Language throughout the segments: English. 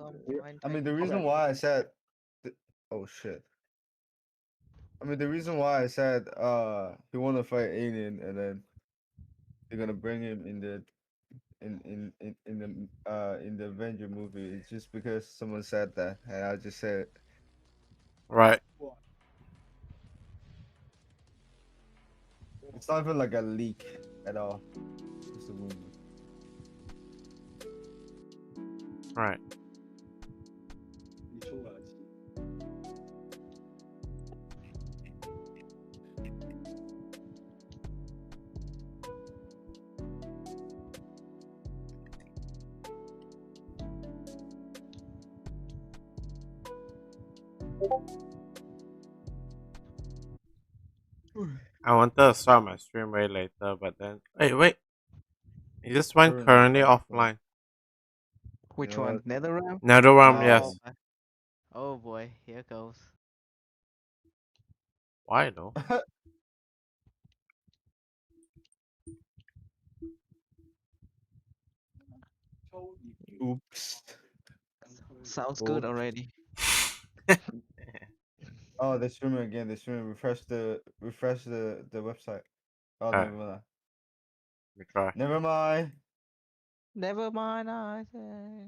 I'm I fine, mean, thank the you. reason why I said, oh shit. I mean, the reason why I said he want to fight Alien, and then they're gonna bring him in the in the Avenger movie. It's just because someone said that, and I just said it. Right. It's not even like a leak at all. It's a rumor. Right. I wanted to start my stream way later, but then wait. It just went currently offline. You Which know one? what? NetherRealm? NetherRealm, Oh, yes. oh boy, here goes. Why though? Oops. Sounds good Oops. already. Oh, they're streaming again. They're streaming. Refresh the website. Oh, Alright, never mind. we try. Never mind. Never mind, I say.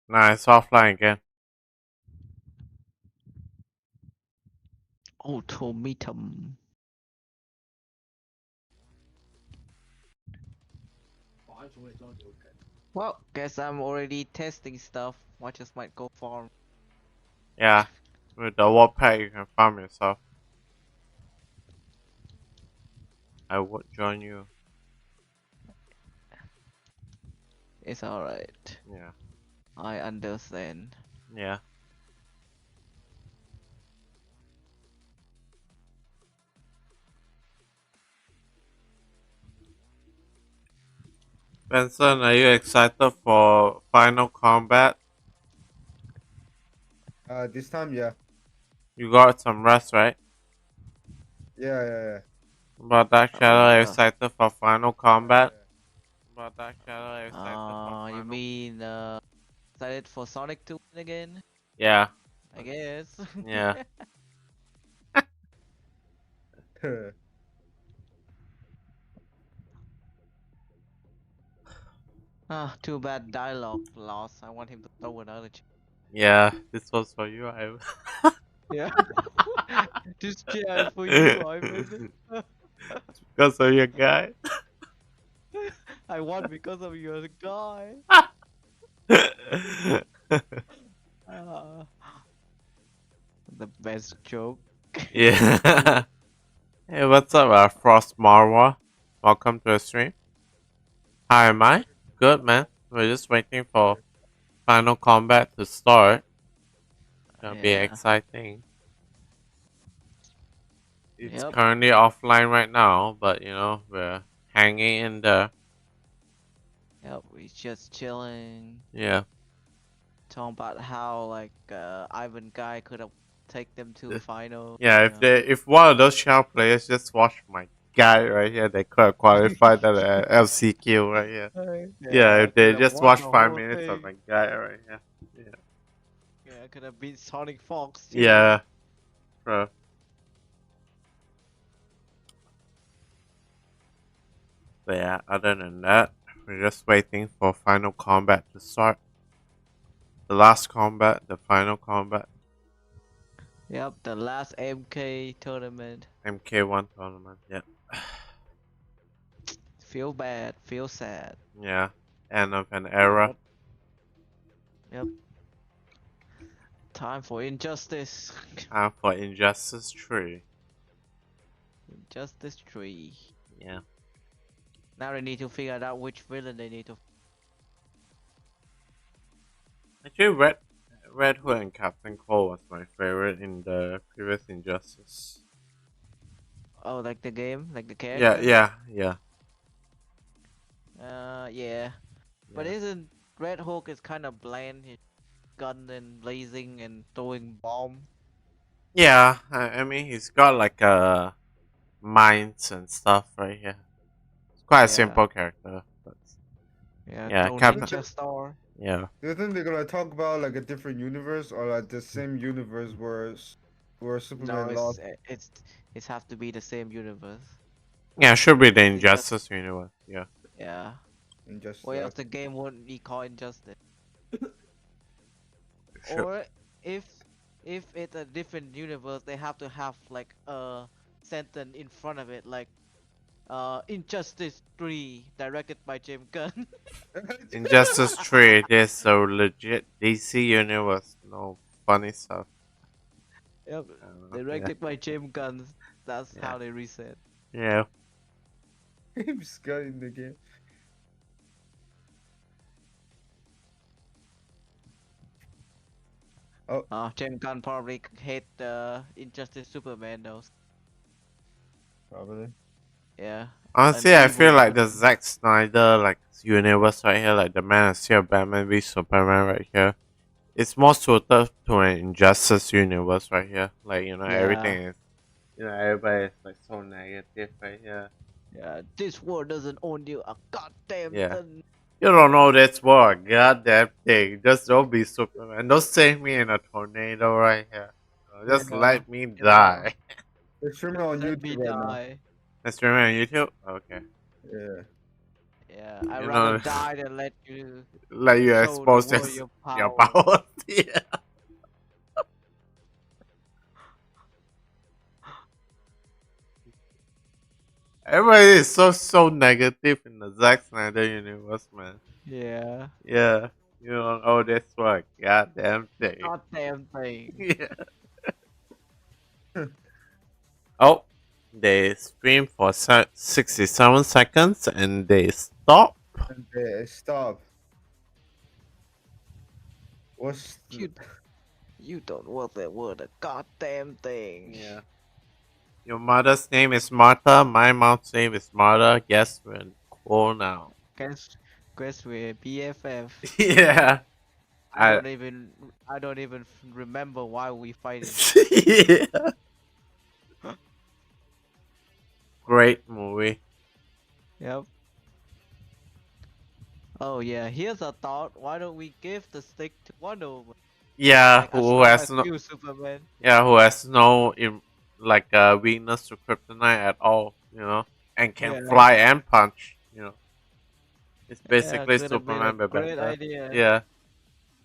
Nah, it's offline again. Automatum. Well, guess I'm already testing stuff. Watches might go farm. Yeah. With the wall pack you can farm yourself. I would join you. It's alright. Yeah. I understand. Yeah. Benson, are you excited for Final Combat? This time, yeah. You got some rest, right? Yeah. But that shadow, are you excited for Final Combat? Yeah. But that shadow, are you excited for Final You mean excited for Sonic 2 again? Yeah. I guess. Yeah. Too bad dialogue lost. I want him to throw another. Yeah. This was for you, I. Yeah. This chair is for you, Ivan. Because of your guy. I won because of your guy. Uh, the best joke. Yeah. Hey, what's up, Frost Marwa? Welcome to the stream. How am I? Good, man. We're just waiting for Final Combat to start. Gonna be Yeah. exciting. It's Yep. currently offline right now, but you know, we're hanging in there. Yep. We just chilling. Yeah. Talking about how like Ivan guy could have take them to final. Yeah, You know. if one of those Shell players just watch my guy right here, they could have qualified at LCQ right here. Yeah, if they could have just won watch the 5 minutes whole of thing. my guy right here. Yeah. Yeah, could have beat Sonic Fox too. Yeah. Bro. But yeah, other than that, we're just waiting for Final Combat to start. The last combat, the Final Combat. Yep, the last MK tournament. MK1 tournament, yeah. Feel bad, feel sad. Yeah. End of an era. Yep. Time for injustice. Time for Injustice 3. Injustice 3. Yeah. Now they need to figure out which villain they need to. Actually, Red Hood and Captain Cole was my favorite in the previous Injustice. Oh, like the game, like the character. Yeah. Yeah. But isn't Red Hulk is kind of bland? His gun and blazing and throwing bomb. Yeah, I mean he's got like mines and stuff right here. It's quite a simple character, but Yeah, Captain. Ninja Store. Yeah. Do you think they're gonna talk about like a different universe or like the same universe where No, Superman lost it's have to be the same universe. Yeah, should be the It's just Injustice universe. Yeah. yeah. Injustice? Or else the game wouldn't be called Injustice. Should. Or if it's a different universe, they have to have like a sentence in front of it, like Injustice 3, directed by James Gunn. Injustice 3, this so legit DC universe. No funny stuff. Yep, Yeah. directed by James Gunn. That's Yeah. how they reset. Yeah. James Gunn in the game. Oh, James Gunn probably hate Injustice Superman though. probably. Yeah. Honestly, An I feel evil like the person. Zack Snyder universe right here, like the Man of Steel, Batman v Superman right here, it's more suited to an Injustice universe right here. Like Yeah. everything is, everybody is like so negative right here. Yeah, this world doesn't own you a goddamn Yeah. thing. You don't know this world, goddamn thing. Just don't be Superman. Don't save me in a tornado right here. Just Yeah, let me you know, die. They're streaming on let me YouTube right now. die. Let's stream it on YouTube. Okay. Yeah. Yeah, I'd You rather know, die than let you let you show the expose world your your power. power. Yeah. Everybody is so negative in the Zack Snyder universe, man. Yeah. Yeah. You don't know this work. Goddamn thing. Goddamn thing. Yeah. Oh, they stream for 67 seconds and they stop. And they stop. What's You don't want that word a goddamn thing. Yeah. Your mother's name is Martha. My mom's name is Martha. Guess we're cool now. Guess we're BFF. Yeah. I don't even remember why we fighting. Yeah. Great movie. Yep. Oh yeah, here's a thought. Why don't we give the stick to Wonder Woman? Yeah, Like who Ashrah has and no you, Superman. who has no weakness to kryptonite at all, and can Yeah. fly and punch, It's Yeah, basically could have been a Superman but great better. idea. Yeah.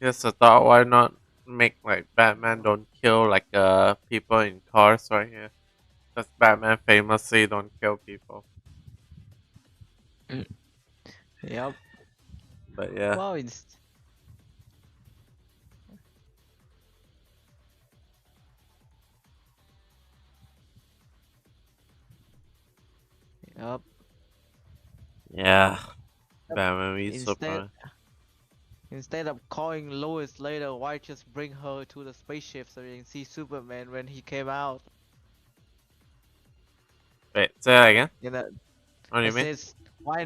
Just a thought, why not make like Batman don't kill people in cars right here? Because Batman famously don't kill people. Yep. But yeah. Well, yep. Yeah. Batman v Instead, Superman. instead of calling Lois later, why just bring her to the spaceship so you can see Superman when he came out? Wait, say that again? You know, What do you it mean? says why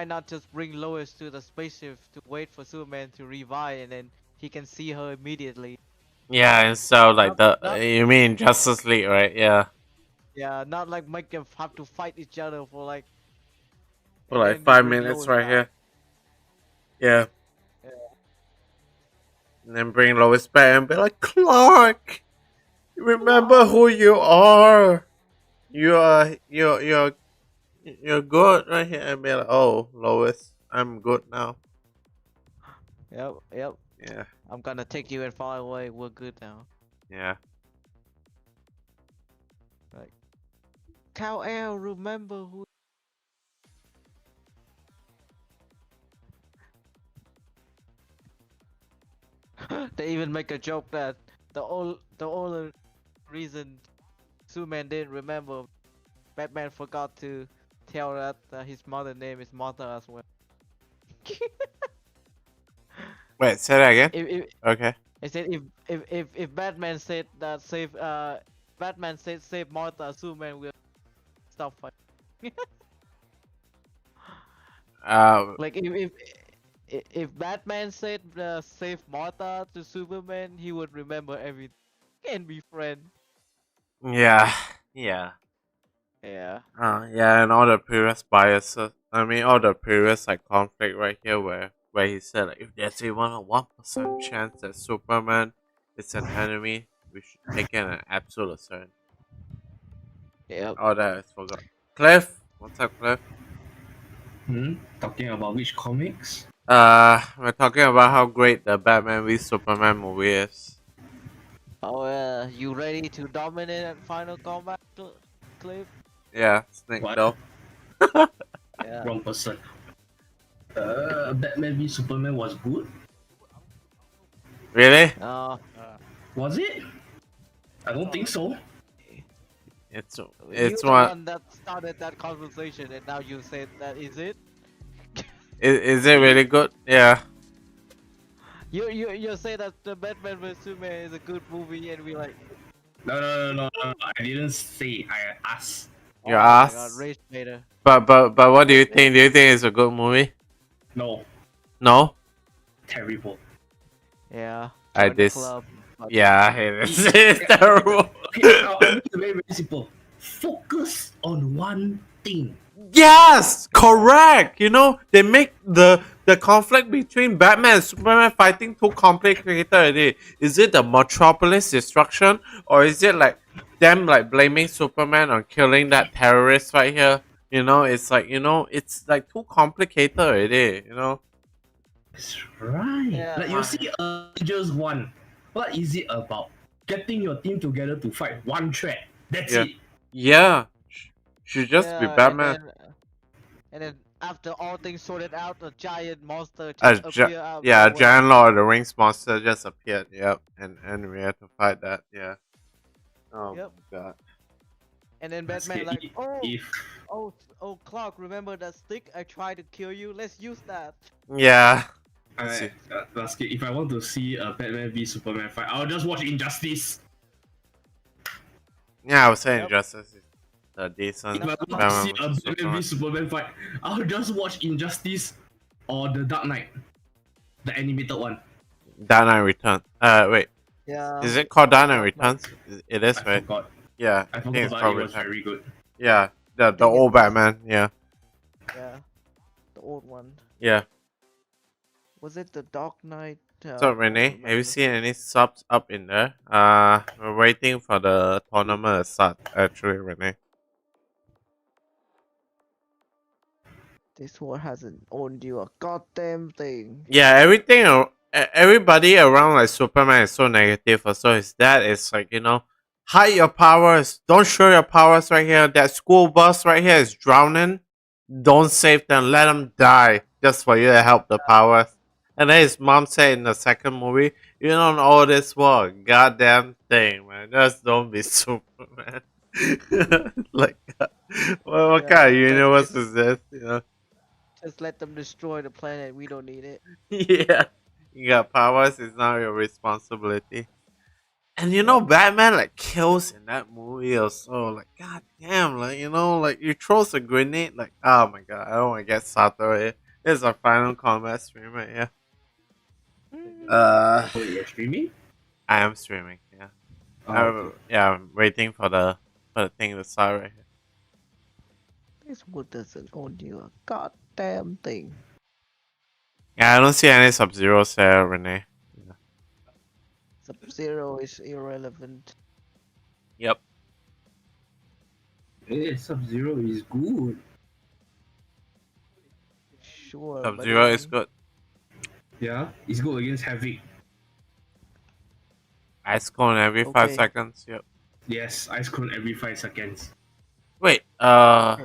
not just bring Lois to the spaceship to wait for Superman to revive and then he can see her immediately. Yeah, and so like Not- you mean Justice League, right? Yeah. Yeah, not like make them have to fight each other for like. For and like then you 5 bring minutes Lois right back. here. Yeah. Yeah. And then bring Lois back and be like, Clark, remember who you are. You're good right here. And be like, oh, Lois, I'm good now. Yep. Yeah. I'm gonna take you and fly away. We're good now. Yeah. Like, Kal-El, remember who? They even make a joke that the only reason Superman didn't remember, Batman forgot to tell that his mother name is Martha as well. Wait, say that again? if Okay. I said if Batman said that Batman said save Martha, Superman will stop fighting. Like if Batman said save Martha to Superman, he would remember everything and be friends. Yeah. Yeah. Yeah. Yeah, and all the previous biases. I mean, all the previous like conflict right here, where he said like, if there's even a 1% chance that Superman is an enemy, we should take it an absolute certainty. Yep. All that I forgot. Cliff, what's up, Cliff? Talking about which comics? We're talking about how great the Batman v Superman movie is. Oh, you ready to dominate at Final Combat, Cliff? Yeah, Snake What? though. Yeah. Wrong person. Batman v Superman was good. Really? Was it? I don't think so. It's You're the one. one that started that conversation, and now you said that is it. Is it really good? Yeah. You say that the Batman vs Superman is a good movie, and we like. No. I didn't say. I asked. You Oh my God, asked. Rage Vader. But what do you think? Do you think it's a good movie? No. No. Terrible. Yeah. I join the dis- club, but- Yeah, I hate it. It's terrible. Okay, I'll make it very, very simple. Focus on one thing. Yes, correct. You know, they make the conflict between Batman and Superman fighting too complicated already. Is it the Metropolis destruction, or is it like them like blaming Superman on killing that terrorist right here? You know, it's like it's like too complicated already. You know. That's right. Yeah. Like you see Avengers 1. What is it about? Getting your team together to fight one threat. That's Yeah. it. Yeah, should just be Yeah, Batman. And then after all things sorted out, a giant monster A just gi- appear out. yeah, a of nowhere. giant Lord of the Rings monster just appeared. Yep, and we had to fight that. Yeah. Oh Yep. my god. And then That's Batman it. like, oh, If Clark, remember that stick I tried to kill you? Let's use that. Yeah. Basket, if I want to see a Batman v Superman fight, I'll just watch Injustice. Yeah, I was saying Yep. Justice is a decent. If I want to Batman see a versus Batman Superman. v Superman fight, I'll just watch Injustice or The Dark Knight, the animated one. Dark Knight Returns. Wait, Yeah. is it called Dark Knight Dark Returns? It is, I right? forgot. Yeah, I I think forgot, it's but called it was Returns. very good. Yeah, the think old it's- Batman. Yeah, Yeah. The old one. yeah. Was it the Dark Knight? So I Renee, don't have you remember. seen any subs up in there? We're waiting for the tournament to start. Actually, Renee. This one hasn't owned you a goddamn thing. Yeah, everybody around like Superman is so negative. So his dad is like, hide your powers. Don't show your powers right here. That school bus right here is drowning. Don't save them. Let them die just for you to help the powers. And then his mom said in the second movie, you don't owe this world a goddamn thing, man. Just don't be Superman. Like, what Yeah, kind of just- universe is this? You know? Just let them destroy the planet. We don't need it. Yeah, you got powers. It's not your responsibility. And Batman like kills in that movie also. Like, god damn, like like you throws a grenade. Like, oh my god, I don't want to get Sato here. This is our final combat stream right here. Oh, you're streaming? I am streaming. Yeah, Oh, okay. I'm waiting for the thing to start right here. This one doesn't own you a goddamn thing. Yeah, I don't see any Sub-Zeros there, Renee. Sub-Zero is irrelevant. Yep. Hey, Sub-Zero is good. Sure. Sub-Zero is buddy. good. Yeah, it's good against Havoc. Ice cone every 5 Okay. seconds. Yep. Yes, Ice Clone every 5 seconds. Wait. Okay. I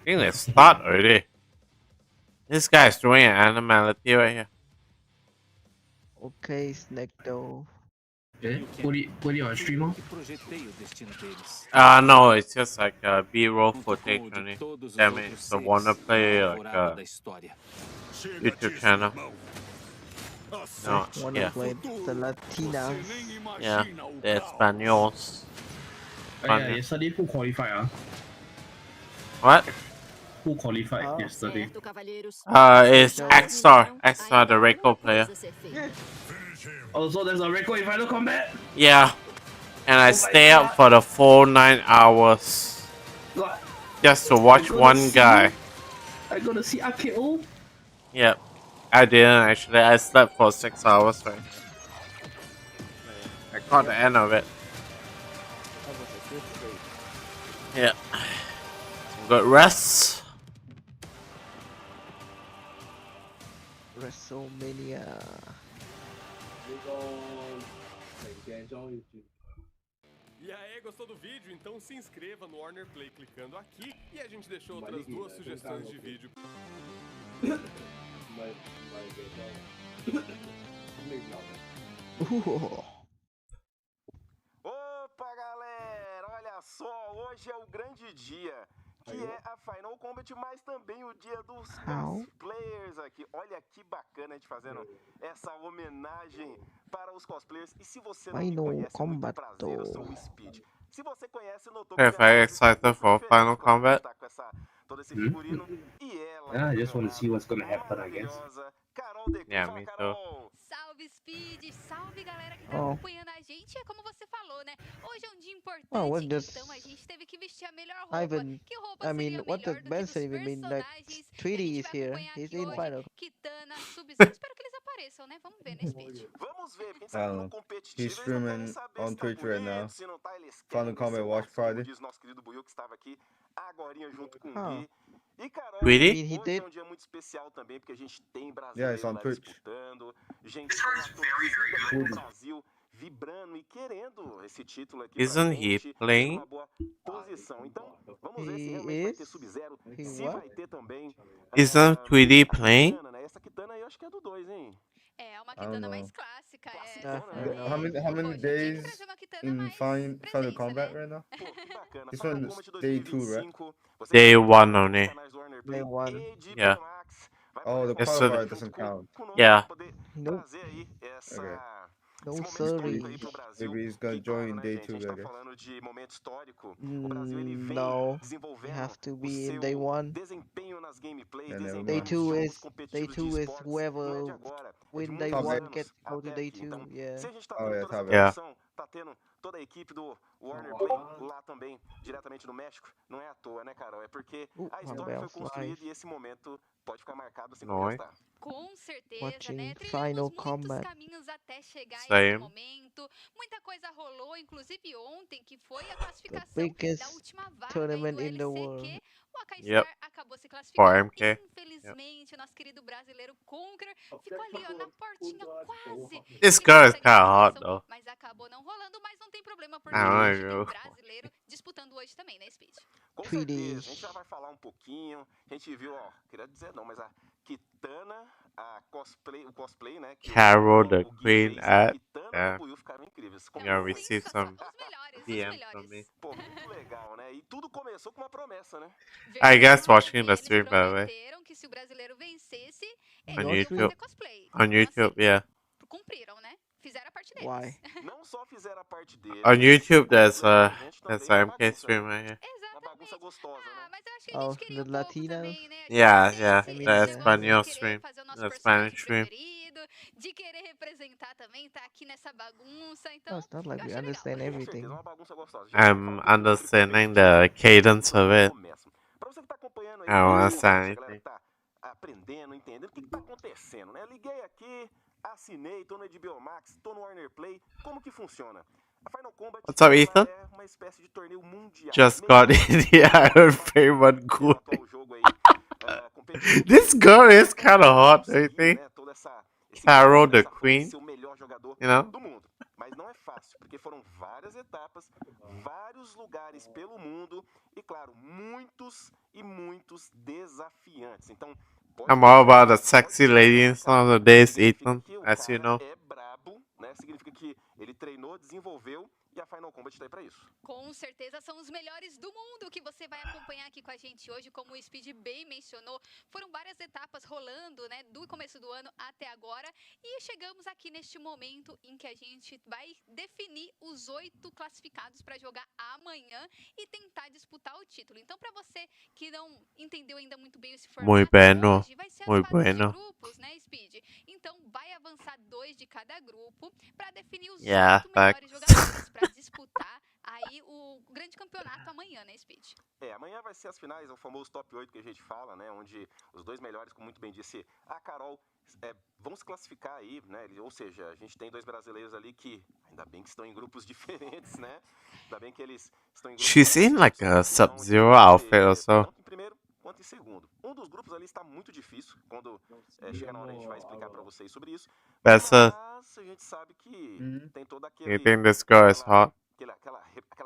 think they start already. This guy is doing an animality right here. Okay, Snake though. Okay, put it on stream. Oh. No, it's just like a B-roll footage only. Damn it, it's a wanna play like a YouTube channel. No, Wanna yeah, play the Latinas? yeah, the Españols. Oh, Fun, yeah, yeah. yesterday who qualified? What? Who qualified Oh. yesterday? It's X-Star, the Reiko player. Also, there's a record in Final Combat. Yeah, and I my stay up God. for the full 9 hours. What? Just to watch gonna one see guy. you? I gotta see RKO. Yep. I didn't actually. I slept for 6 hours, right? I caught the end of it. That was a good streak. Yeah. Some good rest. WrestleMania. E aí, gostou do vídeo? Então se inscreva no Warner Play clicando aqui e a gente deixou outras duas sugestões de vídeo. Opa, galera! Olha só, hoje é o grande dia, que é a Final Combat, mas também o dia dos cosplayers aqui. Olha que bacana a gente fazendo essa homenagem para os cosplayers. E se você não me Final conhece, muito Combat. prazer, eu sou o Speed. Se você conhece, notou Okay, que very dessa vez excited ficou for diferente, Final claro, Combat. tá com todo esse figurino. E ela, Yeah, I just want to see what's gonna happen, I guess. maravilhosa, Carol de Yeah, Fala, me too. Carol! Salve Speed, salve galera que tá Oh. acompanhando a gente. É como você falou, né? Hoje é um dia importante, Oh, what does então a gente teve que vestir a melhor roupa. Ivan? Que roupa I mean, seria what melhor does do que dos Benson even mean? Like, personagens que a 3D gente is vai here. acompanhar He's aqui in hoje? Final. Kitana, Sub-Zero. Espero que eles apareçam, né? Vamos ver, né, Speed? Vamos ver, porque a gente I sabe que don't no know. competitivo He's eles não querem streaming saber on se tá Twitch right bonito, now. se não tá, eles Final querem Combat seu Watch máximo, como Party. diz nosso querido Buiu, que estava aqui agorinha junto com o Ah. Gui. E Carol, Tweety? I mean, he hoje é did. um dia muito especial também, porque a gente tem Yeah, brasileiro it's on lá Twitch. disputando, gente com a torcida do Good. Brasil vibrando e querendo esse título aqui Isn't pra he gente, ter playing? uma boa posição. Então, vamos ver se He realmente vai ter is? Sub-Zero, He se what? vai ter também Isn't Tweety a playing? Kitana, né? Essa Kitana aí eu acho que é do 2, hein? É uma I don't Kitana know. mais clássica, Classicona, essa. né? How many Poxa, tinha que days trazer uma Kitana in mais Final presença, Combat né? right now? Pô, que bacana. This Final one is Combat day 2, right? 2025. Você Day que one acompanha only. nos canais do Warner Play Day one. e de Yeah. Ermac, vai Oh, poder the Yes, sir. acompanhar qualifier junto doesn't com, count. conosco Yeah. pra poder Nope. trazer aí essa, Okay. No esse momento histórico aí sorry. pro Brasil. Maybe he's gonna Que claro, join né, day gente? A 2, gente I tá guess. falando de momento histórico. O Brasil ele vem No. You desenvolvendo have to o be in seu day one. desempenho nas gameplays, Yeah, never Day mind. desempenho nos jogos day competitivos de two is esportes. Não é de whoever agora, é de win day muitos Top one anos get go to até day aqui. two. Então, Yeah. se a gente tá Oh, tendo yeah, toda essa top Yeah. produção, tá tendo toda a equipe do Warner Play lá também, diretamente do México, não é à toa, né, Carol? É porque a história foi Rebels construída Live. e esse momento pode ficar marcado assim por Nice. restar. Com certeza, Watching né? Trilhamos Final muitos Combat. caminhos até chegar a esse Same. momento. Muita coisa rolou, inclusive ontem, que foi a classificação da Biggest última vaga aí tournament do in the world. LCQ. O Akaistar Yep. acabou se For classificando. MK. Infelizmente, o nosso querido brasileiro Conqueror ficou ali, ó, na portinha quase. This Ele girl is consegue kinda a hot classificação, though. mas acabou não rolando, mas não tem problema, porque I a don't gente tem know. brasileiro disputando hoje também, né, Speed? Com 3D. certeza, a gente já vai falar um pouquinho. A gente viu, ó, queria dizer não, mas a Kitana, o cosplay, né? Que Carol, o the Gui Queen fez, at. a Kitana Yeah. do Buiu ficaram incríveis. Não, Yeah, Combinou, hein? receive sensacional. some Os melhores, os DM from me. melhores. Pô, muito legal, né? E tudo começou com uma promessa, né? I guess Verdade, watching the eles stream, by the way. prometeram que se o brasileiro vencesse, On eles iam YouTube. fazer cosplay. On Então, YouTube, assim, yeah. cumpriram, né? Fizeram a parte deles. Why? Não só fizeram a parte deles. On YouTube, there's como a fizeram pra gente there's a também uma MK bagunça, stream né? right here. Uma bagunça Exatamente. gostosa, Ah, né? mas eu acho que a gente Oh, queria the um pouco Latinas? também, né? Yeah, Esse- yeah. esse The negócio Espanol de querer stream. fazer o nosso The personagem Spanish stream. preferido, de querer representar também, tá aqui nessa bagunça. No, Então, it's not like eu we achei legal. understand Com certeza, everything. uma bagunça gostosa. Gente, vamos falar um I'm pouquinho sobre understanding competitivo. the cadence of it. Começa. Pra você que tá acompanhando aí, I don't a understand galera anything. que tá aprendendo, entendendo o que, que tá acontecendo, né? Liguei aqui, assinei, tô no HBO Max, tô no Warner Play. Como que funciona? A Final Combat What's up, ela Ethan? é uma espécie de torneio mundial. Just Meio got que in the Iron Fame pelo good. atual jogo aí, competitivo. This girl is kinda hot, don't you Conseguir, think? né, toda esse Carol, campo, the essa fama de queen. ser o melhor jogador You know? do mundo. Mas não é fácil, porque foram várias etapas, vários lugares pelo mundo e, claro, muitos e muitos desafiantes. Então, pode I'm all about the pode sexy lady in some of the days, Ethan, significa que o as you cara know. é brabo, né? Significa que ele treinou, desenvolveu e a Final Combat tá aí pra isso. Com certeza são os melhores do mundo que você vai acompanhar aqui com a gente hoje, como o Speed bem mencionou. Foram várias etapas rolando, né, do começo do ano até agora. E chegamos aqui neste momento em que a gente vai definir os 8 classificados para jogar amanhã e tentar disputar o título. Então, para você que não entendeu ainda muito bem esse formato, Muy bueno, hoje vai ser as muy fases bueno. de grupos, né, Speed? Então, vai avançar 2 de cada grupo para definir os Yeah, 8 melhores thanks. jogadores para disputar aí o grande campeonato amanhã, né, Speed? Amanhã amanhã vai ser as finais, o famoso top 8 que a gente fala, né? Onde os dois melhores, como muito bem disse a Carol, vão se classificar aí, né? Ou seja, a gente tem 2 brasileiros ali que, ainda bem que estão em grupos diferentes, né? Ainda bem que eles estão em grupos She's in like a então, Sub-Zero outfit or so. tanto em primeiro quanto em segundo. Um dos grupos ali está muito difícil, quando chegar na hora a gente vai explicar para vocês sobre isso. That's a. Mas a gente sabe que tem todo You aquele... think this girl is hot? Aquela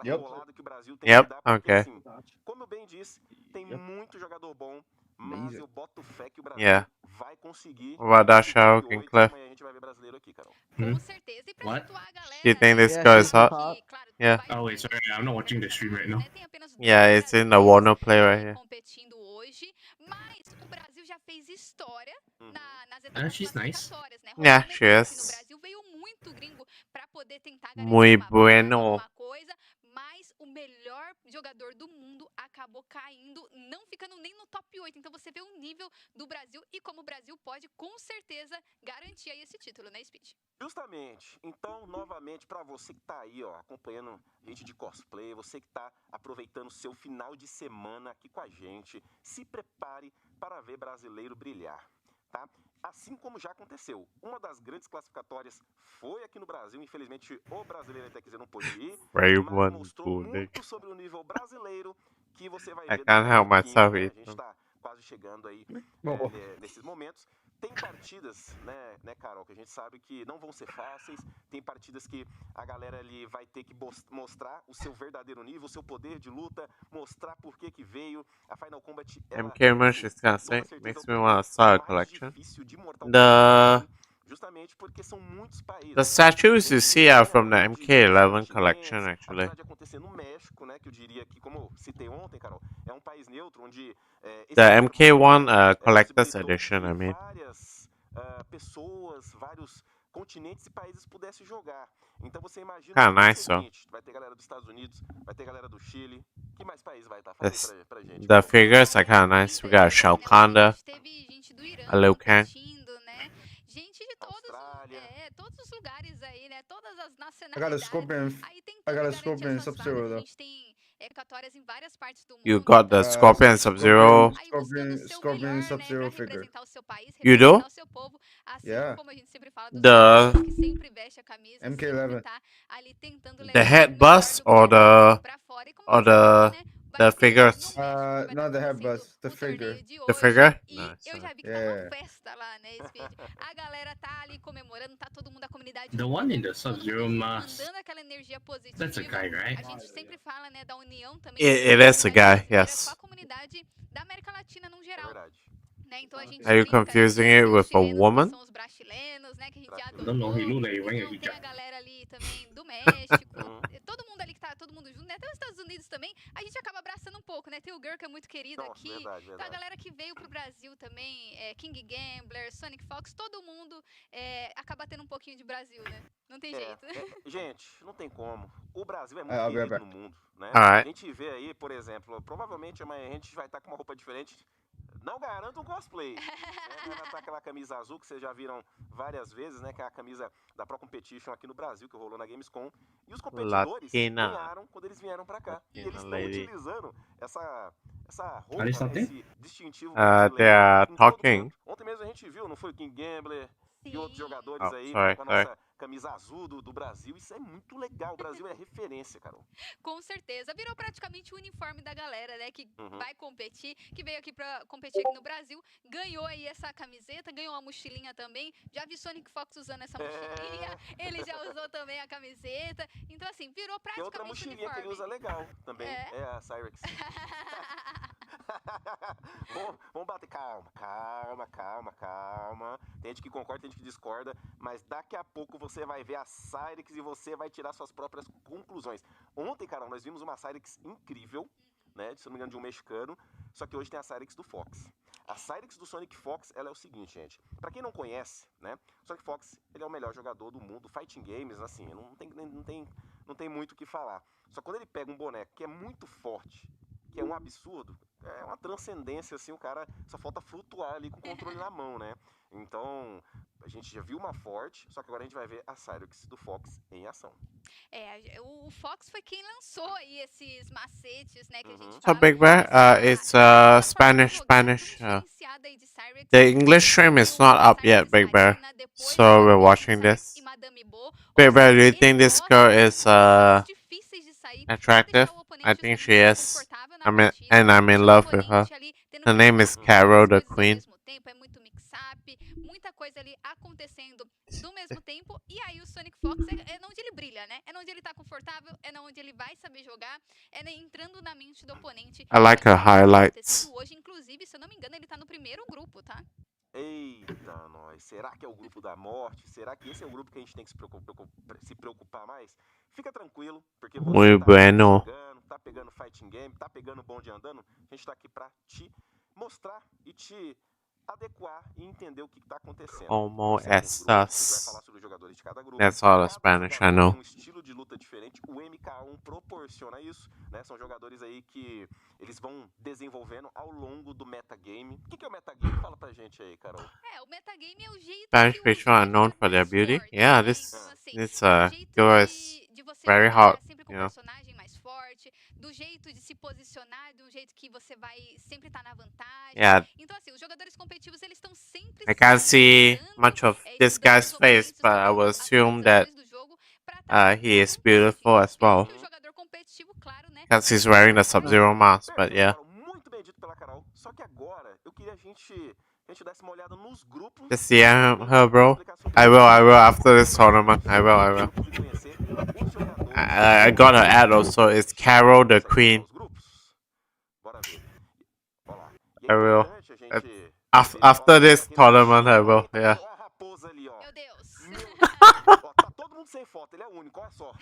Yep. rebolada que o Brasil tem que Yep. dar, porque Okay. assim, como eu bem disse, tem muito jogador bom, mas Amazing. eu boto fé que o Brasil Yeah. vai conseguir. What about that esse show, top 8, Cliff? amanhã a gente vai ver brasileiro aqui, Carol. Com certeza. E pra What? situar a galera, You think this Yeah, girl she's is hot? hot. claro, Yeah. vai Oh, wait, sorry, I'm not watching the stream right now. Tem apenas Yeah, dois it's in the brasileiros, Warner Play right here. competindo hoje, mas o Brasil já fez história nas Ah, etapas she's nice. classificatórias, né? Yeah, Rolando she eventos aqui no is. Brasil, veio muito gringo pra poder tentar Muy garantir uma vaga, bueno. alguma coisa, mas o melhor jogador do mundo acabou caindo, não ficando nem no top 8. Então você vê o nível do Brasil e como o Brasil pode com certeza garantir aí esse título, né, Speed? Justamente. Então, novamente, pra você que tá aí, ó, acompanhando gente de cosplay, você que tá aproveitando o seu final de semana aqui com a gente, se prepare para ver brasileiro brilhar, tá? Assim como já aconteceu. Uma das grandes classificatórias foi aqui no Brasil. Infelizmente, o brasileiro até quiser não pôde ir, Very mas one mostrou good. muito sobre o nível brasileiro que você vai I ver can't daqui a help pouquinho, myself né? A eating. gente tá quase chegando aí Oh. nesses momentos. Tem partidas, né, Carol, que a gente sabe que não vão ser fáceis. Tem partidas que a galera ali vai ter que mostrar o seu verdadeiro nível, o seu poder de luta, mostrar por que veio. A Final Combat, ela, MK Merch is com toda disgusting. certeza, Makes é o me torneio want to start a mais collection. difícil de Mortal The Kombat, justamente porque são muitos países. the statues you see are from the Tem MK11 diferentes collection, continentes, actually. apesar de acontecer no México, né, que eu diria que, como eu citei ontem, Carol, é um país neutro onde esse The evento MK1 collector's possibilitou edition, que I mean. várias pessoas, vários continentes e países pudessem jogar. Então você imagina Kinda o nice, though. seguinte, vai ter galera dos Estados Unidos, vai ter galera do Chile, que mais país vai estar? This- Fala aí pra gente. The Carol. figures are kinda nice. We got Shao Kahn, Teve gente do Irã a Liu Kang. competindo, né? Gente de Austrália. todos os lugares aí, né? Todas as I got a nacionalidades. Scorpion. Aí tentando I got a garantir Scorpion essas Sub-Zero, vagas. A though. gente tem classificatórias em várias partes do mundo. You got the então, Scorpion Sub-Zero. aí buscando o seu Scorpion melhor, né, Sub-Zero pra figure. representar o seu país, You do? representar o seu povo, assim Yeah. como a gente sempre fala dos The- brasileiros que sempre veste a camisa, MK11. sempre tá ali tentando The levar head o melhor bust do or Brasil the pra fora. E como or você falou, the né, the vai ter figures? no México, vai tá Not the head acontecendo bust, the o torneio figure. de The hoje, figure? e Nice. eu já vi que Yeah. tá uma festa lá, né, Speed? A galera tá ali comemorando, tá todo mundo, a comunidade The one in the todo Sub-Zero mundo mask. mandando aquela energia positiva. That's a guy, right? A gente sempre fala, né, da união também It da is a comunidade guy, brasileira yes. com a comunidade da América Latina num É geral. verdade. Né? Então a gente Are you brinca, né, confusing que it os with a chilenos não woman? são os brasileiros, né, que a gente já I don't know, he adotou. look like he's wearing a Então tem a hijab. galera ali também do México, todo mundo ali que tá todo mundo junto, né? Até os Estados Unidos também, a gente acaba abraçando um pouco, né? Tem o Girl que é muito querido Nossa, aqui, verdade, então a verdade. galera que veio pro Brasil também, King Gambler, Sonic Fox, todo mundo acaba tendo um pouquinho de Brasil, né? Não tem jeito. Gente, não tem como. O Brasil é I'll muito be right querido back. no mundo, né? Alright. A gente vê aí, por exemplo, provavelmente amanhã a gente vai estar com uma roupa diferente. Não garanto um cosplay. Né? Vai estar aquela camisa azul que vocês já viram várias vezes, né? Que é a camisa da Pro Competition aqui no Brasil, que rolou na Gamescom. E os competidores Latina. ganharam quando eles vieram pra cá. E Latina eles estão lady. utilizando essa roupa, Are they né, something? esse distintivo They brasileiro are em todo talking. canto. Ontem mesmo a gente viu, não foi o King Gambler e outros Sim. jogadores Oh, aí sorry, com a sorry. nossa camisa azul do Brasil. Isso é muito legal. O Brasil é referência, Carol. Com certeza. Virou praticamente o uniforme da galera, né? Que Uhum. vai competir, que veio aqui pra competir aqui no Brasil. Ganhou aí essa camiseta, ganhou uma mochilinha também. Já vi Sonic Fox usando essa mochilinha. Ele já usou também a camiseta. Então, assim, virou Tem outra praticamente o mochilinha que ele usa uniforme. legal também. É. É a Cyrex. Vamos bater. Calma. Tem gente que concorda, tem gente que discorda. Mas daqui a pouco você vai ver a Cyrex e você vai tirar suas próprias conclusões. Ontem, cara, nós vimos uma Cyrex incrível, né? Se não me engano, de um mexicano. Só que hoje tem a Cyrex do Fox. A Cyrex do Sonic Fox, ela é o seguinte, gente. Pra quem não conhece, né? O Sonic Fox, ele é o melhor jogador do mundo. Fighting games, assim, não tem muito o que falar. Só que quando ele pega um boneco que é muito forte, que é um absurdo, é uma transcendência, assim, o cara só falta flutuar ali com o controle na mão, né? Então, A gente já viu uma forte, só que agora a gente vai ver a Cyrex do Fox em ação. O Fox foi quem lançou aí esses macetes, né, que a gente So fala. Big Bear, it's Essa forma de Spanish, jogar Spanish. tão diferenciada aí de Cyrex. The English stream is not up yet, Big Bear. So we're watching this. E Madame Bo. Big Bear, do you Ele think this gosta girl de is jogos difíceis de sair pra attractive? deixar o I oponente think um she pouco is. desconfortável na I mean, partida, and I'm in deixar o love with her. oponente ali tendo Her que name lidar is com Carol, várias the coisas ao queen. mesmo tempo, é muito mix-up, muita coisa ali acontecendo do mesmo tempo. E aí o Sonic Fox é onde ele brilha, né? É onde ele tá confortável, é onde ele vai saber jogar, entrando na mente do oponente. I like her highlights. Hoje, inclusive, se eu não me engano, ele tá no primeiro grupo, tá? Eita, nós. Será que é o grupo da morte? Será que esse é o grupo que a gente tem que se preocupar mais? Fica tranquilo, porque você Muy tá bueno. chegando, tá pegando fighting game, tá pegando bonde andando. A gente tá aqui pra te mostrar e te adequar e entender o que tá acontecendo. Como São alguns grupos, a gente vai estas? falar sobre os jogadores de cada grupo. That's all the Cada Spanish I jogador know. tem um estilo de luta diferente. O MK1 proporciona isso, né? São jogadores aí que eles vão desenvolvendo ao longo do metagame. O que é o metagame? Fala pra gente aí, Carol. O metagame é o jeito Spanish que o people are jogo known fica for their mais beauty. forte, Yeah, né? this Então, assim, this do jeito girl is de você very jogar hot, sempre com you um know. personagem mais forte, do jeito de se posicionar, de um jeito que você vai sempre estar na vantagem. Yeah, Então, assim, os jogadores competitivos, eles estão sempre I can't see estudando, much of this estudando guy's os face, oponentes, but I estudando will as assume that posições do jogo pra tá he is à vontade. beautiful as well. Enquanto que o jogador competitivo, claro, né? Because he's wearing the Sub-Zero mask, but Perfeito, yeah. Carol. Muito bem dito pela Carol. Só que agora eu queria a gente desse uma olhada nos grupos. Just see her, bro. I will after this tournament. I will. I got her ad also. It's Carol the Queen. Bora ver. Ó lá. I will. Importante a gente After this tournament, I will. Yeah. Ó a raposa ali, ó. Meu Deus. Ó, tá todo mundo sem foto, ele é único, olha só.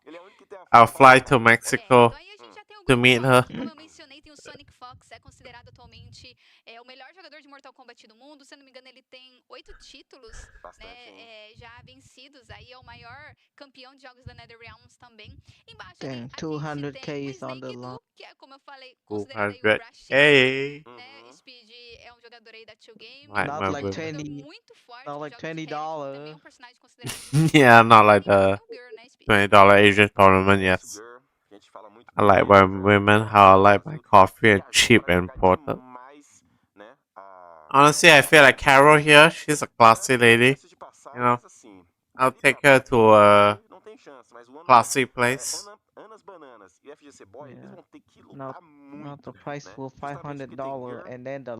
Ele é o único que tem a foto. I'll fly to Mexico Então aí a gente já tem o to grupo meet Fox, her. como eu mencionei, tem o Sonic Fox, é considerado atualmente o melhor jogador de Mortal Kombat do mundo. Se eu não me engano, ele tem 8 títulos, né, já vencidos. Aí é o maior campeão de jogos da NetherRealms também. Embaixo ali, a gente 200k tem o is on the Snake line. Do, que é, como eu falei, considerado aí o 200. Rashid, Hey. né? Speed é um jogador aí da 2Game, Right, Not my like boy. jogador 20. muito forte, Not nos like jogos de $20. Heavy, também é um personagem considerado Yeah, not like e the o Girl, né, Speed? $20 Asian tournament, yes. I like when women, how I like my coffee and cheap and important. Honestly, I feel like Carol here, she's a classy lady. You know, I'll take her to a classy place. Not the price for $500 and then the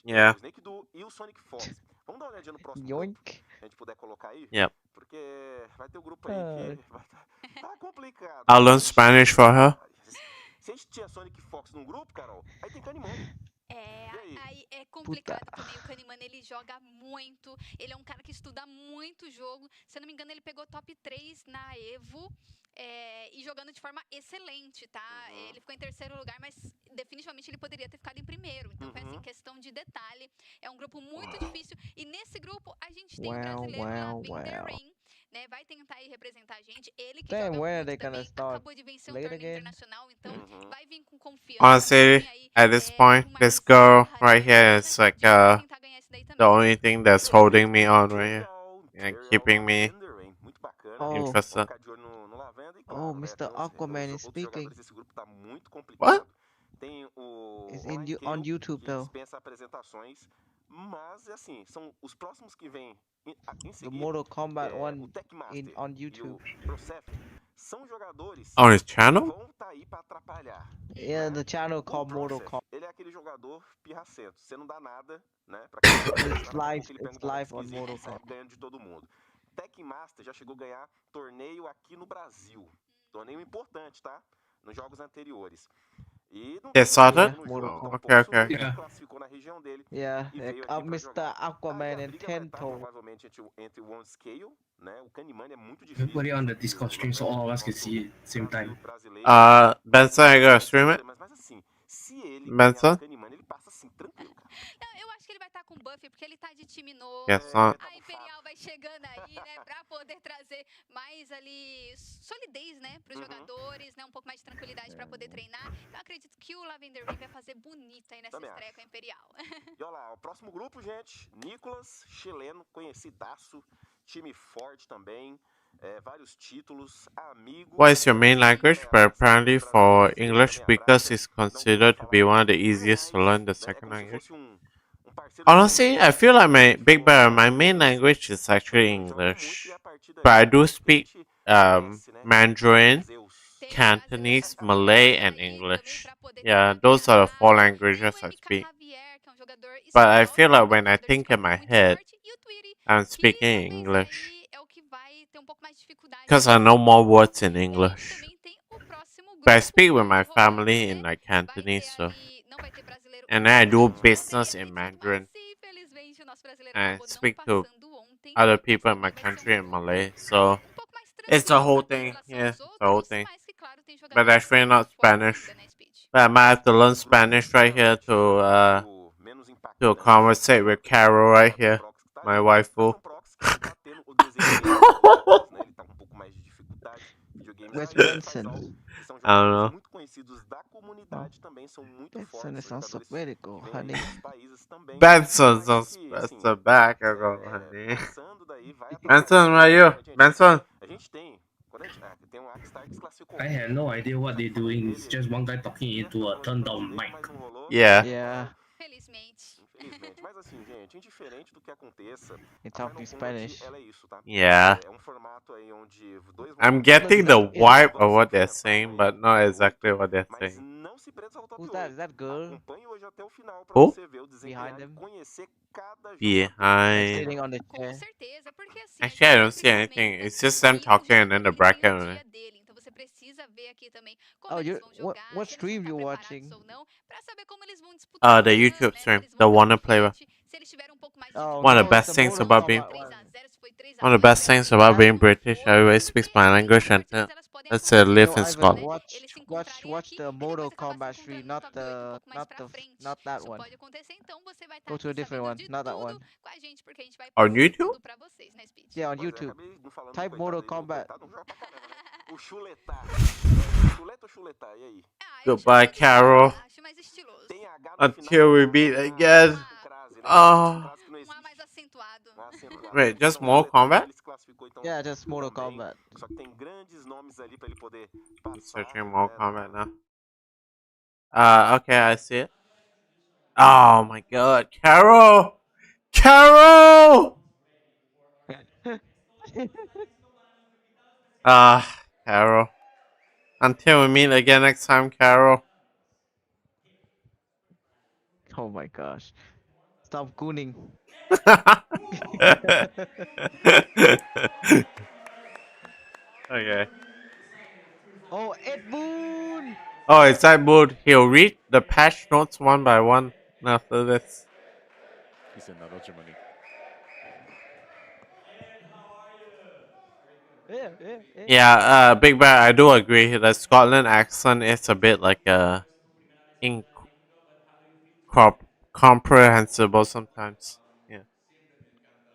Yeah. Snake Do e o Sonic Fox. Vamos dar uma olhadinha no próximo yoink. grupo? A gente puder colocar aí? Yep. Porque vai ter um grupo aí que tá complicado. I'll learn Spanish for her. Se a gente tinha Sonic Fox num grupo, Carol, aí tem Canimani. Aí é complicado também. O Kanimani, ele joga muito. Ele é um cara que estuda muito o jogo. Se eu não me engano, ele pegou top 3 na Evo. E jogando de forma excelente, tá? Ele ficou em terceiro lugar, mas definitivamente ele poderia ter ficado em primeiro. Então foi assim, questão de detalhe. É um grupo muito difícil. E nesse grupo, a gente tem um brasileiro lá, Bender Rain, né? Vai tentar aí representar a gente. Ele que joga muito também, acabou de vencer um torneio internacional, então vai vir com confiança. Honestly, at this point, this girl right here is like the only thing that's holding me on right here and keeping me interested. Oh, Mr. Aquaman is speaking. What? It's on YouTube though. Dispensa apresentações, mas assim, são os próximos que vêm em The seguida. Mortal Kombat one O Techmaster on e YouTube. o Procef são jogadores On his que channel? vão tá aí pra atrapalhar. Yeah, the channel O called Mortal Procef, Kombat. ele é aquele jogador pirracento. Você não dá nada, né? Pra quem It's live on Mortal Kombat. ganhando de todo mundo. Techmaster já chegou a ganhar torneio aqui no Brasil. Torneio importante, tá? Nos jogos anteriores. E não They saw that? Okay. Ele classificou na região dele. Yeah, E veio aqui pra Mr. jogar. Aquaman Aí a and briga vai estar Tento. provavelmente entre o One Scale, né? O Kanimani é muito We difícil. put it on the Discord stream so all of us can see it at the same time. Benson, I gotta stream it. Mas assim, se ele Benson? ganhar o Kanimani, ele passa assim, tranquilo, cara. Não, eu acho que ele vai estar com buff, porque ele tá de time novo. Guess not. A Imperial vai chegando aí, né, pra poder trazer mais ali solidez, né, pros jogadores, né, um pouco mais de tranquilidade pra poder treinar. Eu acredito que o Lavender Ring vai fazer bonito aí nessa Também estreia com a Imperial. E olha lá, o próximo grupo, gente, Nicolas, chileno, conhecidaço, time forte também, vários títulos, amigo. What is your main language? E, But a apparently parceiro brasileiro for de sempre English também speakers abraça. it's Não custa considered to be falar one of the em easiest to reais, learn the né? É second como se language. fosse um parceiro de sempre Honestly, I nosso, feel like que a my gente Big não Bear, fala my em main inglês, language is actually então joga muito e English. a partir But I daí do que a speak gente conhece, né? Mandarin, Zeus. Tem o Cantonese, brasileiro Malay, Zeus and aí também English. pra poder Yeah, tentar those are the viajar. 4 Tem languages o I MK speak. Javier, que é um jogador But I espanhol feel like também, que é um when I jogador de think in campo my muito head, forte. E o Twitty, I'm que speaking talvez English. aí é o que vai ter um pouco mais de dificuldade Because aí I know nesse more grupo. words in E a gente English. também tem o próximo But I grupo speak with aí my rolando, family in né? like Vai ter Cantonese, so. ali, não vai ter brasileiro And then I hoje, do gostaria business de in ter tido, Mandarin. mas infelizmente o nosso brasileiro And I acabou não speak to passando ontem. other people Mas in my também vai ser country um in grupo Malay. So um pouco mais it's the tranquilo whole em thing. relação Yeah, aos it's the whole outros, thing. mas que claro, tem But I jogadores feel muito not fortes Spanish. ainda na Speed. But I might have to learn Próximo grupo, Spanish right here sinceramente, o menos to impactante, conversate with Carol right fora do here, Prox que tá my ali, mas é waifu. um Prox que não tá tendo o desempenho dos outros, né? Ele tá com um pouco mais de dificuldade. Videogames Where's aí, faz Benson? algo que são I don't jogadores know. muito conhecidos da comunidade também, são muito Benson fortes, is são on jogadores sabbatical, que vêm aí de honey. outros países também, Benson's on mas que, assim, the back. I go, honey. passando daí vai Benson, atrapalhando where are you? bastante. Gente, Benson. a gente tem, quando a gente, tem um Akstar que se classificou. I have no idea what they're doing. It's Ele just one guy talking ia into a ficar falando de turned down brasileiro, mic. mas não rolou. Yeah. Yeah, Felizmente. Infelizmente. Mas assim, gente, indiferente do que aconteça, he a talking Final Kombat, Spanish. ela é isso, tá? Yeah. É um formato aí onde dois vão I'm lutar, getting the vibe of vão se what they're enfrentar saying, aí but not no exactly 8, what they're mas saying. não se prenda ao top Who's that? 8. Is that girl Acompanhe hoje até o final pra Who? você ver o behind desempenhar e him? conhecer cada jogador. Behind. Sitting on the Com chair? certeza, porque assim, a Actually, I gente don't sempre see anything. comenta It's just them que o talking and then jogador the ele tem bracket o on it. dia dele, então você precisa ver aqui também como Oh, eles you vão jogar, what se eles vão stream estar you preparados watching? ou não, pra saber como eles vão disputar The amanhã, YouTube né? Se stream, eles the vão Wanna pra Play. frente, se eles tiveram um pouco mais de Oh One dificuldade, of the no, it's best the things Mortal about se foi being Kombat one. 3-0, se foi one of 3-2, the best né? things O about I being quanto British. for, Everybody porque speaks my essas language and partidas elas podem let's say acontecer, live no, in Ivan, Scotland. né? Eles se encontrarem watch aqui the e Mortal depois acabar se Kombat stream, encontrando no top 8 um pouco mais pra frente. not that Isso one. pode acontecer, então você vai estar Go to a aqui different sabendo one, de not that one. tudo com a gente, porque a gente vai On passando YouTube? tudo pra vocês, né, Speed? Yeah, on Pois é, YouTube. acabei não falando do Type coitado Mortal aí, do Kombat. coitado não joga pra caramba, né? O Chuletar. Chuleta ou Chuletar? E aí? Ah, eu Goodbye, chamo de Carol. acho mais estiloso. Tem H no final Until we ou meet tem again. um crase, né? Oh. Crase que não Um A existe. mais acentuado. Acentuado. Wait, just Então, more Chuletar, combat? ele se classificou, então, Yeah, just Mortal também. Kombat. Só que tem grandes nomes ali pra ele poder I'm passar. searching more combat now. Okay, I see it. Oh my god, Carol! Carol! Carol. Until we meet again next time, Carol. Oh my gosh. Stop gooning. Okay. Oh, Ed Boon! Oh, it's that mood. He'll read the patch notes one by one after this. Yeah. Yeah, Big Bear, I do agree. The Scotland accent is a bit like incomprehensible sometimes. Yeah.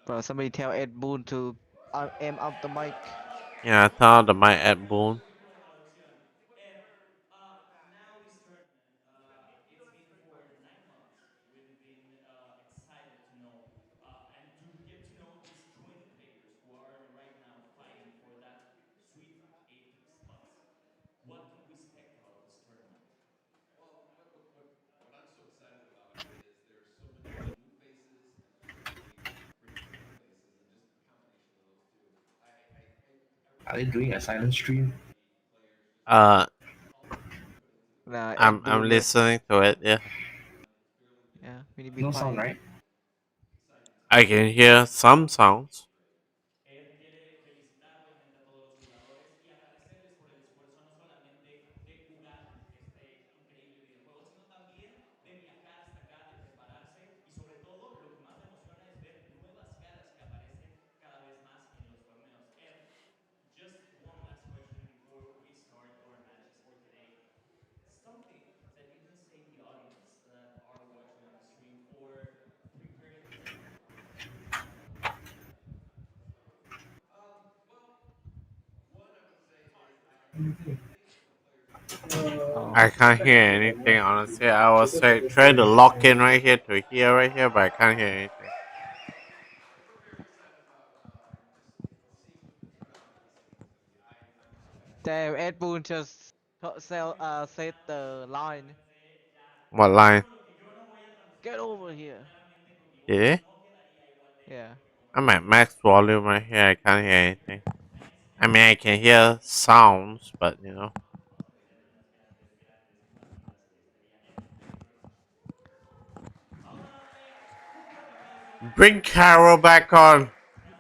Bro, somebody tell Ed Boon to aim up the mic. Yeah, I thought the might at Boone. Are they doing a silent stream? Uh, Nah, Ed I'm Boon, listening to it. Yeah, yeah, we need to be No sound, quiet. right? I can hear some sounds. Oh. I can't hear anything, honestly. I was trying to lock in right here to hear right here, but I can't hear anything. Damn, Ed Boon just said the line. What line? Get over here. Yeah? Yeah. I'm at max volume right here. I can't hear anything. I mean, I can hear sounds, but you know. Bring Carol back on.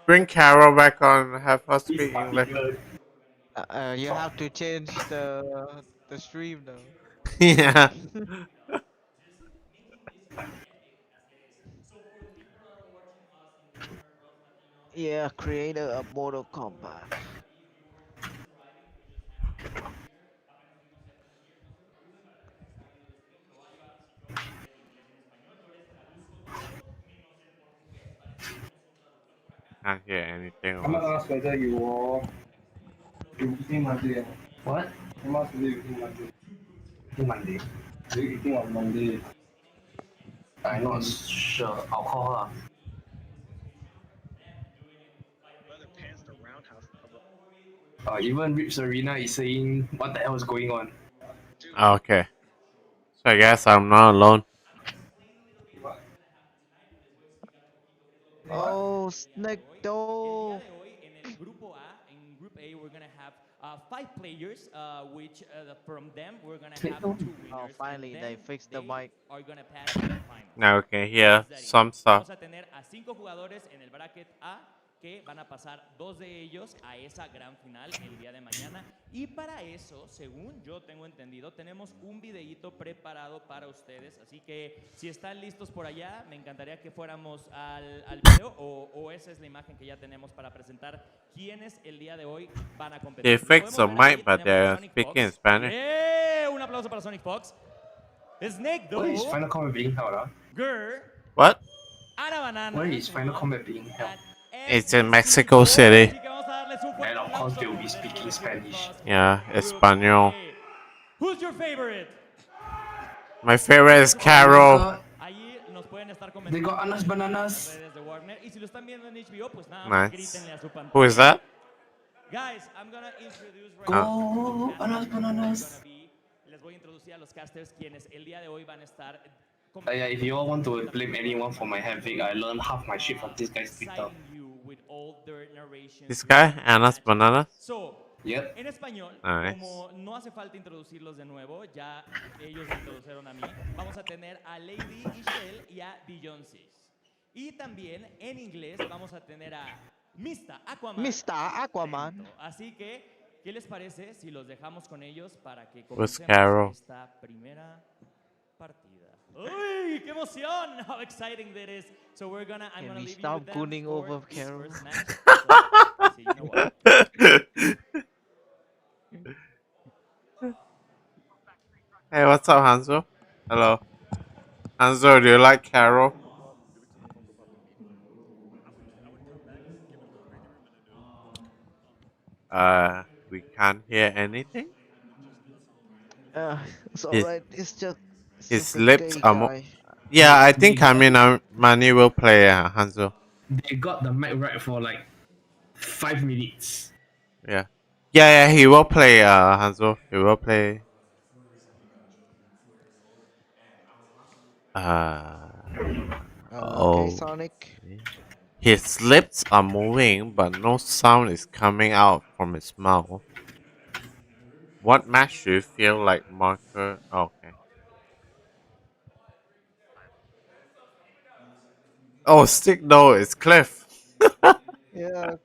Bring Carol back on. Have her speak English. You have to change the stream though. Yeah. Yeah, creator of Mortal Kombat. Can't hear anything. I'm gonna Honestly. ask whether you eating Monday. What? I'm ask whether you eating Monday. Eating Monday. You eating on Monday. I'm not sure. I'll call her. Even Rips Arena is saying, what the hell is going on? Okay. So I guess I'm not alone. Oh, Snake Doll. Grupo A, in Group A, we're gonna have 5 players, which from them we're gonna have 2 winners. Oh, finally and they then fixed the mic. are gonna pass to the finals. Now we can hear some stuff. Vamos a tener a 5 jugadores en el bracket A que van a pasar 2 de ellos a esa gran final el día de mañana. Y para eso, según yo tengo entendido, tenemos un videíto preparado para ustedes. Así que si están listos por allá, me encantaría que fuéramos al video o esa es la imagen que ya tenemos para presentar quiénes el día de hoy van a competir. They fixed the mic, but they're speaking in Spanish. Un aplauso para Sonic Fox. Snake Doll. Where is Final Combat being held? Girl. What? Ana Banana. Where is Final Combat being held? It's in Mexico City. And of course they will be speaking Spanish. Yeah, Espanol. Who's your favorite? My favorite is Carol. Allí nos pueden estar They comentando got Anas en Bananas. las redes de Warner. Y si lo están viendo en HBO, pues nada Nice. más grítenle a su pantalla. Who is that? Guys, I'm gonna introduce right Go now. Anas Bananas. Les voy a introducir a los casters quienes el día de hoy van a estar Yeah, if you all want to blame anyone for my havoc, I learned half my shit from this guy's Twitter. exciting you with all their narrations. This guy, Anas Bananas. So, Yep. en español, Nice. como no hace falta introducirlos de nuevo, ya ellos me introdujeron a mí, vamos a tener a Lady Ishel y a Beyoncé. Y también en inglés vamos a tener a Mr. Aquaman. Mr. Aquaman. Así que, ¿qué les parece si los dejamos con ellos para que Who's comencemos Carol? esta primera partida? ¡Uy, qué emoción! How exciting that is. So I'm Can gonna we leave you stop with them gooning for over this Carol? first match. So, you know what? Hey, what's up, Hanzo? Hello. Hanzo, do you like Carol? We can't hear anything. It's His- alright. It's just His a lips gay are guy. Yeah, I think Mani will play Hanzo. They got the mic right for like 5 minutes. Yeah. Yeah, he will play Hanzo. He will play. Okay, Oh. Sonic. His lips are moving, but no sound is coming out from his mouth. What match do you feel like marker? Oh, okay. Oh, stick no, it's Cliff. Yeah.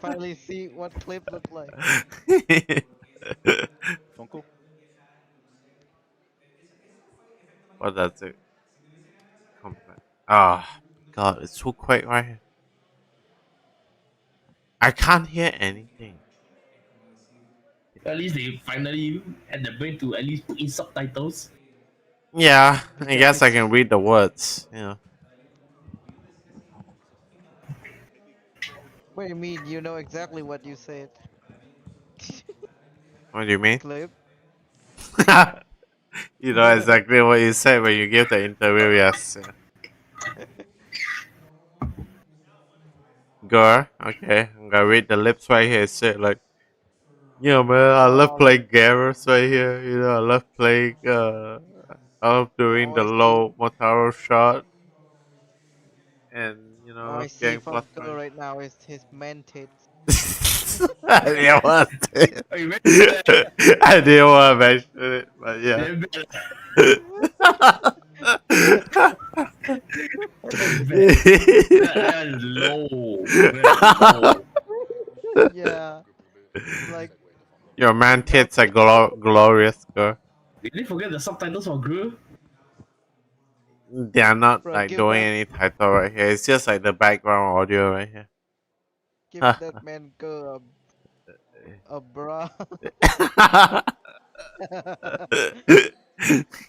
Finally see what Clip look like. Funko. What does it? Ah, God, it's too quiet right here. I can't hear anything. At least they finally had the brain to at least put in subtitles. Yeah, I guess I can read the words. Yeah. What do you mean? You know exactly what you said. What do you mean? clip. You know exactly what you said when you give the interview, yes. Girl, okay, I'm gonna read the lips right here. It said like, yeah, man, I love playing geras right here. You know, I love playing. I love doing All the I see, low Motaro shot, and you know, I all I love see getting from plus girl points. right now is his man tits. I didn't want to. Oh, you mentioned that. I didn't want to mention it, but yeah. Damn bad. Damn bad. That is low. That is low. Yeah, like Your man now, tits are glorious, girl. Did they forget the subtitles for Gru? They are not bro, like doing any title right here. It's just like the background audio right here. give that man girl a bra.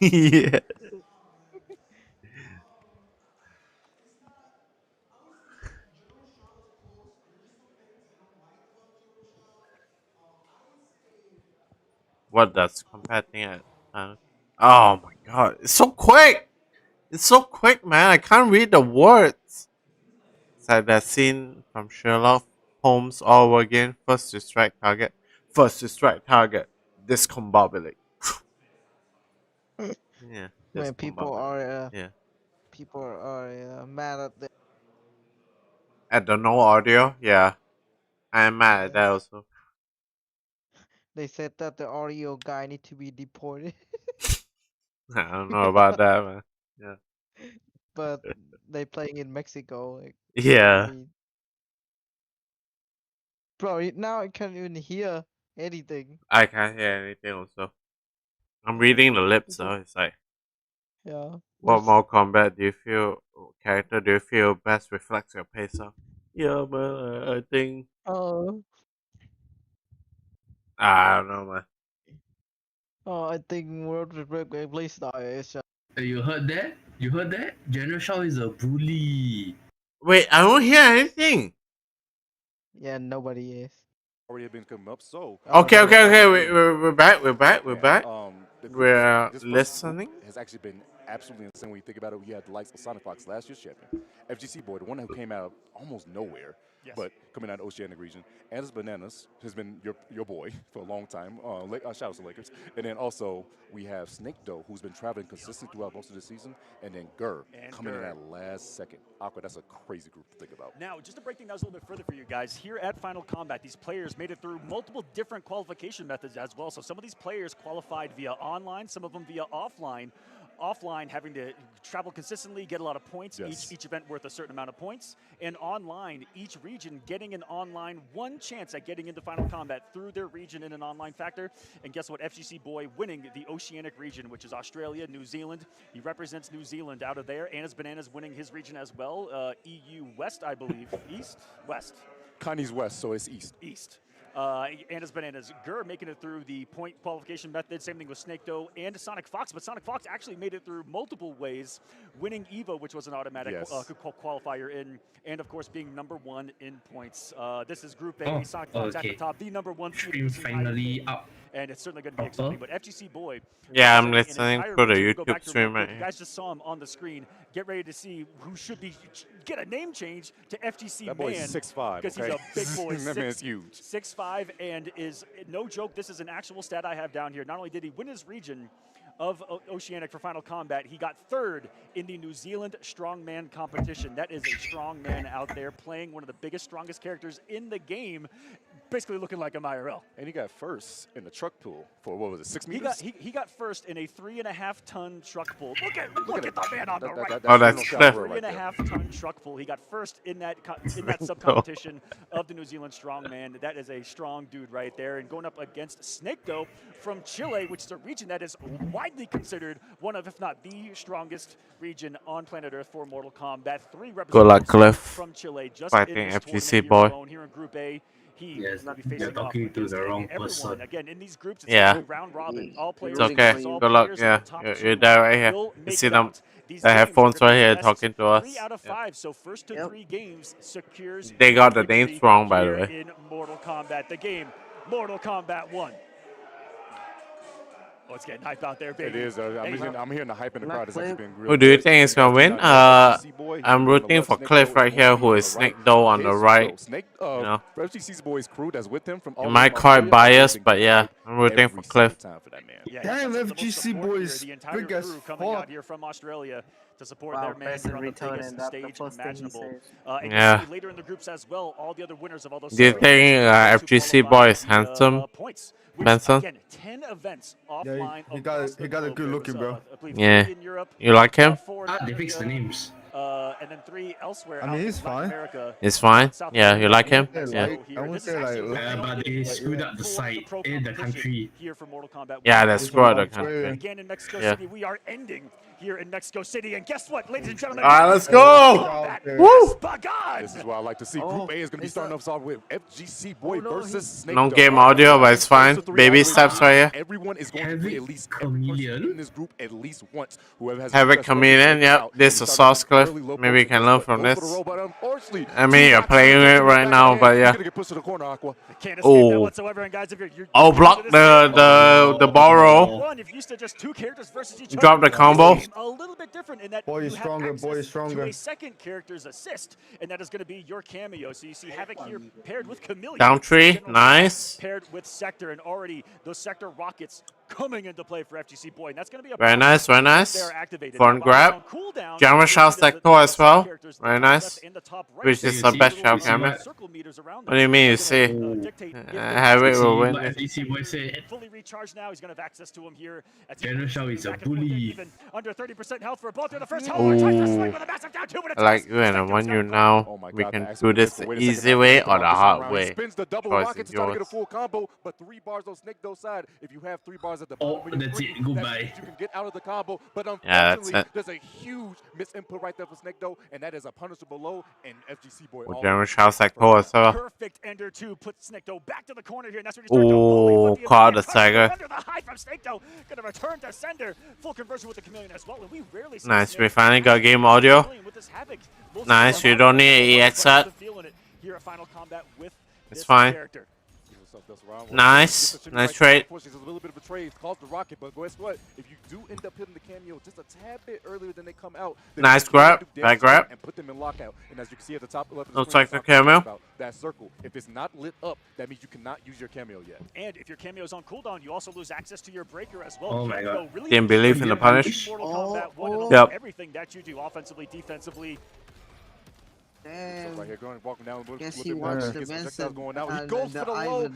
Yeah. What does combat thing at? Oh my god, it's so quick! It's so quick, man. I can't read the words. It's like that scene from Sherlock Holmes all over again. First to strike target. First to strike target. Discombobulate. Yeah, Man, discombobulate. Yeah. people are mad at the. At the no audio? Yeah. I'm mad at that also. They said that the audio guy need to be deported, I don't know about that, man. Yeah. but they playing in Mexico. Like, I Yeah. mean, bro, now I can't even hear anything. I can't hear anything also. I'm reading the lips, so it's like, Yeah. what more combat do you feel, character do you feel best reflects your pace up? Yeah, man, I think. Oh, I don't know, man. I think World Republic play style is. Hey, you heard that? You heard that? General Shao is a bully. Wait, I don't hear anything. Yeah, nobody is. Already been coming up, so Okay, Oh, okay, okay. actually, We're back. We're back. We're yeah, back. the We're this first listening. group has actually been absolutely insane when you think about it. We had the likes of Sonic Fox, last year's champion, FGC Boy, the one who came out of almost nowhere, but coming out of the Oceanic region. Anders Bananas has been your boy for a long time. Shout out to Lakers. And then also we have Snake Doe, who's been traveling consistently throughout most of the season, and then Gur coming in at last second. Aqua, that's a crazy group to think about. Now, just to break things down a little bit further for you guys, here at Final Combat, these players made it through multiple different qualification methods as well. So some of these players qualified via online, some of them via offline. Offline, having to travel consistently, get a lot of points, each event worth a certain amount of points. And online, each region getting an online one chance at getting into Final Combat through their region in an online factor. And guess what? FGC Boy winning the Oceanic region, which is Australia, New Zealand. He represents New Zealand out of there. Anna's Bananas winning his region as well. EU West, I believe. East? West. Connie's West, so it's East. East. Anna's Bananas. Gur making it through the point qualification method. Same thing with Snake Doe and Sonic Fox. But Sonic Fox actually made it through multiple ways, winning EVO, which was an automatic qualifier in, and of course being number one in points. This is Group A. Sonic Fox at the top, the number one Stream finally up. And it's certainly going to be exciting. But FGC Boy. Yeah, I'm listening to the YouTube stream right You here. guys just saw him on the screen. Get ready to see who should be get a name change to FGC That boy's Man. 6'5", because he's a big boy. That man's huge. 6'5", and is no joke. This is an actual stat I have down here. Not only did he win his region of Oceanic for Final Combat, he got third in the New Zealand Strongman competition. That is a strongman out there playing one of the biggest, strongest characters in the game, basically looking like a IRL. And he got first in the truck pool for, what was it, 6 meters? He got first in a 3.5-ton truck pull. Look at the man on the right. Oh, that's Cliff. 3.5-ton truck pull. He got first in that sub-competition of the New Zealand Strongman. That is a strong dude right there. And going up against Snake Doe from Chile, which is a region that is widely considered one of, if not the strongest region on planet Earth for Mortal Kombat. 3 Good luck, Cliff. from Chile, just Fighting in this FGC tournament boy. alone here in Group A. Yes, will be you're facing talking off to the against wrong everyone. person. Again, in these groups, it's Yeah. a round robin. All players It's okay. all Good luck. players in Yeah, the top you're two there right here. will You make see it them. out. These They have games are phones gonna right be here best talking to us. 3 out of Yeah. 5, so first to 3 games secures. They got the victory names wrong, by the here way. in Mortal Kombat, the game Mortal Kombat 1. Oh, it's getting hype out there, baby. It is. I'm hearing the hype in the crowd. It's actually been Who do you think is gonna win? I'm rooting for Cliff right here, who is Snake Doe on the right. Snake, You know, FGC's boys crew that's with him from all you might call it biased, but yeah, I'm rooting for Cliff. time for that man. Yeah, Damn, that's the most FGC support boys, here. The entire big as crew coming out fuck. here from Australia to support Wow, their man person here on the retarded, biggest that's the stage first thing he imaginable. says. And Yeah. you see later in the groups as well, all the other winners of all those. Do you series think to FGC qualify boy is the, handsome? points, which, Benson? again, 10 events offline. he got a good looking, bro. Yeah. You like him? They fixed the names. And then 3 elsewhere. I mean, he's fine. He's fine. Yeah, you like him? Yeah, Yeah. I wouldn't say like. But they screwed up the site in the country. Yeah, that's screwed the country. Again in Mexico Yeah. City, we are ending here in Mexico City, and guess what, ladies and gentlemen? All right, let's go. Woo! This is what I like to see. Group A is going to be starting us off with FGC boy versus Snake. No Dog. game audio, but it's fine. First of 3 Baby hours, steps right here. Everyone is going to be at least Khameleon in this group at least once. Whoever has Have a the best chameleon, record yep. out, This we is start sauce cliff. early, low Maybe you post, can learn but from go for this. the roll, but unfortunately, I mean, you're playing it right now, but yeah. Gonna get pushed to the corner, Aqua. Can't escape that Oh. whatsoever, and guys, if you're Oh, block the ball roll. One, if you're used to just 2 characters versus each Drop other, the combo. this is a little bit different in that Boy you is have stronger, boy access is stronger. to a second character's assist, and that is going to be your cameo. So you see Havoc here paired with Khameleon. Down tree, General nice. Paired with Sektor, and already those Sektor rockets coming into play for FGC Boy, and that's going to be a Very nice, very nice. They're activated. Front Now, grab. on cooldown, Jammer shot there's Sektor as well. characters Very in the top nice. left and the top right. Which So is you the see best little shot camera. circle meters around What do you mean you see? Havoc will win this. FGC boy said, Fully recharged now. He's going to have access to him here. General Shao is a Back and forth, bully. even under 30% health for both in the first Ooh. I like you and I want you now. Oh my We God, can the do actual this wait the a second, easy now way Snake or the Dog hard around. way. He spins the double Choice rocket is to try to get a yours. full combo, but 3 bars on Snake Doe's side. If you have 3 bars at the Oh, bottom, when you're that's free, it. Goodbye. that means you can get out of the combo. But Yeah, that's unfortunately, it. there's a huge misinput right there for Snake Doe, and that is a punishable low. And FGC boy. Och all Jammer over shot the Sektor as well. Perfect ender 2 puts Snake Doe back to the corner here, and that's when you start to bully, Oh, but the caught the immediate touch Tiger. under the high from Snake Doe. Gonna return to sender. Full conversion with the Khameleon as well, and we rarely see Nice, Snake we finally got game audio. Khameleon with this Havoc. We'll see Nice, him you out don't there, need but EX set. I'm feeling it here at Final Combat with It's this fine. character. Nice. Nice trade. Unfortunately, there's a little bit of a trade. Calls the rocket, but guess what? If you do end up hitting the cameo just a tad bit earlier than they come out, then Nice you can grab, do back damage grab. and put them in lockout. And as you can see at the top left of the Looks screen, like the that's what I'm cameo. talking about, that circle. If it's not lit up, that means you cannot use your cameo yet. And if your cameo is on cooldown, you also lose access to your breaker as well. Oh my God. Really Didn't believe in the punish. Mortal Kombat 1 and Yep. everything that you do offensively, defensively. Damn. Right here, going walking down. Guess look he at watched Vincent, the gets projectiles Vincent going out. He and goes the for the low.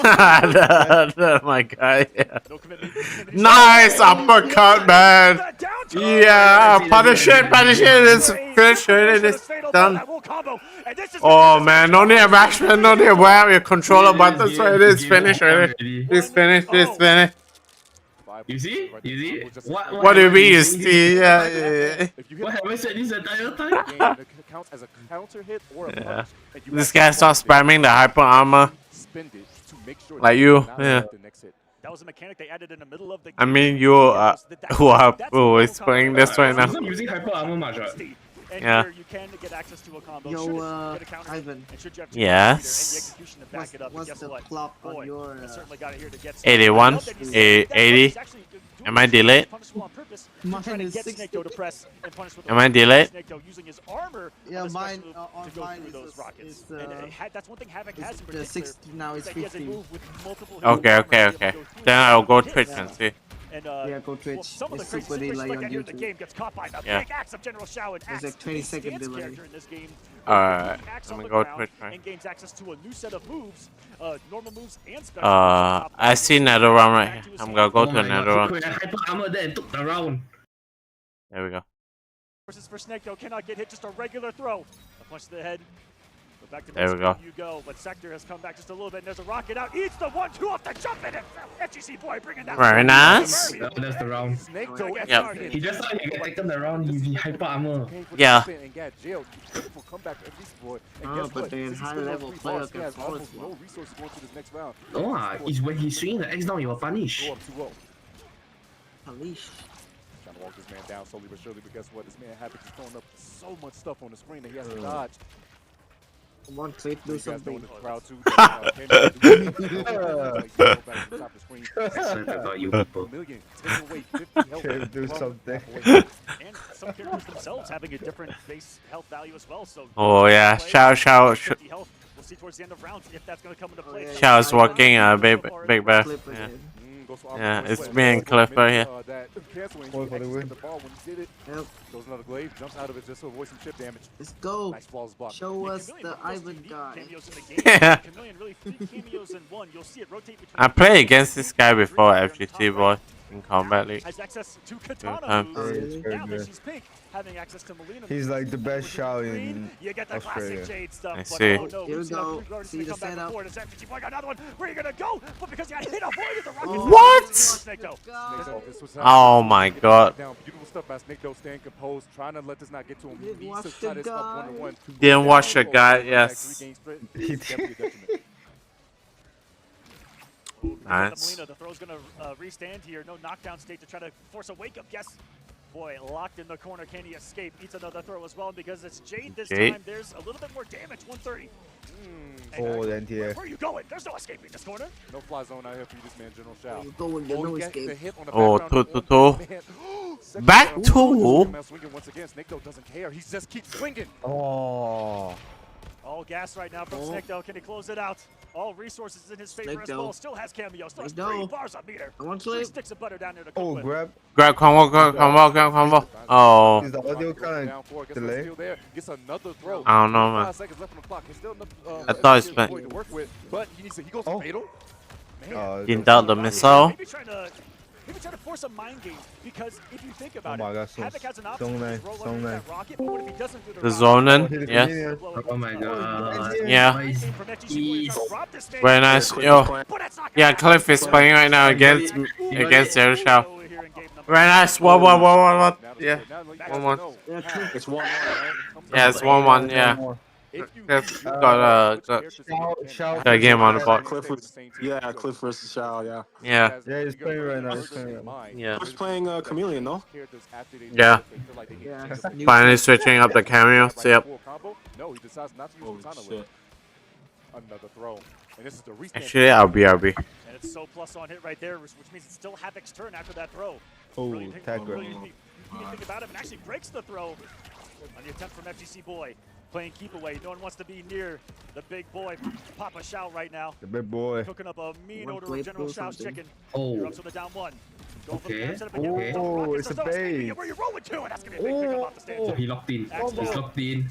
Ivan My guy. Yeah. Nice uppercut, man. Yeah, punish it, it's finished, it's done. Oh man, no need a matchman, no need to wear your controller buttons, so it is finished already. It's finished, it's finished. You see? You see? What do you mean you see? Yeah. What have I said this entire time? It counts as a counter hit or a Yeah. punch, and you This have guy to starts spamming the hyper armor. spend it to make sure Like that you, not yeah. the next hit. That was a mechanic they added in the middle of the game. I mean, you who is playing this right now. He's not using hyper armor much, right? And Yeah. here you can get access to a combo. Yo, should it get a counter, Ivan. and should you have to Yes. and the execution to back it up. And What's guess the what? clock Boy, on your I certainly got it here to get 81, I love that he said that 80. he's actually doing Am I this delayed? punishable on purpose, Mine trying to is get 60. Snake Doe to press and punish with Am I the delayed? Snake Doe using his armor Yeah, on the mine special move on to go mine through is those rockets. is, And that's one thing Havoc has in the particular. 60 now is is that he has a 50. move with multiple Okay, hits okay, armor to be okay. able to through Then those I'll go hits. Twitch and see. And, Yeah, go well, Twitch. some of the It's crazy super situations delay like on that here in the YouTube. game gets caught by the Yeah. big axe of General Shao and There's Axe. like 20 the second stance delay. character in this game. Alright, Axe let on me the go ground Twitch, right? and gains access to a new set of moves, normal moves and special moves. I see another round right here. I'm gonna go Oh to my another God, round. he had hyper armor there and took the round. There we go. Versus for Snake Doe cannot get hit, just a regular throw. A punch to the head. But back to There we Mexico go. you go. But Sektor has come back just a little bit, and there's a rocket out. Eats the 1-2 off the jump, and FGC boy bringing that. Very nice. That's the round. Snake Oh, Doe yeah. Yep. He just thought he could taken the round using hyper armor. Yeah. And got jailed. Beautiful comeback for FGC boy. And Oh, guess but what? the Since he's high still on level 3 player bars, he can has forward almost block. no resources going to this next round. No, it's when he's swinging the X down, you will punish. Go up 2-0. Police. Trying to walk this man down slowly but surely, but guess what? This man Havoc is throwing up so much stuff on the screen that he has to dodge. Come on, Click, do something. You people. Can't do something. And some characters themselves having a different base health value as well. So Oh yeah, Shao. 50 health. We'll see towards the end of rounds if that's going to come into play. Shao's walking big bear. Clip Yeah. again. Yeah, it's me and Clipper here. Goes another glaive, jumps out of it just to avoid some chip damage. Let's go. Nice flawless block. Show us the Ivan guy. Yeah. Khameleon really 3 cameos in one. You'll see it rotate between I played against this guy before FGC boy in Combat League. has access to katana moves. very Now good. that she's pink, having access to mileena. He's like the best Shao in You get the Australia. classic Jade stuff. I but see. oh no, Here we Lucy, go. you've already See seen the come back setup. before. Does FGC boy got another one? Where are you gonna go? But because you got hit, avoided the rocket. What? Snake Oh my god. Beautiful stuff by Snake though, staying composed, trying to let this not get to him. Didn't He watch needs to the cut us up guy. 1-1. Didn't watch the guy, yes. Nice. The throw's gonna restand here. No knockdown state to try to force a wake up. Yes. Boy, locked in the corner. Can he escape? Eats another throw as well. Because it's Jade this Jade. time, there's a little bit more damage. 130. Oh, the NTA. Where are you going? There's no escaping this corner. No fly zone out here for you, this man, General Shao. You go and get no he gets escape. the hit on the Oh, background two. Second Back round. two? Swinging once again. Snake though doesn't care. He just keeps swinging. Oh. All gas right now from Snake. Can he close it out? All resources in his favor as well. Still has cameo. Still has 3 bars on meter. Come on, 3 Clip. sticks of butter down there to Oh, cook with. grab. Combo. Oh, Is the audio kind Down four, of gets delay? still there. Gets another throw. I don't know, man. 5 seconds left on the clock. There's still enough, I thought it's to been- work with, but he goes Oh. fatal. Didn't doubt the missile. Maybe trying to force a mind game, because if you think Oh about my it, god, Havoc has an option so to nice, just roll so underneath nice. that rocket, but what if he doesn't do the The rocket? zoning, yeah. Oh my god. Yeah. Ease. Very nice, yo. Yeah, Cliff is playing right now against Zero Shao. Very nice. One. Yeah. 1-1. It's 1-1, right? Yeah, it's 1-1. Yeah. Cliff got Shao. a game on the board. Cliff versus Shao, yeah. Yeah. Yeah, he's playing right now. He's playing right now. Yeah. Who's playing Khameleon, no? Yeah. Finally switching up the cameos. Yep. No, he decides not to use katana with it. Another throw. And this is the restand. Actually, I'll be. And it's so plus on hit right there, which means it's still Havoc's turn after that throw. Oh, You tag grab. think about him and actually breaks the throw on the attempt from FGC Boy. Playing keep away. No one wants to be near the big boy, Papa Shao, right now. The big boy. Cooking up a mean One odor plate of General or Shao's something. chicken. Oh. You're up to the down 1. Go for the Okay. jab setup again. Oh, Rockets it's a the zone. Escaping. bait. Where you rolling to? And that's going to be a big pick up off the stand. He locked in. He's locked in.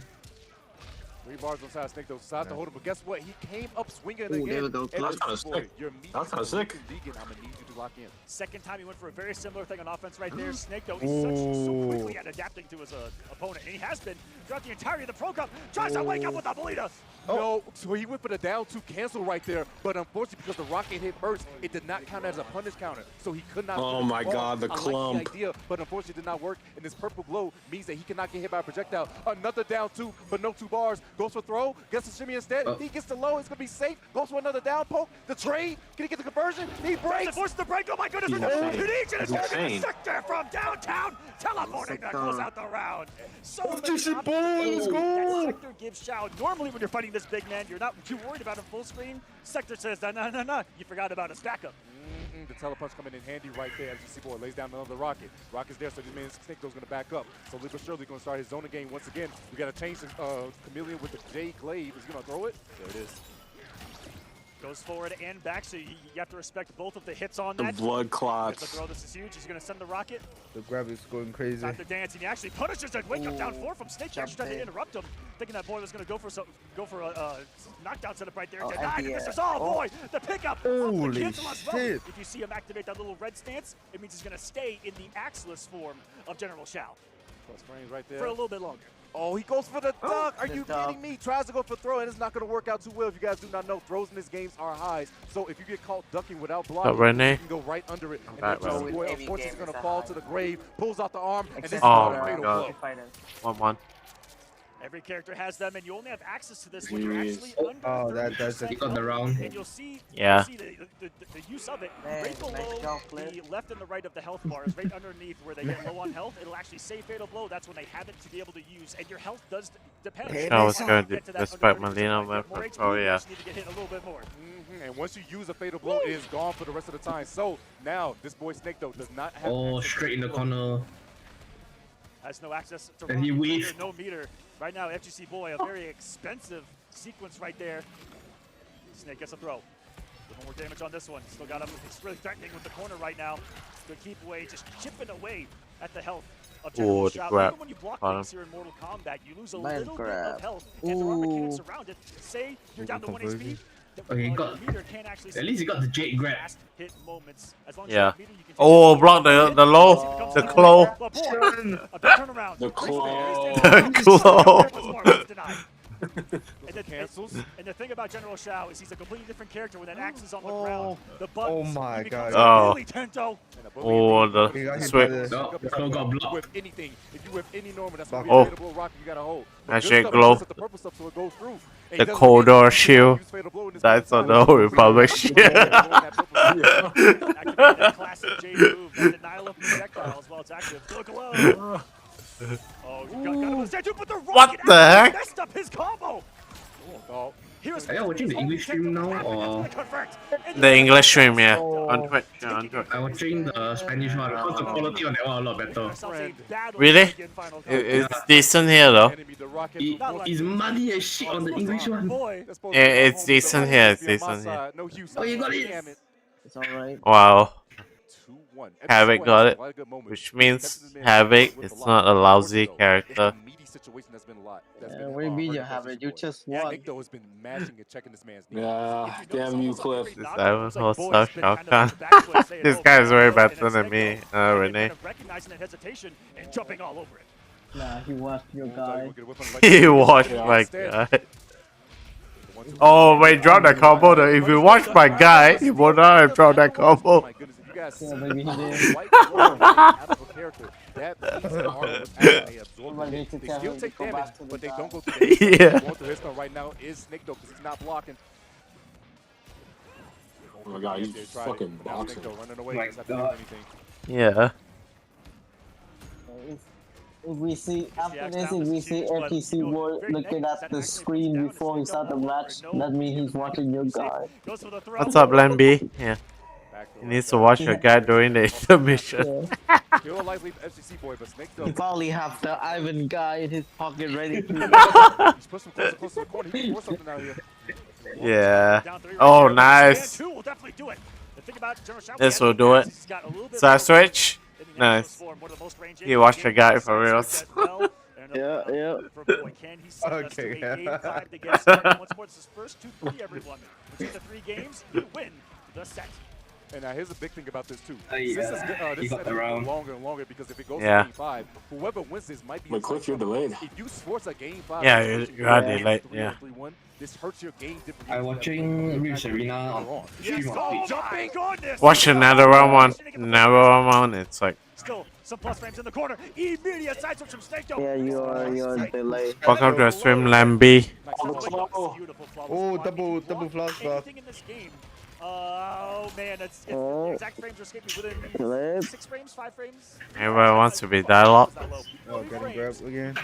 3 bars on side. Snake though decides to hold him, but guess what? He came up swinging Ooh, again. there we go. And That's kinda boy, sick. your meat That's kinda is sick. vegan. I'm gonna need you to lock in. Second time he went for a very similar thing on offense right there. Snake, though, he's so quickly at adapting to his opponent. And he has been throughout the entirety of the program. Tries to wake up with a mileena. No, so he went for the down 2 cancel right there, but unfortunately because the rocket hit first, it did not count as a punish counter, so he could not. Oh finish my the ball. God, the I like clump. the idea, but unfortunately it did not work, and this purple glow means that he cannot get hit by a projectile. Another down 2, but no 2 bars. Goes for throw, gets the shimmy instead. He gets the low, it's gonna be safe. Goes for another down poke. The trade, can he get the conversion? He breaks. Forces the break. Oh my goodness! He's It insane. eats and it's He's going to be insane. Sektor from downtown, teleporting to close out the round. So many Let's options go. that Sektor gives Shao. Normally, when you're fighting this big man, you're not too worried about him full screen. Sektor says, no, you forgot about a stack up. The telepunch coming in handy right there. As you see, boy lays down another rocket. Rocket's there, so this man Snake though is gonna back up. So Libra Shirley gonna start his zone game once again. We gotta change the Khameleon with the J Glaive. Is he gonna throw it? There it is. Goes forward and back, so you have to respect both of the hits on The that. blood Gets the clots. throw. This is huge. He's gonna send the rocket. The grab is going crazy. Time to dance, and he actually punishes it. Wake up down 4 from Snake. He actually tried to interrupt him, thinking that boy was going to go for a knockdown setup right there. Oh, Denied, and FDR. this is all boy. The pickup. Holy the cancel as well. shit. If you see him activate that little red stance, it means he's going to stay in the axeless form of General Shao Plus frames right there. for a little bit longer. Oh, he goes for the duck. Are the you duck. kidding me? Tries to go for throw, and it's not going to work out too well. If you guys do not know, throws in this games are highs. So if you get caught ducking without blocking, Renee? you can go right under it. And back, then Renee. boy, of course, he's going to fall to the grave, pulls out the arm, and this is Oh a my fatal God. blow. 1-1. Every character has them, and you only have access to this when you're Jeez. actually under Oh, 30%. that's He got the round. And you'll see, Yeah. the the use of it, right below the left and the right of the health bars, right underneath where they get low on health, it'll actually say fatal blow. That's when they have it to be able to use, and your health does depend. I was going to despite mileena weapon. Oh yeah. Need to get hit a little bit more. And once you use a fatal blow, it is gone for the rest of the time. So now this boy Snake though does not have. Oh, straight in the corner. Has no access to and he weaved. No meter. Right now, FGC boy, a very expensive sequence right there. Snake gets a throw. A little more damage on this one. Still got him. It's really threatening with the corner right now. Good keep away, just chipping away at the health of General Shao. Even when you block things here in Mortal Kombat, you lose a little bit of health. And there are mechanics around it. Say you're down to 1 HP. Okay, he got. At least he got the Jade grab. Yeah. Oh, block the low, the claw. The claw. The claw. And the thing about General Shao is he's a completely different character when that axe is on the ground. The buttons, oh my god. Oh. Oh, the switch. With anything, if you have any normal, that's what oh. rock you gotta hold. Actually, glow. The corridor shield. That's on the whole Republic shield. Classic J move. The denial of projectiles while it's active. Look low. What the heck? Messed up his combo. Are you watching the English stream now or? The English stream, yeah. On Twitch. Yeah, on Twitch. I'm watching the Spanish one because the quality on that one a lot better. Really? It's decent here though. It's muddy as shit on the English one. It's decent here. It's decent here. Oh, you got it. It's alright. Wow. Havoc got it, which means Havoc is not a lousy character. What do you mean you have it? You just won. Yeah, damn you, Cliff. This Ivan holds up Shao Kahn. This guy is way better than me, Renee. Nah, he washed your guy. He washed my guy. Oh, wait, drop that combo though. If you watch my guy, he would not have dropped that combo. Yeah, baby, he did. They still take damage, but they don't go through the yeah. Going through his stuff right now is Snake though, because he's not blocking. Oh my god, he's fucking boxing. Running away, My god. Yeah. If we see, after this, if we see FTC World looking at the screen before he starts the match, that means he's watching your guy. What's up, Len B? Yeah. He needs to watch your guy during the intermission. He probably have the Ivan guy in his pocket ready to. Yeah. Oh, nice. This will do it. Side switch. Nice. You watch your guy for real. Yeah, yeah. Okay. And now here's a big thing about this too. Yeah. This is around longer and longer because if it goes Yeah. to game 5, whoever wins this might be. But Cliff, you're delayed. If you force a game 5, Yeah, you are delayed. Yeah. This hurts your game differently. I'm watching Rips Arena on stream on Twitch. Watch another round one. Another round one. It's like. Still, some plus frames in the corner. Immediate side switch from Snake. Yeah, you're delayed. Welcome to a stream, Lamby. Oh, double flash back. Anything in this game. Oh man, it's exact frames are escaping within 6 frames, 5 frames. Everybody wants to be dialogue. Oh, getting grabbed again.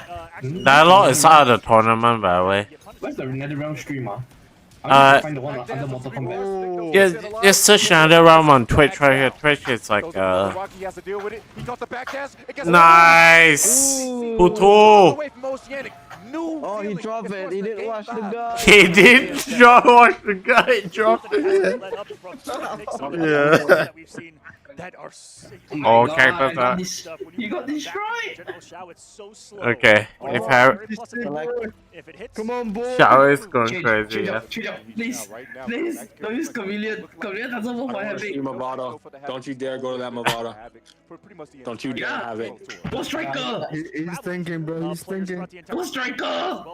Dialogue is out of the tournament, by the way. Where's the another round streamer? I find the one under Mortal Kombat. Oh. Yeah, just search another round on Twitch right here. Twitch is like nice. Puto. Oh, he dropped it. He didn't watch the guy. He did watch the guy. He dropped it. Yeah. Oh, okay, God, that's you got destroyed. okay. If Harry, Come on, boy. Shao is going crazy. Yeah. Please, don't use Khameleon. Khameleon doesn't work for Havoc. You Mavado. Don't you dare go to that Mavado. Don't you dare have it. Go Striker! He's thinking, bro. He's thinking. Go Striker!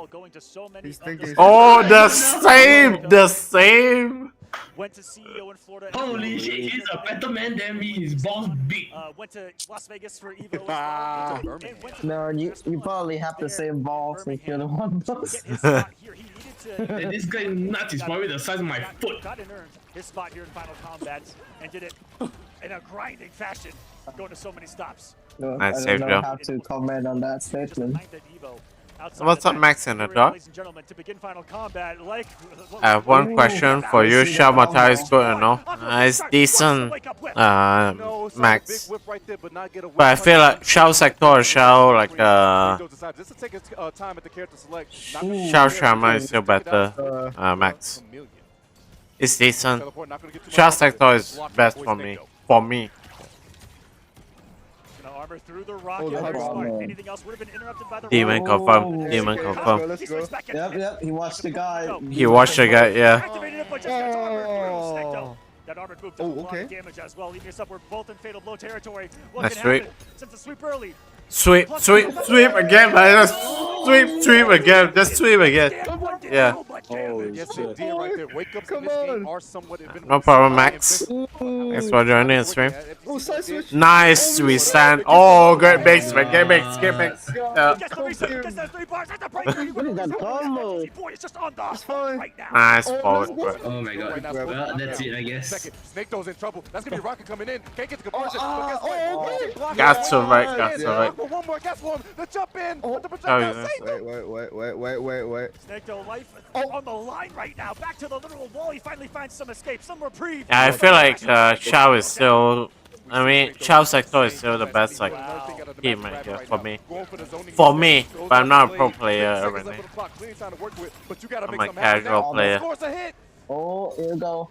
He's thinking. Oh, the same. The same. went to CEO in Florida. Holy shit, he's a better man than me. His balls big. Went to Las Vegas for Evo as well. And went to No, you probably have the same balls if you're the one boss. And this guy nuts is probably the size of my foot. Got and earned his spot here in Final Combat and did it in a grinding fashion, going to so many stops. No, Nice I save, don't know Joe. how to comment on that statement. What's up, Max in the dog? Ladies and gentlemen, to begin Final Combat, like I have one question for you. Shamata is good enough. It's decent, Max. But I feel like Shao Sector, Shao like Shao Shama is still better, Max. It's decent. Shao Sector is best for me. Armor through the rocket. Anything else would have been interrupted by the Demon confirm. Demon confirm. Yep, he watched the guy. He watched the guy, yeah. Activated it, but just gets armor through. That armored move does a lot of damage as well, leaving us up. We're both in fatal blow territory. What can happen? Since the sweep early. Sweep again, man. Just sweep again. Just sweep again. Yeah. No problem, Max. Thanks for joining the stream. Nice, we stand. Oh, good mix, man. Get mix. Nice forward. Oh my god. Well, that's it, I guess. Snake in trouble. That's gonna be Rocket coming in. Can't get the conversion. Got to right. One more gas for him. The jump in. Wait. Snake life on the line right now. Back to the literal wall. He finally finds some escape, some reprieve. Yeah, I feel like Shao is still. I mean, Shao Sector is still the best like team here for me. But I'm not a pro player already. I'm a casual player. Oh, here we go.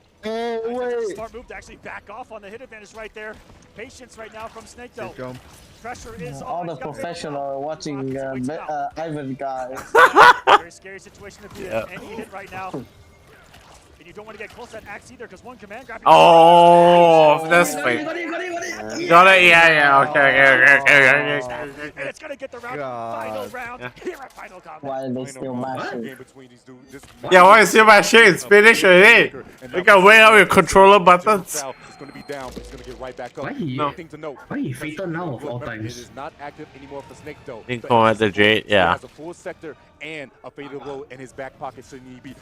Smart move to actually back off on the hit advantage right there. Patience right now from Snake though. Pressure is all the professional watching Ivan guys. Very scary situation to be in. Any hit right now. And you don't want to get close to that axe either because one command grab. Oh, that's fake. Got it, yeah. Okay. And it's gonna get the round. Final round here at Final Combat. Why are they still matching? Yeah, why is your machine? It's finished already. You can wait out your controller buttons. It's gonna be down, but it's gonna get right back up. Why he fatal now of all times? It is not active anymore for Snake though. Think going at the Jade, yeah. He has a full sector and a fatal blow in his back pocket, so you need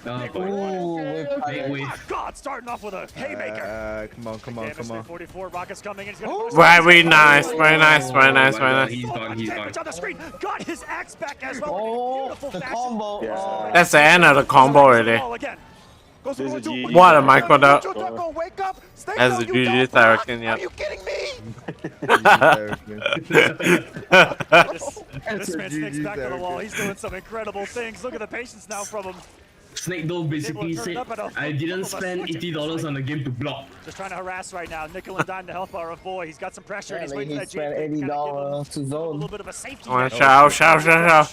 God, starting off with a haymaker. Come on. 44 rockets coming in. Very nice. He's gone. On the screen, got his axe back as well. Oh, the combo. Yeah. That's the end of the combo already. What a micro dot. As the GG direction, yeah. Are you kidding me? This man Snake's back to the wall. He's doing some incredible things. Look at the patience now from him. Snake though basically said, I didn't spend $80 on the game to block. Just trying to harass right now. Nickel and dime the health bar of Boy. He's got some pressure. He's waiting for that spent $80 to zone. A little bit of a safety. Shao.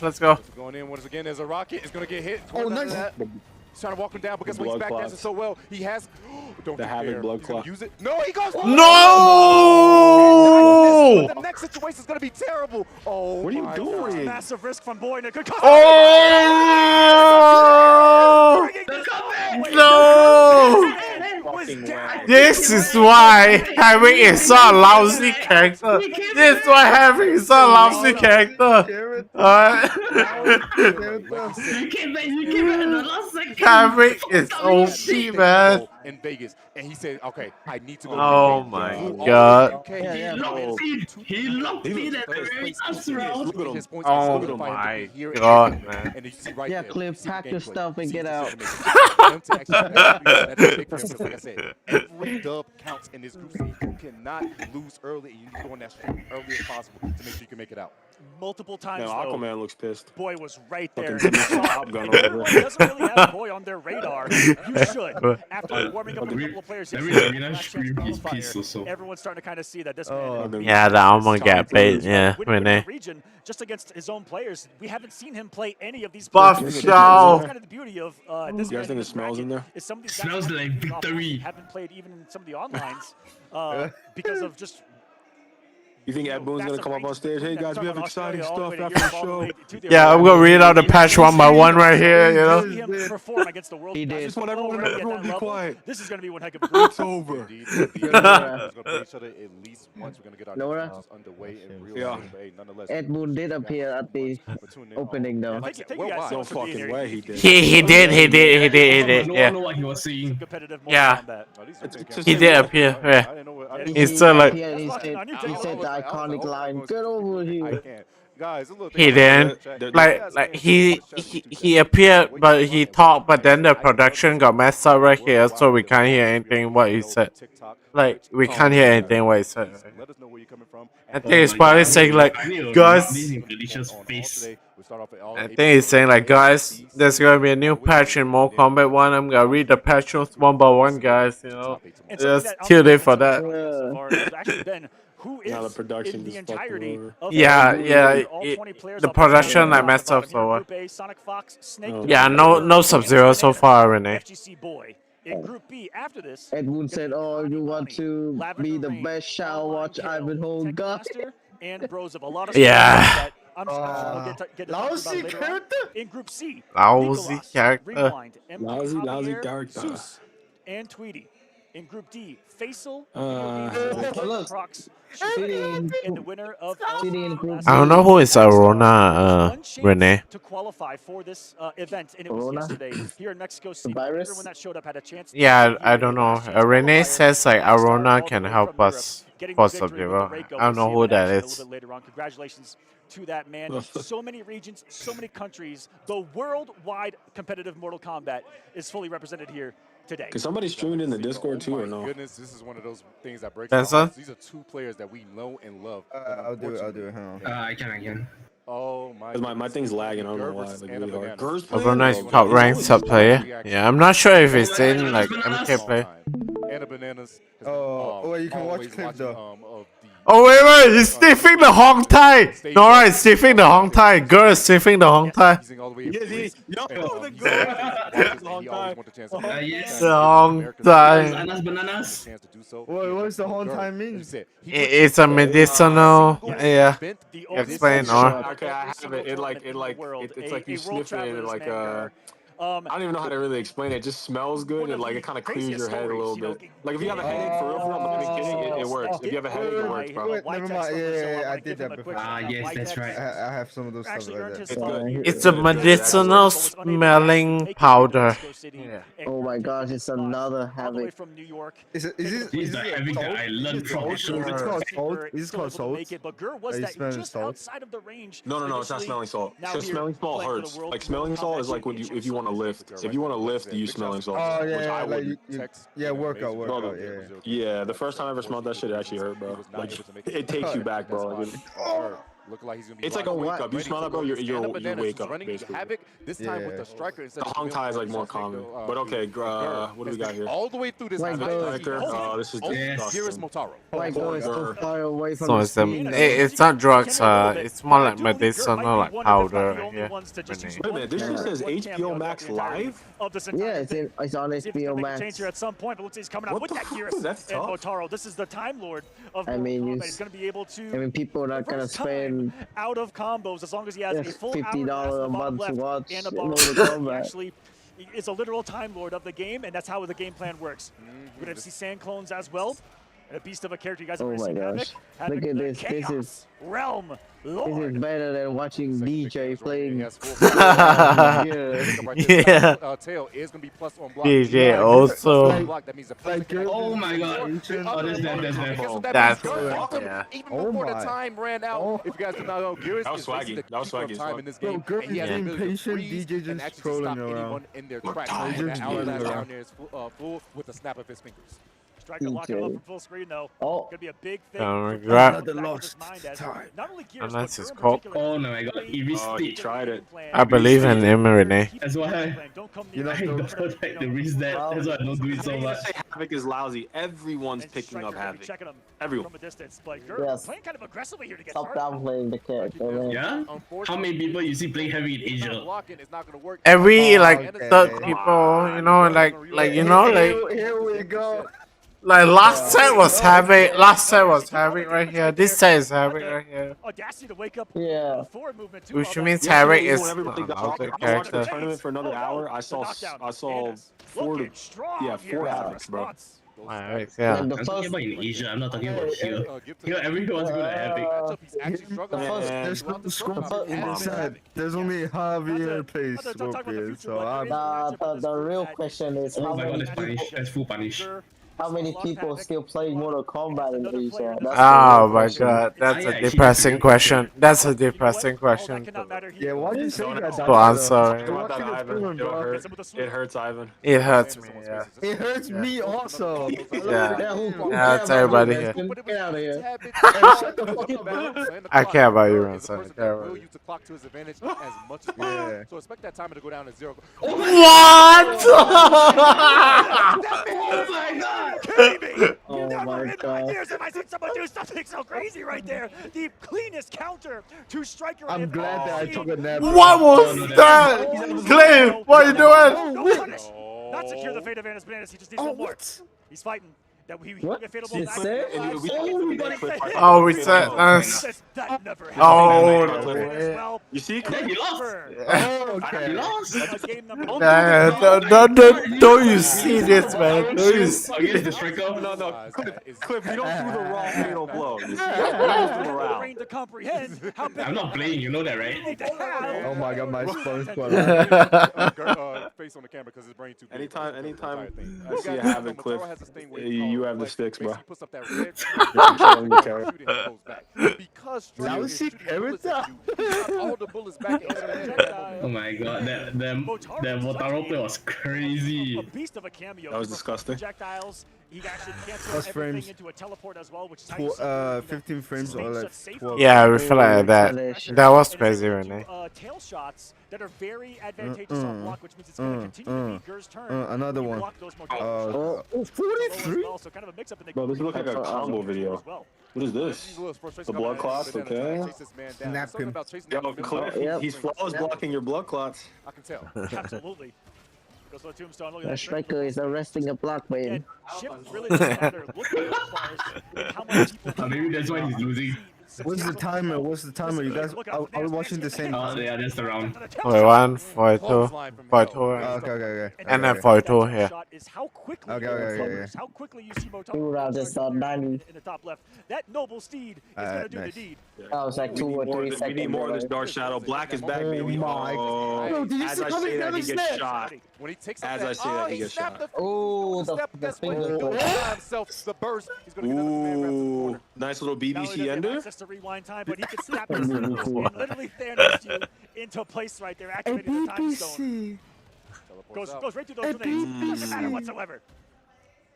Let's go. Going in once again as a rocket. It's gonna get hit. Oh, nice. He's trying to walk him down because when he's back dancing so well, he has. Don't the Havoc blood clot. Use it. No, he goes. No! The next situation is gonna be terrible. Oh, what are you doing? Massive risk from Boy. Oh! No! This is why Harry is so a lousy character. This is why Harry is so a lousy character. Harry is OP, man. In Vegas, and he said, "Okay, I need to go." Oh my God! He locked me at the very last round. Oh my God, man! And you see right Yeah, there, Cliff, pack your stuff and get out. Every dub counts in this group, so you cannot lose early. You need to go on that stream early as possible to make sure you can make it out. Multiple times. No, Aquaman looks pissed. Boy was right there. Top gun over Everyone doesn't really have Boy on their radar. You should. After warming up a couple of players, everyone's starting to kind of see that this man. Yeah, the armor get bait. Yeah, when they. Region just against his own players, we haven't seen him play any of these. Buff show. That's kind of the beauty of this. You guys think it smells in there? Is some of these smells like victory. Haven't played even in some of the onlines because of just You think Ed Boon's gonna come up on stage? Hey guys, we have exciting stuff after the show. Yeah, I'm gonna read out the patch one by one right here. You know. Perform against the world. He did. I just want everyone to be quiet. This is going to be one heck of a It's over. Nora? Yeah. Ed Boon did appear at the opening though. No fucking way he did. He did. No Yeah. one know what he was saying. Yeah. It's He did appear. Yeah. He's He still like. appeared, he said the iconic line, "Get over here." He didn't. Like he appeared, but he talked, but then the production got messed up right here, so we can't hear anything what he said. Like we can't hear anything what he said. I think he's probably saying like, guys. I think he's saying like, guys, there's gonna be a new patch in Mortal Kombat 1. I'm gonna read the patch notes one by one, guys. You know, just tune in for that. Who is Now the production in the just entirety fucking of Yeah, all yeah. 20 players The up production there. like messed up so what? Group A, Sonic Fox, Snake, Yeah, no Sub-Zero so far, Renee. FGC Boy. In Group B, after this, Ed Boon said, "Oh, you want to be the best Shao watch Ivanhoe guy?" and Bros of a lot of Yeah. that I'm sure we'll get to talk about later on. In Group C, Lousy Nicholas, character. Rewind, Ermac, Lousy Javier, character. Zeus, and Tweety. In Group D, Faisal, look. Prox, Cheating. and the winner of Cheating in Group I don't know who is Arona, Renee. to qualify for this event, and it was Corona? yesterday here in Mexico City. virus? Everyone that showed up had a chance. Yeah, I don't know. Renee says like Arona can help us for Sub-Zero. I don't know who that A is. little bit later on. Congratulations to that man. So many regions, so many countries. The worldwide competitive Mortal Kombat is fully represented here today. Can somebody stream it in the Discord too or no? Goodness, this is one of those things that breaks That's my heart. on? These are two players that we know and love. I'll do it. Hang on. I can. Oh my! My thing's lagging. I don't know why. Like really hard. Gers Arona is top ranked sub player. Yeah, I'm not sure if it's in like MK play. Anna Bananas. Oh, you can watch clip though. Oh wait, he's sniffing the Hong Tai. Nora is sniffing the Hong Tai. Girl is sniffing the Hong Tai. Yes. The Hong Tai. Bananas. What does the whole time mean? It's a medicinal. Yeah. Explain, Nora. Okay, I have it. It's like you sniff it and like I don't even know how to really explain it. It just smells good and like it kind of clears your head a little bit. Like if you have a headache, for real, I'm not even kidding. It works. If you have a headache, it works, bro. Never mind. Yeah, I did that before. Yes, that's right. I have some of those stuff like that. It's good. It's a medicinal smelling powder. Yeah. Oh my gosh, it's another havoc. From New York. Is He's the havoc that I learned from. It's called salt. Is it called salt? But Gur was Are you that smelling just salt? outside of the range. No, it's not smelling salt. So smelling salt hurts. Like smelling salt is like when if you want to lift. So if you want to lift, you use smelling salt. Oh which I like wouldn't. workout. Yeah, the first time I ever smelled that shit, it actually hurt, bro. Like it takes you back, bro. Like, Looking like he's gonna be it's like a wake up. You smell that, bro. You wake up. Basically. Havoc this time with the striker instead The Hong Tai is like more common. But okay, what do we got here? all the way through this. Like Striker. This is Geras disgusting. Motaro. Like going so far away from So the it's screen. it's not drugs. It's more like medicinal, like powder. Yeah. Wait a minute, this shit says HBO Max Live? Yeah, it's on HBO Max. Change here at some point, but looks like he's coming out with that Geras That's and tough. Motaro. This is the Time Lord of I mean, Mortal you Kombat. He's going to be able to. I mean, people are not gonna first time spend out of combos as long as he has a just full $50 hour a month to watch and a Mortal bar. He Kombat. actually is a literal Time Lord of the game, and that's how the game plan works. We're going to see sand clones as well. And a beast of a character. You guys have Oh already my seen Havoc. gosh. Havoc Look at the this. This Chaos is Realm this Lord. is better than watching DJ playing. Yeah. Tail is gonna be plus on block. DJ also. That means a Oh my god. Oh, that's That's yeah. yeah. Even before the time ran out, if you guys do not know, Geras That was is basically swaggy. the That was keeper of swaggy as time fuck. in this Bro, game. Gurk And he is has the being ability to patient, freeze DJ and just actually trolling stop around. anyone in their tracks. tired. And Just the hourglass trolling down there is full with the snap of his fingers. Striker locking him up from full screen though. Oh. Gonna be a big thing. Grab. Not only Geras, Unless but it's Gur in cold. particular, Oh no, my god. He Oh, he restate. tried it. I believe in him, Renee. That's why You I don't like the risk that. That's why I don't do it so much. Havoc is lousy. Everyone's picking up Havoc. Checking him Everyone. from a distance, but Gur Yes. playing kind of aggressively here to get Stop hurt. downplaying the character, man. Yeah? How many people you see playing heavy in Asia? Every like Okay. third people, you know, like you know, like Here we go. Like last set was having right here. This set is having right here. Audacity to wake up Yeah. forward movement too. Which means Yesterday, having even is when everybody got off, another I watched the character. tournament for another hour. I saw four havocs, bro. Alright, yeah. I'm talking about in Asia. I'm not talking about here. Here, everyone's good at Havoc. There's no scope in the set. There's only Javier plays Scorpion, so I'm. The real question is Oh my god, that's punish. That's full punish. how many people still play Mortal Kombat in Asia? That's Oh my god, that's a depressing question. That's a depressing question. Yeah, why do you say that? To answer. It hurts, Ivan. It hurts me, yeah. It hurts me also. Yeah, yeah, it's everybody here. Get out of here. Shut the fuck up, man. I care about you, man. I care about you. To clock to his advantage as much as possible. So expect that timer to go down to 0. What? Oh my god! Oh my In god. my years have I seen someone do something so crazy right there. The cleanest counter to striker. I'm glad that I took a nap. What was that? Cliff, what are you doing? Not secure the fate of Anna's Bananas. He just needs one more. He's fighting. That he What? get fatal She blows. said? Oh, we said nice. That never happened. Oh, You see? He lost. Oh, okay. He lost. don't you see this, man? Don't you see Against the this? striker. No. Cliff, you don't do the raw fatal blow. You see? Brain to comprehend how big I'm not playing, you know that, right? Oh my god, my phone squad. Face on the camera because his brain too big. Anytime I see a havoc, Cliff, you have the sticks, bro. Puts up that red Controlling your character. because Now she character. all the bullets back into the Oh my god, that Motaro play was crazy. A beast of a cameo. That was disgusting. Projectiles. He actually canceled Plus everything frames. into a teleport as well, which is how you see 15 frames or like 12. Yeah, we feel like that. That was crazy, Renee. Tail shots that are very advantageous on block, which means it's going to continue to be Ger's turn. Another You one. block those more tail shots. 43? Also kind of a mix-up in the Bro, this looks like a combo video. What is this? The blood clots, okay. Snap him. Yo, Cliff, he's flawless blocking your blood clots. I can tell. Absolutely. Goes to the tombstone. Look at The that. striker is arresting a block man. And Chip really doesn't matter. Look at the bars and how many people. Maybe that's why he's losing. What's the timer? You guys are we watching the same? Yeah, that's the round. 41, 42, 42, Okay. and then 42 here. Shot is how quickly Okay. how quickly you see Motaro Two rounds is 90. in the top left. That noble steed is going to do nice. the deed. That was like 2 or 3 seconds. We need more of this Dark Shadow. Black is back, baby. my Oh, did you as see I how say he that, he never gets snapped? shot. When he takes As I say that, he gets shot. Oh, the finger. himself the burst. He's going to get another man wrapped in the Ooh, corner. nice little Not only does BBC he have ender. access to rewind time, but he can snap this and literally Thanos you into place right there, activating the time stone. BBC. Goes right through those grenades. Doesn't matter whatsoever.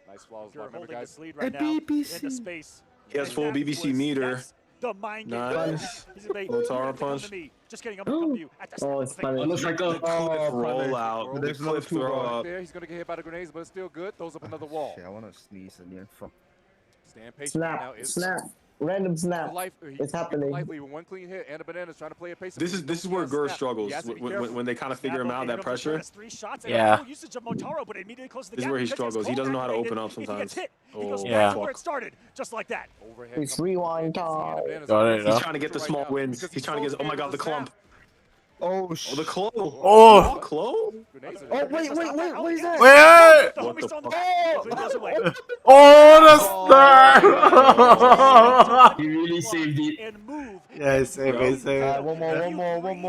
Nice flaws by You're remember, holding guys. this lead right now BBC. into space. He has And full that BBC was- meter. that's The mind game. Nice. He's a bait. Little You Tara have to come punch. to me. Just kidding. I'm gonna come to you. At the snap Oh, of it's a finger. funny. Looks like a Roll out. The There's no Cliff two throw bars. up. There, he's going to get hit by the grenades, but it's still good. Throws up another wall. Shit, I wanna sneeze again. Fuck. Stand patient now. Snap, It's snap. Random snap. It's happening. Lively with one clean hit and a banana's trying to play a pace. This is where Gur struggles when they kind of figure him out, that pressure. Yeah. Full usage of Motaro, but immediately closes the This is gap. where he Gets struggles. He doesn't know how to open up if he sometimes. gets hit, he Oh, goes Yeah. back to where it started, just like that. Overhead It's rewind time. Got it, He's huh? trying to get the small wins. He's trying to get. Oh my God, the clump. Oh Oh, shit. the clo. Oh! Clo? Oh wait, what is that? Wait! The What homie the saw the fuck? gap, he goes away. Oh, the He really saved it. And move. Yeah, he saved it, he saved it. One more. One You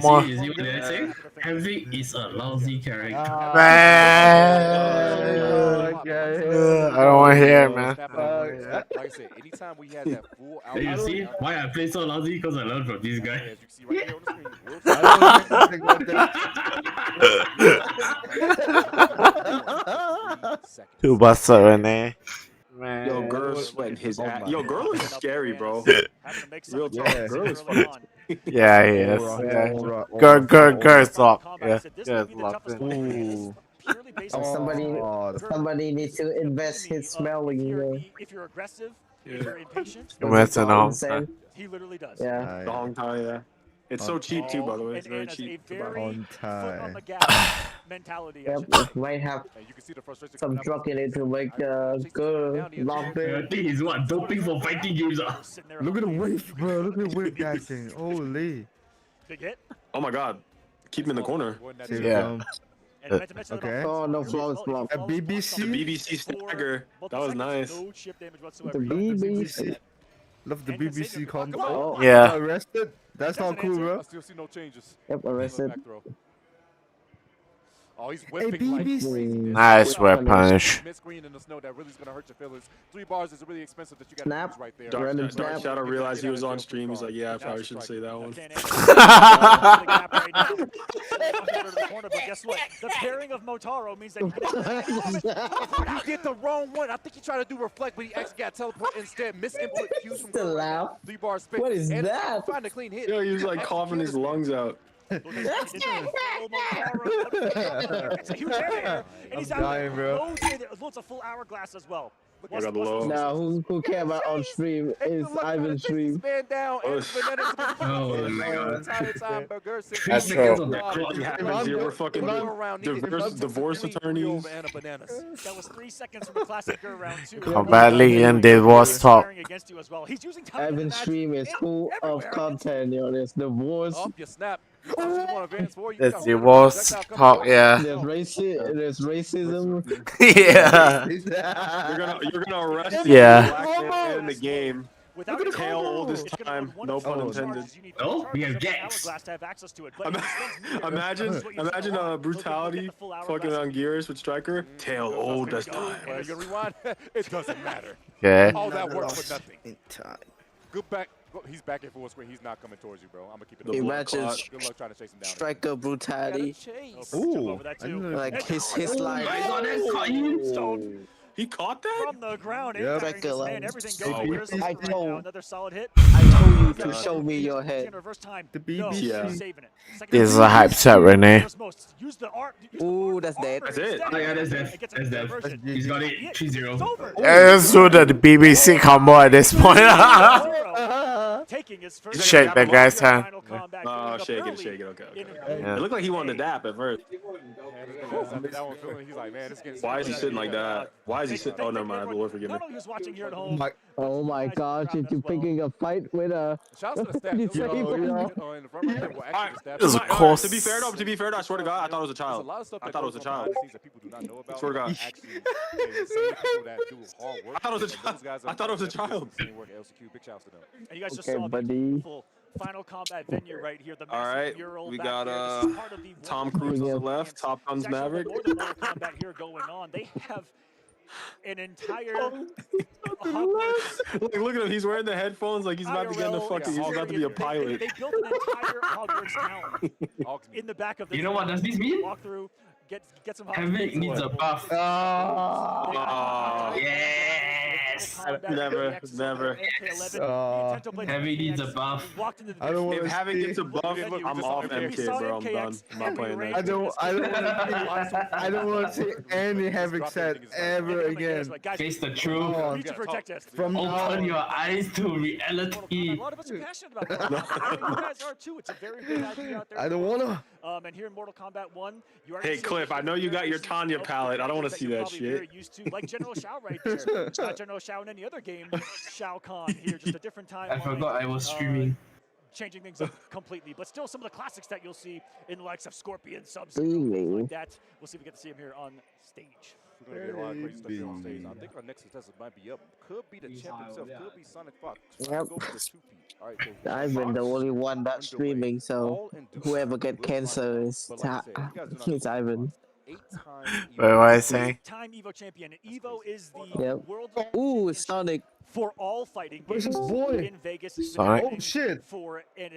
more. see what did I say? Havoc is a lousy character. Man! I don't want to hear it, man. Like I said, anytime we had that full Then you see why I play so lousy? Because I learned from this guy. As you can see right here on the screen, Two busts up in there. Man. Yo, Gur's sweating his ass. Yo, Gur looks scary, bro. Real talk. Yeah. Gur is fucking. Yeah, he is. Yeah. Gur's locked. Yeah, Gur's locked in. Somebody needs to invest his smelling, you know. If you're aggressive, if you're impatient, It's an all. he literally does. Yeah. The Hong Kong, yeah. It's so cheap too, by the way. It's very And as a cheap. very On foot on time. the gas, mentality. Yep, it might have And you can see the frustration some coming out drug from in it to make the girl laugh I there. think he's what doping for fighting games. Look at the whip, bro. Look at the whip dashing. Holy. Big hit. Oh my god. Keep him in the corner. Yeah. Okay. Oh, no flawless block. A BBC. The BBC stagger. That was nice. No chip damage The whatsoever. BBC. Love the BBC combo. Oh, Yeah. Arrested. That's not cool, bro. I still see no changes. yep, arrested. Back throw. Oh, he's Hey, whipping like BBC. crazy. Nice whip punish. Mid screen in the snow that really is gonna hurt your feelings. 3 bars is really expensive that you got Snap. to use right there. Random Dark snap. Shadow realized he was on stream. He's like, yeah, I probably shouldn't say that one. But guess what? The pairing of Motaro means that He did the wrong one. I think he tried to do reflect, but he actually got teleport instead. Misinput cues from The laugh. 3 bars spin. What is and that? Find a clean hit. Yo, he was like coughing his lungs out. It's a huge air, and he's out dying, bro. loads of full hourglass as well. I got the low. Now, who care about on stream is Ivan's stream. Man down. And Bananas been Oh my god. entire time. Burger since- That's seconds true. on that clock. We're fucking divorce attorneys. That was 3 seconds from the classic round 2. Combat League and divorce talk. Against you as well. He's using time to Ivan's match stream is full of content, yo. There's divorce, Off your snap. That's divorce talk, yeah. there's racism. Yeah. You're gonna arrest Yeah. the black man in the game. Without a Tail oldest time, no pun intended. Oh, we have Jax. Imagine brutality fucking on gears with striker. Tail oldest time. You gonna rewind? It doesn't matter. Okay. All that work for nothing. In time. Good back. He's back in full screen. He's not coming towards you, bro. I'm gonna keep it. He Good matches luck trying to chase him down. striker brutality. Ooh. Like his line. He caught that? From the ground, Yep. man, everything goes. Where's the I screen told- now? Another solid hit. I told you to show me your head. Reverse time. The No, BBC. Yeah. saving it. Second This is a hype set, Renee. Use the arm. Ooh, that's dead. That's it. Oh yeah, that's death. That's death. He's got it. 3-0. It's over. Let's do the BBC combo at this point. Taking his first Shake that guy's hand. final combat, Oh, going up shake early it. Okay. in- Yeah. It looked like he wanted to dap at first. He's like, man, this getting Why is he sitting like that? Why is he sitting? Oh, never mind. Lord forgive me. Not only who's watching here at home. Oh my gosh, did you picking a fight with a Shouts to the staff. Disabled? In the front right there will actually stab This is you. a course. To be fair, I swear to God, I thought it was a There's a child. lot of stuff I that thought it was goes a on child. behind the scenes that people do not know about. Swear to God. Actually, insane people that do hard work. I thought it was a And child. those guys I thought it was a child. insane work at LCQ. Big shouts to them. And you guys just Okay, saw the buddy. beautiful final combat venue right here. The All massive right, mural we back got there. This is part of the Tom World Cruise on the Cup left, Champions. Top Guns There's actually Maverick. more than Mortal Kombat here going on. They have an entire Hogwarts Look at him. He's wearing the headphones like he's about to get in the IRL fucking. He's about to be a pilot. They built an entire Hogwarts town in the back of the You know what does this mean? walk through, get some Havoc needs a buff. Oh, Yes. never. Heavy needs a buff. I don't want If to Havoc see. gets a buff, I'm off MK, bro. I'm done. I'm not playing that. I don't want to see any Havoc set ever again. Face the truth. From now Open on. your eyes to reality. A lot of us are passionate about that. You guys are too. It's a very big idea out there. I don't wanna. And here in Mortal Kombat 1, you are Hey, Cliff, I know you got your Tanya palette. I don't want to see that shit. Used to, like General Shao right there. Not General Shao in any other game. Shao Kahn here, just a different time. I forgot I was streaming. Changing things up completely, but still some of the classics that you'll see in the likes of Scorpion, Subs, Streaming. like that. We'll see if we get to see him here on stage. We're going to get a lot of crazy stuff here on stage. I think our next contestant might be up. Could be the champ himself. Could be Sonic Fox. Yep. Go for the 2-peat. All right, so I've been the only one that's streaming, so whoever get cancer is it's Ivan. Wait, what are you saying? Time Evo champion. Evo is the Yep. world Ooh, it's Sonic. for all fighting games Versus boy. in Vegas. It's been Sonic. happening Oh, shit. For an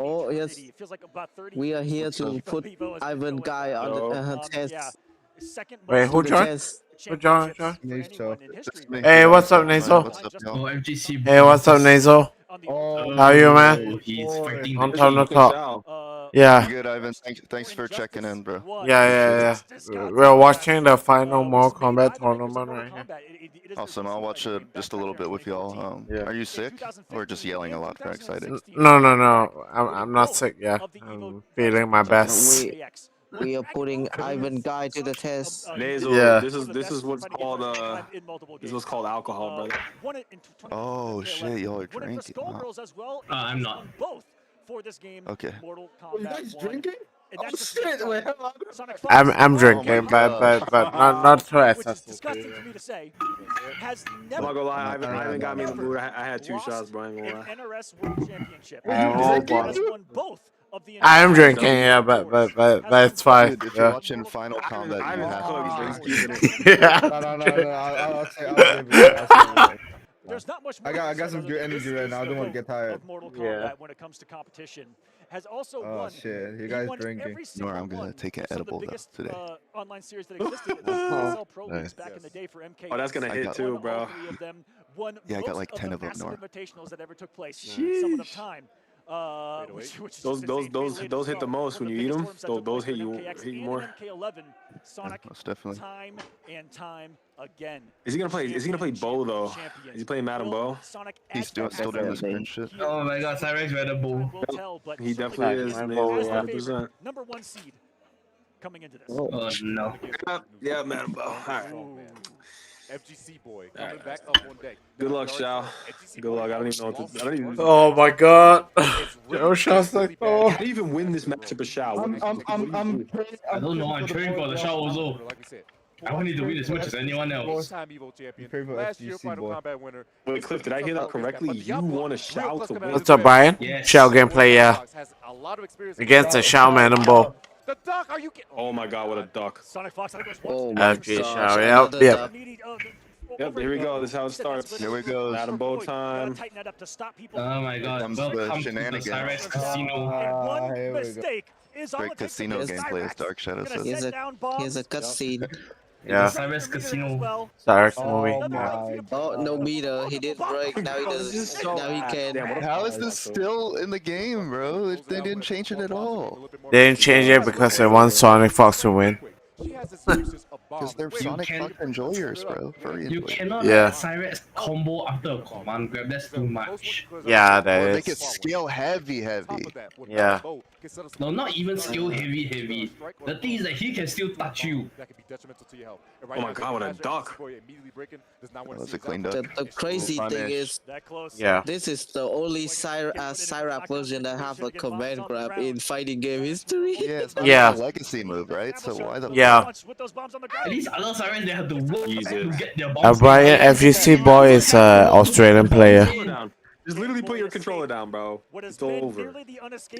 Oh, yes. eternity. It feels like about 30 We are years here since to put Evo has been Ivan going guy on her test. yeah. Second Wait, most who The joined? test. Who joined? championships for anyone in history. Hey, what's up, Nazo? What's up, Oh, y'all? MGC. Hey, what's up, Nazo? On the Oh, How you, man? Oh, he's fighting Long the time no king. talk. uh, Yeah. Good, Ivan. Thanks for checking in, bro. Yeah. We're watching the final Mortal Kombat tournament right here. Awesome. I'll watch it just a little bit with y'all. Yeah. Are you sick or just yelling a lot? Very excited. No. I'm not sick. Yeah, I'm feeling my best. Wait. We are putting Ivan Guy to the test. Nasal. Yeah. This is what's called this is what's called alcohol, brother. Oh shit, y'all are drinking. Wow. I'm not. Both for this game. Okay. Mortal Oh, you Kombat guys 1. drinking? And Oh that's just shit! Wait, hello. Sonic I'm Fox, drinking, but not too which is excessive. disgusting for me to say, has I'm never not gonna lie, Ivan got me in the mood. I had 2 lost shots, bro. I ain't gonna an lie. NRS World Championship. Oh, boy. Has won both of the I'm NRS drinking, World yeah, but it's fine. Dude, if Yeah. you're watching Final Combat, you Ivan's have cooked, to bro. be He's drinking. keeping it. Yeah. No. I'll save it. There's not much I more got some good energy right now. I don't want to get tired. of Mortal Kombat Yeah. when it comes to competition. Has also Oh won. shit! You He guys won drinking? every single Nor I'm gonna one take an of some of the edible though biggest, today. online series that existed. The CSL Pro Leagues back in the day for MK. Oh, that's gonna hit too, Won bro. all 3 of them. Won Yeah, I got most like 10 the of them, massive Nor. invitationals that ever took place. Some of the time. Which is Those just insane. those hit the most when you eat them. Those hit you MKX hit you and more. MK11. Sonic, most definitely. time and time again. Is he gonna play Bo though? Is he playing Madam Bo? He's still doing the sprint shit. Oh my god, Cyrex read a bull. He definitely is. Madam Man, Bo, yeah. 100%. Number 1 seed coming into this. Oh no. Yeah, Madam Bo. All right. FGC boy coming back up on deck. Good luck, Shao. Good luck. I don't even know what to. I don't even. Oh my god. Joe Shaw's like, oh. How do you even win this matchup of Shao? I'm I don't know, I'm cheering for the shot also. I want you to win as much as anyone else. Last year Final Combat winner. Wait, Cliff, did I hear that correctly? You want a Shao to win? What's up, Brian? Yes. Shao gameplay, yeah. Against a Shao Madam Bo. The duck, are you kidding? Oh my god, what a duck. Sonic Fox, Oh my FG gosh, Shao, another yep. duck. Yep, here we go. This is how it starts. Here we go. Madam Bo time. Oh my god, comes the welcome to the shenanigans. Cyrex Casino. here we go. Mistake is all Great it takes to casino beat gameplay, as Cyrex. Dark Shadow Gonna says. set down bombs. Here's a cutscene. Yeah. Cyrex Casino. Cyrix Oh movie. my! Oh, no meter. He didn't break. Now he does. Now he can. How is this still in the game, bro? They didn't change it at all. They didn't change it because they want Sonic Fox to win. Because they're Sonic Fox enjoyers, bro. Furry You enjoyers. cannot Yeah. let Cyrex combo after a command grab. That's too much. Yeah, that Or make it is. skill heavy. Yeah. No, not even skill heavy. The thing is that he can still touch you. Oh my god, what a duck. That's a clean duck. The crazy thing is, Yeah. this is the only Cyrap version that have a command grab in fighting game history. Yeah, it's not Yeah. a legacy move, right? So why the Yeah. At least other Cyrex they have to work to get their bombs. Brian, FGC boy is an Australian player. Just literally put your controller down, bro. It's over.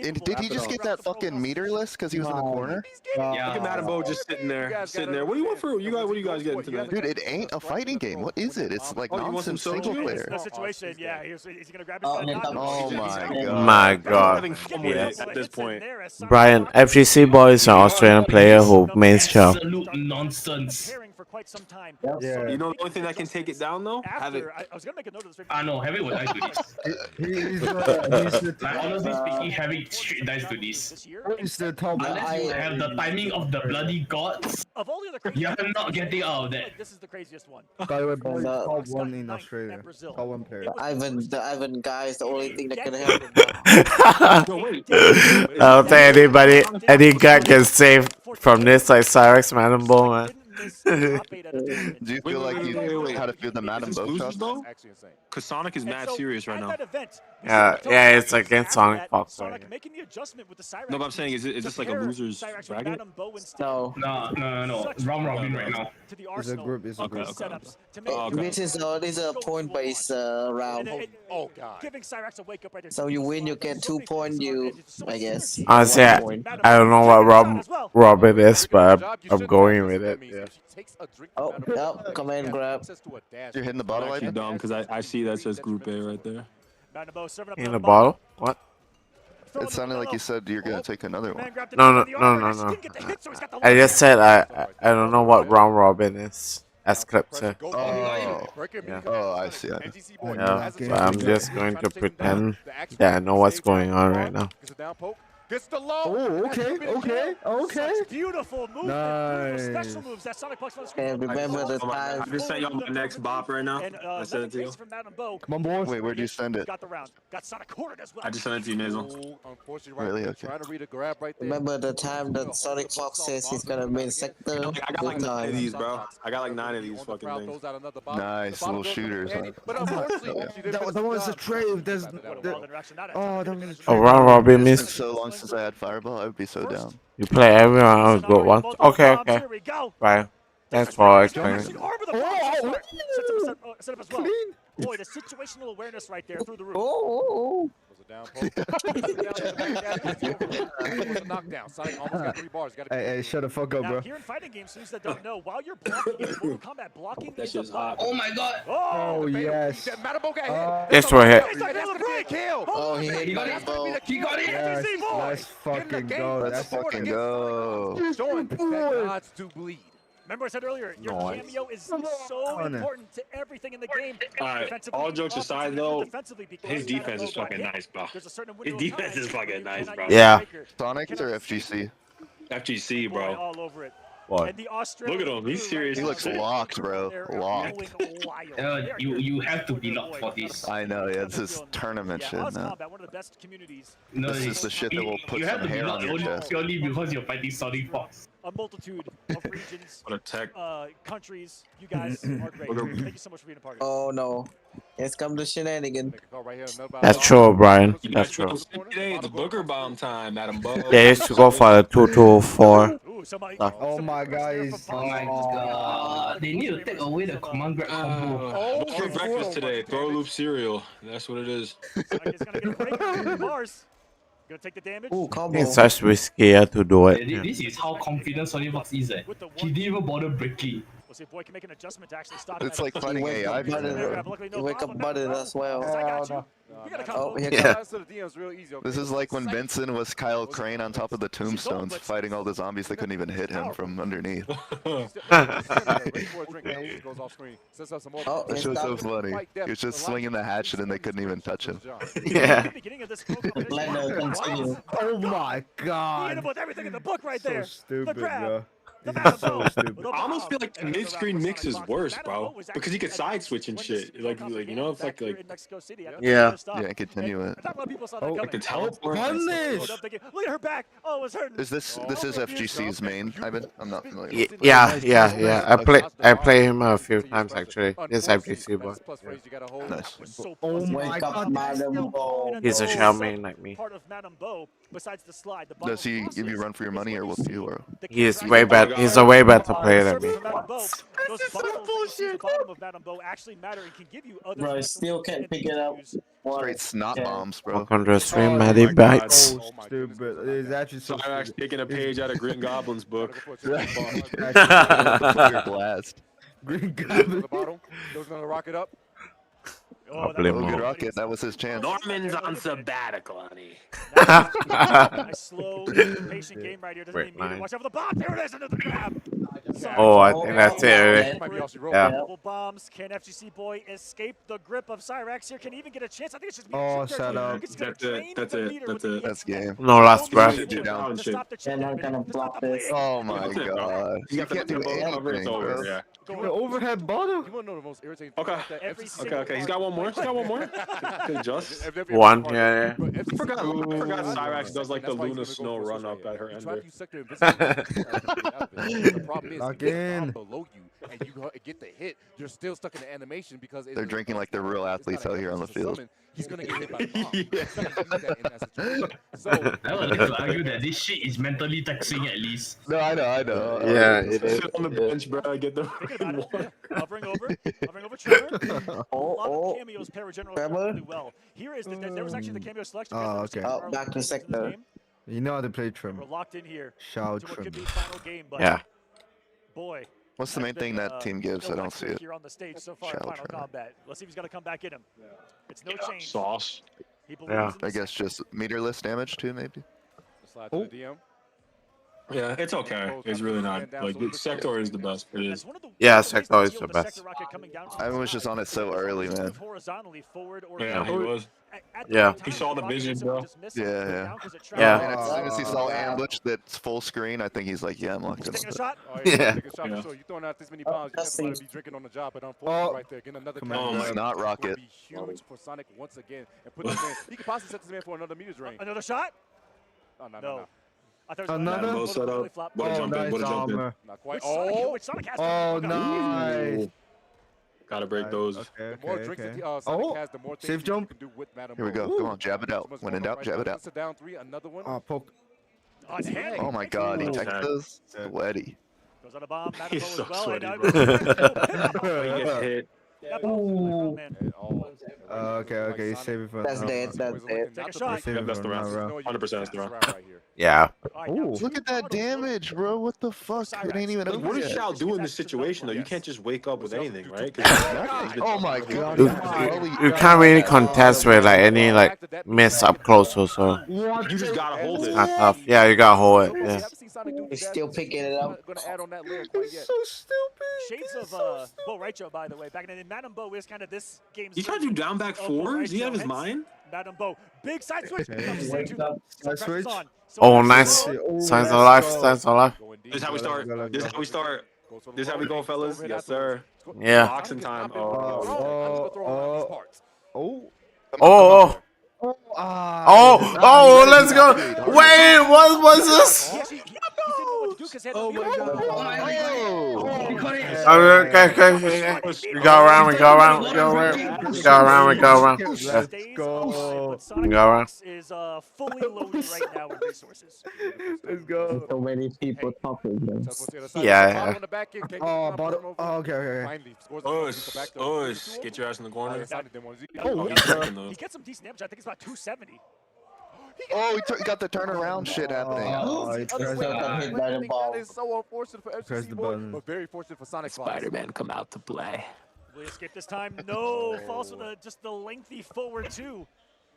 And did he just get that fucking meterless because he was in the corner? Look at Madam Bo just sitting there. What do you want for you guys? What are you guys getting tonight? Dude, it ain't a fighting game. What is it? It's like Oh, you want some nonsense single soju? player. The situation, yeah, he's gonna grab Oh, his gun. Oh my god. My I'm god. having fun with it at this point. Brian, FGC boy is an Australian player who mains Chow. Absolute nonsense. For quite some time. Yeah. You know the only thing that can take it down though? Have it. I was gonna make a note of this. Ah no, Heavy will die to this. He's Like, honestly speaking, Heavy straight dies to this. he's the top. Unless you have the timing of the bloody gods, Of all the other crazy you are not getting out of that. This is the craziest one. By the way, boy, The- top one in Australia. Top one player. The Ivan guy is the only thing that can help. No, wait. I don't think any guy can save from this like Cyrix Madam Bo, man. Do you feel like you had to feel the Madam Bo shots? Because Sonic is mad serious right now. Yeah, it's against Sonic Fox right here. Making the adjustment with the Cyrex. No, but I'm saying, is this like a loser's bracket? No. No. Round robin right now. It's a group. It's a group. This is a point-based round. Oh god. Giving Cyrex a wake up right there. So you win, you get 2 points. I guess. Honestly, I don't know what Robin is, but I'm going with it. Yeah. Oh, yep, command grab. You're hitting the bottle, Actually I dumb because I see that says Group A right there. In the bottle? What? It sounded like you said you're gonna take another one. No. I just said I don't know what round robin is. As Clip said. Oh, Yeah. oh, I see. Yeah, but I'm just going to pretend that I know what's going on right now. Gets the low. Oh, okay. Such beautiful movement. Nice. Beautiful special moves that Sonic Puck's on the screen. And remember the time. I just sent y'all my next bop right now. And I sent it to you. from Madam Bo. Come on, boys. Wait, where'd you send it? Got the round. Got Sonic cornered as well. I just sent it to you, Nasal. Really? Okay. Trying to read a grab right there. Remember the time that Sonic Fox says he's gonna win sector? I got like 9 of these, bro. I got like 9 of these fucking things. Nice little shooters. Huh? But unfortunately, That was a trade. There's Oh, round robin It's miss. been so long since I had Fireball, I would be so down. You play everyone else good once. Okay. Bye. Thanks for explaining. Boy, the situational awareness right there through the roof. Oh. Knockdown. Sonic almost got 3 bars. Hey, shut the fuck up, Now, bro. here in fighting games, students that don't know, while you're blocking in Mortal Kombat, blocking That is shit's a hot. button. Oh my god. Oh, yes. This will hit. Oh, he hit my bow. He got it. Yes, let's fucking go. Let's fucking go. Showing that gods do bleed. Remember I said earlier, your cameo is so important to everything in the game. Alright, all jokes aside though, his defense is fucking nice, bro. His defense is fucking nice, bro. Yeah. Sonic or FGC? FGC, bro. All over it. What? Look at him, he's serious. He looks locked, bro. Locked. You have to be locked for this. I know, yeah, this is tournament shit now. This is the shit that will put you have some to be hair on locked your only chest. purely because you're fighting Sonic Fox. A multitude of regions, What a tech. countries. You guys are great. Thank you so much for being a part of it. Oh no. It's come to shenanigan. That's true, Brian. That's true. Today it's Booker Bomb time, Madam Bo. They used to go for the 2-2-4. Oh my god. Oh my god. They need to take away the command grab combo. For breakfast today, throw loop cereal. That's what it is. Gonna take the damage. Ooh, combo. It's such risky to do it. This is how confident Sonic Fox is. He didn't even bother breaking. We'll see if boy can make an adjustment to actually stop It's like fighting AI. You wake up button as well. Oh, Yeah. This is like when Benson was Kyle Crane on top of the tombstones, fighting all the zombies that couldn't even hit him from underneath. It was so funny. He was just swinging the hatchet and they couldn't even touch him. Yeah. Oh my god. With everything in the book right So there. stupid, The grab. bro. The This is so stupid. I almost feel like the mid-screen mix is worse, bro, because you could side switch and shit. Like you know, it's like Yeah. Yeah, continue it. like the teleport. Punish! Look at her back. Oh, it was hurting. Is this is FGC's main, Ivan? I'm not familiar with Yeah. I play him a few times actually. This FGC boy. Nice. Oh my god. Madam Bo. He's a shell main like me. Part of Madam Bo, besides the slide, the Does he give you a run for your money or whoop you? Or? He is way better. He's a way better player than me. This is some bullshit. The bottom of Madam Bo actually matter and can give you other. Bro, I still can't pick it up. Straight snot bombs, bro. Welcome to the stream, Maddie Bites. So stupid. It's actually so I'm actually taking a page out of Green Goblin's book. Blast. Green Goblin. Those gonna rock it up. Oh, Blame Logan him. Rocket, that was his chance. Norman's on sabbatical, honey. Nice, slow, patient game right here. Doesn't Great need me to line. watch out for the bomb. There it is into the grab. Oh, I think that's it. Really. Yeah. Double bombs. Can FGC boy escape the grip of Cyrax here? Can he even get a chance? I think it's just Oh, shut up. That's game. No last breath. And I'm gonna block this. Oh my god. You can't do anything, bro. Yeah. The overhead bottom. You wanna know the most irritating Okay. Okay. He's got one more. Good just. One, yeah. I forgot Cyrax does like the Luna Snow run up at her ender. The problem is, Lock if it's in. below you and you get the hit, you're still stuck in the animation because They're drinking like they're real athletes out here on the field. He's gonna get hit by the bomb. He's gonna do that in that situation. So I would like to argue that this shit is mentally taxing at least. No, I know. Yeah, it is. Sit on the bench, bro. Get the Hovering over Trevor. A lot of cameos pair with General really well. Here is there was actually the cameo selection. Oh, okay. Oh, back to sector. You know how to play Trim. We're locked in here. Shout to what Trim. could be a final game, but Yeah. boy. What's the main thing that team gives? I don't see it. Here on the stage so far in Shout Final Trim. Combat. Let's see if he's gonna come back in him. It's no change. Yeah, it's okay. It's really not. Like, Sektor is the best. It is. Yeah, Sektor is the best. I was just on it so early, man. Yeah, he was. Yeah. He saw the vision, bro. Yeah. Yeah. And as soon as he saw ambush that's full screen, I think he's like, yeah, I'm locked in. Yeah. You throwing out this many bombs, you just gotta be drinking on the job. But unfortunately, right there, getting another It's not rocket. huge for Sonic once again, and put this man. He could possibly set this man for another meter's range. Another shot? Oh, no. I thought it was Another? Both set up. What a jump in. What a jump in. Not quite. Which Sonic has Oh, nice. Ooh. Gotta break those. The more drinks that Sonic has, the more things safe jump. you can do with Madam Here we go. Come on, jab it out. When in doubt, jab it out. Down 3, another one. Oh, poke. Oh my god, he teched those. Sweaty. Goes on a bomb. He's so sweaty, and bro. Okay, He gets hit. okay, you save it for That's dead. That's dead. Take a shot. Save it That's for the round. another round. 100% that's the round. Yeah. Look at that damage, bro. What the fuck? It ain't even Like, over what does yet. Shao do in this situation, though? You can't just wake up with anything, right? Oh my god. You can't really contest with like any like miss up close or so. You just gotta hold It's it. not tough. Yeah, you gotta hold it. Yeah. He's still picking it up. It's so stupid. Shades of Bo Raicho, by the way. Back in Madam Bo is kind of this game's. He tried to do down back four? Does he have his mind? Madam Bo. Big side switch. Side switch. Oh, nice. Signs of life. Signs of life. This is how we start. This is how we start. This is how we go, fellas. Yes, sir. Yeah. Boxing time. Oh. Oh, let's go. Wait, what was this? Oh my Okay. We go around, we go around, we go around. We go around, we go around. Let's go. Sonic Go around. is fully loaded right now with resources. Let's go. So many people talking. Man. Yeah. Oh, bottom. Oh, okay. Us. Get your ass in the corner. Oh, He's breaking those. He gets some decent damage. I think it's about 270. Oh, he got the turnaround shit happening. He pressed got hit by the ball. That is so unfortunate for Press FGC the boy, button. but very fortunate for Sonic. Spider-Man come out to play. Will he escape this time? No. Falls with just the lengthy forward two.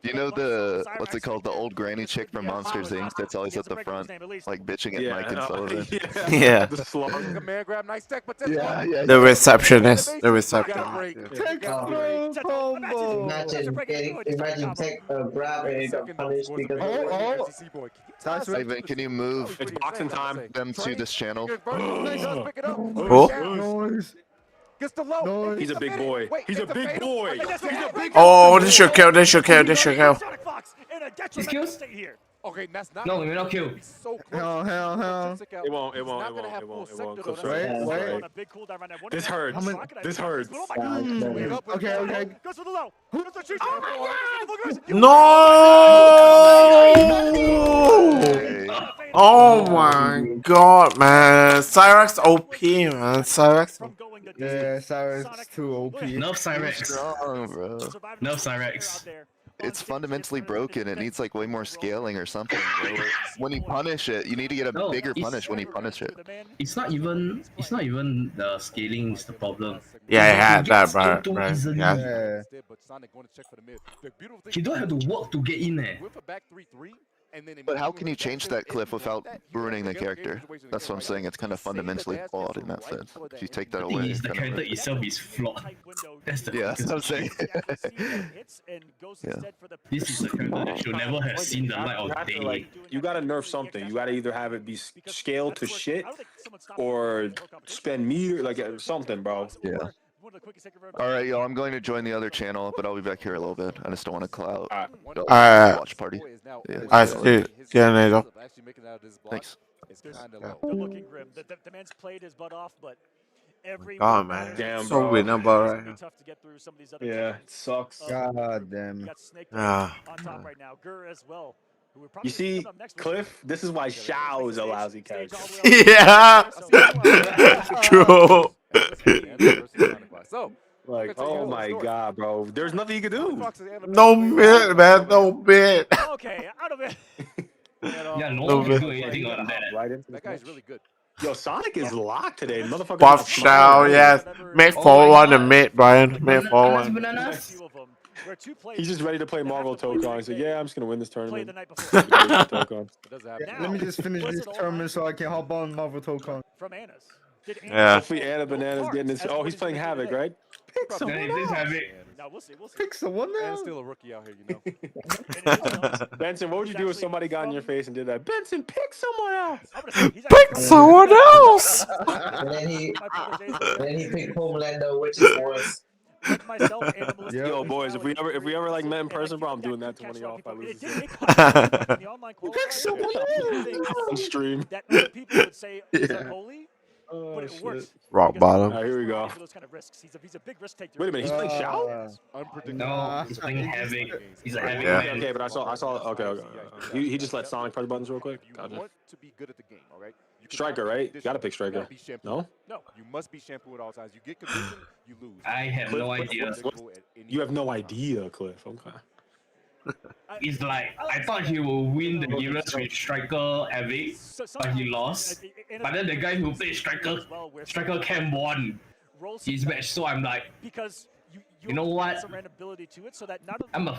You know the, what's it called, the old granny chick from Monsters Inc. that's always at the front, like bitching at Mike and Sullivan? Yeah. The slug. Man, grab nice tech, but this Yeah. The receptionist. The receptionist. combo. Imagine tech grab and got punished because Ivan, can you move It's boxing time. them to this channel? Noise. Gets the low. He's a big boy. He's a big boy. Oh, this should kill. This should kill. This should kill. He's kills? Okay, that's not. No, we're not killed. Hell. It won't. Wait. This hurts. This hurts. Okay. Goes for the low. No! Oh my god, man. Cyrex OP, man. Cyrex. Yeah, Cyrus too OP. No Cyrex. Strong, bro. No Cyrex. It's fundamentally broken. It needs like way more scaling or something. Bro. When you punish it, you need to get a No, bigger it's- punish when you punish it. It's not even the scaling is the problem. Yeah, I had that, It's bro. too Right. easily. Yeah. You don't have to work to get in there. But how can you change that cliff without ruining the character? That's what I'm saying. It's kind of fundamentally flawed in that sense. If you take that The thing away, is, it's the kind character of... itself is flawed. That's the Yeah, that's what I'm saying. Yeah. This is a character that should never have seen the light of day. You gotta nerf something. You gotta either have it be scaled to shit or spend meter, like something, bro. Yeah. Alright, yo, I'm going to join the other channel, but I'll be back here a little bit. I just don't want to cloud. Watch party. Yeah. Alright, see you later. Thanks. Good looking Grim. The man's played his butt off, but every God, man. Damn, So bro. winnable right now. tough to get through some of these other Yeah, it sucks. God damn. got Snake Ah. on top right now. Gur as well. Who would You probably see, comes up next with Cliff, this is why Shao is a lousy character. Yeah. True. Like, oh my god, bro. There's nothing you can do. No bit, man. No bit. Okay, out of it. Yeah, no No one bit. can do anything on that. Right into That guy's really good. Yo, Sonic is locked today. Motherfucker. Buff Shao, yes. Make forward and mid, Brian. Make forward. Bananas? where two players He's just ready to play Marvel Tokon. So yeah, I'm just gonna win this play tournament. the night before. Tokon. Let me just finish this tournament so I can hop on Marvel Tokon. From Anna's. Did Yeah. Hopefully Anna Banana's getting this. Oh, he's playing Havoc, right? Pick someone else. No, we'll see. Pick someone And else. still a rookie out here, you know. Benson, what would you do if somebody got in your face and did that? Benson, pick someone else. Pick someone else. And then he picked Homelander, which is worse. Yo, boys, if we ever like met in person, bro, I'm doing that to one of y'all if I lose this game. Pick someone else. On stream. That other people would say is unholy, but it works. Rock bottom. Alright, here we go. For those kind of risks. He's a big risk taker. Wait a minute, he's playing Shao? Unpredictable. No, he's playing Havoc. He's a Havoc. Yeah, okay, but I saw. Okay. He just let Sonic press buttons real quick. You Gotcha. want to be good at the game, all right? You can Striker, argue right? condition. Gotta pick Striker. You gotta be shampoo. No? No, you must be shampoo at all times. You get condition, you lose. I have no idea. You have no idea, Cliff. Okay. It's like, I thought he will win the geras with Striker Havoc, but he lost. But then the guy who played Striker Cam won his match, so I'm like, you know what? I'm a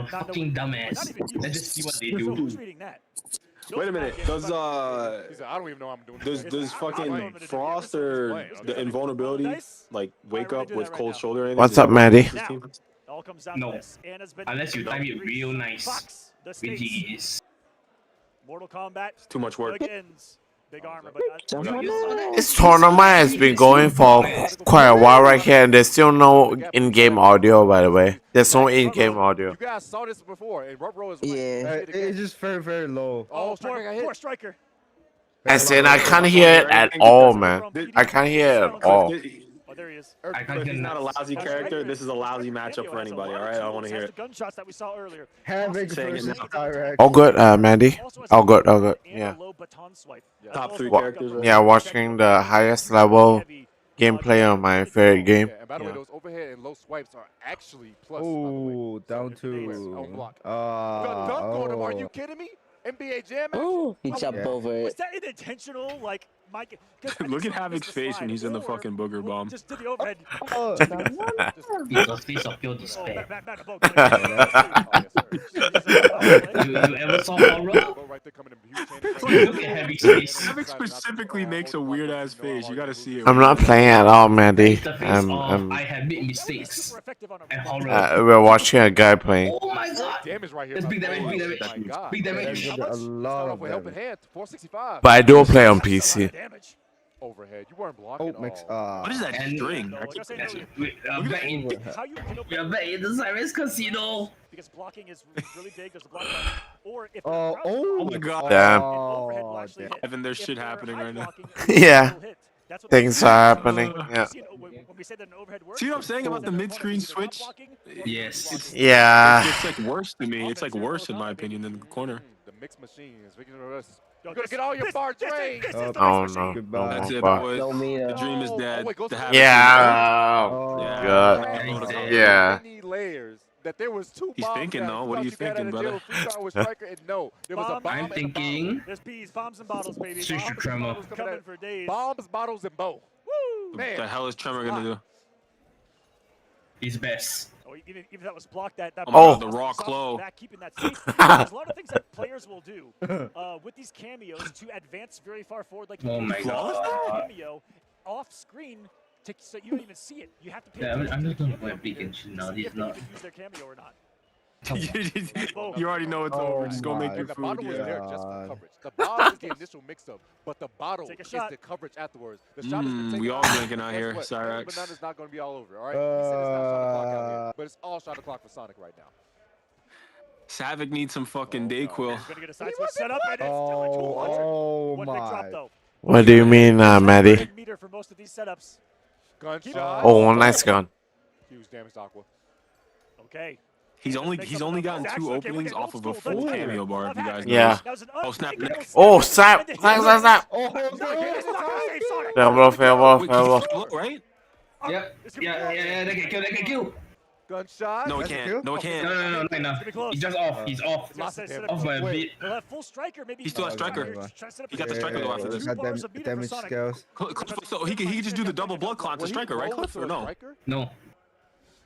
fucking dumbass. Let's just see what they do. Wait a minute. Does I don't even know how I'm doing. does fucking Frost or the invulnerability like wake up with cold shoulder? Or anything? What's up, Maddie? No, unless you time it real nice, which is Mortal Kombat. It's too much work. Big armor, but This tournament has been going for quite a while right here, and there's still no in-game audio, by the way. There's no in-game audio. You guys saw this before, and Rubro is It's just very, very low. Oh, Striker got hit. Poor Striker. As in, I can't hear it at all, man. I can't hear it at all. There he is. If he's not a lousy character, this is a lousy matchup for anybody, alright? I don't want to hear it. Gunshots that we saw earlier. Havoc versus Direct. All good, Mandy. All good, all good. Yeah. Top 3 characters, right? Yeah, watching the highest level gameplay on my favorite game. And by the way, those overhead and low swipes are actually plus. Oh, down to. On block. Dunk on him. Are you kidding me? NBA Jam. Ooh, he jumped over Was it. that intentional? Like, Mike. Look at Havoc's face when he's in the fucking booger bomb. Just did the overhead. because face of pure despair. You ever saw horror? Look at Havoc's face. Havoc specifically makes a weird ass face. You gotta see it. I'm not playing at all, Mandy. The face of I have made mistakes. And horror. We're watching a guy playing. Oh my god! Damage right here. That's big damage, big damage. Big damage. A lot of With helping damage. hand, 465. But I do play on PC. Overhead. You weren't blocking. Oh, mix. What is that And- string? We are back in the Cyrus Casino. Because blocking is really big. There's a block button. Or if Oh my god. Damn. Oh, Evan, there's shit happening right now. Yeah. Things are happening. Yeah. See what I'm saying about the mid-screen switch? Yes. Yeah. It's like worse to me. It's like worse in my opinion than the corner. The mix machine is making us. You're gonna get all your bar trade. Oh no. Goodbye. That's it, fuck. boys. No me. The dream is dead. wait, go The to- Havoc Yeah. Oh, God. Yeah. Many layers that there was 2 He's bombs thinking, that though. you What are thought you got thinking, out of brother? jail, 3-star with Striker, and no, there was a bomb. I'm and a thinking There's bees, bombs and bottles, baby. Switch to Bombs and Tremor. bottles coming for days. Bombs, bottles, and bow. Woo! What Man. the hell is Tremor gonna do? his best. Oh, even if that was blocked, that Oh my god, the raw claw. keeping that safe. There's a lot of things that players will do with these cameos to advance very far forward. Like Oh my god. cameo off screen, so you don't even see it. You have to pay Yeah, I'm attention not to gonna the play cameo Pikachu now. to see He's if they not. even use their cameo or not. You already know it's over. Just go make my your And the food. bottle was Yeah. there just for coverage. The bottle is the initial mix-up, but the bottle Take a is shot. the coverage afterwards. The shot has been taken We all out. drinking out Guess here, what? Cyrax. Banana's not going to be all over, all right? He said it's not shot o'clock out here, but it's all shot o'clock for Sonic right now. Savik needs some fucking Dayquil. Gonna get a side switch set up, and it's still a 200. Oh One big drop my. though. What do you mean, Maddie? Big meter for most of these setups. Gunshot. Oh, nice gun. Huge damage to Aqua. Okay. He's only gotten 2 openings off of a full cameo bar. If you guys know. Yeah. Oh snap! Next. Oh, snap! Snap! Oh, Fair blow, fair blow, Wait, fair blow. he's slow, right? Yep. Yeah, they get killed. Gunshot. No, he That's a can't. kill? No, he can't. No, not enough. He's just off. He's off. Off by a bit. He'll have full striker, maybe. He still has striker. He got the striker though after this. Got damage scales. So he could just do the double blood clot to striker, right, Cliff? Or no? No.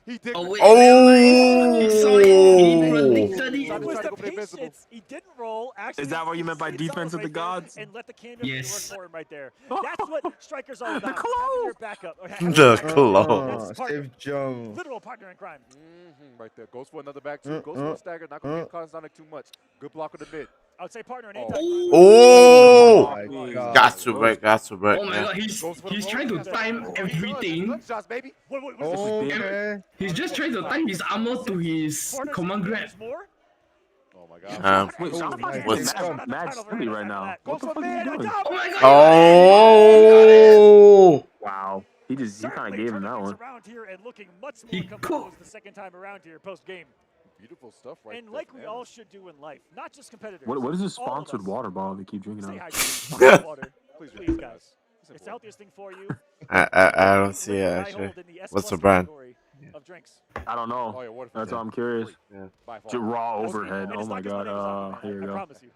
He did. Oh, wait, Oh! he saw it. He predicted it. It was the patience. He didn't roll. Actually, Is that what you meant by stayed defense of solid the right there gods? and let the canvas Yes. work for him right there. That's what Striker's all about. The Having your claw. backup. The claw. That's partner. Safe jump. Literal partner in crime. Right there. Goes for another back two. Goes for a stagger. Not going to be caught Sonic too much. Good block with the mid. I would say partner in Oh. anti-crime. Oh! my God. Got to break, got to break. Oh my god, he's trying to time everything. Shots, baby. Okay. He's just trying to time his armor to his command grab. Oh my God. Wait, what's- mad silly right now. What the fuck is he doing? Oh my god. Oh! Wow. He kind of gave him that one. Around here and looking much more He composed the second time around here post game. Beautiful stuff right And there. like we all should do in life, not just competitors. What is this all of sponsored us. water bottle they keep drinking Stay out? hydrated. Water. Please, guys. It's the healthiest thing for you. I don't see it actually. What's the brand? Of drinks. I don't know. Oh, yeah, water That's why I'm curious. By far. Just raw And overhead. it's Oh my not just god. by Here you I go. promise you.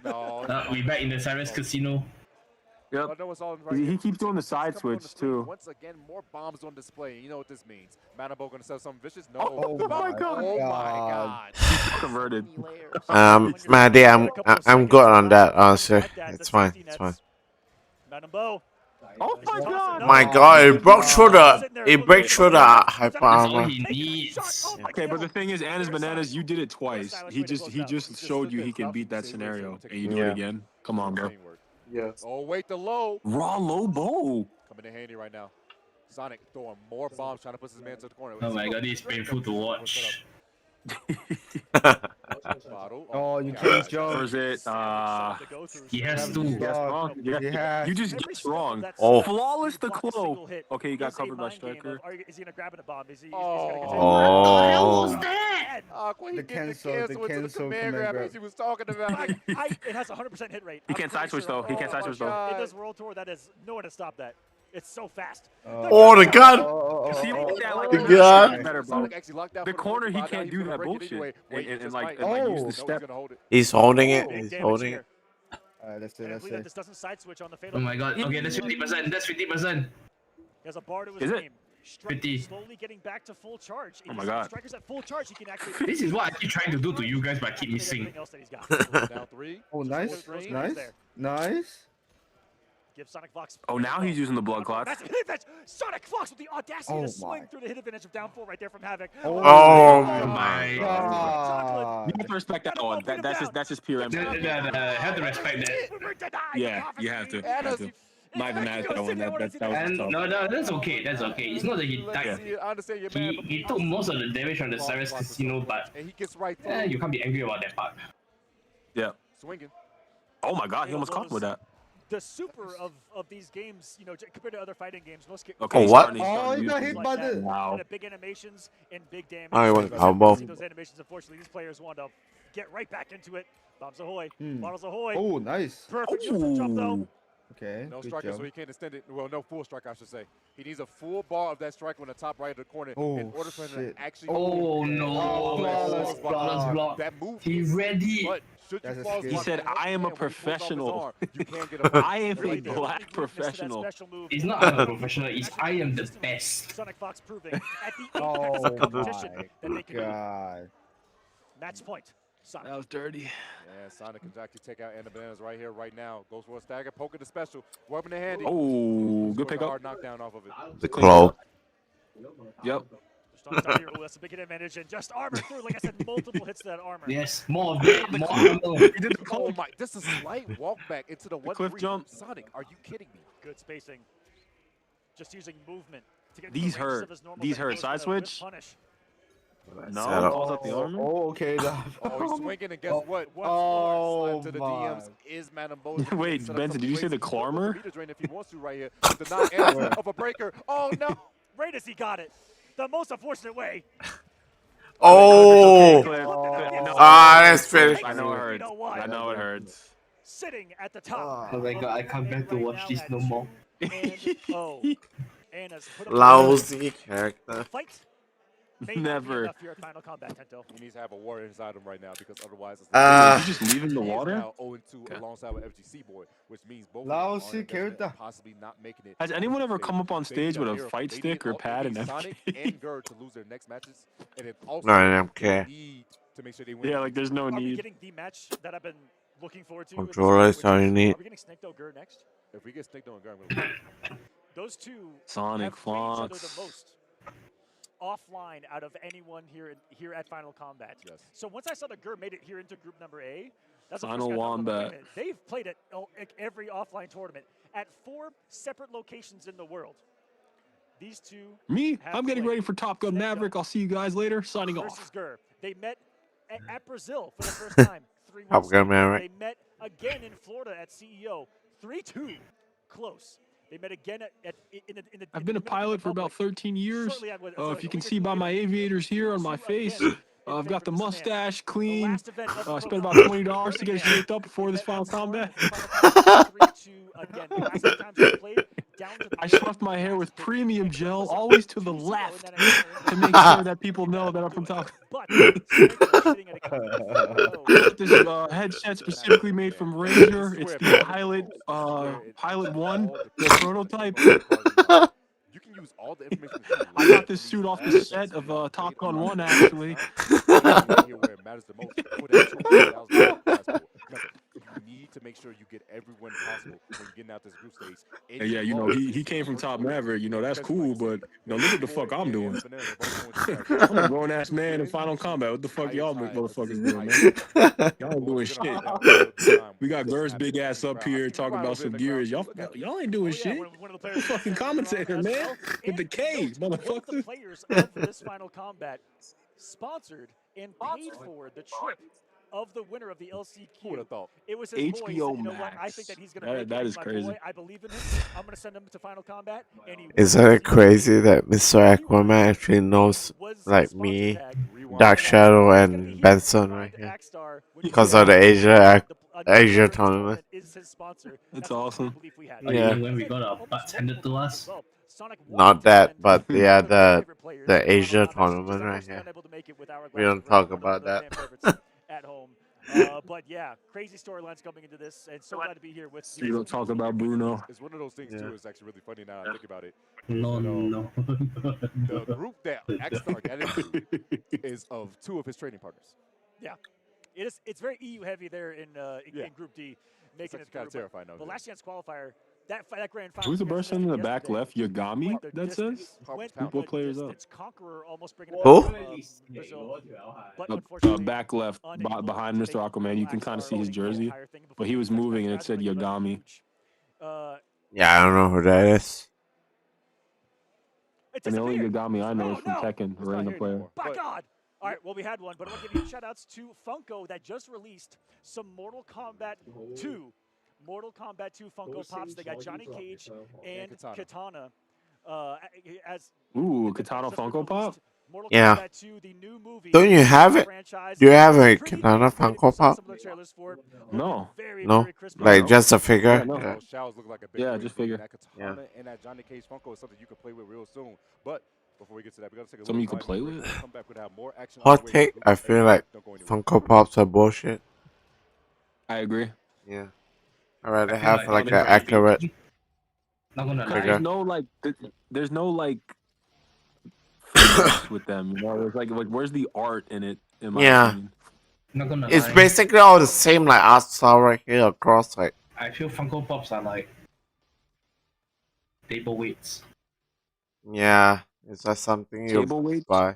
No. We back in the Cyrus Casino. Yep. I know it's all right He here. keeps doing the side Coming on switch screen. too. Once again, more bombs on display. You know what this means. Manabo going to sell something vicious? No. Oh my God. Oh my God. Converted. My dear, I'm good on that. Honestly, it's fine. It's fine. Madam Bo. Oh my god. My God, it broke through the hyper That's all armor. he needs. Okay, but the thing is, Anna's Bananas, you did it twice. He just showed you he can beat that scenario, and you do it again. Come on, bro. Yes. Oh, wait, the low. Raw low bow. Coming in handy right now. Sonic throwing more bombs, trying to push his man to the corner. Oh my god, this is painful to watch. Oh, you can't jump. Or is it? He has to. You just guessed wrong. Oh. Flawless the claw. Okay, you got covered by Striker. Is he gonna grab a bomb? Is he? Oh. The cancel command grab. He was talking about. It has 100% hit rate. He can't side switch though. He can't side switch though. In this world tour, that is no one to stop that. It's so fast. Oh, the gun! The gun! The corner, he can't do that bullshit. And like use the step. He's holding it. He's holding it. Alright, let's see. This doesn't side switch on the fatal. Oh my god. Okay, that's 50%. That's 50%. He has a bar to his Is it? name. 50. Slowly getting back to full charge. Oh my god. Striker's at full charge. He can actually. This is what I keep trying to do to you guys, but I keep missing. Everything else that he's got. Down three. Oh, nice. Nice. Give Sonic Fox. Oh, now he's using the blood clots. That's a hit advantage. Sonic Fox with the audacity Oh to swing my. through the hit advantage of down 4 right there from Havoc. Oh my God. You have to respect that one. That's just pure Have to respect that. Yeah, you have to. Not even mad at that one. That was tough. No, that's okay. That's okay. It's not that he died. I understand your man, but He took most of the damage from the Cyrus Casino, but and he gets right through. you can't be angry about that part. Yeah. Swinging. Oh my god, he almost caught him with that. The super of these games, you know, compared to other fighting games, most Oh, what? Oh, he got hit by the. Wow. big animations and big damage. I want combo. See those animations, unfortunately, these players want to get right back into it. Bombs ahoy, bottles ahoy. Oh, nice. Perfect neutral jump though. Okay. No good striker, job. so he can't extend it. Well, no full strike, I should say. He needs a full bar of that striker on the top right of the corner in order for him shit. to actually. Oh no! Flawless block. That move. He ready. But should you fall He said, I am a professional. I am a black professional. It's not I'm a professional, it's I am the best. Sonic Fox proving at the Oh apex of competition my that they can do. God. Match point. Sonic. That was dirty. Yeah, Sonic can actually take out Anna Bananas right here, right now. Goes for a stagger, poking the special, weapon in handy. Oh, good Scoring a pickup. hard knockdown off of it. The claw. Yep. That's a big advantage, and just armor through, like I said, multiple hits to that armor. Yes, more of it, more armor. Oh my, this is a slight walk back into the 1-3 cliff jump. Sonic, are you kidding me? Good spacing. Just using movement to get These the ranges hurt. of his normal These hurt. techniques Side with a good switch? punish. No, Set up. calls out the armor. Oh, okay. Oh, he's swinging, and guess what? Oh, Slide to the my. DMs is Madam Bose. Wait, Benson, did you say the Clarmer? If he wants to right here, the non-answer of a breaker. Oh no! Right as he got it. The most unfortunate way. Oh! Ah, that's finished. I know it hurts. I know it hurts. Sitting at the top. Oh my god, I can't bear to watch this no more. And, oh, Anna's put up Lousy character. fight. Never. Enough here at Final Combat, Tento. He needs to have a war inside him right now because otherwise, it's Did you just leave in the he is water? now 0-2 alongside with FGC Boy, which means both of them are in investment and possibly not making it. Has anyone ever come up on They need stage with a hero. fight They stick need or pad and Sonic everything? and Gerd to lose their next matches, and then also No, I don't they care. need to make sure they win. Yeah, like there's no Are we need. getting the match that I've been looking forward to? Controller is all you need. Are we getting Snake Gur next? If we get Snake and Gerd, I'm gonna win. Those two Sonic have played each other Fox. the most offline out of anyone here at Final Combat. Yes. So once I saw that Gur made it here into Group Number A, that's Final the first guy I thought, Wombat. wait a minute, they've played at every offline tournament at 4 separate locations in the world. These two. Me? have I'm getting played ready for Top Gun Maverick. I'll see you guys later. Signing versus off. Gur. They met at Brazil for the first time 3 Top months Gun ago. Maverick. They met again in Florida at CEO 3-2. Close. They met again I've been a pilot for about 13 years. Shortly after- If you can see by my aviators here on my face, I've got the mustache clean. I spent about $20 to get it shaped up before this Final Combat. I swept my hair with premium gel, always to the left, to make sure that people know that I'm from Top. This headset specifically made from Ranger. It's the Pilot 1, the prototype. You can use all the information. I got this suit off the set of Top Gun 1, actually. Where it matters the most for that $200,000 you need to make sure you get every win possible when you're getting out this group stage. And yeah, you know, he came from Top Maverick. You know, that's cool, but you know, look what the fuck I'm doing. I'm a grown ass man in Final Combat. What the fuck y'all motherfuckers doing, man? Y'all ain't doing shit. We got Gur's big ass up here talking about some gears. Y'all ain't doing shit. I'm a fucking commentator, man. With the K, motherfucker. The players of this Final Combat sponsored and paid for the trip of the winner of the LCQ. Who would have thought? It was his boy. He said, HBO you know what? I Max. think that he's going to make That it. is My crazy. boy, I believe in him. I'm going to send him to Final Combat. And he Isn't it crazy that Mr. Aquaman actually knows, like me, Dark Shadow, and Benson right here? Because of the Asia tournament. That's awesome. Yeah. When we got our butts handed to us. Not that, but yeah, the Asia tournament right here. We don't talk about that. At home. But yeah, crazy storylines coming into this, and so glad to be here with You don't talk about Bruno. It's one of those things too. It's actually really funny now I think about it. No. The group that X-Star got into is of 2 of his training partners. Yeah, it's very EU heavy there in Group D, making it kind of through, terrifying. but last chance qualifier. That grand final. Who's the person in the back left? Yagami, that says? What players up? Conqueror almost bringing Who? Back left, behind Mr. Aquaman. You can kind of see his jersey, but he was moving and it said Yagami. Yeah, I don't know who that is. And the only Yagami I know is from Tekken, a random player. By God! All right, well, we had one, but I want to give you shout-outs to Funko that just released some Mortal Kombat 2. Mortal Kombat 2 Funko Pops. They got Johnny Cage and Kitana. Ooh, Kitana Funko Pop? Yeah. Don't you have it? Do you have a Kitana Funko Pop? No. No? Like just a figure? Yeah, just figure. That Kitana and that Johnny Cage Funko is something you can play with real soon. But before we get to that, we gotta take a Something you can play with? Come back with more action. Hot take, I feel like Funko Pops are bullshit. I agree. Yeah. I'd rather have like an accurate figure. There's no finesse with them, you know. There's like where's the art in it? In my opinion? It's basically all the same, like art style right here across. Like I feel Funko Pops are like table weights. yeah, is that something you Table weights? buy?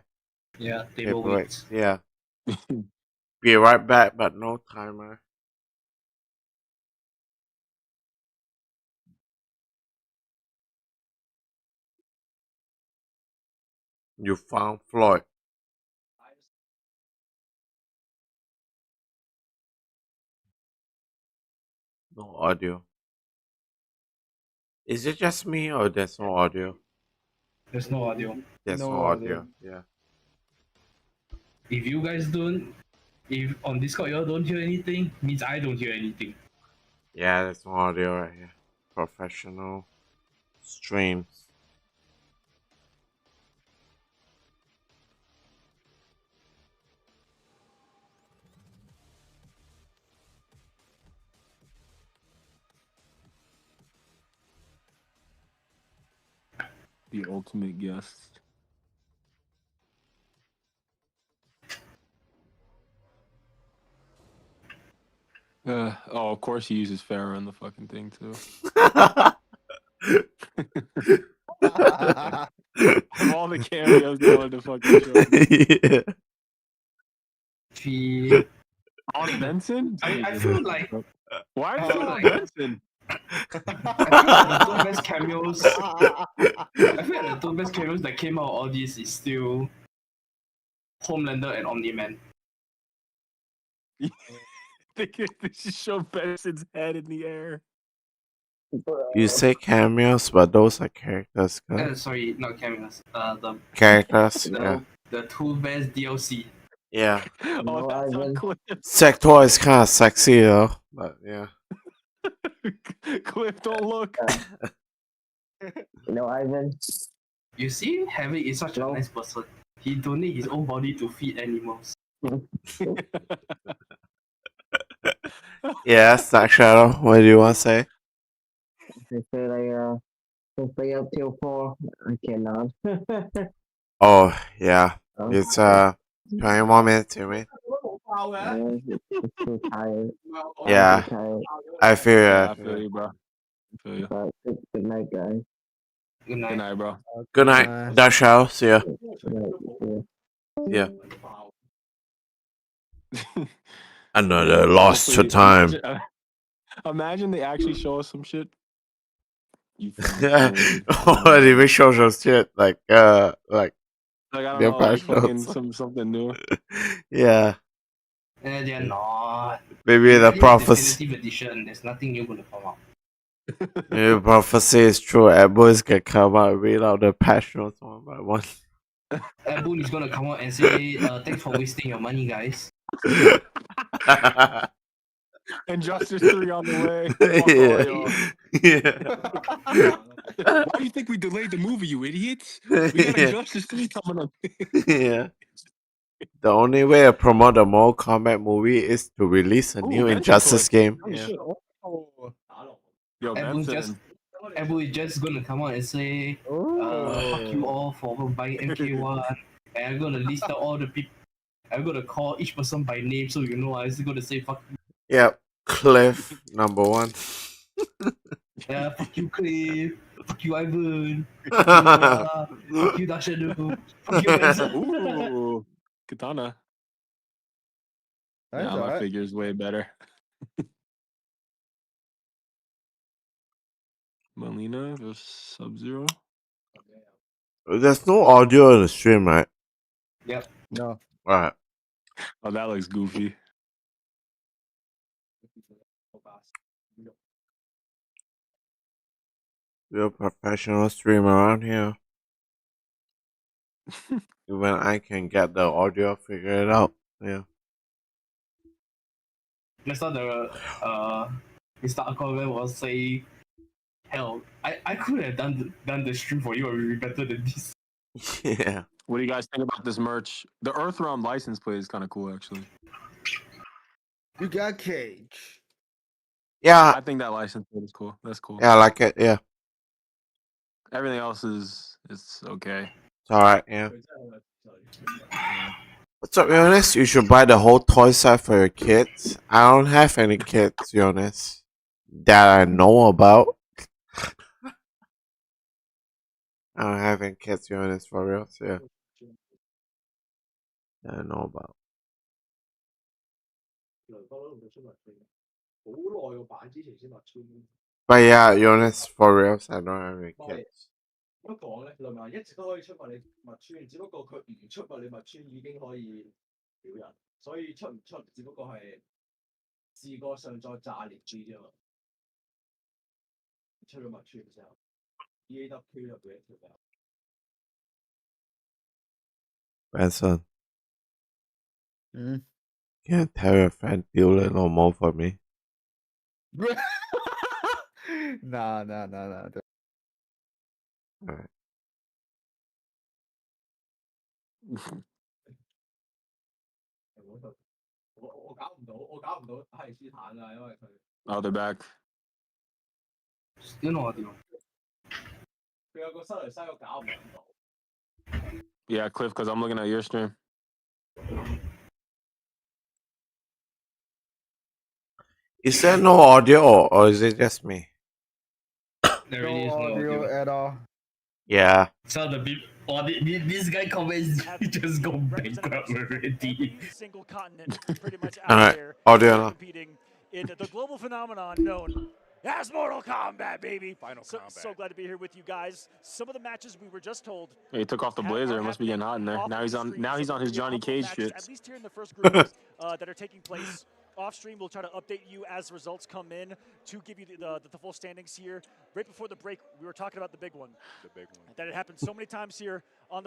Yeah, table weights. Yeah. Be right back, but no timer. You found Floyd. No audio. Is it just me or there's no audio? There's no audio. There's no audio. Yeah. If you guys don't, if on Discord y'all don't hear anything, means I don't hear anything. Yeah, there's no audio right here. Professional streams. The ultimate guest. Oh, of course he uses Pharaoh in the fucking thing too. Of all the cameos they wanted to fucking show. Yeah. On Benson? I feel like Why I is feel it on like Benson? I feel like the two best cameos. I feel like the two best cameos that came out of all this is still Homelander and Omni-Man. They just show Benson's head in the air. You say cameos, but those are characters. Good. Sorry, not cameos. The Characters, yeah. The two best DLC. Yeah. Oh, that's on Cliff. Sektor is kind of sexy though, but yeah. Cliff, don't look. Ivan. You see, Harry is such a nice person. He donates his own body to feed animals. Yes, Dark Shadow. What do you want to say? I feel like to play up till 4, I cannot. Oh yeah, it's 21 minutes to me. It's too tired. Yeah, I'm too tired. I feel Yeah, I feel you, bro. I feel you. But good night, guys. Good night. Good night, bro. Good night, Dark Shadow. See ya. Yeah. Another lost to time. Imagine they actually show us some shit. Oh, they will show some shit like I don't their know, like fucking passions. something new. Yeah, They're not. maybe the Already prophecy. Definitive edition. There's nothing new gonna come out. Maybe the prophecy is true. Boys can come out and read out the passions one by one. Boone is gonna come out and say, "Thanks for wasting your money, guys." And Justice 3 on the way. Fuck all y'all. Yeah. Why do you think we delayed the movie, you idiots? We got Yeah. Justice 3 coming up. Yeah. The only way to promote a Mortal Kombat movie is to release a new Benson Injustice game. Oh, Yeah. shit. Yo, Benson. Abu is just gonna come out and say, "Fuck you all for buying MK1," and I'm gonna list out all the people. I'm gonna call each person by name, so you know I'm just gonna say "fuck you." Yep. Cliff, number one. Yeah, fuck you, Cliff. Fuck you, Ivan. Fuck you, Dashadow. Fuck you, Benson. Ooh, Kitana. That's Yeah, my alright. figure's way better. Mileena versus Sub-Zero. There's no audio in the stream, right? Yep. No. Alright. Oh, that looks goofy. You're a professional streamer around here. Even I can get the audio, figure it out. Yeah. Next time the Mr. Aquaman was say, "Hell, I could have done the stream for you, or be better than this." Yeah. What do you guys think about this merch? The Earthrealm license plate is kind of cool, actually. You got Cage. Yeah. I think that license plate is cool. That's cool. Yeah, I like it. Yeah. Everything else is okay. It's alright. Yeah. What's up, Jonas? You should buy the whole toy set for your kids. I don't have any kids, Jonas, that I know about. I don't have any kids, Jonas, for real. So, yeah. That I know about. But yeah, Jonas, for real, I don't have any kids. 乜講咧？雷曼一直都可以出賣你物穿，只不過佢唔出賣你物穿已經可以表人，所以出唔出只不過係視覺上再炸裂啲啫嘛。出咗物穿之後，EAW 入邊一條友。Benson, Hmm? can't tell your friend Dylan no more for me. Nah. Alright. Oh, they're back. Still no audio. Yeah, Cliff, because I'm looking at your stream. Is there no audio or is it just me? There really is no audio at all. Yeah. So the people, this guy comments just go bankrupt already. Single continent pretty much out Alright, there audio now. competing in the global phenomenon known as Mortal Kombat, baby. So glad to be here with you guys. Some of the matches we were just told. He took off the blazer. It must be getting hot in there. Now he's on. Now he's on his Johnny Cage shit. At least here in the first group that are taking place. Off stream, we'll try to update you as results come in to give you the full standings here. Right before the break, we were talking about the big one. The big one. That had happened so many times here on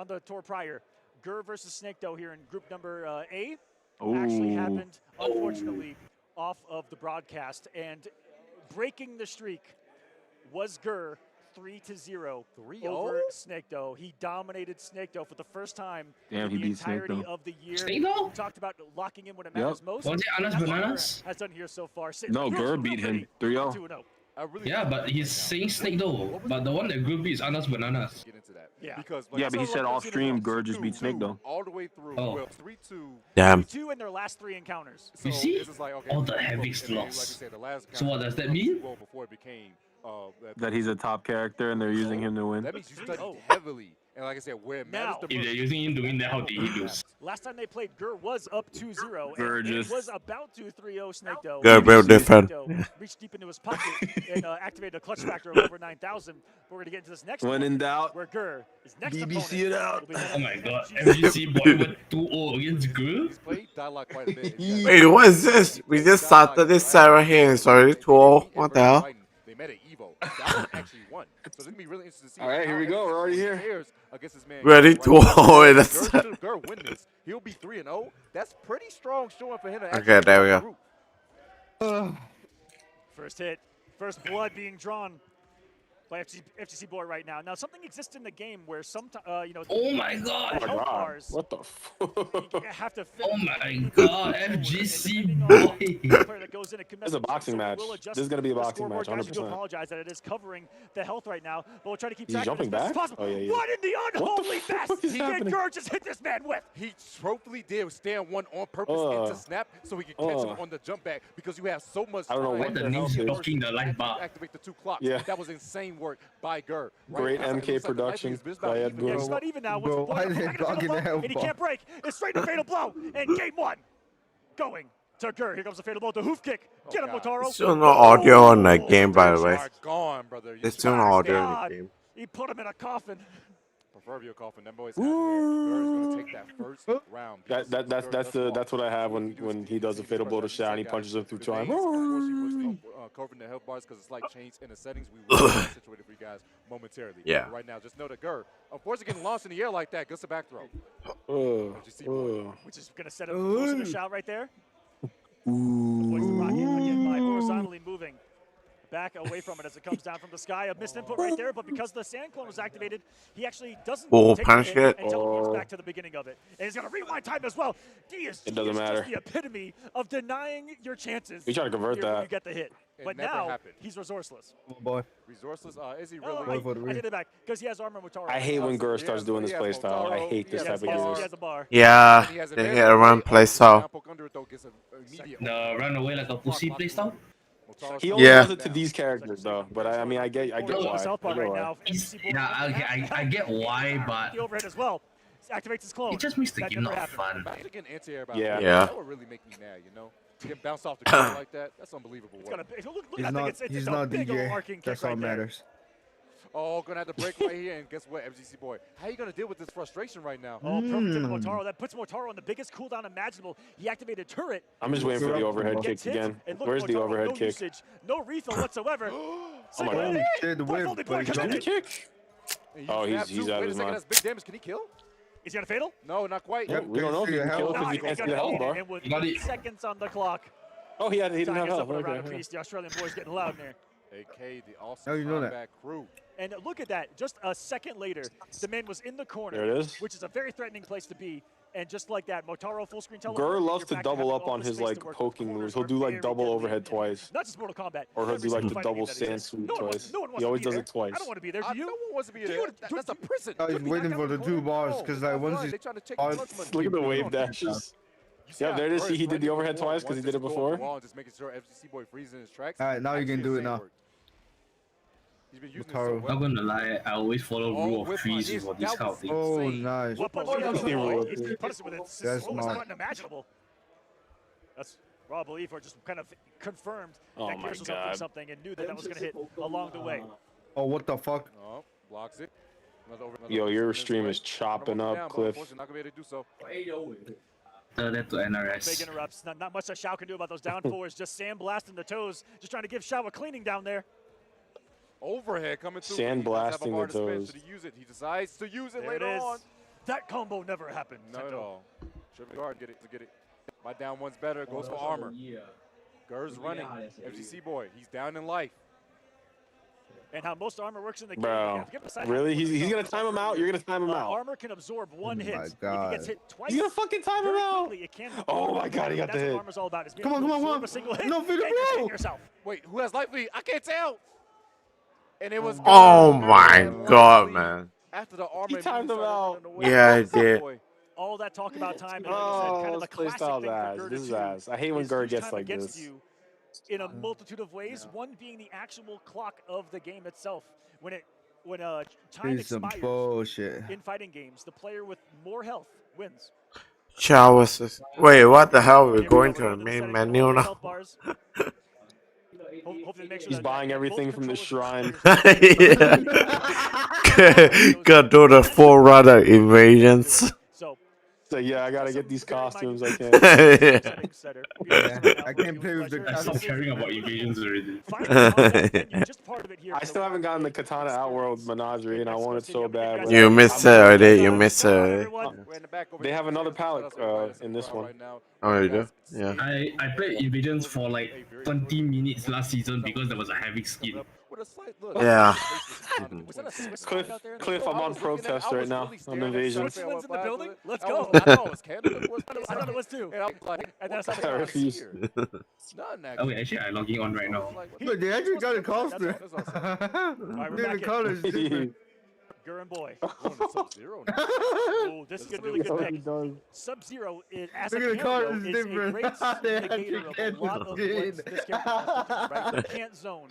the tour prior. Gur versus Snake Doe here in group number A. Actually happened, unfortunately, off of the broadcast. And breaking the streak was Gur 3-0 over Snake Doe. He dominated Snake Doe for the first time in the entirety of the year. Snake Doe? We talked about locking in when it matters most. Was it Anas Bananas? Has done here so far. No, Gur beat him 3-0. Yeah, but he's saying Snake Doe. But the one that group beat is Anas Bananas. Yeah, yeah, but he said off stream, Gur just beat Snake Doe. All the way through. Oh. Well, 3-2. Damn. 2 in their last 3 encounters. You see? Like, okay, All the heavy slots. So what does that mean? Before it became, That he's a top character and they're using him to win. that means you studied heavily. And like I said, where it matters the If they're using him to win, then how did he lose? Last time they played, Gur was up 2-0 Gur and just- was about to 3-0 Snake Doe. Gur built different. Reached deep into his pocket and activated a clutch factor of over 9,000. We're going to get into this next When one, in doubt, where Gur is next BBC it out. Oh my god, FGC boy went 2-0 against Gur? played dialogue quite a bit. Wait, what is this? We just started this Sarah here and it's already 2-0. What the hell? They met at Evo. That one actually won. So it's going to be really interesting to see. All right, here we go. We're already here. Against this man. Ready to win. That's Gur win this. He'll be 3-0. That's pretty strong showing for him to okay, there we go. First hit, first blood being drawn by FGC Boy right now. Now, something exists in the game where sometimes, Oh my god! health bars What the fuck? have to fit. Oh my god, FGC boy! It's a boxing match. This is gonna be a boxing match, Guys, I do 100%. apologize that it is covering the health right now, but we'll try to keep He's track of it as jumping best as back? possible. Oh, yeah, yeah. What in the What the unholy fuck mess is did happening? Gur just hit this man with? He tropically did stand one on purpose into snap so he could catch him on the jump back because you have so much I don't know time what the to news hell blocking the light bar. activate the 2 clocks. Yeah. That was insane work by Gur. Great now, it MK looks like the light production is just by about Ed even. Yeah, Bro, it's not even now. Once bro, the why blood they comes back blocking into the fatal blow, health and he bar? can't break. It's straight to fatal blow. And game 1 going to Gur. Here comes the fatal blow. The hoof kick. Get him, Motaro. There's still no audio on the game, by the way. Are gone, brother. There's still no audio in the game. He put him in a coffin. Proverbial coffin. That boy's happy. Gur is going to take that first round. That's what I have when he does a fatal blow to Shao and he punches him through time. Covering the health bars because it's like change in the settings. We will get situated for you guys momentarily. Yeah. But right now, just know that Gur, unfortunately, getting launched in the air like that, gets a back throw. Which is going to set up close to the Shao right there. Avoids the rocket again by horizontally moving back away from it as it comes down from the sky. A missed input right there, but because the sand clone was activated, he actually doesn't take punish the hit it. and teleports back to the beginning of it. And he's going to rewind time as well. It doesn't matter. Just the epitome of denying your chances. He's trying to convert here when that. You get the hit. It But never now, happened. he's resourceless. Oh boy. Resourceless? Is he Oh, really? I take it back, because he has armor with Motaro. I hate when Gur starts doing this play style. I hate this type of He gears. has a bar. Yeah, they hit a run play style. The run away like a pussy play style? He only does it to these characters though, but I mean I get why. I get why, but The overhead as well. Activates his clone. it just makes the That game never not happened. fun. Yeah. That would really make me mad, you know? To get bounced off the ground like that, that's unbelievable. It's got a, look He's at that thing. not. It's He's a not big old DJ. arcing kick That's all right there. matters. Oh, gonna have to break right here, and guess what, FGC boy? How you gonna deal with this frustration right now? Oh, perfect to Motaro. That puts Motaro on the biggest cooldown imaginable. He activated turret. I'm just waiting for the overhead kick Gets hit, again. and look, Where's the Motaro, overhead no kick? usage, no refill whatsoever. Oh my god. Holy shit, the whip. Folded But blow he's coming jumping. in. Kick. And Oh, you he's snap too. out of Wait a his second, mind. that's big damage. Can he kill? Is he gonna fatal? No, not quite. Yep, We don't know if he can Hell. kill No, because he he's can't see gonna the health beat bar. it, and with Got it. seconds on the clock. Oh, he didn't have Time health. yourself a round Okay. apiece. The Australian boys getting loud in there. AK, the awesome How you know that? combat crew. And look at that. Just a second later, the man was in the corner, There it is. which is a very threatening place to be. And just like that, Motaro full screen teleport. Gur loves you're to back double having up all on the his space to like work. poking Corners moves. He'll are do like very double deadly overhead in- twice. Not just Mortal Kombat. Or he'll every do like single the fighting double game that sand exists. sweep No one twice. wants, no one wants He to always be does there. it twice. I don't want to be there. Do you? No one wants to be Do there. you want to, That's a prison. I was Could be waiting knocked for out the in the two corner. bars No, because that's like once right. he They trying to take bars, blood money. Look at the wave dashes. Yeah, there it is. See, he did the overhead twice because he did it before. Just making sure FGC boy freezing his tracks. Alright, now you can do it now. He's been using it so well. Not gonna lie, I always follow rule of threes for these kind of things. Oh, nice. What punch he punished with it. It's the That's slowest smart. button imaginable. That's raw belief, or just kind of confirmed Oh that my Gears was up God. for something and knew that that was going to hit along the way. Oh, what the fuck? Oh, blocks it. Yo, your stream is chopping up, Cliff. Not gonna be able to do so. Tell that to Big NRS. interrupts. Not much that Shao can do about those down fours. Just sandblasting the toes. Just trying to give Shao a cleaning down there. Overhead coming through. Sandblasting the toes. Should he use it? He decides to use it There later it is. on. That combo never happened. Not at Sento. all. Should guard get it. My down one's better. Goes for armor. Gur's running. FGC boy. He's down in life. And how most armor works in the game. Bro, really? He's gonna time him out? You're gonna time him out? Armor can absorb one hit. my If he God. gets hit twice, He's gonna fucking time him very out. quickly, it can Oh my God, he got That's the what hit. armor's all about. Is being Come on, able to come on, absorb a single hit No, Vito, and contain bro. yourself. Wait, who has life lead? I can't tell. And it was. Oh Gur my had God, life man. lead After the armor. He timed him out. Yeah, I did. All that talk about time, and like I Oh, said, kind of a this playstyle's classic thing ass. for Gur This to is do ass. I hate when is Gur use gets time like against this. you in a multitude of ways. One being the actual clock of the game itself. When time This is some expires bullshit. in fighting games, the player with more health wins. Chow was. Wait, what the hell? We're going to a main menu now. He's buying everything from the shrine. Gotta do the Forerunner invasions. So yeah, I gotta get these costumes. I can't. I can't play with the I stopped caring about evasions already. I still haven't gotten the Katana Outworld Menagerie, and I want it so bad. but You missed it already. You missed it already. They have another palette in this one. Oh, you do? Yeah. I played evasions for like 20 minutes last season because there was a heavy skin. Yeah. Cliff, I'm on protest right now. I'm invasion. Switzerland's in the building. Let's go. I know it's Canada. I thought it was too. And that's I refuse. Oh wait, actually I'm logging on right now. Look, they actually got a costume. we're Dude, back the color is different. Gur and Boy. Oh, this is a really good pick. Sub-Zero is as Look a at the color cameo is is a different. great They actually negator get of a lot of the what skin. this character wants to do, right? You can't zone.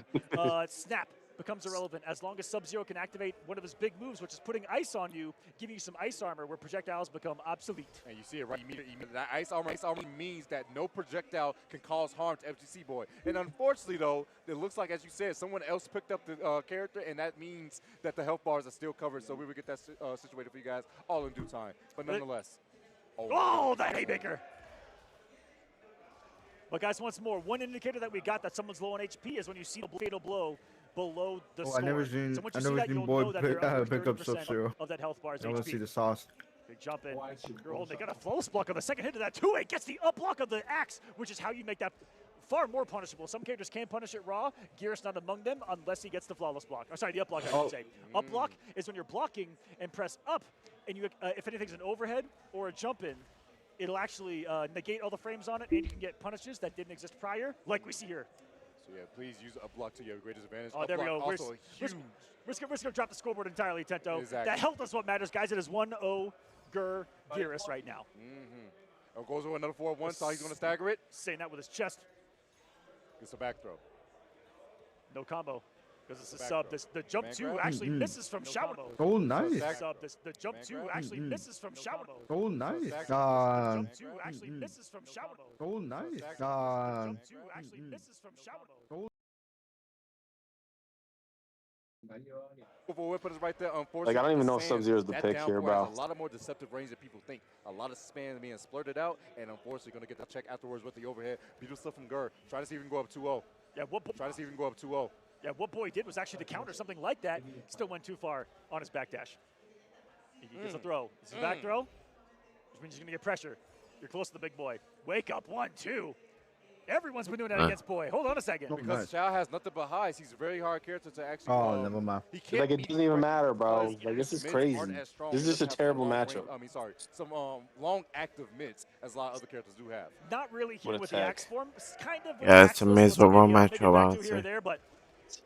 Snap becomes irrelevant as long as Sub-Zero can activate one of his big moves, which is putting ice on you, giving you some ice armor where projectiles become obsolete. And you see it right immediately. That ice armor means that no projectile can cause harm to FGC boy. And unfortunately, though, it looks like, as you said, someone else picked up the character, and that means that the health bars are still covered. So we will get that situated for you guys all in due time. But nonetheless. Oh, the haymaker! But guys, once more, one indicator that we got that someone's low on HP is when you see the fatal blow below the score. I never seen, so once I you see never that, seen you'll Boy know that they're under pick up 30% Sub-Zero. of that health bar's I want HP. to see the sauce. Big jump in. They got a flawless block on the second hit of that 2-8. Gets the up block of the axe, which is how you make that far more punishable. Some characters can punish it raw. Geras not among them unless he gets the flawless block. Or sorry, the up block, I should say. Up block is when you're blocking and press up, and you if anything's an overhead or a jump in, it'll actually negate all the frames on it, and you can get punishes that didn't exist prior, like we see here. So yeah, please use up block to your greatest advantage. Oh, there we go. Also huge. We're just going to drop the scoreboard entirely, Tento. Exactly. That health is what matters, guys. It is 1-0 Gur Geras right now. Oh, goes over another 4-1, so he's going to stagger it. Saying that with his chest. Gets a back throw. No combo. Because it's a sub. The jump 2 actually misses from Shao. Oh, nice. The jump 2 actually misses from Shao. Oh, nice. Jump 2 actually misses from Shao. Oh, nice. Jump 2 actually misses from Shao. Weapon is right there. Like, I don't even know if Sub-Zero's the pick here, bro. A lot of more deceptive range than people think. A lot of spam being splurted out, and unfortunately going to get that check afterwards with the overhead. Beautiful stuff from Gur. Trying to see if he can go up 2-0. Yeah, trying to see if he can go up 2-0. Yeah, what Boy did was actually to counter something like that. Still went too far on his backdash. He gets a throw. This is a back throw, which means you're going to get pressure. You're close to the big boy. Wake up, 1-2. Everyone's been doing that against Boy. Hold on a second. Because Shao has nothing but highs. He's a very hard character to actually. Oh, never mind. He can't Like, it doesn't even matter, bro. Like, this is crazy. This is just a terrible matchup. Some long active mids, as a lot of other characters do have. Not really here with the axe form. Kind of. Yeah, it's a miserable matchup, I would say. There, but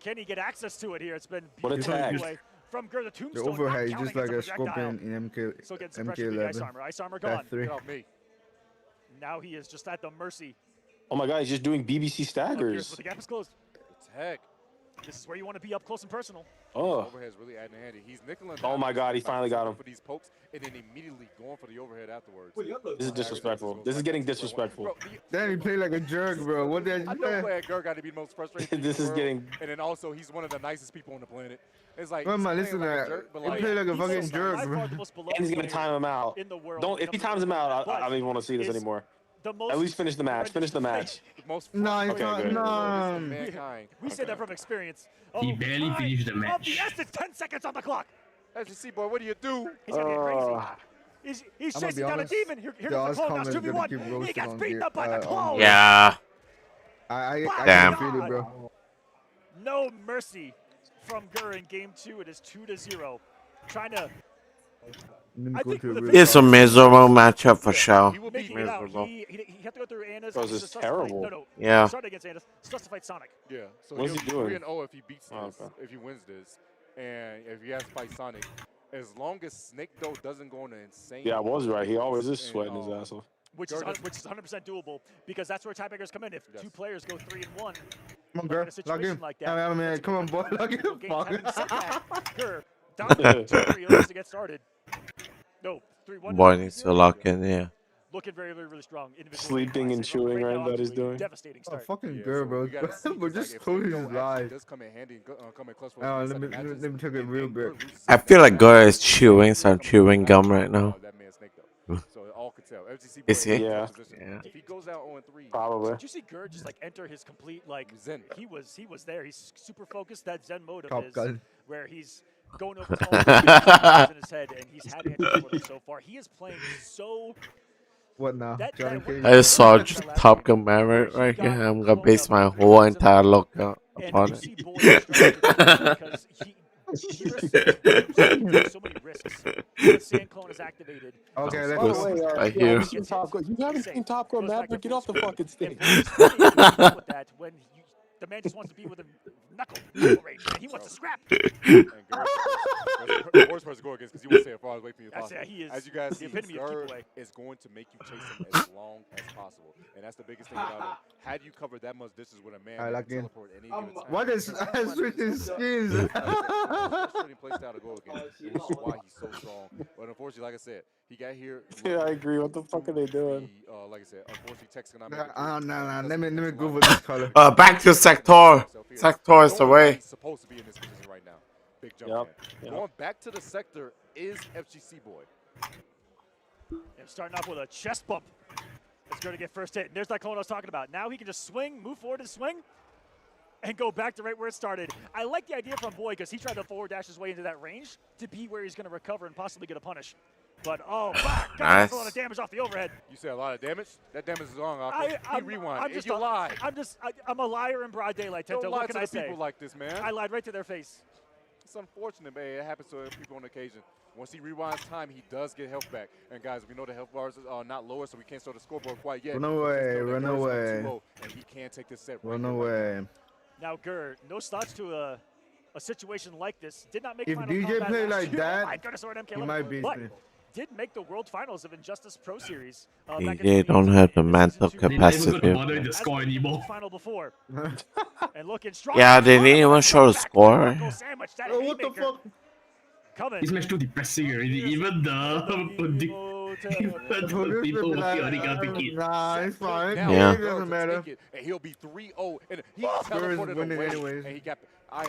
can he get access to it here? It's been What attack? From Gur the The Tombstone. overhead is just like a scorpion in MK11. Ice armor gone. That's 3. Now he is just at the mercy. Oh my god, he's just doing BBC staggers. The gap is closed. Heck. This is where you want to be up close and personal. Oh. Overhead's really adding handy. He's nickeling. Oh my god, he finally got him. For these pokes, and then immediately going for the overhead afterwards. This is disrespectful. This is getting disrespectful. Damn, he played like a jerk, bro. What did I know where Gur got to be the most frustrating. This is getting. And then also, he's one of the nicest people on the planet. It's like. Well, man, listen to that. He played like a fucking jerk, bro. And he's gonna time him out. Don't. If he times him out, I don't even want to see this anymore. At least finish the match. Finish the match. No, We say that from experience. He barely finished the match. The essence, 10 seconds on the clock. As you see, boy, what do you do? He's gonna get crazy. He's chasing down a demon. Here comes the clone now. 2v1. He gets beaten up by the clone. Yeah. I Damn. can feel it, bro. No mercy from Gur in game 2. It is 2-0. Trying to. It's a miserable matchup for sure. Miserable. He had to go through Anna's. Bro, this is terrible. No. Yeah. Started against Anna's. Supposed to fight Sonic. Yeah. So what is he doing? 3-0 if he beats this, if he wins this, and if he has to fight Sonic. As long as Snake though doesn't go on an insane. Yeah, I was right. He always is sweating his ass off. Which is 100% doable because that's where tiebreakers come in. If two players go 3-1, come on, Gur, log in. Like that, I mean, come on, boy, log in. Gur, dominating 2-3 to get started. No, 3-1. Boy needs to lock in, yeah. Looking very, very, really strong. Sleeping and chewing right that he's doing. Devastating start. Fucking Gur, bro. But just close his eyes. Oh, let me take it real good. I feel like Gur is chewing some chewing gum right now. Is he? Yeah. If he goes out 0-3, probably. Did you see Gur just like enter his complete like Zen? He was there. He's super focused. That Zen mode of his, where he's going over all the in his head, and he's had answers so far. He is playing so. What now? I just saw Top Gun Maverick right here. I'm gonna base my whole entire look upon it. So many risks. Sand clone is activated. Okay, let's go. Right here. You haven't seen Top Gun Maverick? Get off the fucking stage. When the man just wants to be with a knuckle rage, and he wants to scrap. The worst person to go against because he won't stay as far away from you as possible. He is as you guys see, Gur is going to make you chase him as long as possible, and that's the biggest thing about him. Had you covered that much distance with a man, that can teleport any given time. What is switching skins? Frustrating play style to go against. This is why he's so strong. But unfortunately, like I said, he got here. Yeah, I agree. What the fuck are they doing? Like I said, unfortunately, Tex cannot nah. Let me go with this color. Back to Sektor. Sektor is the way. He's supposed to be in this position right now. Big jump. Going back to the sector is FGC boy. And starting off with a chest bump. It's going to get first hit. And there's that clone I was talking about. Now he can just swing, move forward and swing, and go back to right where it started. I like the idea from Boy because he tried to forward dash his way into that range to be where he's going to recover and possibly get a punish. But fuck, got a lot of damage off the overhead. You say a lot of damage? That damage is wrong. Rewind. I'm just you lie. I'm a liar in broad daylight. Tento. What can I say? People like this, man. I lied right to their face. It's unfortunate, man. It happens to people on occasion. Once he rewinds time, he does get health back. And guys, we know the health bars are not lower, so we can't start the scoreboard quite yet. Run away. And he can't take this set. Run away. Now, Gur, no thoughts to a situation like this. Did not make if final DJ play like that, he might be. Did make the World Finals of Injustice Pro Series. They don't have the mental capacity. Final before. And looking strong. Yeah, they didn't even show the score. What the fuck? This match too depressing already. Even people already got pick it. Nah, it's fine. Yeah. It doesn't matter. And he'll be 3-0. And he teleported away. Anyways. And he got. I'm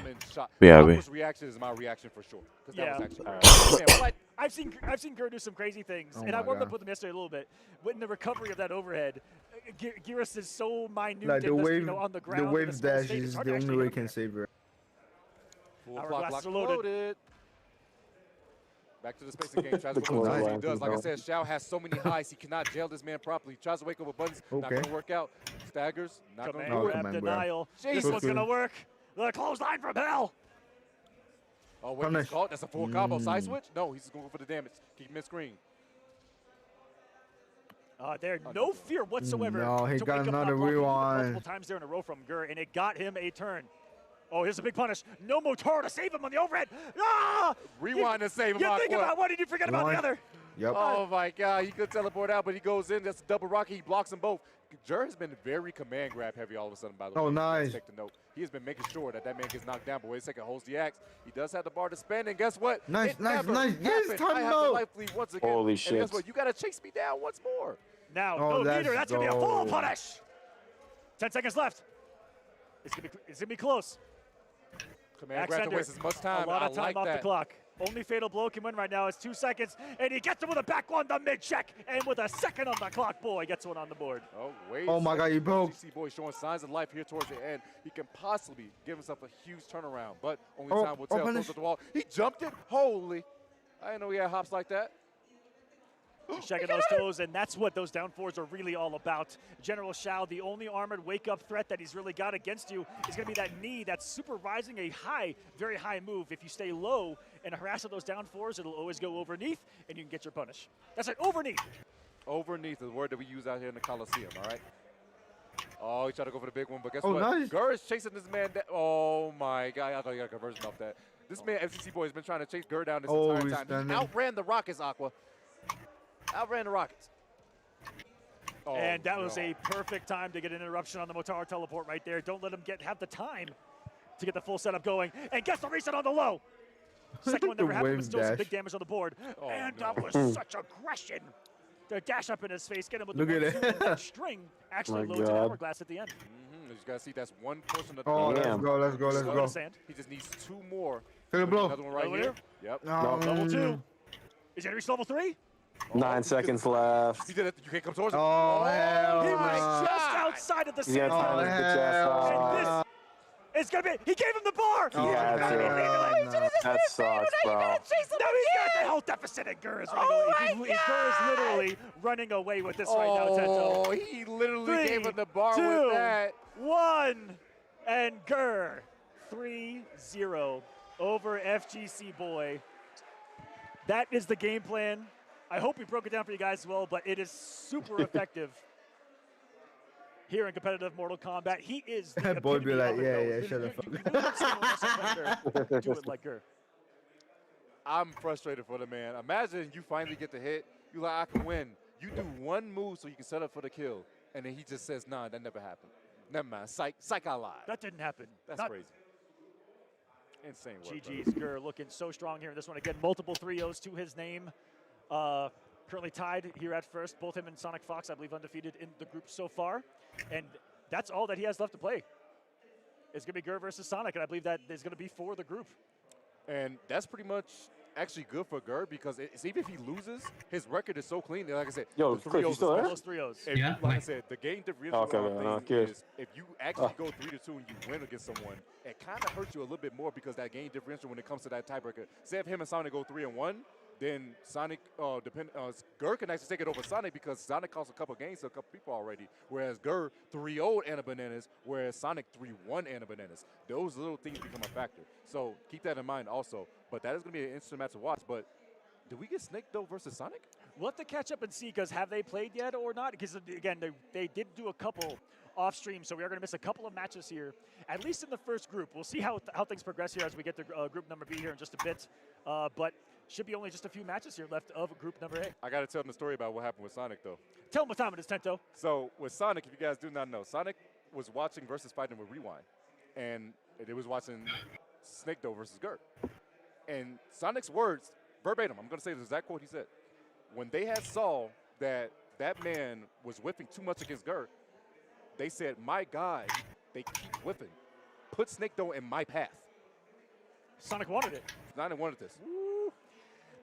in shock. Yeah, His reaction is my reaction for sure. That was actually man, I've seen Gur do some crazy things, and I warmed up with him yesterday a little bit. When the recovery of that overhead, Geras is so minute like the wave, on the ground. The wave dash is the only way can save her. Our glasses are loaded. Back to the spacing game. Tries to wake up he does. Like I said, Shao has so many highs. He cannot jail this man properly. He tries to wake up with buttons. Not going to work out. staggers. Not going to Command do grab it. denial. This Jesus. one's going to work. The clothesline from hell. Oh, wait, he's caught. That's a full combo. Side switch? No, he's going for the damage. Keep him in screen. There, no fear whatsoever. No, he to got wake up another not blocking rewind. multiple times there in a row from Gur, and it got him a turn. Oh, here's a big punish. No Nitara to save him on the overhead. Ah! Rewind and save him. You think about one and you forget about the other. Yep. Oh my God, he could teleport out, but he goes in. That's a double rocket. He blocks them both. Jer has been very command grab heavy all of a sudden, by the way. Oh, nice. Take the note. He has been making sure that man gets knocked down, but wait a second, holds the axe. He does have the bar to spend, and guess what? Nice, It nice, never nice. Yes, happened. time I have the out. life lead once again. Holy and shit. guess what? You got to chase me down once more. Now, Oh, no let's leader. That's going to be a full go. punish. 10 seconds left. It's going to be close. Command grab to waste as much time. A lot I of time like off that. the clock. Only fatal blow can win right now. It's 2 seconds, and he gets him with a back one, the mid check, and with a second on the clock, boy gets one on the board. Oh, wait. Oh my God, you broke. GC boy showing signs of life here towards the end. He can possibly give himself a huge turnaround, but only time will tell. punish. Close to the wall. He jumped it. Holy. I didn't know he had hops like that. He's checking those toes, and that's what those down fours are really all about. General Shao, the only armored wake-up threat that he's really got against you is going to be that knee that's super rising, a high, very high move. If you stay low and harass those down fours, it'll always go overneath, and you can get your punish. That's it, overneath. Overneath is the word that we use out here in the Coliseum, all right? Oh, he tried to go for the big one, but guess Oh, what? nice. Gur is chasing this man down. Oh, my God. I thought he got a conversion off that. This man, FCC boy, has been trying to chase Gur down this Oh, entire he's time. done He it. outran the Rockets, Aqua. Outran the Rockets. Oh, And that was no. a perfect time to get an interruption on the Nitara teleport right there. Don't let him have the time to get the full setup going. And gets the reset on the low. Second one The never happened, wave but still some dash. big damage on the board. Oh, and no. that was such aggression. To dash up in his face, get him with Look the at 1, 2, it. and that string actually My loads an God. hourglass at the end. You just got to see that's one portion of the Oh, let's Damn. go, let's go, let's Slow go. to sand. He just needs 2 more. Feel the blow. Another one right Over here. here? Yep. Level 2. Is it reach level 3? 9 seconds left. He did it. You can't come towards him. Oh, hell He no. was just outside of the He's got sand. time Oh, to get his chest hell off. And this is going to be, he gave him the bar. Oh, He had hell to. no. That sucks, bro. Now he's got the health deficit, and Gur is running away. Gur is literally running away with this right now, Tento. Oh, he literally 3, gave him the bar 2, with that. 1, and Gur 3-0 over FGC boy. That is the game plan. I hope we broke it down for you guys as well, but it is super effective here in competitive Mortal Kombat. He is the That boy be epitome like, of it, yeah, though. yeah, shut the fuck You wouldn't see anyone else out there do it like Gur. I'm frustrated for the man. Imagine you finally get the hit. You like, I can win. You do one move so you can set up for the kill. And then he just says, nah, that never happened. Never mind. Psych, I lied. That didn't happen. That's Not crazy. Insane work. GG's Gur looking so strong here in this one. Again, multiple 3-0s to his name. Currently tied here at first. Both him and Sonic Fox, I believe, undefeated in the group so far. And that's all that he has left to play. It's going to be Gur versus Sonic, and I believe that is going to be for the group. And that's pretty much actually good for Gur because even if he loses, his record is so clean. Like I said, Yo, the Cliff, you 3-0s still there? Those 3-0s. If, Yeah. Like I said, the game differential Okay, on no, thing good. is if you actually go 3-2 and you win against someone, it kind of hurts you a little bit more because that game differential when it comes to that tiebreaker. Say if him and Sonic go 3-1, then Sonic, Gur can actually take it over Sonic because Sonic cost a couple games to a couple people already, whereas Gur 3-0 Anna Bananas, whereas Sonic 3-1 Anna Bananas. Those little things become a factor. So keep that in mind also. But that is going to be an interesting match to watch. But do we get Snake though versus Sonic? We'll have to catch up and see, because have they played yet or not? Because, again, they did do a couple off stream, so we are going to miss a couple of matches here, at least in the first group. We'll see how things progress here as we get to group number B here in just a bit. But should be only just a few matches here left of group number A. I got to tell them the story about what happened with Sonic though. Tell them what time it is, Tento. So with Sonic, if you guys do not know, Sonic was watching versus fighting with Rewind, and it was watching Snake though versus Gur. And Sonic's words, verbatim, I'm going to say the exact quote he said. When they had saw that man was whiffing too much against Gur, they said, my God, they keep whiffing. Put Snake though in my path. Sonic wanted it. Sonic wanted this.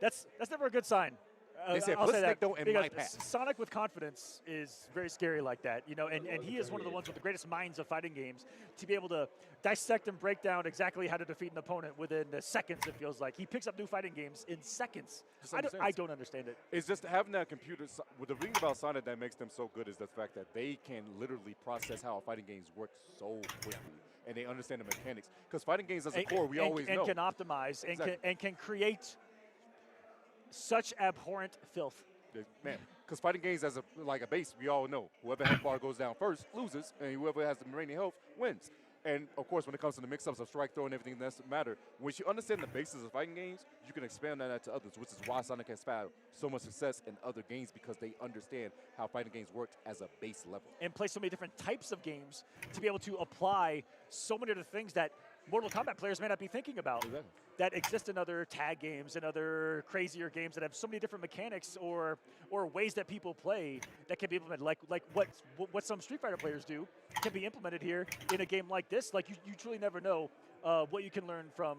That's never a good sign. They said I'll put say that Sektor in because my path. Sonic with confidence is very scary like that, you know, and he is one of the ones with the greatest minds of fighting games to be able to dissect and break down exactly how to defeat an opponent within seconds. It feels like he picks up new fighting games in seconds. I don't understand it. It's just having that computer. The thing about Sonic that makes them so good is the fact that they can literally process how fighting games work so quickly, and they understand the mechanics. Because fighting games, as a core, we always know. And can optimize and can create such abhorrent filth. Man, because fighting games as a base, we all know whoever health bar goes down first loses, and whoever has the remaining health wins. And of course, when it comes to the mix-ups of strike throw and everything that doesn't matter, once you understand the basis of fighting games, you can expand that to others, which is why Sonic has found so much success in other games, because they understand how fighting games work as a base level. And play so many different types of games to be able to apply so many other things that Mortal Kombat players may not be thinking about that exist in other tag games and other crazier games that have so many different mechanics or ways that people play that can be implemented. Like what some Street Fighter players do can be implemented here in a game like this. Like you truly never know what you can learn from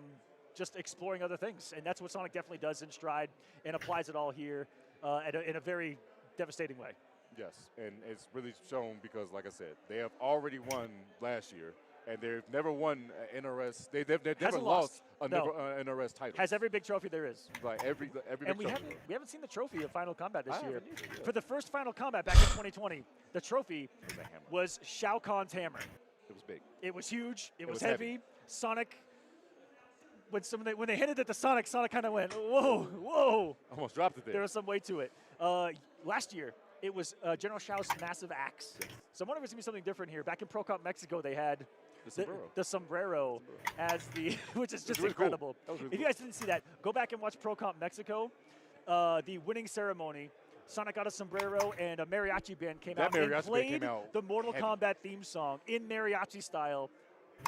just exploring other things, and that's what Sonic definitely does in stride and applies it all here in a very devastating way. Yes, and it's really shown because, like I said, they have already won last year. And they've never won an NRS. They've never lost an NRS title. Has every big trophy there is. Like every and big trophy. We haven't seen the trophy of Final Kombat this year. Either, For the first Final Kombat back in 2020, the trophy was Shao Kahn's hammer. It was big. It was huge. It was heavy. Sonic. When they handed it to Sonic kind of went, whoa. Almost dropped it there. There was some weight to it. Last year, it was General Shao's massive axe. So I'm wondering if it's going to be something different here. Back in Pro Cup Mexico, they had the sombrero as the, which is just really incredible. Cool. Really if you guys didn't see that, go back and watch Pro Comp Mexico. The winning ceremony, Sonic got a sombrero and a mariachi band came out and played the Mortal Kombat theme song in mariachi style.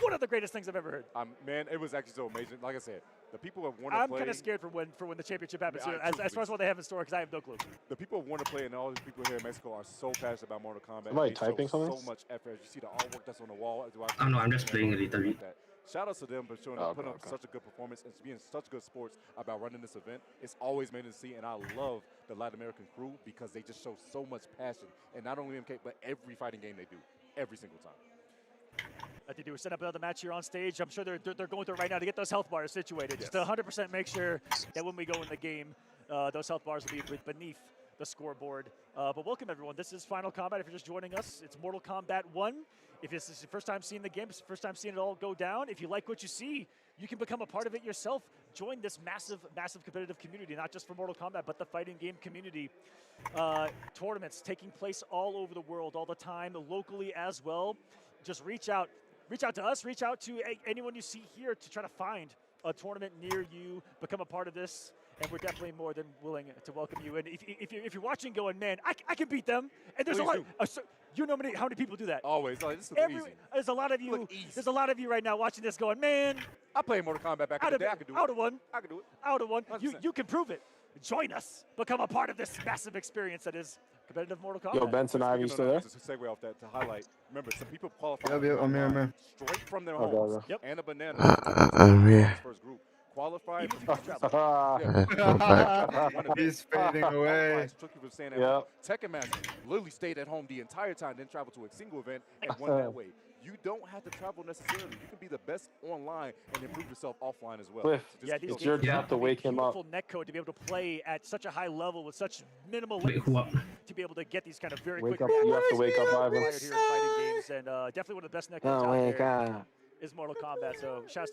One of the greatest things I've ever heard. Man, it was actually so amazing. Like I said, the people have wanted to play. I'm kind of scared for when the championship happens. As far as what they have in store, because I have no clue. The people who want to play, and all these people here in Mexico are so passionate about Mortal Kombat. Somebody typing something? So much effort. You see the artwork that's on the wall. Oh no, I'm just playing a little bit. Shout out to them for showing putting up such a good performance and being such good sports about running this event. It's always made to see, and I love the Latin American crew because they just show so much passion, and not only MK, but every fighting game they do, every single time. Like they do, set up another match here on stage. I'm sure they're going through it right now to get those health bars situated. Just to 100% make sure that when we go in the game, those health bars will be beneath the scoreboard. But welcome, everyone. This is Final Kombat. If you're just joining us, it's Mortal Kombat 1. If this is your first time seeing the game, it's the first time seeing it all go down. If you like what you see, you can become a part of it yourself. Join this massive competitive community, not just for Mortal Kombat, but the fighting game community. Tournaments taking place all over the world, all the time, locally as well. Just reach out to us, reach out to anyone you see here to try to find a tournament near you, become a part of this, and we're definitely more than willing to welcome you. And if you're watching going, man, I can beat them, and there's a lot, you know how many people do that? Always. This is easy. There's a lot of you. There's a lot of you right now watching this going, man. I played Mortal Kombat back in the day. I can do it. Out of one. I can do it. Out of one. You can prove it. Join us. Become a part of this massive experience that is competitive Mortal Kombat. Yo, Benson Ivy still there? Just a segue off that to highlight. Remember, some people qualify I'm here. straight from their homes. Yep. And a banana. Yeah. First group. Qualified. He's fading away. Tekken Master literally stayed at home the entire time, didn't travel to a single event, and won that way. You don't have to travel necessarily. You can be the best online and improve yourself offline as well. Cliff, it's your job to wake him up. Beautiful netcode to be able to play at such a high level with such minimal limits to be able to get these kind of very quick. You have to wake up, Ivan. Here in fighting games, and definitely one of the best netcodes out there is Mortal Kombat. So shout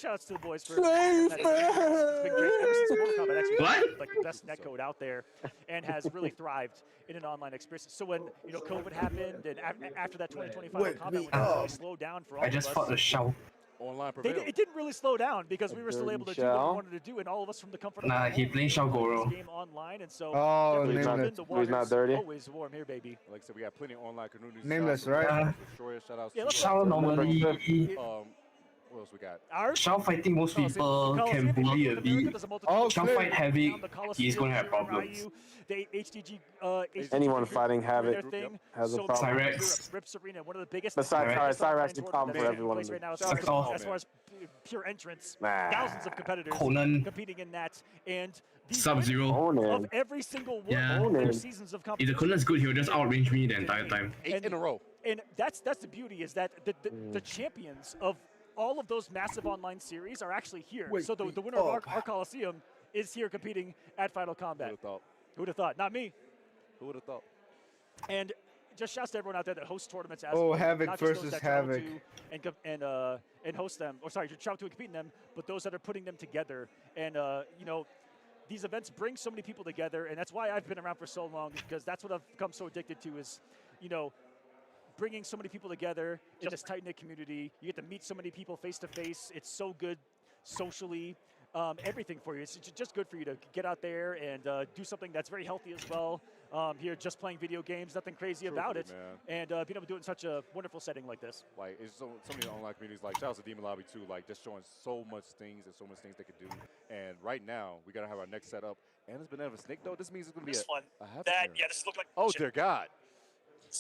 outs to the boys for it's been great ever since Mortal Kombat actually like the best netcode out there and has really thrived in an online experience. So when COVID happened and after that 2020 Final Kombat when it really slowed down for all of us. I just fought the Shao. Online prevailed. It didn't really slow down because we were still able to do what we wanted to do, and all of us from the comfort of our he playing Shao Goro. game online, and so he's not dirty. Always warm here, baby. Like I said, we got plenty of online communities. Nameless, right? Destroyer, shout out Shao normally. What else we got? Shao fighting most people can bully a bit. Shao fight Havoc, he's gonna have problems. Anyone fighting Havoc has a problem. Cyrex. Besides Cyrex, the problem for everyone. Right now, Sektor. as far as pure entrants, Nah. thousands of competitors Conan. competing in that, and the Sub-Zero. winner of every single one Yeah. of their seasons of If the competition. Conan's good, he'll just outrange me the entire time. 8 in a row. And that's the beauty, is that the champions of all of those massive online series are actually here. So the winner of our Coliseum is here competing at Final Combat. Who would have thought? Not me. Who would have thought? And just shouts to everyone out there that hosts tournaments as Oh, well, Havoc not just those versus that travel Havoc. to and host them, or sorry, to travel to and compete in them, but those that are putting them together. And you know, these events bring so many people together, and that's why I've been around for so long, because that's what I've become so addicted to, is, you know, bringing so many people together in this tight-knit community. You get to meet so many people face to face. It's so good socially, everything for you. It's just good for you to get out there and do something that's very healthy as well. Here, just playing video games, nothing crazy about it, and being able to do it in such a wonderful setting like this. Like, it's so many online communities, like, shout out to Demon Lobby too, like, just showing so much things and so much things they could do. And right now, we gotta have our next setup. And it's been a snake though. This means it's gonna be a half mirror. This looked like. Oh dear God.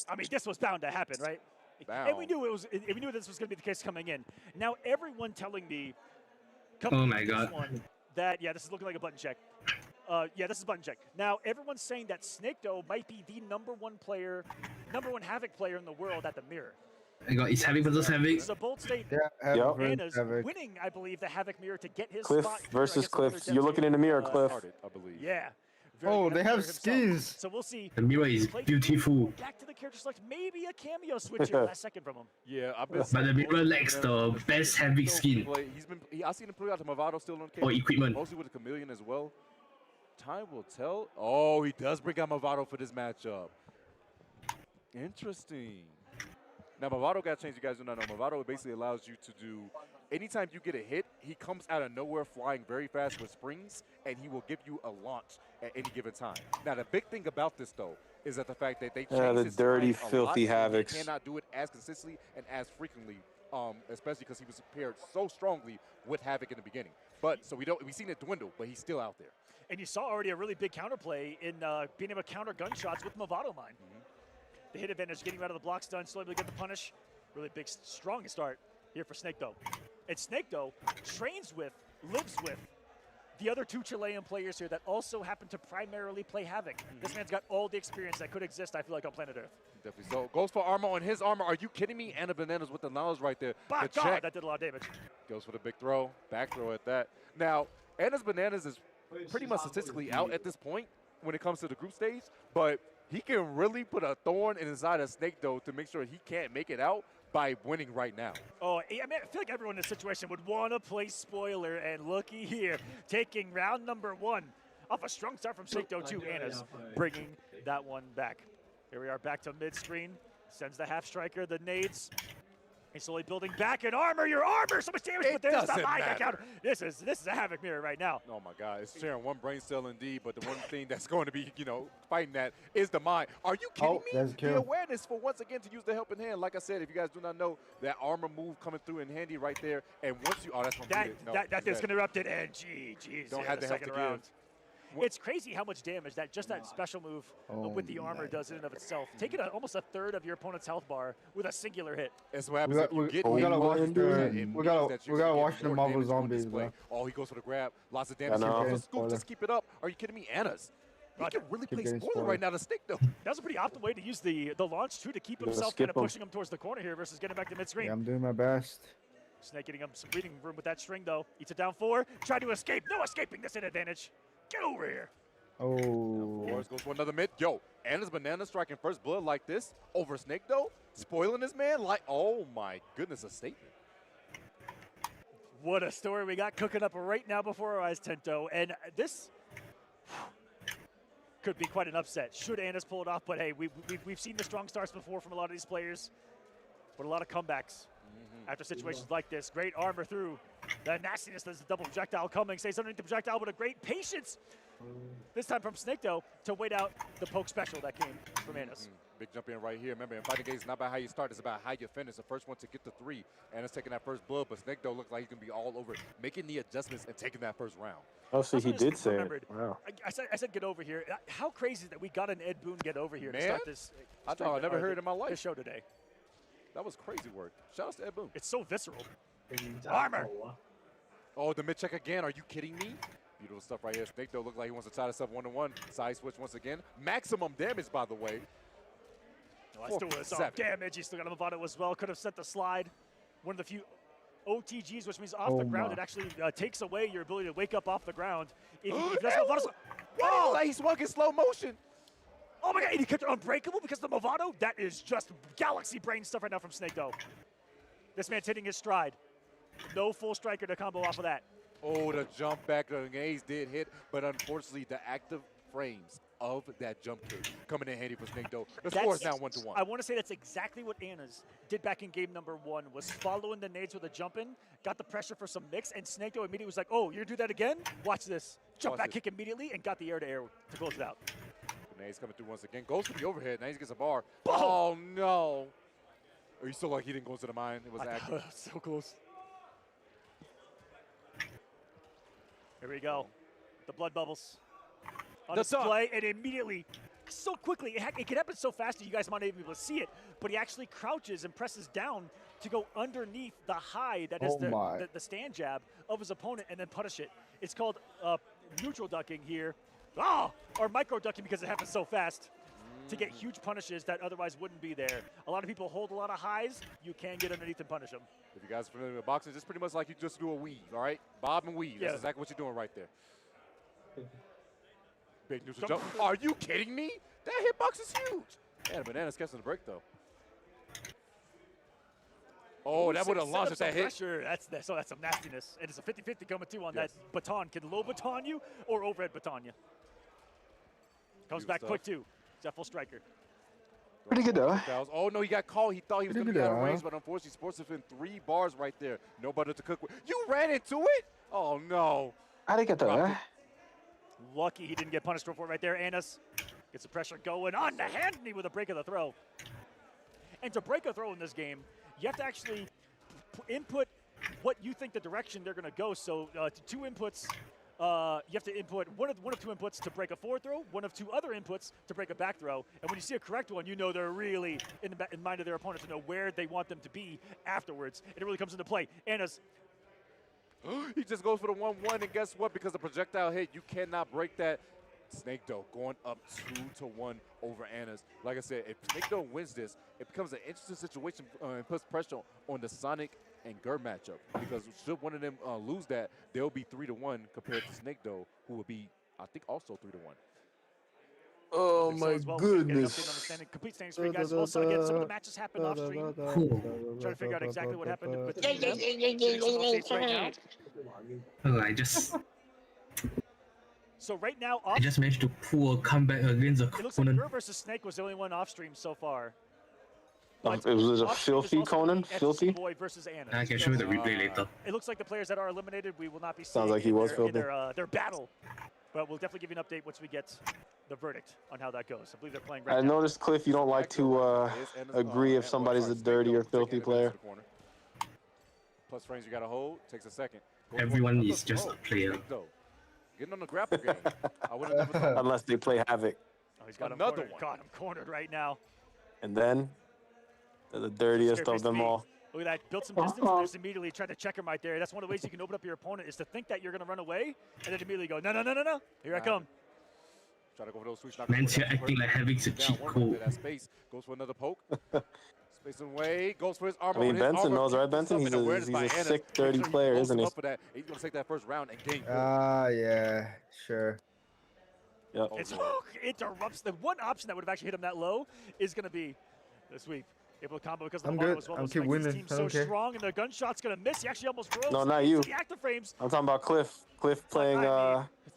I mean, this was bound to happen, right? And we knew this was going to be the case coming in. Now everyone telling me, Oh my God. that this is looking like a button check. This is a button check. Now everyone's saying that Snake might be the number one Havoc player in the world at the mirror. It's Havoc versus Havoc. It's a bold statement. Yeah, Havoc versus Anna's Havoc. winning, I believe, the Havoc mirror to get his Cliff spot. versus Cliff. You're looking in the mirror, Cliff. I believe. Yeah. Oh, they have skins. So we'll see. The mirror is beautiful. Back to the character select. Maybe a cameo switch here last second from him. Yeah, I've been. But the mirror lacks the best Havoc skin. I've seen him put out the Movado still on or equipment. Mostly with the Khameleon as well. Time will tell. Oh, he does bring out Movado for this matchup. Interesting. Now, Movado got changed. You guys do not know. Movado basically allows you to do, anytime you get a hit, he comes out of nowhere flying very fast with springs, and he will give you a launch at any given time. Now, the big thing about this, though, is that the fact that they changed the his dirty, sprite a filthy lot, and Havocs. They cannot do it as consistently and as frequently, especially because he was paired so strongly with Havoc in the beginning. But so we've seen it dwindle, but he's still out there. And you saw already a really big counterplay in being able to counter gunshots with Movado Mine. The hit advantage, getting out of the blocks done, slowly able to get the punish. Really big, strong start here for Snake, though. And Snake, though, trains with, lives with the other two Chilean players here that also happen to primarily play Havoc. This man's got all the experience that could exist, I feel like, on planet Earth. Definitely. So goes for armor on his armor. Are you kidding me? Anna Bananas with the knowledge right there. By The God, check. that did a lot of damage. Goes for the big throw, back throw at that. Now, Anna's Bananas is pretty much statistically out at this point when it comes to the group stage, but he can really put a thorn inside a Snake, though, to make sure he can't make it out by winning right now. Oh, I mean, I feel like everyone in this situation would want to play spoiler, and looky here, taking round number 1 off a strong start from Snake, too. Anna's bringing that one back. Here we are back to mid-screen. Sends the half striker, the nades. He's slowly building back in armor. Your armor, so much damage, but there's the mine counter. This is a Havoc mirror right now. Oh my God, it's sharing one brain cell indeed, but the one thing that's going to be, fighting that is the mine. Are you kidding me? That's a kill. The awareness for once again to use the helping hand. Like I said, if you guys do not know, that armor move coming through in handy right there. And once you, that's going to be it. No, that is going to erupt it, and geez, don't have the help to round. give. It's crazy how much damage that special move with the armor does in and of itself. Taking almost a third of your opponent's health bar with a singular hit. That's what happens if you get we gotta watch the Marvel damage on Zombies, display. bro. Oh, he goes for the grab. Lots of damage. Scoop, just keep it up. Are you kidding me? Anna's. He can really play spoiler right now to stick, though. That was a pretty optimal way to use the launch, too, to keep himself kind of pushing him towards the corner here versus getting back to mid-screen. Yeah, I'm doing my best. Snake getting him some breathing room with that string, though. Eats it down 4. Try to escape. No escaping this advantage. Get over here. Oh. Forrest goes for another mid. Yo, Anna's Banana striking first blood like this over Snake, though. Spoiling this man like, oh my goodness, a statement. What a story we got cooking up right now before our eyes, Tento. And this could be quite an upset. Should Anna's pull it off, but hey, we've seen the strong starts before from a lot of these players, but a lot of comebacks after situations like this. Great armor through the nastiness. There's a double projectile coming. Stays underneath the projectile, but a great patience. This time from Snake, though, to wait out the poke special that came from Anna's. Big jump in right here. Remember, in fighting games, it's not about how you start, it's about how you finish. The first one to get the 3, and it's taking that first blood, but Snake though looks like he's going to be all over it, making the adjustments and taking that first round. Oh, so he did say it. Wow. I said get over here. How crazy that we got an Ed Boon get over here to start this. I thought I never heard it in my life. This show today. That was crazy work. Shout out to Ed Boon. It's so visceral. Armor. Oh, the mid check again. Are you kidding me? Beautiful stuff right here. Snake though look like he wants to tie this up 1-1. Side switch once again. Maximum damage, by the way. I still was damage. He still got a Movado as well. Could have sent the slide. One of the few OTGs, which means off the ground, it actually takes away your ability to wake up off the ground. If he doesn't Movado, oh, like he swung in slow motion. Oh my god, and he kept it unbreakable because of the Movado? That is just galaxy brain stuff right now from Snake though. This man's hitting his stride. No full striker to combo off of that. Oh, the jump back, the gaze did hit, but unfortunately the active frames of that jump kick coming in handy for Snake though. The score is now 1-1. I want to say that's exactly what Anna's did back in game number 1, was following the nades with a jump in, got the pressure for some mix, and Snake though immediately was like, oh, you're gonna do that again? Watch this. Jump back kick immediately and got the air to air to close it out. Nades coming through once again. Goes for the overhead. Nades gets a bar. Boom. Oh no. Are you still like he didn't go into the mine? It was active. So close. Here we go. The blood bubbles on display, and immediately, so quickly, it can happen so fast that you guys might not even be able to see it, but he actually crouches and presses down to go underneath the high that is the stand jab of his opponent and then punish it. It's called neutral ducking here. Or micro ducking because it happens so fast to get huge punishes that otherwise wouldn't be there. A lot of people hold a lot of highs. You can get underneath and punish them. If you guys are familiar with boxing, it's pretty much like you just do a weave, all right? Bob and weave. That's exactly what you're doing right there. Big neutral jump. Are you kidding me? That hitbox is huge. Yeah, the banana's catching the break, though. Oh, that would have launched if that hit. Pressure. That's some nastiness. And it's a 50-50 coming too on that baton. Can low baton you or overhead baton you? Comes back quick, too. He's that full striker. Pretty good, though. Oh, no, he got called. He thought he was going to be out of range, but unfortunately, Sports within 3 bars right there. No butter to cook with. You ran into it? Oh, no. Arigato. Lucky he didn't get punished for it right there. Annas gets the pressure going on the hand knee with a break of the throw. And to break a throw in this game, you have to actually input what you think the direction they're going to go. So 2 inputs. You have to input one of 2 inputs to break a forward throw, one of 2 other inputs to break a back throw. And when you see a correct one, you know they're really in mind of their opponent to know where they want them to be afterwards. And it really comes into play. Anna's. He just goes for the 1-1, and guess what? Because the projectile hit, you cannot break that. Snake though going up 2-1 over Annas. Like I said, if Snake though wins this, it becomes an interesting situation and puts pressure on the Sonic and Gur matchup. Because should one of them lose that, they'll be 3-1 compared to Snake though, who will be, I think, also 3-1. Oh my goodness. Complete standing screen, guys. Also, again, some of the matches happened off stream. Trying to figure out exactly what happened between them. Oh, I just. So right now, I just managed to pull a comeback against a it looks like Gur versus Snake was the only one off stream so far. It was a filthy Conan? Filthy? Boy versus Anna. I can show you the replay later. It looks like the players that are eliminated, we will not be seeing Sounds like he was filthy. their battle. But we'll definitely give you an update once we get the verdict on how that goes. I believe they're playing right now. I noticed, Cliff, you don't like to agree if somebody's a dirty or filthy player. Plus frames you got to hold. Takes a second. Everyone is just a player. Getting on the grapple game. I would have never thought. Unless they play Havoc. Oh, he's got another one. Got him cornered right now. And then, the dirtiest of them all. Look at that. Built some distance and just immediately tried to check him right there. That's one of the ways you can open up your opponent is to think that you're going to run away and then immediately go, no. Here I come. Try to go for those switch. Man's here acting like Havoc's a cheat code. That space goes for another poke. Space away, goes for his armor. I mean, Benson knows, right, Benson? He's a sick, dirty player, isn't he? He's going to take that first round and gain. Yeah, sure. Yep. It's hook interrupts. The one option that would have actually hit him that low is going to be the sweep. Able to combo because the Movado as well. I'm keep winning. His team's so strong, and the gunshot's going to miss. He actually almost throws. No, not you. The active frames. I'm talking about Cliff. Cliff playing.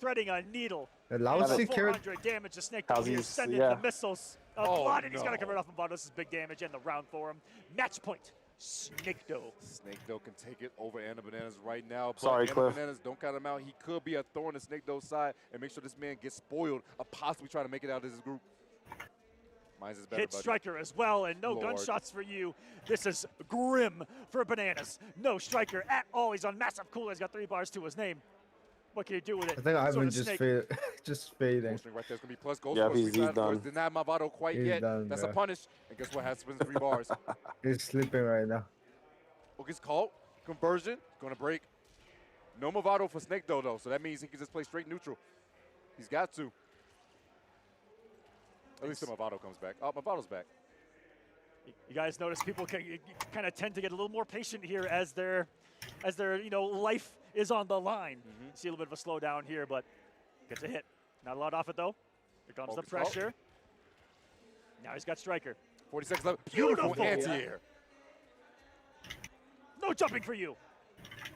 Threading a needle. Lousy 400 damage to Snake. He's sending the missiles of blood, and he's got to convert off Movado. This is big damage and the round for him. Match point. Snake Doe. Snake Doe can take it over Anna Bananas right now. But Sorry, Anna Cliff. Bananas, don't count him out. He could be a thorn in Snake Doe's side and make sure this man gets spoiled or possibly try to make it out of this group. Mine's is better, Hit buddy. Striker as well, and no Lord. gunshots for you. This is grim for Bananas. No Striker at all. He's on massive cool. He's got 3 bars to his name. What can you do with it? I think I've So been does just Snake. just fading. Right there's gonna be plus Ghost Yeah, Force. he's done. Did not have Mavado quite He's yet. done, That's bro. a punish. And guess what happens? 3 bars. He's sleeping right now. What gets called? Conversion. Gonna break. No Mavado for Snake though, so that means he can just play straight neutral. He's got to. At least the Mavado comes back. Oh, Mavado's back. You guys notice people kind of tend to get a little more patient here as their life is on the line. See a little bit of a slowdown here, but gets a hit. Not a lot off it though. Here comes the pressure. Now he's got Striker. 40 seconds left. Beautiful anti-air. No jumping for you.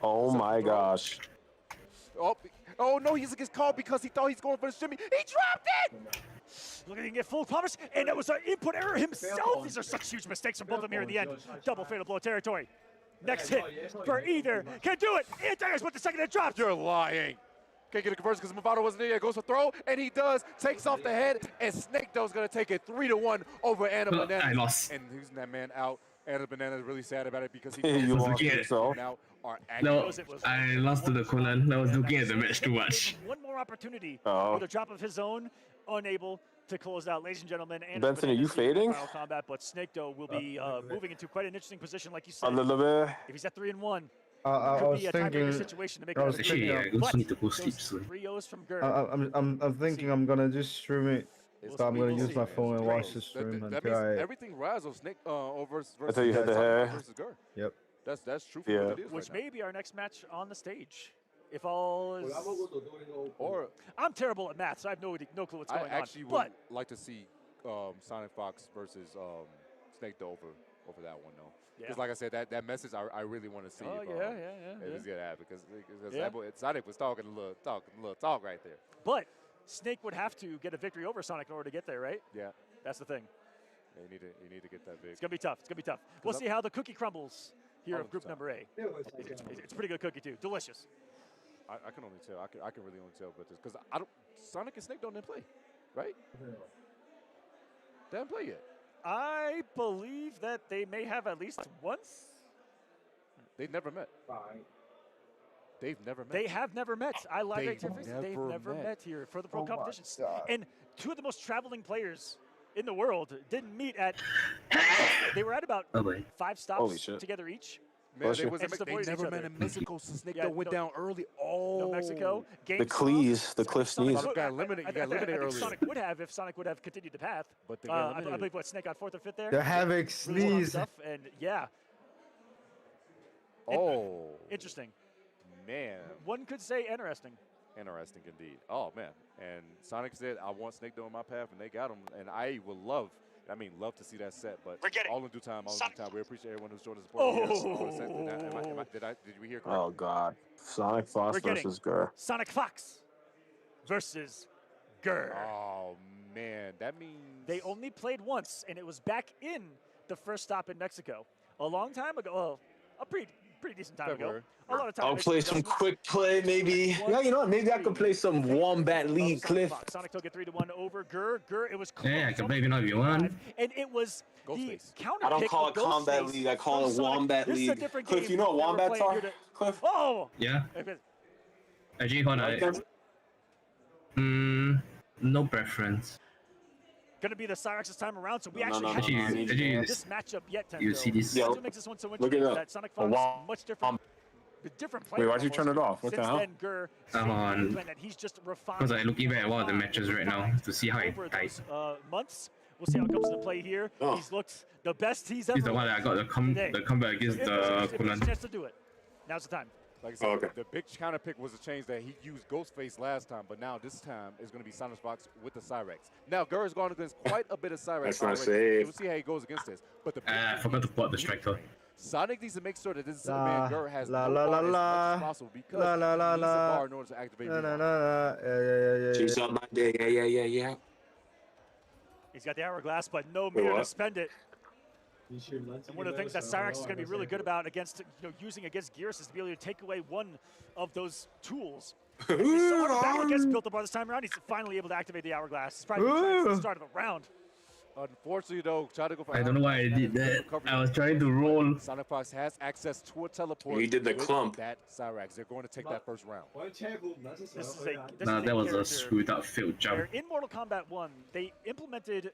Oh my gosh. Oh no, he gets called because he thought he's going for the shimmy. He dropped it! Look at him get full punish, and it was an input error himself. These are such huge mistakes from both of them here in the end. Double fatal blow territory. Next hit for either. Can do it. Anti-airs with the second hit drops. You're lying. Can't get a conversion because Mavado wasn't there yet. Goes for throw, and he does. Takes off the head, and Snake Dough's going to take it 3-1 over Anna Banana. I lost. And losing that man out. Anna Banana is really sad about it because he You lost yourself. now are No, I lost to the Conan. I was looking at the match too much. One more opportunity Oh. with a drop of his own, unable to close out, ladies and gentlemen. And Benson, are you fading? Final combat, but Snake Dough will be moving into quite an interesting position, like you A said. little bit. If he's at 3-1, I could was be a thinking. tiebreaker situation to make I it was a Actually, three. yeah, I also need to go But sleep those soon. 3-0s from Gur. I'm thinking I'm gonna just stream it. So I'm gonna use my phone and watch the stream That until means I. everything rides on Snake versus Until you hit the hair. versus Gur. Yep. That's true. Yeah. What it is Which right may be our next match on the stage. If all is... now. Or I'm terrible at math, so I have no clue what's going I actually on. would But like to see Sonic Fox versus Snake Dough over that one though. Because like I said, that message I really want to see. Oh, if, yeah. If it's gonna happen, because Yeah. Sonic was talking a little talk right there. But Snake would have to get a victory over Sonic in order to get there, right? Yeah. That's the thing. Yeah, you need to get that big. It's gonna be tough. It's gonna be tough. We'll see how the cookie crumbles here All of the group time. number A. It's a pretty good cookie too. Delicious. I can only tell. I can really only tell, but because I don't. Sonic and Snake don't play, right? They haven't played yet. I believe that they may have at least once. They've never met. They've never met. They have never met. I live They've activities. They've never never met. met here for the pro Oh my competitions. God. And 2 of the most traveling players in the world didn't meet at. They were at about Oh, boy. 5 Holy stops shit. together each. Man, Bless they, you. was And they supported never each met other. in Mexico, so Snake Yeah, Dough went no- down early. Oh, No, Mexico. Game The Cleese, the Cliff Sonic Sneeze. would- got eliminated- I you got think eliminated earlier. Sonic would have if Sonic would have continued the path. But they got I eliminated. believe what Snake got 4th or 5th there. The Havoc Really strong sneeze. stuff, and yeah, Oh, interesting. man. One could say interesting. Interesting indeed. Oh, man. And Sonic said, I want Snake Dough in my path, and they got him. And I would love to see that set, but Forget it. all in due time, all in due time. We appreciate everyone who's joined us. Did we hear correctly? Oh god. Sonic Fox We're getting- versus Gur. Sonic Fox versus Gur. Oh, man. That means... They only played once, and it was back in the first stop in Mexico. A long time ago. Well, a pretty decent time February. ago. A lot of time. I'll play some quick play, maybe. Yeah, you know what? Maybe I could play some Wombat League, Cliff. Sonic took it 3-1 over Gur. It was close. Yeah, I can play if you know if you want. And it was the Ghostface. counter I don't pick call of it Combat Ghostface League. I call from it Sonic. Wombat This is a League. different Cliff, game you know what that we're Wombats playing are? here Cliff? Oh! Yeah. Okay. Actually, hold on. No preference. Gonna be the Cyrex this time around, so we No, actually no, haven't no, seen actually, this matchup yet, Tento. you see this? That's Yo, what makes this one so look interesting. it up. That Sonic A Fox much different. With different players. Wait, why'd you turn it off? What the Since hell? then, Gur, On. that he's just refined. Because I'm looking back at one of the matches right now to see how it over dies. those months. We'll see how it comes into play here. Oh. He's looked the best he's ever He's the one that I got the comeback against the If there's Conan. a chance to do it. Now's the time. Like I said, okay. the big counter pick was a change that he used Ghostface last time, but now this time it's going to be Sonic Fox with the Cyrex. Now, Gur has gone against quite a bit of Cyrex. That's my already. save. We'll see how he goes against this. But the I forgot to put the striker. Sonic needs to make sure that this La, man Gur has la, no la, bar as la, much as possible because la, la, la, he needs a la. bar in order to activate No, no, Rewind. no, no. Yeah. She's on my day. Yeah. He's got the hourglass, but no Wait, mirror to what? spend it. And one of the things that Cyrex is going to be really good about against, using against Geras is to be able to take away one of those tools. He's so hard to battle against buildup this time around. He's finally able to activate the hourglass. It's probably the start of the round. Unfortunately, though, try to go for. I don't know why I did that. I was trying to roll. Sonic Fox has access to a teleport. You did the with clump. That Cyrax. They're going to take that first round. Nah, that was a screwed up failed jump. Where in Mortal Kombat 1, they implemented.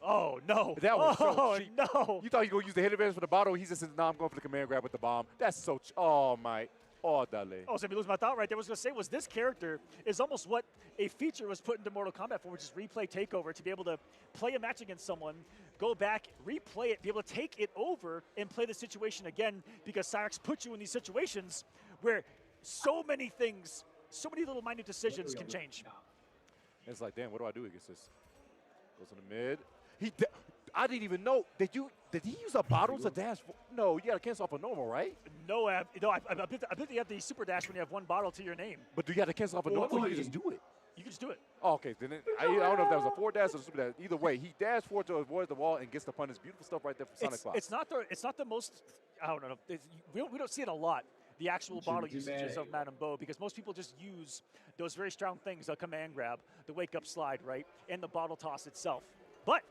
Oh no! That was so cheap. No! You thought you were gonna use the hit advantage for the bottle. He just said, "No, I'm going for the command grab with the bomb." That's so. Oh my. Oh, dale. Oh, so let me lose my thought right there. I was going to say was this character is almost what a feature was put into Mortal Kombat for, which is replay takeover, to be able to play a match against someone, go back, replay it, be able to take it over and play the situation again, because Cyrax puts you in these situations where so many things, so many little minute decisions can change. It's like, damn, what do I do against this? Goes in the mid. I didn't even know. Did he use a bottle to dash? No, you got to cancel off a normal, right? No, I bet you have the super dash when you have one bottle to your name. But do you have to cancel off a normal, or you just do it? You can just do it. Oh, okay. Then I don't know if that was a 4 dash or a super dash. Either way, he dashed forward to avoid the wall and gets the punish. Beautiful stuff right there from Sonic Fox. It's not the most. I don't know. We don't see it a lot. The actual bottle usages of Madame Bo, because most people just use those very strong things, the command grab, the wake up slide, right, and the bottle toss itself. But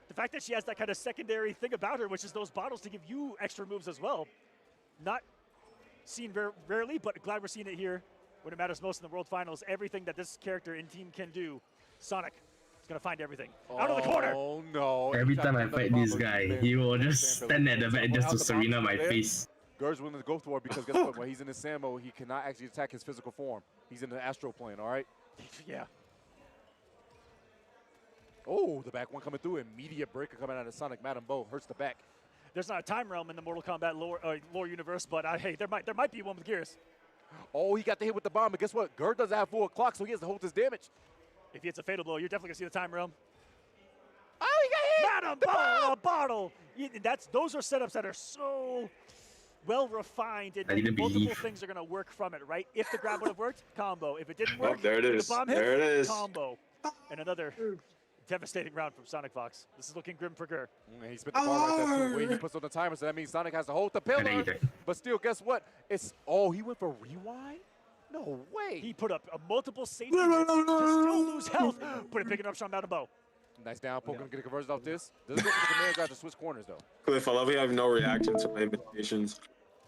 the fact that she has that kind of secondary thing about her, which is those bottles to give you extra moves as well, not seen very rarely, but glad we're seeing it here when it matters most in the World Finals. Everything that this character and team can do, Sonic is going to find everything. Out of the corner! Oh, no. Every time I fight this guy, he will just stand at the back just to Serena my face. Ger's willing to go for it because guess what? When he's in the sand mode, he cannot actually attack his physical form. He's in the astral plane, all right? Yeah. Oh, the back one coming through. Immediate breaker coming out of Sonic. Madame Bo hurts the back. There's not a time realm in the Mortal Kombat lore universe, but hey, there might be one with gears. Oh, he got the hit with the bomb, but guess what? Ger doesn't have full clock, so he has to hold his damage. If he hits a fatal blow, you're definitely going to see the time realm. Oh, he got hit! Madame Bo, a bottle! Those are setups that are so well refined, and multiple things are going to work from it, right? If the grab would have worked, combo. If it didn't work, there it is. The bomb hit, there it is. Combo. And another devastating round from Sonic Fox. This is looking grim for Ger. He spent the ball right there too. Wait, he puts on the timer, so that means Sonic has to hold the pillar. But still, guess what? He went for rewind? No way. He put up a multiple safety hits to still lose health, but picking up Madame Bo. Nice down poke, gonna get a conversion off this. Doesn't go for the command grab to switch corners though. Cliff, I love you have no reaction to my invitations.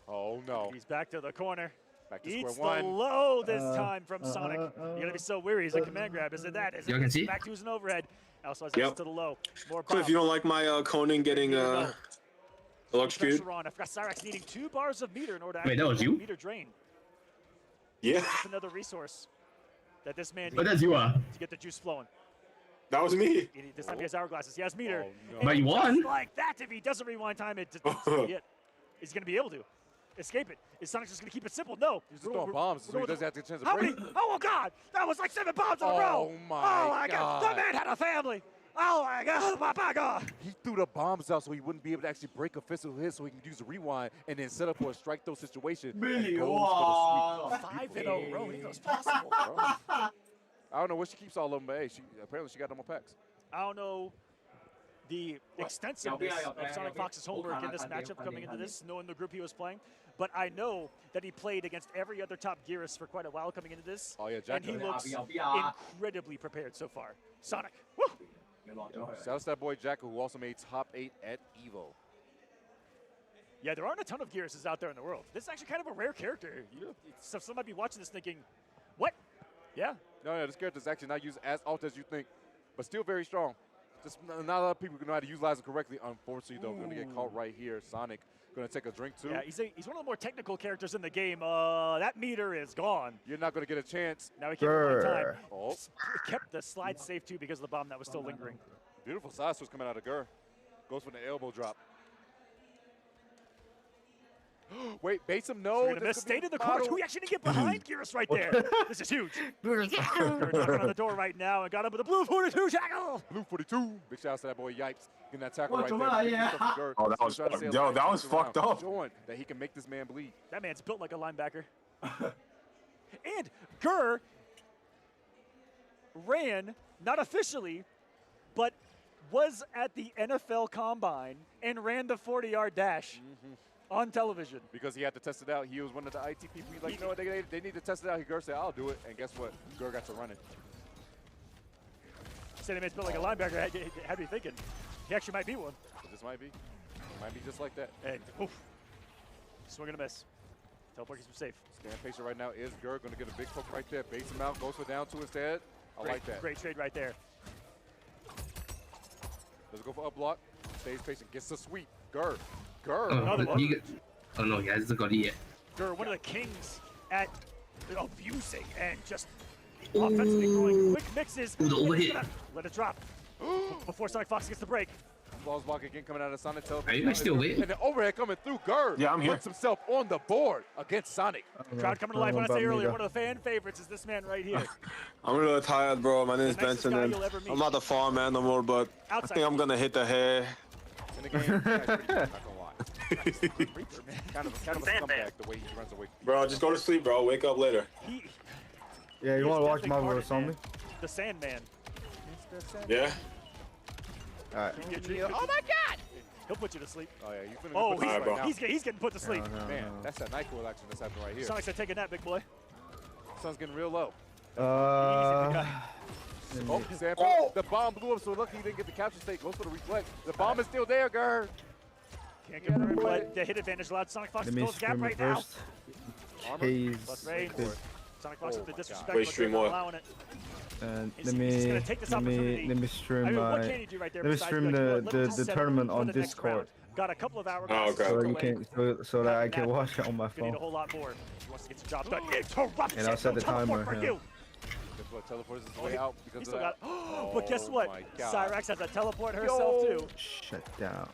Oh no. He's back to the corner. Back to Eats square one. the low this time from Sonic. You're gonna be so weary. Is it command grab? Is it that? Is it back to his overhead? Also has to the low. More Cliff, you don't like my Conan getting electrocuted? Pressure on. I forgot Cyrax needing 2 bars of meter in order to Wait, that was you? meter drain. Yeah. That's another resource that this man But that's you to get the juice flowing. That was me. This time he has hourglasses. He has meter. Oh, no. But you won. Just like that, if he doesn't rewind time, it's it. Is he going to be able to escape it? Is Sonic just going to keep it simple? No. He's just throwing bombs, so he doesn't have the chance to How break. many? Oh, God. That was like 7 bombs in a row. Oh, my God. That man had a family. Oh, my God. My God. He threw the bombs out so he wouldn't be able to actually break a physical hit so he can use the rewind and then set up for a strike throw situation. Really? Goes for the sweep. 5 in a row. He goes possible. I don't know where she keeps all of them, but hey, apparently she got them on packs. I don't know the extensiveness of Sonic Fox's homework in this matchup coming into this, knowing the group he was playing. But I know that he played against every other top gearist for quite a while coming into this. Oh, yeah, and he looks incredibly prepared so far. Sonic. Woo! Shout out to that boy Jacko, who also made top 8 at EVO. Yeah, there aren't a ton of gearists out there in the world. This is actually kind of a rare character. So some might be watching this thinking, what? Yeah. No, this character is actually not used as often as you think, but still very strong. Just not a lot of people know how to utilize it correctly. Unfortunately, though, going to get caught right here. Sonic going to take a drink, too. Yeah, he's one of the more technical characters in the game. That meter is gone. You're not going to get a chance. Now he kept it one time. Oh. Kept the slide safe, too, because of the bomb that was still lingering. Beautiful side switch coming out of Ger. Goes for the elbow drop. Wait, base him, no. Stayed in the corner. We actually didn't get behind Geras right there. This is huge. Knocking on the door right now and got him with a blue 42 tackle. Blue 42. Big shout out to that boy Yipes. Getting that tackle right there. Yeah. Oh, that was that was fucked up. Showing that he can make this man bleed. That man's built like a linebacker. And Ger ran, not officially, but was at the NFL Combine and ran the 40-yard dash. On television. Because he had to test it out. He was one of the IT people. He's like, you know what, they need to test it out. Ger said, I'll do it. And guess what? Ger got to run it. Said he built like a linebacker. Had me thinking. He actually might be one. This might be. It might be just like that. And oof. Swing and a miss. Teleport keeps him safe. Stand patient right now is Gur. Going to get a big poke right there. Base him out. Goes for down two instead. I like that. Great trade right there. Let's go for up block. Stays patient. Gets the sweep. Gur. Gur. Oh no, he hasn't got it yet. Gur, one of the kings at abusing and just offensively throwing quick mixes. Ooh, the overhit. Let it drop before Sonic Fox gets the break. Balls block again coming out of Sonic. Are you guys still there? And the overhead coming through. Gur Yeah, I'm here. puts himself on the board against Sonic. Crowd coming to life. When I say earlier, one of the fan favorites is this man right here. I'm a little tired, bro. My name is nicest Benson, guy and you'll ever meet. I'm not the farm man no more, but I think I'm gonna hit the hair. In the game, not gonna lie. kind of a scumbag the way he runs away. Bro, just go to sleep, bro. Wake up later. Yeah, you want to watch Marvel vs. Zombie? The Sandman. Yeah. Alright. Oh my God! He'll put you to sleep. Oh yeah, you finna Oh, put this right now. he's getting put to sleep. Man, that's that NyQuil action that's happening right here. Sonic's gonna take a nap, big boy. Sun's getting real low. Oh, The bomb blew up, so lucky he didn't get the capture state. Goes for the reflect. The bomb is still there, Gur. Can't get rid, but the hit advantage allowed Sonic Fox to close the gap right now. Plus range. Sonic Fox with the disrespect, but they're not allowing it. And He's gonna take this opportunity. let me stream I mean, what my can you do right there let me besides stream be like, the set up tournament for on the next Discord. round? Got a couple of hours. So you can so that I can watch it on my Gonna need phone. a whole lot more. He wants to get the job done. Interruption. And I'll set the timer. For Yeah. you. Teleports his way out because He of still that. got. But guess what? my God. Cyrax has to teleport herself too. Shut down.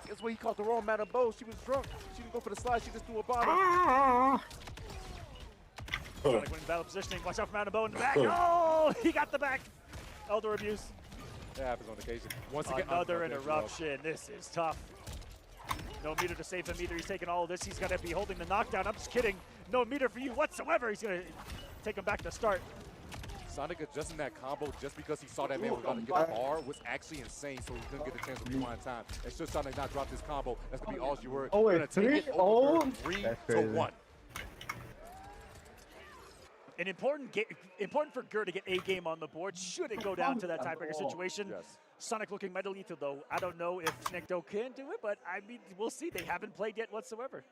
Guess what? He caught the wrong Madame Bow. She was drunk. She didn't go for the slide. She just threw a bomb. Sonic winning battle positioning. Watch out for Madame Bow in the back. Oh, he got the back. Elder abuse. That happens on occasion. Once again, Another interruption. This is tough. No meter to save him either. He's taking all of this. He's going to be holding the knockdown. I'm just kidding. No meter for you whatsoever. He's going to take him back to the start. Sonic adjusting that combo just because he saw that man was about to get a bar was actually insane, so he couldn't get a chance to rewind time. And should Sonic not drop this combo, that's going to be all she were. Oh, wait, take 3 to 1. An important for Gur to get a game on the board. Should it go down to that tiebreaker situation? Yes. Sonic looking mighty lethal though. I don't know if Snecto can do it, but I mean, we'll see. They haven't played yet whatsoever.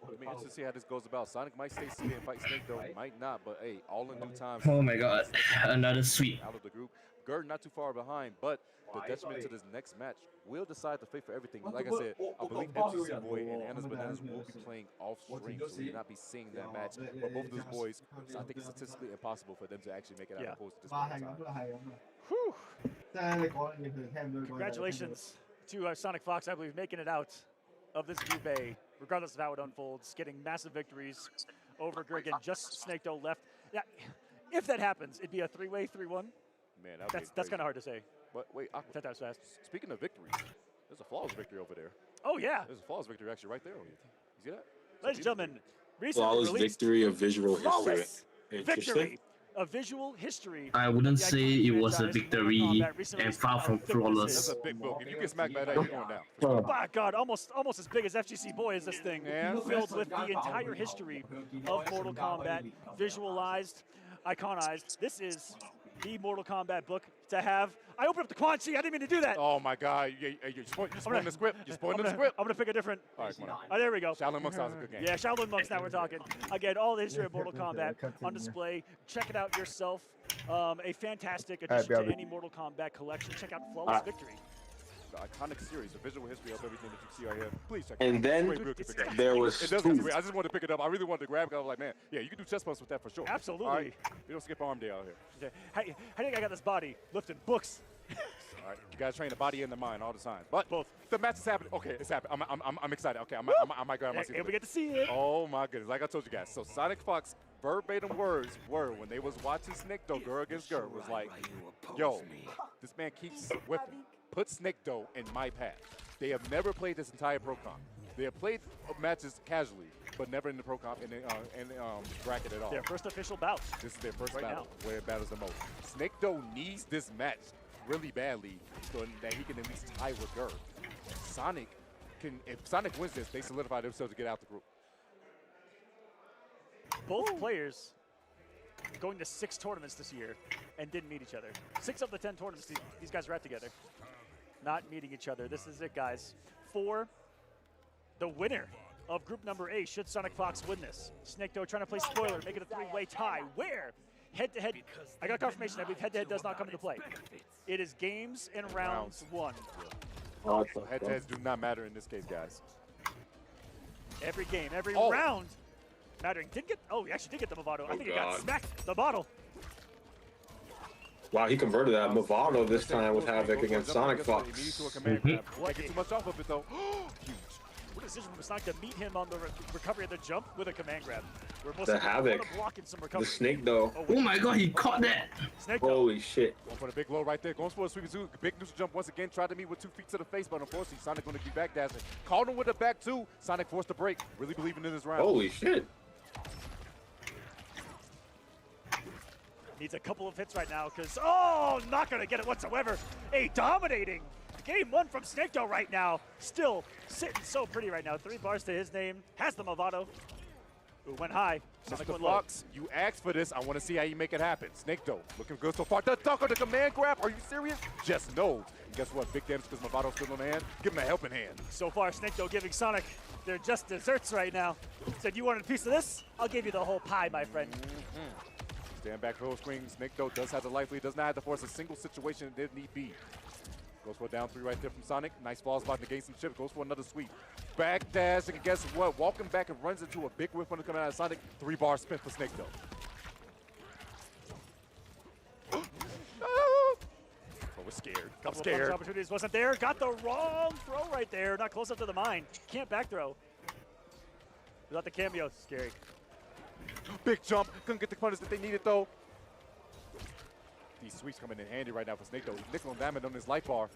I mean, interesting to see how this goes about. Sonic might stay seated and fight Snake though, might not, but hey, all in due time. Oh my God, another sweep. Out of the group. Gur not too far behind, but the detriment to this next match will decide the fate for everything. Like I said, I believe MGC Boy and Anna's Bananas will be playing off stream, so we will not be seeing that match. But both of those boys, I think it's statistically impossible for them to actually make it out opposed to this time. Congratulations to Sonic Fox, I believe, making it out of this Group A, regardless of how it unfolds, getting massive victories over Grigan. Just Snecto left. Yeah, if that happens, it'd be a 3-way 3-1. Man, that's kind of hard to say. But wait, 10 times fast. Speaking of victories, there's a flawless victory over there. Oh yeah, there's a flawless victory actually right there. You see that? Ladies and gentlemen, Flawless victory of visual history. Victory of visual history. I wouldn't say it was a victory and far from flawless. That's a big book. If you get smacked by that, you're going down. Oh my God, almost as big as FGC Boy is this thing. Filled with the entire history of Mortal Kombat, visualized, iconized. This is the Mortal Kombat book to have. I opened up the Quan Chi. I didn't mean to do that. Oh my God! You're spoiling the script. You're spoiling the script. I'm gonna pick a different. All right, come on. Oh, there we go. Shaolin Monks sounds a good game. Yeah, Shaolin Monks. Now we're talking. Again, all the history of Mortal Kombat on display. Check it out yourself. A fantastic addition to any Mortal Kombat collection. Check out Flawless Victory. The iconic series, the visual history of everything that you see right here. Please check it And out. then there was I just wanted to pick it up. I really wanted to grab it. I was like, man, yeah, you can do chest bumps with that for sure. Absolutely. All right? We don't skip arm day out here. How do you think I got this body? Lifting books. All right, you guys train the body and the mind all the time. But both. The match is happening. Okay, it's happening. I'm excited. Okay, I might grab my seat. And we get to see it. Oh my goodness! Like I told you guys, so Sonic Fox verbatim words were when they was watching Snecto Gur against Gur was like, yo, this man keeps whipping. Put Snecto in my path. They have never played this entire Pro Comp. They have played matches casually, but never in the Pro Comp in the bracket at all. Their first official bout. This is their first right battle where it battles the most. Snecto needs this match really badly so that he can at least tie with Gur. Sonic can, if Sonic wins this, they solidify themselves to get out the group. Both players going to 6 tournaments this year and didn't meet each other. 6 of the 10 tournaments these guys are at together. not meeting each other. This is it, guys. For the winner of group number A, should Sonic Fox win this? Snaketoe trying to play spoiler, make it a three-way tie. Where head-to-head, I got confirmation, I believe head-to-head does not come into play. It is games and rounds won. Oh, so head-to-heads do not matter in this case, guys. Every game, every round mattering. Didn't get, oh, he actually did get the Movado. I think he got smacked the bottle. Wow, he converted that Movado this time with Havoc against Sonic Fox. Can't get too much off of it, though. Huge. What a decision from Sonic to meet him on the recovery of the jump with a command grab. The Havoc. The Snake, though. Oh my god, he caught that. Holy shit. Going for the big low right there. Going for a sweeping zoo. Big neutral jump once again. Tried to meet with 2 feet to the face, but unfortunately, Sonic going to be back dashing. Caught him with the back two. Sonic forced to break. Really believing in this round. Holy shit. Needs a couple of hits right now because, oh, not going to get it whatsoever. A dominating game one from Snaketoe right now. Still sitting so pretty right now. 3 bars to his name. Has the Movado. Ooh, went high. Mr. Fox, you asked for this. I want to see how you make it happen. Snaketoe looking good so far. The duck on the command grab. Are you serious? Just no. And guess what? Big damage because Movado's still in the hand. Give him a helping hand. So far, Snaketoe giving Sonic their just desserts right now. Said, you wanted a piece of this? I'll give you the whole pie, my friend. Stand back throw screen. Snaketoe does have the life lead. Does not have to force a single situation if need be. Goes for a down 3 right there from Sonic. Nice fall spot to gain some chip. Goes for another sweep. Back dash, and guess what? Walking back and runs into a big whiff when it comes out of Sonic. 3 bars spent for Snaketoe. Oh, we're scared. Couple of punch opportunities wasn't there. Got the wrong throw right there. Not close up to the mine. Can't back throw. Without the cameo, scary. Big jump. Couldn't get the punish that they needed though. These sweeps coming in handy right now for Snaketoe. Nickel and diamond on his life bar.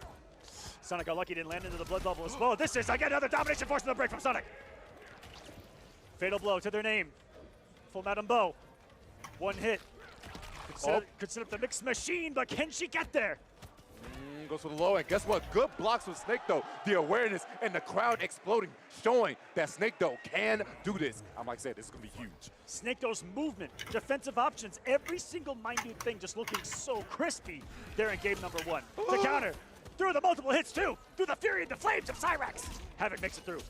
Sonic got lucky, didn't land into the blood bubble as well. This is, again, another domination forcing the break from Sonic. Fatal blow to their name. Full Madam Bow. 1 hit. Could set up the mixed machine, but can she get there? Goes for the low, and guess what? Good blocks from Snaketoe. The awareness and the crowd exploding, showing that Snaketoe can do this. I'm like I said, this is going to be huge. Snaketoe's movement, defensive options, every single minute thing just looking so crispy there in game number 1. To counter, through the multiple hits too, through the fury and the flames of Cyrax. Havoc makes it through.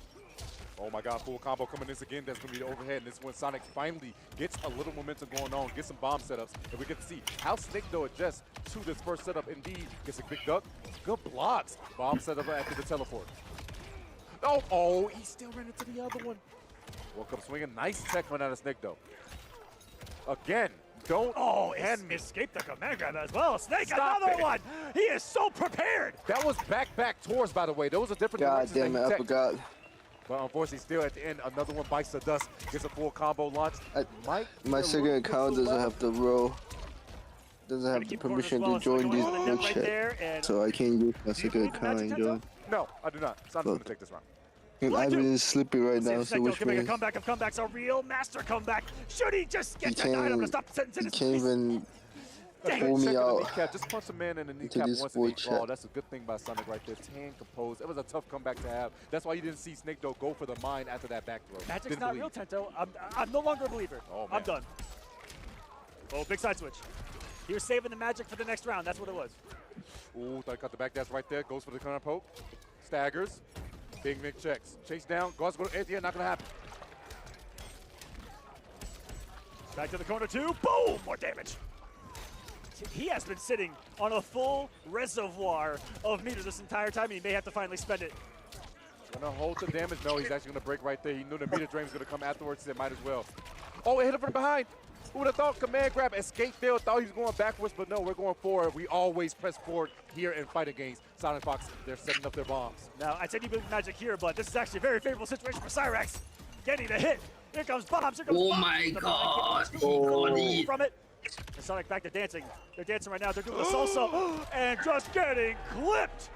Oh my god, full combo coming in again. That's going to be the overhead. And this is when Sonic finally gets a little momentum going on, gets some bomb setups, and we get to see how Snaketoe adjusts to this first setup. Indeed, gets a big duck. Good blocks. Bomb setup after the teleport. Oh, he still ran into the other one. Welcome swinging. Nice tech coming out of Snaketoe. Again, and escape the command grab as well. Snake, another one. He is so prepared. That was back towards, by the way. Those are different God directions. damn it, I forgot. But unfortunately, still at the end, another one bites the dust, gets a full combo launch. My second account doesn't have the row. Doesn't have the permission to join these group chat, so I can't use my second account and join. No, I do not. Sonic's going to take this round. Ivan is sleepy right now, so which can make a means comeback of comebacks, a real master comeback. Should he just get the item to stop the sentence in he his can't even pull me out Just punch a man in the into kneecap this once void and chat. oh, that's a good thing by Sonic right there. Tan composed. It was a tough comeback to have. That's why you didn't see Snaketoe go for the mine after that back throw. Magic's not real, Tento. I'm no longer a believer. Oh, I'm done. Oh, big side switch. He was saving the magic for the next round. That's what it was. Ooh, thought he cut the back dash right there. Goes for the counter poke. Staggers. Big Mick checks. Chase down. Goes go to Anthony. Not going to happen. Back to the corner two. Boom! More damage. He has been sitting on a full reservoir of meter this entire time. He may have to finally spend it. Gonna hold the damage. No, he's actually gonna break right there. He knew the meter drain was gonna come afterwards. He said, might as well. Oh, it hit him from behind. Who would have thought? Command grab, escape there. Thought he was going backwards, but no, we're going forward. We always press forward here in fighting games. Sonic Fox, they're setting up their bombs. Now, I said you build magic here, but this is actually a very favorable situation for Cyrax. Getting the hit. Here comes bombs. Here comes bombs. My god. From it. And Sonic back to dancing. They're dancing right now. They're doing the salsa and just getting clipped.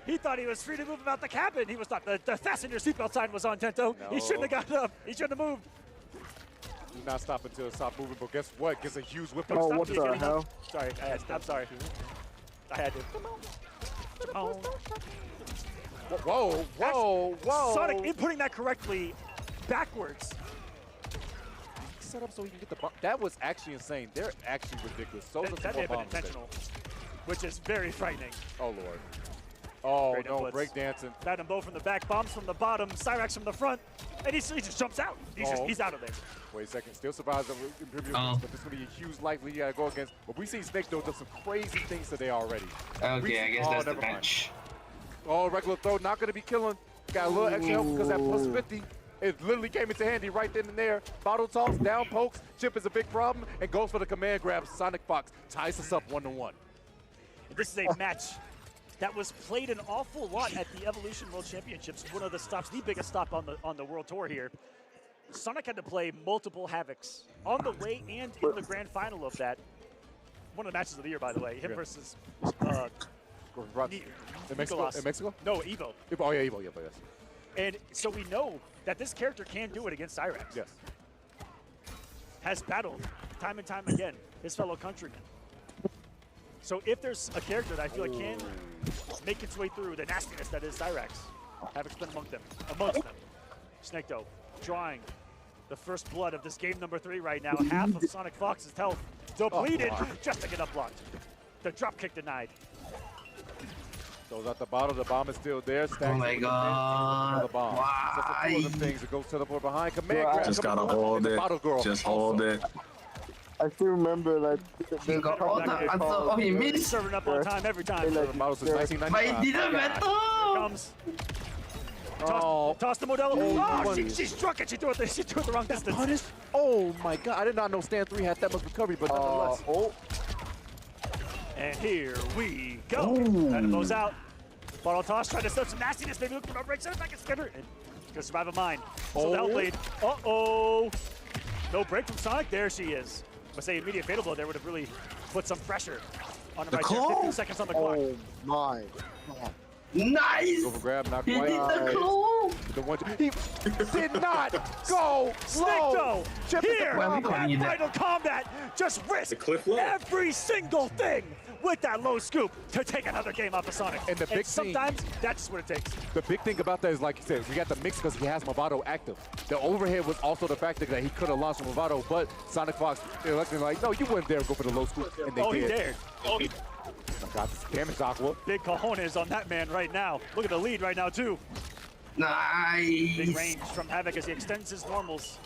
He thought he was free to move about the cabin. He was not. The fasten your seatbelt sign was on, Tento. No. He shouldn't have gotten up. He shouldn't have moved. Do not stop until it stops moving, but guess what? Gets a huge whip. Oh, what the hell? Sorry, I'm sorry. I had to. Whoa. Sonic inputting that correctly backwards. Set up so he can get the bomb. That was actually insane. They're actually ridiculous. So that may have been intentional, which is very frightening. Oh, Lord. Oh, Great no, inputs. breakdancing. That and bow from the back, bombs from the bottom, Cyrax from the front, and he just jumps out. He's out of there. Wait a second, still survives the previous Oh. but this is going to be a huge life lead you got to go against. But we've seen Snake though do some crazy things today already. Okay, I guess that's the never mind. match. Oh, regular throw, not going to be killing. Got a little extra help because that plus 50. It literally came into handy right then and there. Bottle toss, down pokes, chip is a big problem, and goes for the command grab. Sonic Fox ties us up 1-1. This is a match that was played an awful lot at the Evolution World Championships, one of the stops, the biggest stop on the World Tour here. Sonic had to play multiple Havocs on the way and in the grand final of that. One of the matches of the year, by the way. Him versus In Mexico? No, Evo. Oh, yeah, Evo, yes. And so we know that this character can do it against Cyrax. Yes. Has battled time and time again his fellow countrymen. So if there's a character that I feel like can make its way through the nastiness that is Cyrax, Havoc's been amongst them. Snake though, drawing the first blood of this game number 3 right now. Half of Sonic Fox's health depleted just to get up blocked. The drop kick denied. Goes out the bottom, the bomb is still there. Stacks Oh my god. the bomb. Why? So the things that goes to the board behind. Command grab. Just gotta hold it. Just hold it. I still remember that. He got all the answer. Oh, he missed. Serving up on time every time. The bottles since But 1995. he didn't matter. Here comes. Toss the Modelo. Oh, she struck it. She threw it the wrong distance. Punished? Oh my god, I did not know Stand 3 had that much recovery, but nonetheless. And here we go. Adam goes out. Bottle toss, trying to set some nastiness. Maybe looking for a break. Send it back and skipper. And gonna survive a mine. So the help lead. Uh-oh. No break from Sonic. There she is. I say immediate fatal blow there would have really put some pressure on him right there. 15 seconds on the clock. Oh my. Nice. Go for grab, not He quite. did the claw. The one, he did not go slow. Snake here at Final Combat, just risk every single thing with that low scoop to take another game off of Sonic. And the big sometimes that's what it takes. The big thing about that is, like you said, we got the mix because he has Movado active. The overhead was also the factor that he could have launched Movado, but Sonic Fox elected like, no, you wouldn't dare go for the low scoop, and they did. He dared. Oh my god, this damage Aqua. Big cojones on that man right now. Look at the lead right now too. Nice. Big range from Havoc as he extends his normals.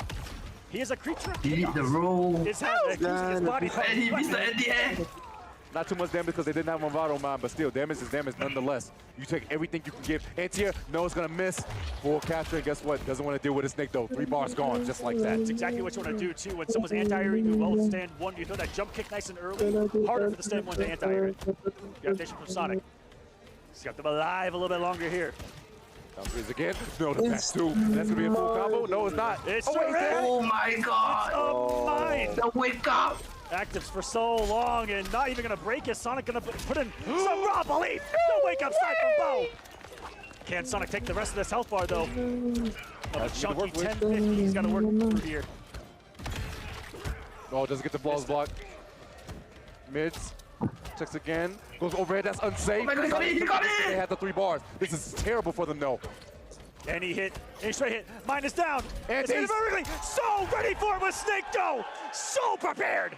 He is a creature of He did the roll. His Havoc, his body And he missed it at the end. Not too much damage because they didn't have Movado on mine, but still, damage is damage nonetheless. You take everything you can give. Anti-air, no, it's going to miss. Full capture, and guess what? Doesn't want to deal with a Snake, though. 3 bars gone, just like that. That's exactly what you want to do, too. When someone's anti-air, you well withstand one. You throw that jump kick nice and early. Harder for the stand one to anti-air it. Reputation from Sonic. He's got them alive a little bit longer here. Is again. No, the back 2. That's going to be a full combo. No, it's not. It's Oh my god. a mine. The wake up. Actives for so long and not even going to break it. Sonic going to put in some raw belief. The wake up side from Bow. Can Sonic take the rest of this health bar, though? A chunky 1050 he's got to work through here. Oh, doesn't get the balls blocked. Mids. Checks again. Goes overhead. That's unsafe. Oh my god, he got it. He got it. They had the 3 bars. This is terrible for them, though. And he hit. And he straight hit. Mine is down. And it's really so ready for it with Snake Dough. So prepared.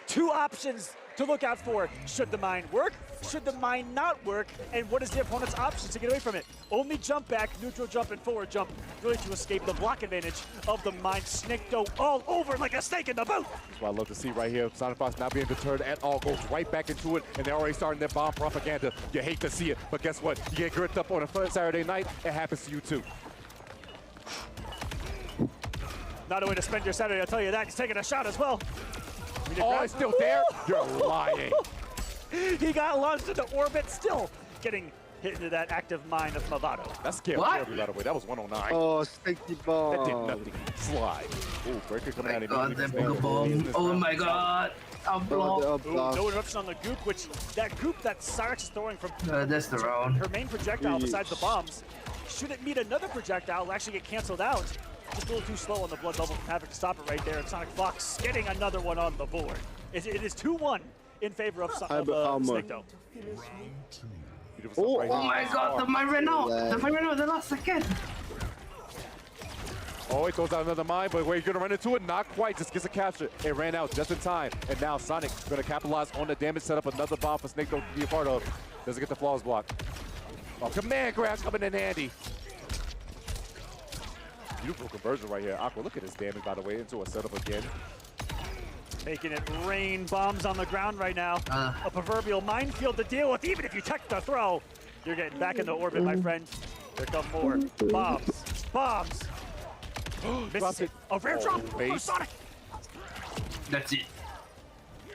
2 options to look out for. Should the mine work? Should the mine not work? And what is the opponent's options to get away from it? Only jump back, neutral jump, and forward jump, really to escape the block advantage of the mine. Snake Dough all over like a snake in the boot. That's what I love to see right here. Sonic Fox not being deterred at all. Goes right back into it, and they're already starting their bomb propaganda. You hate to see it, but guess what? You get gripped up on a Saturday night, it happens to you too. Not a way to spend your Saturday, I'll tell you that. He's taking a shot as well. Oh, it's still there? You're lying. He got launched into orbit, still getting hit into that active mine of Movado. That's scary, by the way. That was 109. Oh, sticky bomb. That did nothing. Slide. Ooh, breaker coming out. God, that bomb. Oh my god. I'm blocked. No interruption on the goop, which that goop that Cyrax is throwing from that's the round. her main projectile besides the bombs. Should it meet another projectile, it'll actually get canceled out. Just a little too slow on the blood bubble from Havoc to stop it right there. And Sonic Fox getting another one on the board. It is 2-1 in favor of Snake Dough. Oh my god, the mine ran out. The mine ran out the last second. Oh, he throws out another mine, but wait, you're gonna run into it? Not quite, just gets a capture. It ran out just in time. And now Sonic gonna capitalize on the damage, set up another bomb for Snake Dough to be a part of. Doesn't get the flaws blocked. Oh, command grab coming in handy. Beautiful conversion right here. Aqua, look at his damage, by the way, into a setup again. Making it rain bombs on the ground right now. A proverbial minefield to deal with. Even if you tech the throw, you're getting back into orbit, my friend. There come more. Bombs. Bombs. Misses it. A rare drop from Sonic. That's it.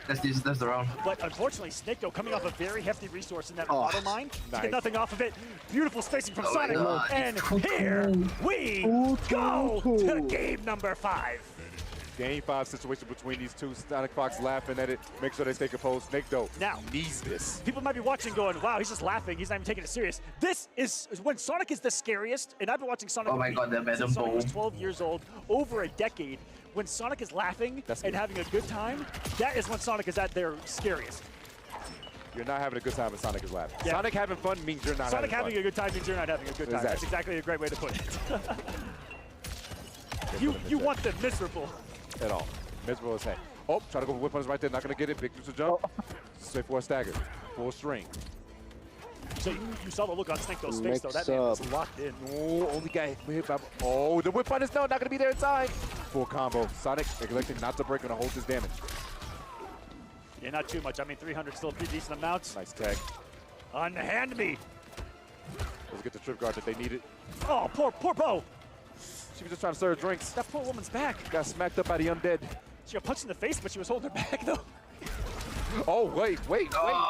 That's the round. But unfortunately, Snake though coming off a very hefty resource in that auto mine. To get nothing off of it. Beautiful spacing from Sonic. And here we go to game number 5. Game 5 situation between these two. Sonic Fox laughing at it. Make sure they stay composed. Snake though now needs this. People might be watching going, wow, he's just laughing. He's not even taking it serious. This is when Sonic is the scariest. And I've been watching Sonic since Sonic was 12 years old, over a decade. When Sonic is laughing and having a good time, that is when Sonic is at their scariest. You're not having a good time when Sonic is laughing. Yeah. Sonic having fun means you're not Sonic having a good time means you're not having a good time. That's exactly a great way to put it. you want them miserable. At all. Miserable as heck. Oh, try to go for whip punch right there. Not going to get it. Big neutral jump. Straight for a stagger. Full string. So you saw the look on Snake Doe's face, though. That man was locked in. Oh, only guy hit by. Oh, the whip punch is not going to be there in time. Full combo. Sonic neglecting not to break and hold his damage. Yeah, not too much. I mean, 300 still a pretty decent amount. Nice tag. Unhand me. Let's get the trip guard that they needed. Oh, poor Bo. She was just trying to serve drinks. That poor woman's back. Got smacked up by the undead. She got punched in the face, but she was holding her back, though. Oh, wait.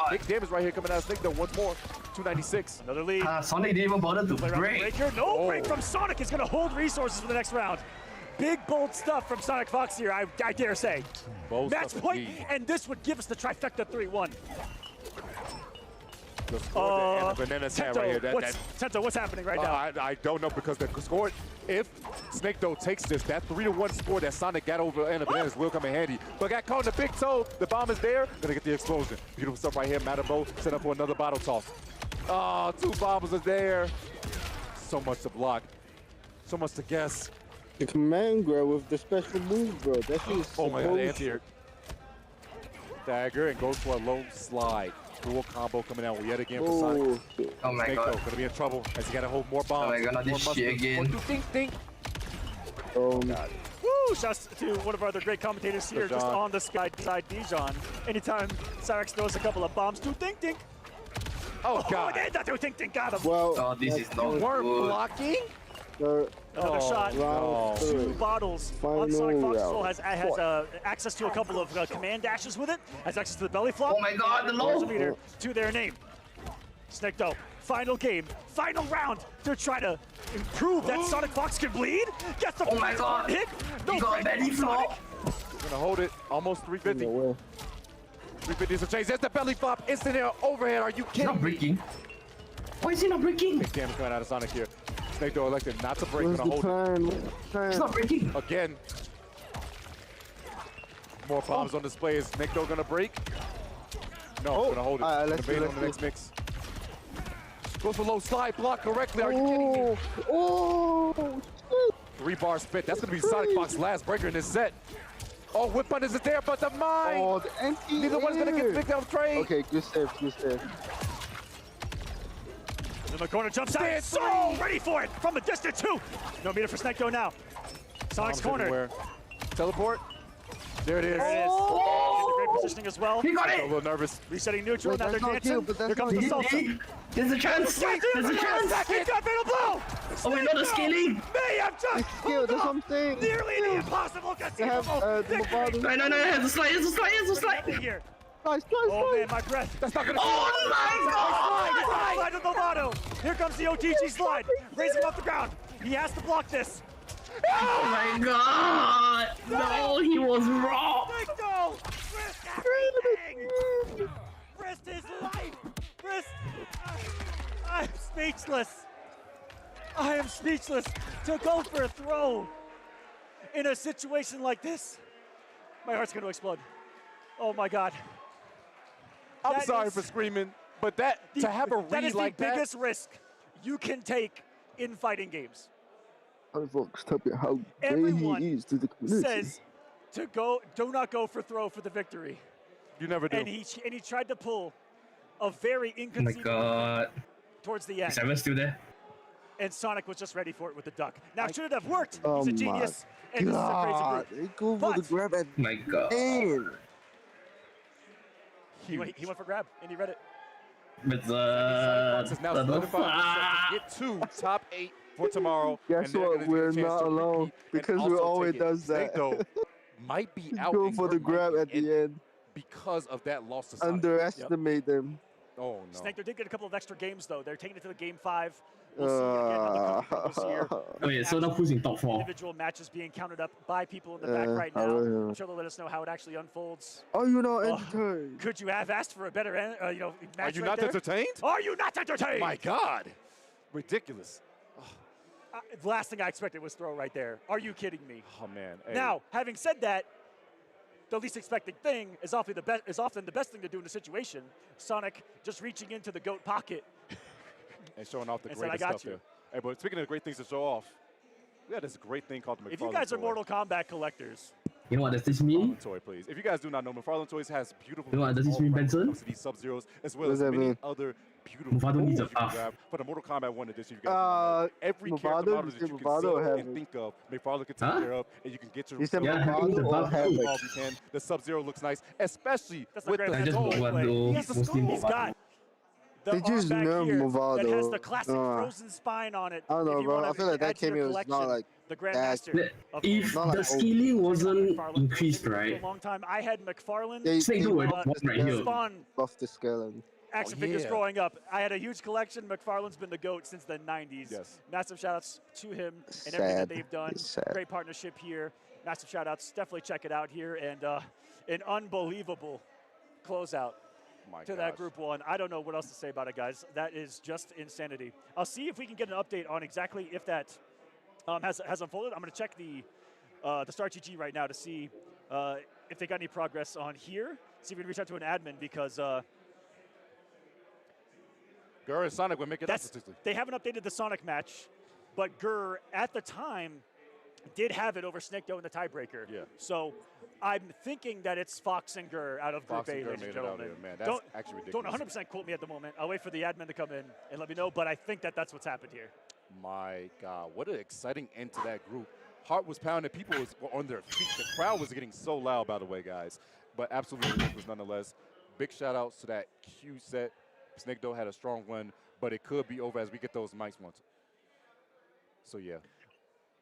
Big damage right here coming out of Snake, though. Once more. 296. Another lead. Sonic didn't even bother to break. No break from Sonic is going to hold resources for the next round. Big, bold stuff from Sonic Fox here, I dare say. Bold Match point, and this would give us the trifecta 3-1. The score that Bananas had right here. Tento, what's happening right now? I don't know because the score, if Snake though takes this, that 3-1 score that Sonic got over Anna Bananas will come in handy. But got caught in the big toe. The bomb is there. Gonna get the explosion. Beautiful stuff right here. Matabo set up for another bottle toss. Oh, 2 bombs are there. So much to block. So much to guess. The command grab with the special move, bro. That shit is oh my god, anti-air. Dagger and goes for a low slide. Dual combo coming out yet again for Sonic. Oh my god. Gonna be in trouble as he gotta hold more bombs. Oh my god, not this shit again. Oh god. Woo! Shouts to one of our other great commentators here, just on the side, Dijon. Anytime Cyrex throws a couple of bombs, do think think. Oh god. Oh, that do think think got him. Well, this is not weren't good. blocking. Another shot. No. 2 bottles. On Sonic Fox still has access to a couple of command dashes with it. Has access to the belly flop. Oh my god, the low. Meter to their name. Snake though. Final game. Final round. They're trying to improve that Sonic Fox can bleed. Gets the my god. hit. No he got belly flop. Gonna hold it. Almost 350. 350 is a chase. There's the belly flop. Instant air overhead. Are you kidding? He's not breaking. Why is he not breaking? Big damage coming out of Sonic here. Snake though elected not to break. Gonna hold it. He's not breaking. Again. More bombs on display. Is Snake though gonna break? No, gonna hold it. Let's on the next mix. Goes for low slide, block correctly. Are you kidding me? Oh, 3-bar spit. That's gonna be Sonic Fox's last breaker in this set. Oh, whip button is there, but the mine. Oh, the anti. Neither one's gonna get picked up trade. Okay, good save, good save. In the corner, jumps out. So ready for it from the distance too. No meter for Snake though now. Sonic's corner. Everywhere. Teleport. There it is. There it is. In great positioning as well. He got it. A little nervous. Resetting neutral. Wait, now they're that's dancing. not kill, Here comes the salsa. There's a chance. There's a chance. He got fatal blow. Oh, we're not scaling. May have just Kill, that's something. nearly the impossible conceivable. No, it's a slide. It's a slide. Here. Nice. Oh man, my breath. That's not gonna. Oh my god! Slide with Lovato. Here comes the OTG slide. Raising him off the ground. He has to block this. Oh my god! No, he was wrong. No! Risk everything! Risk his life! Risk... I'm speechless. I am speechless to go for a throw in a situation like this. My heart's going to explode. Oh my god. I'm sorry for screaming, but to have a read like that. That is the biggest risk you can take in fighting games. How Everyone he is to the community. says to do not go for throw for the victory. You never do. And he tried to pull a very Oh my inconceivable. god. towards the end. Is Evan still there? And Sonic was just ready for it with the duck. Now, should it have worked? Oh He's a genius. And this is a crazy They group. go for the grab at my God. end. He went for grab, and he read it. But is now solidified to get to top 8 for tomorrow. Guess and what? We're not alone because we always does that. Snake, though, might be out. Go for the grab at the end. Because of that loss to Sonic. Underestimate them. Oh, no. Snake, did get a couple of extra games, though. They're taking it to the game 5. We'll see again how the goes here. Okay, so now who's in top 4? Individual matches being counted up by people in the back right now. I'm sure they'll let us know how it actually unfolds. Are you not entertained? Could you have asked for a better match? Are you right not there? entertained? Are you not entertained? My God. Ridiculous. The last thing I expected was throw right there. Are you kidding me? Oh, man. Hey. Now, having said that, the least expected thing is often the best thing to do in a situation. Sonic just reaching into the GOAT pocket. And showing off the And said, greatest "I got stuff you." there. Hey, but speaking of great things to show off, we got this great thing called the McFarlane If you guys are toy. Mortal Kombat collectors, you know what does this mean? McFarlane toy, please. If you guys do not know, McFarlane Toys has beautiful. You know what does this mean, Benson? These Sub-Zeros, as well What as does that many mean? other beautiful Mufado needs a tools you can buff. grab for the Mortal Kombat 1 edition. You guys every character Mufado? model that you can see and think of, McFarlane can take care of, and you can get your. You said Yeah, Mufado the or buff Havoc? too. If you can. The Sub-Zero looks nice, especially that's with not the great. just Skull Mufado, play. He has the mostly skull. He's Mufado. got the They just arm back nerfed here Mufado. that has the classic frozen spine on it. I don't know, If you bro. wanna I feel like that add to your cameo is not collection, like the Grandmaster. of If Not the like scaling wasn't McFarlane increased, for a right? long time. I had McFarlane. They Snake do it. uh, One right here. Spawn buff the scaling. action Oh, figures yeah. growing up. I had a huge collection. McFarlane's been the GOAT since the 90s. Yes. Massive shout outs to him and everything that Sad. they've done. It's sad. Great partnership here. Massive shout outs. Definitely check it out here. And an unbelievable closeout My to that gosh. group 1. I don't know what else to say about it, guys. That is just insanity. I'll see if we can get an update on exactly if that has unfolded. I'm going to check the Star GG right now to see if they got any progress on here. See if we can reach out to an admin because Gur and Sonic would make it up statistically. they haven't updated the Sonic match, but Gur at the time did have it over Snake Doe in the tiebreaker. Yeah. So I'm thinking that it's Fox and Gur out of Group Fox and A, Gur ladies and made it out gentlemen. here, man. That's actually Don't ridiculous. 100% quote me at the moment. I'll wait for the admin to come in and let me know, but I think that that's what's happened here. My God, what an exciting end to that group. Heart was pounding. People were on their feet. The crowd was getting so loud, by the way, guys. But absolutely ridiculous nonetheless. Big shout outs to that Q set. Snake Doe had a strong one, but it could be over as we get those mics once. So, yeah.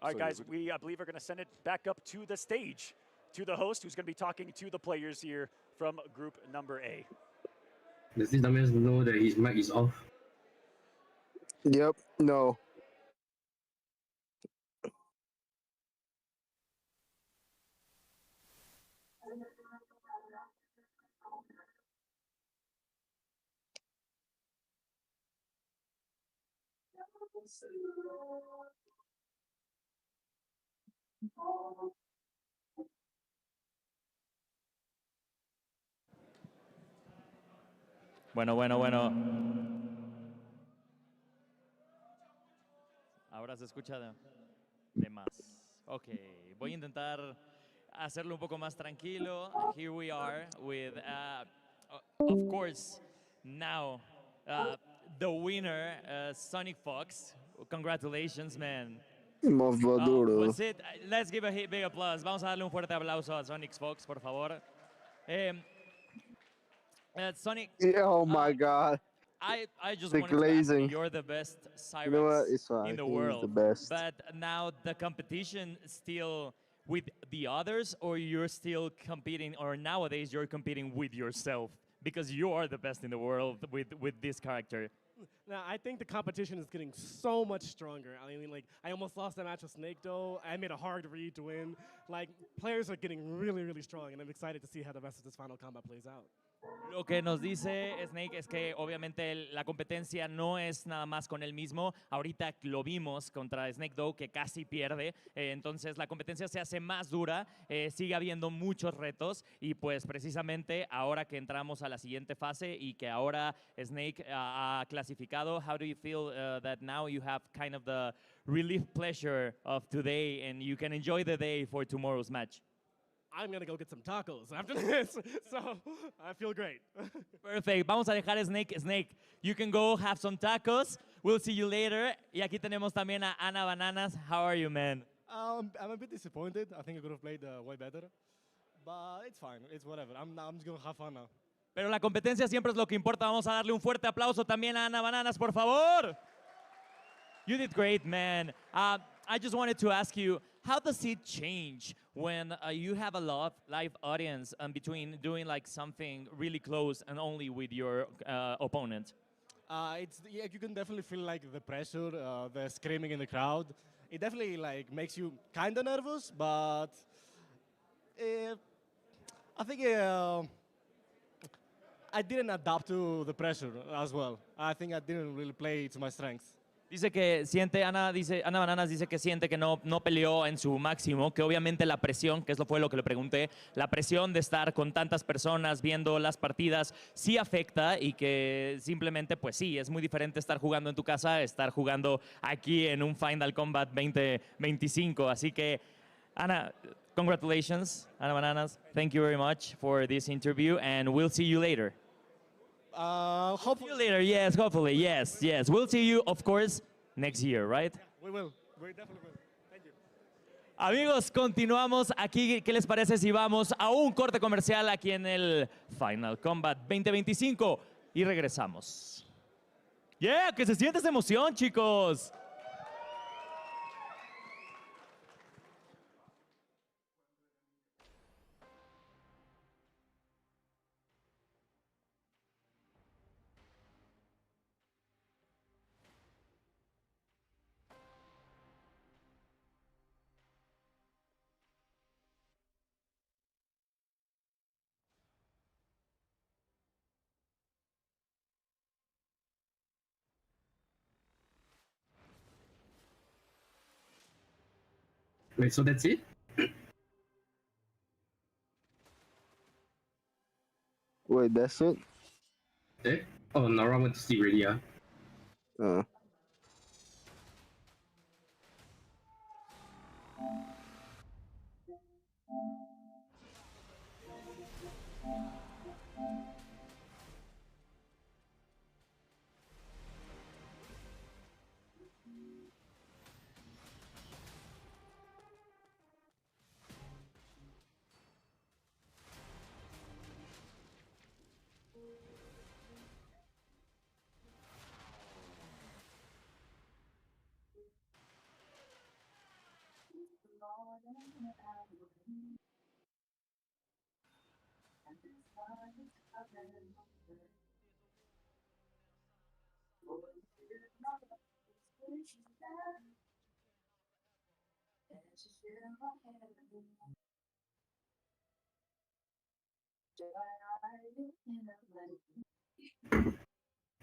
All right, So, guys, we, I believe, are going to send it back up to the stage, to the host, who's going to be talking to the players here from group number A. Does this dumbass know that his mic is off? Yep. No. Bueno. Ahora se escucha de más. Ok, voy a intentar hacerlo un poco más tranquilo. Here we are with, of course, now the winner, Sonic Fox. Congratulations, man. Mofaduro. Was it? Let's give a big applause. Vamos a darle un fuerte aplauso a Sonic Fox, por favor. Sonic. Oh my God. I just The wanted to glazing. ask you, you're the best Cyrex You know what? It's fine. in the He's world. the best. But now the competition is still with the others, or you're still competing, or nowadays you're competing with yourself because you are the best in the world with this character. Now, I think the competition is getting so much stronger. I mean, like, I almost lost that match with Snake Doe. I made a hard read to win. Like, players are getting really, really strong, and I'm excited to see how the rest of this final combat plays out. Lo que nos dice Snake es que obviamente la competencia no es nada más con él mismo. Ahorita lo vimos contra Snake Doe que casi pierde. Entonces la competencia se hace más dura. Sigue habiendo muchos retos. Y pues precisamente ahora que entramos a la siguiente fase y que ahora Snake ha clasificado, how do you feel that now you have kind of the relief pleasure of today and you can enjoy the day for tomorrow's match? I'm gonna go get some tacos after this. So I feel great. Perfect. Vamos a dejar Snake. You can go have some tacos. We'll see you later. Y aquí tenemos también a Ana Bananas. How are you, man? I'm a bit disappointed. I think I could have played way better. But it's fine. It's whatever. I'm just gonna have fun now. Pero la competencia siempre es lo que importa. Vamos a darle un fuerte aplauso también a Ana Bananas, por favor. You did great, man. I just wanted to ask you, how does it change when you have a live audience between doing like something really close and only with your opponent? You can definitely feel like the pressure, the screaming in the crowd. It definitely like makes you kind of nervous, but I think I didn't adapt to the pressure as well. I think I didn't really play to my strengths. Dice que siente, Ana Bananas dice que siente que no peleó en su máximo, que obviamente la presión, que fue lo que le pregunté, la presión de estar con tantas personas viendo las partidas sí afecta y que simplemente, pues sí, es muy diferente estar jugando en tu casa, estar jugando aquí en un Final Combat 2025. Así que, Ana, congratulations, Ana Bananas. Thank you very much for this interview and we'll see you later. Hopefully later, yes, hopefully, yes. We'll see you, of course, next year, right? We will. We definitely will. Thank you. Amigos, continuamos aquí. ¿Qué les parece si vamos a un corte comercial aquí en el Final Combat 2025 y regresamos? Yeah, que se siente esa emoción, chicos. Wait, so that's it? Wait, that's it? Eh? Oh, Nara went to sleep already, yeah?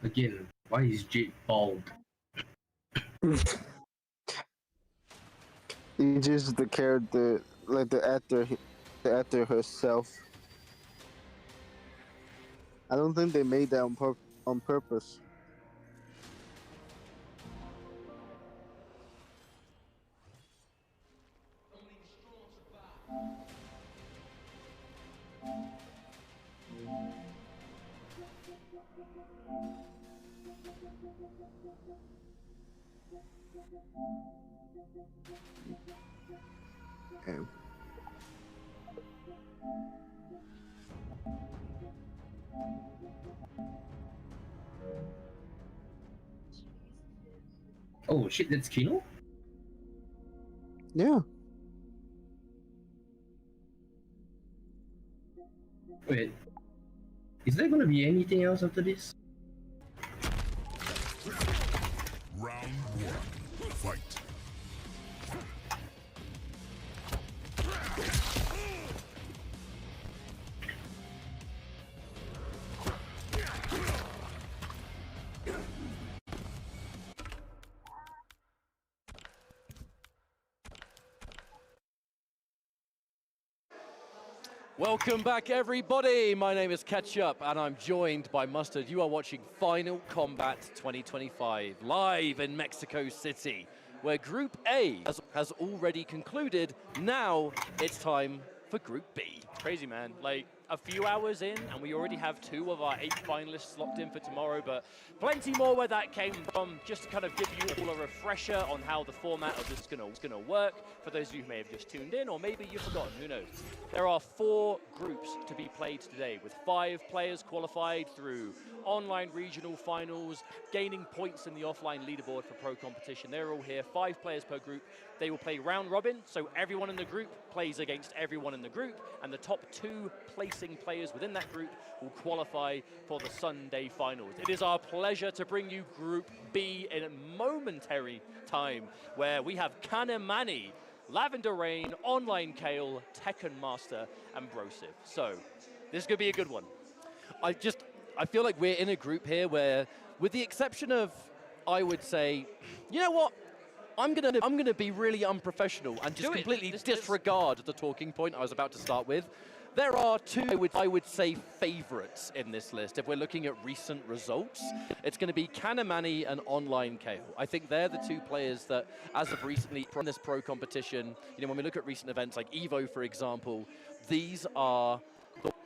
Again, why is Jade bald? It's just the character, like the actor herself. I don't think they made that on purpose. Okay. Oh shit, that's Kino? Yeah. Wait, is there gonna be anything else after this? Round one, fight. Welcome back, everybody. My name is Ketchup, and I'm joined by Mustard. You are watching Final Combat 2025 live in Mexico City, where Group A has already concluded. Now it's time for Group B. Crazy, man. Like, a few hours in, and we already have 2 of our 8 finalists locked in for tomorrow, but plenty more where that came from, just to kind of give you all a refresher on how the format of this is gonna work, for those of you who may have just tuned in, or maybe you've forgotten, who knows. There are 4 groups to be played today, with 5 players qualified through online regional finals, gaining points in the offline leaderboard for pro competition. They're all here, 5 players per group. They will play round robin, so everyone in the group plays against everyone in the group, and the top 2 placing players within that group will qualify for the Sunday finals. It is our pleasure to bring you Group B in a momentary time, where we have Kanemani, Lavender Rain, Online Kale, Tekken Master, and Brosif. So, this is going to be a good one. I feel like we're in a group here where, with the exception of, I would say, you know what? I'm gonna be really unprofessional and just completely disregard the talking point I was about to start with. There are 2, I would say, favorites in this list. If we're looking at recent results, it's going to be Kanemani and Online Kale. I think they're the 2 players that, as of recently, from this pro competition, you know, when we look at recent events like Evo, for example, these are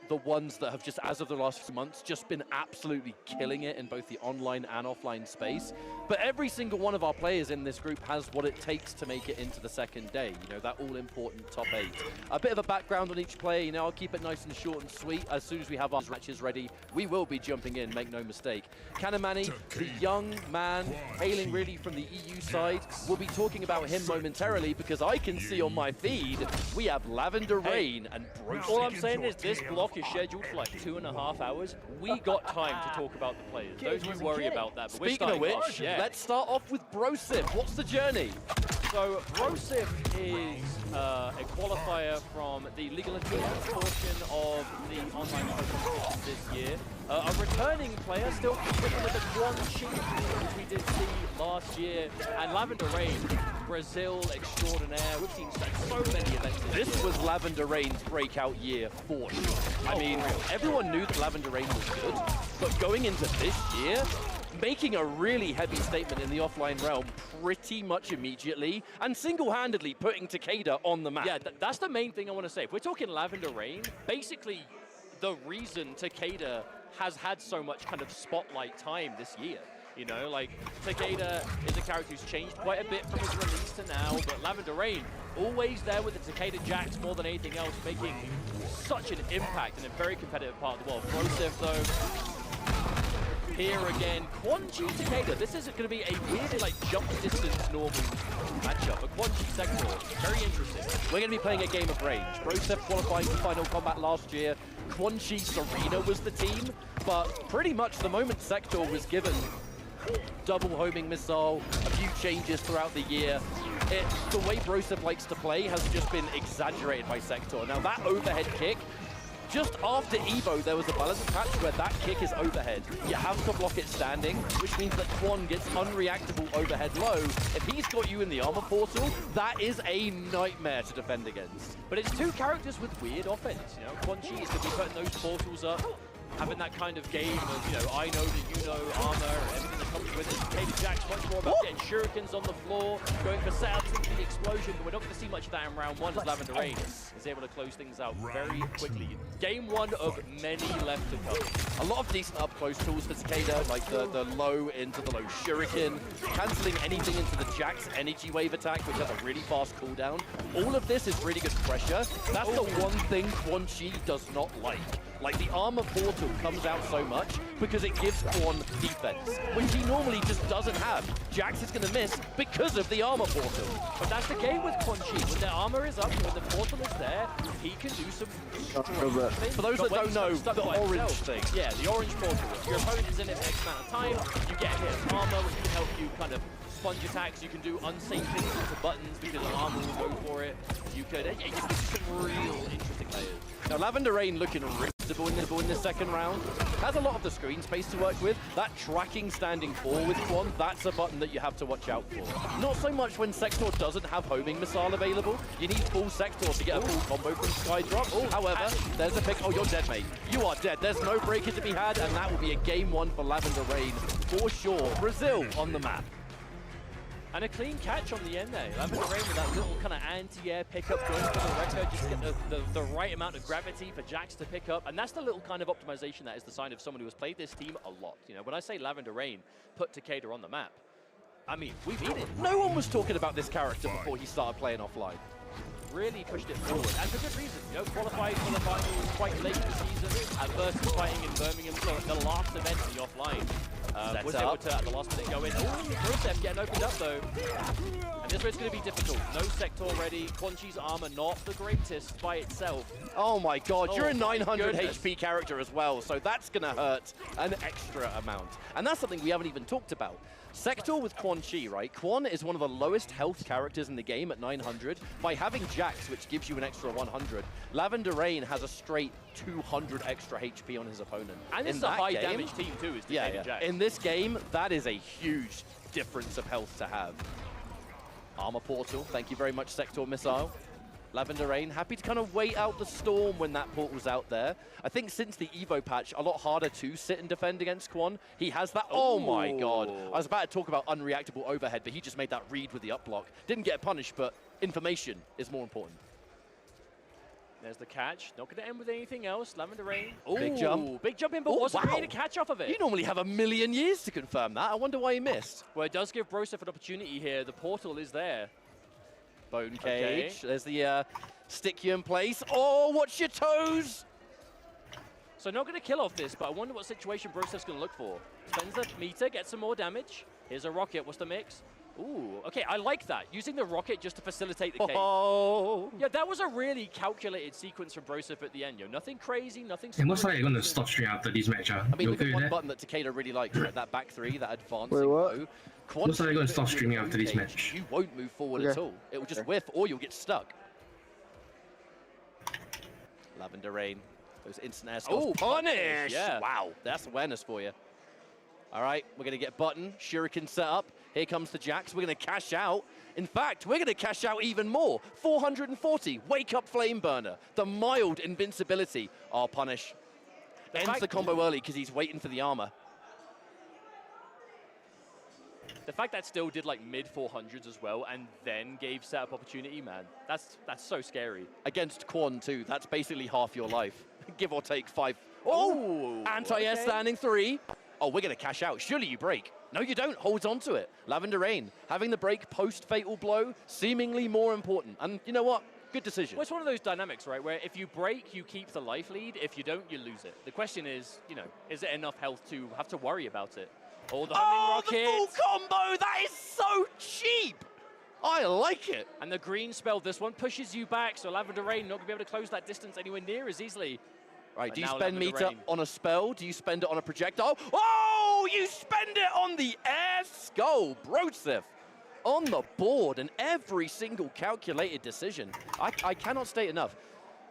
the ones that have just, as of the last few months, just been absolutely killing it in both the online and offline space. But every single one of our players in this group has what it takes to make it into the second day, you know, that all-important top 8. A bit of a background on each player, you know, I'll keep it nice and short and sweet. As soon as we have our matches ready, we will be jumping in, make no mistake. Kanemani, the young man, hailing really from the EU side, we'll be talking about him momentarily, because I can see on my feed, we have Lavender Rain and Brosif. All I'm saying is this block is scheduled for like 2.5 hours. We got time to talk about the players. Don't you worry about that. But Speaking of which, let's start off with Brosif. What's the journey? So Brosif is a qualifier from the League of Legends portion of the online competition this year. A returning player, still competing with the Quan Chi, which we did see last year, and Lavender Rain, Brazil extraordinaire. We've seen so many events. This was Lavender Rain's breakout year for sure. I mean, everyone knew that Lavender Rain was good, but going into this year, making a really heavy statement in the offline realm pretty much immediately, and single-handedly putting Takeda on the map. Yeah, that's the main thing I want to say. If we're talking Lavender Rain, basically the reason Takeda has had so much kind of spotlight time this year. You know, like, Takeda is a character who's changed quite a bit from his release to now, but Lavender Rain, always there with the Takeda Jax more than anything else, making such an impact in a very competitive part of the world. Brosif, though, here again, Quan Chi Takeda. This is going to be a weird, like, jump distance normal matchup. But Quan Chi Sektor, very interesting. We're going to be playing a game of range. Brosif qualifying for Final Combat last year. Quan Chi Serena was the team, but pretty much the moment Sektor was given double homing missile, a few changes throughout the year, the way Brosif likes to play has just been exaggerated by Sektor. Now that overhead kick, just after Evo, there was a balance patch where that kick is overhead. You have to block it standing, which means that Quan gets unreactable overhead low. If he's got you in the armor portal, that is a nightmare to defend against. But it's 2 characters with weird offense, you know. Quan Chi is going to be putting those portals up, having that kind of game of, you know, I know that you know armor, everything that comes with it. Takeda Jax much more about getting shurikens on the floor, going for setups into the explosion, but we're not going to see much of that in round 1 as Lavender Rain is able to close things out very quickly. Game 1 of many left to come. A lot of decent up-close tools for Takeda, like the low into the low shuriken, cancelling anything into the Jax energy wave attack, which has a really fast cooldown. All of this is really good pressure. That's the one thing Quan Chi does not like. Like, the armor portal comes out so much because it gives Quan defense, which he normally just doesn't have. Jax is going to miss because of the armor portal. But that's the game with Quan Chi. When the armor is up, when the portal is there, he can do some... For those that don't know, the orange thing. Yeah, the orange portal. Your opponent is in it for X amount of time, you get a hit of armor, which can help you kind of sponge attacks. You can do unsafe things into buttons because the armor will go for it. You could... It gives you some real interesting players. Now, Lavender Rain looking reasonable in the second round. Has a lot of the screen space to work with. That tracking standing 4 with Quan, that's a button that you have to watch out for. Not so much when Sektor doesn't have homing missile available. You need full Sektor to get a full combo from Skydrop. However, there's a pick. Oh, you're dead, mate. You are dead. There's no breaker to be had, and that will be a game 1 for Lavender Rain for sure. Brazil on the map. And a clean catch on the end there. Lavender Rain with that little kind of anti-air pickup going for the record, just get the right amount of gravity for Jax to pick up. And that's the little kind of optimization that is the sign of someone who has played this team a lot. You know, when I say Lavender Rain put Takeda on the map, I mean, we mean it. No one was talking about this character before he started playing offline. Really pushed it forward, and for good reason. You know, qualified for the finals quite late in the season, at first fighting in Birmingham, so the last event in the offline. Was able to, at the last minute, go in. Oh, Broseph getting opened up, though. And this rate's going to be difficult. No sector ready. Quan Chi's armor not the greatest by itself. Oh my god, you're a 900 goodness. HP character as well, so that's going to hurt an extra amount. And that's something we haven't even talked about. Sektor with Quan Chi, right? Quan is one of the lowest health characters in the game at 900. By having Jax, which gives you an extra 100, Lavender Rain has a straight 200 extra HP on his opponent. And it's a high damage team too, is defending Jax. In this game, that is a huge difference of health to have. Armor portal, thank you very much, Sektor Missile. Lavender Rain, happy to kind of wait out the storm when that portal's out there. I think since the Evo patch, a lot harder to sit and defend against Quan. He has that, oh my god. I was about to talk about unreactable overhead, but he just made that read with the up block. Didn't get punished, but information is more important. There's the catch. Not going to end with anything else. Lavender Rain. Ooh, big jump. Big jump in, but wasn't really a catch off of it. You normally have a million years to confirm that. I wonder why he missed. Well, it does give Broseph an opportunity here. The portal is there. Bone cage. Okay. There's the stick you in place. Oh, watch your toes! So not going to kill off this, but I wonder what situation Broseth's going to look for. Spends the meter, gets some more damage. Here's a rocket. What's the mix? Ooh, okay, I like that. Using the rocket just to facilitate the cage. Oh! Yeah, that was a really calculated sequence from Broseph at the end, yo. Nothing crazy, nothing... It looks like you're going to stop stream after this match, I mean, look at one button that Takeda really likes, right? That back three, that advancing low. Looks like you're going to stop streaming after this match. You won't move forward at all. It will just whiff, or you'll get stuck. Lavender Rain. Those instant air scores. Oh, punish! Yeah. Wow, that's awareness for you. All right, we're going to get button, shuriken set up. Here comes the Jax. We're going to cash out. In fact, we're going to cash out even more. 440. Wake up Flame Burner. The mild invincibility. Oh, punish. Ends the combo early because he's waiting for the armor. The fact that still did like mid 400s as well and then gave setup opportunity, man, that's so scary. Against Quan too, that's basically half your life. Give or take 5. Oh! Anti-air standing 3. Oh, we're going to cash out. Surely you break. No, you don't. Holds on to it. Lavender Rain, having the break post-fatal blow, seemingly more important. And you know what? Good decision. Well, it's one of those dynamics, right, where if you break, you keep the life lead. If you don't, you lose it. The question is, you know, is it enough health to have to worry about it? Oh, the full combo! That is so cheap! I like it. And the green spell, this one pushes you back, so Lavender Rain not going to be able to close that distance anywhere near as easily. Right, do you spend meter on a spell? Do you spend it on a projectile? Oh, you spend it on the air skull. Broseph on the board, and every single calculated decision. I cannot state enough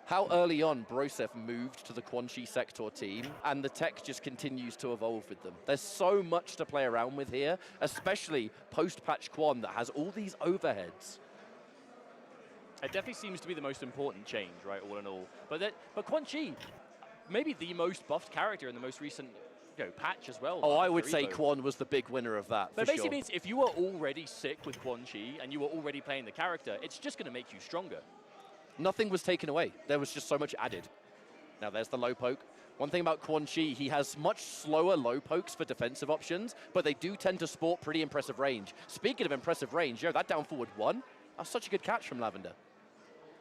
how early on Broseph moved to the Quan Chi Sektor team, and the tech just continues to evolve with them. There's so much to play around with here, especially post-patch Quan that has all these overheads. It definitely seems to be the most important change, right, all in all. But Quan Chi, maybe the most buffed character in the most recent patch as well. Oh, I would say Quan was the big winner of that, But basically means if you were already sick with Quan Chi and you were already playing the character, it's just going to make you stronger. Nothing was taken away. There was just so much added. Now there's the low poke. One thing about Quan Chi, he has much slower low pokes for defensive options, but they do tend to sport pretty impressive range. Speaking of impressive range, that down forward 1, that's such a good catch from Lavender.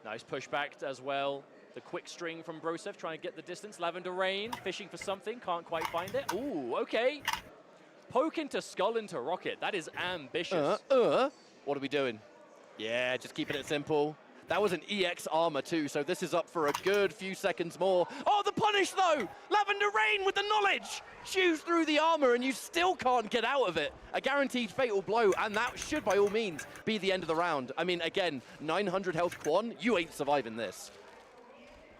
Nice pushback as well. The quick string from Broseph trying to get the distance. Lavender Rain fishing for something, can't quite find it. Ooh, okay. Poke into skull into rocket. That is ambitious. What are we doing? Yeah, just keeping it simple. That was an EX armor too, so this is up for a good few seconds more. Oh, the punish though! Lavender Rain with the knowledge! Chews through the armor and you still can't get out of it. A guaranteed fatal blow, and that should by all means be the end of the round. I mean, again, 900 health Quan, you ain't surviving this.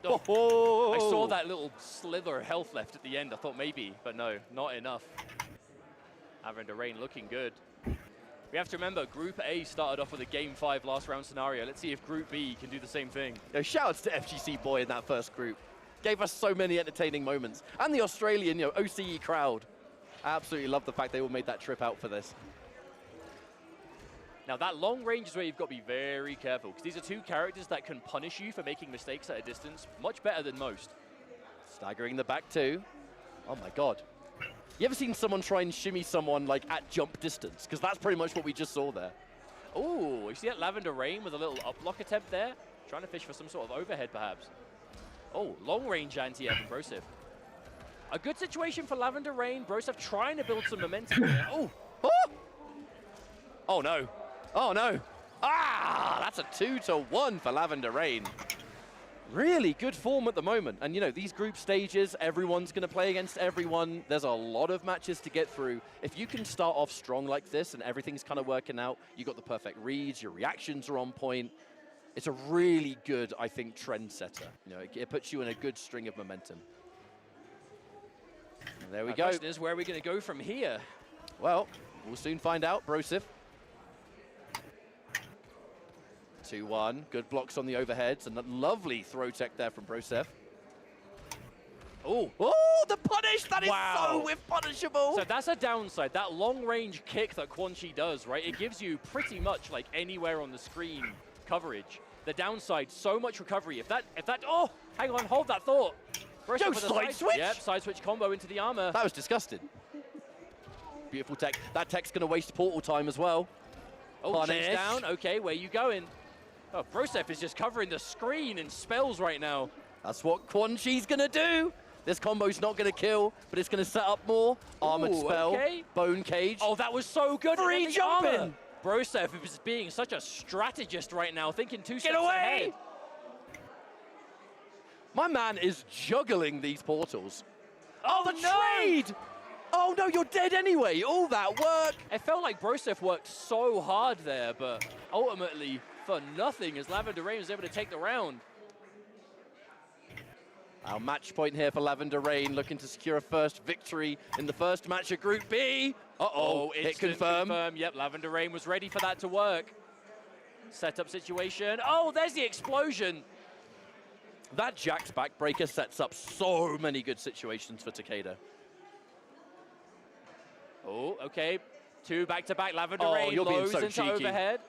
Oh, I saw that little slither of health left at the end. I thought maybe, but no, not enough. Lavender Rain looking good. We have to remember, Group A started off with a Game 5 last round scenario. Let's see if Group B can do the same thing. Shout-outs to FGC Boy in that first group. Gave us so many entertaining moments. And the Australian, OCE crowd. I absolutely love the fact they all made that trip out for this. Now, that long range is where you've got to be very careful, because these are two characters that can punish you for making mistakes at a distance much better than most. Staggering the back two. Oh my god. You ever seen someone try and shimmy someone like at jump distance? Because that's pretty much what we just saw there. Oh, you see that Lavender Rain with a little up block attempt there? Trying to fish for some sort of overhead, perhaps. Oh, long range anti-air from Broseph. A good situation for Lavender Rain. Broseph trying to build some momentum here. Oh! Oh! Oh no. Oh no. Ah! That's a 2-1 for Lavender Rain. Really good form at the moment. And you know, these group stages, everyone's going to play against everyone. There's a lot of matches to get through. If you can start off strong like this and everything's kind of working out, you got the perfect reads, your reactions are on point. It's a really good, I think, trend setter. You know, it puts you in a good string of momentum. And there we go. The question is, where are we going to go from here? Well, we'll soon find out. Broseph. 2-1. Good blocks on the overheads. And a lovely throw tech there from Broseph. Oh, the punish! That is so whiff punishable! So that's a downside. That long-range kick that Quan Chi does, right? It gives you pretty much like anywhere on the screen coverage. The downside, so much recovery. If that, oh, hang on, hold that thought. Yo, side switch? Yep, side switch combo into the armor. That was disgusting. Beautiful tech. That tech's going to waste portal time as well. Oh, chase down. Okay, where you going? Oh, Broseph is just covering the screen in spells right now. That's what Quan Chi's going to do. This combo's not going to kill, but it's going to set up more. Armored spell, okay. bone cage. Oh, that was so good. Free jumping. Broseph is being such a strategist right now, thinking 2 steps Get away! ahead. My man is juggling these portals. Oh, the trade! Oh no, you're dead anyway. All that work. It felt like Broseph worked so hard there, but ultimately for nothing as Lavender Rain was able to take the round. Our match point here for Lavender Rain, looking to secure a first victory in the first match of Group B. Uh-oh, hit confirm. Yep, Lavender Rain was ready for that to work. Setup situation. Oh, there's the explosion. That Jack's backbreaker sets up so many good situations for Takeda. Oh, okay. 2 back-to-back. Lavender Rain you're being lows so into cheeky. overhead.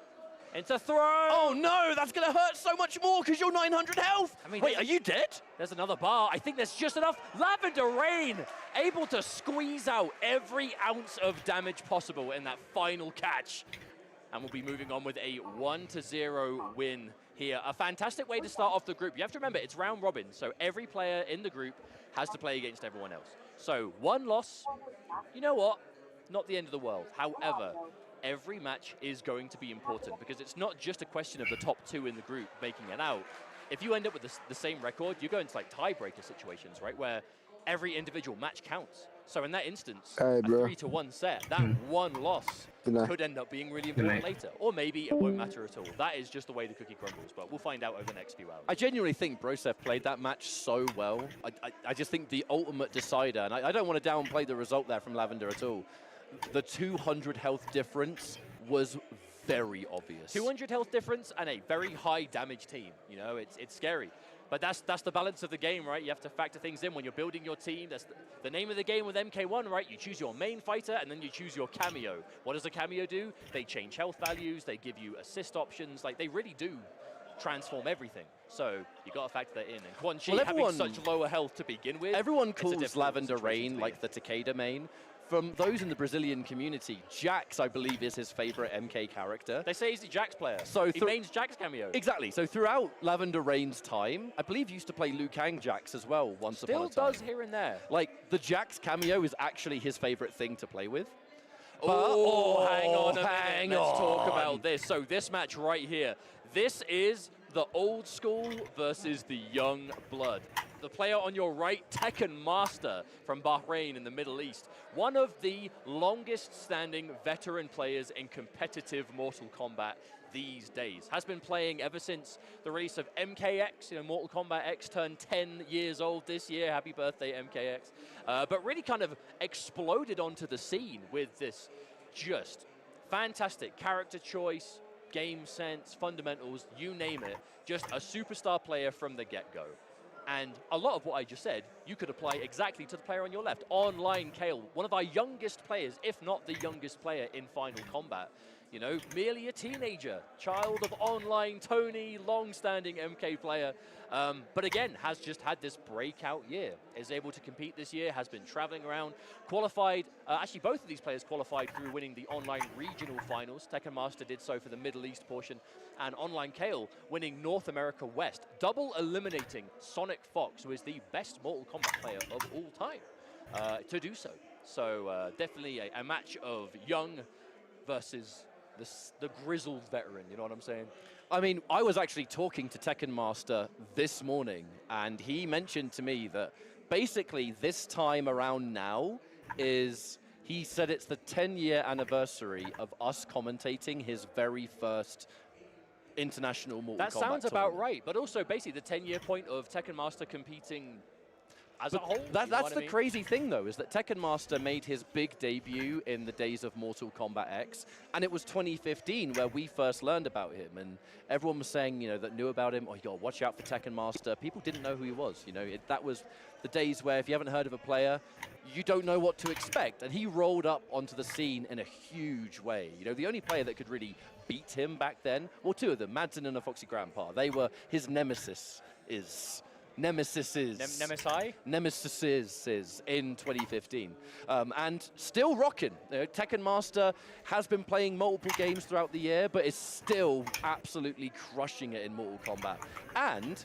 Into throw. Oh no, that's going to hurt so much more because you're 900 health. I mean, wait, are you dead? There's another bar. I think there's just enough. Lavender Rain able to squeeze out every ounce of damage possible in that final catch. And we'll be moving on with a 1-0 win here. A fantastic way to start off the group. You have to remember, it's round robin, so every player in the group has to play against everyone else. So 1 loss, you know what? Not the end of the world. However, every match is going to be important because it's not just a question of the top 2 in the group making it out. If you end up with the same record, you go into like tiebreaker situations, right, where every individual match counts. So in that instance, a 3-1 set, that 1 loss could end up being really important later. Or maybe it won't matter at all. That is just the way the cookie crumbles, but we'll find out over the next few hours. I genuinely think Broseph played that match so well. I just think the ultimate decider, and I don't want to downplay the result there from Lavender at all. The 200 health difference was very obvious. 200 health difference and a very high damage team. You know, it's scary. But that's the balance of the game, right? You have to factor things in when you're building your team. That's the name of the game with MK1, right? You choose your main fighter and then you choose your cameo. What does a cameo do? They change health values, they give you assist options. Like, they really do transform everything. So you got to factor that in. And Quan Chi having such lower health to begin with. Everyone calls Lavender Rain like the Takeda main. From those in the Brazilian community, Jax, I believe, is his favorite MK character. They say he's a Jax player. So he mains Jax cameo. Exactly. So throughout Lavender Rain's time, I believe he used to play Liu Kang Jax as well once upon a time. Still does here and there. Like, the Jax cameo is actually his favorite thing to play with. Oh, hang on a minute. Let's talk about this. So this match right here, this is the old school versus the young blood. The player on your right, Tekken Master from Bahrain in the Middle East. One of the longest standing veteran players in competitive Mortal Kombat these days. Has been playing ever since the release of MKX. You know, Mortal Kombat X turned 10 years old this year. Happy birthday, MKX. But really kind of exploded onto the scene with this just fantastic character choice, game sense, fundamentals, you name it. Just a superstar player from the get-go. And a lot of what I just said, you could apply exactly to the player on your left. Online Kale, one of our youngest players, if not the youngest player in Final Combat. You know, merely a teenager, child of online Tony, long-standing MK player, but again, has just had this breakout year. Is able to compete this year, has been traveling around, qualified, actually both of these players qualified through winning the online regional finals. Tekken Master did so for the Middle East portion, and Online Kale winning North America West, double eliminating Sonic Fox, who is the best Mortal Kombat player of all time, to do so. So definitely a match of young versus the grizzled veteran, you know what I'm saying? I mean, I was actually talking to Tekken Master this morning, and he mentioned to me that basically this time around now he said it's the 10-year anniversary of us commentating his very first international Mortal Kombat That sounds tournament. about right, but also basically the 10-year point of Tekken Master competing as a whole. That's the crazy thing, though, is that Tekken Master made his big debut in the days of Mortal Kombat X, and it was 2015 where we first learned about him, and everyone was saying, you know, that knew about him, oh, you gotta watch out for Tekken Master. People didn't know who he was, you know. That was the days where if you haven't heard of a player, you don't know what to expect, and he rolled up onto the scene in a huge way. You know, the only player that could really beat him back then, well, two of them, Madsen and a Foxy Grandpa, they were his nemesis Nemesises in 2015, and still rocking. Tekken Master has been playing multiple games throughout the year, but is still absolutely crushing it in Mortal Kombat. And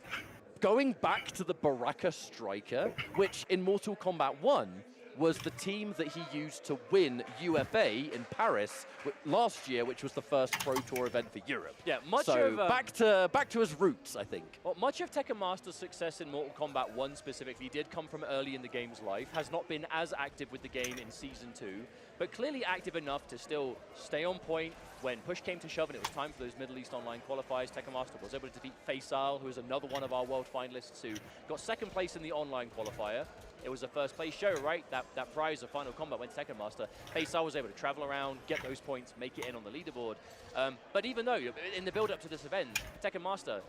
going back to the Baraka Striker, which in Mortal Kombat 1 was the team that he used to win UFA in Paris last year, which was the first Pro Tour event for Europe. Yeah, much so of back to his roots, I think. Well, much of Tekken Master's success in Mortal Kombat 1 specifically did come from early in the game's life, has not been as active with the game in Season 2, but clearly active enough to still stay on point when push came to shove and it was time for those Middle East Online qualifiers. Tekken Master was able to defeat Faisal, who is another one of our world finalists who got second place in the online qualifier. It was a first place show, right? That prize of Final Combat went to Tekken Master. Faisal was able to travel around, get those points, make it in on the leaderboard. But even though, in the build-up to this event, Tekken Master,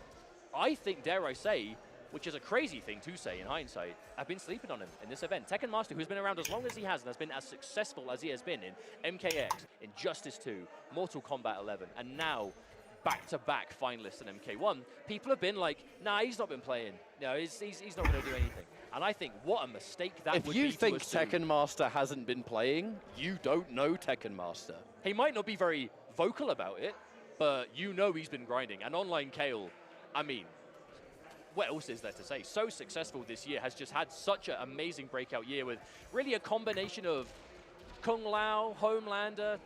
I think, dare I say, which is a crazy thing to say in hindsight, I've been sleeping on him in this event. Tekken Master, who's been around as long as he has and has been as successful as he has been in MKX, in Justice 2, Mortal Kombat 11, and now back-to-back finalists in MK1, people have been like, nah, he's not been playing. No, he's not going to do anything. And I think what a mistake that would be. If you think Tekken Master hasn't been playing, you don't know Tekken Master. He might not be very vocal about it, but you know he's been grinding. And Online Kale, I mean, what else is there to say? So successful this year, has just had such an amazing breakout year with really a combination of Kung Lao, Homelander,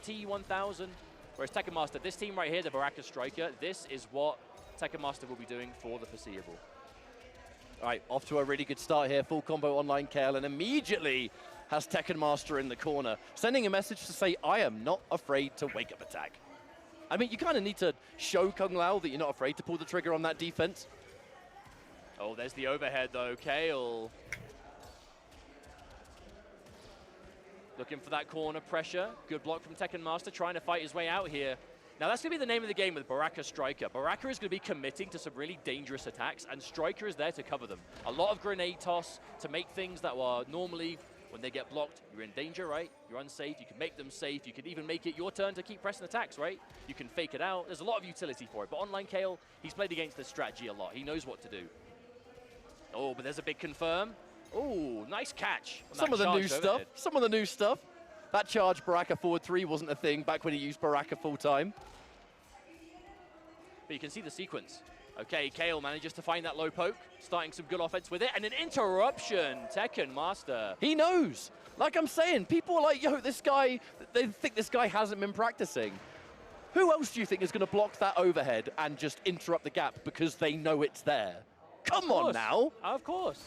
T1000. Whereas Tekken Master, this team right here, the Baraka Striker, this is what Tekken Master will be doing for the foreseeable. All right, off to a really good start here. Full combo Online Kale, and immediately has Tekken Master in the corner, sending a message to say, I am not afraid to wake up attack. I mean, you kind of need to show Kung Lao that you're not afraid to pull the trigger on that defense. Oh, there's the overhead though, Kale. Looking for that corner pressure. Good block from Tekken Master, trying to fight his way out here. Now that's going to be the name of the game with Baraka Striker. Baraka is going to be committing to some really dangerous attacks, and Striker is there to cover them. A lot of grenade toss to make things that are normally, when they get blocked, you're in danger, right? You're unsafe, you can make them safe, you can even make it your turn to keep pressing attacks, right? You can fake it out, there's a lot of utility for it. But Online Kale, he's played against this strategy a lot. He knows what to do. Oh, but there's a big confirm. Oh, nice catch. Some of the new stuff, some of the new stuff. That charge Baraka forward 3 wasn't a thing back when he used Baraka full time. But you can see the sequence. Okay, Kale manages to find that low poke, starting some good offense with it, and an interruption, Tekken Master. He knows. Like I'm saying, people are like, yo, this guy, they think this guy hasn't been practicing. Who else do you think is going to block that overhead and just interrupt the gap because they know it's there? Come on now. Of course.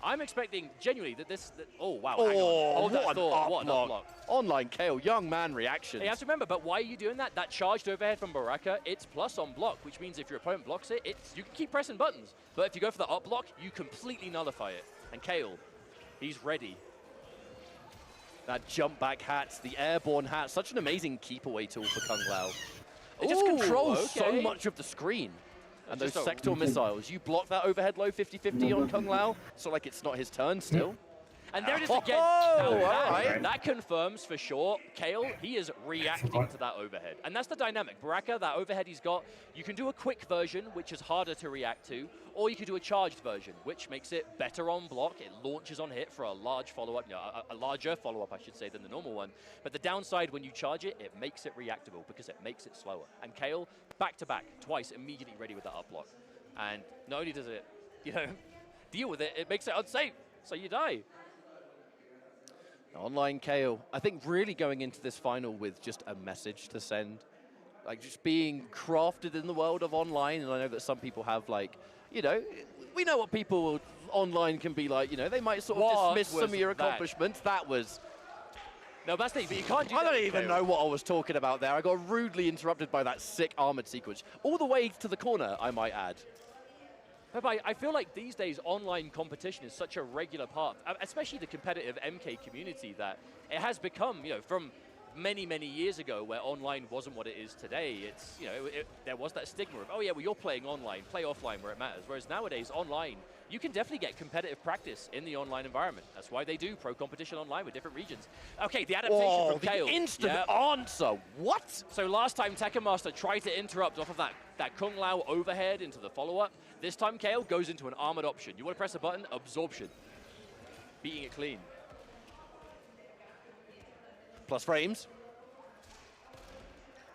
I'm expecting genuinely that this. Oh wow! Oh, Hold that thought. What an up block! Online Kale, young man reaction. You have to remember, but why are you doing that? That charged overhead from Baraka, it's plus on block, which means if your opponent blocks it, you can keep pressing buttons. But if you go for the up block, you completely nullify it. And Kale, he's ready. That jump back hat, the airborne hat, such an amazing keep away tool for Kung Lao. It just controls so much of the screen. And those sector missiles, you block that overhead low 50-50 on Kung Lao, so like it's not his turn still. And there it is again. That confirms for sure, Kale, he is reacting to that overhead. And that's the dynamic. Baraka, that overhead he's got, you can do a quick version, which is harder to react to, or you can do a charged version, which makes it better on block. It launches on hit for a large follow-up, a larger follow-up, I should say, than the normal one. But the downside, when you charge it, it makes it reactable because it makes it slower. And Kale, back-to-back, twice, immediately ready with that up block. And not only does it, deal with it, it makes it unsafe, so you die. Online Kale, I think really going into this final with just a message to send, like just being crafted in the world of online. And I know that some people have like, we know what people online can be like, they might sort of dismiss some of your accomplishments. That was... No, that's not, but you can't do that. I don't even know what I was talking about there. I got rudely interrupted by that sick armored sequence. All the way to the corner, I might add. But I feel like these days online competition is such a regular part, especially the competitive MK community, that it has become, from many, many years ago where online wasn't what it is today. It's, there was that stigma of, oh yeah, well you're playing online, play offline where it matters. Whereas nowadays online, you can definitely get competitive practice in the online environment. That's why they do pro competition online with different regions. Okay, the adaptation from Kale. Instant answer, what? So last time Tekken Master tried to interrupt off of that Kung Lao overhead into the follow-up. This time Kale goes into an armored option. You want to press a button? Absorption. Beating it clean. Plus frames.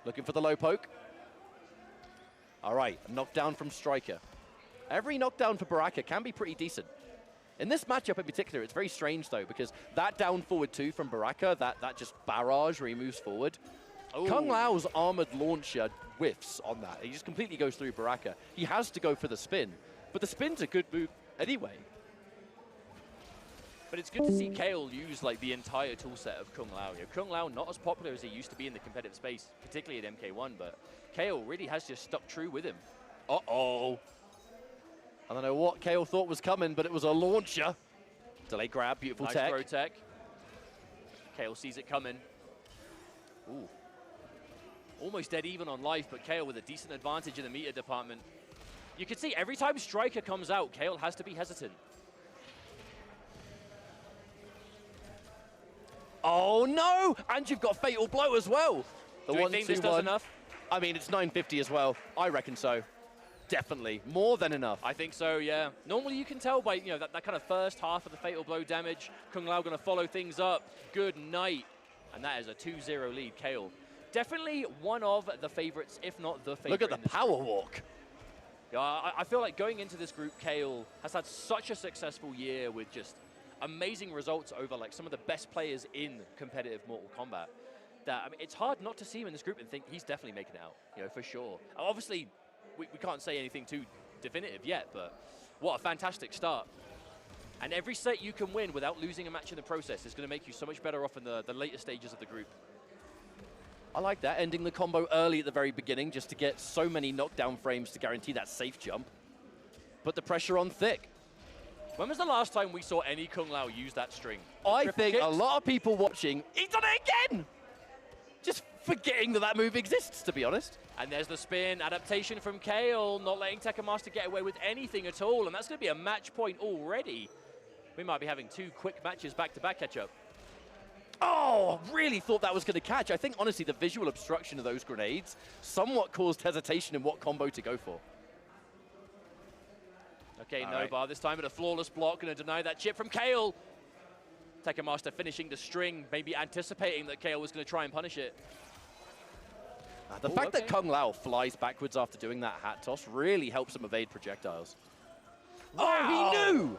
Looking for the low poke. All right, a knockdown from Striker. Every knockdown for Baraka can be pretty decent. In this matchup in particular, it's very strange though, because that down forward two from Baraka, that just barrage where he moves forward. Ooh. Kung Lao's armored launcher whiffs on that. He just completely goes through Baraka. He has to go for the spin, but the spin's a good move anyway. But it's good to see Kale use like the entire toolset of Kung Lao. Kung Lao not as popular as he used to be in the competitive space, particularly at MK1, but Kale really has just stuck true with him. Uh-oh. I don't know what Kale thought was coming, but it was a launcher. Delay grab, beautiful nice tech. Throw tech. Kale sees it coming. Ooh. Almost dead even on life, but Kale with a decent advantage in the meter department. You can see every time Striker comes out, Kale has to be hesitant. Oh no! And you've got Fatal Blow as well. Do you think this does enough? I mean, it's 950 as well. I reckon so. Definitely. More than enough. I think so, yeah. Normally you can tell by, that kind of first half of the Fatal Blow damage. Kung Lao going to follow things up. Good night. And that is a 2-0 lead, Kale. Definitely one of the favorites, if not the favorite. Look at the power walk. Yeah, I feel like going into this group, Kale has had such a successful year with just amazing results over like some of the best players in competitive Mortal Kombat. That, I mean, it's hard not to see him in this group and think he's definitely making it out, for sure. Obviously, we can't say anything too definitive yet, but what a fantastic start. And every set you can win without losing a match in the process is going to make you so much better off in the later stages of the group. I like that, ending the combo early at the very beginning just to get so many knockdown frames to guarantee that safe jump. Put the pressure on thick. When was the last time we saw any Kung Lao use that string? I think a lot of people watching, he's done it again! Just forgetting that move exists, to be honest. And there's the spin, adaptation from Kale, not letting Tekken Master get away with anything at all, and that's going to be a match point already. We might be having 2 quick matches back-to-back catch-up. Oh, really thought that was going to catch. I think, honestly, the visual obstruction of those grenades somewhat caused hesitation in what combo to go for. Okay, no bar this time, but a flawless block, going to deny that chip from Kale. Tekken Master finishing the string, maybe anticipating that Kale was going to try and punish it. The fact that Kung Lao flies backwards after doing that hat toss really helps him evade projectiles. Wow. Oh, he knew!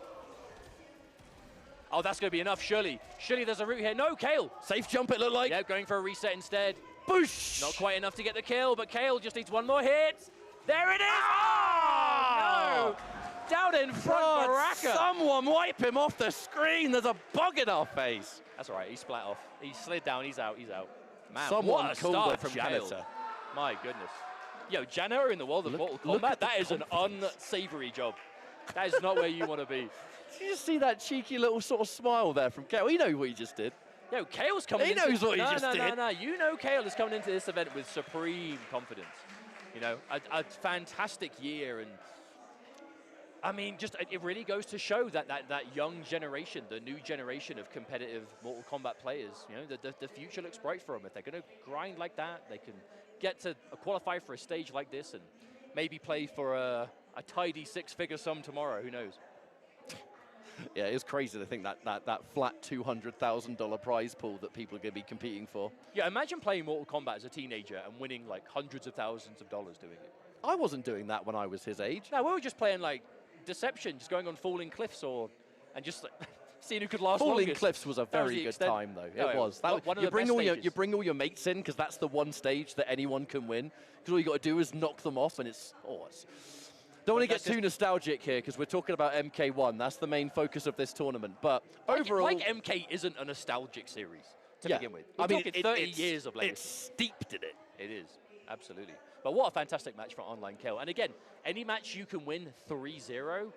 Oh, that's going to be enough, surely. Surely there's a route here. No, Kale. Safe jump, it looked like. Yeah, going for a reset instead. Boosh! Not quite enough to get the kill, but Kale just needs one more hit. There it is! Oh, no! Down in front, Baraka. Someone wipe him off the screen. There's a bug in our face. That's all right. He splat off. He slid down. He's out. He's out. Man, someone what a called start the from janitor. Kale. My goodness. Yo, janitor in the world of Mortal Kombat, that is an unsavory job. That is not where you want to be. Did you just see that cheeky little sort of smile there from Kale? He knows what he just did. Yo, Kale's coming He knows what he just did. No. You know Kale is coming into this event with supreme confidence. A fantastic year, and I mean, just it really goes to show that young generation, the new generation of competitive Mortal Kombat players, you know, the future looks bright for them. If they're going to grind like that, they can get to qualify for a stage like this and maybe play for a tidy 6-figure sum tomorrow. Who knows? Yeah, it's crazy to think that flat $200,000 prize pool that people are going to be competing for. Yeah, imagine playing Mortal Kombat as a teenager and winning like hundreds of thousands of dollars doing it. I wasn't doing that when I was his age. No, we were just playing like Deception, just going on falling cliffs and just like, seeing who could last Falling longest. Cliffs was a very good time, though. It was. You bring all your mates in because that's the one stage that anyone can win. Because all you got to do is knock them off, and it's. Don't want to get too nostalgic here because we're talking about MK1. That's the main focus of this tournament. But overall, like MK isn't a nostalgic series to begin with. We're talking 30 years of legacy. It's steeped in it. It is, absolutely. But what a fantastic match for Online Kill. And again, any match you can win 3-0,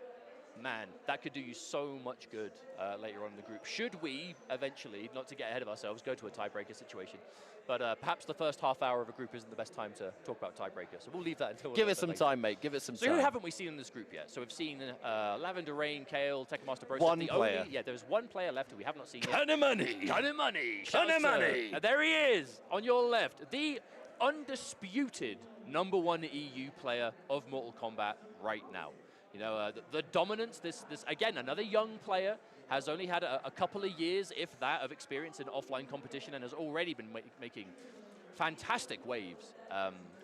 man, that could do you so much good later on in the group. Should we eventually, not to get ahead of ourselves, go to a tiebreaker situation, but perhaps the first half hour of a group isn't the best time to talk about tiebreaker. So we'll leave that until Give it some time, mate. Give it some time. So who haven't we seen in this group yet? So we've seen Lavender Rain, Kale, Techmaster Bro. One player. There's one player left who we have not seen yet. Khameleon. Khameleon. There he is, on your left. The undisputed #1 EU player of Mortal Kombat right now. You know, the dominance, this again, another young player, has only had a couple of years, if that, of experience in offline competition and has already been making fantastic waves,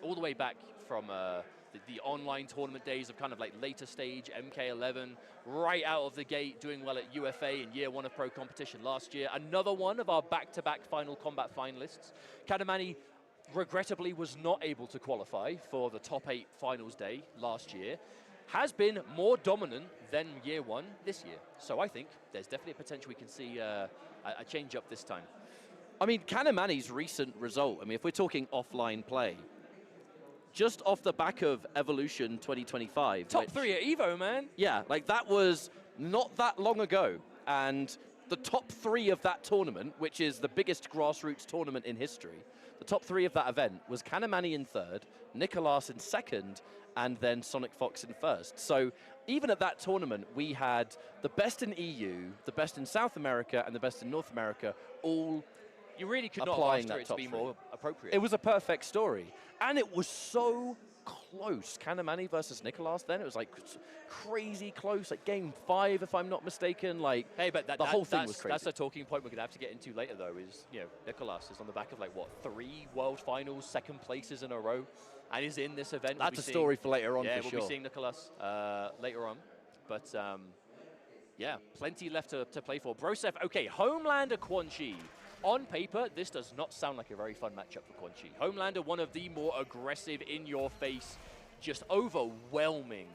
all the way back from the online tournament days of kind of like later stage MK11, right out of the gate, doing well at UFA in year 1 of pro competition last year. Another one of our back-to-back Final Kombat finalists. Katamani regrettably was not able to qualify for the top 8 finals day last year. Has been more dominant than year 1 this year. So I think there's definitely a potential we can see a change up this time. I mean, Katamani's recent result, I mean, if we're talking offline play, just off the back of Evolution 2025. Top 3 at EVO, man. Yeah, like that was not that long ago. And the top 3 of that tournament, which is the biggest grassroots tournament in history, the top 3 of that event was Katamani in 3rd, Nicolas in 2nd, and then Sonic Fox in 1st. So even at that tournament, we had the best in EU, the best in South America, and the best in North America, all you really could not applying ask that it to be top 3. more appropriate. It was a perfect story. And it was so close. Katamani versus Nicolas then, it was like crazy close, like game 5 if I'm not mistaken. Like, hey, but the whole thing was crazy. That's a talking point we're going to have to get into later though, is, you know, Nicolas is on the back of like, what, 3 World Finals, 2nd places in a row, and is in this event. That's a story for later on, yeah, for we'll sure. be seeing Nicolas later on. But, yeah, plenty left to play for. Broseph, okay, Homelander Quan Chi. On paper, this does not sound like a very fun matchup for Quan Chi. Homelander, one of the more aggressive, in-your-face, just overwhelming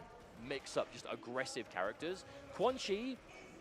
mix-up, just aggressive characters. Quan Chi,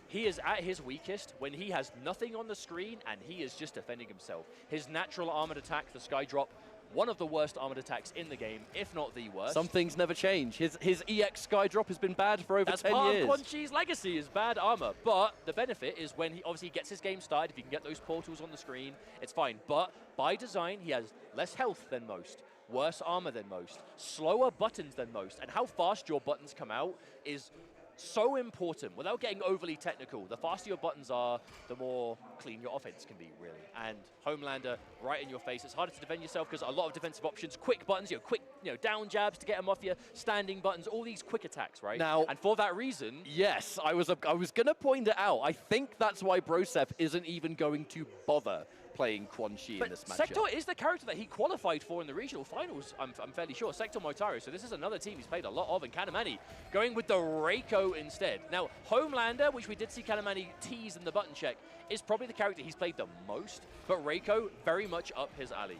he is at his weakest when he has nothing on the screen and he is just defending himself. His natural armored attack, the Sky Drop, one of the worst armored attacks in the game, if not the worst. Some things never change. His EX Sky Drop has been bad for over 10 years. That's part of Quan Chi's legacy, is bad armor. But the benefit is when he obviously gets his game started, if he can get those portals on the screen, it's fine. But by design, he has less health than most, worse armor than most, slower buttons than most. And how fast your buttons come out is so important. Without getting overly technical, the faster your buttons are, the more clean your offense can be, really. And Homelander, right in your face. It's harder to defend yourself because a lot of defensive options, quick buttons, quick, down jabs to get them off you, standing buttons, all these quick attacks, right? Now, and for that reason, yes, I was going to point it out. I think that's why Broseph isn't even going to bother playing Quan Chi in this matchup. Sektor is the character that he qualified for in the regional finals, I'm fairly sure. Sektor Moitaru, so this is another team he's played a lot of, and Katamani going with the Reiko instead. Now, Homelander, which we did see Katamani tease in the button check, is probably the character he's played the most, but Reiko, very much up his alley.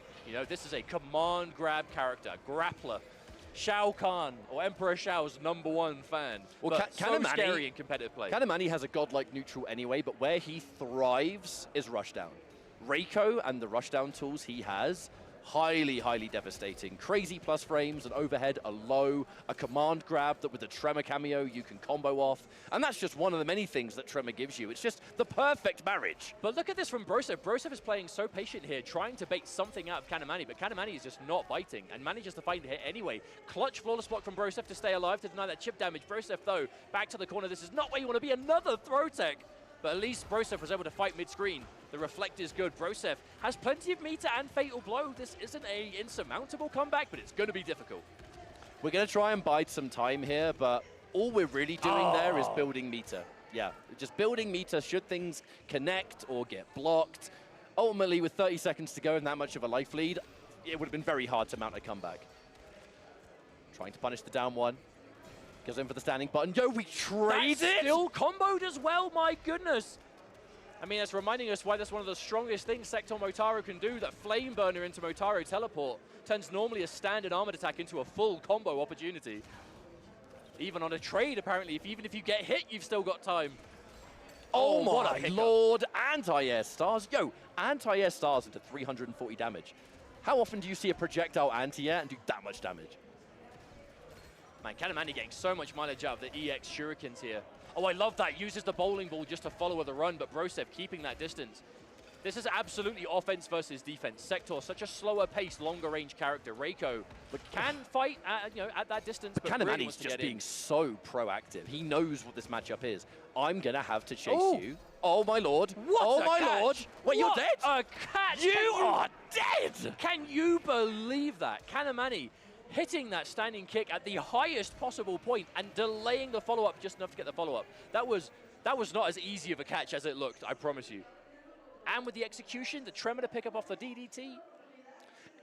This is a command grab character, grappler. Shao Kahn, or Emperor Shao's #1 fan. Well, so scary in competitive play. Katamani has a godlike neutral anyway, but where he thrives is rushdown. Reiko and the rushdown tools he has highly, highly devastating. Crazy plus frames, an overhead, a low, a command grab that with the Tremor cameo you can combo off. And that's just one of the many things that Tremor gives you. It's just the perfect marriage. But look at this from Brosev. Brosev is playing so patient here, trying to bait something out of Kanamani, but Kanamani is just not biting and manages to find the hit anyway. Clutch flawless block from Brosev to stay alive, to deny that chip damage. Brosev, though, back to the corner. This is not where you want to be. Another throw tech. But at least Brosev was able to fight mid-screen. The reflect is good. Brosev has plenty of meter and fatal blow. This isn't an insurmountable comeback, but it's going to be difficult. We're going to try and bide some time here, but all we're really doing there is building meter. Yeah, just building meter should things connect or get blocked. Ultimately, with 30 seconds to go and that much of a life lead, it would have been very hard to mount a comeback. Trying to punish the down one. Goes in for the standing button. Yo, we trade That's it! still comboed as well, my goodness. I mean, that's reminding us why that's one of the strongest things Sektor Motaro can do. That Flame Burner into Motaro teleport turns normally a standard armored attack into a full combo opportunity. Even on a trade, apparently, even if you get hit, you've still got time. Oh what my a lord, anti-air stars. Yo, anti-air stars into 340 damage. How often do you see a projectile anti-air and do that much damage? Man, Kanamani getting so much mileage out of the EX Shurikens here. Oh, I love that. Uses the bowling ball just to follow the run, but Brosev keeping that distance. This is absolutely offense versus defense. Sektor, such a slower pace, longer range character. Reiko can fight at, at that distance, but Kanamani's really wants to just get in. being so proactive. He knows what this matchup is. I'm going to have to chase you. Oh, my lord. What oh, a my catch. lord. Wait, you're What dead? a catch. You are dead. Can you believe that? Kanamani hitting that standing kick at the highest possible point and delaying the follow-up just enough to get the follow-up. That was not as easy of a catch as it looked, I promise you. And with the execution, the tremor to pick up off the DDT.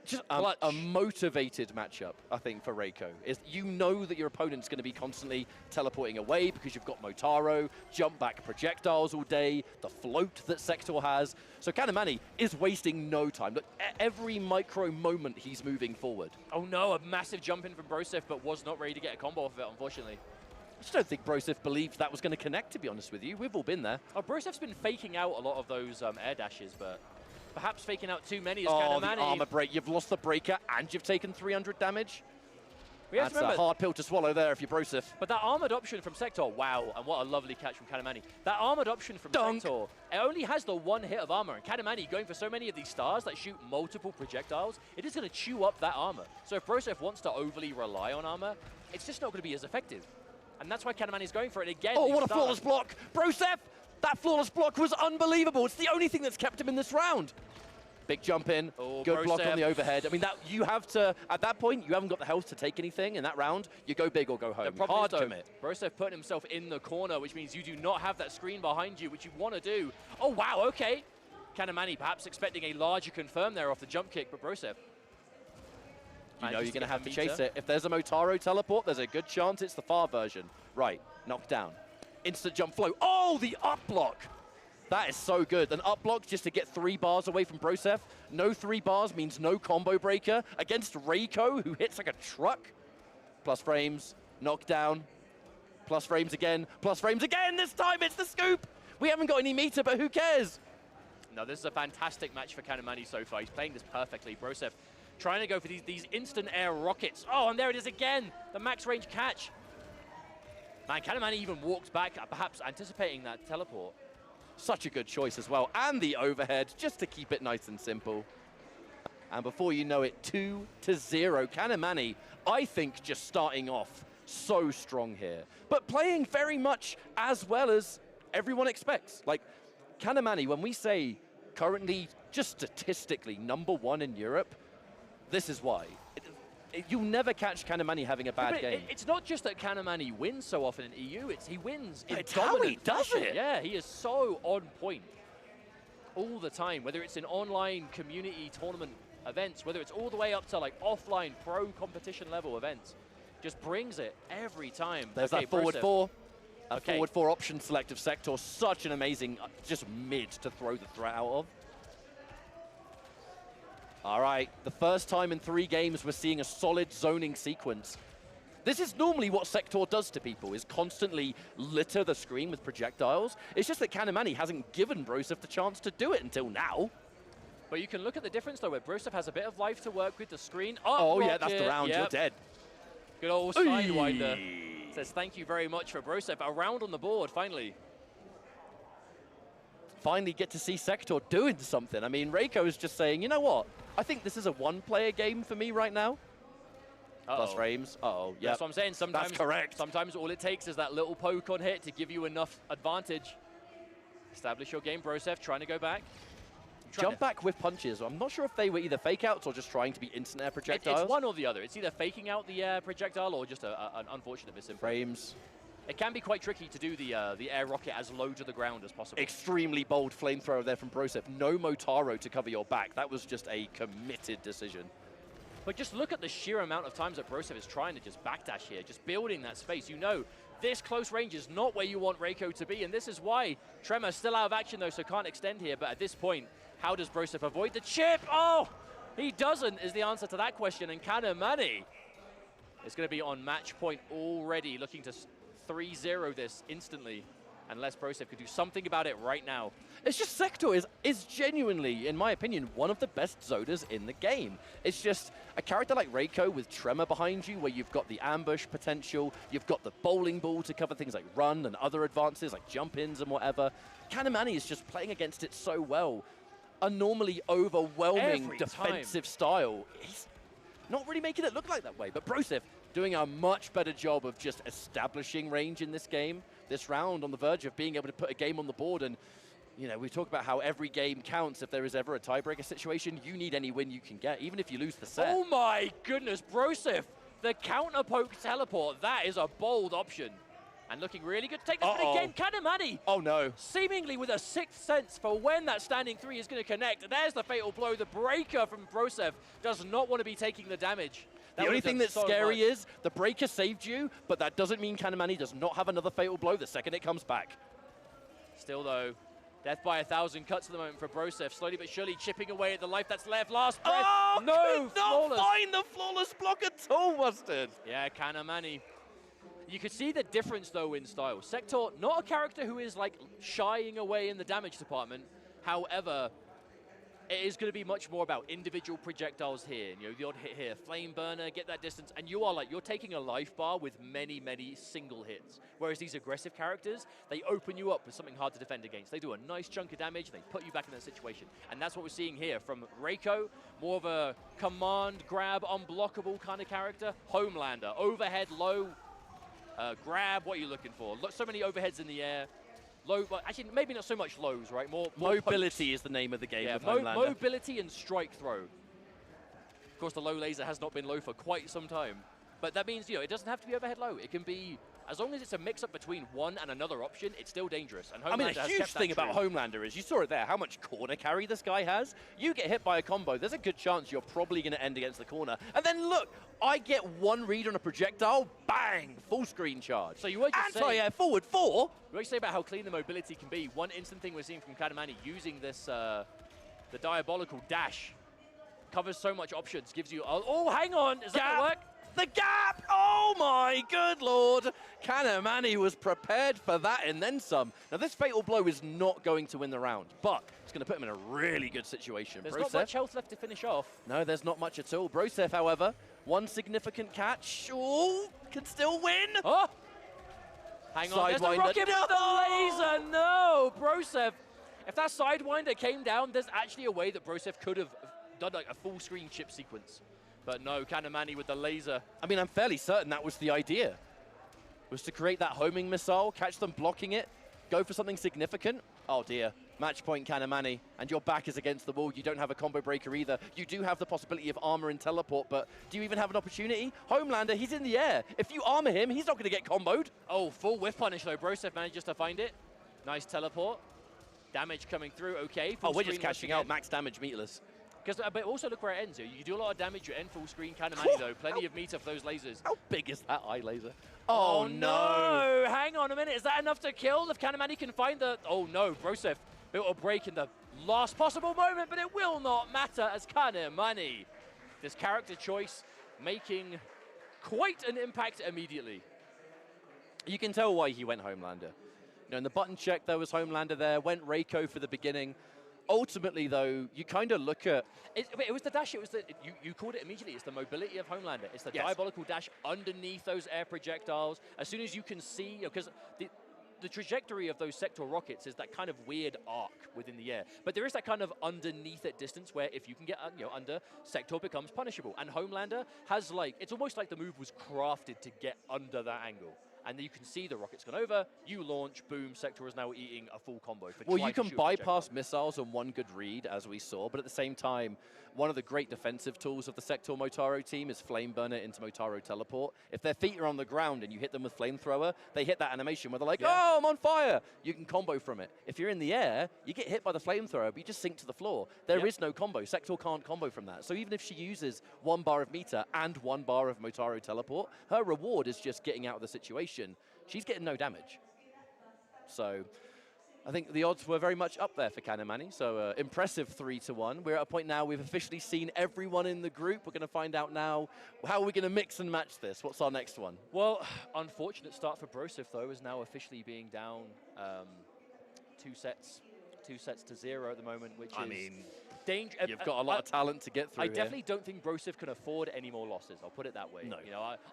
Just a motivated matchup, I think, for Reiko. Is you know that your opponent's going to be constantly teleporting away because you've got Motaro, jump back projectiles all day, the float that Sektor has. So Kanamani is wasting no time. Look, every micro moment he's moving forward. Oh no, a massive jump in from Brosev, but was not ready to get a combo off of it, unfortunately. I just don't think Brosev believed that was going to connect, to be honest with you. We've all been there. Oh, Brosev's been faking out a lot of those air dashes, but perhaps faking out too many as Oh, Kanamani. the armor break. You've lost the breaker and you've taken 300 damage. We have That's to a remember, hard pill to swallow there if you're Brosev. but that armored option from Sektor, wow, and what a lovely catch from Kanamani. That armored option from Sektor, it only has the one hit of armor, and Kanamani going for so many of these stars that shoot multiple projectiles, it is going to chew up that armor. So if Brosev wants to overly rely on armor, it's just not going to be as effective. And that's why Kanamani's going for it again. Oh, these what a stars. flawless block. Brosev, that flawless block was unbelievable. It's the only thing that's kept him in this round. Big jump in, good block on the overhead. I mean, that you have to, at that point, you haven't got the health to take anything in that round. You go big or go home. The problem Hard is, though, commit. Brosev putting himself in the corner, which means you do not have that screen behind you, which you want to do. Oh, wow, okay. Kanamani perhaps expecting a larger confirm there off the jump kick, but Brosev. You know you're going to have to meter. chase it. If there's a Motaro teleport, there's a good chance it's the far version. Right, knocked down. Instant jump flow. Oh, the up block. That is so good. An up block just to get 3 bars away from Brosev. No 3 bars means no combo breaker against Reiko, who hits like a truck. Plus frames, knockdown. Plus frames again. Plus frames again. This time it's the scoop. We haven't got any meter, but who cares? No, this is a fantastic match for Kanamani so far. He's playing this perfectly. Brosev trying to go for these instant air rockets. Oh, and there it is again. The max range catch. Man, Kanamani even walked back, perhaps anticipating that teleport. Such a good choice as well. And the overhead, just to keep it nice and simple. And before you know it, 2-0. Kanamani, I think, just starting off so strong here. But playing very much as well as everyone expects. Like, Kanamani, when we say currently, just statistically, #1 in Europe, this is why. You'll never catch Kanamani having a bad game. It's not just that Kanamani wins so often in EU, he wins in It's how he dominant does fashion. it. Yeah, he is so on point all the time, whether it's in online community tournament events, whether it's all the way up to like offline pro competition level events. Just brings it every time. There's Okay, that forward Brosev. 4. A Okay. forward 4 option selective Sektor. Such an amazing, just mid to throw the threat out of. All right, the first time in 3 games we're seeing a solid zoning sequence. This is normally what Sektor does to people, is constantly litter the screen with projectiles. It's just that Kanamani hasn't given Brosev the chance to do it until now. But you can look at the difference, though, where Brosev has a bit of life to work with the screen. Oh, yeah, that's the round. Yep. You're dead. Good old Sidewinder. Says thank you very much for Brosev. A round on the board, finally. Finally get to see Sektor doing something. I mean, Reiko is just saying, you know what? I think this is a one-player game for me right now. Plus frames. Yeah. That's what I'm saying. Sometimes, that's correct. Sometimes all it takes is that little poke on hit to give you enough advantage. Establish your game, Brosev, trying to go back. Jump back with punches. I'm not sure if they were either fake outs or just trying to be instant air projectiles. It's one or the other. It's either faking out the air projectile or just an unfortunate misinput. Frames. It can be quite tricky to do the air rocket as low to the ground as possible. Extremely bold flamethrower there from Brosev. No Motaro to cover your back. That was just a committed decision. But just look at the sheer amount of times that Brosev is trying to just backdash here, just building that space. You know, this close range is not where you want Reiko to be, and this is why Tremor still out of action, though, so can't extend here. But at this point, how does Brosev avoid the chip? Oh, he doesn't, is the answer to that question. And khameleon is going to be on match point already, looking to 3-0 this instantly, unless Brosev could do something about it right now. It's just Sektor is genuinely, in my opinion, one of the best Zodas in the game. It's just a character like Reiko with Tremor behind you, where you've got the ambush potential, you've got the bowling ball to cover things like run and other advances like jump-ins and whatever. khameleon is just playing against it so well. A normally overwhelming defensive style. He's not really making it look like that way, but Brosev doing a much better job of just establishing range in this game. This round on the verge of being able to put a game on the board. And, you know, we talk about how every game counts. If there is ever a tiebreaker situation, you need any win you can get, even if you lose the set. Oh my goodness, Brosev, the counter poke teleport, that is a bold option. And looking really good to take this for the game. khameleon. Oh no. Seemingly with a sixth sense for when that standing three is going to connect. There's the fatal blow. The breaker from Brosev does not want to be taking the damage. The only thing that's scary is the breaker saved you, but that doesn't mean khameleon does not have another fatal blow the second it comes back. Still though, death by 1,000 cuts at the moment for Brosev, slowly but surely chipping away at the life that's left. Last breath. Oh, no, could not find the flawless block at all, Mustard. Yeah, khameleon. You could see the difference though in style. Sektor, not a character who is like shying away in the damage department. However, it is going to be much more about individual projectiles here. You know, the odd hit here, flame burner, get that distance, and you are like, you're taking a life bar with many, many single hits. Whereas these aggressive characters, they open you up with something hard to defend against. They do a nice chunk of damage, they put you back in that situation. And that's what we're seeing here from Reiko, more of a command, grab, unblockable kind of character. Homelander, overhead, low, grab, what are you looking for? So many overheads in the air. Low, well, actually, maybe not so much lows, right? More mobility is the name of the game. Yeah, with mobility and strike throw. Of course, the low laser has not been low for quite some time. But that means, you know, it doesn't have to be overhead low. It can be, as long as it's a mix-up between one and another option, it's still dangerous. And I mean, a huge thing about Homelander is, you saw it there, how much corner carry this guy has. You get hit by a combo, there's a good chance you're probably going to end against the corner. And then look, I get one read on a projectile, bang, full screen charge. So you were just anti-air forward 4. We say about how clean the mobility can be. One instant thing we're seeing from khameleon using this, the diabolical dash, covers so much options, gives you, oh, hang on, is that going to work? The gap! Oh my good lord! khameleon was prepared for that and then some. Now this fatal blow is not going to win the round, but it's going to put him in a really good situation. There's not much health left to finish off. No, there's not much at all. Brosev, however, one significant catch. Oh, can still win. Oh! Hang on, there's the rocket with the laser! No! Brosev, if that Sidewinder came down, there's actually a way that Brosev could have done like a full screen chip sequence. But no, khameleon with the laser. I mean, I'm fairly certain that was the idea. Was to create that homing missile, catch them blocking it, go for something significant. Oh dear, match point khameleon, and your back is against the wall. You don't have a combo breaker either. You do have the possibility of armor and teleport, but do you even have an opportunity? Homelander, he's in the air. If you armor him, he's not going to get comboed. Oh, full whiff punish though. Brosev manages to find it. Nice teleport. Damage coming through, okay. Oh, we're just catching out, max damage meterless. But also look where it ends. You do a lot of damage, you end full screen khameleon though. Plenty of meter for those lasers. How big is that eye laser? Oh no! Hang on a minute, is that enough to kill? If khameleon can find the... Oh no, Brosev built a break in the last possible moment, but it will not matter as khameleon, this character choice, making quite an impact immediately. You can tell why he went Homelander. You know, in the button check, there was Homelander there, went Reiko for the beginning. ultimately, though, you kind of look at... It was the dash, you called it immediately, it's the mobility of Homelander. It's the diabolical dash underneath those air projectiles. As soon as you can see, because the trajectory of those sector rockets is that kind of weird arc within the air. But there is that kind of underneath it distance where if you can get under, sector becomes punishable. And Homelander has it's almost like the move was crafted to get under that angle. And then you can see the rocket's gone over, you launch, boom, sector is now eating a full combo. Well, you can bypass missiles on one good read, as we saw, but at the same time, one of the great defensive tools of the Sector Motaro team is Flame Burner into Motaro Teleport. If their feet are on the ground and you hit them with Flamethrower, they hit that animation where they're like, oh, I'm on fire! You can combo from it. If you're in the air, you get hit by the Flamethrower, but you just sink to the floor. There is no combo. Sector can't combo from that. So even if she uses 1 bar of meter and 1 bar of Motaro Teleport, her reward is just getting out of the situation. She's getting no damage. So I think the odds were very much up there for Kanamani. So impressive 3-1. We're at a point now we've officially seen everyone in the group. We're going to find out now how we're going to mix and match this. What's our next one? Well, unfortunate start for Brosif, though, is now officially being down 2 sets to 0 at the moment, which is danger. You've got a lot of talent to get through. I definitely don't think Brosif can afford any more losses. I'll put it that way. No.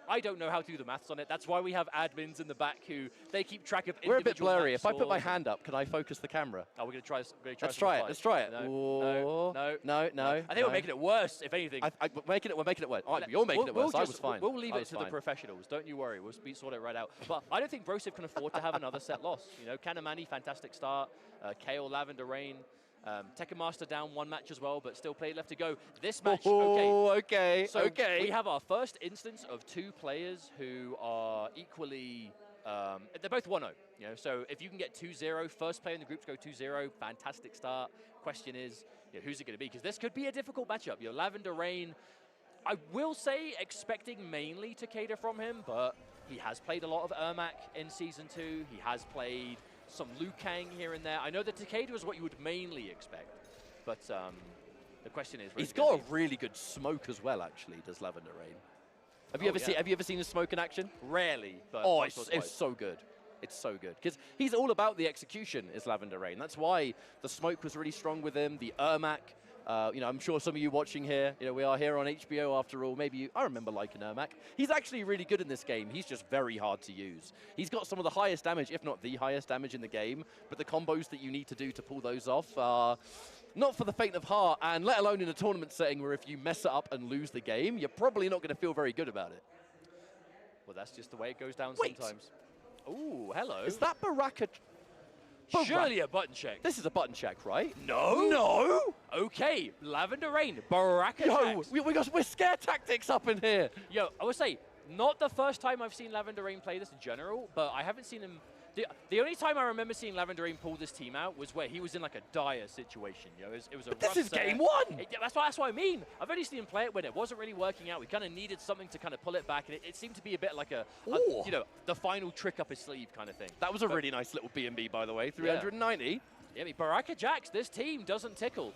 I don't know how to do the maths on it. That's why we have admins in the back who they keep track of. We're a bit blurry. If I put my hand up, can I focus the camera? Oh, we're gonna try. Let's try it. Let's try it. No. I think we're making it worse. If anything, we're making it worse. You're making it worse. I was fine. We'll leave it to the professionals. Don't you worry. We'll sort it right out. But I don't think Brosif can afford to have another set loss. Kanamani, fantastic start. Kale, Lavender Rain. Tekken Master down 1 match as well, but still played left to go. This match, okay. So we have our first instance of 2 players who are equally, they're both 1-0. So if you can get 2-0, first player in the groups go 2-0, fantastic start. Question is, who's it going to be? Because this could be a difficult matchup. Lavender Rain, I will say expecting mainly to cater from him, but he has played a lot of Ermac in Season 2. He has played some Liu Kang here and there. I know that Takeda is what you would mainly expect, but the question is... He's got a really good smoke as well, actually, does Lavender Rain. Have you ever seen his smoke in action? Rarely, but... Oh, it's so good. It's so good. Because he's all about the execution, is Lavender Rain. That's why the smoke was really strong with him, the Ermac. I'm sure some of you watching here, we are here on HBO after all. Maybe I remember liking Ermac. He's actually really good in this game. He's just very hard to use. He's got some of the highest damage, if not the highest damage in the game, but the combos that you need to do to pull those off are not for the faint of heart, and let alone in a tournament setting where if you mess it up and lose the game, you're probably not going to feel very good about it. Well, that's just the way it goes down sometimes. Ooh, hello. Is that Baraka? Surely a button check. This is a button check, right? No. No. Okay, Lavender Rain, Baraka jacks. We're scare tactics up in here. Yo, I would say, not the first time I've seen Lavender Rain play this in general, but I haven't seen him... The only time I remember seeing Lavender Rain pull this team out was where he was in like a dire situation. It was a rough this is set. game 1. That's what I mean. I've only seen him play it when it wasn't really working out. We kind of needed something to kind of pull it back, and it seemed to be a bit like the final trick up his sleeve kind of thing. That was a really nice little B&B, by the way. 390. Yeah, Baraka Jacks, this team doesn't tickle.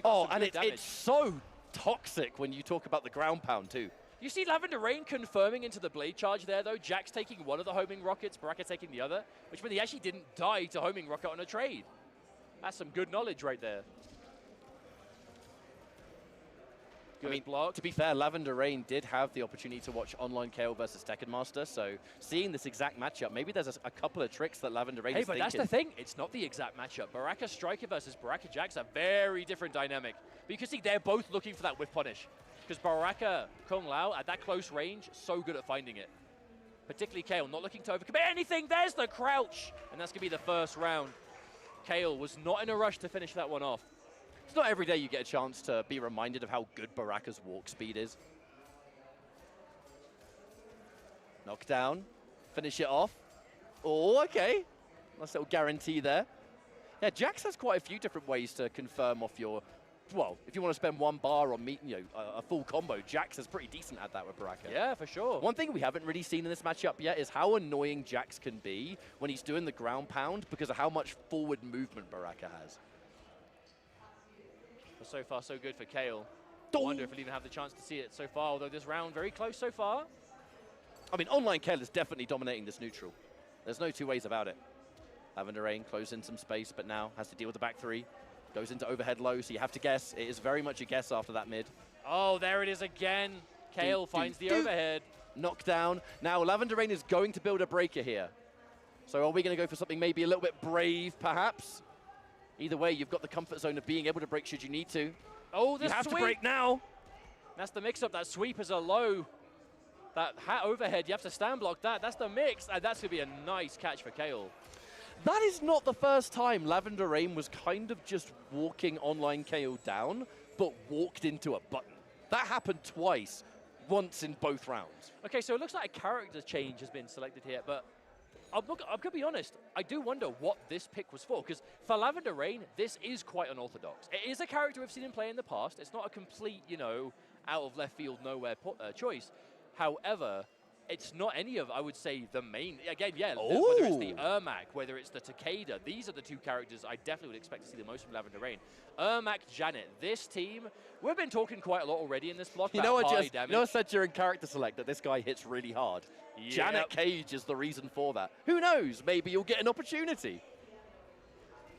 And it's so toxic when you talk about the ground pound too. You see Lavender Rain confirming into the Blade Charge there, though. Jax taking one of the homing rockets, Baraka taking the other, which meant he actually didn't die to homing rocket on a trade. That's some good knowledge right there. Good block. To be fair, Lavender Rain did have the opportunity to watch online KO versus Tekken Master, so seeing this exact matchup, maybe there's a couple of tricks that Lavender Rain is thinking. That's the thing. It's not the exact matchup. Baraka Striker versus Baraka Jax, a very different dynamic. But you can see they're both looking for that whiff punish. Because Baraka Kung Lao, at that close range, so good at finding it. Particularly Kale, not looking to overcommit anything. There's the crouch. And that's going to be the first round. Kale was not in a rush to finish that one off. It's not every day you get a chance to be reminded of how good Baraka's walk speed is. Knockdown. Finish it off. Oh, okay. Nice little guarantee there. Yeah, Jax has quite a few different ways to confirm off your... Well, if you want to spend 1 bar on a full combo, Jax is pretty decent at that with Baraka. Yeah, for sure. One thing we haven't really seen in this matchup yet is how annoying Jax can be when he's doing the ground pound because of how much forward movement Baraka has. Well, so far, so good for Kale. I wonder if he'll even have the chance to see it so far, although this round very close so far. I mean, online Kale is definitely dominating this neutral. There's no 2 ways about it. Lavender Rain closed in some space, but now has to deal with the back 3. Goes into overhead low, so you have to guess. It is very much a guess after that mid. Oh, there it is again. Kale finds the overhead. Knockdown. Now, Lavender Rain is going to build a breaker here. So are we going to go for something maybe a little bit brave, perhaps? Either way, you've got the comfort zone of being able to break should you need to. Oh, the you have sweep. to break now. That's the mix-up. That sweep is a low. That hat overhead, you have to stand block that. That's the mix, and that's going to be a nice catch for Kale. That is not the first time Lavender Rain was kind of just walking online KO down, but walked into a button. That happened twice, once in both rounds. Okay, so it looks like a character change has been selected here, but I'm going to be honest, I do wonder what this pick was for, because for Lavender Rain, this is quite unorthodox. It is a character we've seen him play in the past. It's not a complete, you know, out of left field, nowhere choice. However, it's not any of, I would say, the main. Again, yeah, whether it's the Ermac, whether it's the Takeda, these are the two characters I definitely would expect to see the most from Lavender Rain. Ermac, Janet, this team, we've been talking quite a lot already in this block You know about what, high just, damage. you know what I said during character select that this guy hits really hard? Yep. Janet Cage is the reason for that. Who knows? Maybe you'll get an opportunity.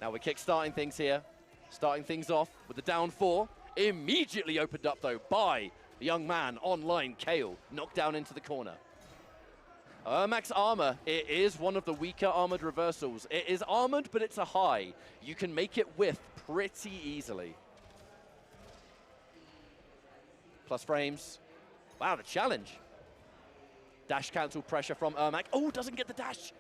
Now we're kick-starting things here. Starting things off with the down 4. Immediately opened up, though, by the young man online, Kale. Knocked down into the corner. Ermac's armor, it is one of the weaker armored reversals. It is armored, but it's a high. You can make it whiff pretty easily. Plus frames. Wow, the challenge. Dash cancel pressure from Ermac. Oh, doesn't get the dash.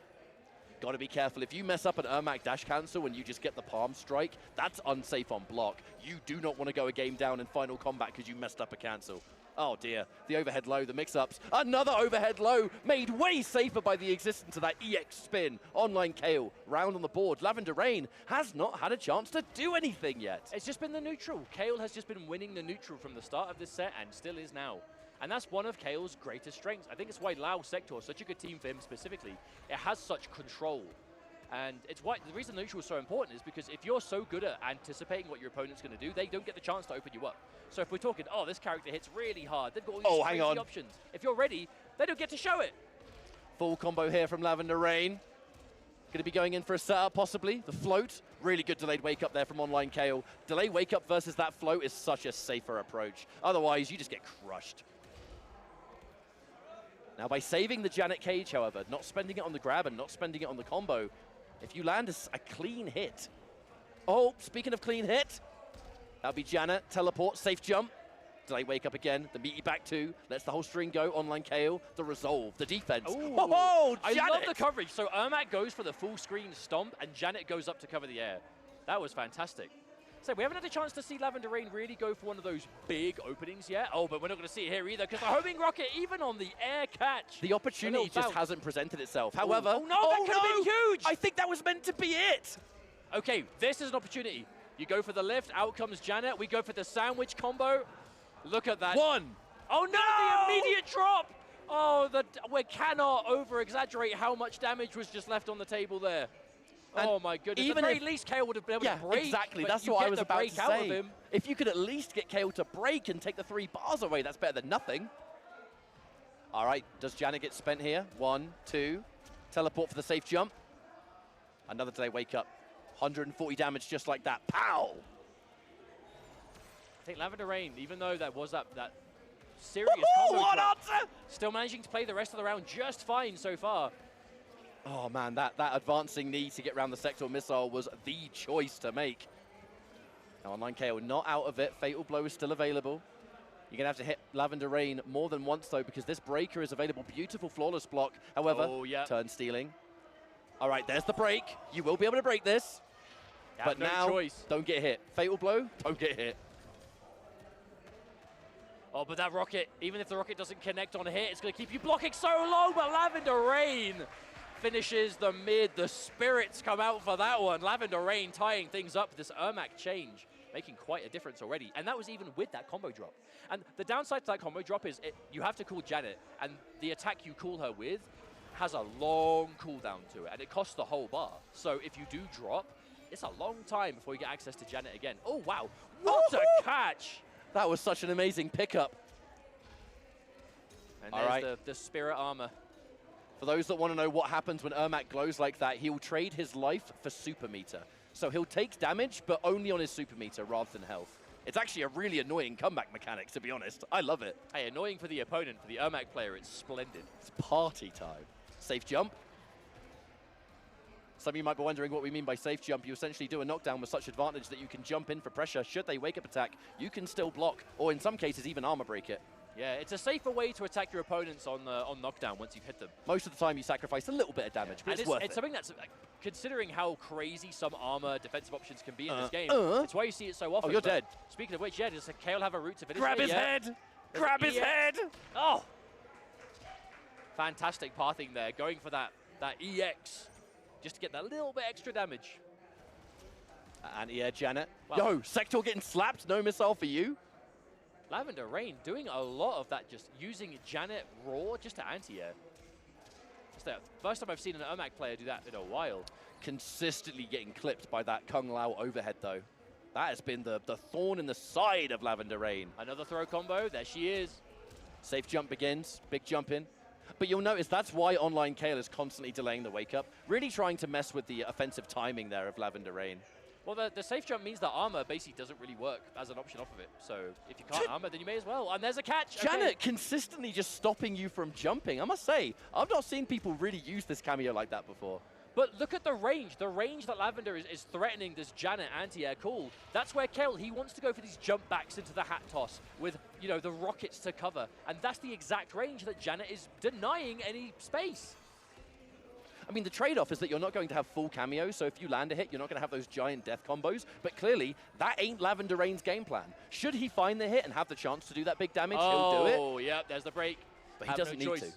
Got to be careful. If you mess up an Ermac dash cancel and you just get the palm strike, that's unsafe on block. You do not want to go a game down in final combat because you messed up a cancel. Oh dear, the overhead low, the mix-ups. Another overhead low, made way safer by the existence of that EX spin. Online KO, round on the board. Lavender Rain has not had a chance to do anything yet. It's just been the neutral. Kale has just been winning the neutral from the start of this set and still is now. And that's one of Kale's greatest strengths. I think it's why Lao Sektor is such a good team for him specifically. It has such control. And it's why the reason the neutral is so important is because if you're so good at anticipating what your opponent's going to do, they don't get the chance to open you up. So if we're talking, oh, this character hits really hard, they've got all these crazy options. If you're ready, they don't get to show it. Full combo here from Lavender Rain. Going to be going in for a setup, possibly. The float, really good delayed wake up there from online KO. Delayed wake up versus that float is such a safer approach. Otherwise, you just get crushed. Now, by saving the Janet Cage, however, not spending it on the grab and not spending it on the combo, if you land a clean hit. Oh, speaking of clean hit, that'll be Janet, teleport, safe jump. Delay wake up again, the meaty back 2, lets the whole string go, online KO, the resolve, the defense. Oh, I Janet! love the coverage. So Ermac goes for the full screen stomp and Janet goes up to cover the air. That was fantastic. So we haven't had a chance to see Lavender Rain really go for one of those big openings yet. Oh, but we're not going to see it here either because the homing rocket, even on the air catch. The opportunity just hasn't presented itself. However, oh no, that could have been huge. I think that was meant to be it. Okay, this is an opportunity. You go for the lift, out comes Janet. We go for the sandwich combo. Look at that. One. Oh no, the immediate drop. Oh, we cannot over-exaggerate how much damage was just left on the table there. And oh my goodness, even at the very least, Kale would have been able to break. Exactly, but that's you what get I was the about break to out say. of him. If you could at least get Kale to break and take the 3 bars away, that's better than nothing. All right, does Janet get spent here? 1, 2, teleport for the safe jump. Another delay wake up. 140 damage just like that. Pow! I think Lavender Rain, even though that was that serious combo what drop, answer? still managing to play the rest of the round just fine so far. Oh man, that advancing knee to get around the sector missile was the choice to make. Now online KO not out of it. Fatal blow is still available. You're going to have to hit Lavender Rain more than once though because this breaker is available. Beautiful flawless block. However, turn stealing. All right, there's the break. You will be able to break this. But no now, choice. Don't get hit. Fatal blow, don't get hit. Oh, but that rocket, even if the rocket doesn't connect on hit, it's going to keep you blocking so long, but Lavender Rain finishes the mid. The spirits come out for that one. Lavender Rain tying things up. This Ermac change making quite a difference already. And that was even with that combo drop. And the downside to that combo drop is you have to call Janet, and the attack you call her with has a long cooldown to it, and it costs the whole bar. So if you do drop, it's a long time before you get access to Janet again. Oh, wow. What a catch! That was such an amazing pickup. And there's the spirit armor. For those that want to know what happens when Ermac glows like that, he'll trade his life for super meter. So he'll take damage, but only on his super meter rather than health. It's actually a really annoying comeback mechanic, to be honest. I love it. Hey, annoying for the opponent. For the Ermac player, it's splendid. It's party time. Safe jump. Some of you might be wondering what we mean by safe jump. You essentially do a knockdown with such advantage that you can jump in for pressure. Should they wake up attack, you can still block, or in some cases even armor break it. Yeah, it's a safer way to attack your opponents on knockdown once you've hit them. Most of the time you sacrifice a little bit of damage, but it's worth it. It's something that's, considering how crazy some armor defensive options can be in this game, it's why you see it so often. Oh, you're dead. Speaking of which, yeah, does Kayle have a route to finish? Grab his head! Grab his head! Oh! Fantastic pathing there, going for that EX, just to get that little bit extra damage. Anti-air Janet. Wow. Yo, Sektor getting slapped, no missile for you. Lavender Rain doing a lot of that, just using Janet raw just to anti-air. It's the first time I've seen an Ermac player do that in a while. Consistently getting clipped by that Kung Lao overhead though. That has been the thorn in the side of Lavender Rain. Another throw combo, there she is. Safe jump begins, big jump in. But you'll notice that's why online Kayle is constantly delaying the wake up, really trying to mess with the offensive timing there of Lavender Rain. Well, the safe jump means that armor basically doesn't really work as an option off of it. So if you can't armor, then you may as well. And there's a catch. Janet consistently just stopping you from jumping. I must say, I've not seen people really use this cameo like that before. But look at the range. The range that Lavender is threatening this Janet anti-air cool. That's where Kayle, he wants to go for these jump backs into the hat toss with, you know, the rockets to cover. And that's the exact range that Janet is denying any space. I mean, the trade-off is that you're not going to have full cameos, so if you land a hit, you're not going to have those giant death combos. But clearly, that ain't Lavender Rain's game plan. Should he find the hit and have the chance to do that big damage, he'll do it. Oh, yeah, there's the break. But he doesn't need to.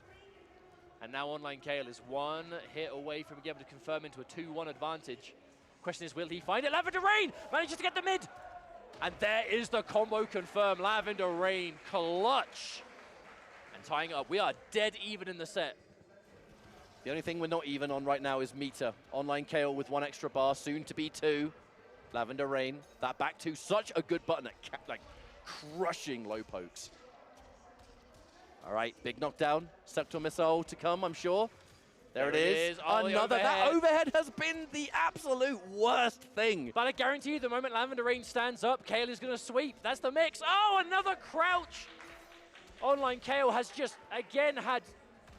And now online Kayle is one hit away from being able to confirm into a 2-1 advantage. Question is, will he find it? Lavender Rain manages to get the mid. And there is the combo confirmed. Lavender Rain clutch. And tying it up. We are dead even in the set. The only thing we're not even on right now is meter. Online Kayle with 1 extra bar, soon to be 2. Lavender Rain, that back 2, such a good button at like crushing low pokes. All right, big knockdown. Sektor missile to come, I'm sure. There it is. Oh, another. That overhead has been the absolute worst thing. But I guarantee you, the moment Lavender Rain stands up, Kayle is going to sweep. That's the mix. Oh, another crouch. Online Kayle has just, again, had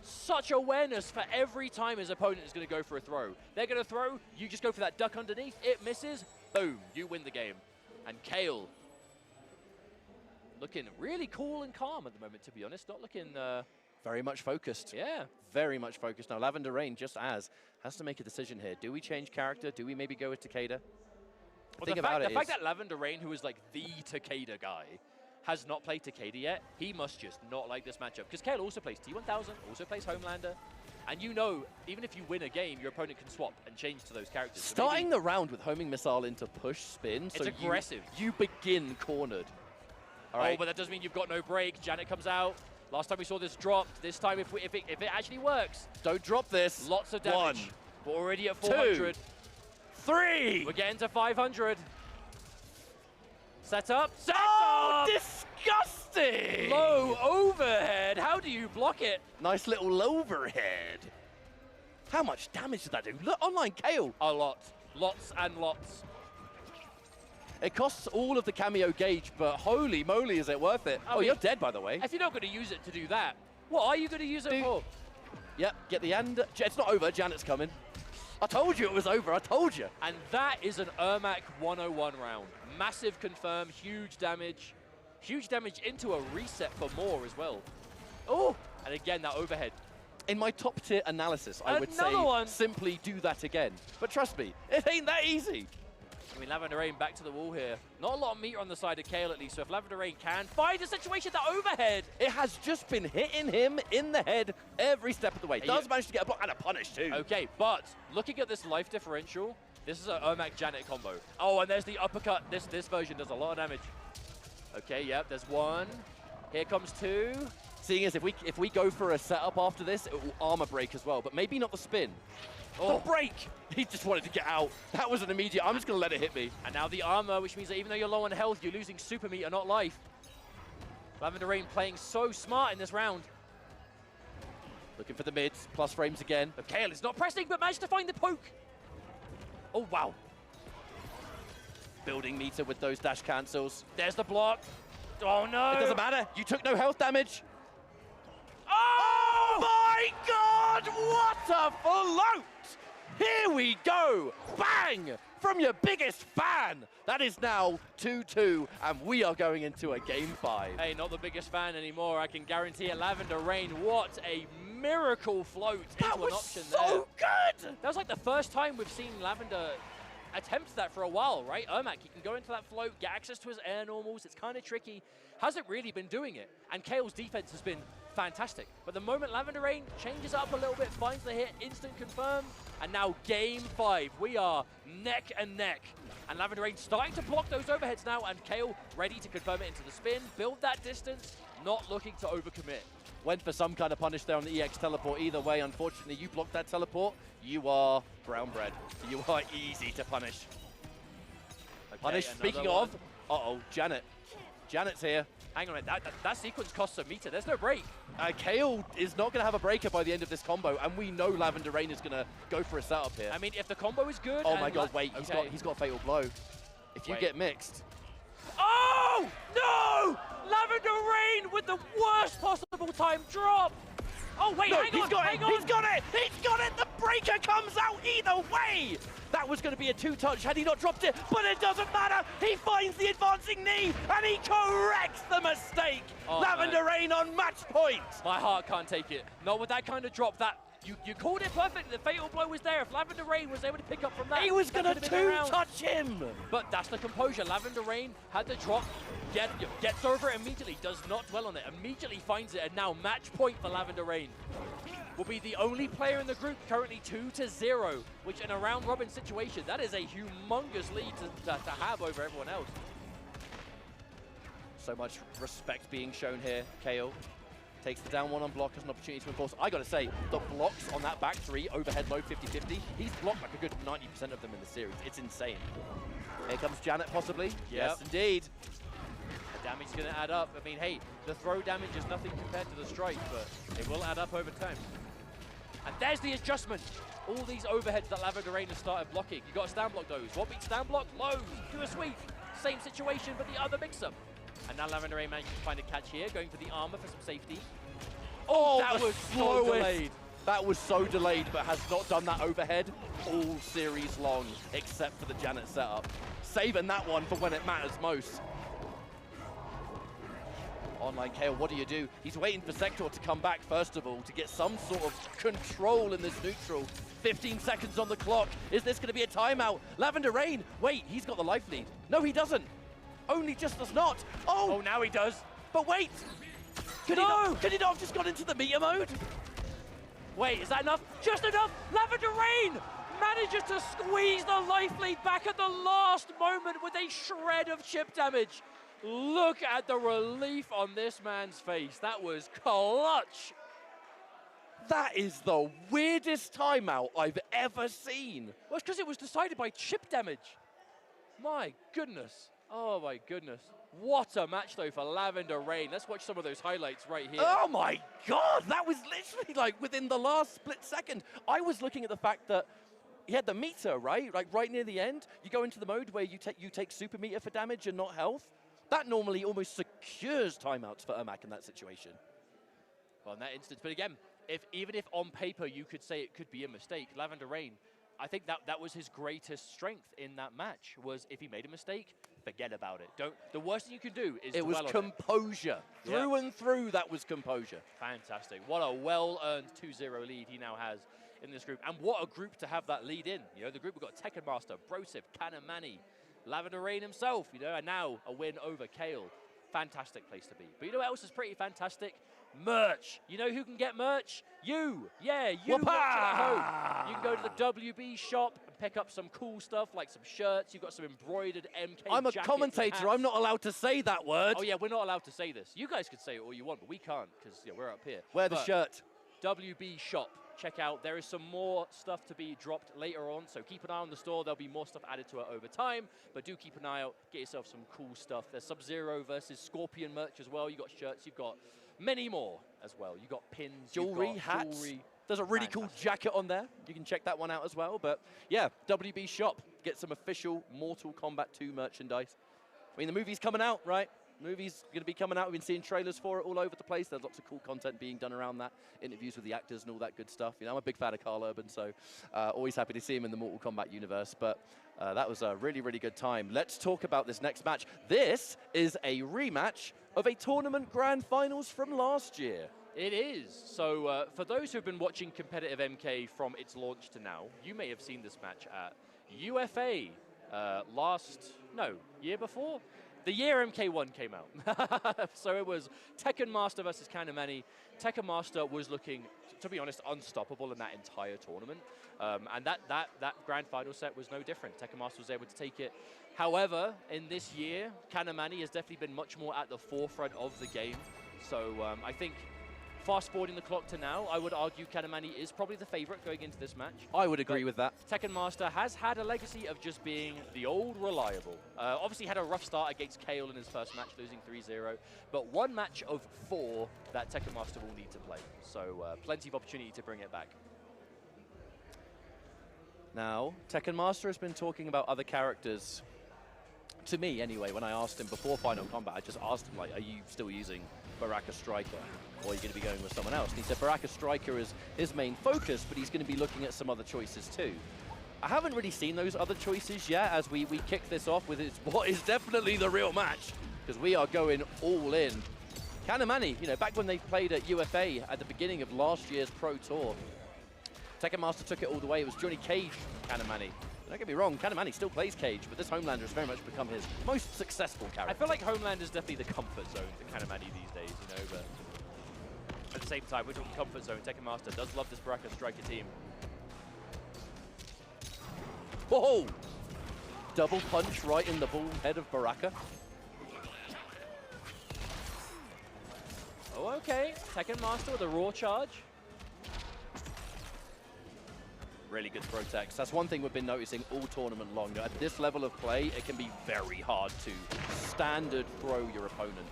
such awareness for every time his opponent is going to go for a throw. They're going to throw, you just go for that duck underneath, it misses, boom, you win the game. And Kayle looking really cool and calm at the moment, to be honest, not looking... very much focused. Yeah. Very much focused. Now, Lavender Rain, just has to make a decision here. Do we change character? Do we maybe go with Takeda? Well, the fact that Lavender Rain, who is like the Takeda guy, has not played Takeda yet, he must just not like this matchup. Because Kayle also plays T1000, also plays Homelander. And you know, even if you win a game, your opponent can swap and change to those characters. Starting the round with homing missile into push spin. It's aggressive. You begin cornered. All right. Oh, but that does mean you've got no break. Janet comes out. Last time we saw this dropped. This time, if it actually works. Don't drop this. Lots of damage. 1. We're already at 400. 2. 3. We're getting to 500. Set up. Set up! Disgusting! Low overhead. How do you block it? Nice little overhead. How much damage did that do? Look, online Kayle. A lot. Lots and lots. It costs all of the cameo gauge, but holy moly, is it worth it? I mean, you're dead, by the way. If you're not going to use it to do that, what are you going to use it for? Yep, get the end. It's not over. Janet's coming. I told you it was over. I told you. And that is an Ermac 101 round. Massive confirm, huge damage. Huge damage into a reset for more as well. Oh, and again, that overhead. In my top tier analysis, I would say simply do that again. But trust me, it ain't that easy. I mean, Lavender Rain back to the wall here. Not a lot of meter on the side of Kayle at least, so if Lavender Rain can find a situation, that overhead. It has just been hitting him in the head every step of the way. Does manage to get a block and a punish too. Okay, but looking at this life differential, this is an Ermac Janet combo. Oh, and there's the uppercut. This version does a lot of damage. Okay, yep, there's 1. Here comes 2. Seeing as if we go for a setup after this, it will armor break as well, but maybe not the spin. Oh. The break! He just wanted to get out. That was an immediate, I'm just going to let it hit me. And now the armor, which means that even though you're low on health, you're losing super meter, not life. Lavender Rain playing so smart in this round. Looking for the mids, plus frames again. But Kayle is not pressing, but managed to find the poke. Oh, wow. building meter with those dash cancels. There's the block. Oh no! It doesn't matter. You took no health damage. Oh my God! What a float! Here we go! Bang! From your biggest fan! That is now 2-2, and we are going into a game 5. Hey, not the biggest fan anymore. I can guarantee it. Lavender Rain, what a miracle float into an option there. That was so good! That was like the first time we've seen Lavender attempt that for a while, right? Ermac, he can go into that float, get access to his air normals. It's kind of tricky. Hasn't really been doing it. And Kale's defense has been fantastic. But the moment Lavender Rain changes up a little bit, finds the hit, instant confirm, and now game 5. We are neck and neck. And Lavender Rain starting to block those overheads now, and Kale ready to confirm it into the spin, build that distance, not looking to overcommit. Went for some kind of punish there on the EX teleport. Either way, unfortunately, you blocked that teleport. You are brown bread. You are easy to punish. Okay, punish, speaking of, uh-oh, Janet. Janet's here. Hang on a minute, that sequence costs a meter. There's no break. Kale is not going to have a breaker by the end of this combo, and we know Lavender Rain is going to go for a setup here. I mean, if the combo is good... Oh my God, wait, he's got a fatal blow. If you get mixed... Oh, no! Lavender Rain with the worst possible time drop. Oh, wait, no, hang on, He's got it! He's got it! The breaker comes out either way! That was going to be a 2-touch had he not dropped it, but it doesn't matter! He finds the advancing knee, and he corrects the mistake! Oh, Lavender Rain on match point! My heart can't take it. Not with that kind of drop. That you called it perfectly. The fatal blow was there. If Lavender Rain was able to pick up from that, he was going to 2-touch him! But that's the composure. Lavender Rain had the drop, gets over it immediately, does not dwell on it, immediately finds it, and now match point for Lavender Rain. Will be the only player in the group currently 2-0, which in a round-robin situation, that is a humongous lead to have over everyone else. So much respect being shown here. Kale takes the down one on block as an opportunity to enforce. I got to say, the blocks on that back 3, overhead low 50-50, he's blocked like a good 90% of them in the series. It's insane. Here comes Janet, possibly. Yes, indeed. The damage is going to add up. I mean, hey, the throw damage is nothing compared to the strike, but it will add up over time. And there's the adjustment. All these overheads that Lavender Rain has started blocking. You got to stand block those. What beats stand block? Lows. Do a sweep. Same situation, but the other mix-up. And now Lavender Rain managed to find a catch here, going for the armor for some safety. Oh, that was so slowest. delayed. That was so delayed, but has not done that overhead all series long, except for the Janet setup. Saving that one for when it matters most. Online Kale, what do? He's waiting for Sektor to come back, first of all, to get some sort of control in this neutral. 15 seconds on the clock. Is this going to be a timeout? Lavender Rain, wait, he's got the life lead. No, he doesn't. Only just does not. Oh, now he does. But wait. Could he not have just gone into the meter mode? Wait, is that enough? Just enough! Lavender Rain manages to squeeze the life lead back at the last moment with a shred of chip damage. Look at the relief on this man's face. That was clutch. That is the weirdest timeout I've ever seen. Well, it's because it was decided by chip damage. My goodness. Oh my goodness. What a match though for Lavender Rain. Let's watch some of those highlights right here. Oh my God, that was literally like within the last split second. I was looking at the fact that he had the meter, right? Like right near the end, you go into the mode where you take super meter for damage and not health. That normally almost secures timeouts for Ermac in that situation. Well, in that instance, but again, even if on paper you could say it could be a mistake, Lavender Rain, I think that was his greatest strength in that match, was if he made a mistake, forget about it. The worst thing you can do is it was composure. Through and through, that was composure. Fantastic. What a well-earned 2-0 lead he now has in this group. And what a group to have that lead in. You know, the group we've got Tekken Master, Brosip, Kanamani, Lavender Rain himself, you know, and now a win over Kale. Fantastic place to be. But you know what else is pretty fantastic? Merch. You know who can get merch? You. Yeah, you watching at home. You can go to the WB shop and pick up some cool stuff like some shirts. You've got some embroidered MK I'm a jackets commentator. I'm not allowed to say that word. Oh, yeah, we're not allowed to say this. You guys can say it all you want, but we can't because we're up here. Wear the shirt. WB shop. Check out. There is some more stuff to be dropped later on, so keep an eye on the store. There'll be more stuff added to it over time, but do keep an eye out. Get yourself some cool stuff. There's Sub-Zero versus Scorpion merch as well. You got shirts. You've got many more as well. You got pins, jewelry, hats. There's a really cool jacket on there. You can check that one out as well. But yeah, WB shop. get some official Mortal Kombat 2 merchandise. I mean, the movie's coming out, right? Movie's going to be coming out. We've been seeing trailers for it all over the place. There's lots of cool content being done around that, interviews with the actors and all that good stuff. You know, I'm a big fan of Carl Urban, so always happy to see him in the Mortal Kombat universe. But that was a really, really good time. Let's talk about this next match. This is a rematch of a tournament grand finals from last year. It is. So for those who've been watching competitive MK from its launch to now, you may have seen this match at UFA year before? The year MK1 came out. So it was Tekken Master versus Kanamani. Tekken Master was looking, to be honest, unstoppable in that entire tournament. And that grand final set was no different. Tekken Master was able to take it. However, in this year, Kanamani has definitely been much more at the forefront of the game. So I think fast forwarding the clock to now, I would argue Kanamani is probably the favorite going into this match. I would agree with that. Tekken Master has had a legacy of just being the old reliable. Obviously had a rough start against Kale in his first match, losing 3-0. But one match of 4 that Tekken Master will need to play. So plenty of opportunity to bring it back. Now, Tekken Master has been talking about other characters. To me, anyway, when I asked him before Final Combat, I just asked him, like, are you still using Baraka Striker, or are you going to be going with someone else? And he said Baraka Striker is his main focus, but he's going to be looking at some other choices too. I haven't really seen those other choices yet as we kick this off with what is definitely the real match, because we are going all in. Kanamani, you know, back when they played at UFA at the beginning of last year's Pro Tour, Tekken Master took it all the way. It was Johnny Cage Kanamani. Don't get me wrong, Kanamani still plays Cage, but this Homelander has very much become his most successful character. I feel like Homelander is definitely the comfort zone for Kanamani these days, you know, but at the same time, we're talking comfort zone. Tekken Master does love this Baraka Striker team. Whoa! Double punch right in the bald head of Baraka. Oh, okay. Tekken Master with a raw charge. Really good Protex. That's one thing we've been noticing all tournament long. At this level of play, it can be very hard to standard throw your opponent.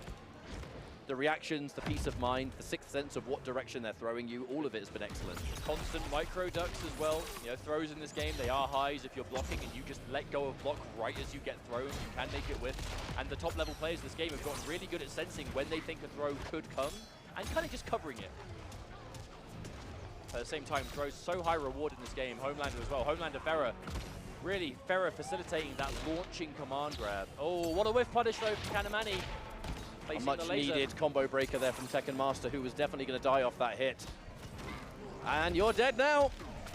The reactions, the peace of mind, the sixth sense of what direction they're throwing you, all of it has been excellent. Constant micro ducks as well. You know, throws in this game, they are highs. If you're blocking and you just let go of block right as you get thrown, you can make it with. And the top level players in this game have gotten really good at sensing when they think a throw could come and kind of just covering it. At the same time, throws so high reward in this game. Homelander as well. Homelander Farah. Really, Farah facilitating that launching command grab. Oh, what a whiff punish though from Kanamani. A much needed combo breaker there from Tekken Master, who was definitely going to die off that hit. And you're dead now.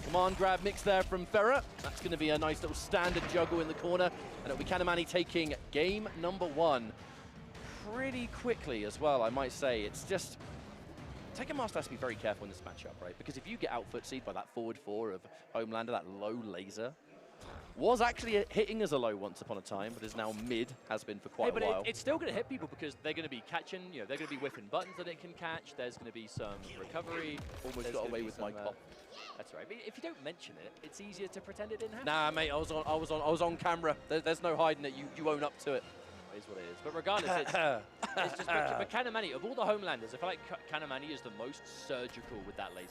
Command grab mix there from Farah. That's going to be a nice little standard juggle in the corner. And it'll be Kanamani taking game number 1 pretty quickly as well, I might say. It's just Tekken Master has to be very careful in this matchup, right? Because if you get out footsied by that forward 4 of Homelander, that low laser, was actually hitting as a low once upon a time, but is now mid, has been for quite a while. But it's still going to hit people because they're going to be catching, you know, they're going to be whiffing buttons that it can catch. There's going to be some recovery. Almost got away with my pop. That's right. But if you don't mention it, it's easier to pretend it didn't happen. Nah, mate, I was on camera. There's no hiding it. You own up to it. It is what it is. But regardless, it's just. But Kanamani, of all the Homelanders, I feel like Kanamani is the most surgical with that laser.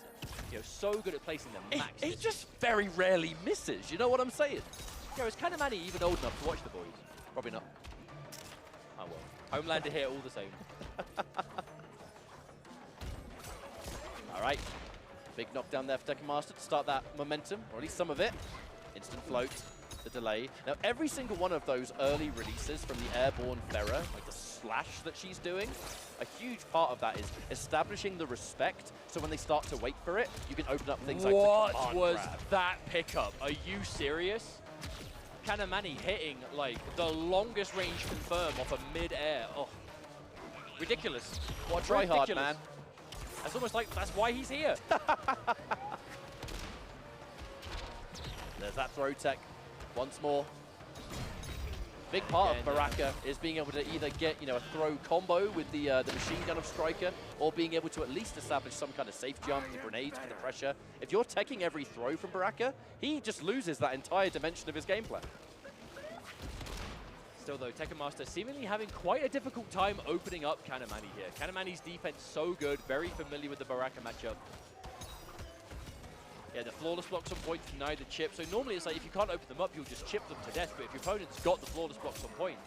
You know, so good at placing them max. He just very rarely misses. You know what I'm saying? Yeah, is Kanamani even old enough to watch the boys? Probably not. Oh well. Homelander here, all the same. All right. Big knockdown there for Tekken Master to start that momentum, or at least some of it. Instant float. The delay. Now, every single one of those early releases from the airborne Farah, like the slash that she's doing, a huge part of that is establishing the respect, so when they start to wait for it, you can open up things like the What was grab. that pickup? Are you serious? Kanamani hitting, like, the longest range confirm off of mid-air. Oh, ridiculous. What a try hard, man. That's almost like, that's why he's here. There's that throw tech. Once more. Big part of Baraka is being able to either get, you know, a throw combo with the machine gun of Striker, or being able to at least establish some kind of safe jump, the grenades for the pressure. If you're teching every throw from Baraka, he just loses that entire dimension of his gameplay. Still though, Tekken Master seemingly having quite a difficult time opening up Kanamani here. Kanamani's defense so good, very familiar with the Baraka matchup. Yeah, the flawless blocks on point deny the chip. So normally it's like if you can't open them up, you'll just chip them to death. But if your opponent's got the flawless blocks on point,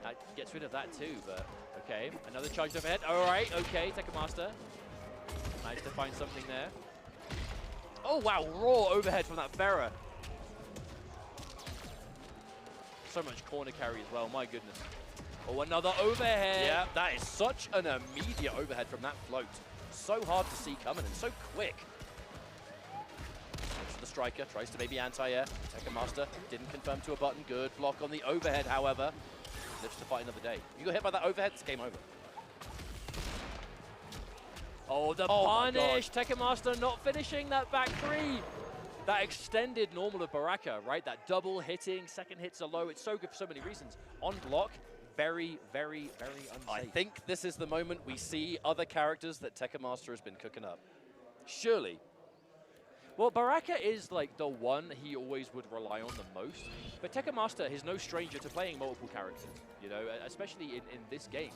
that gets rid of that too. But okay, another charge overhead. All right, okay, Tekamaster. Managed to find something there. Oh wow, raw overhead from that Farah. So much corner carry as well, my goodness. Oh, another overhead. Yeah, that is such an immediate overhead from that float. So hard to see coming and so quick. The striker tries to maybe anti-air. Tekamaster didn't confirm to a button. Good block on the overhead, however. Lives to fight another day. You got hit by that overhead, it's game over. Oh, the punish! Tekamaster not finishing that back three. That extended normal of Baraka, right? That double hitting, second hits are low. It's so good for so many reasons. On block, very, very, very unsafe. I think this is the moment we see other characters that Tekamaster has been cooking up. Surely. Well, Baraka is like the one he always would rely on the most. But Tekamaster is no stranger to playing multiple characters, you know, especially in this game.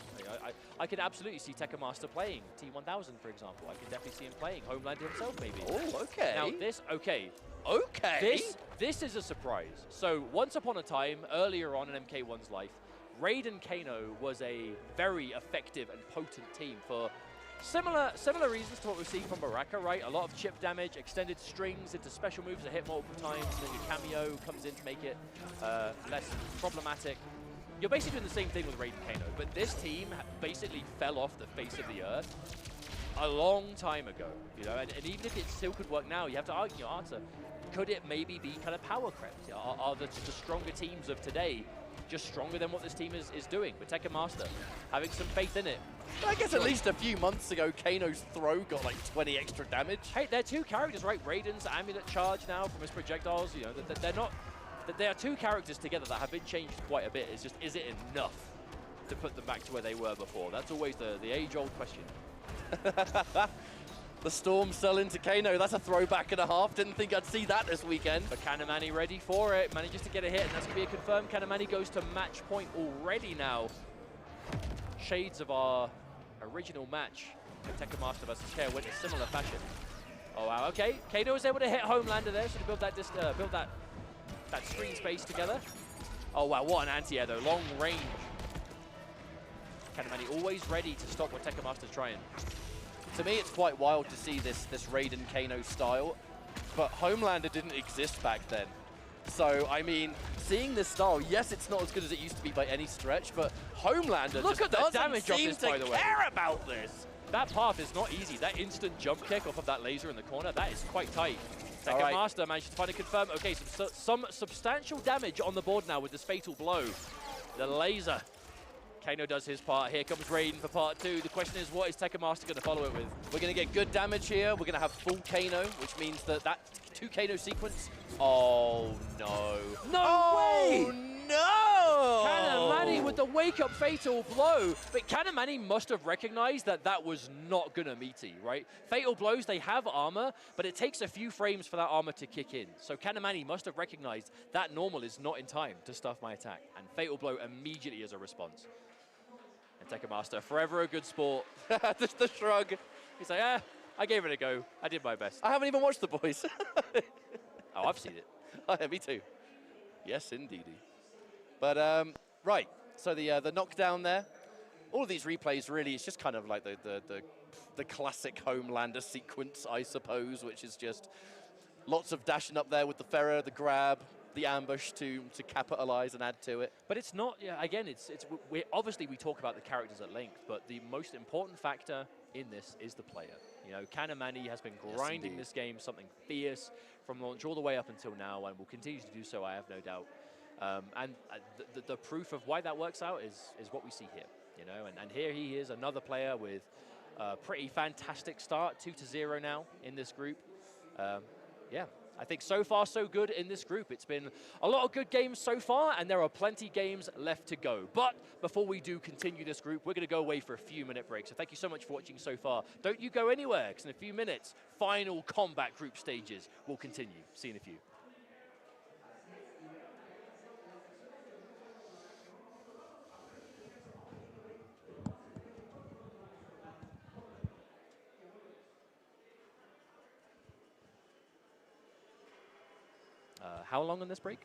I can absolutely see Tekamaster playing T1000, for example. I can definitely see him playing Homelander himself, maybe. Oh, okay. Now this, okay. Okay. This is a surprise. So once upon a time, earlier on in MK1's life, Raid and Kano was a very effective and potent team for similar reasons to what we're seeing from Baraka, right? A lot of chip damage, extended strings into special moves that hit multiple times, and then your cameo comes in to make it less problematic. You're basically doing the same thing with Raid and Kano, but this team basically fell off the face of the earth a long time ago, you know, and even if it still could work now, you have to argue, answer, could it maybe be kind of power crept? Are the stronger teams of today just stronger than what this team is doing? But Tekamaster, having some faith in it. I guess at least a few months ago, Kano's throw got like 20 extra damage. Hey, they're two characters, right? Raiden's amulet charge now from his projectiles, you know, they're not, they are two characters together that have been changed quite a bit. It's just, is it enough to put them back to where they were before? That's always the age-old question. The Storm Cell into Kano, that's a throwback and a half. Didn't think I'd see that this weekend. But Kanamani ready for it, manages to get a hit, and that's going to be a confirmed. Kanamani goes to match point already now. Shades of our original match. Tekamaster versus Care went in similar fashion. Oh wow, okay. Kano was able to hit Homelander there, so to build that screen space together. Oh wow, what an anti-air though, long range. Kanamani always ready to stop what Tekamaster's trying. To me, it's quite wild to see this Raid and Kano style, but Homelander didn't exist back then. So, I mean, seeing this style, yes, it's not as good as it used to be by any stretch, but Homelander Look at the damage of this, by the way. Care about this. That path is not easy. That instant jump kick off of that laser in the corner, that is quite tight. Tekamaster managed to find a confirm. Okay, some substantial damage on the board now with this fatal blow. The laser. Kano does his part. Here comes Raiden for part two. The question is, what is Tekamaster going to follow it with? We're going to get good damage here. We're going to have full Kano, which means that 2 Kano sequence. Oh, no. No way! No! Kanamani with the wake-up fatal blow. But Kanamani must have recognized that that was not going to meaty, right? Fatal blows, they have armor, but it takes a few frames for that armor to kick in. So Kanamani must have recognized that normal is not in time to stuff my attack. And fatal blow immediately as a response. And Tekamaster, forever a good sport. Just the shrug. He's like, I gave it a go. I did my best. I haven't even watched The Boys. Oh, I've seen it. Oh, yeah, me too. Yes, indeedy. But, right. So the knockdown there. All of these replays, really, it's just kind of like the classic Homelander sequence, I suppose, which is just lots of dashing up there with the Ferrer, the grab, the ambush to capitalize and add to it. But it's not, yeah, again, obviously we talk about the characters at length, but the most important factor in this is the player. You know, Kanamani has been grinding this game something fierce from launch all the way up until now, and will continue to do so, I have no doubt. And the proof of why that works out is what we see here. You know, and here he is, another player with a pretty fantastic start, 2-0 now in this group. Yeah. I think so far so good in this group. It's been a lot of good games so far, and there are plenty games left to go. But before we do continue this group, we're going to go away for a few-minute break. So thank you so much for watching so far. Don't you go anywhere, because in a few minutes, final combat group stages will continue. See you in a few. How long on this break?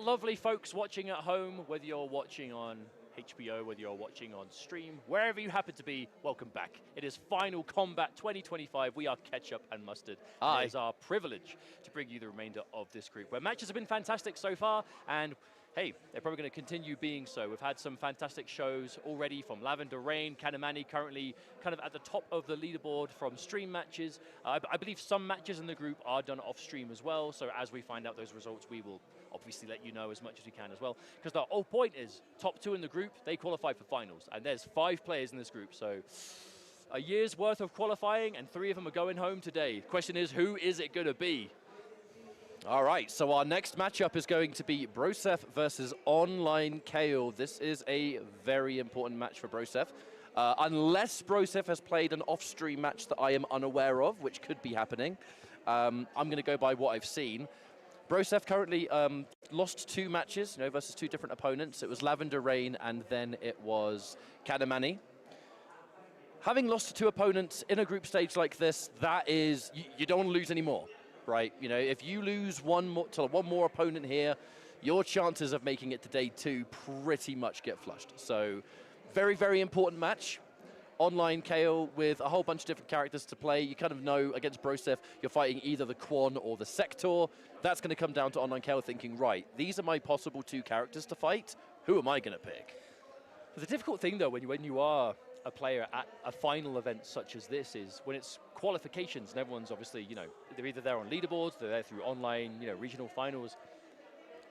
Lovely folks watching at home, whether you're watching on HBO, whether you're watching on stream, wherever you happen to be, welcome back. It is Final Combat 2025. We are Ketchup and Mustard. It is our privilege to bring you the remainder of this group, where matches have been fantastic so far, and hey, they're probably going to continue being so. We've had some fantastic shows already from Lavender Rain, Kanamani currently kind of at the top of the leaderboard from stream matches. I believe some matches in the group are done off stream as well, so as we find out those results, we will obviously let you know as much as we can as well. Because the whole point is, top 2 in the group, they qualify for finals, and there's 5 players in this group, so a year's worth of qualifying, and 3 of them are going home today. Question is, who is it going to be? All right, so our next matchup is going to be Broseph versus Online Kale. This is a very important match for Broseph. Unless Broseph has played an off-stream match that I am unaware of, which could be happening, I'm going to go by what I've seen. Broseph currently lost 2 matches, versus 2 different opponents. It was Lavender Rain, and then it was Kanamani. Having lost to 2 opponents in a group stage like this, that is, you don't want to lose anymore. Right, if you lose one more opponent here, your chances of making it to day 2 pretty much get flushed. So, very, very important match. Online Kale with a whole bunch of different characters to play. You kind of know against Broseph, you're fighting either the Quan or the Sektor. That's going to come down to Online Kale thinking, right, these are my possible 2 characters to fight. Who am I going to pick? The difficult thing, though, when you are a player at a final event such as this is when it's qualifications and everyone's obviously, they're either there on leaderboards, they're there through online, regional finals.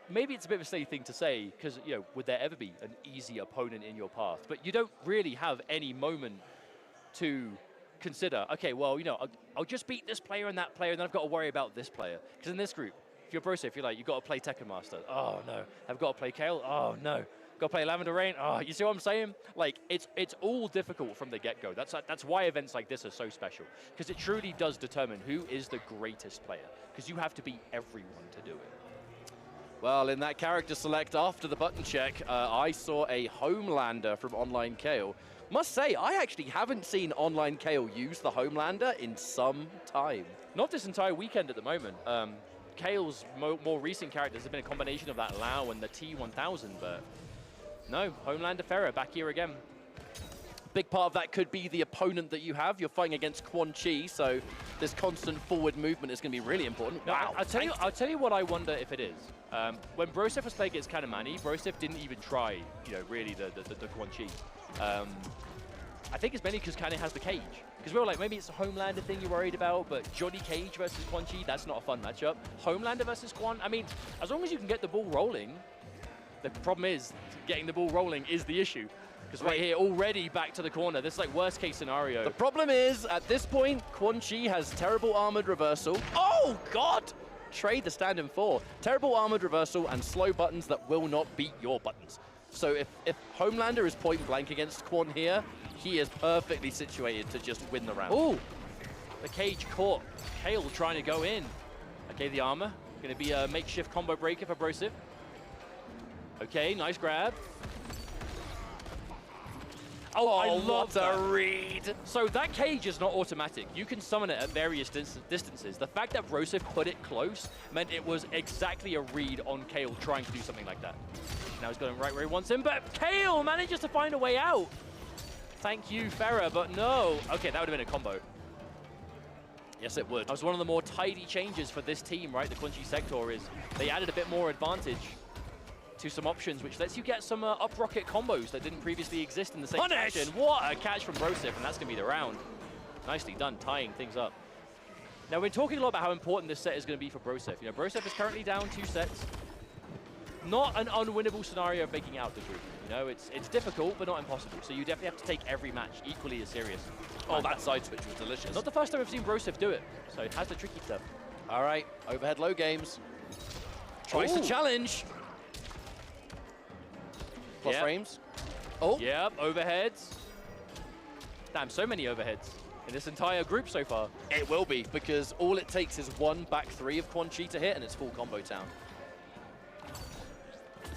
Maybe it's a bit of a silly thing to say because, would there ever be an easy opponent in your path? But you don't really have any moment to consider, okay, well, I'll just beat this player and that player and then I've got to worry about this player. Because in this group, if you're Broseph, you're like, you've got to play Tekken Master. Oh, no. I've got to play Kale. Oh, no. Got to play Lavender Rain. Oh, you see what I'm saying? Like, it's all difficult from the get-go. That's why events like this are so special. Because it truly does determine who is the greatest player. Because you have to beat everyone to do it. Well, in that character select after the button check, I saw a Homelander from Online Kale. Must say, I actually haven't seen Online Kale use the Homelander in some time. Not this entire weekend at the moment. Kale's more recent characters have been a combination of that Lao and the T-1000, but no, Homelander Ferrer back here again. Big part of that could be the opponent that you have. You're fighting against Quan Chi, so this constant forward movement is going to be really important. Wow! I'll tell you what I wonder if it is. When Broseph was playing against Kanamani, Broseph didn't even try, really the Quan Chi. I think it's mainly because Kanamani has the cage. Because we were like, maybe it's a Homelander thing you're worried about, but Johnny Cage versus Quan Chi, that's not a fun matchup. Homelander versus Quan, I mean, as long as you can get the ball rolling. The problem is, getting the ball rolling is the issue. Because right here, already back to the corner. This is like worst case scenario. The problem is, at this point, Quan Chi has terrible armored reversal. Oh, God! Trade the stand-in 4. Terrible armored reversal and slow buttons that will not beat your buttons. So if Homelander is point blank against Quan here, he is perfectly situated to just win the round. Ooh! The cage caught. Kale trying to go in. Okay, the armor. Going to be a makeshift combo breaker for Broseph. Okay, nice grab. Oh, I love the read. So that cage is not automatic. You can summon it at various distances. The fact that Broseph put it close meant it was exactly a read on Kale trying to do something like that. Now he's going right where he wants him, but Kale manages to find a way out. Thank you, Ferrer, but no. Okay, that would have been a combo. Yes, it would. That was one of the more tidy changes for this team, right? The Quan Chi Sektor is they added a bit more advantage to some options, which lets you get some up rocket combos that didn't previously exist in the same fashion. What a catch from Broseph, and that's going to be the round. Nicely done, tying things up. Now, we're talking a lot about how important this set is going to be for Broseph. Broseph is currently down 2 sets. Not an unwinnable scenario of making out the group. It's difficult, but not impossible. So you definitely have to take every match equally as serious. Oh, that side switch was delicious. Not the first time I've seen Broseph do it, so it has the tricky stuff. All right, overhead low games. Tries to challenge. Plus frames. Oh. Yep, overheads. Damn, so many overheads in this entire group so far. It will be, because all it takes is one back 3 of Quan Chi to hit, and it's full combo town.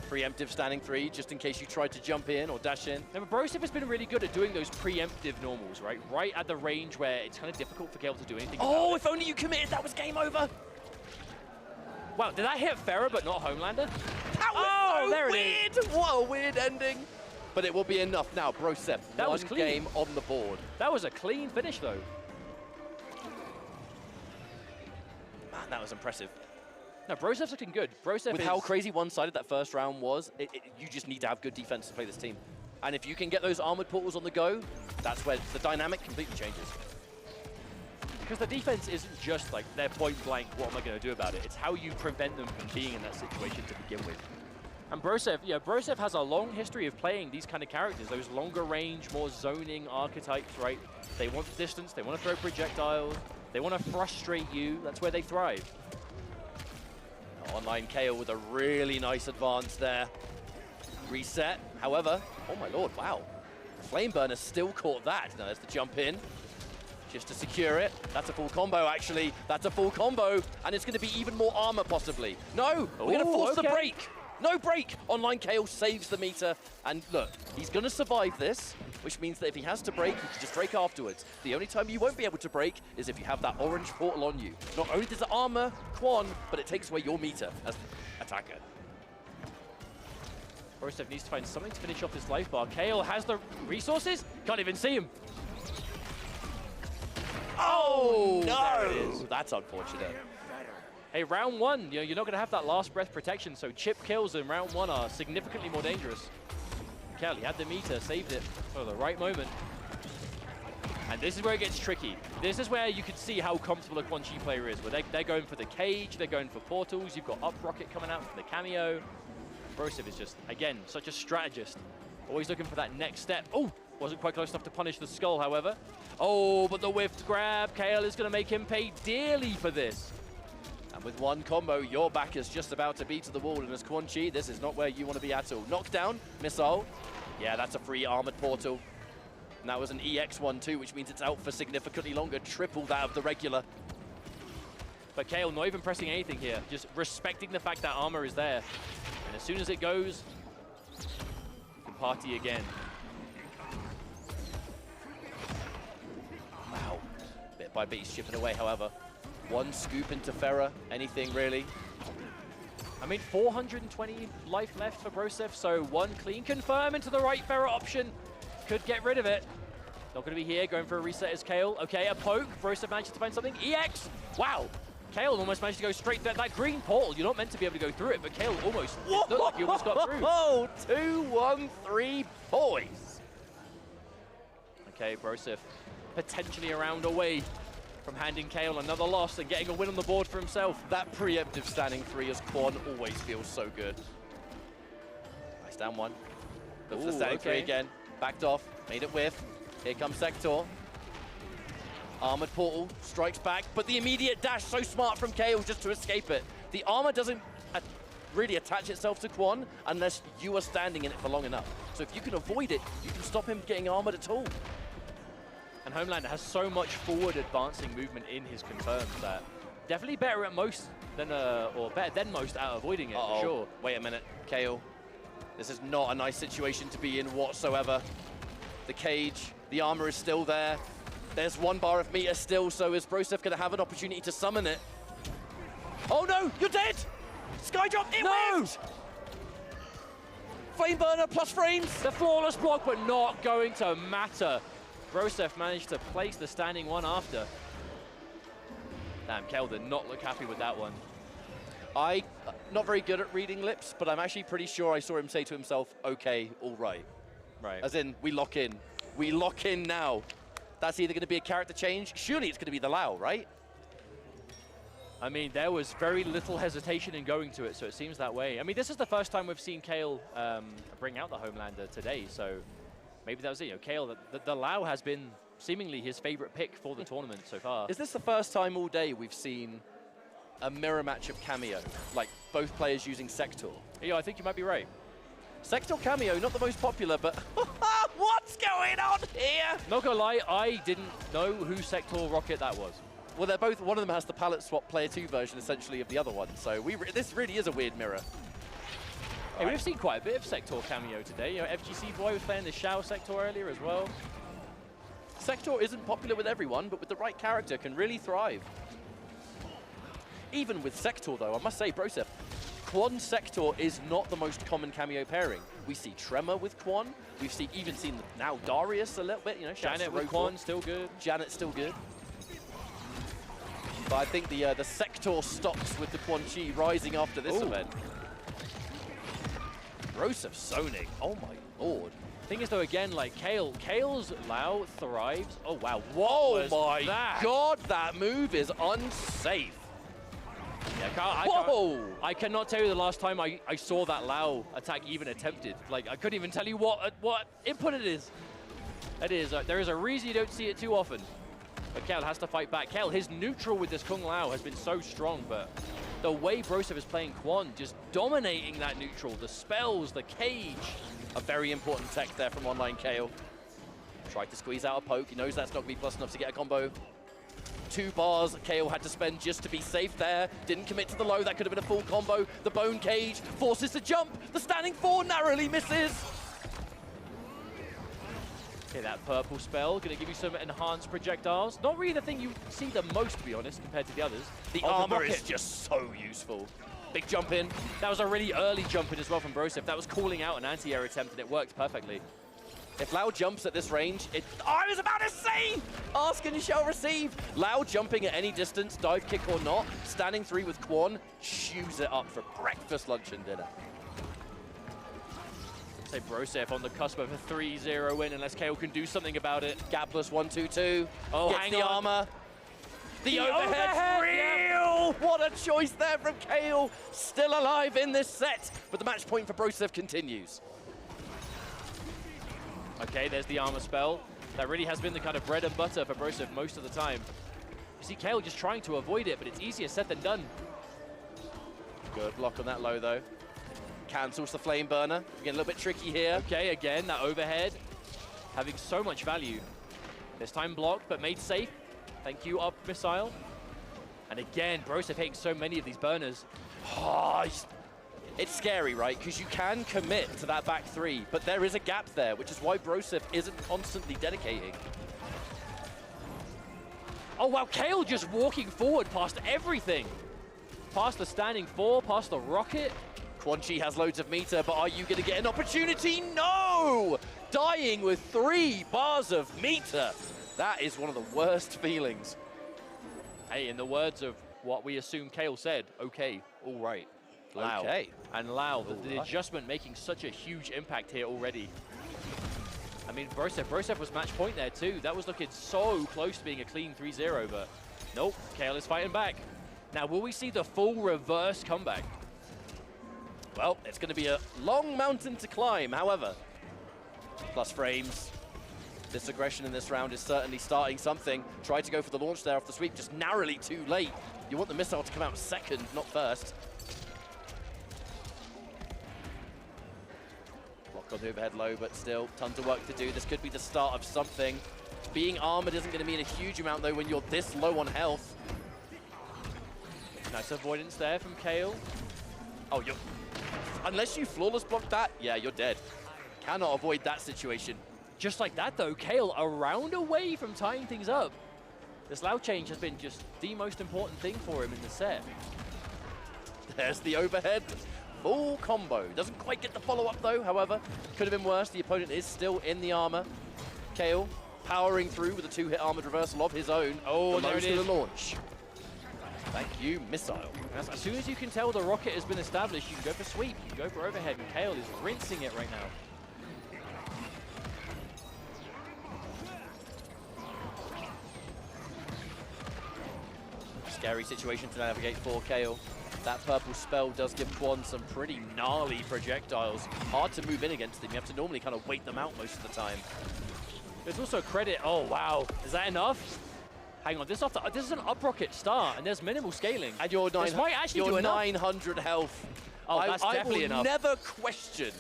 Preemptive standing 3, just in case you tried to jump in or dash in. Now, Broseph has been really good at doing those preemptive normals, right? Right at the range where it's kind of difficult for Kale to do anything. Oh, if only you committed, that was game over. Wow, did that hit Ferrer but not Homelander? That was so there weird. It is. What a weird ending. But it will be enough now. Broseph, that was clean. Game on the board. That was a clean finish, though. Man, that was impressive. No, Brosev's looking good. Brosev With how crazy one-sided that first round was, you just need to have good defense to play this team. And if you can get those armored portals on the go, that's where the dynamic completely changes. Because the defense isn't just like they're point blank, what am I going to do about it? It's how you prevent them from being in that situation to begin with. And Brosev, yeah, Brosev has a long history of playing these kind of characters, those longer range, more zoning archetypes, right? They want distance, they want to throw projectiles, they want to frustrate you, that's where they thrive. Online KO with a really nice advance there. Reset, however, oh my lord, wow. Flameburner still caught that. Now there's the jump in, just to secure it. That's a full combo, actually. That's a full combo, and it's going to be even more armor, possibly. No, we're going to force the break. No break! Online KO saves the meter, and look, he's going to survive this, which means that if he has to break, he can just break afterwards. The only time you won't be able to break is if you have that orange portal on you. Not only does it armor Kwon, but it takes away your meter as attacker. Brosev needs to find something to finish off his life bar. Kale has the resources, can't even see him. Oh, there it is. That's unfortunate. Hey, round one, you're not going to have that last breath protection, so chip kills in round one are significantly more dangerous. Kelly had the meter, saved it for the right moment. And this is where it gets tricky. This is where you can see how comfortable a Quan Chi player is, where they're going for the cage, they're going for portals, you've got up rocket coming out from the cameo. Brosev is just, again, such a strategist. Always looking for that next step. Oh, wasn't quite close enough to punish the skull, however. Oh, but the whiffed grab, Kale is going to make him pay dearly for this. And with one combo, your back is just about to be to the wall. And as Quan Chi, this is not where you want to be at all. Knockdown, missile. Yeah, that's a free armored portal. And that was an EX one too, which means it's out for significantly longer, triple that of the regular. But Kale not even pressing anything here, just respecting the fact that armor is there. And as soon as it goes, you can party again. Wow. Bit by bit, he's chipping away, however. One scoop into Ferra, anything really. I mean, 420 life left for Brosev, so one clean confirm into the right Ferra option. Could get rid of it. Not going to be here, going for a reset is Kale. Okay, a poke. Brosev manages to find something. EX! Wow! Kale almost managed to go straight through that green portal. You're not meant to be able to go through it, but Kale almost looked like he almost got through. Oh, 2-1-3 boys. Okay, Brosev potentially around away from handing Kale another loss and getting a win on the board for himself. That preemptive standing 3 as Quan always feels so good. Nice down one. Goes for the standing 3 again. Backed off, made it whiff. Here comes Sektor. Armored portal, strikes back, but the immediate dash, so smart from Kale just to escape it. The armor doesn't really attach itself to Quan unless you are standing in it for long enough. So if you can avoid it, you can stop him getting armored at all. And Homelander has so much forward advancing movement in his confirms that definitely better at most than, or better than most at avoiding it, for sure. Wait a minute, Kale. This is not a nice situation to be in whatsoever. The cage, the armor is still there. There's 1 bar of meter still, so is Brosev going to have an opportunity to summon it? Oh no, you're dead! Skydrop, it whiffed! Flameburner plus frames! The flawless block, but not going to matter. Brosev managed to place the standing 1 after. Damn, Kel did not look happy with that one. I'm not very good at reading lips, but I'm actually pretty sure I saw him say to himself, okay, all right. Right. As in, we lock in. We lock in now. That's either going to be a character change. Surely it's going to be the Lao, right? I mean, there was very little hesitation in going to it, so it seems that way. I mean, this is the first time we've seen Kale bring out the Homelander today, so maybe that was it. You know, Kale, the Lao has been seemingly his favorite pick for the tournament so far. Is this the first time all day we've seen a mirror match of cameo, like both players using Sektor? Yeah, I think you might be right. Sektor cameo, not the most popular, but what's going on here? Not gonna lie, I didn't know who Sektor Rocket that was. Well, they're both, one of them has the palette swap player 2 version, essentially, of the other one. So this really is a weird mirror. Hey, we've seen quite a bit of Sektor cameo today. You know, FGC Boy was playing the Shao Sektor earlier as well. Sektor isn't popular with everyone, but with the right character can really thrive. Even with Sektor, though, I must say, Brosev, Quan Sektor is not the most common cameo pairing. We see Tremor with Quan. We've even seen now Darius a little bit. You know, Janet with Quan still good. Janet's still good. But I think the sektor stops with the Quan Chi rising after this event. Broseph zoning. Oh my lord. Thing is though, again, like Kale's Lao thrives. Oh wow. Whoa my god, that move is unsafe. Yeah, I cannot tell you the last time I saw that Lao attack even attempted. Like, I couldn't even tell you what input it is. It is. There is a reason you don't see it too often. But Kale has to fight back. Kale, his neutral with this Kung Lao has been so strong, but the way Broseph is playing Quan, just dominating that neutral, the spells, the cage. A very important tech there from online Kale. Tried to squeeze out a poke. He knows that's not going to be plus enough to get a combo. 2 bars Kale had to spend just to be safe there. Didn't commit to the low. That could have been a full combo. The bone cage forces to jump. The standing 4 narrowly misses. Okay, that purple spell going to give you some enhanced projectiles. Not really the thing you see the most, to be honest, compared to the others. The armor is just so useful. Big jump in. That was a really early jump in as well from Broseph. That was calling out an anti-air attempt, and it worked perfectly. If Lao jumps at this range, I was about to say! Ask and you shall receive. Lao jumping at any distance, dive kick or not, standing 3 with Quan, chews it up for breakfast, lunch, and dinner. Say Broseph on the cusp of a 3-0 win, unless Kale can do something about it. Gapless 1-2-2. Oh, hang the on. armor. The overhead real! Yeah. What a choice there from Kale. Still alive in this set, but the match point for Broseph continues. Okay, there's the armor spell. That really has been the kind of bread and butter for Broseph most of the time. You see Kale just trying to avoid it, but it's easier said than done. Good block on that low, though. Cancels the flame burner. Getting a little bit tricky here. Okay, again, that overhead. Having so much value. This time blocked, but made safe. Thank you, up missile. And again, Broseph hitting so many of these burners. Oh, it's scary, right? Because you can commit to that back 3, but there is a gap there, which is why Broseph isn't constantly dedicating. Oh, wow, Kale just walking forward past everything. Past the standing 4, past the rocket. Quan Chi has loads of meter, but are you going to get an opportunity? No! Dying with 3 bars of meter. That is one of the worst feelings. Hey, in the words of what we assume Kale said, okay, all right. Lao. Okay. And Lao, the adjustment making such a huge impact here already. I mean, Broseph was match point there too. That was looking so close to being a clean 3-0, but nope, Kale is fighting back. Now, will we see the full reverse comeback? Well, it's going to be a long mountain to climb, however. Plus frames. This aggression in this round is certainly starting something. Tried to go for the launch there off the sweep, just narrowly too late. You want the missile to come out second, not first. Block on the overhead low, but still tons of work to do. This could be the start of something. Being armored isn't going to mean a huge amount, though, when you're this low on health. Nice avoidance there from Kale. Oh, unless you flawless block that, yeah, you're dead. Cannot avoid that situation. Just like that, though, Kale a round away from tying things up. This Lao change has been just the most important thing for him in the set. There's the overhead. Full combo. Doesn't quite get the follow-up, though, however. Could have been worse. The opponent is still in the armor. Kale powering through with a 2-hit armored reversal of his own. Oh, there it is. The launch. Thank you, missile. As soon as you can tell the rocket has been established, you can go for sweep, you can go for overhead, and Kale is rinsing it right now. Scary situation to navigate for Kale. That purple spell does give Quan some pretty gnarly projectiles. Hard to move in against them. You have to normally kind of wait them out most of the time. There's also credit. Oh, wow. Is that enough? Hang on, this is an up rocket start, and there's minimal scaling. And your 900 health. Oh, that's definitely enough. I will never question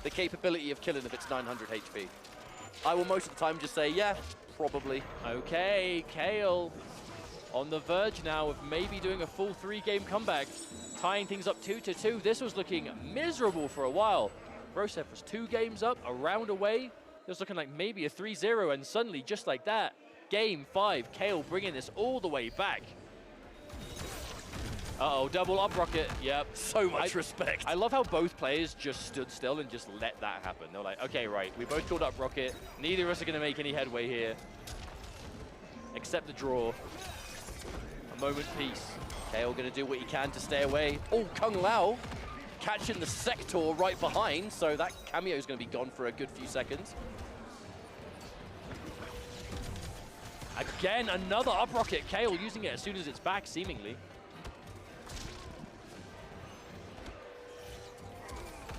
the capability of killing if it's 900 HP. I will most of the time just say, yeah, probably. Okay, Kale on the verge now of maybe doing a full 3-game comeback, tying things up 2-2. This was looking miserable for a while. Broseph was 2 games up, a round away. It was looking like maybe a 3-0, and suddenly, just like that, Game 5, Kale bringing this all the way back. Uh-oh, double up rocket. Yep. So much respect. I love how both players just stood still and just let that happen. They're like, okay, right, we both called up rocket. Neither of us are going to make any headway here. Except the draw. moment peace. Kale gonna do what he can to stay away. Oh, Kung Lao catching the sektor right behind, so that cameo is gonna be gone for a good few seconds. Again, another up rocket. Kale using it as soon as it's back, seemingly.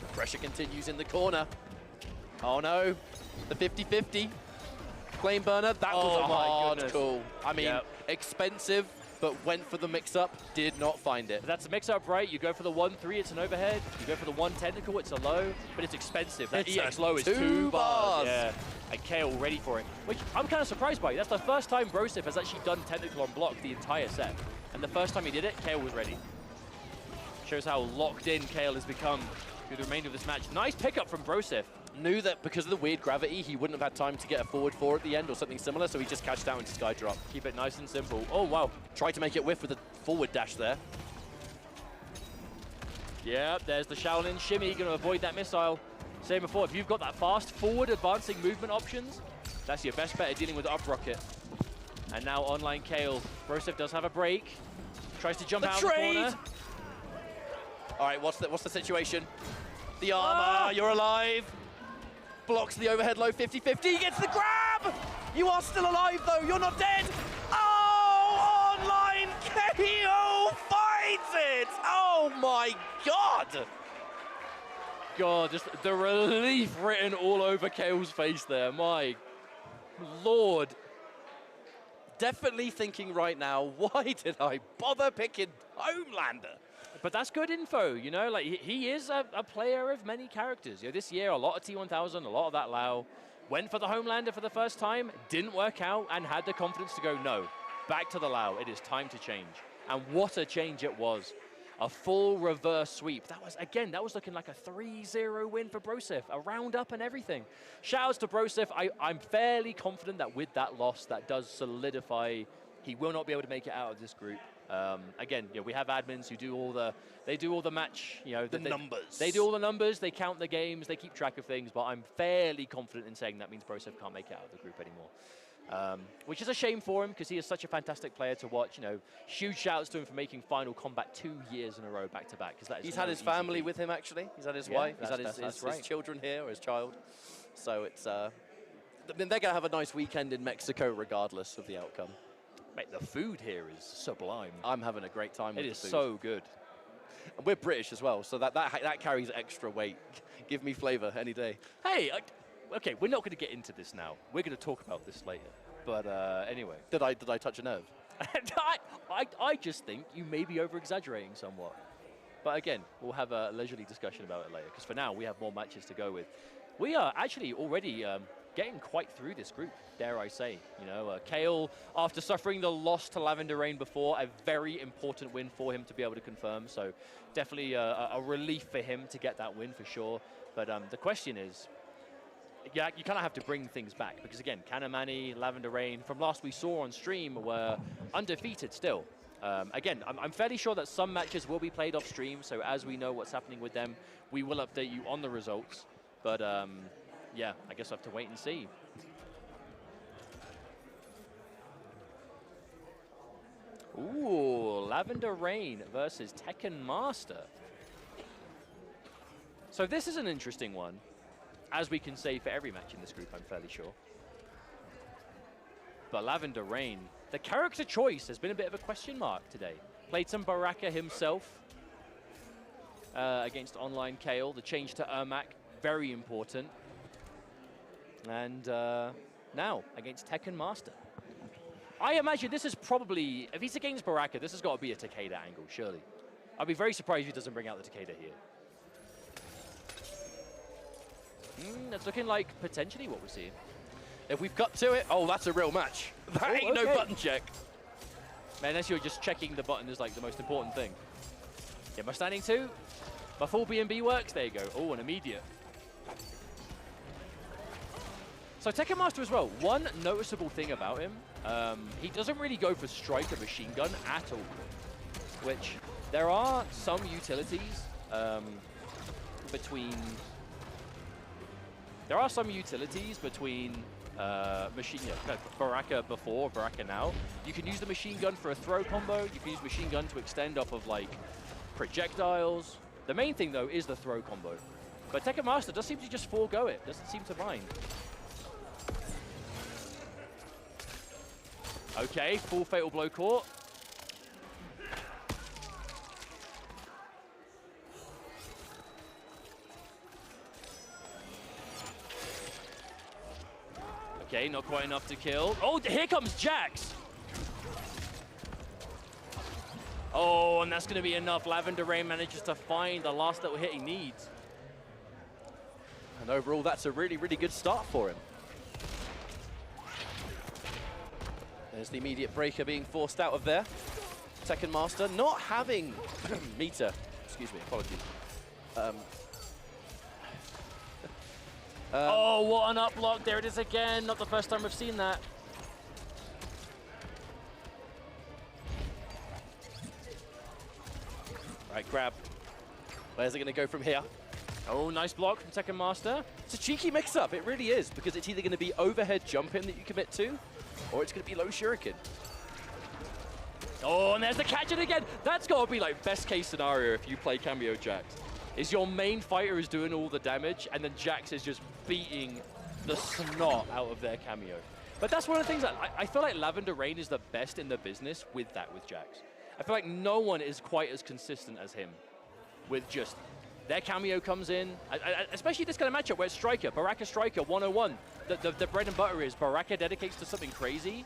The pressure continues in the corner. Oh no, the 50-50. Flame burner, that was a hard call. I mean, expensive, but went for the mix-up, did not find it. That's a mix-up, right? You go for the 1-3, it's an overhead. You go for the 1 technical, it's a low, but it's expensive. That EX low is 2 bars. Yeah, and Kale ready for it, which I'm kind of surprised by. That's the first time Broseph has actually done technical on block the entire set. And the first time he did it, Kale was ready. Shows how locked in Kale has become through the remainder of this match. Nice pickup from Broseph. Knew that because of the weird gravity, he wouldn't have had time to get a forward 4 at the end or something similar, so he just cashed out into sky drop. Keep it nice and simple. Oh, wow. Tried to make it whiff with a forward dash there. Yeah, there's the Shaolin shimmy, going to avoid that missile. Same before, if you've got that fast forward advancing movement options, that's your best bet at dealing with the up rocket. And now online Kale. Broseph does have a break. Tries to jump out of the corner. All right, what's the situation? The armor, you're alive. Blocks the overhead low 50-50, gets the grab! You are still alive though, you're not dead! Oh, online KO finds it! Oh my God! God, just the relief written all over Kale's face there, my Lord. Definitely thinking right now, why did I bother picking Homelander? But that's good info, you know, like he is a player of many characters. You know, this year, a lot of T1000, a lot of that Lao. Went for the Homelander for the first time, didn't work out, and had the confidence to go, no, back to the Lao. It is time to change. And what a change it was. A full reverse sweep. That was, again, that was looking like a 3-0 win for Broseph, a roundup and everything. Shoutouts to Broseph. I'm fairly confident that with that loss, that does solidify he will not be able to make it out of this group. Again, you know, we have admins who do all the, match, you know, numbers. They do all the numbers, they count the games, they keep track of things, but I'm fairly confident in saying that means Broseph can't make it out of the group anymore. Which is a shame for him because he is such a fantastic player to watch. You know, huge shouts to him for making Final Combat 2 years in a row back to back. He's had his family with him actually. He's had his wife. He's had his children here, or his child. So it's they're going to have a nice weekend in Mexico regardless of the outcome. Mate, the food here is sublime. I'm having a great time with it. It is so good. And we're British as well, so that carries extra weight. Give me flavor any day. Hey, okay, we're not going to get into this now. We're going to talk about this later. But anyway. Did I touch a nerve? I just think you may be over-exaggerating somewhat. But again, we'll have a leisurely discussion about it later, because for now, we have more matches to go with. We are actually already getting quite through this group, dare I say. You know, Kale, after suffering the loss to Lavender Rain before, a very important win for him to be able to confirm. So definitely a relief for him to get that win for sure. But the question is, yeah, you kind of have to bring things back because again, Kanamani, Lavender Rain, from last we saw on stream, were undefeated still. Again, I'm fairly sure that some matches will be played off stream, so as we know what's happening with them, we will update you on the results. But yeah, I guess I have to wait and see. Ooh, Lavender Rain versus Tekken Master. So this is an interesting one, as we can say for every match in this group, I'm fairly sure. But Lavender Rain, the character choice has been a bit of a question mark today. Played some Baraka himself against online Kale. The change to Ermac, very important. And now against Tekken Master. I imagine this is probably, if he's against Baraka, this has got to be a Takeda angle, surely. I'd be very surprised if he doesn't bring out the Takeda here. That's looking like potentially what we're seeing. If we've got to it, oh, that's a real match. That ain't no button check. Man, unless you're just checking the button is like the most important thing. Yeah, my standing 2. My full B&B works. There you go. Oh, an immediate. So Tekken Master as well. One noticeable thing about him, he doesn't really go for strike or machine gun at all. Which there are some utilities between Baraka before, Baraka now. You can use the machine gun for a throw combo. You can use machine gun to extend off of like projectiles. The main thing though is the throw combo. But Tekken Master does seem to just forego it. Doesn't seem to mind. Okay, full fatal blow caught. Okay, not quite enough to kill. Oh, here comes Jax! Oh, and that's going to be enough. Lavender Rain manages to find the last little hit he needs. And overall, that's a really, really good start for him. There's the immediate breaker being forced out of there. Tekken Master not having meter. Excuse me, apologies. Oh, what an up block. There it is again. Not the first time we've seen that. Right, grab. Where's it going to go from here? Oh, nice block from Tekken Master. It's a cheeky mix-up. It really is, because it's either going to be overhead jumping that you commit to, or it's going to be low shuriken. Oh, and there's the catch it again. That's got to be like best case scenario if you play Cameo Jax. Is your main fighter is doing all the damage, and then Jax is just beating the snot out of their Cameo. But that's one of the things that I feel like Lavender Rain is the best in the business with Jax. I feel like no one is quite as consistent as him with just their Cameo comes in, especially this kind of matchup where it's Striker, Baraka Striker 101. The bread and butter is Baraka dedicates to something crazy,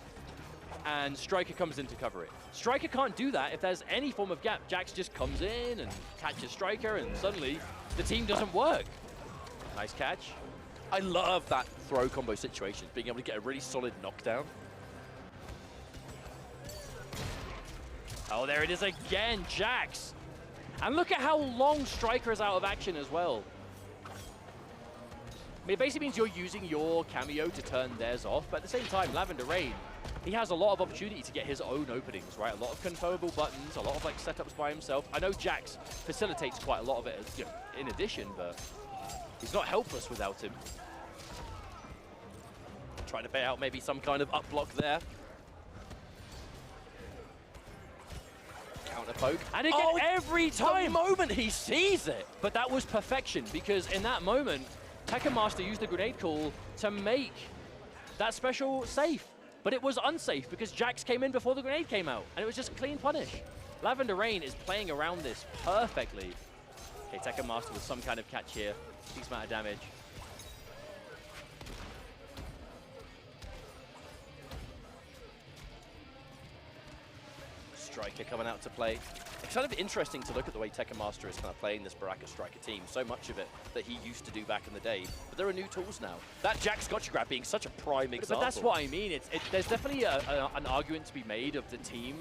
and Striker comes in to cover it. Striker can't do that if there's any form of gap. Jax just comes in and catches Striker, and suddenly the team doesn't work. Nice catch. I love that throw combo situation, being able to get a really solid knockdown. Oh, there it is again, Jax. And look at how long Striker is out of action as well. I mean, it basically means you're using your Cameo to turn theirs off, but at the same time, Lavender Rain, he has a lot of opportunity to get his own openings, right? A lot of confirmable buttons, a lot of like setups by himself. I know Jax facilitates quite a lot of it, you know, in addition, but he's not helpless without him. Trying to pay out maybe some kind of up block there. Counter poke. And again, every time! The moment he sees it! But that was perfection, because in that moment, Tekken Master used the grenade call to make that special safe. But it was unsafe because Jax came in before the grenade came out, and it was just a clean punish. Lavender Rain is playing around this perfectly. Okay, Tekken Master with some kind of catch here. Decent amount of damage. Striker coming out to play. It's kind of interesting to look at the way Tekken Master is kind of playing this Baraka Striker team. So much of it that he used to do back in the day. But there are new tools now. That Jax gotcha grab being such a prime example. But that's what I mean. There's definitely an argument to be made of the team.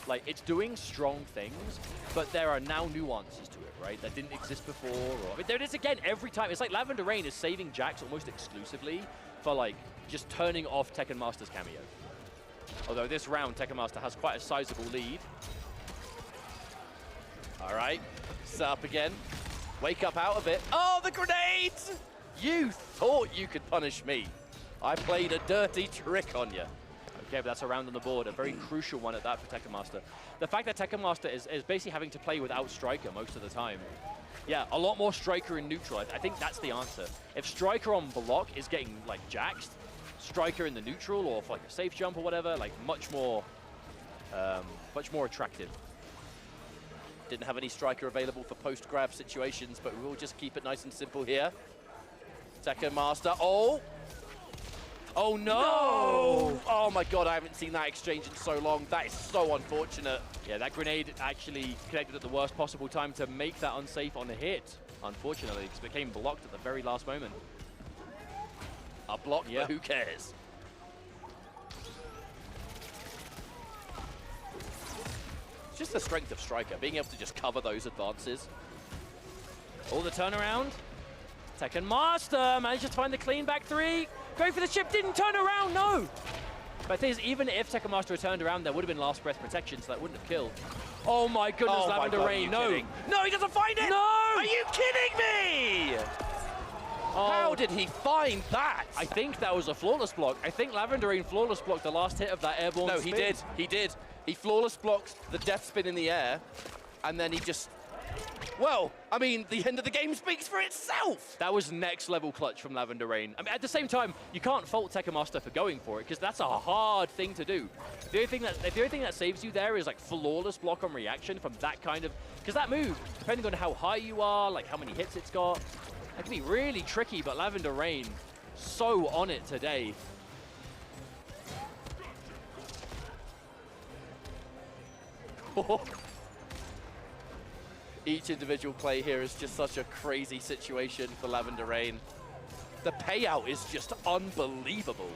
Like, it's doing strong things, but there are now nuances to it, right? That didn't exist before. Or, I mean, there it is again every time. It's like Lavender Rain is saving Jax almost exclusively for, like, just turning off Tekken Master's Cameo. Although this round, Tekken Master has quite a sizable lead. All right, set up again. Wake up out of it. Oh, the grenades! You thought you could punish me. I played a dirty trick on you. Okay, but that's a round on the board, a very crucial one at that for Tekken Master. The fact that Tekken Master is basically having to play without Striker most of the time. Yeah, a lot more Striker in neutral. I think that's the answer. If Striker on block is getting, like, jaxed, Striker in the neutral or for like a safe jump or whatever, like much more attractive. Didn't have any Striker available for post-grab situations, but we will just keep it nice and simple here. Tekken Master, oh no! No! Oh my god, I haven't seen that exchange in so long. That is so unfortunate. Yeah, that grenade actually connected at the worst possible time to make that unsafe on a hit, unfortunately, because it became blocked at the very last moment. A block, yeah. But who cares? It's just the strength of Striker, being able to just cover those advances. All the turnaround. Tekken Master manages to find the clean back three. Going for the chip, didn't turn around, no! But the thing is, even if Tekken Master had turned around, there would have been last breath protection, so that wouldn't have killed. Oh my goodness, oh Lavender Rain, no! Kidding? No, he doesn't find it! No! Are you kidding me? How did he find that? I think that was a flawless block. I think Lavender Rain flawless blocked the last hit of that airborne spin. No, he did. He did. He flawless blocked the death spin in the air, and then he just... Well, I mean, the end of the game speaks for itself. That was next level clutch from Lavender Rain. I mean, at the same time, you can't fault Tekken Master for going for it, because that's a hard thing to do. The only thing that saves you there is like flawless block on reaction from that kind of... Because that move, depending on how high you are, like how many hits it's got, that can be really tricky, but Lavender Rain, so on it today. Each individual play here is just such a crazy situation for Lavender Rain. The payout is just unbelievable.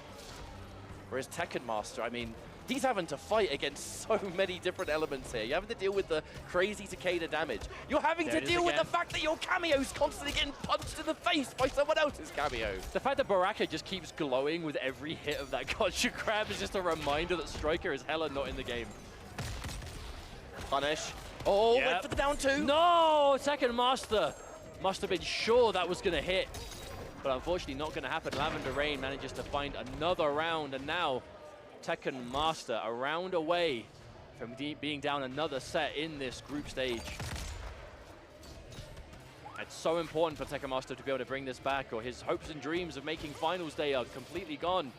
Whereas Tekken Master, I mean, he's having to fight against so many different elements here. You're having to deal with the crazy cicada damage. You're having to deal with the fact that your cameo's constantly getting punched in the face by someone else's cameo. The fact that Baraka just keeps glowing with every hit of that gotcha grab is just a reminder that Striker is hella not in the game. Punish. Oh, went for the down two. No, Tekken Master must have been sure that was going to hit. But unfortunately not going to happen. Lavender Rain manages to find another round, and now Tekken Master a round away from being down another set in this group stage. It's so important for Tekken Master to be able to bring this back, or his hopes and dreams of making finals day are completely gone.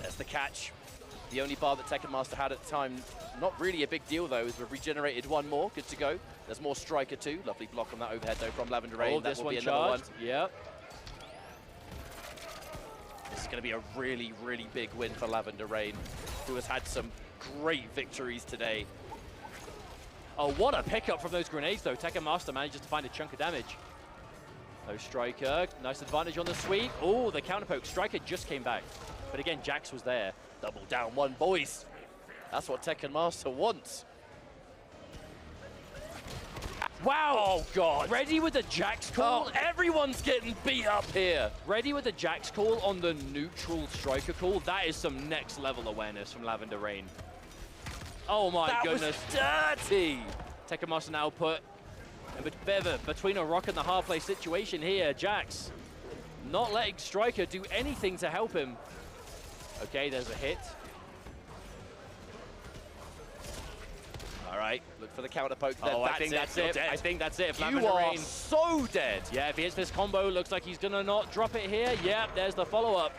There's the catch. The only bar that Tekken Master had at the time, not really a big deal though, is we've regenerated one more, good to go. There's more Striker too. Lovely block on that overhead though from Lavender Rain. Oh, this one charged. Yep. This is going to be a really, really big win for Lavender Rain, who has had some great victories today. Oh, what a pickup from those grenades though. Tekken Master manages to find a chunk of damage. No Striker, nice advantage on the sweep. Oh, the counter poke. Striker just came back. But again, Jax was there. Double down one, boys. That's what Tekken Master wants. Wow! Oh, God. Ready with the Jax call. Oh, everyone's getting beat up here. Ready with the Jax call on the neutral Striker call. That is some next level awareness from Lavender Rain. Oh my goodness. That was dirty. Tekken Master now put a bit between a rock and the hard play situation here. Jax not letting Striker do anything to help him. Okay, there's a hit. All right, look for the counter poke. Oh, I think that's it. I think that's it. You are so dead. Yeah, if he hits this combo, looks like he's gonna not drop it here. Yep, there's the follow-up.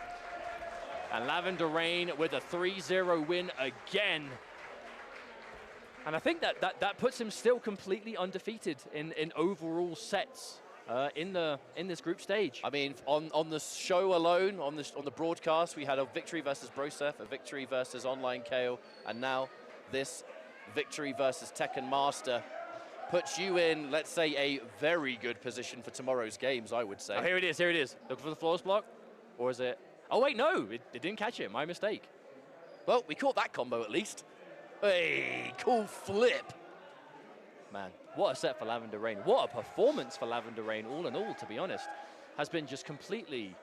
And Lavender Rain with a 3-0 win again. And I think that puts him still completely undefeated in overall sets. In this group stage. I mean, on the show alone, on the broadcast, we had a victory versus Broseph, a victory versus Online KO, and now this victory versus Tekken Master puts you in, let's say, a very good position for tomorrow's games, I would say. Oh, here it is, here it is. Look for the flawless block, or is it? Oh wait, no, it didn't catch it. My mistake. Well, we caught that combo at least. Hey, cool flip. Man, what a set for Lavender Rain. What a performance for Lavender Rain, all in all, to be honest. Has been just completely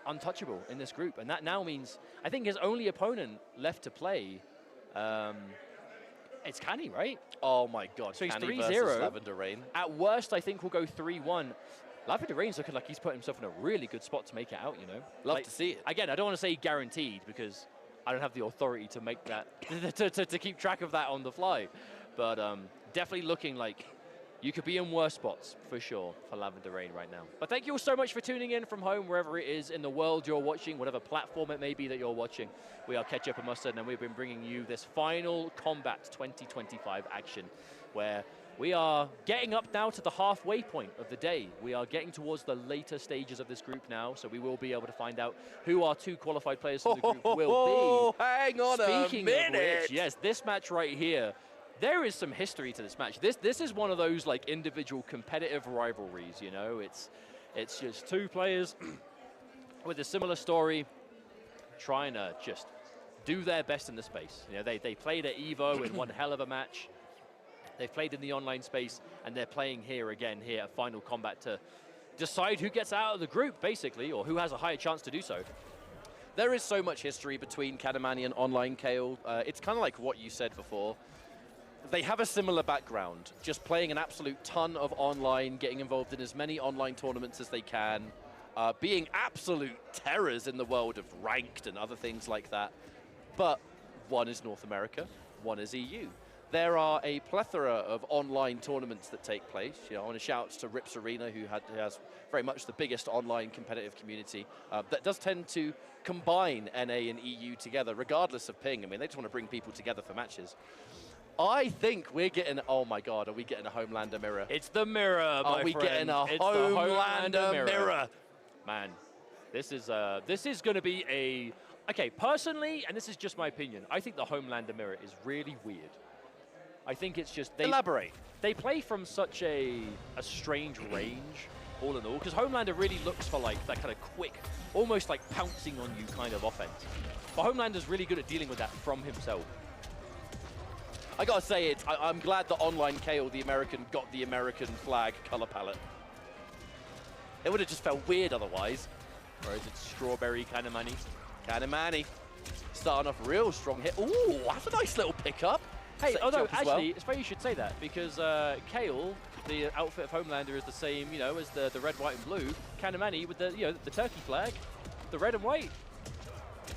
untouchable in this group. And that now means, I think his only opponent left to play, it's Canny, right? Oh my God, so he's Canny 3-0. versus Lavender Rain. At worst, I think we'll go 3-1. Lavender Rain's looking like he's put himself in a really good spot to make it out, you know? Love to see it. Again, I don't want to say guaranteed, because I don't have the authority to make that, to keep track of that on the fly. But definitely looking like you could be in worse spots, for sure, for Lavender Rain right now. But thank you all so much for tuning in from home, wherever it is in the world you're watching, whatever platform it may be that you're watching. We are Ketchup and Mustard, and we've been bringing you this final Kombat 2025 action, where we are getting up now to the halfway point of the day. We are getting towards the later stages of this group now, so we will be able to find out who our two qualified players from the group will be. Hang on Speaking a minute. of which, yes, this match right here, there is some history to this match. This is one of those like individual competitive rivalries, you know? It's just two players with a similar story trying to just do their best in the space. You know, they played at EVO in one hell of a match. They've played in the online space, and they're playing here again here at Final Kombat to decide who gets out of the group, basically, or who has a higher chance to do so. There is so much history between Kanamani and Online KO. It's kind of like what you said before. they have a similar background, just playing an absolute ton of online, getting involved in as many online tournaments as they can, being absolute terrors in the world of ranked and other things like that. But one is North America, one is EU. There are a plethora of online tournaments that take place. You know, I want to shout to Rips Arena, who has very much the biggest online competitive community that does tend to combine NA and EU together, regardless of ping. I mean, they just want to bring people together for matches. I think we're getting, oh my God, are we getting a Homelander mirror? It's the mirror, my Are we friend. getting a It's Homelander mirror? Man, this is going to be a, okay, personally, and this is just my opinion, I think the Homelander mirror is really weird. I think it's just, Elaborate. They play from such a strange range, all in all, because Homelander really looks for like that kind of quick, almost like pouncing on you kind of offense. But Homelander's really good at dealing with that from himself. I gotta say, I'm glad that Online KO, the American, got the American flag color palette. It would have just felt weird otherwise. Or is it Strawberry Kanamani? Kanamani, starting off real strong hit. Ooh, that's a nice little pickup. Hey, Set although jump as actually, well. it's funny you should say that, because Kale, the outfit of Homelander, is the same, you know, as the red, white, and blue. Kanamani with the, you know, the turkey flag, the red and white.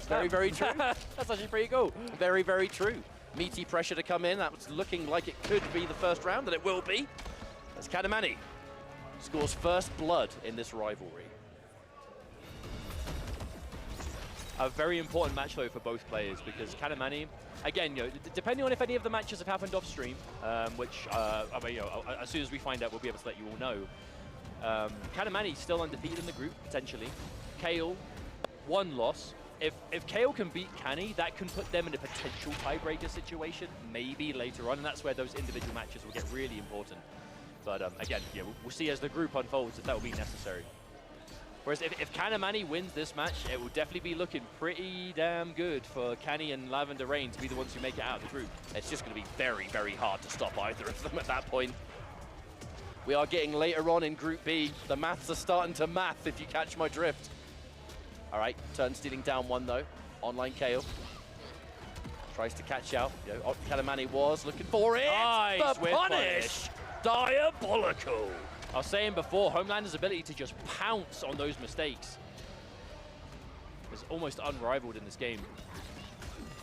Very, very true. That's actually pretty cool. Very, very true. Meaty pressure to come in. That was looking like it could be the first round, and it will be. As Kanamani scores first blood in this rivalry. A very important match, though, for both players, because Kanamani, again, you know, depending on if any of the matches have happened off stream, which, I mean, you know, as soon as we find out, we'll be able to let you all know. Kanamani still undefeated in the group, potentially. Kale, one loss. If Kale can beat Canny, that can put them in a potential tiebreaker situation, maybe later on, and that's where those individual matches will get really important. But again, yeah, we'll see as the group unfolds if that will be necessary. Whereas if Kanamani wins this match, it will definitely be looking pretty damn good for Canny and Lavender Rain to be the ones who make it out of the group. It's just going to be very, very hard to stop either of them at that point. We are getting later on in Group B. The maths are starting to math, if you catch my drift. All right, turn stealing down one though. Online KO. Tries to catch out. You know, Kanamani was looking for it. Nice, the punish! Diabolical! I was saying before, Homelander's ability to just pounce on those mistakes is almost unrivaled in this game.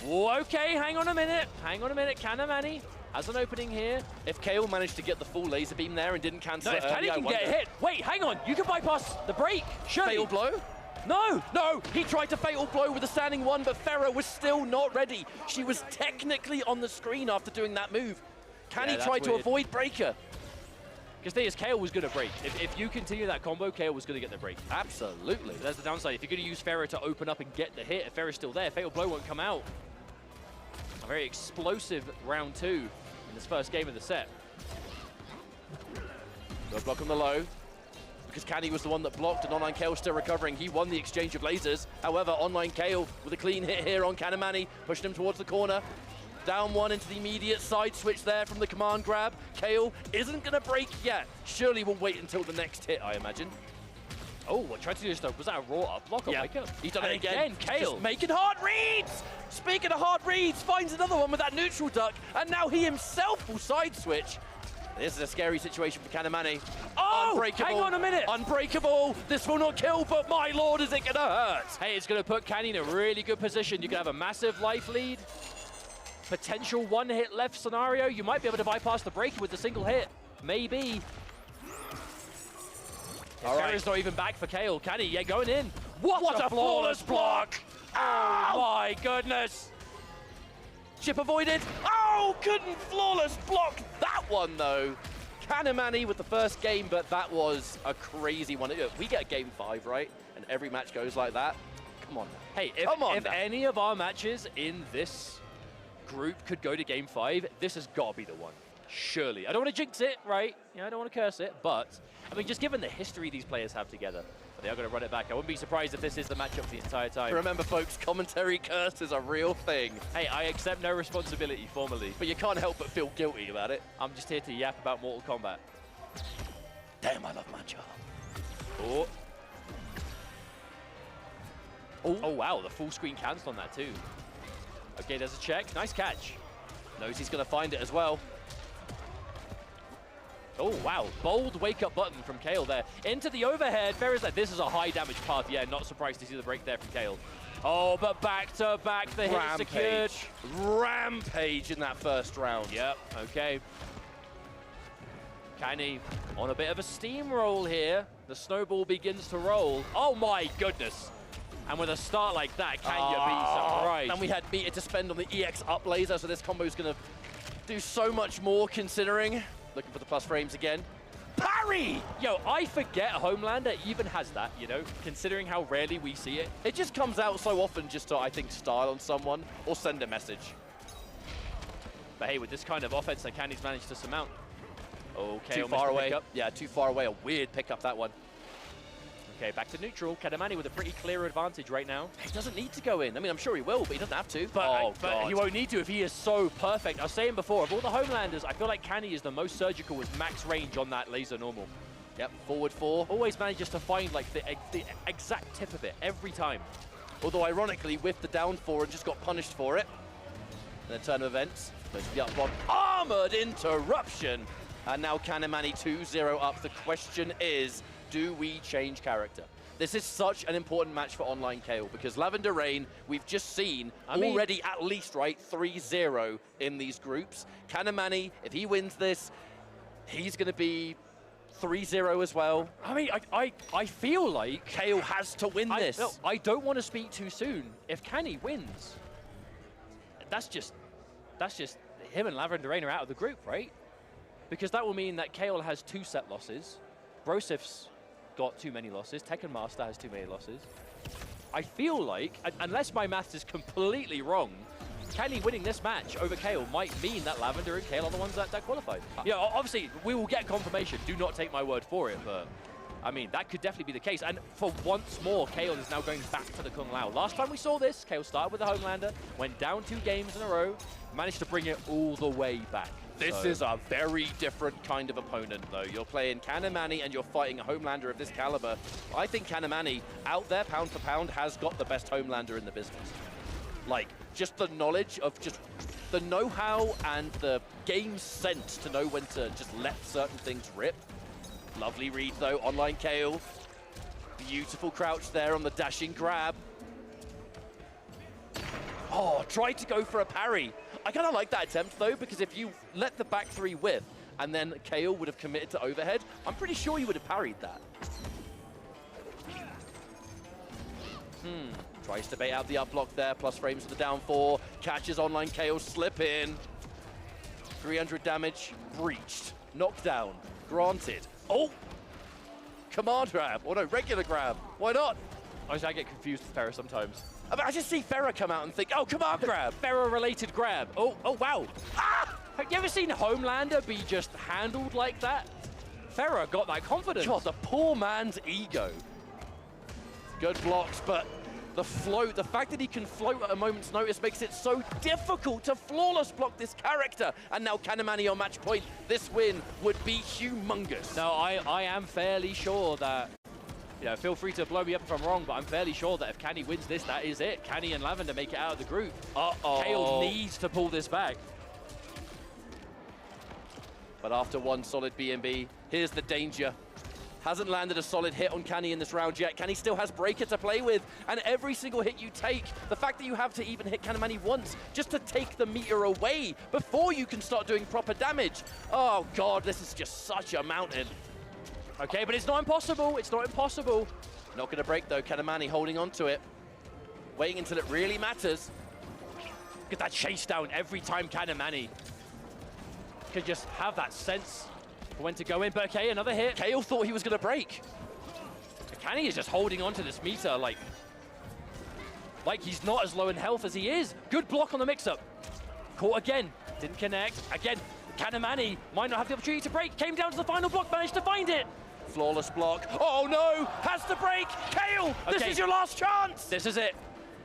Whoa, okay, hang on a minute. Hang on a minute. Kanamani has an opening here. If Kale managed to get the full laser beam there and didn't cancel No, it if Canny can get hit. Wait, hang on. You can bypass the break. Surely. Fatal blow? No! No! He tried to fatal blow with a standing one, but Farah was still not ready. She was technically on the screen after doing that move. Canny tried to avoid breaker. Because the thing is, Kale was going to break. If you continue that combo, Kale was going to get the break. Absolutely. That's the downside. If you're going to use Farah to open up and get the hit, if Farah's still there, Fatal Blow won't come out. A very explosive round 2 in this first game of the set. No block on the low. Because Canny was the one that blocked and Online Kale still recovering. He won the exchange of lasers. However, Online Kale with a clean hit here on Kanamani, pushing him towards the corner. Down one into the immediate side switch there from the command grab. Kale isn't going to break yet. Surely we'll wait until the next hit, I imagine. Oh, what tried to do stuff? Was that a raw up block? Yeah, he's done it again. Kale. Just making hard reads! Speaking of hard reads, finds another one with that neutral duck, and now he himself will side switch. This is a scary situation for Kanamani. Oh, unbreakable. Hang on a minute. Unbreakable. This will not kill, but my lord, is it going to hurt? Hey, it's going to put Canny in a really good position. You can have a massive life lead. Potential one-hit left scenario. You might be able to bypass the break with a single hit. Maybe. All right. Farah's not even back for Kale. Canny, yeah, going in. What a flawless block! Oh my goodness! Chip avoided. Oh, couldn't flawless block that one though. Kanamani with the first game, but that was a crazy one. We get game 5, right? And every match goes like that. Come on. Hey, if any of our matches in this group could go to game 5, this has got to be the one. Surely. I don't want to jinx it, right? You know, I don't want to curse it, but I mean, just given the history these players have together, but they are going to run it back. I wouldn't be surprised if this is the matchup the entire time. Remember, folks, commentary curse is a real thing. Hey, I accept no responsibility formally. But you can't help but feel guilty about it. I'm just here to yap about Mortal Kombat. Damn, I love my job. Oh. Oh, wow, the full screen cancel on that too. Okay, there's a check. Nice catch. Knows he's going to find it as well. Oh, wow. Bold wake-up button from Kale there. Into the overhead. Ferris, this is a high-damage path. Yeah, not surprised to see the break there from Kale. Oh, but back-to-back, the hit is secured. Rampage in that first round. Yep, okay. Kenny on a bit of a steamroll here. The snowball begins to roll. Oh, my goodness. And with a start like that, can you be surprised? And we had meter to spend on the EX up laser, so this combo is going to do so much more considering. Looking for the plus frames again. Parry! Yo, I forget Homelander even has that, you know, considering how rarely we see it. It just comes out so often just to, I think, style on someone or send a message. But hey, with this kind of offense that Candy's managed to surmount. Okay, too far away. Yeah, too far away. A weird pickup, that one. Okay, back to neutral. Kadamani with a pretty clear advantage right now. He doesn't need to go in. I mean, I'm sure he will, but he doesn't have to. But he won't need to if he is so perfect. I was saying before, of all the Homelanders, I feel like Canny is the most surgical with max range on that laser normal. Yep, forward 4. Always manages to find like the exact tip of it every time. Although ironically, whiffed the down 4 and just got punished for it. In a turn of events, goes to the up block. Armored interruption! And now Kanamani 2-0 up. The question is, do we change character? This is such an important match for online KO because Lavender Rain, we've just seen already at least, right, 3-0 in these groups. Kanamani, if he wins this, he's going to be 3-0 as well. I mean, I feel like KO has to win this. No, I don't want to speak too soon. If Kenny wins, that's just him and Lavender Rain are out of the group, right? Because that will mean that Kale has 2 set losses. Brosif's got too many losses. Tekken Master has too many losses. I feel like, unless my maths is completely wrong, Kenny winning this match over Kale might mean that Lavender and Kale are the ones that qualified. Yeah, obviously, we will get confirmation. Do not take my word for it, but I mean, that could definitely be the case. And for once more, Kale is now going back to the Kung Lao. Last time we saw this, Kale started with the Homelander, went down 2 games in a row, managed to bring it all the way back. This is a very different kind of opponent, though. You're playing Kanamani and you're fighting a Homelander of this caliber. I think Kanamani, out there, pound for pound, has got the best Homelander in the business. Like, just the knowledge of just the know-how and the game sense to know when to just let certain things rip. Lovely read, though, online KO. Beautiful crouch there on the dashing grab. Oh, tried to go for a parry. I kind of like that attempt, though, because if you let the back 3 whiff and then Kale would have committed to overhead, I'm pretty sure you would have parried that. Tries to bait out the up block there, plus frames for the down 4. Catches online Kale, slip in. 300 damage, breached. Knockdown, granted. Oh! Command grab, or no, regular grab. Why not? I get confused with Farrah sometimes. I mean, I just see Farrah come out and think, oh, command grab. Farrah-related grab. Oh, wow. Ah! Have you ever seen Homelander be just handled like that? Farrah got that confidence. God, the poor man's ego. Good blocks, but the float, the fact that he can float at a moment's notice makes it so difficult to flawless block this character. And now Kanamani on match point. This win would be humongous. No, I am fairly sure that, you know, feel free to blow me up if I'm wrong, but I'm fairly sure that if Kenny wins this, that is it. Kenny and Lavender make it out of the group. Kale needs to pull this back. But after one solid B&B, here's the danger. Hasn't landed a solid hit on Kenny in this round yet. Kenny still has Breaker to play with, and every single hit you take, the fact that you have to even hit Kanamani once, just to take the meter away before you can start doing proper damage. Oh God, this is just such a mountain. Okay, but it's not impossible. It's not impossible. Not gonna break though, Kanamani holding on to it. Waiting until it really matters. Look at that chase down every time Kanamani could just have that sense for when to go in. But okay, another hit. Kale thought he was gonna break. Kenny is just holding on to this meter like he's not as low in health as he is. Good block on the mix-up. Caught again. Didn't connect. Again, Kanamani might not have the opportunity to break. Came down to the final block, managed to find it. Flawless block. Oh no! Has to break! Kale! Okay. This is your last chance! This is it.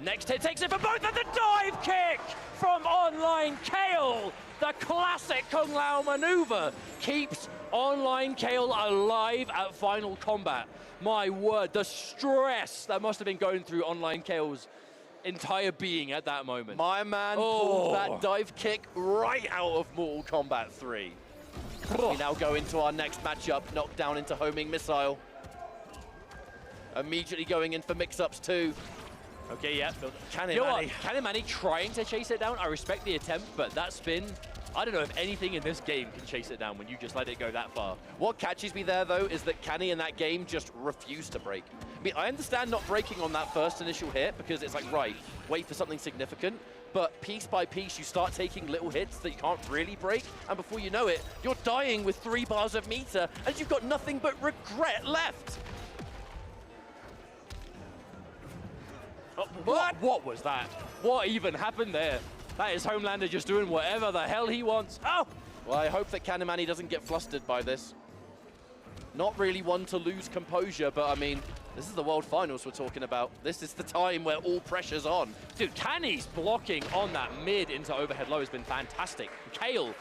Next hit takes it for both, and the dive kick from online Kale. The classic Kung Lao maneuver keeps online Kale alive at Final Combat. My word, the stress that must have been going through online Kale's entire being at that moment. My man pulled that dive kick right out of Mortal Kombat 3. We now go into our next matchup, knockdown into homing missile. Immediately going in for mix-ups too. Okay, yeah. Khameleon. You know what? Khameleon trying to chase it down. I respect the attempt, but that spin, I don't know if anything in this game can chase it down when you just let it go that far. What catches me there, though, is that Kenny in that game just refused to break. I mean, I understand not breaking on that first initial hit because it's like, right, wait for something significant. But piece by piece, you start taking little hits that you can't really break, and before you know it, you're dying with 3 bars of meter, and you've got nothing but regret left. Oh, what was that? What even happened there? That is Homelander just doing whatever the hell he wants. Oh! Well, I hope that Khameleon doesn't get flustered by this. Not really one to lose composure, but I mean, this is the World Finals we're talking about. This is the time where all pressure's on. Dude, Kenny's blocking on that mid into overhead low has been fantastic. Kale,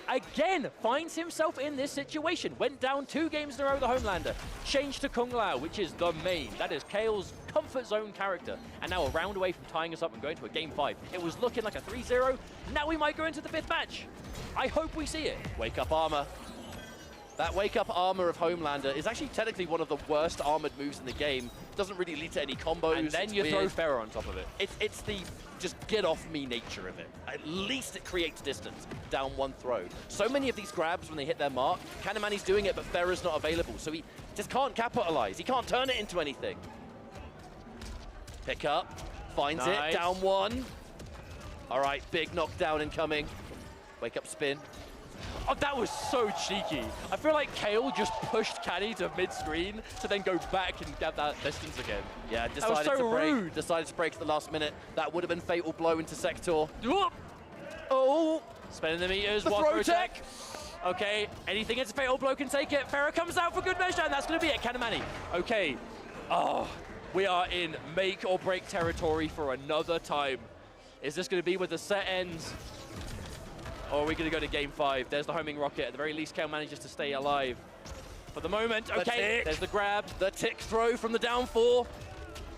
again, finds himself in this situation. Went down 2 games in a row, the Homelander. Changed to Kung Lao, which is the main. That is Kale's comfort zone character. And now a round away from tying us up and going to a game 5. It was looking like a 3-0. Now we might go into the 5th match. I hope we see it. Wake up armor. That wake-up armor of Homelander is actually technically one of the worst armored moves in the game. Doesn't really lead to any combos. And then you throw Pharaoh on top of it. It's the just get off me nature of it. At least it creates distance. Down 1 throw. So many of these grabs when they hit their mark, Khameleon's doing it, but Pharaoh's not available. So he just can't capitalize. He can't turn it into anything. Pick up. Finds it. Down 1. All right, big knockdown incoming. Wake up spin. Oh, that was so cheeky. I feel like Kale just pushed Kenny to mid-screen to then go back and get that distance again. Yeah, that was so rude. Decided to break at the last minute. That would have been fatal blow into Sektor. Oh! Spinning the meters. The throw tech. Okay, anything against a fatal blow can take it. Pharaoh comes out for good measure, and that's going to be it. Khameleon. Okay. Oh, we are in make or break territory for another time. Is this going to be where the set ends? Or are we going to go to game 5? There's the homing rocket. At the very least, Kale manages to stay alive. For the moment, okay, there's the grab. The tick throw from the down 4.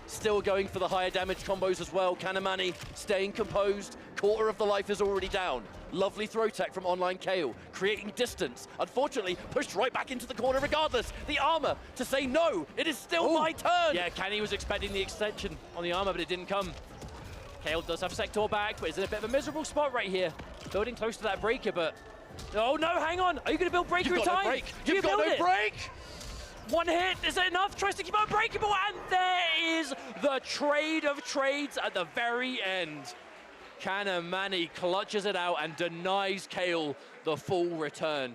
Still going for the higher damage combos as well. Khameleon staying composed. Quarter of the life is already down. Lovely throw tech from online Kale, creating distance. Unfortunately, pushed right back into the corner regardless. The armor to say no, it is still my turn. Yeah, Kenny was expecting the extension on the armor, but it didn't come. Kale does have Sektor back, but is in a bit of a miserable spot right here. Building close to that breaker, but... Oh no, hang on! Are you going to build breaker in time? You've got no break! 1 hit, is it enough? Tries to keep on breakable, and there is the trade of trades at the very end. Khameleon clutches it out and denies Kale the full return.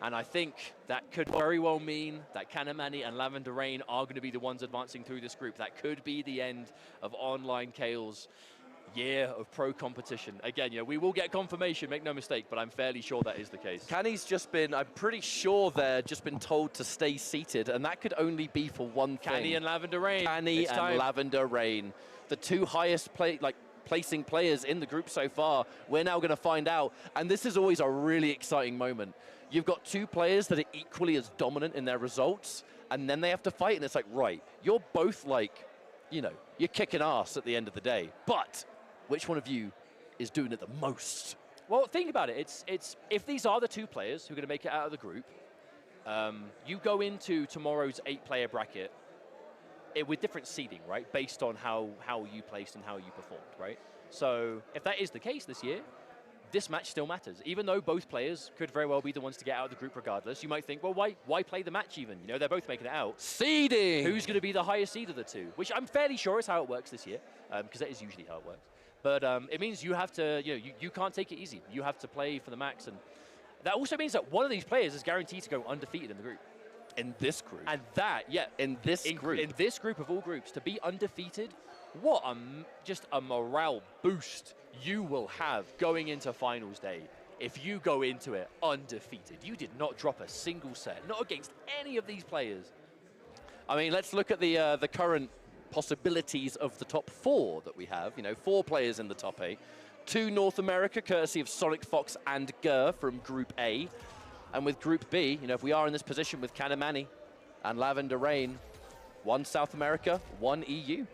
And I think that could very well mean that Khameleon and Lavender Rain are going to be the ones advancing through this group. That could be the end of online Kale's year of pro competition. Again, we will get confirmation, make no mistake, but I'm fairly sure that is the case. Kenny's just been, I'm pretty sure they're just been told to stay seated, and that could only be for one thing. Kenny and Lavender Rain. Kenny and Lavender Rain. The 2 highest placing players in the group so far. We're now going to find out, and this is always a really exciting moment. You've got 2 players that are equally as dominant in their results, and then they have to fight, and it's like, right, you're both like, you're kicking ass at the end of the day, but which one of you is doing it the most? Well, think about it. It's if these are the 2 players who are going to make it out of the group, you go into tomorrow's 8-player bracket with different seeding, right? Based on how you placed and how you performed, right? So if that is the case this year, this match still matters. Even though both players could very well be the ones to get out of the group regardless, you might think, well, why play the match even? They're both making it out. Seeding! Who's going to be the highest seed of the 2? Which I'm fairly sure is how it works this year, because that is usually how it works. But it means you have to, you can't take it easy. You have to play for the max. And that also means that one of these players is guaranteed to go undefeated in the group. In this group. And that, yeah. In this group. In this group of all groups, to be undefeated, what just a morale boost you will have going into finals day. If you go into it undefeated, you did not drop a single set, not against any of these players. I mean, let's look at the current possibilities of the top 4 that we have. 4 players in the top 8. 2 North America, courtesy of Sonic Fox and Gur from Group A. And with Group B, if we are in this position with Khameleon and Lavender Rain, 1 South America, 1 EU.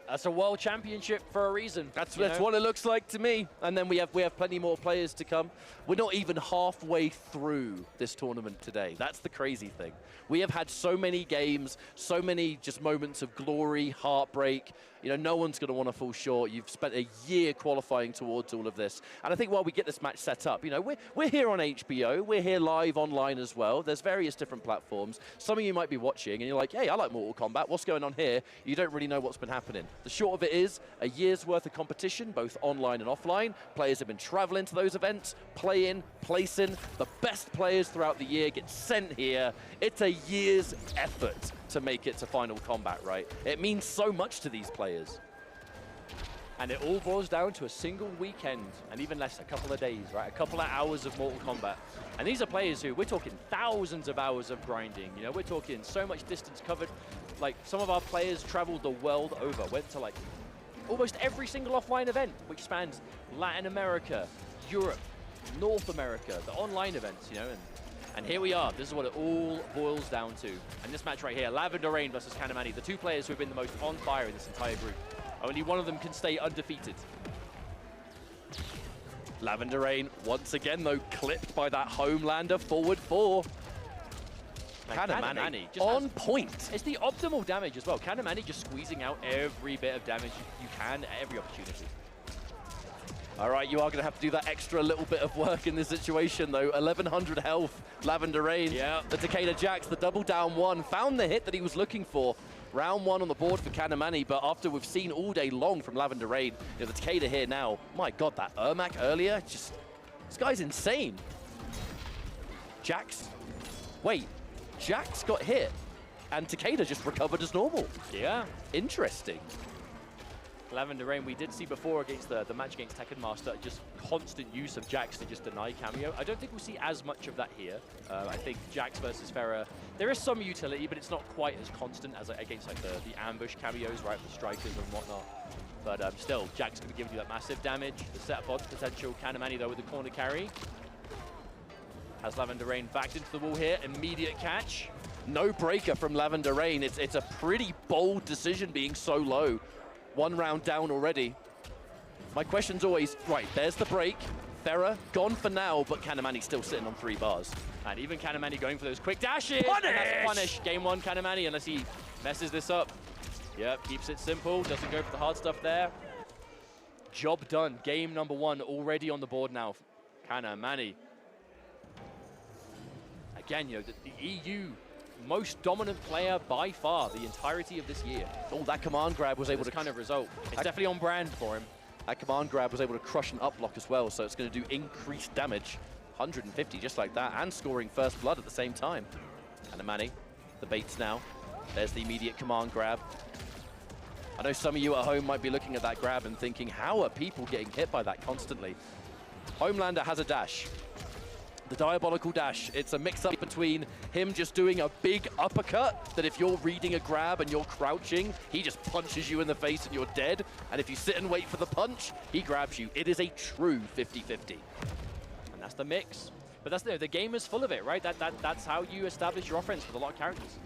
That's a world championship for a reason. That's what it looks like to me. And then we have plenty more players to come. We're not even halfway through this tournament today. That's the crazy thing. We have had so many games, so many just moments of glory, heartbreak. You know, no one's going to want to fall short. You've spent a year qualifying towards all of this. And I think while we get this match set up, you know, we're here on HBO. We're here live online as well. There's various different platforms. Some of you might be watching and you're like, hey, I like Mortal Kombat. What's going on here? You don't really know what's been happening. The short of it is a year's worth of competition, both online and offline. Players have been traveling to those events, playing, placing. The best players throughout the year get sent here. It's a year's effort to make it to Final Combat, right? It means so much to these players. And it all boils down to a single weekend, and even less, a couple of days, right? A couple of hours of Mortal Kombat. And these are players who, we're talking thousands of hours of grinding, you know, we're talking so much distance covered. Like, some of our players traveled the world over, went to like almost every single offline event, which spans Latin America, Europe, North America, the online events, you know, and here we are. This is what it all boils down to. And this match right here, Lavender Rain versus Kanamani, the two players who have been the most on fire in this entire group. Only one of them can stay undefeated. Lavender Rain, once again, though, clipped by that Homelander forward four. Kanamani on point. It's the optimal damage as well. Kanamani just squeezing out every bit of damage you can at every opportunity. All right, you are going to have to do that extra little bit of work in this situation, though. 1,100 health, Lavender Rain. Yeah. The Takeda Jax, the double down one, found the hit that he was looking for. Round one on the board for Kanamani, but after we've seen all day long from Lavender Rain, you know, the Takeda here now, my God, that Ermac earlier, just, this guy's insane. Jax, wait, Jax got hit, and Takeda just recovered as normal. Yeah. Interesting. Lavender Rain, we did see before against the match against Tekken Master, just constant use of Jax to just deny cameo. I don't think we'll see as much of that here. I think Jax versus Farah, there is some utility, but it's not quite as constant as against like the ambush cameos, right, the strikers and whatnot. But still, Jax going to give you that massive damage, the setup odds potential. Kanamani though with the corner carry. Has Lavender Rain backed into the wall here, immediate catch. No breaker from Lavender Rain. It's a pretty bold decision being so low. One round down already. My question's always, right, there's the break. Farah gone for now, but Kanamani still sitting on 3 bars. And even Kanamani going for those quick dashes. Punish! And that's a punish. Game 1 Kanamani, unless he messes this up. Yep, keeps it simple, doesn't go for the hard stuff there. Job done. Game number 1 already on the board now. Kanamani. Again, you know, the EU most dominant player by far the entirety of this year. Oh, that command grab was able to kind of result. It's definitely on brand for him. That command grab was able to crush an up block as well, so it's going to do increased damage. 150 just like that, and scoring first blood at the same time. Kanamani, the baits now. There's the immediate command grab. I know some of you at home might be looking at that grab and thinking, how are people getting hit by that constantly? Homelander has a dash. The diabolical dash, it's a mix-up between him just doing a big uppercut, that if you're reading a grab and you're crouching, he just punches you in the face and you're dead. And if you sit and wait for the punch, he grabs you. It is a true 50-50. And that's the mix. But that's the game is full of it, right? That's how you establish your offense with a lot of characters.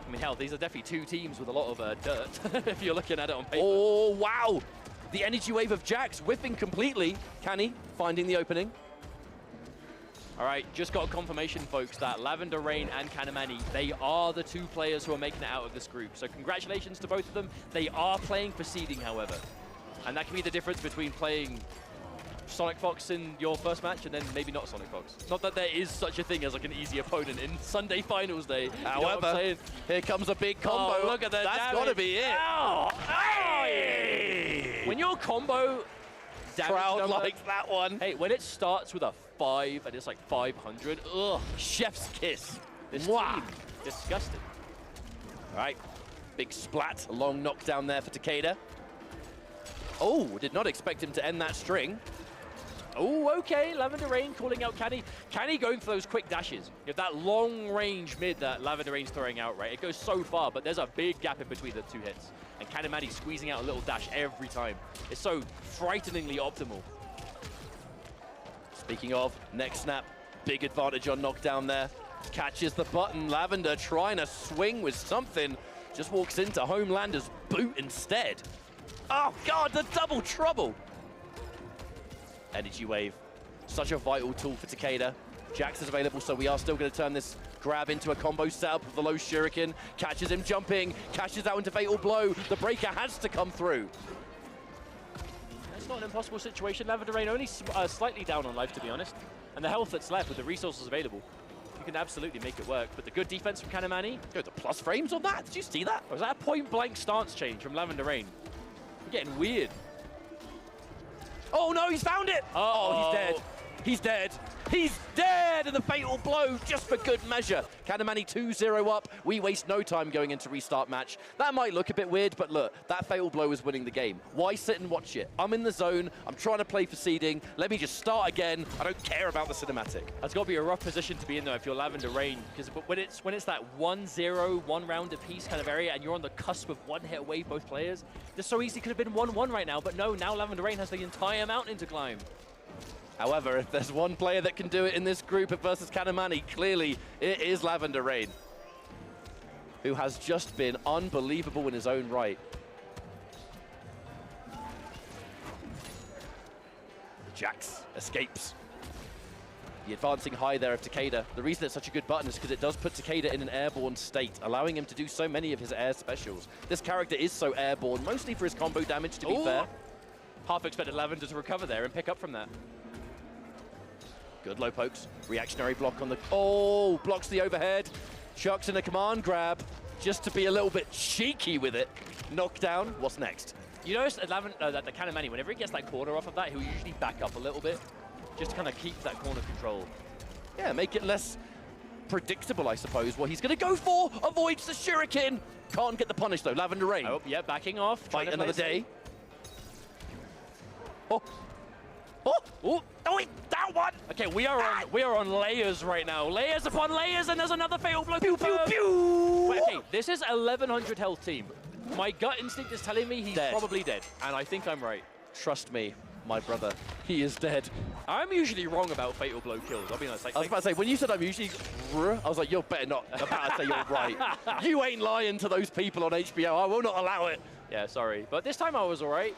I mean, hell, these are definitely 2 teams with a lot of dirt, if you're looking at it on paper. Oh, wow! The energy wave of Jax whiffing completely. Canny finding the opening. All right, just got a confirmation, folks, that Lavender Rain and Kanamani, they are the 2 players who are making it out of this group. So congratulations to both of them. They are playing for seeding, however. And that can be the difference between playing Sonic Fox in your first match and then maybe not Sonic Fox. Not that there is such a thing as like an easy opponent in Sunday Finals Day. However, here comes a big combo. Oh, look at that. That's got to be it. Oh, hey! When your combo crowd number, likes that one. Hey, when it starts with a 5 and it's like 500, ugh, chef's kiss. This team, disgusting. All right, big splat, a long knockdown there for Takeda. Oh, did not expect him to end that string. Oh, okay, Lavender Rain calling out Canny. Canny going for those quick dashes. You have that long range mid that Lavender Rain's throwing out, right? It goes so far, but there's a big gap in between the 2 hits. And Kanamani squeezing out a little dash every time. It's so frighteningly optimal. Speaking of, next snap, big advantage on knockdown there. Catches the button, Lavender trying to swing with something. Just walks into Homelander's boot instead. Oh God, the double trouble. Energy Wave, such a vital tool for Takeda. Jax is available, so we are still going to turn this grab into a combo setup with the low shuriken. Catches him jumping, cashes out into Fatal Blow. The breaker has to come through. It's not an impossible situation. Lavender Rain only slightly down on life, to be honest. And the health that's left with the resources available, you can absolutely make it work. But the good defense from Kanamani. Yo, the plus frames on that, did you see that? Or was that a point-blank stance change from Lavender Rain? We're getting weird. Oh no, he's found it! Oh, he's dead. He's dead. He's dead! And the Fatal Blow, just for good measure. Kanamani 2-0 up. We waste no time going into restart match. That might look a bit weird, but look, that Fatal Blow is winning the game. Why sit and watch it? I'm in the zone. I'm trying to play for seeding. Let me just start again. I don't care about the cinematic. That's got to be a rough position to be in, though, if you're Lavender Rain, because when it's that 1-0, one round apiece kind of area, and you're on the cusp of one hit away, both players, this so easily could have been 1-1 right now, but no, now Lavender Rain has the entire mountain to climb. However, if there's one player that can do it in this group versus Kanamani, clearly it is Lavender Rain, who has just been unbelievable in his own right. Jax escapes. The advancing high there of Takeda. The reason it's such a good button is because it does put Takeda in an airborne state, allowing him to do so many of his air specials. This character is so airborne, mostly for his combo damage, to be fair. Half expected Lavender to recover there and pick up from that. Good low pokes. Reactionary block on the... Oh, blocks the overhead. Chucks in a command grab just to be a little bit cheeky with it. Knockdown. What's next? You notice that the Kanamani, whenever he gets that corner off of that, he'll usually back up a little bit just to kind of keep that corner control. Yeah, make it less predictable, I suppose. What he's going to go for, avoids the shuriken. Can't get the punish, though. Lavender Rain. Oh, yeah, backing off. Fight another day. Oh. Oh, oh, that one! Okay, we are on layers right now. Layers upon layers, and there's another Fatal Blow. Pew, pew, pew! Wait, okay, this is 1100 health team. My gut instinct is telling me he's probably dead, and I think I'm right. Trust me, my brother, he is dead. I'm usually wrong about Fatal Blow kills. I'll be honest. I was about to say, when you said I'm usually, I was like, you're better not about to say you're right. You ain't lying to those people on HBO. I will not allow it. Yeah, sorry, but this time I was all right.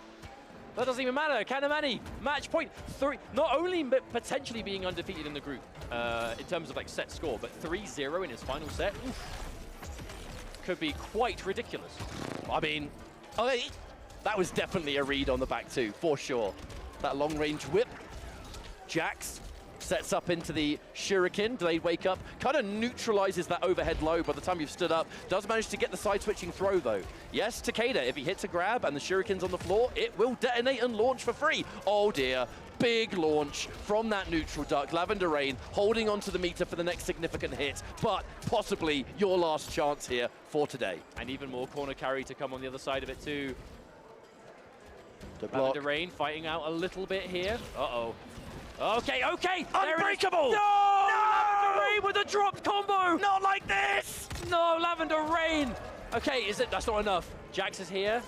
That doesn't even matter. Kanamani, match point 3. Not only potentially being undefeated in the group in terms of like set score, but 3-0 in his final set. Could be quite ridiculous. I mean, that was definitely a read on the back two, for sure. That long-range whip. Jax sets up into the shuriken, delayed wake up, kind of neutralizes that overhead low by the time you've stood up. Does manage to get the side switching throw though. Yes, Takeda, if he hits a grab and the shuriken's on the floor, it will detonate and launch for free. Oh dear, big launch from that neutral duck. Lavender Rain holding onto the meter for the next significant hit, but possibly your last chance here for today. And even more corner carry to come on the other side of it too. Good block. Lavender Rain fighting out a little bit here. Uh-oh. Okay, Unbreakable! No! Lavender Rain with a dropped combo! Not like this! No, Lavender Rain! Okay, that's not enough. Jax is here.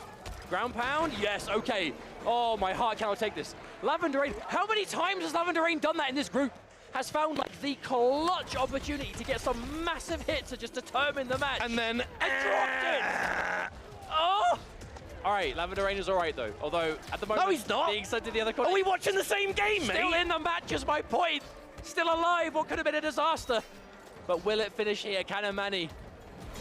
Ground pound? Yes, okay. Oh, my heart cannot take this. Lavender Rain, how many times has Lavender Rain done that in this group? Has found like the clutch opportunity to get some massive hits to just determine the match. And then... dropped it! Oh! All right, Lavender Rain is all right, though. Although, at the moment, no, he's not. Being sent to the other corner. Are we watching the same game, mate? Still in the match is my point. Still alive. What could have been a disaster? But will it finish here? Kanamani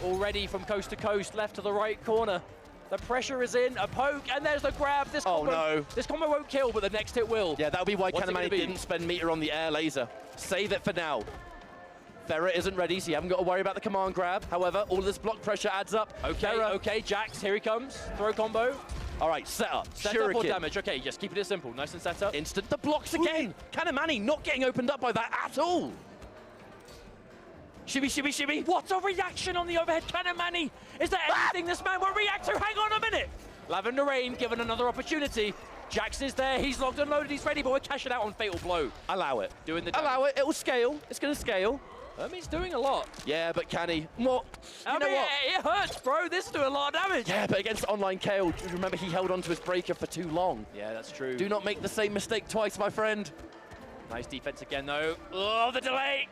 already from coast to coast, left to the right corner. The pressure is in, a poke, and there's the grab. This combo, no. This combo won't kill, but the next hit will. Yeah, that'll be why Kanamani didn't spend meter on the air laser. Save it for now. Ferret isn't ready, so you haven't got to worry about the command grab. However, all this block pressure adds up. Okay, okay, Jax, here he comes. Throw combo. All right, set up. Set up or damage. Okay, just keeping it simple. Nice and set up. Instant the blocks again. Kanamani not getting opened up by that at all. Shibby, shibby, shibby. What a reaction on the overhead, Kanamani. Is there anything this man will react to? Hang on a minute. Lavender Rain given another opportunity. Jax is there, he's locked and loaded, he's ready, but we're cashing out on Fatal Blow. Allow it. Doing the damage. Allow it, it'll scale. It's going to scale. He's doing a lot. Yeah, but can he? What? You know what? It hurts, bro. This is doing a lot of damage. Yeah, but against online Kale, remember he held onto his breaker for too long. Yeah, that's true. Do not make the same mistake twice, my friend. Nice defense again, though. Oh, the delay.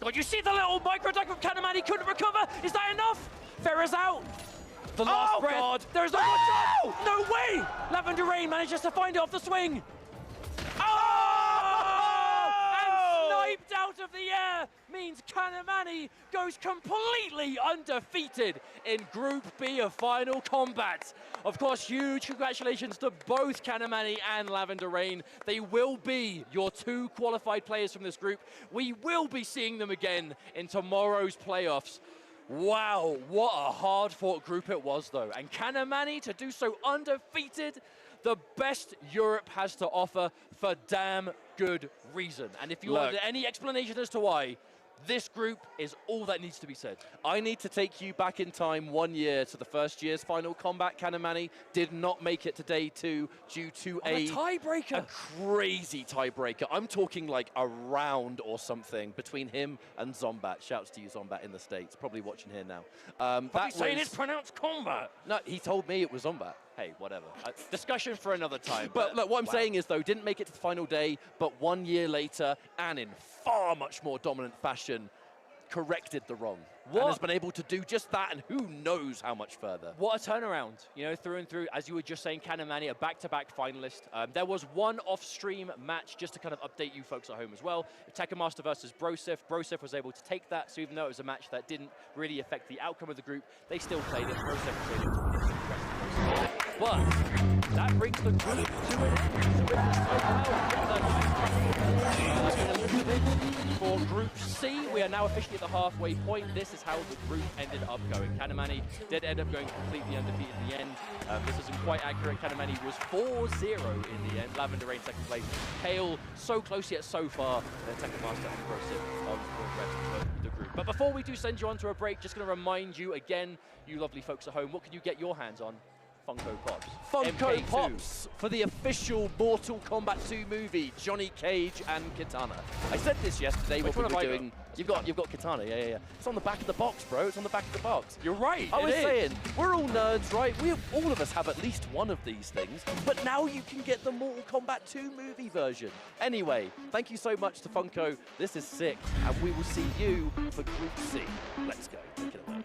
God, you see the little micro duck of Kanamani, he couldn't recover. Is that enough? Ferra's out. The last breath. God. There's no more chance. No way. Lavender Rain manages to find it off the swing. And sniped out of the air means Kanamani goes completely undefeated in Group B of Final Combat. Of course, huge congratulations to both Kanamani and Lavender Rain. They will be your 2 qualified players from this group. We will be seeing them again in tomorrow's playoffs. Wow, what a hard-fought group it was, though. And Kanamani to do so undefeated, the best Europe has to offer for damn good reason. And if you want any explanation as to why, this group is all that needs to be said. I need to take you back in time 1 year to the first year's Final Combat. Kanamani did not make it to day 2 due to a tiebreaker. A crazy tiebreaker. I'm talking like a round or something between him and Zombat. Shouts to you, Zombat, in the States. Probably watching here now. Probably saying it's pronounced Kombat. No, he told me it was Zombat. Hey, whatever. Discussion for another time. But look, what I'm saying is, though, didn't make it to the final day, but 1 year later, and in far much more dominant fashion, corrected the wrong. And has been able to do just that, and who knows how much further. What a turnaround, you know, through and through. As you were just saying, Kanamani, a back-to-back finalist. There was one off-stream match, just to kind of update you folks at home as well. Tekken Master versus Brosif. Brosif was able to take that, so even though it was a match that didn't really affect the outcome of the group, they still played it. Brosif was able to win it. But that brings the group to an end. For Group C, we are now officially at the halfway point. This is how the group ended up going. Kanamani did end up going completely undefeated in the end. This isn't quite accurate. Kanamani was 4-0 in the end. Lavender Rain second place. Kale so close yet so far. Tekken Master and Brosif on the rest of the group. But before we do send you on to a break, just going to remind you again, you lovely folks at home, what can you get your hands on? Funko Pops. Funko MK2. Pops for the official Mortal Kombat 2 movie, Johnny Cage and Kitana. I said this yesterday when we were doing. You've got Kitana, yeah. It's on the back of the box, bro. It's on the back of the box. You're right. I was saying, we're all nerds, right? All of us have at least one of these things, but now you can get the Mortal Kombat 2 movie version. Anyway, thank you so much to Funko. This is sick, and we will see you for Group C. Let's go. Take it away.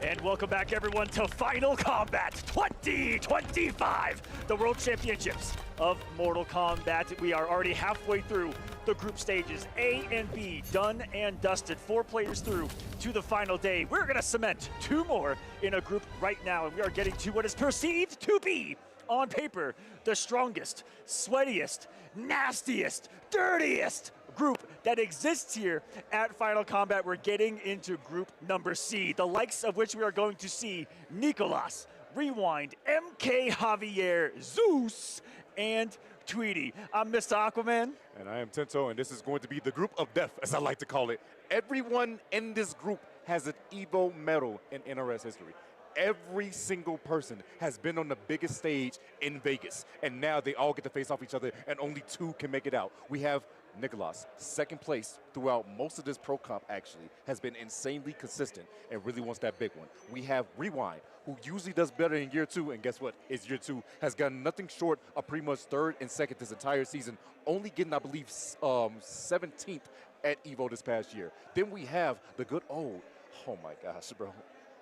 And welcome back, everyone, to Final Kombat 2025, the World Championships of Mortal Kombat. We are already halfway through the group stages, A and B, done and dusted. 4 players through to the final day. We're going to cement 2 more in a group right now, and we are getting to what is perceived to be, on paper, the strongest, sweatiest, nastiest, dirtiest group that exists here at Final Kombat. We're getting into group number C, the likes of which we are going to see Nicolas, Rewind, MK Javier, Zeus, and Tweety. I'm Mr. Aquaman. And I am Tento, and this is going to be the group of death, as I like to call it. Everyone in this group has an Evo medal in NRS history. Every single person has been on the biggest stage in Vegas, and now they all get to face off each other, and only 2 can make it out. We have Nicolas, second place throughout most of this pro comp, actually, has been insanely consistent and really wants that big one. We have Rewind, who usually does better in year 2, and guess what? It's year 2, has gotten nothing short of pretty much 3rd and 2nd this entire season, only getting, I believe, 17th at Evo this past year. Then we have the good old, oh my gosh, bro,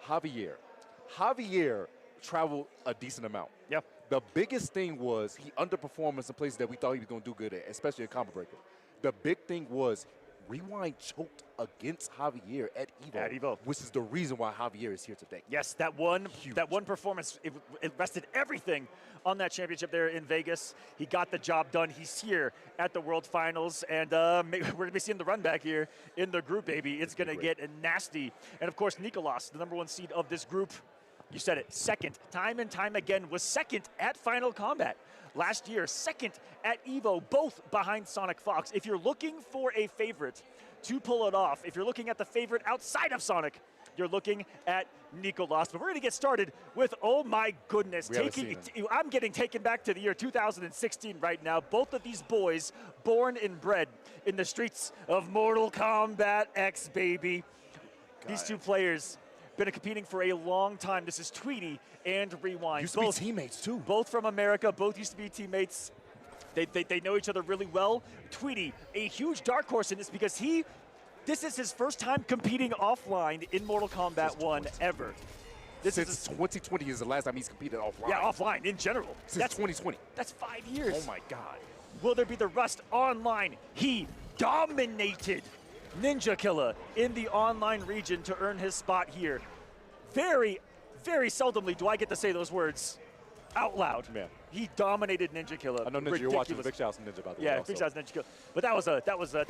Javier. Javier traveled a decent amount. Yeah. The biggest thing was he underperformed in some places that we thought he was going to do good at, especially at Combo Breaker. The big thing was Rewind choked against Javier at Evo, which is the reason why Javier is here today. Yes, that one performance, it rested everything on that championship there in Vegas. He got the job done. He's here at the World Finals, and we're going to be seeing the run back here in the group, baby. It's going to get nasty. And, of course, Nicolas, the #1 seed of this group, you said it, second, time and time again, was second at Final Kombat. Last year, second at Evo, both behind Sonic Fox. If you're looking for a favorite to pull it off, if you're looking at the favorite outside of Sonic, you're looking at Nicolas. But we're going to get started with, oh my goodness, I'm getting taken back to the year 2016 right now. Both of these boys, born and bred in the streets of Mortal Kombat X, baby. These 2 players been competing for a long time. This is Tweety and Rewind. Used to be teammates too. Both from America, both used to be teammates. They know each other really well. Tweety, a huge dark horse in this because this is his first time competing offline in Mortal Kombat 1 ever. Since 2020 is the last time he's competed offline. Yeah, offline in general. Since 2020. That's 5 years. Oh my God. Will there be the rust online? He dominated Ninja Killer in the online region to earn his spot here. Very, very seldomly do I get to say those words out loud. Man. He dominated Ninja Killer. I know Ninja, you're watching Big Shouts Ninja, by the way. Yeah, Big Shouts Ninja Killer. But that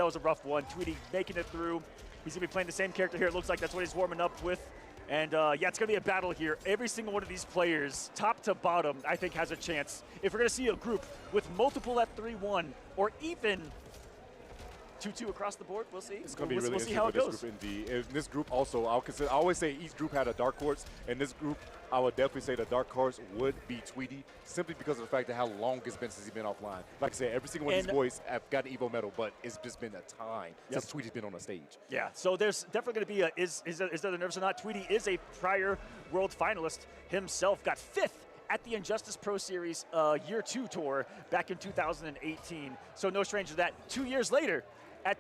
was a rough one. Tweety making it through. He's gonna be playing the same character here. It looks like that's what he's warming up with. And yeah, it's going to be a battle here. Every single one of these players, top to bottom, I think has a chance. If we're going to see a group with multiple F3-1 or even 2-2 across the board, we'll see. It's going to be really we'll see interesting how for it this goes. group. In this group also, I always say each group had a dark horse. In this group, I would definitely say the dark horse would be Tweety, simply because of the fact of how long it's been since he's been offline. Like I said, every single one of these boys have got an Evo medal, but it's just been a time since Tweety's been on the stage. Yeah, so there's definitely going to be a, is there nerves or not? Tweety is a prior world finalist himself, got 5th at the Injustice Pro Series Year 2 tour back in 2018. So no stranger to that. 2 years later, at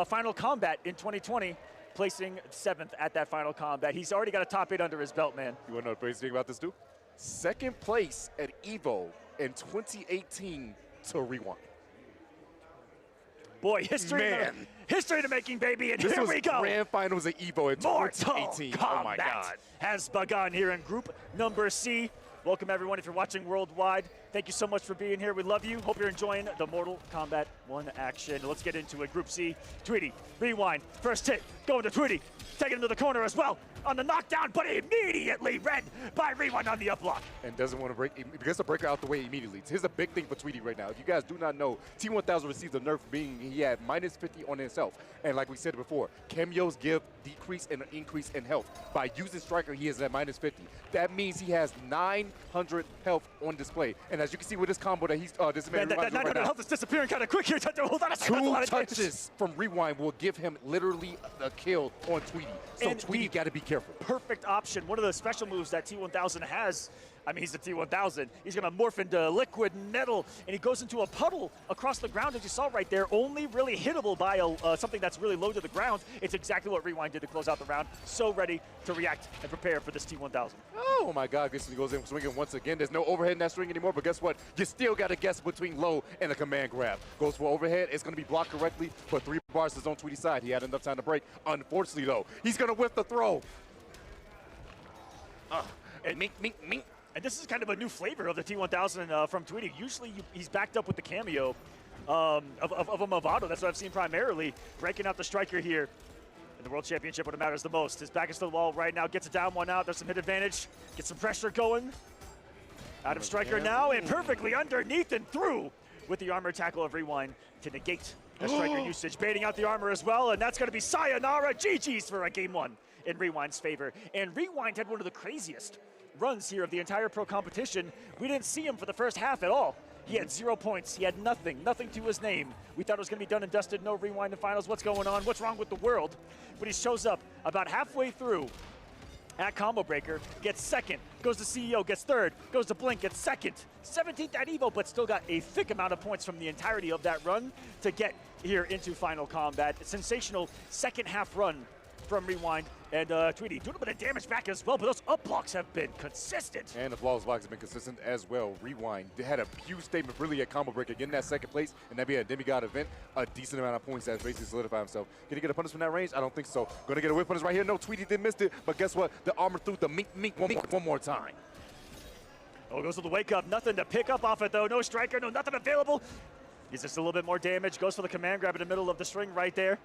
Final Kombat in 2020, placing 7th at that Final Kombat. He's already got a top 8 under his belt, man. You want to know the crazy thing about this dude? 2nd place at Evo in 2018 to Rewind. Boy, history to making, baby, and this here was we go. Grand Finals at Evo in 2018. Oh my God. Has begun here in Group Number C. Welcome, everyone, if you're watching worldwide. Thank you so much for being here. We love you. Hope you're enjoying the Mortal Kombat 1 action. Let's get into it. Group C, Tweety, Rewind, first hit, going to Tweety. Taking him to the corner as well on the knockdown, but immediately read by Rewind on the up block. And doesn't want to break, gets the breaker out the way immediately. Here's a big thing for Tweety right now. If you guys do not know, T1000 received a nerf being he had -50 on himself. And like we said before, cameos give decrease and increase in health. By using Striker, he is at -50. That means he has 900 health on display. And as you can see with this combo that he's this man that 900 right health is disappearing kind of quick here. Hold on a second. 2 touches from Rewind will give him literally a kill on Tweety. So Tweety got to be careful. Perfect option. One of the special moves that T1000 has, I mean, he's a T1000. He's going to morph into liquid metal, and he goes into a puddle across the ground, as you saw right there, only really hittable by something that's really low to the ground. It's exactly what Rewind did to close out the round. So ready to react and prepare for this T1000. Oh my God, he goes in swinging once again. There's no overhead in that string anymore, but guess what? You still got to guess between low and a command grab. Goes for overhead. It's going to be blocked correctly, but 3 bars is on Tweety's side. He had enough time to break. Unfortunately, though, he's going to whiff the throw. And mink. And this is kind of a new flavor of the T1000 from Tweety. Usually he's backed up with the cameo of a Movado. That's what I've seen primarily. Breaking out the Striker here in the World Championship when it matters the most. His back is to the wall right now. Gets a down one out. There's some hit advantage. Gets some pressure going. Out of Striker now and perfectly underneath and through with the armor tackle of Rewind to negate the Striker usage. Baiting out the armor as well, and that's going to be sayonara. GG's for a game 1 in Rewind's favor. And Rewind had one of the craziest runs here of the entire pro competition. We didn't see him for the first half at all. He had 0 points. He had nothing to his name. We thought it was going to be done and dusted. No Rewind in finals. What's going on? What's wrong with the world? But he shows up about halfway through at Combo Breaker, gets 2nd, goes to CEO, gets 3rd, goes to Blink, gets 2nd, 17th at Evo, but still got a thick amount of points from the entirety of that run to get here into Final Kombat. A sensational second half run from Rewind, and Tweety doing a bit of damage back as well, but those up blocks have been consistent. And the flawless blocks have been consistent as well. Rewind, they had a huge statement really at Combo Breaker, getting that 2nd place, and that being a demigod event, a decent amount of points that basically solidified himself. Can he get a punish from that range? I don't think so. Gonna get a whip punish right here. No, Tweety did miss it, but guess what? The armor through the mink one more time. Oh, goes to the wake up. Nothing to pick up off it, though. No Striker, no nothing available. He's just a little bit more damage. Goes for the command grab in the middle of the string right there.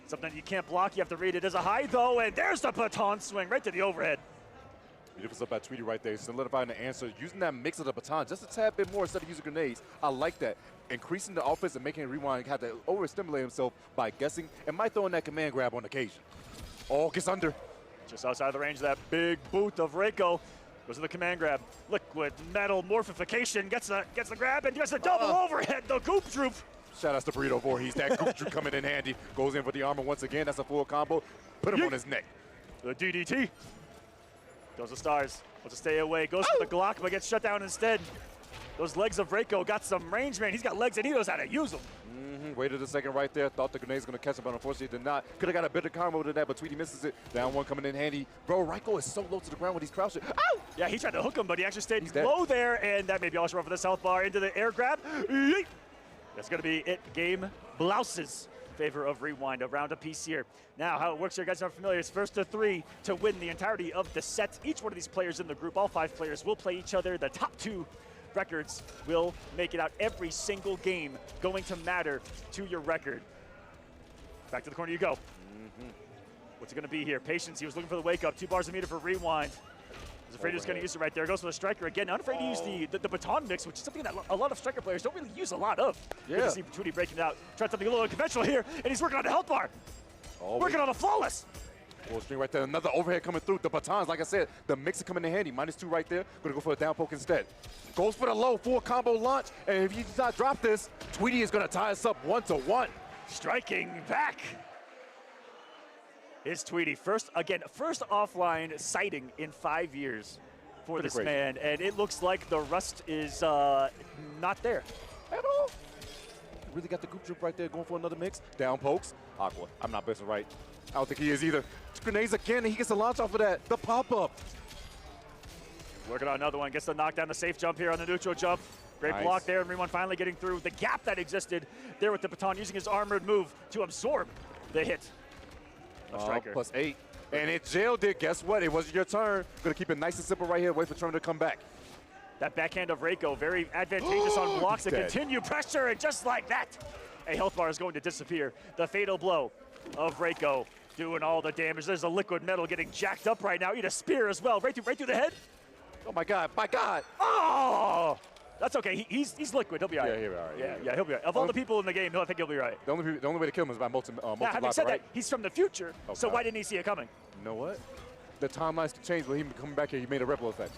Something you can't block. You have to read it as a high, though, and there's the baton swing right to the overhead. Beautiful stuff by Tweety right there, solidifying the answer, using that mix of the baton just a tad bit more instead of using grenades. I like that. Increasing the offense and making Rewind have to overstimulate himself by guessing and might throw in that command grab on occasion. Oh, gets under. Just outside of the range of that big boot of Reiko. Goes to the command grab. Liquid metal morphification. Gets the grab and gets a double overhead. The goop droop. Shout out to Burrito Voorhees. That goop droop coming in handy. Goes in for the armor once again. That's a full combo. Put him on his neck. The DDT. Goes to Stars. Wants to stay away. Goes for the Glock, but gets shut down instead. Those legs of Reiko got some range, man. He's got legs and he knows how to use them. Waited a second right there. Thought the grenade's going to catch him, but unfortunately did not. Could have got a better combo than that, but Tweety misses it. Down one coming in handy. Bro, Reiko is so low to the ground when he's crouching. Ow! Yeah, he tried to hook him, but he actually stayed low there, and that may be also for this health bar into the air grab. Yeet! That's going to be it. Game Blouses. Favor of Rewind, a round apiece here. Now, how it works here, guys are familiar. It's first to 3 to win the entirety of the set. Each one of these players in the group, all 5 players, will play each other. The top 2 records will make it out. Every single game going to matter to your record. Back to the corner you go. What's it going to be here? Patience. He was looking for the wake up. 2 bars of meter for rewind. He's afraid he's going to use it right there. Goes for the striker again. Unafraid to use the baton mix, which is something that a lot of striker players don't really use a lot of. Yeah. Good to see Tweety breaking it out. Tried something a little unconventional here, and he's working on the health bar. Working on a flawless. Full string right there. Another overhead coming through. The batons, like I said, the mix is coming in handy. -2 right there. Gonna go for a down poke instead. Goes for the low, full combo launch. And if he does not drop this, Tweety is gonna tie us up 1-1. Striking back. Is Tweety first offline sighting in 5 years for Pretty this crazy. man, and it looks like the rust is not there at all. Really got the goop troop right there going for another mix. Down pokes. Aqua. I'm not messing right. I don't think he is either. Grenades again, and he gets a launch off of that. The pop-up. Working on another one, gets the knockdown, the safe jump here on the neutral jump. Great Nice. block there, and Rewan finally getting through the gap that existed there with the baton, using his armored move to absorb the hit. Striker. +8. And it jailed it. Guess what? It wasn't your turn. Gonna keep it nice and simple right here. Wait for Turner to come back. That backhand of Reiko, very advantageous on blocks to Dead. continue pressure, and just like that, a health bar is going to disappear. The fatal blow of Reiko doing all the damage. There's a liquid metal getting jacked up right now. Eat a spear as well, right through the head. Oh my God, my God. Oh! That's okay, he's liquid, he'll be all right. Yeah, he'll be all right. Yeah, he'll be all right. Of all the people in the game, I think he'll be right. The only way to kill him is by multi Now, having said right? that, he's from the future, so Okay. why didn't he see it coming? You know what? The timelines can change, but him coming back here, he made a ripple effect.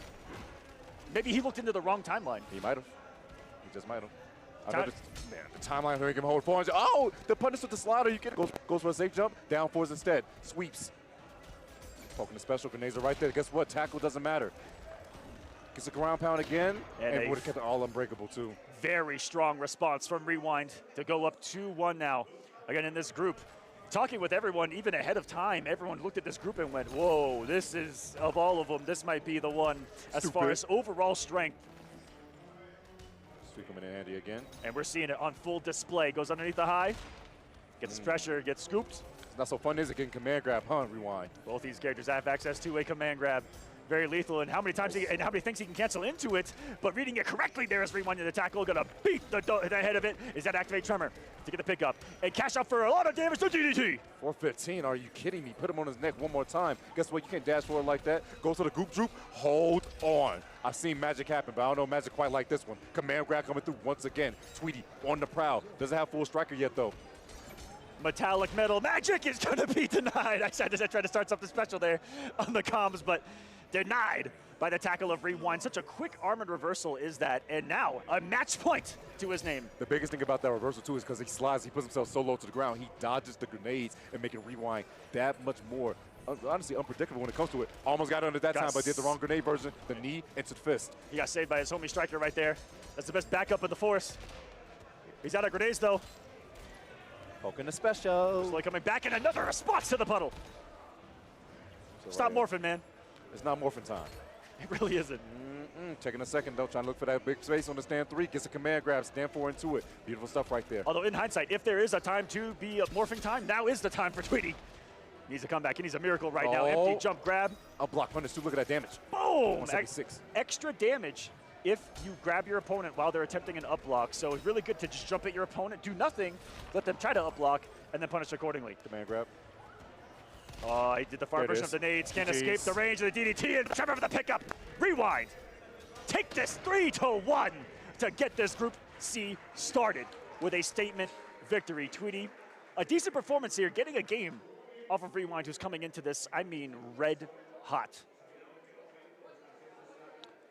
Maybe he looked into the wrong timeline. He might have. He just might have. I know the timeline make him hold 400. Oh, the punish with the slider. You get goes for a safe jump. Down 4s instead. Sweeps. Poking the special grenades are right there. Guess what? Tackle doesn't matter. Gets a ground pound again, and would have kept it all unbreakable too. Very strong response from Rewind to go up 2-1 now. Again, in this group, talking with everyone even ahead of time, everyone looked at this group and went, whoa, this is, of all of them, this might be the one as far as overall strength. Sweep coming in handy again. And we're seeing it on full display. Goes underneath the high, gets pressure, gets scooped. It's not so fun, is it, getting command grab, huh, Rewind? Both these characters have access to a command grab. Very lethal, and how many times and how many things he can cancel into it, but reading it correctly there is Rewind in the tackle, gonna beat the head of it. Is that activate Tremor to get the pickup and cash out for a lot of damage to DDT. 415, are you kidding me? Put him on his neck one more time. Guess what, you can't dash forward like that. Goes to the goop droop, hold on. I've seen magic happen, but I don't know magic quite like this one. Command grab coming through once again. Tweety on the prowl, doesn't have full striker yet though. Metallic metal magic is gonna be denied. I tried to start something special there on the comms, but denied by the tackle of Rewind. Such a quick armored reversal is that, and now a match point to his name. The biggest thing about that reversal too is because he slides, he puts himself so low to the ground, he dodges the grenades and making Rewind that much more, honestly, unpredictable when it comes to it. Almost got under that time, but did the wrong grenade version, the knee into the fist. He got saved by his homie striker right there. That's the best backup in the force. He's out of grenades though. Poking the special. Slowly coming back, and another response to the puddle. Stop morphing, man. It's not morphing time. It really isn't. Checking a second though, trying to look for that big space on the stand 3. Gets a command grab, stand 4 into it. Beautiful stuff right there. Although in hindsight, if there is a time to be a morphing time, now is the time for Tweety. He needs to come back. He needs a miracle right now. Empty jump grab. I'll block punish too. Look at that damage. Boom! 176. Extra damage if you grab your opponent while they're attempting an up block. So it's really good to just jump at your opponent, do nothing, let them try to up block, and then punish accordingly. Command grab. Oh, he did the far version of the nades. Can't escape the range of the DDT, and Trevor for the pickup. Rewind. Take this 3-1 to get this Group C started with a statement victory. Tweety, a decent performance here, getting a game off of Rewind, who's coming into this, I mean, red hot.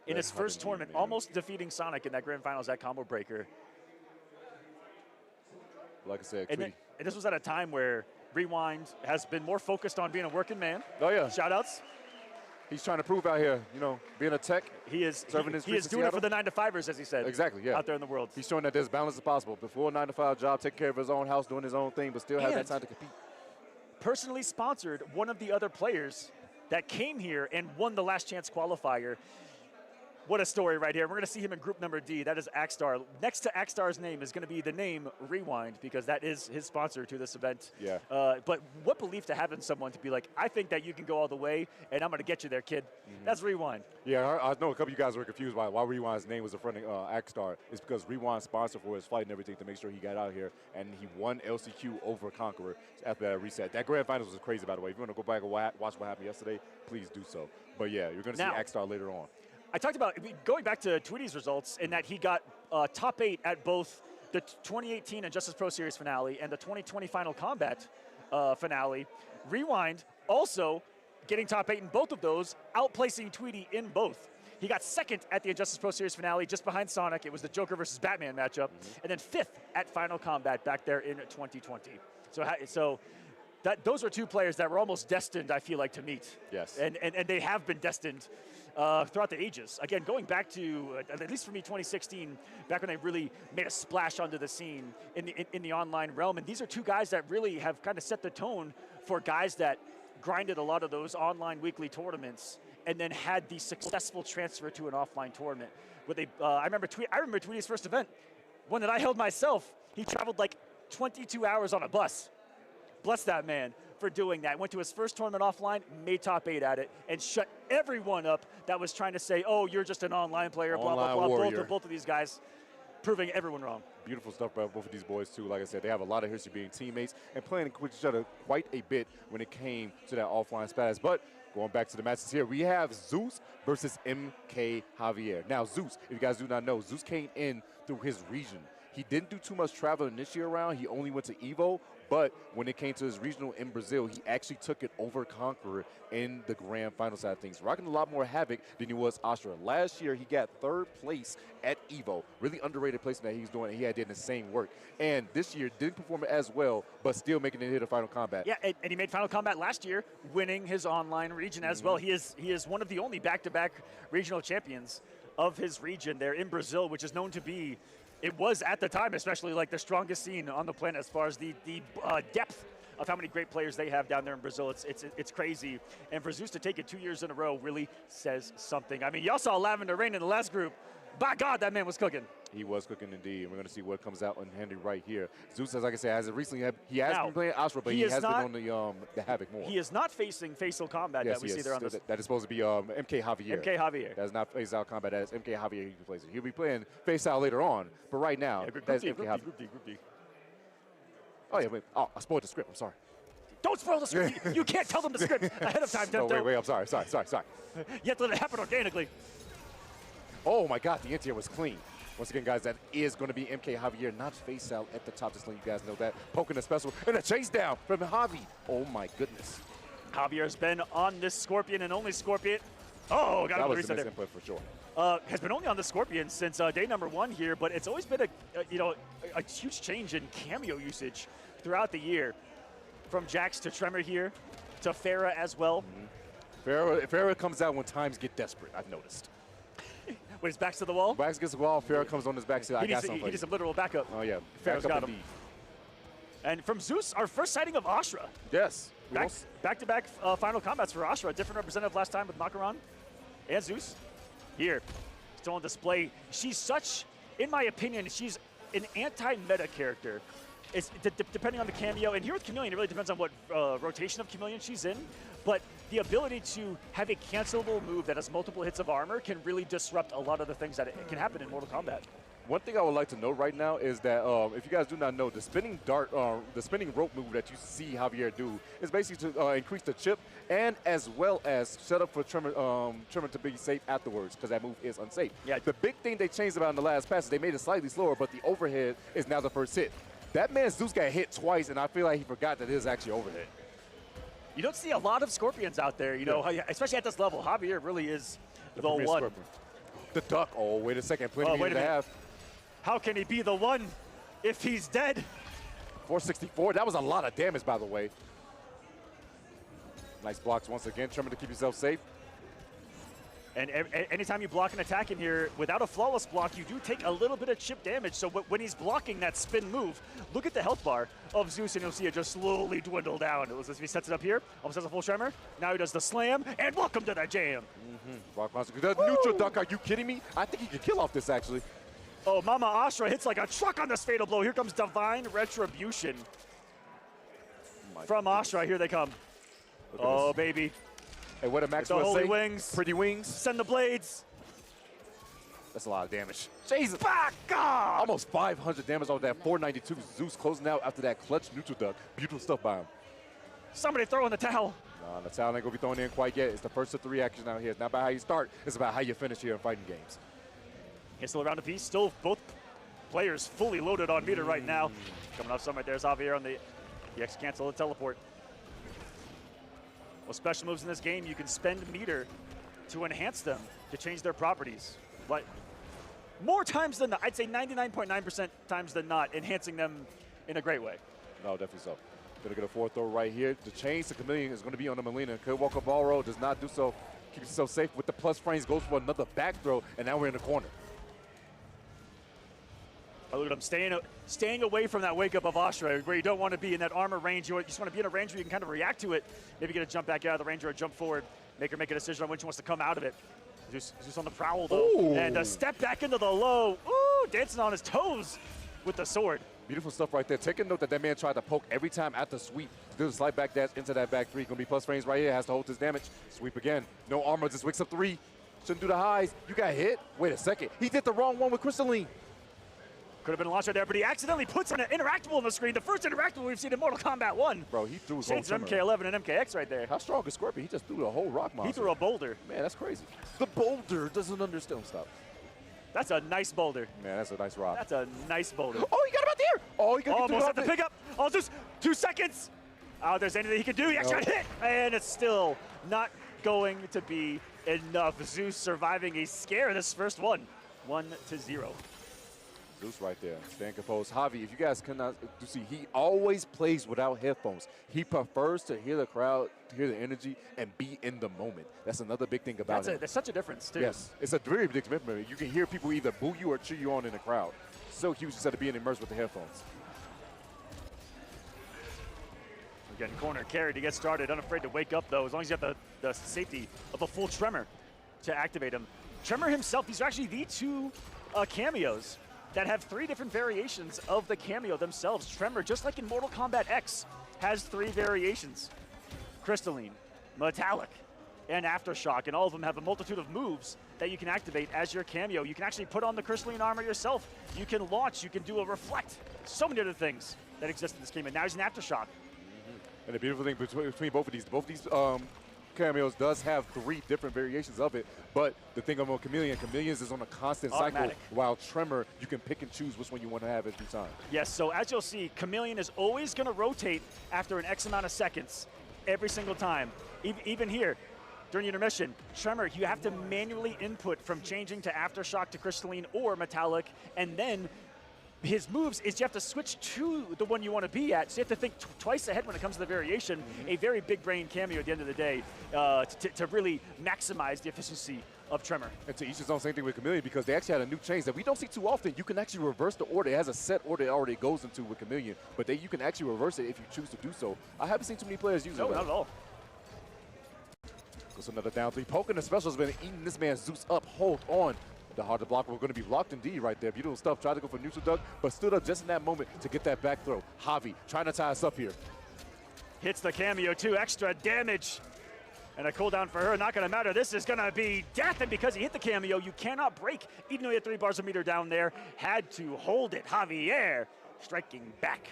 In his first tournament, almost defeating Sonic in that grand finals, that combo breaker. Like I said, and this was at a time where Rewind has been more focused on being a working man. Oh yeah. Shout-outs. He's trying to prove out here, you know, being a tech. He is serving his he is doing it for the 9-to-5ers, as he said. Exactly, yeah. Out there in the world. He's showing that there's balance as possible. Before a 9-to-5 job, taking care of his own house, doing his own thing, but still have that time to compete. Personally sponsored one of the other players that came here and won the last chance qualifier. What a story right here. We're going to see him in group number D. That is Axstar. Next to Axstar's name is going to be the name Rewind, because that is his sponsor to this event. Yeah. But what belief to have in someone to be like, I think that you can go all the way, and I'm going to get you there, kid. That's Rewind. Yeah, I know a couple of you guys were confused why Rewind's name was in front of Axstar. It's because Rewind's sponsor for his flight and everything to make sure he got out here, and he won LCQ over Conqueror after that reset. That Grand Finals was crazy, by the way. If you want to go back and watch what happened yesterday, please do so. But yeah, you're going to see Axstar later on. I talked about going back to Tweety's results in that he got top 8 at both the 2018 Injustice Pro Series finale and the 2020 Final Combat finale. Rewind also getting top 8 in both of those, outplacing Tweety in both. He got 2nd at the Injustice Pro Series finale, just behind Sonic. It was the Joker versus Batman matchup. And then 5th at Final Combat back there in 2020. So those are two players that were almost destined, I feel like, to meet. Yes. And they have been destined throughout the ages. Again, going back to, at least for me, 2016, back when they really made a splash onto the scene in the online realm. And these are two guys that really have kind of set the tone for guys that grinded a lot of those online weekly tournaments and then had the successful transfer to an offline tournament. Where they, I remember Tweety's first event, one that I held myself. He traveled like 22 hours on a bus. Bless that man for doing that. Went to his first tournament offline, made top 8 at it, and shut everyone up that was trying to say, oh, you're just an online player, blah, blah, blah. Both of these guys proving everyone wrong. Beautiful stuff by both of these boys, too. Like I said, they have a lot of history being teammates and playing with each other quite a bit when it came to that offline status. But going back to the matches here, we have Zeus versus MK Javier. Now, Zeus, if you guys do not know, Zeus came in through his region. He didn't do too much traveling this year around. He only went to EVO. But when it came to his regional in Brazil, he actually took it over Conqueror in the grand final side of things, rocking a lot more havoc than he was Ashrah. Last year, he got 3rd place at EVO. Really underrated placement that he was doing, and he had did insane work. And this year, didn't perform as well, but still making it hit a Final Combat. Yeah, and he made Final Combat last year, winning his online region as well. He is one of the only back-to-back regional champions of his region there in Brazil, which is known to be, it was at the time especially, like the strongest scene on the planet as far as the depth of how many great players they have down there in Brazil. It's crazy. And for Zeus to take it 2 years in a row really says something. I mean, y'all saw Lavender Rain in the last group. By God, that man was cooking. He was cooking indeed, and we're going to see what comes out on handy right here. Zeus, as like I said, has recently he has been playing Ashrah, but he has been on the Havoc more. He is not facing Facial Combat that we see there on this. That is supposed to be MK Javier. MK Javier. That is not Face Out Combat. That is MK Javier. He plays it. He'll be playing Face Out later on, but right now, that's MK Javier. Group D. Oh yeah, wait. Oh, I spoiled the script. I'm sorry. Don't spoil the script. You can't tell them the script ahead of time. No, wait. I'm sorry. You have to let it happen organically. Oh my God, the anti-air was clean. Once again, guys, that is going to be MK Javier, not Face Out at the top. Just letting you guys know that. Poking the special and a chase down from Javi. Oh my goodness. Javier's been on this Scorpion and only Scorpion. Oh, got him to reset there. Input for sure. Has been only on the Scorpion since day number 1 here, but it's always been a huge change in cameo usage throughout the year. From Jax to Tremor here, to Farah as well. Farah comes out when times get desperate, I've noticed. When his back's to the wall? Back's against the wall, Farah comes on his back. I got something. He needs a literal backup. Oh, yeah. Farah's got him. And from Zeus, our first sighting of Ashrah. Yes. Back-to-back Final Combats for Ashrah. A different representative last time with Makaran and Zeus. Here, still on display. She's such, in my opinion, she's an anti-meta character. It's depending on the cameo, and here with Khameleon, it really depends on what rotation of Khameleon she's in, but the ability to have a cancelable move that has multiple hits of armor can really disrupt a lot of the things that can happen in Mortal Kombat. One thing I would like to note right now is that if you guys do not know, the spinning dart, the spinning rope move that you see Javier do is basically to increase the chip and as well as set up for Tremor to be safe afterwards, because that move is unsafe. Yeah. The big thing they changed about in the last patch is they made it slightly slower, but the overhead is now the first hit. That man Zeus got hit twice, and I feel like he forgot that it is actually overhead. You don't see a lot of Scorpions out there, you know, especially at this level. Javier really is the one. Scorpion. The duck. Oh, wait a second. Plenty of to have. How can he be the one if he's dead? 464. That was a lot of damage, by the way. Nice blocks once again. Tremor to keep yourself safe. And anytime you block an attack in here, without a flawless block, you do take a little bit of chip damage. So when he's blocking that spin move, look at the health bar of Zeus, and you'll see it just slowly dwindle down. As he sets it up here, almost has a full tremor. Now he does the slam, and welcome to the jam. Rock monster. The neutral duck, are you kidding me? I think he could kill off this, actually. Oh, Mama Ashrah hits like a truck on this fatal blow. Here comes Divine Retribution. From Ashrah, here they come. Oh, baby. Hey, what did Maxwell the holy say? Wings. Pretty wings. Send the blades. That's a lot of damage. Jesus. Baraka! Almost 500 damage off that 492. Zeus closing out after that clutch neutral duck. Beautiful stuff by him. Somebody throw in the towel. Nah, the towel ain't going to be thrown in quite yet. It's the first of 3 actions out here. It's not about how you start. It's about how you finish here in fighting games. He's still around a piece. Still both players fully loaded on meter right now. Coming off some right there is Javier on the EX cancel the teleport. Well, special moves in this game, you can spend meter to enhance them, to change their properties. But more times than not, I'd say 99.9% times than not, enhancing them in a great way. No, definitely so. Gonna get a 4th throw right here. The change to Khameleon is gonna be on the mileena. Could walk a ball roll, does not do so. Keeps himself safe with the plus frames, goes for another back throw, and now we're in the corner. Oh, look at him staying away from that wake up of Ashrah, where you don't want to be in that armor range. You just want to be in a range where you can kind of react to it. Maybe get a jump back out of the range or a jump forward. Make a decision on when she wants to come out of it. Just on the prowl though. Ooh. And a step back into the low. Ooh, dancing on his toes with the sword. Beautiful stuff right there. Take a note that that man tried to poke every time at the sweep. Do the slight back dash into that back 3. Gonna be plus frames right here. Has to hold his damage. Sweep again. No armor, just wakes up 3. Shouldn't do the highs. You got hit. Wait a second. He did the wrong one with Crystalline. Could have been a launch right there, but he accidentally puts an interactable on the screen. The first interactable we've seen in Mortal Kombat 1. Bro, he threw his whole MK11 and MKX right there. How strong is Scorpion? He just threw the whole rock monster. He threw a boulder. Man, that's crazy. The boulder doesn't understand. Stop. That's a nice boulder. Man, that's a nice rock. That's a nice boulder. Oh, he got him out there. Oh, he got almost at the pickup. Oh, just 2 seconds. Oh, there's anything he can do. He actually got hit. And it's still not going to be enough. Zeus surviving a scare this first one. 1-0. Zeus right there, staying composed. Javi, if you guys cannot see, he always plays without headphones. He prefers to hear the crowd, to hear the energy, and be in the moment. That's another big thing about him. There's such a difference, too. Yes, it's a very big difference. You can hear people either boo you or cheer you on in the crowd. So huge instead of being immersed with the headphones. Again, corner carry to get started. Unafraid to wake up, though, as long as you have the safety of a full Tremor to activate him. Tremor himself, these are actually the 2 cameos that have 3 different variations of the cameo themselves. Tremor, just like in Mortal Kombat X, has 3 variations. Crystalline, Metallic, and Aftershock, and all of them have a multitude of moves that you can activate as your cameo. You can actually put on the crystalline armor yourself. You can launch, you can do a reflect. So many other things that exist in this game, and now he's an Aftershock. And the beautiful thing between both of these cameos does have 3 different variations of it, but the thing about Khameleons is on a constant cycle, while Tremor, you can pick and choose which one you want to have every time. Yes, so as you'll see, Khameleon is always going to rotate after an X amount of seconds, every single time. Even here, during intermission, Tremor, you have to manually input from changing to Aftershock to Crystalline or Metallic, and then his moves is you have to switch to the one you want to be at, so you have to think twice ahead when it comes to the variation. A very big brain cameo at the end of the day to really maximize the efficiency of Tremor. And to each his own, same thing with Khameleon, because they actually had a new change that we don't see too often. You can actually reverse the order. It has a set order it already goes into with Khameleon, but you can actually reverse it if you choose to do so. I haven't seen too many players use it. No, not at all. Goes another down 3. Poking the special has been eating this man Zeus up. Hold on. The hard to block, we're going to be locked indeed right there. Beautiful stuff. Tried to go for neutral duck, but stood up just in that moment to get that back throw. Javi trying to tie us up here. Hits the cameo, 2 extra damage. And a cooldown for her, not going to matter. This is going to be death, and because he hit the cameo, you cannot break. Even though he had 3 bars of meter down there, had to hold it. Javier striking back.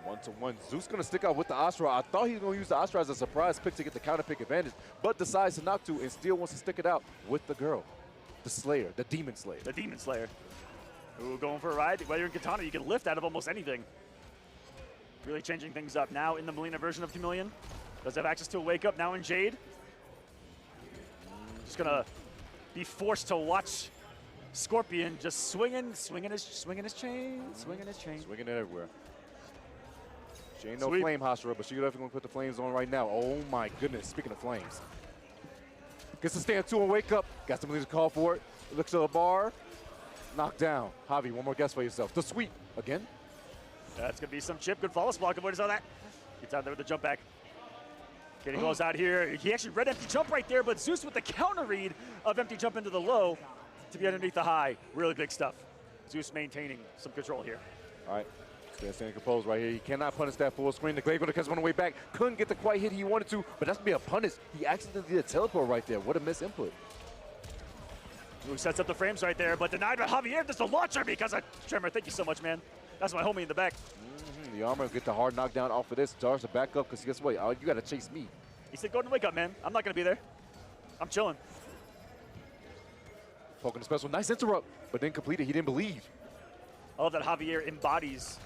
1-to-1. Zeus going to stick out with the ashrah. I thought he was going to use the ashrah as a surprise pick to get the counter pick advantage, but decides to not to and still wants to stick it out with the girl. The Slayer, the Demon Slayer. The Demon Slayer. Ooh, going for a ride. While you're in Kitana, you can lift out of almost anything. Really changing things up now in the Mileena version of Khameleon. Does have access to a wake up now in Jade. Just gonna be forced to watch Scorpion just swinging his chain. Swinging it everywhere. She ain't no flame Hashira, but she definitely gonna put the flames on right now. Oh my goodness, speaking of flames. Gets the stand 2 and wake up. Got somebody to call for it. Looks to the bar. Knocked down. Javi, one more guess for yourself. The sweep again. That's going to be some chip. Good follow block. Avoid all that. Gets out there with the jump back. Getting goes out here. He actually read empty jump right there, but Zeus with the counter read of empty jump into the low to be underneath the high. Really big stuff. Zeus maintaining some control here. All right. Standing composed right here. He cannot punish that full screen. The Glaive going to catch him on the way back. Couldn't get the quite hit he wanted to, but that's going to be a punish. He accidentally did a teleport right there. What a miss input. Who sets up the frames right there, but denied by Javier. There's a launcher because of Tremor. Thank you so much, man. That's my homie in the back. The armor get the hard knockdown off of this. Starts to back up because guess what? You got to chase me. He said, go ahead and wake up, man. I'm not going to be there. I'm chilling. Poking the special. Nice interrupt, but then completed. He didn't believe. I love that Javier embodies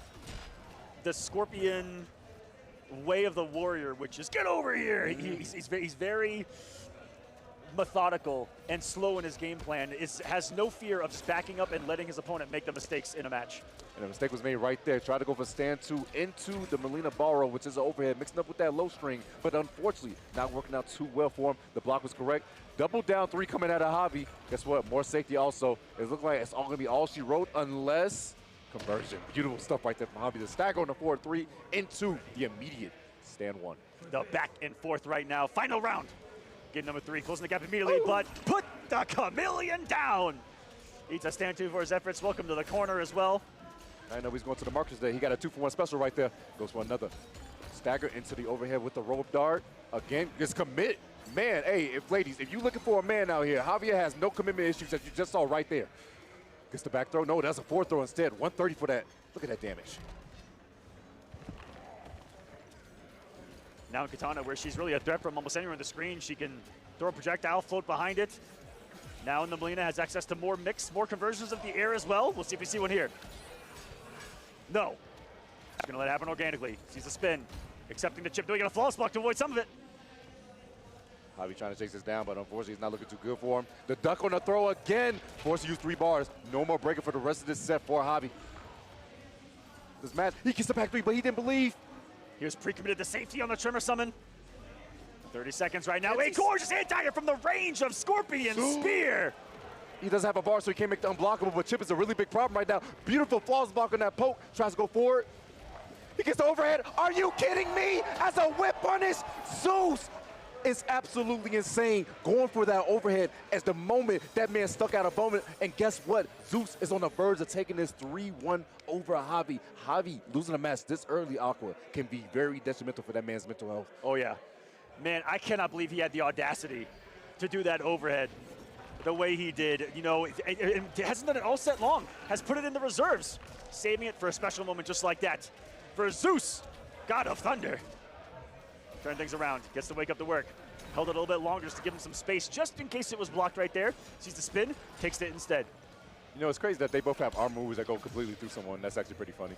the Scorpion way of the warrior, which is get over here. He's very methodical and slow in his game plan. Has no fear of just backing up and letting his opponent make the mistakes in a match. And a mistake was made right there. Tried to go for stand 2 into the mileena borrow, which is an overhead, mixing up with that low string, but unfortunately not working out too well for him. The block was correct. Double down 3 coming out of Javi. Guess what? More safety also. It looks like it's all going to be all she wrote unless conversion. Beautiful stuff right there from Javi. The stagger on the 4-3 into the immediate stand 1. The back and forth right now. Final round. Game number 3, closing the gap immediately, but put the Khameleon down. Eats a stand 2 for his efforts. Welcome to the corner as well. I know he's going to the markers there. He got a 2-for-1 special right there. Goes for another. Stagger into the overhead with the rope dart. Again, just commit. Man, hey, ladies, if you're looking for a man out here, Javier has no commitment issues as you just saw right there. Gets the back throw. No, that's a 4 throw instead. 130 for that. Look at that damage. Now in Kitana, where she's really a threat from almost anywhere on the screen. She can throw a projectile, float behind it. Now in the mileena has access to more mix, more conversions of the air as well. We'll see if we see one here. No. He's going to let it happen organically. Sees the spin. Accepting the chip, doing a flawless block to avoid some of it. Javi trying to chase this down, but unfortunately it's not looking too good for him. The duck on the throw again. Forced to use 3 bars. No more breaking for the rest of this set for Javi. This match, he gets the back 3, but he didn't believe. Here's pre-committed the safety on the Tremor summon. 30 seconds right now. A gorgeous anti-air from the range of Scorpion Spear. He doesn't have a bar, so he can't make the unblockable, but Chip is a really big problem right now. Beautiful flawless block on that poke. Tries to go forward. He gets the overhead. Are you kidding me? As a whip punish, Zeus is absolutely insane. Going for that overhead as the moment that man stuck out a moment. And guess what? Zeus is on the verge of taking this 3-1 over Javi. Javi losing a match this early, Aqua, can be very detrimental for that man's mental health. Oh, yeah. Man, I cannot believe he had the audacity to do that overhead the way he did. You know, it hasn't done it all set long. Has put it in the reserves, saving it for a special moment just like that. For Zeus, God of Thunder. Turn things around, gets to wake up to work. Held it a little bit longer just to give him some space, just in case it was blocked right there. Sees the spin, takes it instead. You know, it's crazy that they both have arm moves that go completely through someone. That's actually pretty funny.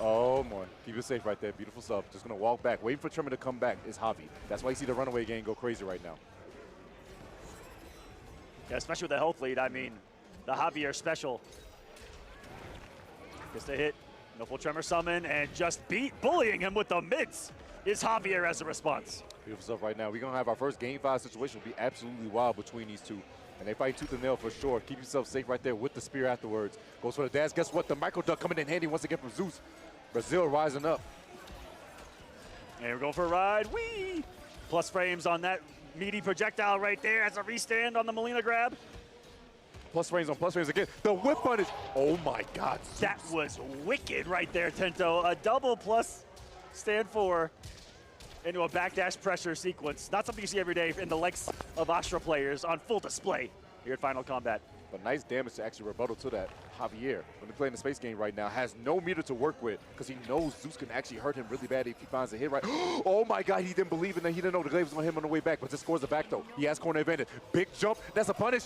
Oh, my. Keep it safe right there. Beautiful stuff. Just going to walk back. Waiting for Tremor to come back is Javi. That's why you see the runaway game go crazy right now. Yeah, especially with the health lead. I mean, the Javier special. Gets the hit. No full Tremor summon, and just bullying him with the mids is Javier as a response. Beautiful stuff right now. We're going to have our first Game 5 situation. Will be absolutely wild between these two. And they fight tooth and nail for sure. Keep yourself safe right there with the spear afterwards. Goes for the dash. Guess what? The micro duck coming in handy once again from Zeus. Brazil rising up. And we're going for a ride. Whee! Plus frames on that meaty projectile right there as a restand on the mileena grab. Plus frames on plus frames again. The whip punish. Oh my God. Zeus. That was wicked right there, Tento. A double plus stand 4 into a backdash pressure sequence. Not something you see every day in the likes of Ashrah players on full display here at Final Combat. But nice damage to actually rebuttal to that. Javier, when they're playing the space game right now, has no meter to work with because he knows Zeus can actually hurt him really bad if he finds a hit right. Oh my God, he didn't believe in that. He didn't know the Glaive was going to hit him on the way back, but just scores the back though. He has corner advantage. Big jump, that's a punish.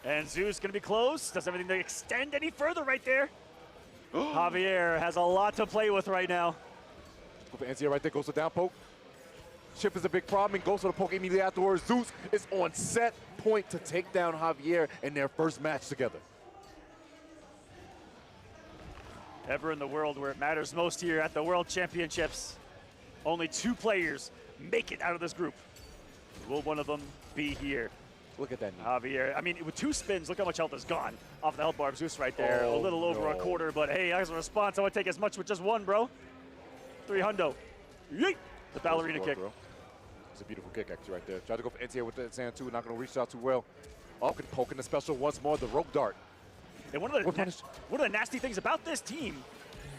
And Zeus going to be close. Does everything to extend any further right there. Javier has a lot to play with right now. Go for NCA right there, goes to down poke. Chip is a big problem and goes to the poke immediately afterwards. Zeus is on set point to take down Javier in their first match together. Ever in the world where it matters most here at the World Championships. Only 2 players make it out of this group. Will one of them be here? Look at that knee. Javier. I mean, with 2 spins, look how much health is gone off the health bar of Zeus right there. Oh, a little over a quarter, but hey, as a response, I would take as much with just 1, bro. 300. Yeet! The ballerina kick. Bro. It's a beautiful kick, actually, right there. Tried to go for NTA with that sand, too. Not going to reach out too well. Oh, poking the special once more. The rope dart. And one of the nasty things about this team,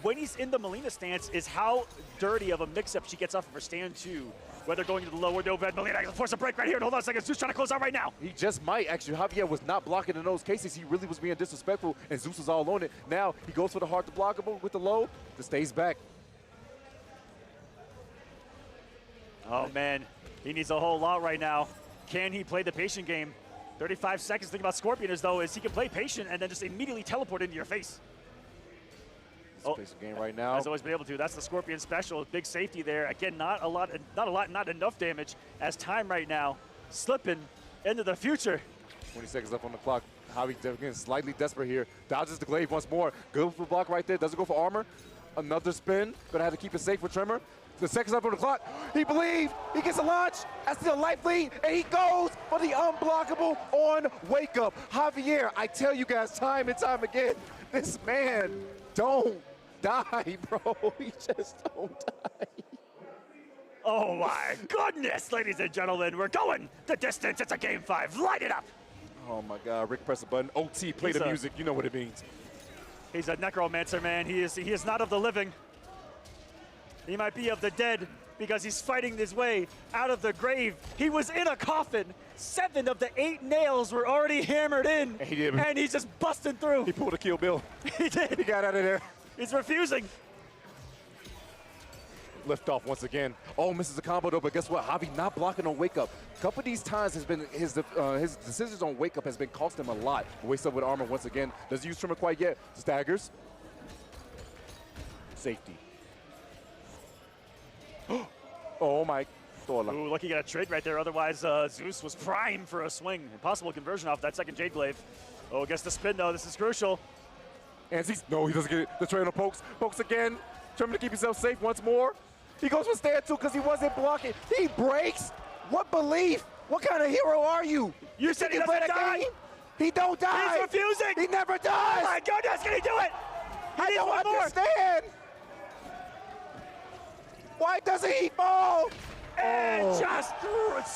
when he's in the mileena stance, is how dirty of a mix-up she gets off of her stand, too. Whether going to the low or no bed, mileena can force a break right here. And hold on a second, Zeus trying to close out right now. He just might, actually. Javier was not blocking in those cases. He really was being disrespectful, and Zeus was all on it. Now, he goes for the hard to blockable with the low. Just stays back. Oh, man. He needs a whole lot right now. Can he play the patient game? 35 seconds. The thing about Scorpion is, though, is he can play patient and then just immediately teleport into your face. Patient game right now. Has always been able to. That's the Scorpion special. Big safety there. Again, not enough damage as time right now slipping into the future. 20 seconds left on the clock. Javi again slightly desperate here. Dodges the glaive once more. Good for block right there. Doesn't go for armor. Another spin. Gonna have to keep it safe with Tremor. The seconds left on the clock. He believed. He gets a launch. That's the life lead. And he goes for the unblockable on Wake Up. Javier, I tell you guys time and time again, this man don't die, bro. He just don't die. Oh my goodness, ladies and gentlemen. We're going the distance. It's a game 5. Light it up. Oh my God, Rick press a button. OT, play the music. You know what it means. He's a necromancer, man. He is not of the living. He might be of the dead because he's fighting his way out of the grave. He was in a coffin. 7 of the 8 nails were already hammered in. And he's just busting through. He pulled a Kill Bill. He did. He got out of there. He's refusing. Lift off once again. Oh, misses the combo though, but guess what? Javi not blocking on Wake Up. Couple of these times has been his decisions on Wake Up has been cost him a lot. Wakes up with armor once again. Doesn't use Tremor quite yet. Staggers. Safety. Oh my. Ooh, looking at a trade right there. Otherwise, Zeus was prime for a swing. Impossible conversion off that second Jade Glaive. Oh, gets the spin though. This is crucial. And no, he doesn't get it. The trainer pokes. Pokes again. Trying to keep himself safe once more. He goes for stand 2 because he wasn't blocking. He breaks. What belief? What kind of hero are you? You said he doesn't die. He don't die. He's refusing. He never dies. Oh my goodness, can he do it? I don't understand. Why doesn't he fall? And just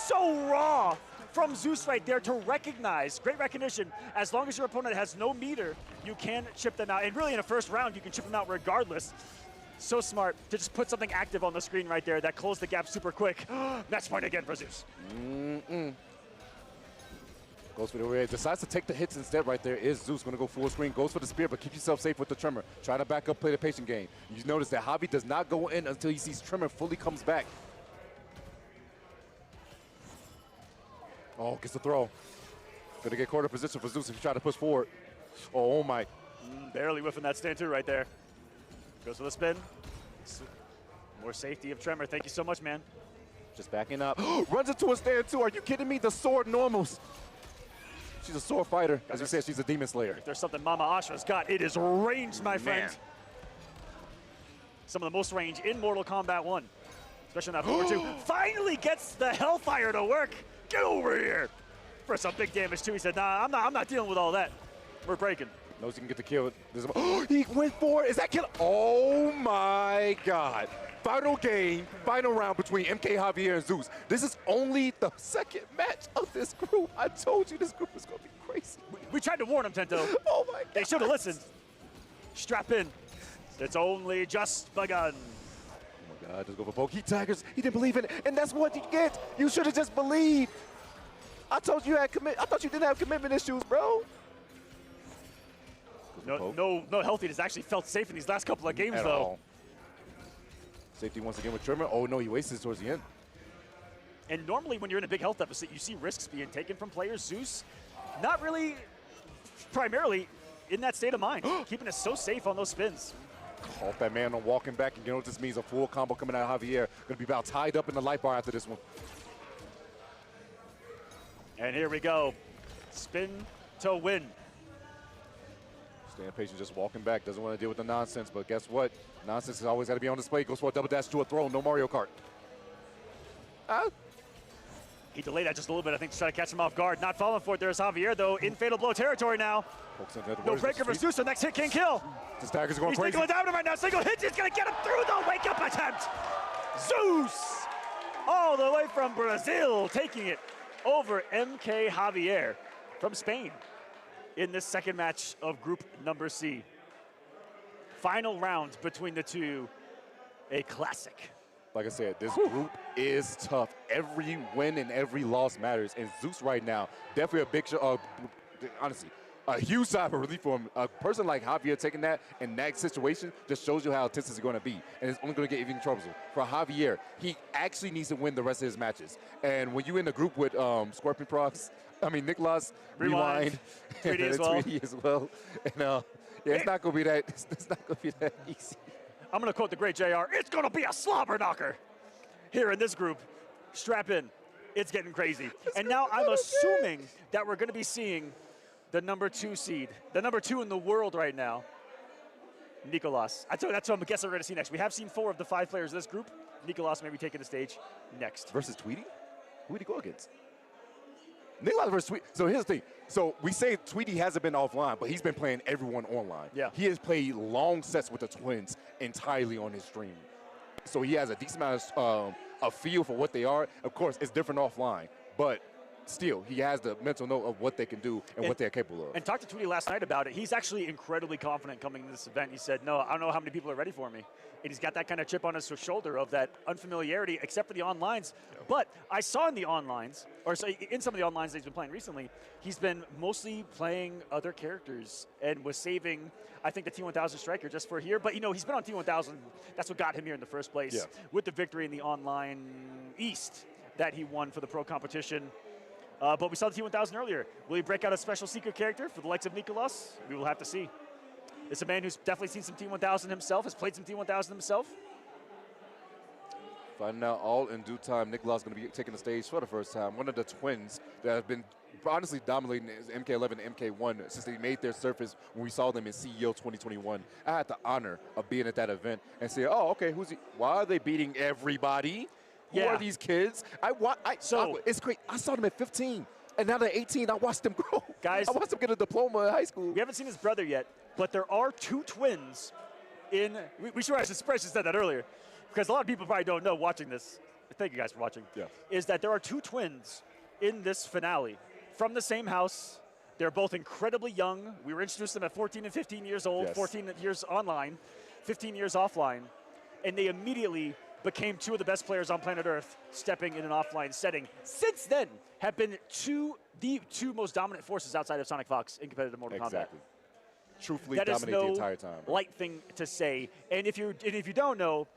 so raw from Zeus right there to recognize. Great recognition. As long as your opponent has no meter, you can chip them out. And really in the first round, you can chip them out regardless. So smart to just put something active on the screen right there that closed the gap super quick. Match point again for Zeus. Goes for the rear. Decides to take the hits instead right there. Is Zeus going to go full screen. Goes for the spear, but keep yourself safe with the Tremor. Try to back up, play the patient game. You notice that Javi does not go in until he sees Tremor fully comes back. Oh, gets the throw. Gonna get quarter position for Zeus if you try to push forward. Oh my. Barely whiffing that stand 2 right there. Goes for the spin. More safety of Tremor. Thank you so much, man. Just backing up. Runs into a stand 2. Are you kidding me? The sword normals. She's a sword fighter. As you said, she's a demon slayer. If there's something Mama Ashrah's got, it is range, my friend. Some of the most range in Mortal Kombat 1. Especially on that 4-2. Finally gets the Hellfire to work. Get over here. For some big damage, too. He said, nah, I'm not dealing with all that. We're breaking. Knows he can get the kill. He went for it. Is that kill? Oh my God. Final game, final round between MK Javier and Zeus. This is only the second match of this group. I told you this group was going to be crazy. We tried to warn him, Tento. Oh my God. They should have listened. Strap in. It's only just begun. Oh my God, just go for poke. He taggers. He didn't believe in it. And that's what you get. You should have just believed. I told you I thought you didn't have commitment issues, bro. No healthiness actually felt safe in these last couple of games, though. All. Safety once again with Tremor. Oh no, he wasted towards the end. And normally when you're in a big health deficit, you see risks being taken from players. Zeus, not really primarily in that state of mind, keeping it so safe on those spins. Off that man on walking back, and you know what this means, a full combo coming out of Javier. Gonna be about tied up in the light bar after this one. And here we go. Spin to win. Stand patient, just walking back. Doesn't want to deal with the nonsense, but guess what? Nonsense has always got to be on display. Goes for a double dash to a throw. No Mario Kart. He delayed that just a little bit, I think, to try to catch him off guard. Not falling for it. There's Javier, though, in Fatal Blow territory now. No breaker for Zeus, so next hit can kill. This dagger's going crazy. He's single down right now. Single hit, he's going to get him through the wake-up attempt. Zeus, all the way from Brazil, taking it over MK Javier from Spain in this second match of group number C. Final round between the two, a classic. Like I said, this group is tough. Every win and every loss matters. And Zeus right now, definitely a big, honestly, a huge sigh of relief for him. A person like Javier taking that in that situation just shows you how intense it's going to be. And it's only going to get even troublesome. For Javier, he actually needs to win the rest of his matches. And when you're in a group with Scorpion Prox, Nicolas, Rewind, and as well. Tweety as well. And yeah, it's not going to be that. It's not going to be that easy. I'm going to quote the great JR, it's going to be a slobber knocker. Here in this group, strap in. It's getting crazy. And now I'm assuming that we're going to be seeing the number 2 seed, the number 2 in the world right now, Nicolas. That's what I'm guessing we're going to see next. We have seen 4 of the 5 players of this group. Nicolas may be taking the stage next. Versus Tweety? Who would he go against? Nicolas versus Tweety. So here's the thing. So we say Tweety hasn't been offline, but he's been playing everyone online. Yeah. He has played long sets with the twins entirely on his stream. So he has a decent amount of a feel for what they are. Of course, it's different offline, but still, he has the mental note of what they can do and what they're capable of. And talked to Tweety last night about it. He's actually incredibly confident coming to this event. He said, no, I don't know how many people are ready for me. And he's got that kind of chip on his shoulder of that unfamiliarity, except for the onlines. Yeah. But I saw in the onlines, or so in some of the onlines that he's been playing recently, he's been mostly playing other characters and was saving, I think, the T1000 striker just for here. But, you know, he's been on T1000. That's what got him here in the first place with the victory in the online East that he won for the pro competition. But we saw the T1000 earlier. Will he break out a special secret character for the likes of Nicolas? We will have to see. It's a man who's definitely seen some T1000 himself, has played some T1000 himself. Finding out all in due time, Nicolas is going to be taking the stage for the first time. One of the twins that have been honestly dominating is MK11 and MK1 since they made their surface when we saw them in CEO 2021. I had the honor of being at that event and saying, oh, okay, who's he? Why are they beating everybody? Who are these kids? It's great. I saw them at 15, and now they're 18. I watched them grow. Guys, I watched them get a diploma in high school. We haven't seen his brother yet, but there are 2 twins in. We should have said that earlier, because a lot of people probably don't know watching this. Thank you guys for watching. Yeah. Is that there are 2 twins in this finale from the same house. They're both incredibly young. We were introduced to them at 14 and 15 years old, 14 years online, 15 years offline, and they immediately became 2 of the best players on planet Earth, stepping in an offline setting. Since then, have been the two most dominant forces outside of Sonic Fox in competitive Mortal Kombat. Truthfully That dominate is no the entire time. light thing to say. And if you don't know,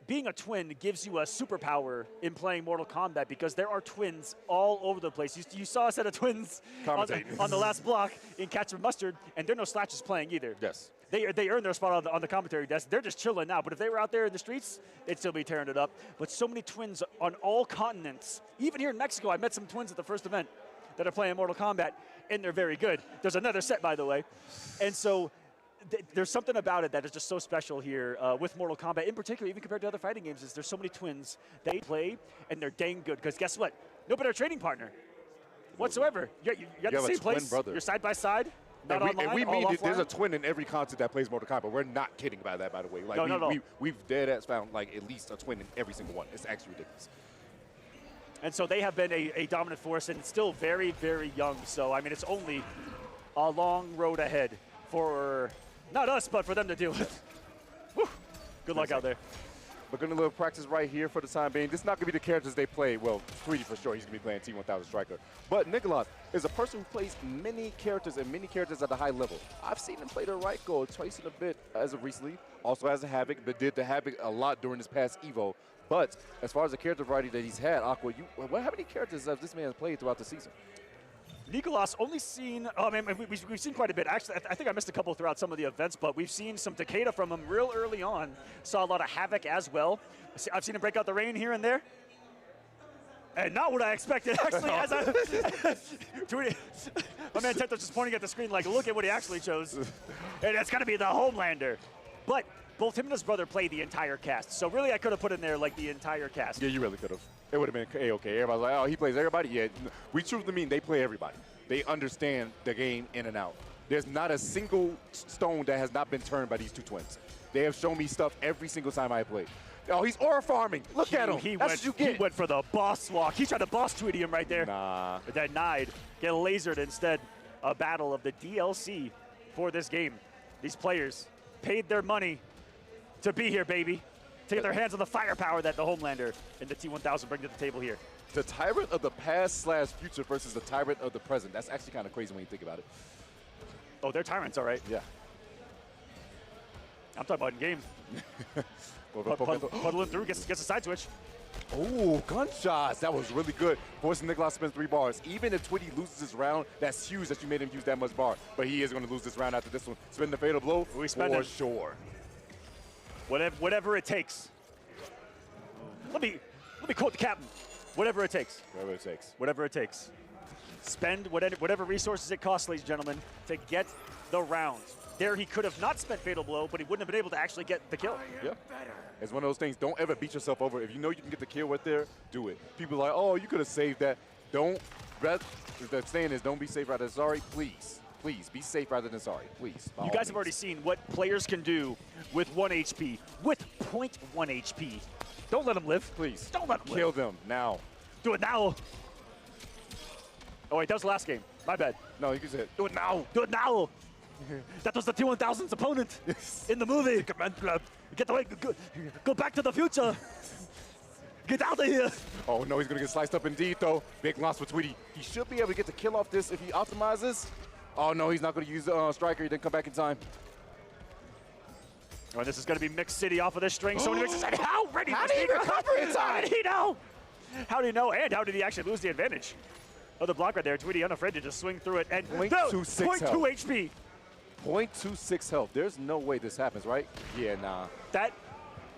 being a twin gives you a superpower in playing Mortal Kombat because there are twins all over the place. You saw a set of twins on the last block in Ketchup Mustard, and there are no slashes playing either. Yes. They earned their spot on the commentary desk. They're just chilling now. But if they were out there in the streets, they'd still be tearing it up. But so many twins on all continents. Even here in Mexico, I met some twins at the first event that are playing Mortal Kombat, and they're very good. There's another set, by the way. And so there's something about it that is just so special here with Mortal Kombat. In particular, even compared to other fighting games, is there's so many twins that they play, and they're dang good. Because guess what? No better trading partner whatsoever. You're at the same place. Brother. You're side by side. Not online, and we all mean offline. there's a twin in every continent that plays Mortal Kombat. We're not kidding about that, by the way. Like we've dead ass found like at least a twin in every single one. It's actually ridiculous. And so they have been a dominant force and still very, very young. So, I mean, it's only a long road ahead for not us, but for them to deal with. Woo. Good luck out there. We're going to little practice right here for the time being. This is not going to be the characters they play. Well, Tweety for sure. He's going to be playing T1000 Striker. But Nicolas is a person who plays many characters and many characters at a high level. I've seen him play the Reiko twice in a bit as of recently. Also has a Havoc, but did the Havoc a lot during this past Evo. But as far as the character variety that he's had, Aqua, how many characters has this man played throughout the season? Nicolas only seen, we've seen quite a bit. Actually, I think I missed a couple throughout some of the events, but we've seen some Takeda from him real early on. Saw a lot of Havoc as well. I've seen him break out the rain here and there. And not what I expected, actually. As my man Tento's just pointing at the screen like, look at what he actually chose. And it's going to be the Homelander. But both him and his brother play the entire cast. So really, I could have put in there like the entire cast. Yeah, you really could have. It would have been A-okay. Everybody's like, oh, he plays everybody? Yeah, we truly mean they play everybody. They understand the game in and out. There's not a single stone that has not been turned by these two twins. They have shown me stuff every single time I play. Oh, he's aura farming. Look at him. That's what you get. He went for the boss walk. He tried to boss Tweety him right there. Nah. But denied. Get lasered instead. A battle of the DLC for this game. These players paid their money to be here, baby. To get their hands on the firepower that the Homelander and the T-1000 bring to the table here. The tyrant of the past/future versus the tyrant of the present. That's actually kind of crazy when you think about it. Oh, they're tyrants, all right. Yeah. I'm talking about in game. Puddling through, gets a side switch. Oh, gunshots. That was really good. Forcing Nicholas to spend 3 bars. Even if Tweety loses this round, that's huge that you made him use that much bar. But he is going to lose this round after this one. Spend the fatal blow for sure. Whatever it takes. Let me quote the captain. Whatever it takes. Whatever it takes. Whatever it takes. Spend whatever resources it costs, ladies and gentlemen, to get the round. There he could have not spent Fatal Blow, but he wouldn't have been able to actually get the kill. Yeah. It's one of those things, don't ever beat yourself over. If you know you can get the kill right there, do it. People are like, oh, you could have saved that. The saying is, don't be safe rather than sorry. Please, please, be safe rather than sorry. Please. You guys have already seen what players can do with 1 HP, with 0.1 HP. Don't let them live. Please. Don't let them kill live. them now. Do it now. Oh, wait, that was the last game. My bad. No, you can say it. Do it now. Do it now. That was the T-1000's opponent in the movie. Get away. Go back to the future. Get out of here. Oh, no, he's going to get sliced up indeed, though. Big loss for Tweety. He should be able to get the kill off this if he optimizes. Oh, no, he's not going to use Striker. He didn't come back in time. Oh, this is going to be Mixed City off of this string. Somebody makes it. How ready? How did he recover in time? How did he know? How did he know? And how did he actually lose the advantage? Oh, the block right there. Tweety unafraid to just swing through it. And 0.26 0.2 HP. 0.26 health. There's no way this happens, right? Yeah, nah. That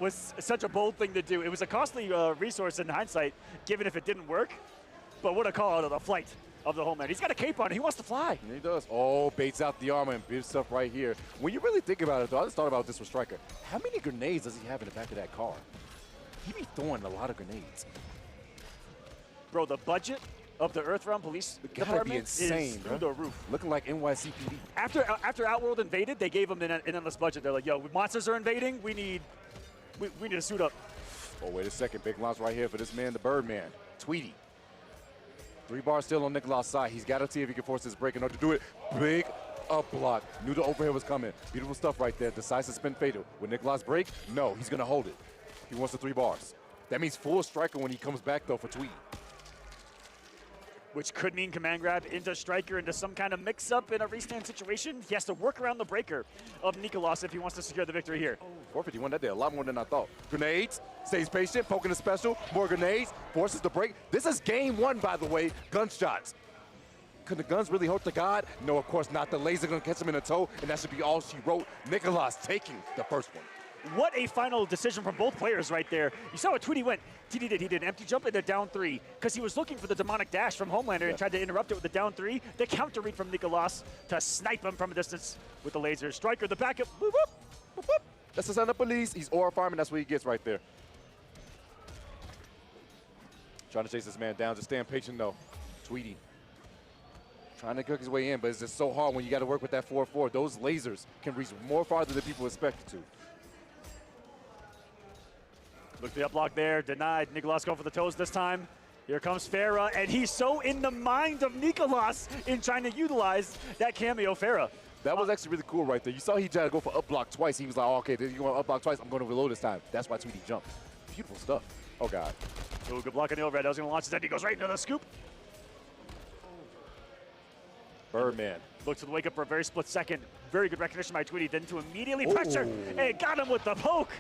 was such a bold thing to do. It was a costly resource in hindsight, given if it didn't work. But what a call out of the flight of the Homeland. He's got a cape on. He wants to fly. Yeah, he does. Oh, baits out the armor and big stuff right here. When you really think about it, though, I just thought about this with Striker. How many grenades does he have in the back of that car? He be throwing a lot of grenades. Bro, the budget of the Earthrealm Police Department is through the roof. Looking like NYCPD. After Outworld invaded, they gave them an endless budget. They're like, yo, monsters are invading. We need to suit up. Oh, wait a second. Big launch right here for this man, the Birdman, Tweety. 3 bars still on Nicholas' side. He's got to see if he can force his break in order to do it. Big up block. Knew the overhead was coming. Beautiful stuff right there. Decides to spin fatal. Will Nicholas break? No, he's going to hold it. He wants the 3 bars. That means full Striker when he comes back, though, for Tweety. Which could mean command grab into Striker into some kind of mix-up in a restand situation. He has to work around the breaker of Nicholas if he wants to secure the victory here. 451 that day, a lot more than I thought. Grenades, stays patient, poking the special, more grenades, forces the break. This is game 1, by the way, gunshots. Could the guns really hurt the god? No, of course not. The laser gonna catch him in the toe, and that should be all she wrote. Nicholas taking the first one. What a final decision from both players right there. You saw what Tweety went. He did an empty jump into down 3 because he was looking for the demonic dash from Homelander and tried to interrupt it with the down 3. The counter read from Nicholas to snipe him from a distance with the laser. Striker, the backup. Boop, boop, boop, boop. That's the sign of police. He's aura farming. That's what he gets right there. Trying to chase this man down. Just staying patient, though. Tweety. Trying to cook his way in, but it's just so hard when you got to work with that 4-4. Those lasers can reach more farther than people expect it to. Look, the up block there, denied. Nicholas going for the toes this time. Here comes Farah, and he's so in the mind of Nicholas in trying to utilize that cameo Farah. That was actually really cool right there. You saw he tried to go for up block twice. He was like, oh, okay, you're going to up block twice. I'm going to reload this time. That's why Tweety jumped. Beautiful stuff. Oh, God. Oh, good block on the overhead. That was going to launch his head. He goes right into the scoop. Birdman. Looks to the wake up for a very split second. Very good recognition by Tweety. Then to immediately pressure. And got him with the poke.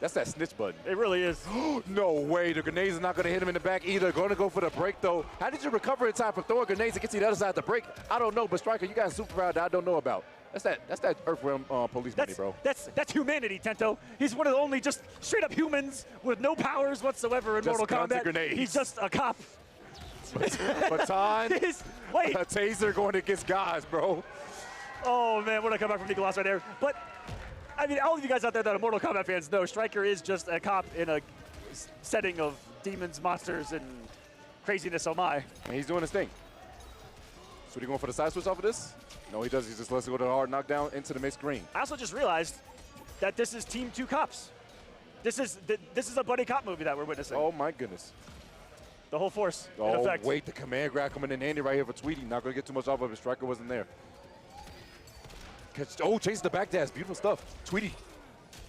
That's that snitch button. It really is. No way. The grenades are not going to hit him in the back either. Going to go for the break, though. How did you recover in time from throwing grenades to get to the other side of the break? I don't know, but Striker, you got a superpower that I don't know about. That's that Earthrealm police money, bro. That's humanity, Tento. He's one of the only just straight-up humans with no powers whatsoever in just Mortal Kombat. Grenades. He's just a cop. Baton, wait. A taser going against guys, bro. Oh, man, what a comeback from Nicholas right there. But I mean, all of you guys out there that are Mortal Kombat fans know Striker is just a cop in a setting of demons, monsters, and craziness. Oh my! And he's doing his thing. So he going for the side switch off of this? No, he does. He just lets it go to the hard knockdown into the mixed green. I also just realized that this is Team 2 Cops. This is a buddy cop movie that we're witnessing. Oh my goodness. The whole force in Oh effect. wait, the command grab coming in handy right here for Tweety. Not gonna get too much off of it. Striker wasn't there. Oh, chasing the back dash. Beautiful stuff. Tweety.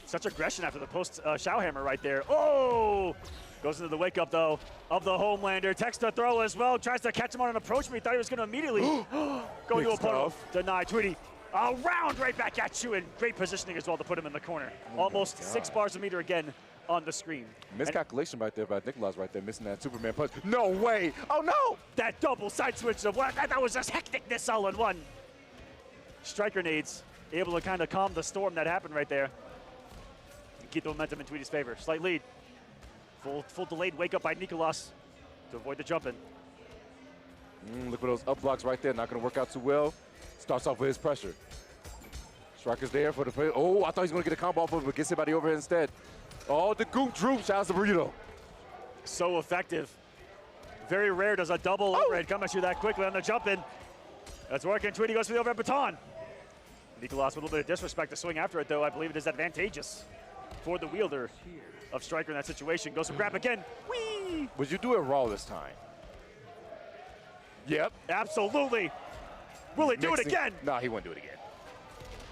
Such aggression after the post Shao Hammer right there. Oh! Goes into the wake up though of the Homelander. Text to throw as well. Tries to catch him on an approach, but he thought he was going to immediately go to a portal. Deny Tweety. Round right back at you, and great positioning as well to put him in the corner. Almost 6 bars a meter again on the screen. Miscalculation right there by Nicholas right there, missing that Superman punch. No way! Oh no! That double side switch of what? That was just hecticness all in one. Strike grenades, able to kind of calm the storm that happened right there. And keep the momentum in Tweety's favor. Slight lead. Full delayed wake up by Nicholas to avoid the jump in. Look at those up blocks right there. Not going to work out too well. Starts off with his pressure. Striker's there for the play. Oh, I thought he was going to get a combo off of it, but gets hit by the overhead instead. Oh, the goop droop. Shout out to Burrito. So effective. Very rare does a double overhead come at you that quickly on the jump in. That's working. Tweety goes for the overhead baton. Nicholas with a little bit of disrespect to swing after it, though. I believe it is advantageous for the wielder of Striker in that situation. Goes for grab again. Whee! Would you do it raw this time? Yep. Absolutely. Will he do it again? No, he wouldn't do it again.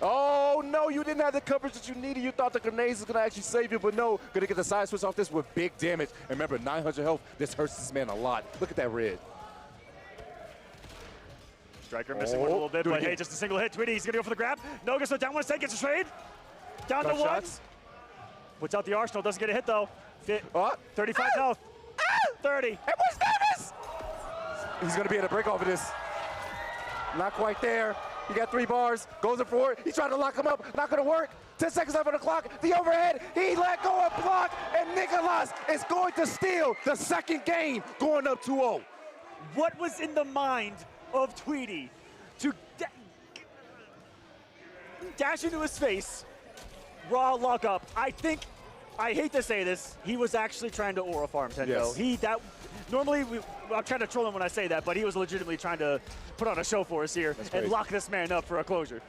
Oh, no, you didn't have the coverage that you needed. You thought the grenades was going to actually save you, but no. Going to get the side switch off this with big damage. And remember, 900 health. This hurts this man a lot. Look at that red. Striker missing one a little bit, but hey, just a single hit. Tweety, he's going to go for the grab. No, goes for down 1 second, gets a trade. Down to 1. Puts out the arsenal, doesn't get a hit though. 35 health. 30. It was Davis! He's going to be able to break off of this. Not quite there. He got 3 bars, goes in for it. He's trying to lock him up, not going to work. 10 seconds left on the clock. The overhead, he let go of block, and Nicholas is going to steal the second game, going up 2-0. What was in the mind of Tweety to dash into his face, raw lock up? I hate to say this, he was actually trying to aura farm Tendo. Yes. Normally, I'm trying to troll him when I say that, but he was legitimately trying to put on a show for us here and lock this man up for a closure.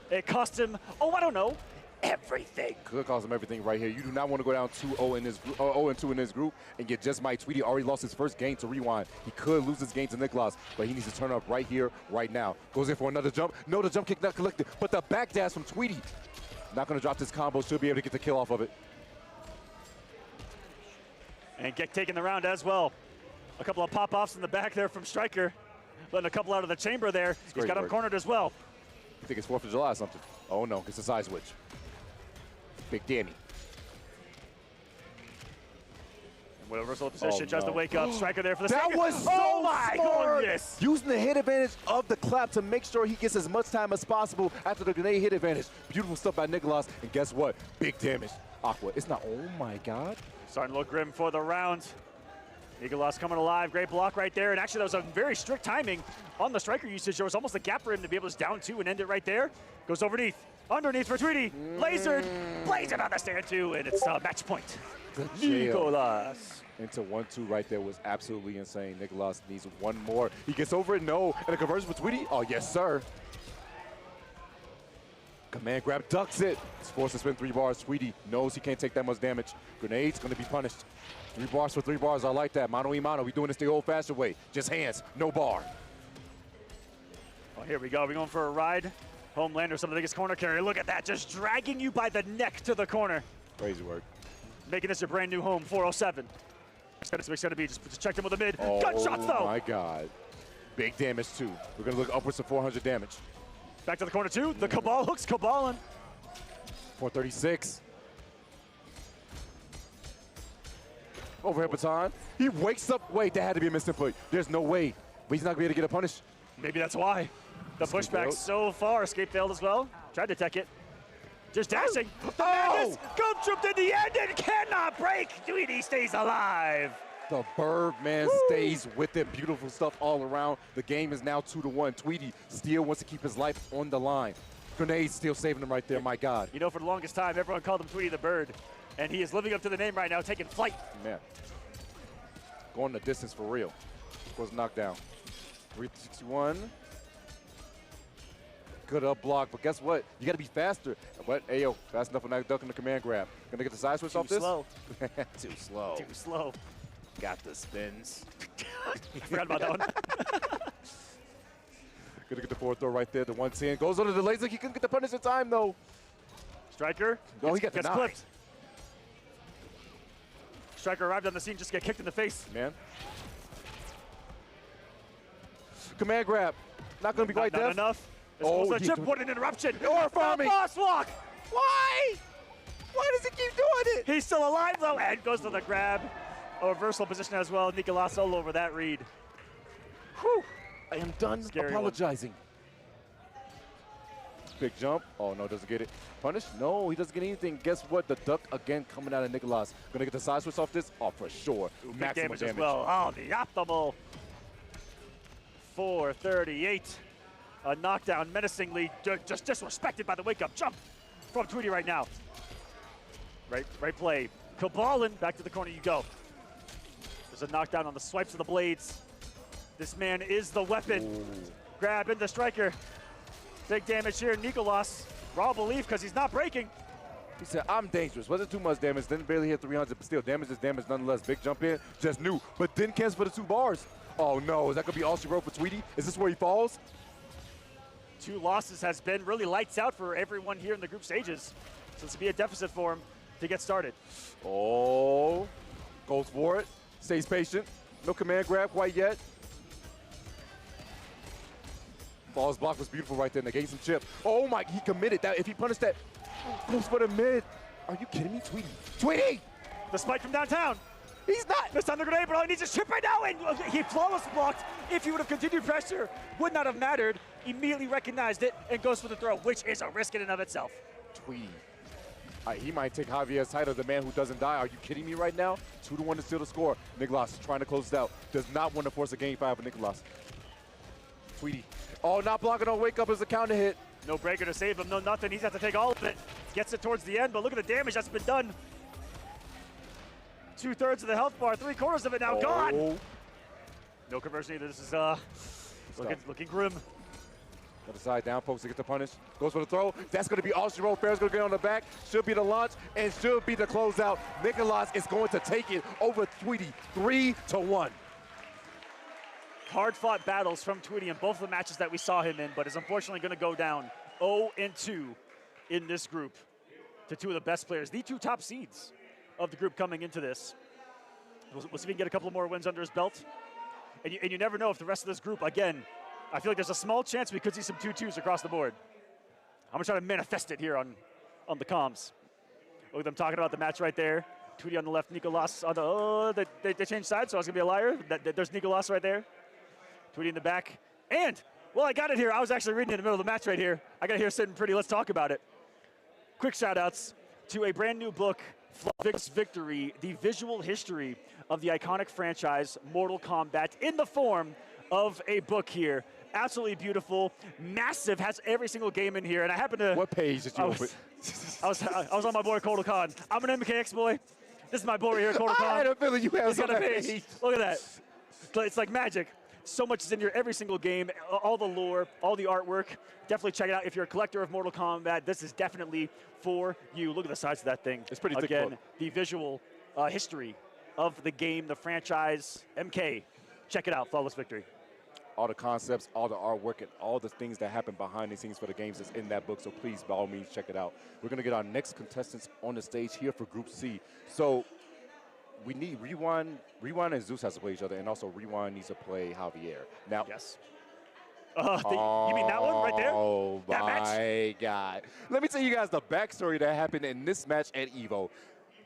It cost him, I don't know, everything. Could cost him everything right here. You do not want to go down 2-0 in this 0-2 in this group and get just Mike. Tweety already lost his first game to Rewind. He could lose his game to Nicholas, but he needs to turn up right here, right now. Goes in for another jump. No, the jump kick not collected, but the back dash from Tweety. Not going to drop this combo. Should be able to get the kill off of it. And get taking the round as well. A couple of pop-offs in the back there from Striker. Letting a couple out of the chamber there. He's got him cornered as well. You think it's 4th of July or something? Oh no, it's a side switch. Big Danny. With a reversal position, tries to wake up. Striker there for the That second. was so oh my smart. goodness! Using the hit advantage of the clap to make sure he gets as much time as possible after the grenade hit advantage. Beautiful stuff by Nicholas, and guess what? Big damage. Aqua, it's not, oh my God. Starting to look grim for the round. Nicholas coming alive, great block right there. And actually that was a very strict timing on the Striker usage. There was almost a gap for him to be able to down 2 and end it right there. Goes underneath for Tweety. Lasered, blazing on the stand 2, and it's match point. Nicholas. Into 1-2 right there was absolutely insane. Nicholas needs one more. He gets over it, no. And a conversion for Tweety, oh yes sir. Command grab ducks it. He's forced to spin 3 bars. Tweety knows he can't take that much damage. Grenade's gonna be punished. 3 bars for 3 bars, I like that. Mano y mano, we doing this the old-fashioned way. Just hands, no bar. Oh, here we go, we're going for a ride. Homelander, some of the biggest corner carrier. Look at that, just dragging you by the neck to the corner. Crazy work. Making this a brand new home, 407. It's gonna be, just checked him with a mid. Gunshots though! Oh my God. Big damage too. We're gonna look upwards of 400 damage. Back to the corner 2, the Cabal hooks Cabalin. 436. Overhead baton. He wakes up. Wait, that had to be a missed input. There's no way. But he's not gonna be able to get a punish. Maybe that's why. The pushback so far. Escape failed as well. Tried to tech it. Just dashing. The madness. Gump tripped in the end and cannot break. Tweety stays alive. The Birdman stays with it. Beautiful stuff all around. The game is now 2-1. Tweety still wants to keep his life on the line. Grenade still saving him right there, my God. You know, for the longest time, everyone called him Tweety the Bird, and he is living up to the name right now, taking flight. Man, going the distance for real. Was knocked down. 361. Good up block, but guess what? You got to be faster. But, ayo, fast enough for that duck in the command grab. Gonna get the side switch off this? Slow. Too slow. Too slow. Got the spins. I forgot about that one. Gonna get the forward throw right there. The 110 goes under the laser. He couldn't get the punish in time though. Striker. No, he got gets denied. clipped. Striker arrived on the scene, just get kicked in the face. Man. Command grab. Not gonna be quite not deaf. enough. This Oh, was a chip, what an interruption. Or farming. Boss walk. Why? Why does he keep doing it? He's still alive though, and goes to the grab. A reversal position as well. Nicolas all over that read. Whew. I am done Scary apologizing. Big jump. Oh, no, doesn't get it. Punish? No, he doesn't get anything. Guess what? The duck again coming out of Nicolas. Gonna get the side switch off this? Oh, for sure. Big Maximum damage as well. Oh, the optimal. 438. A knockdown menacingly, just disrespected by the wake-up jump from Tweety right now. Right play. Cabalin, back to the corner you go. There's a knockdown on the swipes of the blades. This man is the weapon. Ooh. Grab into Striker. Big damage here, Nicolas. Raw belief because he's not breaking. He said, I'm dangerous. Wasn't too much damage. Didn't barely hit 300, but still damage is damage nonetheless. Big jump in, just new, but didn't cancel for the 2 bars. Oh no, is that gonna be all she wrote for Tweety? Is this where he falls? 2 losses has been really lights out for everyone here in the group stages. So this will be a deficit for him to get started. Oh, goes for it. Stays patient. No command grab quite yet. Ball's block was beautiful right there, and they gave some chip. Oh my, he committed that. If he punished that, goes for the mid. Are you kidding me, Tweety? Tweety! The spike from downtown. He's not. Missed on the grenade, but all he needs is chip right now, and he flawless blocked. If he would have continued pressure, would not have mattered. Immediately recognized it and goes for the throw, which is a risk in and of itself. Tweety. He might take Javier's title, the man who doesn't die. Are you kidding me right now? 2-1 to steal the score. Nicolas trying to close it out. Does not want to force a game 5 of Nicolas. Tweety. Oh, not blocking on wake up as a counter hit. No breaker to save him, no nothing. He's got to take all of it. Gets it towards the end, but look at the damage that's been done. 2/3 of the health bar, 3/4 of it now gone. No conversion either. This is looking grim. Other side down post to get the punish. Goes for the throw. That's going to be all she wrote. Fair's going to get on the back. Should be the launch and should be the closeout. Nicolas is going to take it over Tweety 3-1. Hard-fought battles from Tweety in both of the matches that we saw him in, but is unfortunately going to go down 0-2 in this group to 2 of the best players, the 2 top seeds of the group coming into this. We'll see if he can get a couple more wins under his belt. And you never know if the rest of this group, again, I feel like there's a small chance we could see some 2-2s across the board. I'm going to try to manifest it here on the comms. Look at them talking about the match right there. Tweety on the left, Nicolas on the, they changed sides, so I was going to be a liar. There's Nicolas right there. Tweety in the back. And, well, I got it here. I was actually reading it in the middle of the match right here. I got it here sitting pretty. Let's talk about it. Quick shout-outs to a brand new book, Flawless Victory, the visual history of the iconic franchise Mortal Kombat in the form of a book here. Absolutely beautiful, massive, has every single game in here. And I happen to... What page did you open? I was on my boy, Kotal Khan. I'm an MKX boy. This is my boy right here, Kotal Khan. I had a feeling you had He's got a page. Look at that. It's like magic. So much is in here, every single game, all the lore, all the artwork. Definitely check it out. If you're a collector of Mortal Kombat, this is definitely for you. Look at the size of that thing. It's pretty thick. Again, the visual history of the game, the franchise, MK. Check it out, Flawless Victory. All the concepts, all the artwork, and all the things that happen behind the scenes for the games is in that book, so please, by all means, check it out. We're going to get our next contestants on the stage here for Group C. So we need Rewind and Zeus has to play each other, and also Rewind needs to play Javier. Now, yes. You mean that one right there? Oh that my match? God. Let me tell you guys the backstory that happened in this match at EVO.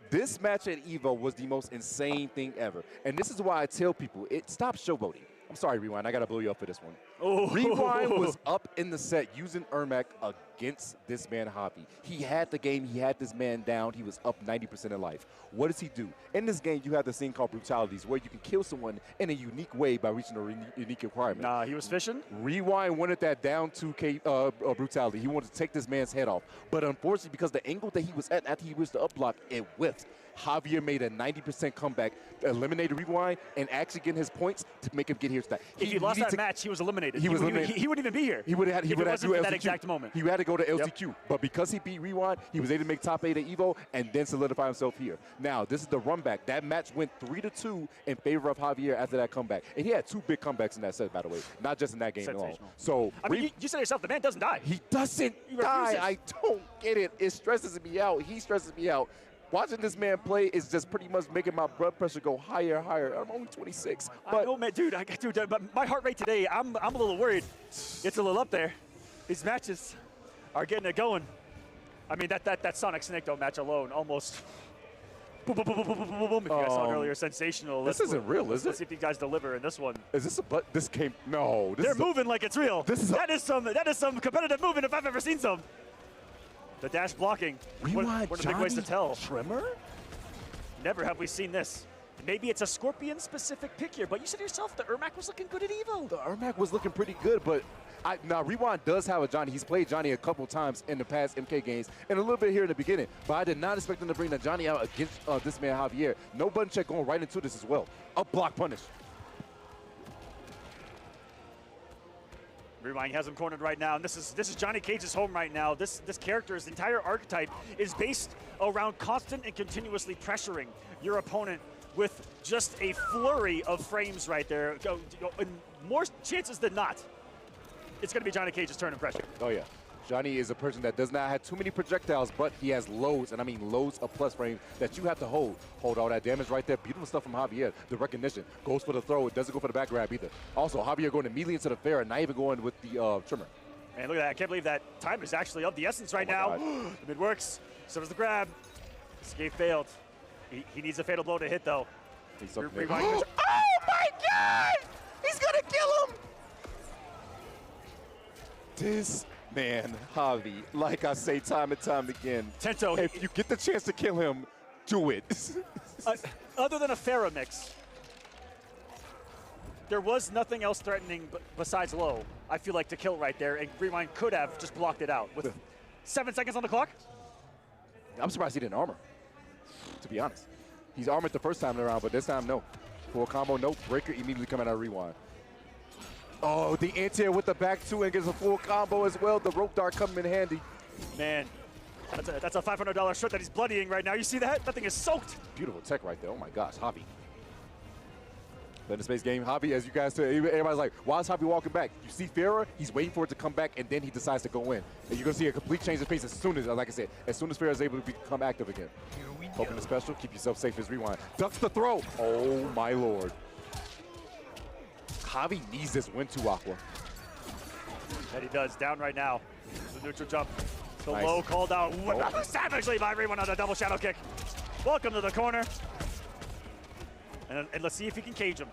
This match at EVO was the most insane thing ever. And this is why I tell people, stop showboating. I'm sorry, Rewind. I got to blow you up for this one. Oh. Rewind was up in the set using Ermac against this man, Javi. He had the game. He had this man down. He was up 90% of life. What does he do? In this game, you have this thing called brutalities, where you can kill someone in a unique way by reaching a unique requirement. Nah, he was fishing. Rewind wanted that down 2K brutality. He wanted to take this man's head off. But unfortunately, because the angle that he was at after he was the up block, it whiffed. Javier made a 90% comeback, eliminated Rewind, and actually getting his points to make him get here. If he lost that match, he was eliminated. He wouldn't even be here. He would have had to do LCQ. That exact moment. He had to go to LCQ. But because he beat Rewind, he was able to make top 8 at EVO and then solidify himself here. Now, this is the run back. That match went 3-2 in favor of Javier after that comeback. And he had 2 big comebacks in that set, by the way, not just in that game alone. So, I mean, you said yourself, the man doesn't die. He doesn't die. I don't get it. It stresses me out. He stresses me out. Watching this man play is just pretty much making my blood pressure go higher and higher. I'm only 26. But I know, man, dude, but my heart rate today, I'm a little worried. It's a little up there. These matches are getting it going. I mean, that Sonic Snake match alone almost. Boom, boom, boom, boom, boom, boom, boom, boom. If you guys saw it earlier, sensational. This isn't real, is it? Let's see if you guys deliver in this one. Is this this came? No. They're moving like it's real. That is some competitive movement if I've ever seen some. The dash blocking, one of the big ways to tell. Trimmer? Never have we seen this. Maybe it's a Scorpion-specific pick here, but you said yourself the Ermac was looking good at EVO. The Ermac was looking pretty good, but now Rewind does have a Johnny. He's played Johnny a couple times in the past MK games and a little bit here in the beginning, but I did not expect him to bring the Johnny out against this man Javier. No button check going right into this as well. Up block punish. Rewind has him cornered right now, and this is Johnny Cage's home right now. This character's entire archetype is based around constant and continuously pressuring your opponent with just a flurry of frames right there. And more chances than not, it's going to be Johnny Cage's turn of pressure. Oh yeah. Johnny is a person that does not have too many projectiles, but he has loads, and I mean loads of plus frames that you have to hold. Hold all that damage right there. Beautiful stuff from Javier. The recognition. Goes for the throw. It doesn't go for the back grab either. Also, Javier going immediately into the fair and not even going with the trimmer. Man, look at that. I can't believe that time is actually of the essence right now. The mid works. So does the grab. Escape failed. He needs a fatal blow to hit, though. Oh, my God! He's going to kill him! This man, Javi, like I say time and time again, Tento, if you get the chance to kill him, do it. Other than a Pharaoh mix, there was nothing else threatening besides low, I feel like, to kill right there, and Rewind could have just blocked it out. With 7 seconds on the clock? I'm surprised he didn't armor, to be honest. He's armored the first time around, but this time, no. Full combo, no. Breaker immediately coming out of Rewind. Oh, the anti-air with the back two and gets a full combo as well. The rope dart coming in handy. Man, that's a $500 shirt that he's bloodying right now. You see that? That thing is soaked. Beautiful tech right there. Oh my gosh, Javi. Then the space game, Javi, as you guys said, everybody's like, why is Javi walking back? You see Farah, he's waiting for it to come back, and then he decides to go in. And you're going to see a complete change of pace as soon as, like I said, as soon as Farah is able to become active again. Open the special, keep yourself safe as Rewind. Ducks the throw. Oh my lord. Javi needs this win too, Aqua. That he does. Down right now. The neutral jump. The Nice. low called out savagely by Rewind on the double shadow kick. Welcome to the corner. And let's see if he can cage him.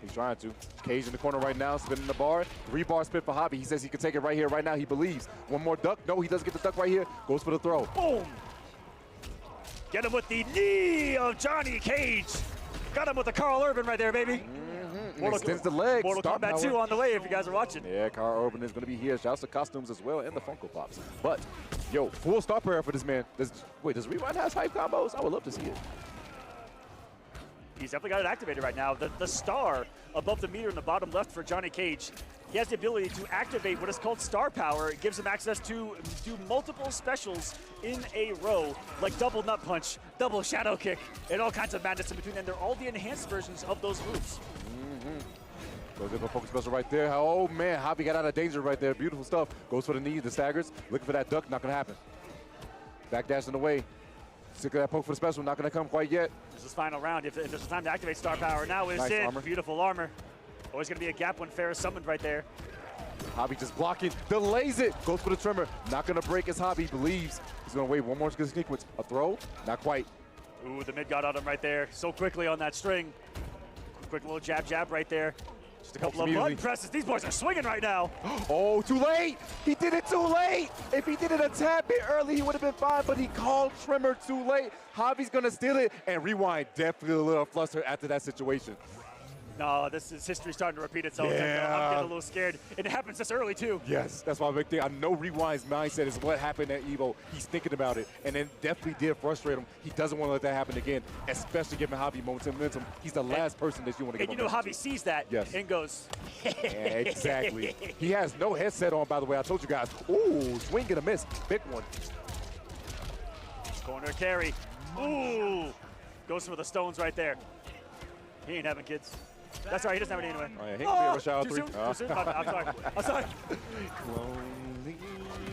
He's trying to. Cage in the corner right now, spinning the bar. 3-bar spin for Javi. He says he can take it right here, right now. He believes. One more duck. No, he doesn't get the duck right here. Goes for the throw. Boom. Get him with the knee of Johnny Cage. Got him with the Carl Urban right there, baby. Extends the legs. Mortal Kombat 2 on the way if you guys are watching. Yeah, Carl Urban is going to be here. Shouts to costumes as well and the Funko Pops. But, yo, full star prayer for this man. Wait, does Rewind have hype combos? I would love to see it. He's definitely got it activated right now. The star above the meter in the bottom left for Johnny Cage. He has the ability to activate what is called star power. It gives him access to do multiple specials in a row, like double nut punch, double shadow kick, and all kinds of madness in between. And they're all the enhanced versions of those moves. Goes in for focus special right there. Oh man, Javi got out of danger right there. Beautiful stuff. Goes for the knee, the staggers. Looking for that duck, not gonna happen. Backdash in the way. Sick of that poke for the special, not gonna come quite yet. This is final round. If there's time to activate star power, now is Nice in. armor. Beautiful armor. Always gonna be a gap when Fair is summoned right there. Javi just blocking, delays it. Goes for the trimmer. Not gonna break as Javi believes. He's gonna wait one more sequence. A throw, not quite. Ooh, the mid got on him right there. So quickly on that string. Quick little jab right there. Just a couple of button presses. These boys are swinging right now. Oh, too late. He did it too late. If he did it a tad bit early, he would have been fine, but he called Tremor too late. Javi's going to steal it, and Rewind definitely a little flustered after that situation. No, this is history starting to repeat itself. Yeah. I'm getting a little scared. And it happens this early, too. Yes, that's why I'm thinking. I know Rewind's mindset is what happened at Evo. He's thinking about it, and it definitely did frustrate him. He doesn't want to let that happen again, especially giving Javi momentum. He's the last person that you want to give And you know Javi sees that and goes, yeah, exactly. He has no headset on, by the way. I told you guys. Ooh, swing and a miss. Big one. Corner carry. Ooh. Goes for the stones right there. He ain't having kids. That's right, he doesn't have any anyway. Oh, yeah, he can be a rush hour too 3. soon, too soon. I'm sorry. I'm sorry. Lonely.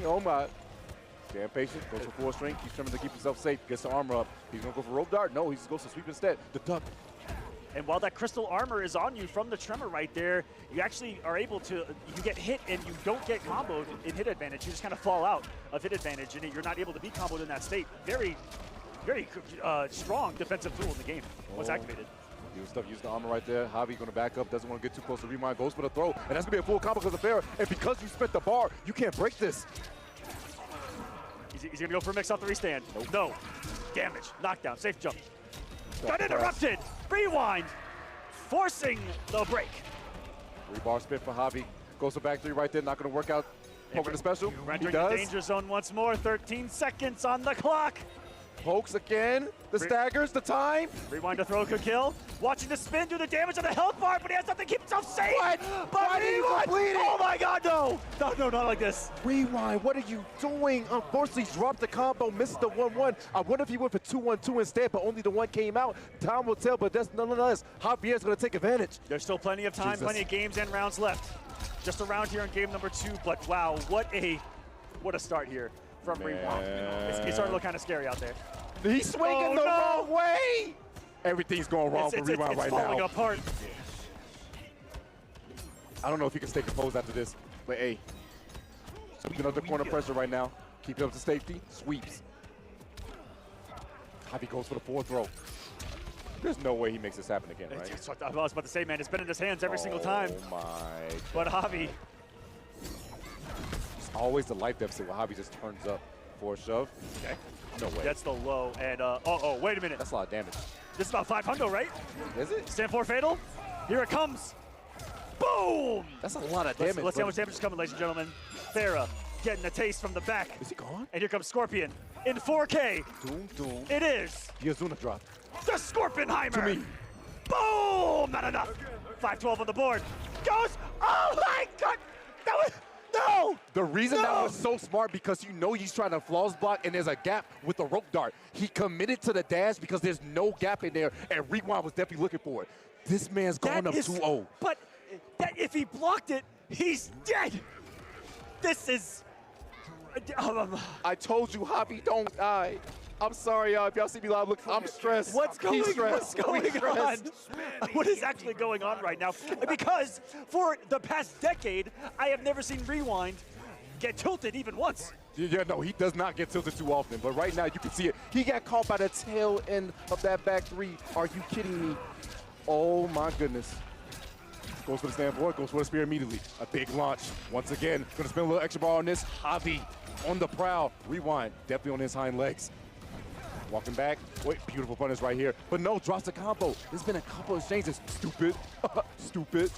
Oh my. Damn patient. Goes for full strength. Keeps trying to keep himself safe. Gets the armor up. He's going to go for rope dart. No, he just goes to sweep instead. The duck. And while that crystal armor is on you from the Tremor right there, you actually are able to, you get hit and you don't get comboed in hit advantage. You just kind of fall out of hit advantage and you're not able to be comboed in that state. Very, very strong defensive tool in the game once activated. Use the armor right there. Javi going to back up. Doesn't want to get too close to Rewind. Goes for the throw. And that's going to be a full combo because of fair. And because you spent the bar, you can't break this. He's going to go for a mix off the restand. Nope. No. Damage. Knockdown. Safe jump. Got interrupted. Rewind. Forcing the break. Rebar spin for Javi. Goes for back 3 right there. Not going to work out. Poking the special. Rendering the danger zone once more. 13 seconds on the clock. Pokes again. The staggers, the time. Rewind to throw could kill. Watching the spin do the damage on the health bar, but he has nothing to keep himself safe. What? Why did he complete it? Oh my god, no. No, not like this. Rewind, what are you doing? Unfortunately, dropped the combo, missed the 1-1. I wonder if he went for 2-1-2 instead, but only the 1 came out. Time will tell, but that's nonetheless. Javier's going to take advantage. There's still plenty of time, plenty of games and rounds left. Just around here in game number 2, but wow, what a start here from Rewind. It's starting to look kind of scary out there. He's swinging the wrong way. Everything's going wrong for Rewind right now. It's falling apart. I don't know if he can stay composed after this, but hey, sweeping up the corner pressure right now. Keep it up to safety. Sweeps. Javi goes for the 4th throw. There's no way he makes this happen again, right? That's what I was about to say, man. It's been in his hands every single time. Oh my. But Javi. It's always the life deficit where Javi just turns up for a shove. Okay. No way. That's the low. And, oh, wait a minute. That's a lot of damage. This is about 500, right? Is it? Stand 4 fatal. Here it comes. Boom! That's a lot of damage. Let's see how much damage is coming, ladies and gentlemen. Farah getting a taste from the back. Is he gone? And here comes Scorpion in 4K. Doom. It is. The Azuna drop. The Scorpionheimer. To me. Boom! Not enough. 512 on the board. Goes. Oh my god! That was. No! The reason that was so smart because you know he's trying to flaws block and there's a gap with the rope dart. He committed to the dash because there's no gap in there and Rewind was definitely looking for it. This man's going up 2-0. But if he blocked it, he's dead. This is... I told you, Javi, don't die. I'm sorry, y'all. If y'all see me live, look, I'm stressed. What's going on? What is actually going on right now? Because for the past decade, I have never seen Rewind get tilted even once. Yeah, no, he does not get tilted too often. But right now, you can see it. He got caught by the tail end of that back 3. Are you kidding me? Oh, my goodness. Goes for the stand forward, goes for the spear immediately. A big launch. Once again, going to spend a little extra bar on this. Javi on the prowl. Rewind, definitely on his hind legs. Walking back. Wait, beautiful punish right here. But no, drops the combo. There's been a couple of exchanges. Stupid. Stupid.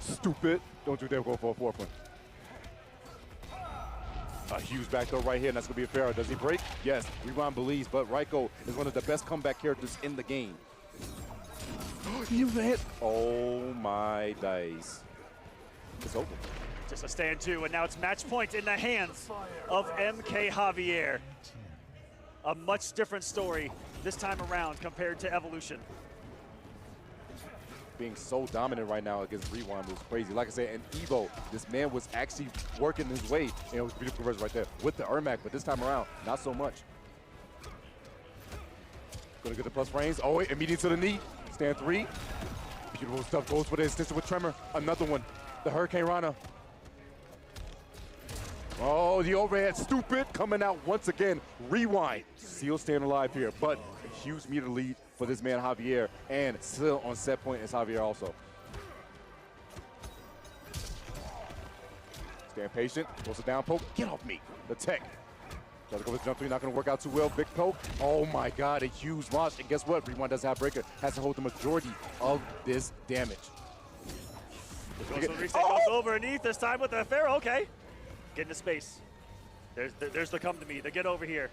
Stupid. Don't you dare go for a 4th one. A huge back throw right here, and that's going to be a fair. Does he break? Yes. Rewind believes, but Reiko is one of the best comeback characters in the game. You hit. Oh, my dice. It's over. Just a stand 2, and now it's match point in the hands of MK Javier. A much different story this time around compared to Evolution. Being so dominant right now against Rewind was crazy. Like I said, in Evo, this man was actually working his way. And it was a beautiful conversion right there with the Ermac, but this time around, not so much. Gonna get the plus frames. Oh, wait, immediate to the knee. Stand 3. Beautiful stuff. Goes for the extension with Tremor. Another one. The Hurricane Rana. Oh, the overhead, stupid, coming out once again. Rewind, still staying alive here, but a huge meter lead for this man Javier, and still on set point is Javier also. Staying patient. Goes a down poke. Get off me. The tech. Try to go with jump 3. Not going to work out too well. Big poke. Oh my god. A huge launch. And guess what? Rewind doesn't have breaker. Has to hold the majority of this damage. Goes over underneath this time with the Pharaoh. Okay. Get into space. There's the come to me. The get over here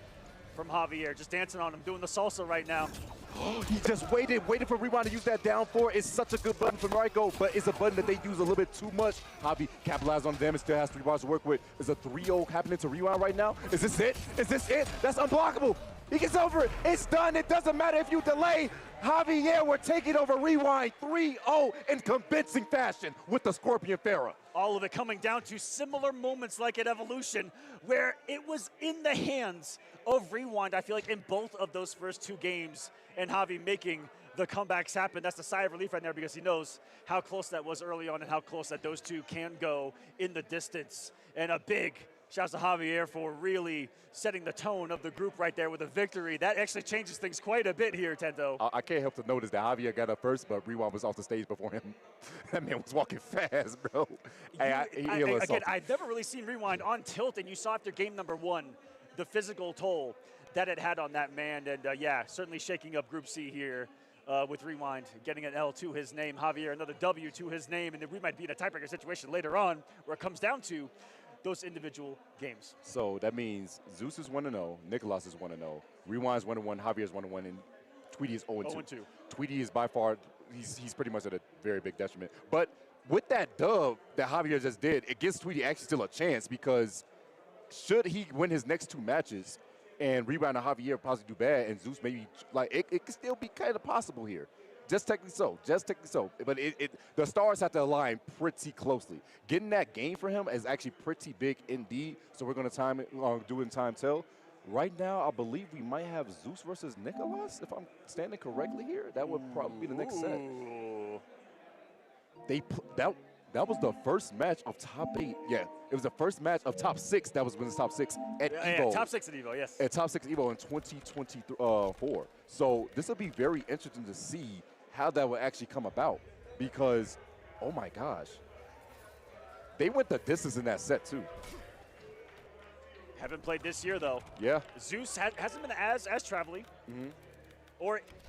from Javier. Just dancing on him. Doing the salsa right now. He just waited for Rewind to use that down 4. It's such a good button from Reiko, but it's a button that they use a little bit too much. Javi capitalized on the damage, still has 3 bars to work with. Is a 3-0 happening to Rewind right now? Is this it? Is this it? That's unblockable. He gets over it. It's done. It doesn't matter if you delay. Javier, we're taking over Rewind 3-0 in convincing fashion with the Scorpion Pharaoh. All of it coming down to similar moments like at Evolution, where it was in the hands of Rewind, I feel like, in both of those first 2 games, and Javi making the comebacks happen. That's the sigh of relief right there because he knows how close that was early on and how close that those 2 can go in the distance. And a big shout out to Javier for really setting the tone of the group right there with a victory. That actually changes things quite a bit here, Tento. I can't help to notice that Javier got up first, but Rewind was off the stage before him. That man was walking fast, bro. Again, I've never really seen Rewind on tilt, and you saw after game number 1 the physical toll that it had on that man. And yeah, certainly shaking up Group C here with Rewind, getting an L to his name. Javier, another W to his name, and then we might be in a tiebreaker situation later on where it comes down to those individual games. So that means Zeus is 1-0, Nicholas is 1-0, Rewind is 1-1, Javier is 1-1, and Tweety is 0-2. Tweety is by far, he's pretty much at a very big detriment. But with that dub that Javier just did, it gives Tweety actually still a chance, because should he win his next 2 matches and Rewind and Javier possibly do bad, and Zeus maybe, like, it could still be kind of possible here. Just technically so. But the stars have to align pretty closely. Getting that game for him is actually pretty big indeed. So we're going to do it in time tell. Right now, I believe we might have Zeus versus Nicholas, if I'm standing correctly here. That would probably be the next set. That was the first match of top 8. Yeah, it was the first match of top 6 that was wins top 6 at Evo. Yeah, top 6 at Evo, yes. At top 6 Evo in 2024. So this will be very interesting to see how that will actually come about, because, oh my gosh, they went the distance in that set too. Haven't played this year though. Yeah. Zeus hasn't been as traveling,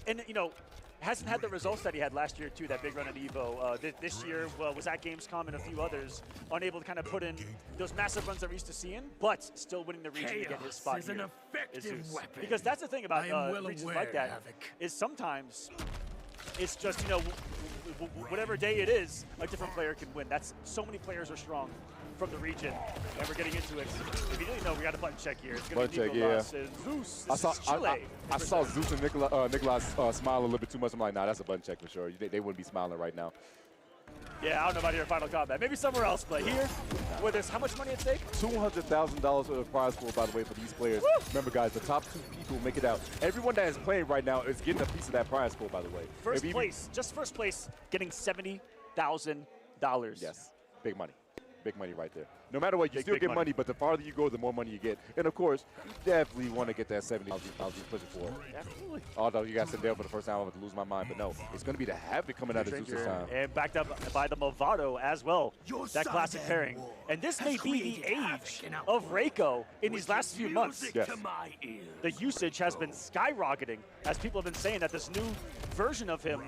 and you know, hasn't had the results that he had last year too. That big run at Evo. This year was at Gamescom and a few others, unable to kind of put in those massive runs that we're used to seeing, but still winning the region to get his spot is here. an effective weapon. Because that's the thing about regions aware, like that, is sometimes it's just, you know, whatever day it is, a different player can win. That's so many players are strong from the region, and we're getting into it. If you didn't know, we got a button check here. It's going to be Nicolas and Zeus. I saw Zeus and Nicolas smile a little bit too much. I'm like, nah, that's a button check for sure. They wouldn't be smiling right now. Yeah, I don't know about your Final Combat. Maybe somewhere else, but here, where there's how much money at stake? $200,000 for the prize pool, by the way, for these players. Woo! Remember, guys, the top 2 people make it out. Everyone that is playing right now is getting a piece of that prize pool, by the way. First place, just first place, getting $70,000. Yes, big money. Big money right there. No matter what, you still get money, but the farther you go, the more money you get. And of course, you definitely want to get that 70,000 pushing for. Absolutely. Although you got to sit there for the first time, I'm going to lose my mind. But no, it's going to be the Havoc coming out of Zeus this time. And backed up by the Movado as well. That classic pairing. And this may be the age of Reiko in these last few months. Yes. The usage has been skyrocketing, as people have been saying that this new version of him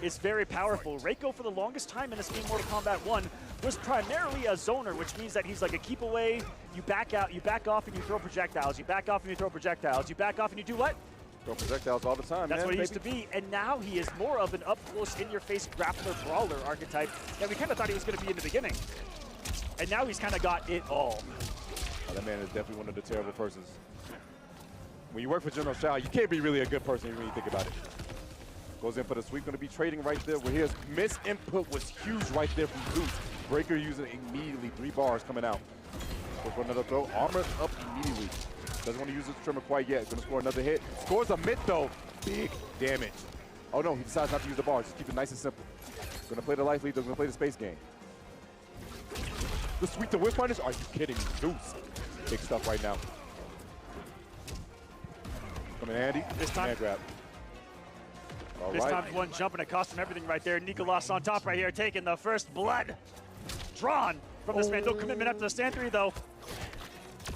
is very powerful. Reiko, for the longest time in this game, Mortal Kombat 1, was primarily a zoner, which means that he's like a keep away, you back out, you back off and you throw projectiles, you back off and you throw projectiles, you back off and you do what? Throw projectiles all the time, That's what he used to be, and now he is more of an up-close, in-your-face grappler brawler archetype that we kind of thought he was going to be in the beginning. And now he's kind of got it all. Oh, that man is definitely one of the terrible persons. When you work for General Shao, you can't be really a good person when you think about it. Goes in for the sweep, going to be trading right there. Where his misinput was huge right there from Zeus. Breaker using immediately, 3 bars coming out. Goes for another throw, armor up immediately. Doesn't want to use his trimmer quite yet. Going to score another hit. Scores a mid though, big damage. Oh no, he decides not to use the bars. Just keep it nice and simple. Going to play the life lead, going to play the space game. The sweep to whip punish? Are you kidding me? Zeus. Big stuff right now. Coming handy. This time. Hand grab. This time one jump and it cost him everything right there. Nicolas on top right here, taking the first blood. drawn from this man. No commitment after the stand 3 though.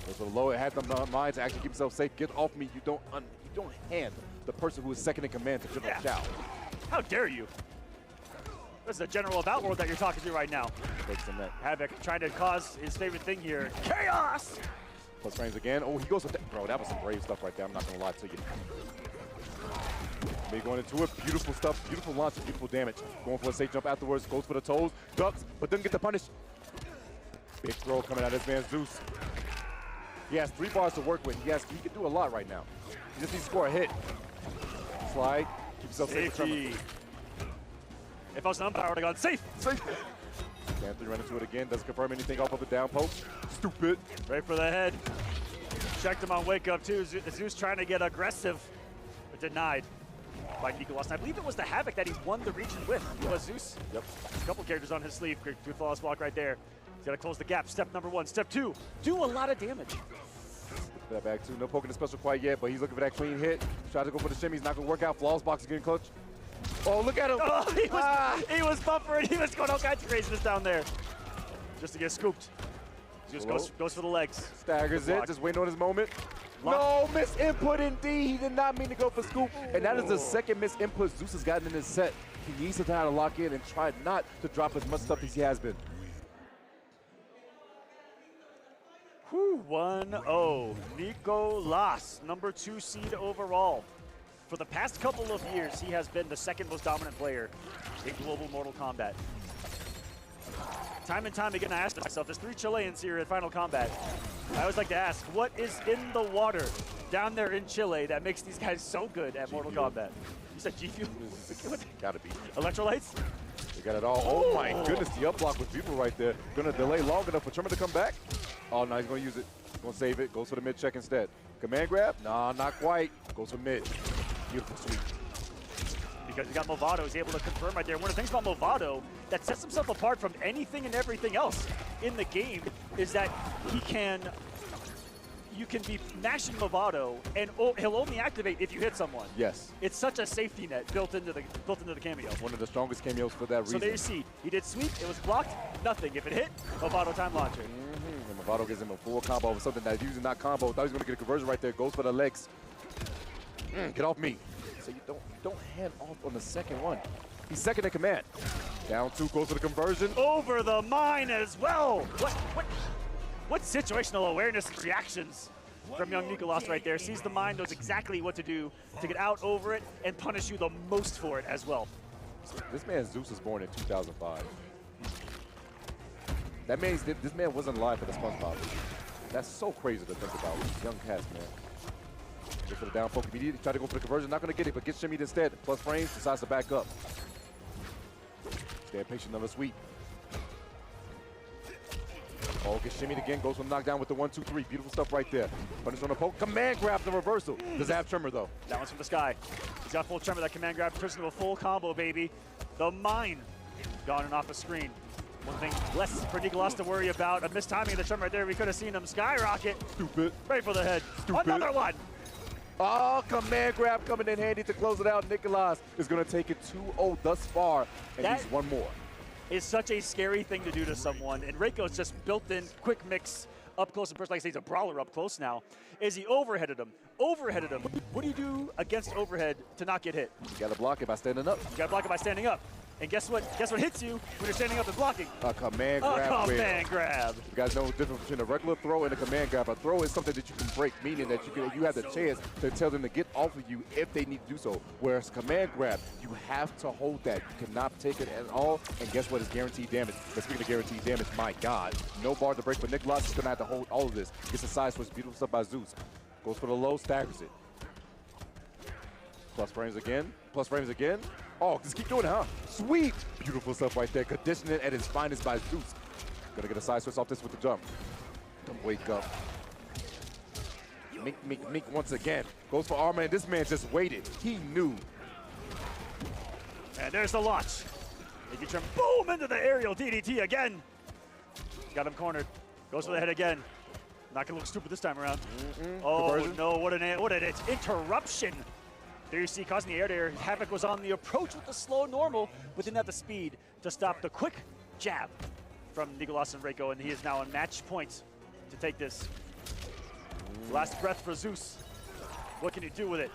Goes for the low. It had the mind to actually keep himself safe. Get off me. You don't hand the person who is second in command to General Chow. How dare you? This is the general of Outworld that you're talking to right now. Havoc trying to cause his favorite thing here. Chaos! Plus frames again. Oh, he goes with that. Bro, that was some brave stuff right there. I'm not going to lie to you. Big going into it. Beautiful stuff. Beautiful launch. Beautiful damage. Going for a safe jump afterwards. Goes for the toes. Ducks, but doesn't get the punish. Big throw coming out of this man, Zeus. He has 3 bars to work with. He can do a lot right now. He just needs to score a hit. Slide. Keep himself safe. If I was an umpire, I would have gone safe. Safe. Stand 3 run into it again. Doesn't confirm anything off of the down post. Stupid. Right for the head. Checked him on wake up too. Zeus trying to get aggressive, but denied by Nicolas. And I believe it was the Havoc that he won the region with. It was Zeus. Yep. A couple characters on his sleeve. Good flawless walk right there. He's got to close the gap. Step number 1. Step 2. Do a lot of damage. That back 2. No poking the special quite yet, but he's looking for that clean hit. Tries to go for the shimmy. He's not going to work out. Flawless box is getting clutch. Oh, look at him. Oh, he was buffering. He was going all kinds of craziness down there. Just to get scooped. Zeus goes for the legs. Staggers it. Just waiting on his moment. No, miss input indeed. He did not mean to go for scoop. And that is the second miss input Zeus has gotten in his set. He needs to try to lock in and try not to drop as much stuff as he has been. Whew, 1-0. Nicolas, number 2 seed overall. For the past couple of years, he has been the second most dominant player in global Mortal Kombat. Time and time again, I asked myself, there's 3 Chileans here at Final Combat. I always like to ask, what is in the water down there in Chile that makes these guys so good at Mortal Kombat? You said G Fuel? Gotta be. Electrolytes? They got it all. Oh my goodness, the up block with people right there. Gonna delay long enough for Tremor to come back. Oh no, he's gonna use it. Gonna save it. Goes for the mid check instead. Command grab? Nah, not quite. Goes for mid. Beautiful sweep. Because you got Movado, he's able to confirm right there. One of the things about Movado that sets himself apart from anything and everything else in the game is that you can be mashing Movado and he'll only activate if you hit someone. Yes. It's such a safety net built into the cameo. One of the strongest cameos for that reason. So there you see, he did sweep, it was blocked, nothing. If it hit, Movado time launcher. And Movado gives him a full combo of something that's usually not combo. Thought he was gonna get a conversion right there. Goes for the legs. Get off me. So you don't hand off on the second one. He's second in command. Down 2, goes for the conversion. Over the mine as well. What situational awareness reactions from young Nicolas right there. Sees the mine, knows exactly what to do to get out over it and punish you the most for it as well. So this man Zeus was born in 2005. That means this man wasn't alive for the SpongeBob. That's so crazy to think about. Young cast, man. Go for the down poke immediately. Try to go for the conversion. Not going to get it, but gets shimmied instead. Plus frames, decides to back up. Stay patient on the sweep. Oh, gets shimmied again. Goes for the knockdown with the 1-2-3. Beautiful stuff right there. Punish on the poke. Command grab the reversal. Does have Tremor, though. That one's from the sky. He's got full Tremor. That command grab turns into a full combo, baby. The mine gone and off the screen. One thing less for Nicolas to worry about. A mistiming of the Tremor right there. We could have seen him skyrocket. Stupid. Right for the head. Stupid. Another one. Oh, command grab coming in handy to close it out. Nicolas is going to take it 2-0 thus far, and he's one more. Is such a scary thing to do to someone, and Reiko's just built-in quick mix up close and personal. Like I say, he's a brawler up close now. Is he overheaded him? Overheaded him. What do you do against overhead to not get hit? You got to block it by standing up. You got to block it by standing up. And guess what? Guess what hits you when you're standing up and blocking? A command grab. A command grab. You guys know the difference between a regular throw and a command grab. A throw is something that you can break, meaning that you have the chance to tell them to get off of you if they need to do so. Whereas command grab, you have to hold that. You cannot take it at all. And guess what? It's guaranteed damage. But speaking of guaranteed damage, my God, no bar to break for Nicolas. He's gonna have to hold all of this. Gets a side switch, beautiful stuff by Zeus. Goes for the low, staggers it. Plus frames again. Plus frames again. Oh, just keep doing it, huh? Sweet! Beautiful stuff right there. Conditioning it at its finest by Zeus. Gonna get a side switch off this with the jump. Don't wake up. Mink once again. Goes for armor, and this man just waited. He knew. And there's the launch. Boom! Into the aerial DDT again. Got him cornered. Goes for the head again. Not gonna look stupid this time around. Oh, conversion. No, what an interruption. There you see, causing the air there. Havoc was on the approach with the slow normal, but didn't have the speed to stop the quick jab from Nicolas and Reiko, and he is now on match point to take this. Last breath for Zeus. What can you do with it?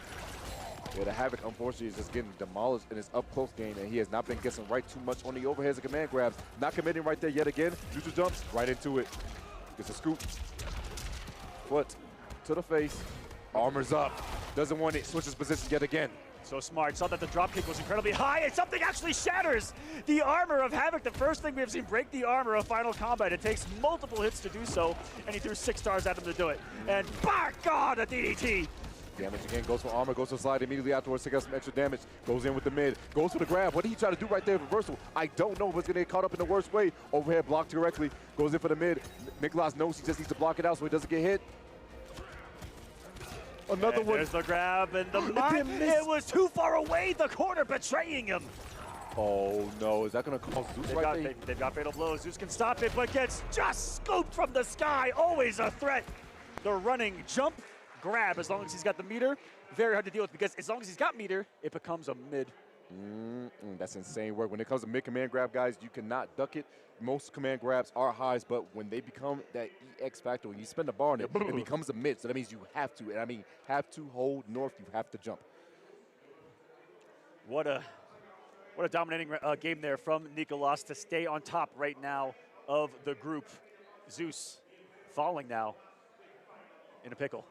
Yeah, the Havoc, unfortunately, is just getting demolished in his up-close game, and he has not been guessing right too much on the overheads and command grabs. Not committing right there yet again. Neutral jumps right into it. Gets a scoop. Foot to the face. Armor's up. Doesn't want it. Switches position yet again. So smart. Saw that the dropkick was incredibly high, and something actually shatters the armor of Havoc. The first thing we have seen break the armor of Final Kombat. It takes multiple hits to do so, and he threw 6 stars at him to do it. And by God, a DDT! Damage again, goes for armor, goes for slide immediately afterwards, take out some extra damage, goes in with the mid, goes for the grab. What did he try to do right there? Reversal. I don't know, but it's going to get caught up in the worst way. Overhead blocked directly, goes in for the mid. Nicolas knows he just needs to block it out so he doesn't get hit. Another one. There's the grab and the mark. It was too far away, the corner betraying him. Oh no, is that going to cause Zeus there? They've got fatal blows. Zeus can stop it, but gets just scooped from the sky. Always a threat. The running jump. Grab, as long as he's got the meter, very hard to deal with, because as long as he's got meter, it becomes a mid. That's insane work. When it comes to mid command grab, guys, you cannot duck it. Most command grabs are highs, but when they become that EX factor, when you spend the bar on it, it becomes a mid. So that means you have to, and I mean have to hold north, you have to jump. What a dominating game there from Nicolas to stay on top right now of the group. Zeus falling now in a pickle.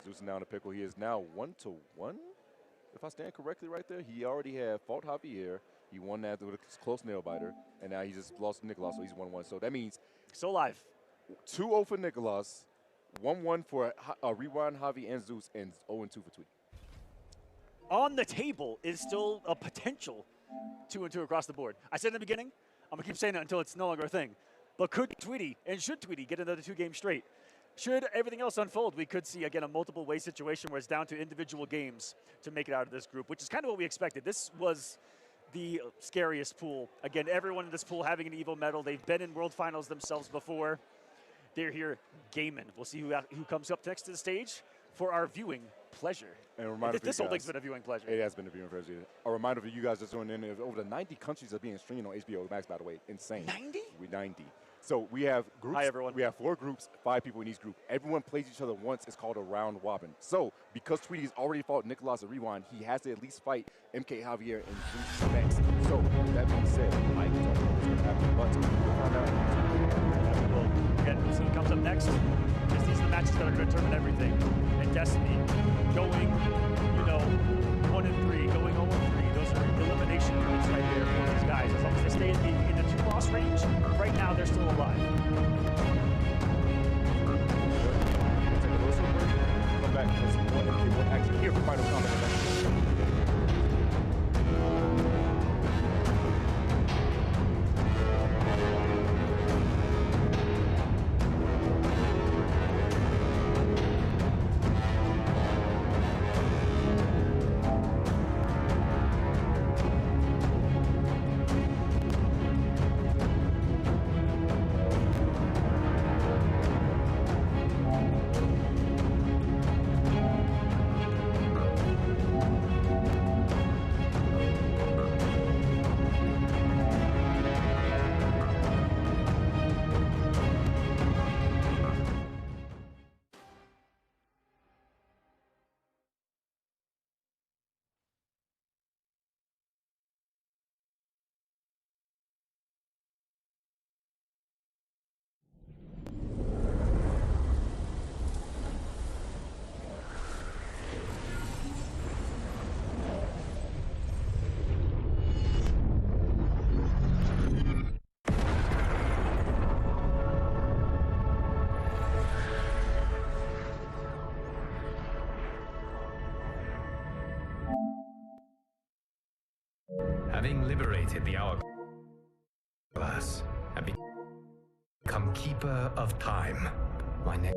Zeus is now in a pickle. He is now 1-1. If I stand correctly right there, he already had fought Javier. He won that with a close nail biter, and now he just lost to Nicolas, so he's 1-1. So that means so live. 2-0 for Nicolas, 1-1 for Rewind, Javi, and Zeus, and 0-2 for Tweety. On the table is still a potential 2-2 across the board. I said in the beginning, I'm gonna keep saying it until it's no longer a thing. But could Tweety and should Tweety get another 2 games straight? Should everything else unfold, we could see, again, a multiple way situation where it's down to individual games to make it out of this group, which is kind of what we expected. This was the scariest pool. Again, everyone in this pool having an Evo medal. They've been in World Finals themselves before. They're here gaming. We'll see who comes up next to the stage for our viewing pleasure. And a reminder this whole thing's been a viewing pleasure. It has been a viewing pleasure. A reminder for you guys just joining in, over the 90 countries are being streamed on HBO Max, by the way. Insane. 90? We're 90. So we have groups. Hi, everyone. We have 4 groups, 5 people in each group. Everyone plays each other once. It's called a round robin. So because Tweety's already fought Nicolas at Rewind, he has to at least fight MK Javier and Zeus next. So with that being said, I don't know what's going to happen, but we'll find out. Again, we'll see who comes up next. Because these are the matches that are going to determine everything. And Destiny going, 1 and 3, going 0 and 3. Those are elimination points right there for these guys. As long as they stay in the 2-loss range, right now they're still alive. Come back. Let's see what actually here for Final Kombat. Having liberated the hourglass and become keeper of time, my next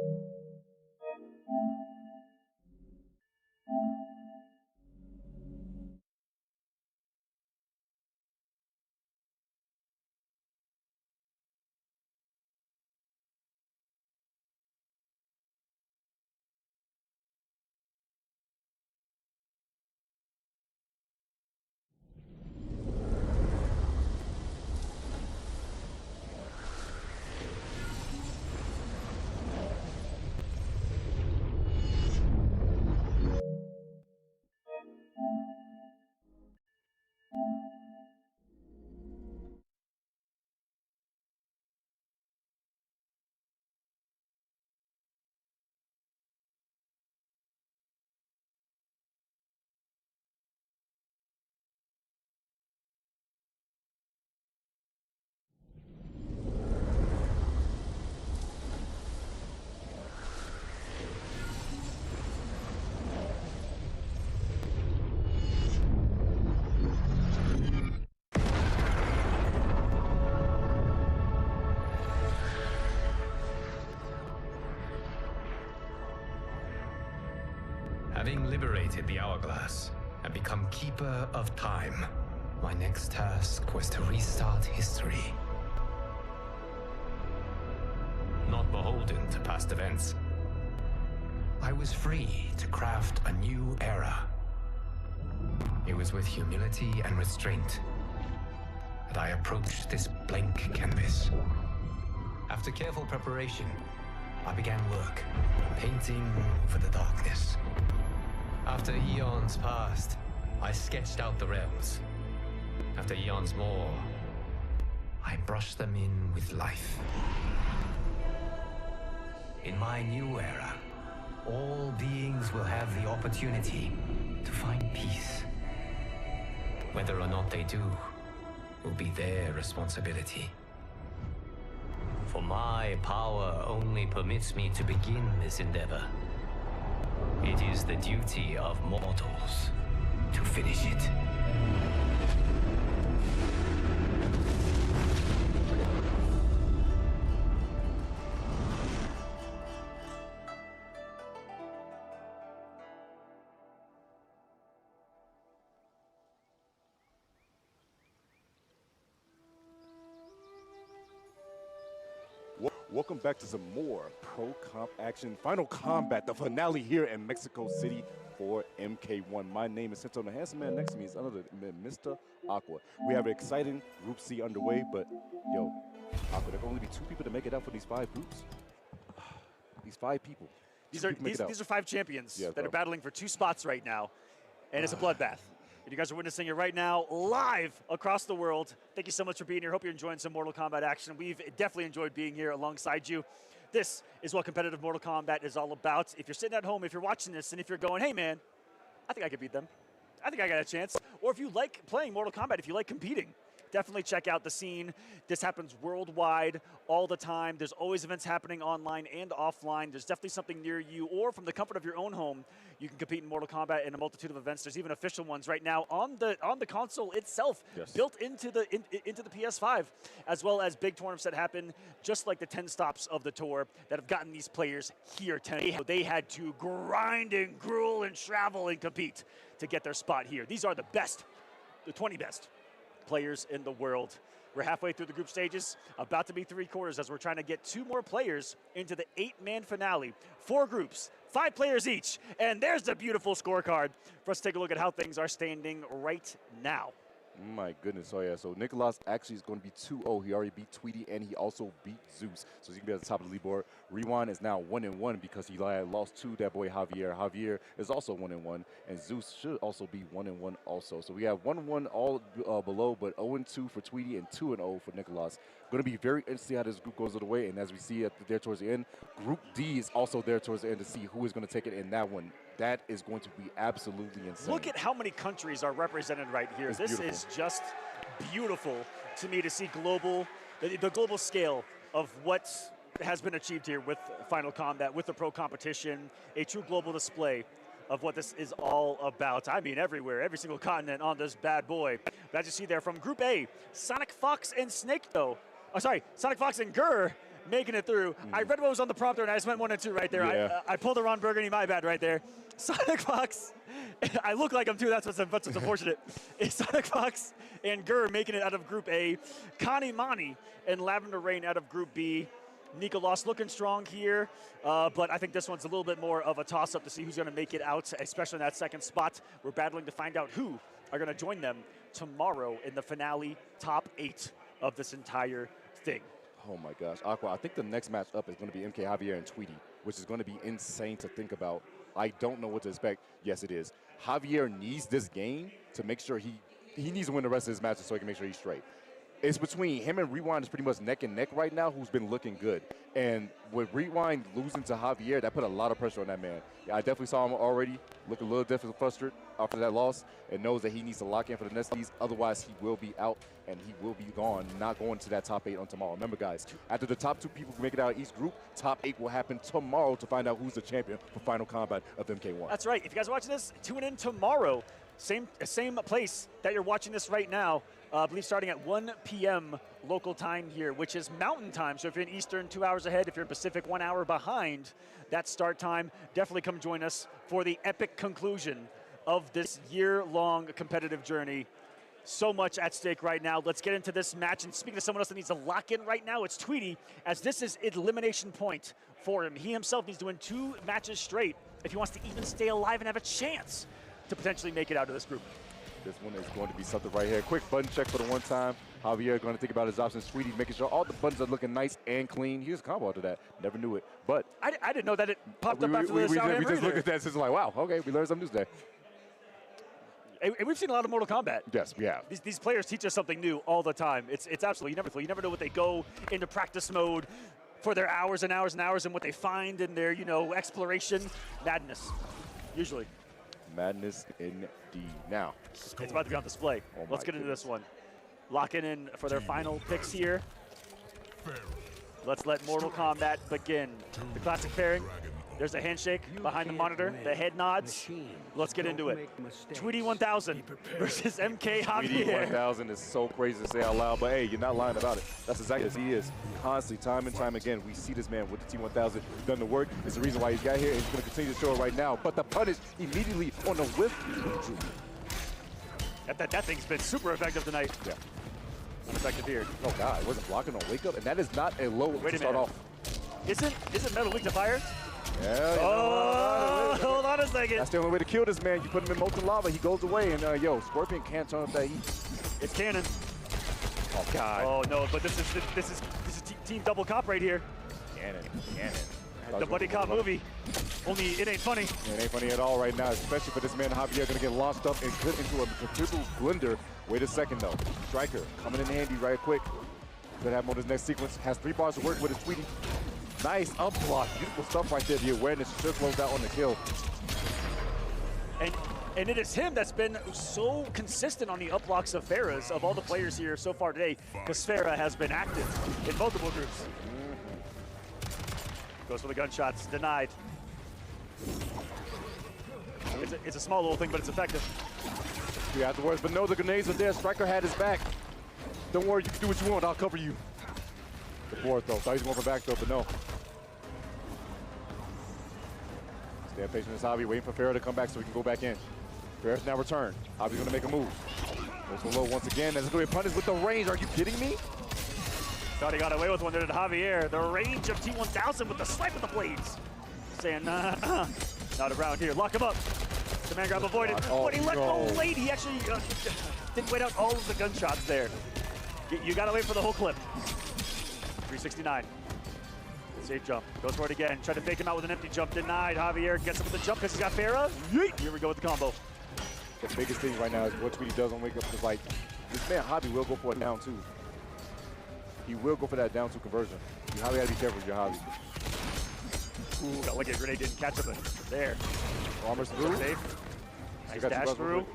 Having liberated the hourglass and become keeper of time, my next task was to restart history. Not beholden to past events, I was free to craft a new era. It was with humility and restraint that I approached this blank canvas. After careful preparation, I began work, painting over the darkness. After eons passed, I sketched out the realms. After eons more, I brushed them in with life. In my new era, all beings will have the opportunity to find peace. Whether or not they do will be their responsibility. For my power only permits me to begin this endeavor. It is the duty of mortals to finish it. Welcome back to some more Pro Comp action. Final Combat, the finale here in Mexico City for MK1. My name is Sento. The handsome man next to me is another Mr. Aqua. We have an exciting Group C underway, but yo, Aqua, there can only be 2 people to make it out for these 5 groups. These 5 people. These are 5 champions that are battling for 2 spots right now, and it's a bloodbath. And you guys are witnessing it right now, live across the world. Thank you so much for being here. Hope you're enjoying some Mortal Kombat action. We've definitely enjoyed being here alongside you. This is what competitive Mortal Kombat is all about. If you're sitting at home, if you're watching this, and if you're going, hey man, I think I could beat them. I think I got a chance. Or if you like playing Mortal Kombat, if you like competing, definitely check out the scene. This happens worldwide all the time. There's always events happening online and offline. There's definitely something near you, or from the comfort of your own home, you can compete in Mortal Kombat in a multitude of events. There's even official ones right now on the console itself, built into the PS5, as well as big tournaments that happen just like the 10 stops of the tour that have gotten these players here tonight. They had to grind and gruel and travel and compete to get their spot here. These are the best, the 20 best players in the world. We're halfway through the group stages, about to be 3/4 as we're trying to get 2 more players into the 8-man finale. 4 groups, 5 players each, and there's the beautiful scorecard for us to take a look at how things are standing right now. My goodness, oh yeah, so Nicolas actually is going to be 2-0. He already beat Tweety, and he also beat Zeus. So he's going to be at the top of the leaderboard. Rewind is now 1-1 because he lost to that boy Javier. Javier is also 1-1, and Zeus should also be 1-1 also. So we have 1-1 all below, but 0-2 for Tweety and 2-0 for Nicolas. Going to be very interesting how this group goes of the way, and as we see there towards the end, Group D is also there towards the end to see who is going to take it in that one. That is going to be absolutely insane. Look at how many countries are represented right here. It's this beautiful. is just beautiful to me to see the global scale of what has been achieved here with Final Combat, with the pro competition, a true global display of what this is all about. I mean, everywhere, every single continent on this bad boy. But as you see there from Group A, Sonic Fox and Sonic Fox and Gur making it through. I read what was on the prompter and I just went 1 and 2 right there. Yeah. I pulled a Ron Burgundy, my bad right there. Sonic Fox, I look like him too, that's what's unfortunate. It's Sonic Fox and Gur making it out of Group A. Connie Mani and Lavender Rain out of Group B. Nicolas looking strong here, but I think this one's a little bit more of a toss-up to see who's going to make it out, especially in that second spot. We're battling to find out who are going to join them tomorrow in the finale top 8 of this entire thing. Oh my gosh, Aqua, I think the next match up is going to be MK Javier and Tweety, which is going to be insane to think about. I don't know what to expect. Yes, it is. Javier needs this game to make sure he needs to win the rest of his matches so he can make sure he's straight. It's between him and Rewind is pretty much neck and neck right now, who's been looking good. And with Rewind losing to Javier, that put a lot of pressure on that man. Yeah, I definitely saw him already looking a little different, frustrated after that loss, and knows that he needs to lock in for the next piece. Otherwise, he will be out, and he will be gone, not going to that top 8 on tomorrow. Remember, guys, after the top 2 people make it out of each group, top 8 will happen tomorrow to find out who's the champion for Final Combat of MK1. That's right. If you guys are watching this, tune in tomorrow. Same place that you're watching this right now. I believe starting at 1 p.m. local time here, which is Mountain Time. So if you're in Eastern, 2 hours ahead. If you're in Pacific, 1 hour behind that start time, definitely come join us for the epic conclusion of this year-long competitive journey. So much at stake right now. Let's get into this match. And speaking to someone else that needs to lock in right now, it's Tweety, as this is elimination point for him. He himself needs to win 2 matches straight if he wants to even stay alive and have a chance to potentially make it out of this group. This one is going to be something right here. Quick button check for the one time. Javier going to think about his options. Tweety making sure all the buttons are looking nice and clean. He was combo after that. Never knew it. But I didn't know that it popped up after the sound. We just looked at that and like, wow, okay, we learned something new today. And we've seen a lot of Mortal Kombat. Yes, we have. These players teach us something new all the time. It's absolutely, you never know what they go into practice mode for their hours and hours and hours and what they find in their, exploration. Madness, usually. Madness indeed. Now, it's about to be on display. Let's get into this one. Locking in for their final picks here. Let's let Mortal Kombat begin. The classic pairing. There's a handshake behind the monitor, the head nods. Let's get into it. Tweety 1000 versus MK Javier. Tweety 1000 is so crazy to say out loud, but hey, you're not lying about it. That's exactly as he is. Constantly, time and time again, we see this man with the T1000 done the work. It's the reason why he's got here, and he's going to continue to show it right now. But the punish immediately on the whiff. That thing's been super effective tonight. Yeah. Effective here. Oh God, it wasn't blocking on wake up, and that is not a low to start off. Isn't metal weak to fire? Yeah. Hold on a second. That's the only way to kill this man. You put him in molten lava, he goes away, and Scorpion can't turn up that heat. It's cannon. Oh God. Oh no, but this is team double cop right here. Cannon. The buddy cop movie. Only it ain't funny. It ain't funny at all right now, especially for this man Javier gonna get launched up and put into a triple blender. Wait a second though. Striker coming in handy right quick. Gonna have him on his next sequence. Has 3 bars to work with his Tweety. Nice up block. Beautiful stuff right there. The awareness should close out on the kill. And it is him that's been so consistent on the up blocks of Farah's of all the players here so far today, because Farah has been active in multiple groups. Goes for the gunshots, denied. It's a small little thing, but it's effective. Yeah, afterwards, but no, the grenades are there. Striker had his back. Don't worry, you can do what you want. I'll cover you. The 4th though. Thought he was going for back though, but no. Stand patient as Javi, waiting for Farah to come back so he can go back in. Farah's now returned. Javi's going to make a move. Goes for low once again. That's going to be punished with the range. Are you kidding me? Thought he got away with one there to Javier. The range of T1000 with the swipe of the blades. Saying, not around here. Lock him up. The man grab avoided, but he let go late. He actually didn't wait out all of the gunshots there. You got to wait for the whole clip. 369. Safe jump. Goes for it again. Tried to fake him out with an empty jump. Denied. Javier gets him with the jump because he's got Farah. Yeet. Here we go with the combo. The biggest thing right now is what Tweety does on wake up is like, this man Javi will go for a down 2. He will go for that down 2 conversion. You Javi gotta be careful with your Javi. Ooh, got lucky a grenade didn't catch him. There. Armor's through. Safe. Nice dash through.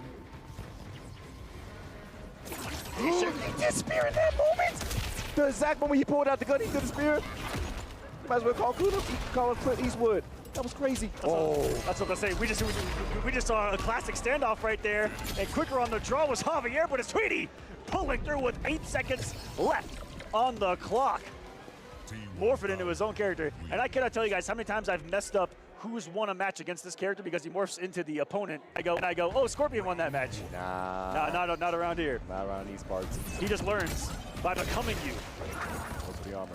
He should get spear in that moment. The exact moment he pulled out the gun, he did the spear. You might as well call Clint Eastwood. That was crazy. That's what I say. We just saw a classic standoff right there. And quicker on the draw was Javier, but it's Tweety pulling through with 8 seconds left on the clock. Morphing into his own character. And I cannot tell you guys how many times I've messed up who's won a match against this character because he morphs into the opponent. I go, oh, Scorpion won that match. Nah. Not around here. Not around these parts. He just learns by becoming you. What's the armor?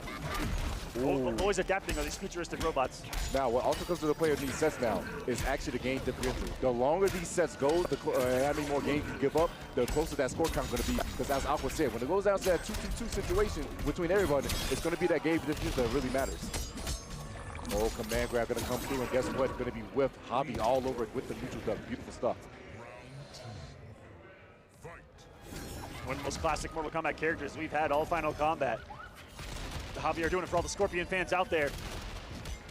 Always adapting on these futuristic robots. Now, what also comes to the player in these sets now is actually the game differential. The longer these sets go, how many more games you give up, the closer that score count is going to be. Because as Aqua said, when it goes down to that 2-2-2 situation between everybody, it's going to be that game differential that really matters. Oh, command grab going to come through, and guess what? It's going to be with Javi all over it with the neutral duck. Beautiful stuff. One of the most classic Mortal Kombat characters we've had all Final Combat. Javier doing it for all the Scorpion fans out there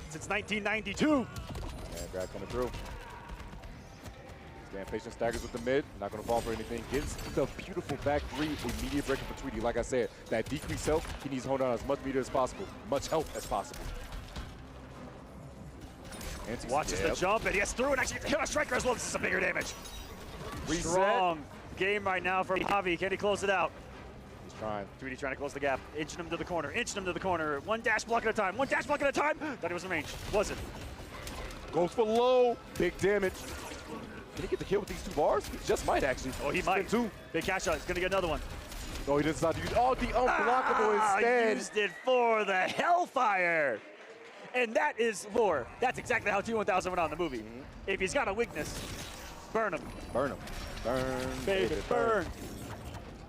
since 1992. Command grab coming through. Stand patient, staggers with the mid. Not going to fall for anything. Gets the beautiful back 3 immediate breaker for Tweety. Like I said, that decreased health, he needs to hold on as much meter as possible. Much health as possible. Watches the jump, and he gets through and actually hit a striker as well. This is some bigger damage. Reset. Strong game right now for Javi. Can he close it out? He's trying. Tweedy trying to close the gap. Inching him to the corner. Inching him to the corner. One dash block at a time. One dash block at a time. Thought he was in range. Wasn't. Goes for low. Big damage. Can he get the kill with these 2 bars? He just might, actually. Oh, he might. 2. Big cash out. He's going to get another one. Oh, he decides to use the unblockable instead. Used it for the Hellfire. And that is lore. That's exactly how T-1000 went on in the movie. If he's got a weakness, burn him. Burn him. Burn. Baby, burn.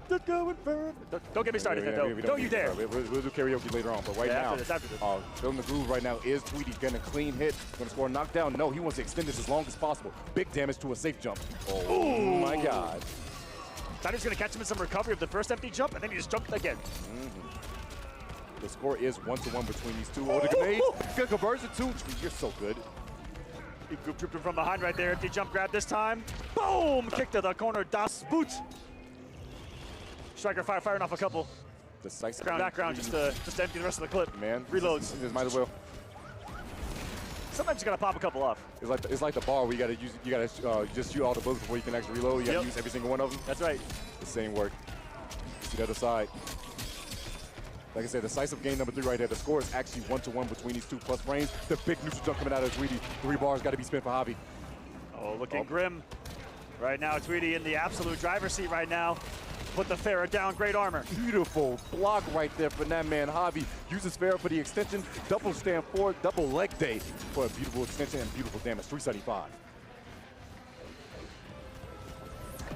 Don't get me started, though. Don't you dare. We'll do karaoke later on, but right now, after this. filling the groove right now. Is Tweedy gonna clean hit? Gonna score a knockdown? No, he wants to extend this as long as possible. Big damage to a safe jump. Oh my God. Thought he was gonna catch him in some recovery of the first empty jump, and then he just jumped again. The score is 1-1 between these two. Oh, the grenades. Good conversion too. You're so good. He grouped him from behind right there. Empty jump grab this time. Boom! Kick to the corner. Das Boot. Striker firing off a couple. Decisive. Background just to empty the rest of the clip. Man, reloads. This might as well. Sometimes you gotta pop a couple off. It's like the bar where you gotta just shoot all the bullets before you can actually reload. You gotta use every single one of them. That's right. The same work. See the other side. Like I said, decisive game number 3 right there. The score is actually 1-1 between these two plus frames. The big neutral jump coming out of Tweedy. 3 bars got to be spent for Javi. Oh, looking grim. Right now, Tweedy in the absolute driver's seat right now. Put the Farah down, great armor. Beautiful block right there for that man, Javi. Uses Farah for the extension, double stand forward, double leg day for a beautiful extension and beautiful damage, 375.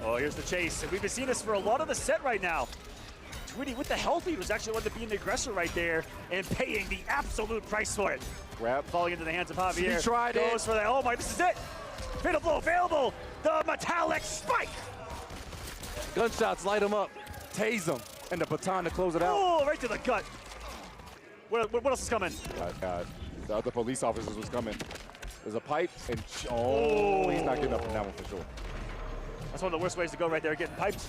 Oh, here's the chase. And we've been seeing this for a lot of the set right now. Tweedy with the health lead was actually one to be the aggressor right there and paying the absolute price for it. Grab. Falling into the hands of Javier. He tried Goes for that. Oh my, this is it. Fatal blow available. The metallic spike. Gunshots light him up, tase him, and the baton to close it out. Oh, right to the gut. What else is coming? God. The other police officers was coming. There's a pipe, and oh, he's not getting up from that one for sure. That's one of the worst ways to go right there, getting piped.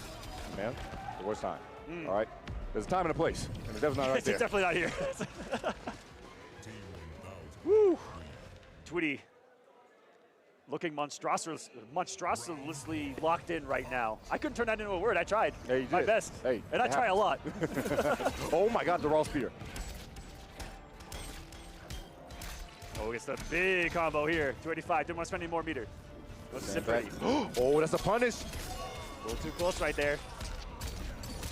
Man, the worst time. All right, there's a time and a place, and it's definitely not right there. It's definitely not here. Woo. Tweedy looking monstrously locked in right now. I couldn't turn that into a word. I tried. Yeah, you did. My best. Hey, and I try a lot. Oh my God, the raw spear. Oh, it's the big combo here. 285. Didn't want to spend any more meter. Goes to zip ready. Oh, that's a punish. A little too close right there.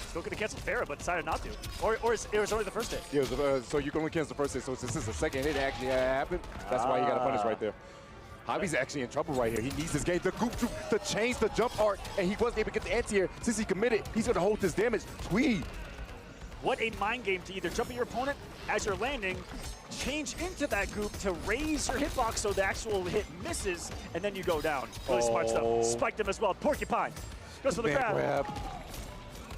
Still could have canceled Farah, but decided not to. Or it was only the first hit. Yeah, so you can only cancel the first hit. So since this is the second hit actually happened, that's why you got to punish right there. Javi's actually in trouble right here. He needs this game. The group to change the jump arc, and he wasn't able to get the anti-air. Since he committed, he's going to hold this damage. Tweedy. What a mind game to either jump at your opponent as you're landing, change into that goop to raise your hitbox so the actual hit misses, and then you go down. Really smart stuff. Spiked him as well. Porcupine. Goes for the grab.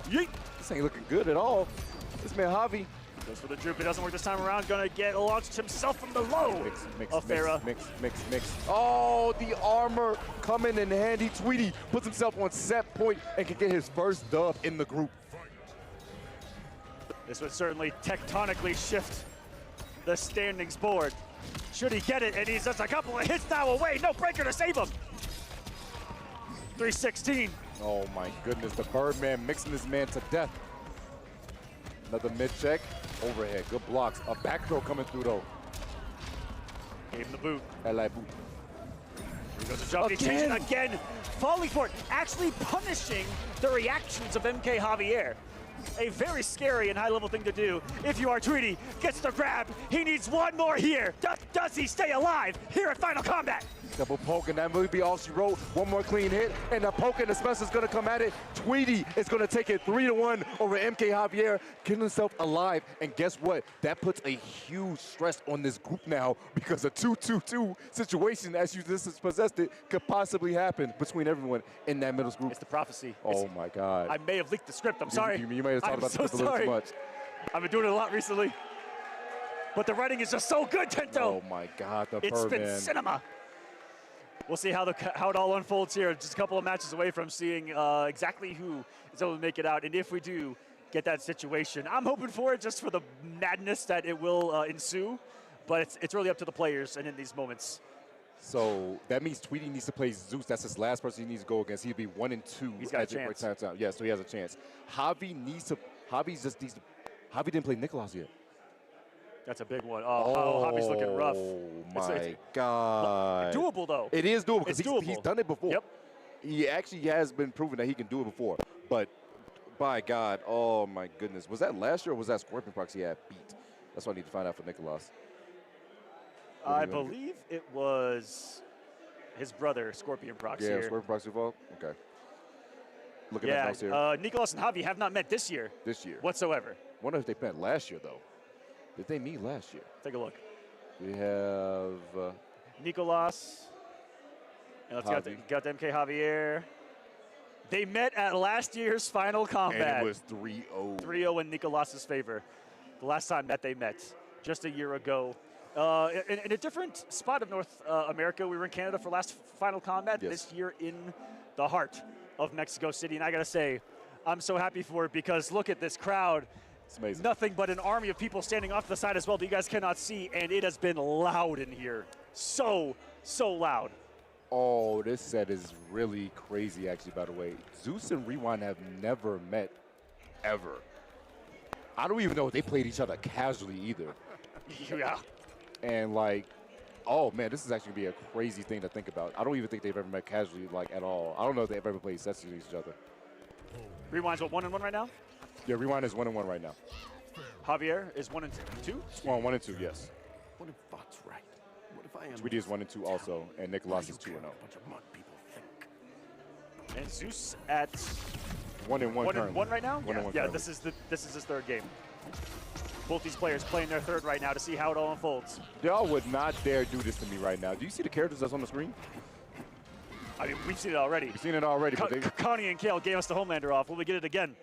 Yeet. This ain't looking good at all. This man, Javi. Goes for the droop. It doesn't work this time around. Gonna get launched himself from below. Mix. Oh, the armor coming in handy. Tweedy puts himself on set point and can get his first dub in the group. This would certainly tectonically shift the standings board. Should he get it? And he's just a couple of hits now away. No breaker to save him. 316. Oh my goodness, the Birdman mixing this man to death. Another mid check, overhead, good blocks. A back throw coming through though. Gave him the boot. LA boot. Here goes the jump, he changes again. Falling for it, actually punishing the reactions of MK Javier. A very scary and high-level thing to do. If you are Tweedy, gets the grab. He needs one more here. Does he stay alive here at Final Combat? Double poke, and that will be all she wrote. One more clean hit, and the poke and the special is going to come at it. Tweedy is going to take it 3-1 over MK Javier, getting himself alive. And guess what? That puts a huge stress on this group now because a 2-2-2 situation, as you just possessed it, could possibly happen between everyone in that middle group. It's the prophecy. Oh my God. I may have leaked the script. I'm sorry. You may have talked about this a little too much. I've been doing it a lot recently. But the writing is just so good, Tento. Oh my God, the It's been cinema. We'll see how it all unfolds here. Just a couple of matches away from seeing exactly who is able to make it out. And if we do get that situation, I'm hoping for it just for the madness that it will ensue. But it's really up to the players and in these moments. So that means Tweety needs to play Zeus. That's his last person he needs to go against. He'd be 1 and 2. He's got a chance. Yeah, so he has a chance. Javi didn't play Nicolas yet. That's a big one. Oh, Javi's looking rough. Oh my God. Doable though. It is doable because doable. He's done it before. Yep. He actually has been proven that he can do it before. But by God, oh my goodness. Was that last year or was that Scorpion Prox he had beat? That's what I need to find out for Nicolas. I believe it was his brother, Scorpion Prox. Yeah, here. Scorpion Prox involved? Okay. Looking at those here. Nicolas and Javi have not met this year. Whatsoever. Wonder if they met last year, though. Did they meet last year? Take a look. We have Nicolas. And let's got the MK Javier. They met at last year's final combat. And it was 3-0. 3-0 in Nicolas's favor. The last time that they met, just a year ago. In a different spot of North America. We were in Canada for last final combat. Yes. This year in the heart of Mexico City. And I got to say, I'm so happy for it because look at this crowd. It's amazing. Nothing but an army of people standing off the side as well that you guys cannot see. And it has been loud in here. So loud. Oh, this set is really crazy, actually, by the way. Zeus and Rewind have never met, ever. I don't even know if they played each other casually either. Yeah. And, like, oh, man, this is actually going to be a crazy thing to think about. I don't even think they've ever met casually, like, at all. I don't know if they've ever played sets against each other. Rewind's what, 1-1 right now? Yeah, Rewind is 1-1 right now. Javier is 1-2? Well, 1-2, yes. What if Fox right? What if I am? Tweety is 1-2 also, and Nicolas is 2-0. And Zeus at 1-1 currently. 1-1 right now? One and one Yeah, currently. this is his third game. Both these players playing their third right now to see how it all unfolds. Y'all would not dare do this to me right now. Do you see the characters that's on the screen? I mean, we've seen it already. We've seen it already. Connie and Kale gave us the Homelander off. Will we get it again?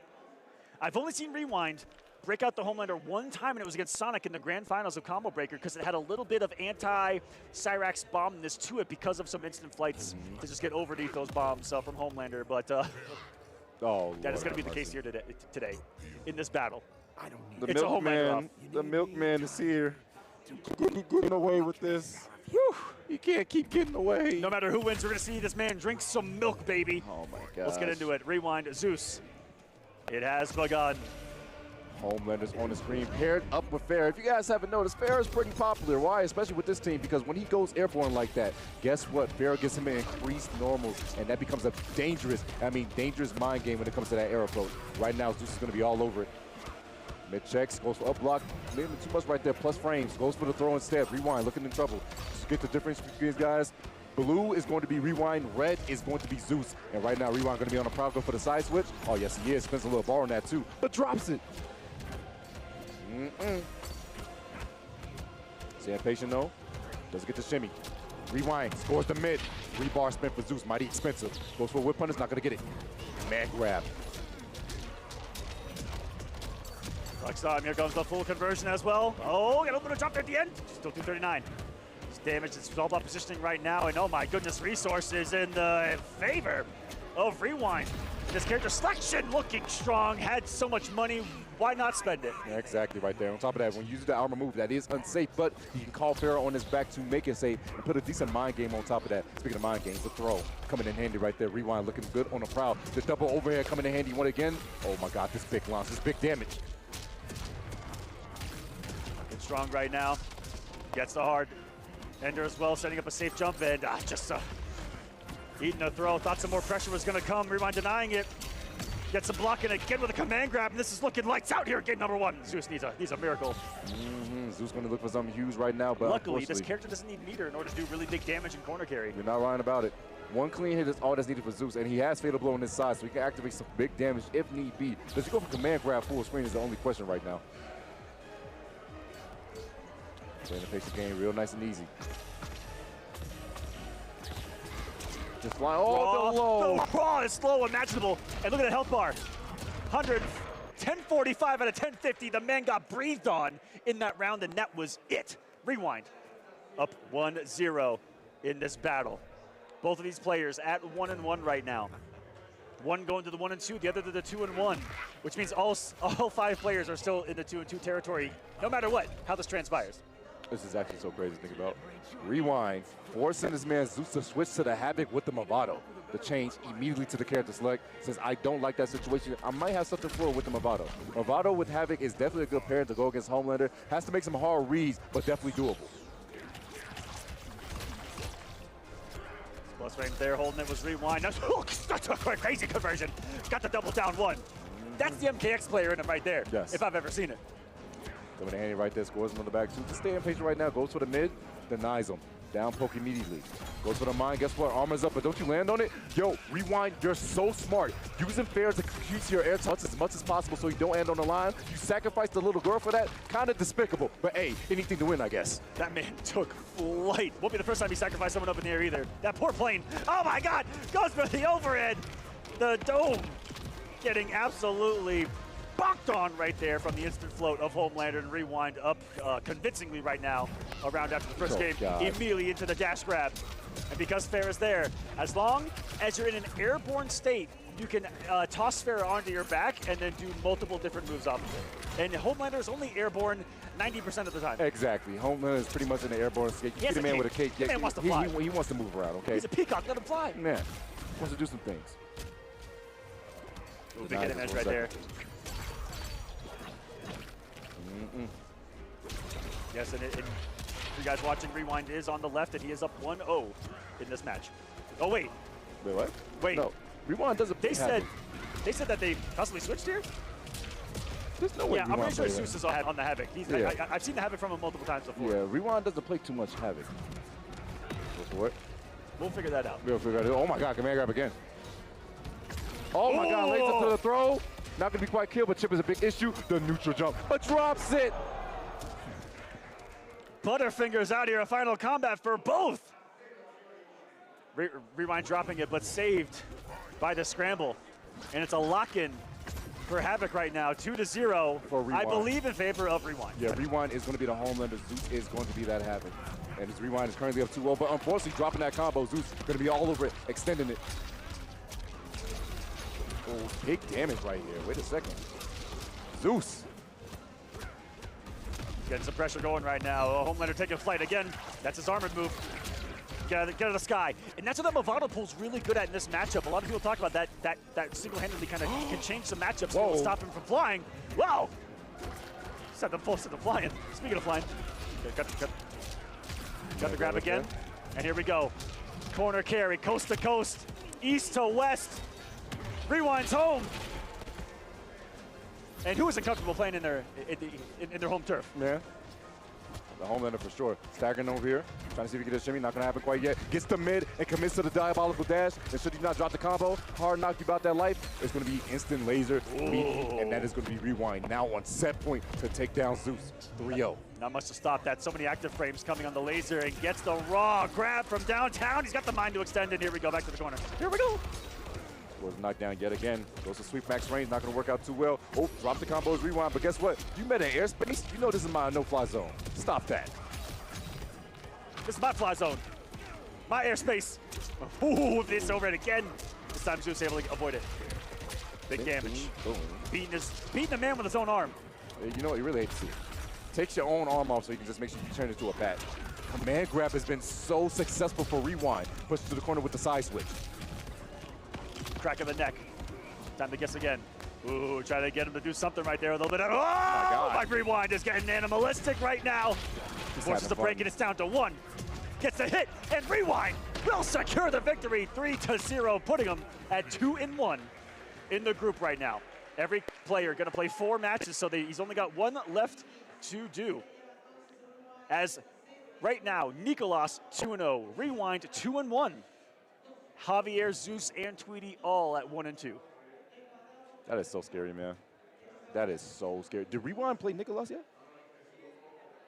I've only seen Rewind break out the Homelander one time, and it was against Sonic in the grand finals of Combo Breaker because it had a little bit of anti-Cyrax bombness to it because of some instant flights to just get overneath those bombs from Homelander. But that is going to be the case here today in this battle. The milkman, the milkman is here. Getting away with this. Whew, you can't keep getting away. No matter who wins, we're going to see this man drink some milk, baby. Oh, my God. Let's get into it. Rewind, Zeus. It has begun. Homelander's on the screen, paired up with Fair. If you guys haven't noticed, Fair is pretty popular. Why? Especially with this team, because when he goes airborne like that, guess what? Fair gives him an increased normals, and that becomes a dangerous mind game when it comes to that air approach. Right now, Zeus is going to be all over it. Mid checks, goes for up block. Maybe too much right there, plus frames. Goes for the throw instead. Rewind, looking in trouble. Just get the difference between these guys. Blue is going to be Rewind, red is going to be Zeus. And right now, Rewind going to be on the prowl, go for the side switch. Oh, yes, he is. Spends a little bar on that, too, but drops it. Stay patient, though. Doesn't get the shimmy. Rewind, scores the mid. 3-bar spin for Zeus, mighty expensive. Goes for a whip punish, not going to get it. Man grab. Next time, here comes the full conversion as well. Oh, got a little bit of jump at the end. Still 239. This damage is all about positioning right now, and oh my goodness, resources in the favor of Rewind. This character selection looking strong, had so much money, why not spend it? Yeah, exactly right there. On top of that, when you use the armor move, that is unsafe, but you can call Pharaoh on his back to make it safe and put a decent mind game on top of that. Speaking of mind games, the throw coming in handy right there. Rewind looking good on the prowl. The double overhead coming in handy one again. Oh my God, this big launch, this big damage. Looking strong right now. Gets the hard. Ender as well, setting up a safe jump, and just eating a throw. Thought some more pressure was going to come. Rewind denying it. Gets a block and again with a command grab, and this is looking lights out here at game number 1. Zeus needs a miracle. Zeus going to look for something huge right now, but luckily this character doesn't need meter in order to do really big damage in corner carry. You're not lying about it. One clean hit is all that's needed for Zeus, and he has Fatal Blow on his side, so he can activate some big damage if need be. Does he go for command grab full screen is the only question right now. Playing the pace of the game real nice and easy. Just fly. Oh, the low. The rawest low imaginable. And look at the health bar. 1045 out of 1050. The man got breathed on in that round, and that was it. Rewind. Up 1-0 in this battle. Both of these players at 1-1 right now. One going to the 1-2, the other to the 2-1, which means all 5 players are still in the 2-2 territory, no matter what, how this transpires. This is actually so crazy to think about. Rewind, forcing this man Zeus to switch to the Havoc with the Movado. The change immediately to the character select. Says, I don't like that situation. I might have something for it with the Movado. Movado with Havoc is definitely a good pair to go against Homelander. Has to make some hard reads, but definitely doable. Close range there, holding it was Rewind. That's a crazy conversion. Got the double down one. That's the MKX player in him right there, if I've ever seen it. Coming in handy right there, scores him on the back. Just stay impatient right now, goes for the mid, denies him. Down poke immediately. Goes for the mine, guess what? Armor's up, but don't you land on it? Yo, Rewind, you're so smart. Using fair to increase your air touch as much as possible so you don't end on the line. You sacrificed the little girl for that. Kind of despicable, but hey, anything to win, I guess. That man took flight. Won't be the first time he sacrificed someone up in the air either. That poor plane, oh my God, goes for the overhead. The dome getting absolutely bonked on right there from the instant float of Homelander, and Rewind up convincingly right now around after the first game. God. Immediately into the dash grab. And because Fair is there, as long as you're in an airborne state, you can toss Fair onto your back and then do multiple different moves off of it. And Homelander is only airborne 90% of the time. Exactly. Homelander is pretty much in the airborne escape. You get a man with a cape. That man wants to fly. He wants to move around, okay? He's a peacock, let him fly. Man, wants to do some things. Ooh, big hit edge right there. Yes, and for you guys watching, Rewind is on the left, and he is up 1-0 in this match. Oh, wait. Wait, what? Wait. No, Rewind doesn't They said that they possibly switched here? There's no way Yeah, I'm pretty sure Zeus is on the Havoc. I've seen the Havoc from him multiple times before. Yeah, Rewind doesn't play too much Havoc. Go for it. We'll figure that out. We'll figure it out. Oh my God, command grab again. Oh my God, laser to the throw. Not gonna be quite killed, but chip is a big issue. The neutral jump, but drops it. Butterfingers out here, a final combat for both. Rewind dropping it, but saved by the scramble. And it's a lock-in for Havoc right now, 2-0. For Rewind. I believe in favor of Rewind. Yeah, Rewind is going to be the Homelander. Zeus is going to be that Havoc. And his Rewind is currently up 2-0, but unfortunately dropping that combo, Zeus is going to be all over it, extending it. Oh, big damage right here. Wait a second. Zeus. Getting some pressure going right now. Homelander taking flight again. That's his armored move. Get out of the sky. And that's what that Movado pool's really good at in this matchup. A lot of people talk about that single-handedly kind of can change some matchups and stop him from flying. Wow! Set them full, set them flying. Speaking of flying. Okay, got the grab again. And here we go. Corner carry, coast to coast, east to west. Rewind's home. And who isn't comfortable playing in their home turf? Yeah. The Homelander for sure. Staggering over here. Trying to see if he can get a shimmy. Not going to happen quite yet. Gets the mid and commits to the diabolical dash. And should he not drop the combo, hard knock you about that life, it's going to be instant laser. And that is going to be Rewind. Now on set point to take down Zeus. 3-0. Not much to stop that. So many active frames coming on the laser and gets the raw grab from downtown. He's got the mind to extend it. Here we go. Back to the corner. Here we go. Was knocked down yet again. Goes to sweep max range. Not going to work out too well. Oh, drop the combos, Rewind. But guess what? You met an airspace. You know this is my no-fly zone. Stop that. This is my fly zone. My airspace. Ooh, this over it again. This time Zeus able to avoid it. Big damage. Beating the man with his own arm. You know what? You really hate to see it. Takes your own arm off so you can just make sure you turn it into a bat. Command grab has been so successful for Rewind. Pushed to the corner with the side switch. Crack of the neck. Time to guess again. Ooh, try to get him to do something right there a little bit. Oh, my Rewind is getting animalistic right now. Forces the break and it's down to 1. Gets the hit and Rewind will secure the victory 3-0, putting him at 2-1 in the group right now. Every player gonna play 4 matches, so he's only got 1 left to do. As right now, Nicolas 2-0, Rewind 2-1. Javier, Zeus, and Tweety all at 1-2. That is so scary, man. That is so scary. Did Rewind play Nicolas yet?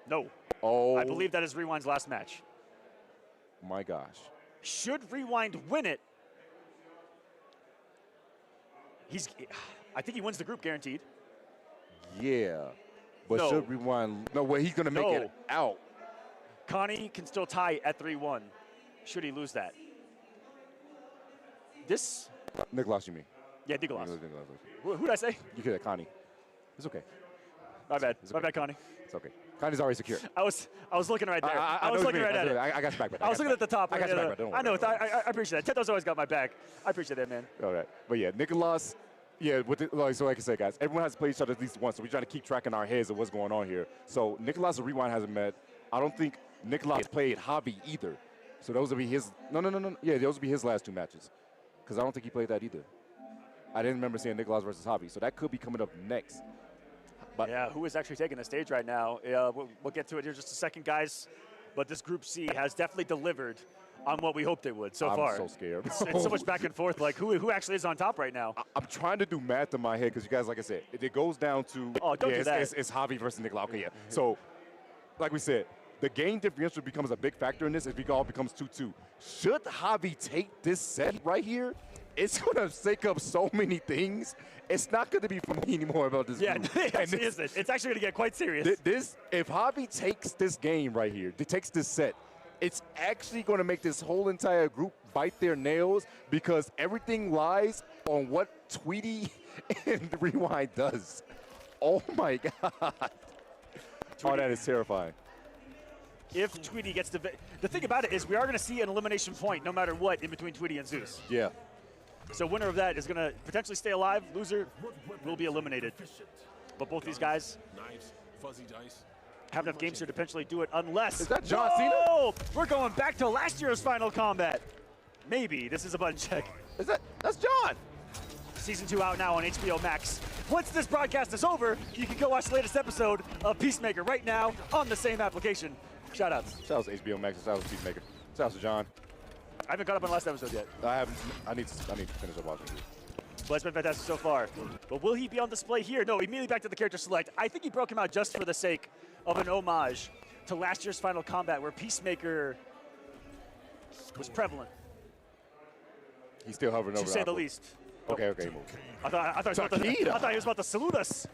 No. Oh. I believe that is Rewind's last match. My gosh. Should Rewind win it, I think he wins the group guaranteed. Yeah. But No. should Rewind, no way, he's going to make it out. Connie can still tie at 3-1, should he lose that. This? Nicolas, you mean? Yeah, Nicolas. Who did I say? You could have Connie. It's okay. My bad. My bad, Connie. It's okay. Connie's already secure. I was looking right there. I was looking right at it. I got your back, brother. I was looking at the top. I got your back, brother. Don't worry. I know. I appreciate that. Tento's always got my back. I appreciate that, man. All right. But yeah, Nicholas, yeah, so like I said, guys, everyone has to play each other at least once, so we're trying to keep track in our heads of what's going on here. So Nicholas and Rewind hasn't met. I don't think Nicholas played Hobby either. So those will be his, no. Yeah, those will be his last 2 matches. Because I don't think he played that either. I didn't remember seeing Nicholas versus Hobby, so that could be coming up next. But yeah, who is actually taking the stage right now? We'll get to it here in just a second, guys. But this Group C has definitely delivered on what we hoped they would so far. I'm so scared. It's so much back and forth. Like, who actually is on top right now? I'm trying to do math in my head because you guys, like I said, it goes down to do that. It's Hobby versus Nicholas. Okay, yeah. So, like we said, the game differential becomes a big factor in this if it all becomes 2-2. Should Hobby take this set right here, it's going to shake up so many things. It's not going to be funny anymore about this group. It actually isn't. It's actually going to get quite serious. If Hobby takes this game right here, takes this set, it's actually going to make this whole entire group bite their nails because everything lies on what Tweety and Rewind does. Oh my God. Oh, that is terrifying. If Tweety gets the thing about it is we are going to see an elimination point no matter what in between Tweety and Zeus. Yeah. So winner of that is going to potentially stay alive. Loser will be eliminated. But both these guys have enough games here to potentially do it unless... Is that John Cena? Oh, we're going back to last year's Final Combat. Maybe. This is a button check. That's John. Season 2 out now on HBO Max. Once this broadcast is over, you can go watch the latest episode of Peacemaker right now on the same application. Shout outs. Shout out to HBO Max. Shout out to Peacemaker. Shout out to John. I haven't caught up on the last episode yet. I need to finish up watching it. But it's been fantastic so far. But will he be on display here? No, immediately back to the character select. I think he broke him out just for the sake of an homage to last year's Final Combat where Peacemaker was prevalent. He's still hovering over. To say the least. Okay, move. I thought he was about to salute us.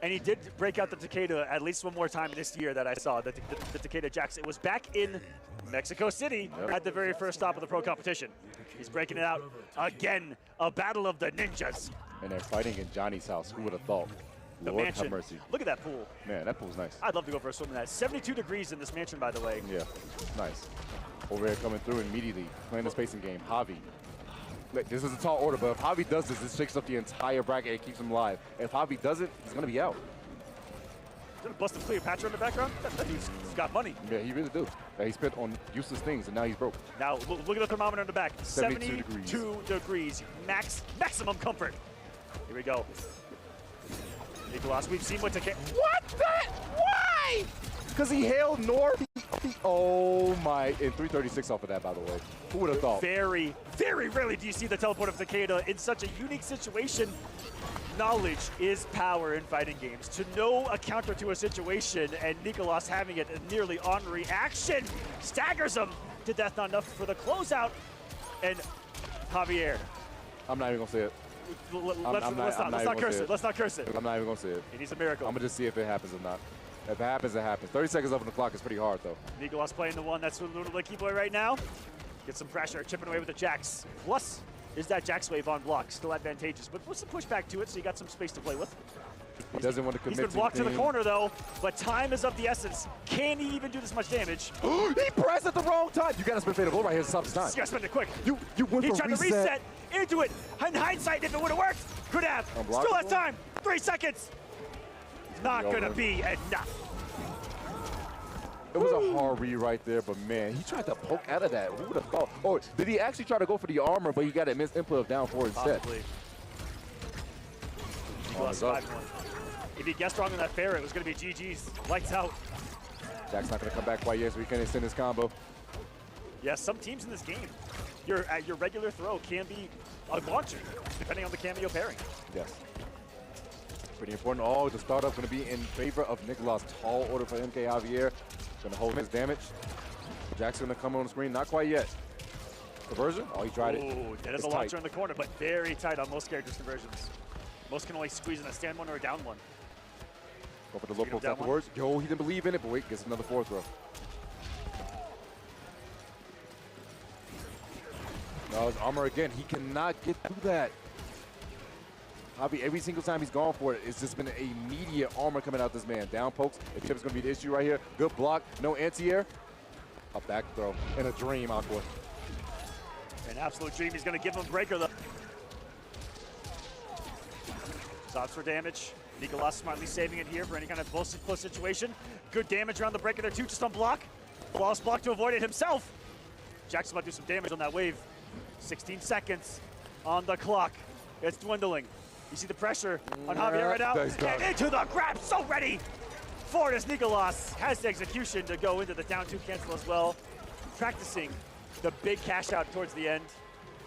And he did break out the Takeda at least one more time this year that I saw, the Takeda Jax. It was back in Mexico City at the very first stop of the pro competition. He's breaking it out again, a battle of the ninjas. And they're fighting in Johnny's house. Who would have thought? The Lord mansion. have mercy. Look at that pool. Man, that pool's nice. I'd love to go for a swim in that. 72 degrees in this mansion, by the way. Yeah, nice. Over here coming through immediately, playing the spacing game. Javi. This is a tall order, but if Javi does this, this shakes up the entire bracket and keeps him alive. If Javi doesn't, he's going to be out. Did a bust of Cleopatra in the background? That dude's got money. Yeah, he really do. He spent on useless things, and now he's broke. Now, look at the thermometer in the back. 72 degrees. Maximum comfort. Here we go. Nicholas, we've seen what to get. What the? Why? Because he hailed north. Oh my! And 336 off of that, by the way. Who would have thought? Very, very rarely do you see the teleport of Takeda in such a unique situation. Knowledge is power in fighting games. To know a counter to a situation and Nicholas having it nearly on reaction staggers him to death. Not enough for the closeout. And Javier. I'm not even gonna say it. Let's not curse it. Let's not curse it. I'm not even gonna say it. He needs a miracle. I'm gonna just see if it happens or not. If it happens, it happens. 30 seconds up on the clock is pretty hard, though. Nicholas playing the one that's a little Licky Boy right now. Get some pressure, chipping away with the Jax. Plus, is that Jax wave on block still advantageous? But put some pushback to it, so you got some space to play with. He doesn't want to commit. He's been walked to the corner, though, but time is of the essence. Can he even do this much damage? He pressed at the wrong time. You got to spend fatal blow right here to stop the time. You got to spend it quick. You went he for tried to reset into it. In hindsight, if it would have worked, could have. Still has time. 3 seconds. Not going to be enough. It was a hard read right there, but man, he tried to poke out of that. Who would have thought? Oh, did he actually try to go for the armor, but he got a missed input of down 4 instead? Possibly. If he guessed wrong on that ferret, it was going to be GG's. Lights out. Jack's not going to come back quite yet, so he can extend his combo. Yeah, some teams in this game, your regular throw can be a launcher, depending on the cameo pairing. Yes. Pretty important. Oh, the startup going to be in favor of Nicholas. Tall order for MK Javier. Going to hold his damage. Jack's going to come on the screen. Not quite yet. Conversion? Oh, he tried it. Ooh, that is a launcher in the corner, but very tight on most characters' conversions. Most can only squeeze in a stand one or a down one. Go for the low post afterwards. Yo, he didn't believe in it, but wait, gets another 4th throw. Now his armor again. He cannot get through that. Javi, every single time he's gone for it, it's just been an immediate armor coming out this man. Down pokes, if Chip's going to be the issue right here. Good block, no anti-air. A back throw, and a dream, Aqua. An absolute dream. He's going to give him breaker, though. Stops for damage. Nicolas smartly saving it here for any kind of close situation. Good damage around the breaker there, too, just on block. Flawless block to avoid it himself. Jackson might do some damage on that wave. 16 seconds on the clock. It's dwindling. You see the pressure on Javier right now. And into the grab, so ready for this. Nicolas has the execution to go into the down 2 cancel as well. Practicing the big cash out towards the end.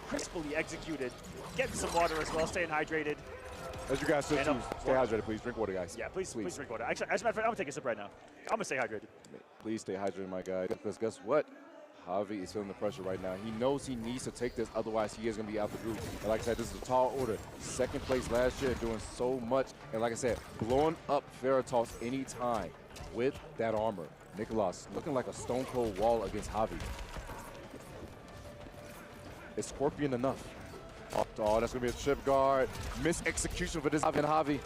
Crisply executed. Getting some water as well, staying hydrated. As you guys should too. Stay hydrated, please. Drink water, guys. Yeah, please drink water. Actually, as a matter of fact, I'm gonna take a sip right now. I'm gonna stay hydrated. Please stay hydrated, my guy. Because guess what? Javi is feeling the pressure right now. He knows he needs to take this, otherwise he is going to be out the group. And like I said, this is a tall order. Second place last year, doing so much. And like I said, blowing up Veritas anytime with that armor. Nicolas looking like a stone cold wall against Javi. Is Scorpion enough? Oh, that's going to be a trip guard. Missed execution for this Javi.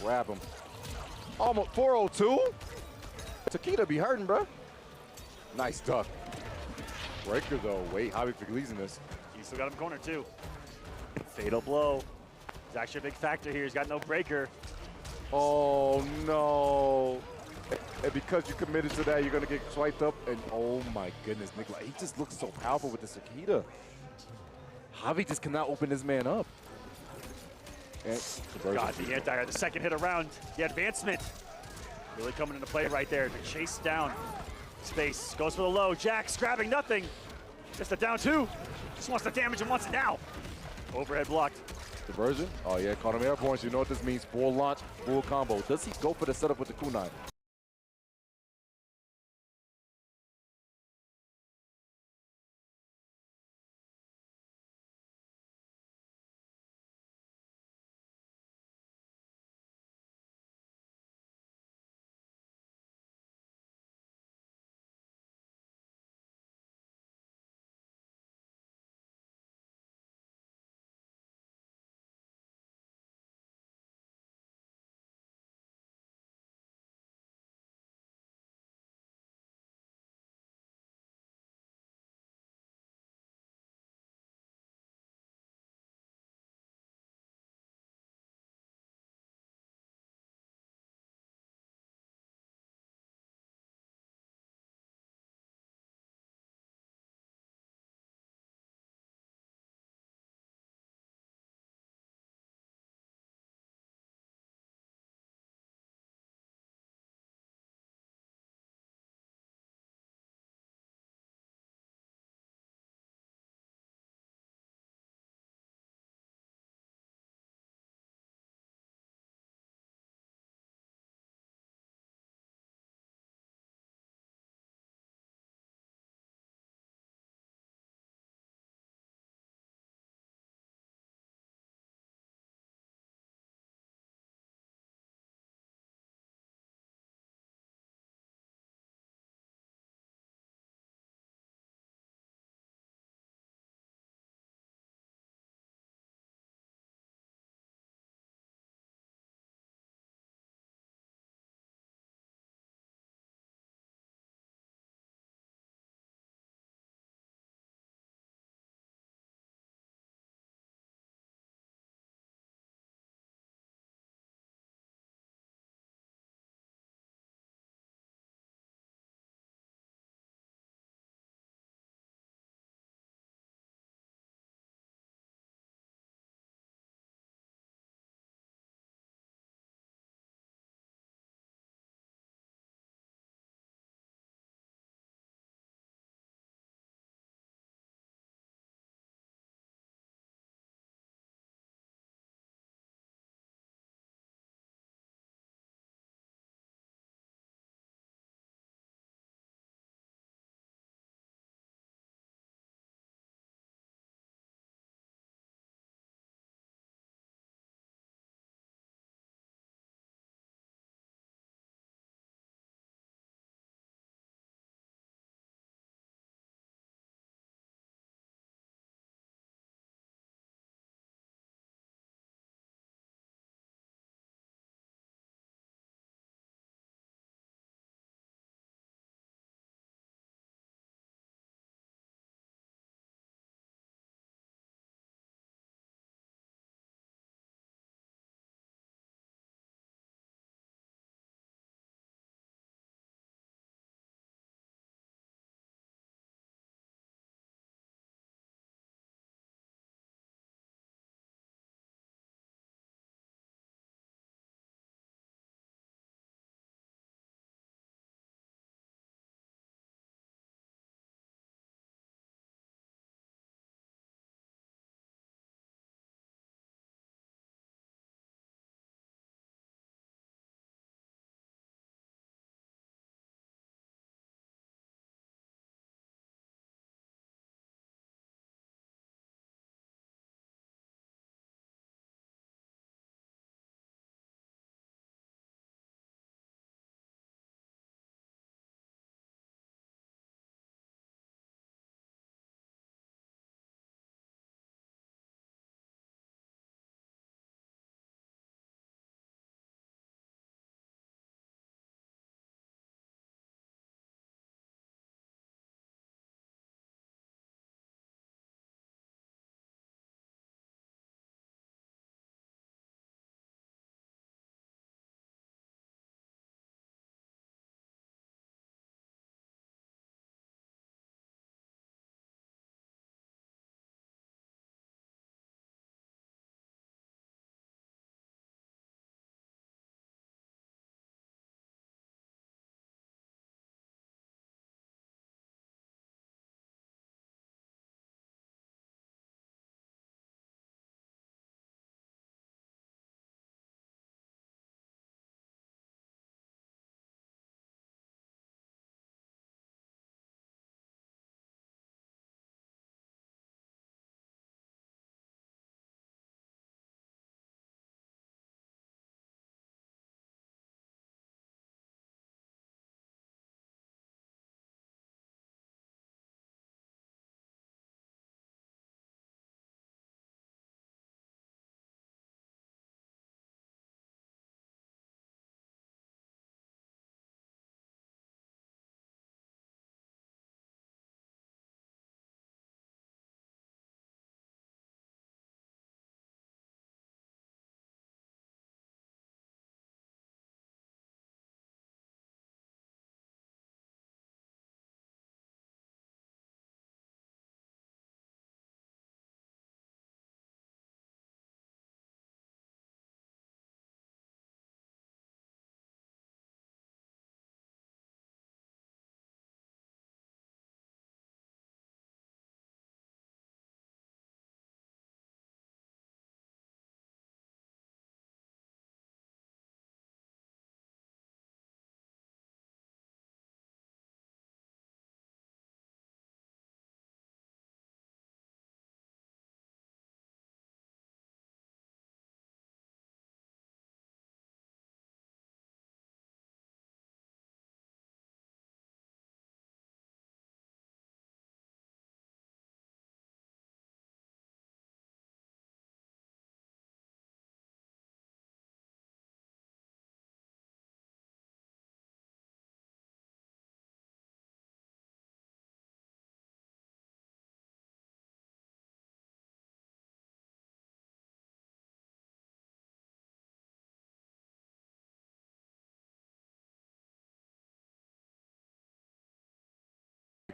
Grab him. Almost 402. Takeda be hurting, bro. Nice duck. Breaker, though. Wait, Javi for releasing this. He still got him cornered, too. Fatal blow. It's actually a big factor here. He's got no breaker. Oh, no. And because you committed to that, you're going to get swiped up. And oh, my goodness, Nicolas. He just looks so powerful with the Takeda. Javi just cannot open this man up. And got the anti, the second hit around. The advancement. Really coming into play right there to chase down space. Goes for the low. Jax grabbing nothing. Just a down 2. Just wants the damage and wants it now. Overhead blocked. Diversion. Oh, yeah, caught him airborne. So you know what this means. Full launch, full combo. Does he go for the setup with the kunai?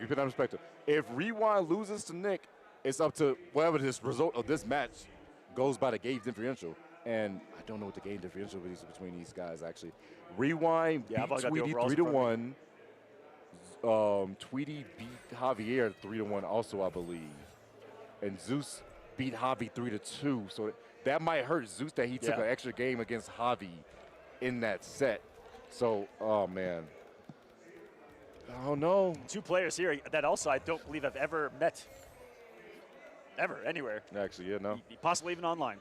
you put that in perspective. If Rewind loses to Nick, it's up to whatever this result of this match goes by the game differential. And I don't know what the game differential is between these guys, actually. Rewind beat Tweety 3-1. Tweety beat Javier 3-1 also, I believe. And Zeus beat Javi 3-2. So that might hurt Zeus that he took an extra game against Javi in that set. So, oh, man. I don't know. 2 players here that also I don't believe have ever met. Ever, anywhere. Actually, yeah, no. Possibly even online.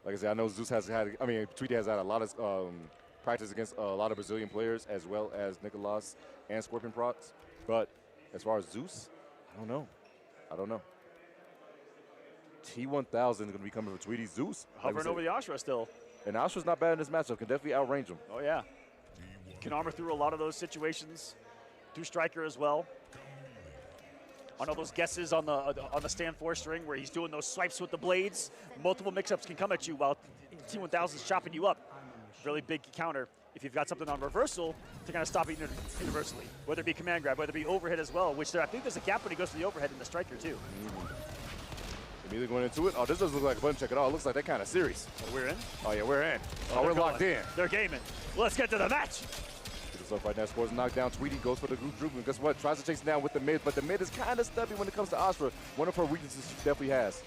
Like I said, I know Zeus has had, Tweety has had a lot of practice against a lot of Brazilian players as well as Nicolas and Scorpion Procs. But as far as Zeus, I don't know. T1000 is going to be coming for Tweety. Zeus. Hovering over the Ashrah still. And Ashrah's not bad in this matchup. Can definitely outrange him. Oh, yeah. Can armor through a lot of those situations. Through Striker as well. On all those guesses on the stand 4 string where he's doing those swipes with the blades. Multiple mix-ups can come at you while T1000's chopping you up. Really big counter if you've got something on reversal to kind of stop it universally. Whether it be command grab, whether it be overhead as well, which I think there's a gap when he goes to the overhead in the Striker too. Immediately going into it. Oh, this doesn't look like a button check at all. It looks like that kind of serious. Oh, we're in? Oh, yeah, we're in. Oh, we're locked in. They're gaming. Let's get to the match. Gets up right now, scores a knockdown. Tweety goes for the group droop, and guess what? Tries to chase down with the mid, but the mid is kind of stubby when it comes to Ashrah. One of her weaknesses she definitely has.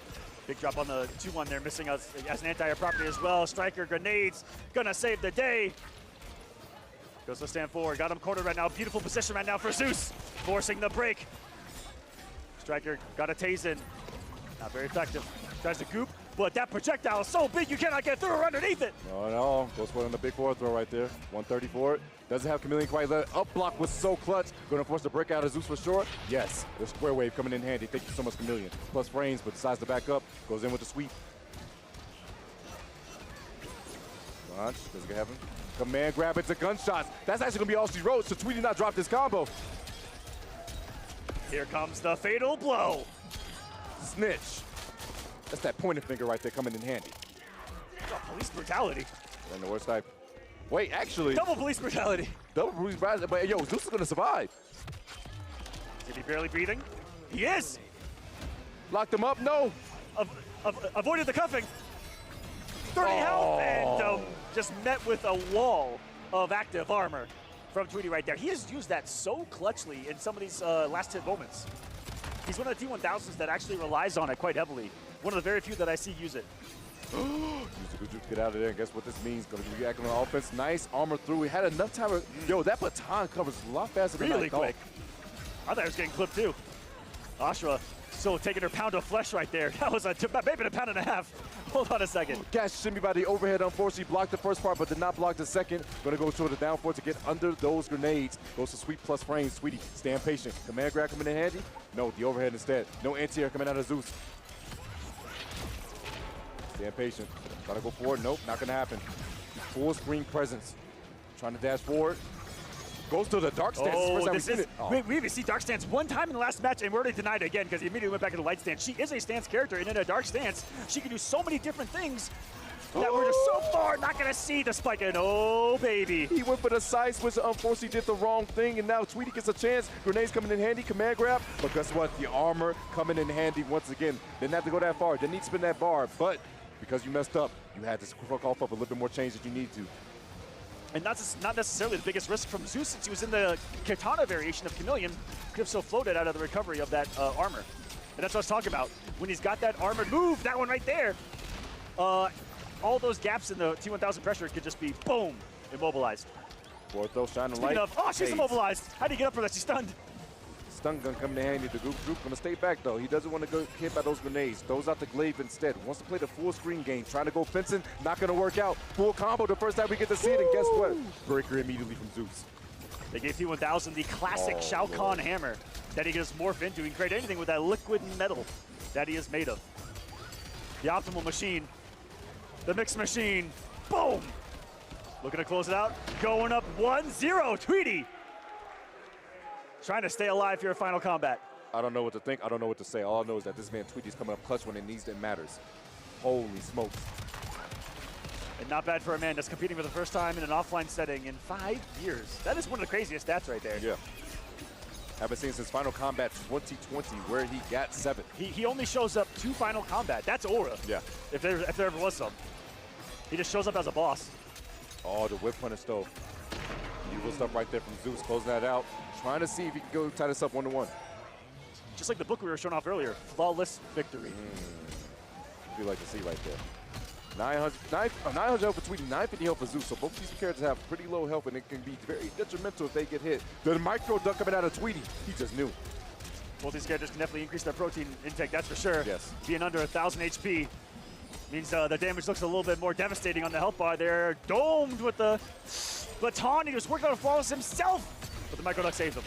Big drop on the 2-1 there, missing us as an anti-air property as well. Striker grenades, gonna save the day. Goes to stand 4, got him cornered right now. Beautiful position right now for Zeus, forcing the break. Striker got a tase in, not very effective. Tries to goop, but that projectile is so big you cannot get through or underneath it. No, goes for it on the big forward throw right there. 134. Doesn't have Khameleon quite let it. Up block was so clutch. Going to force the break out of Zeus for sure. Yes, the square wave coming in handy. Thank you so much, Khameleon. Plus frames, but decides to back up. Goes in with the sweep. Launch, doesn't have him. Command grab into gunshots. That's actually going to be all she wrote, so Tweety not dropped his combo. Here comes the fatal blow. Snitch. That's that pointer finger right there coming in handy. Oh, police brutality. And the worst type. Wait, actually. Double police brutality. Double police brutality. But yo, Zeus is going to survive. Is he barely breathing? He is. Locked him up? No. Avoided the cuffing. 30 health and just met with a wall of active armor from Tweety right there. He has used that so clutchly in some of these last hit moments. He's one of the T1000s that actually relies on it quite heavily. One of the very few that I see use it. Use a good juke to get out of there. And guess what this means? Going to be reacting on offense. Nice armor through. He had enough time. Yo, that baton covers a lot faster than really quick. I thought he was getting clipped too. Ashrah still taking her pound of flesh right there. That was maybe a pound and a half. Hold on a second. Catch shimmy by the overhead. Unfortunately, blocked the first part, but did not block the second. Going to go to the down four to get under those grenades. Goes to sweep plus frames. Tweety, stand patient. Command grab coming in handy? No, the overhead instead. No anti-air coming out of Zeus. Stand patient. Trying to go forward. Nope, not going to happen. Full screen presence. Trying to dash forward. Goes to the dark stance. We even see dark stance one time in the last match, and we're already denied again because he immediately went back to the light stance. She is a stance character, and in a dark stance, she can do so many different things that we're just so far not going to see the spike. And oh, baby. He went for the side switch. Unfortunately, did the wrong thing, and now Tweety gets a chance. Grenades coming in handy. Command grab. But guess what? The armor coming in handy once again. Didn't have to go that far. Didn't need to spin that bar, but because you messed up, you had to cough up a little bit more change that you need to. And that's not necessarily the biggest risk from Zeus, since he was in the Kitana variation of Khameleon. Could have so floated out of the recovery of that armor. And that's what I was talking about. When he's got that armored move, that one right there, all those gaps in the T1000 pressure could just be, boom, immobilized. Fourth though, shining Speaking light. of, she's immobilized. How do you get up for that? She's stunned. Stun gun coming in handy. The group gonna stay back though. He doesn't want to go hit by those grenades. Throws out the glaive instead. Wants to play the full screen game. Trying to go fencing. Not gonna work out. Full combo the first time we get to see it. And guess what? Breaker immediately from Zeus. They gave T1000 the classic Shao Kahn hammer that he can just morph into and create anything with that liquid metal that he is made of. The optimal machine. The mixed machine. Boom! Looking to close it out. Going up 1-0. Tweety. Trying to stay alive here in Final Combat. I don't know what to think. I don't know what to say. All I know is that this man Tweety's coming up clutch when it needs and matters. Holy smokes. And not bad for a man that's competing for the first time in an offline setting in 5 years. That is one of the craziest stats right there. Yeah. Haven't seen since Final Combat 2020 where he got 7. He only shows up to Final Combat. That's Aura. Yeah. If there ever was some. He just shows up as a boss. Oh, the whip punish though. Beautiful stuff right there from Zeus, closing that out. Trying to see if he can go tie this up 1-1. Just like the book we were showing off earlier, flawless victory. What do you like to see right there? 900 health for Tweety, 950 health for Zeus. So both these characters have pretty low health, and it can be very detrimental if they get hit. The micro duck coming out of Tweety, he just knew. Both these characters can definitely increase their protein intake, that's for sure. Yes. Being under 1,000 HP means the damage looks a little bit more devastating on the health bar. They're domed with the baton. He was working on flawless himself, but the micro duck saved him.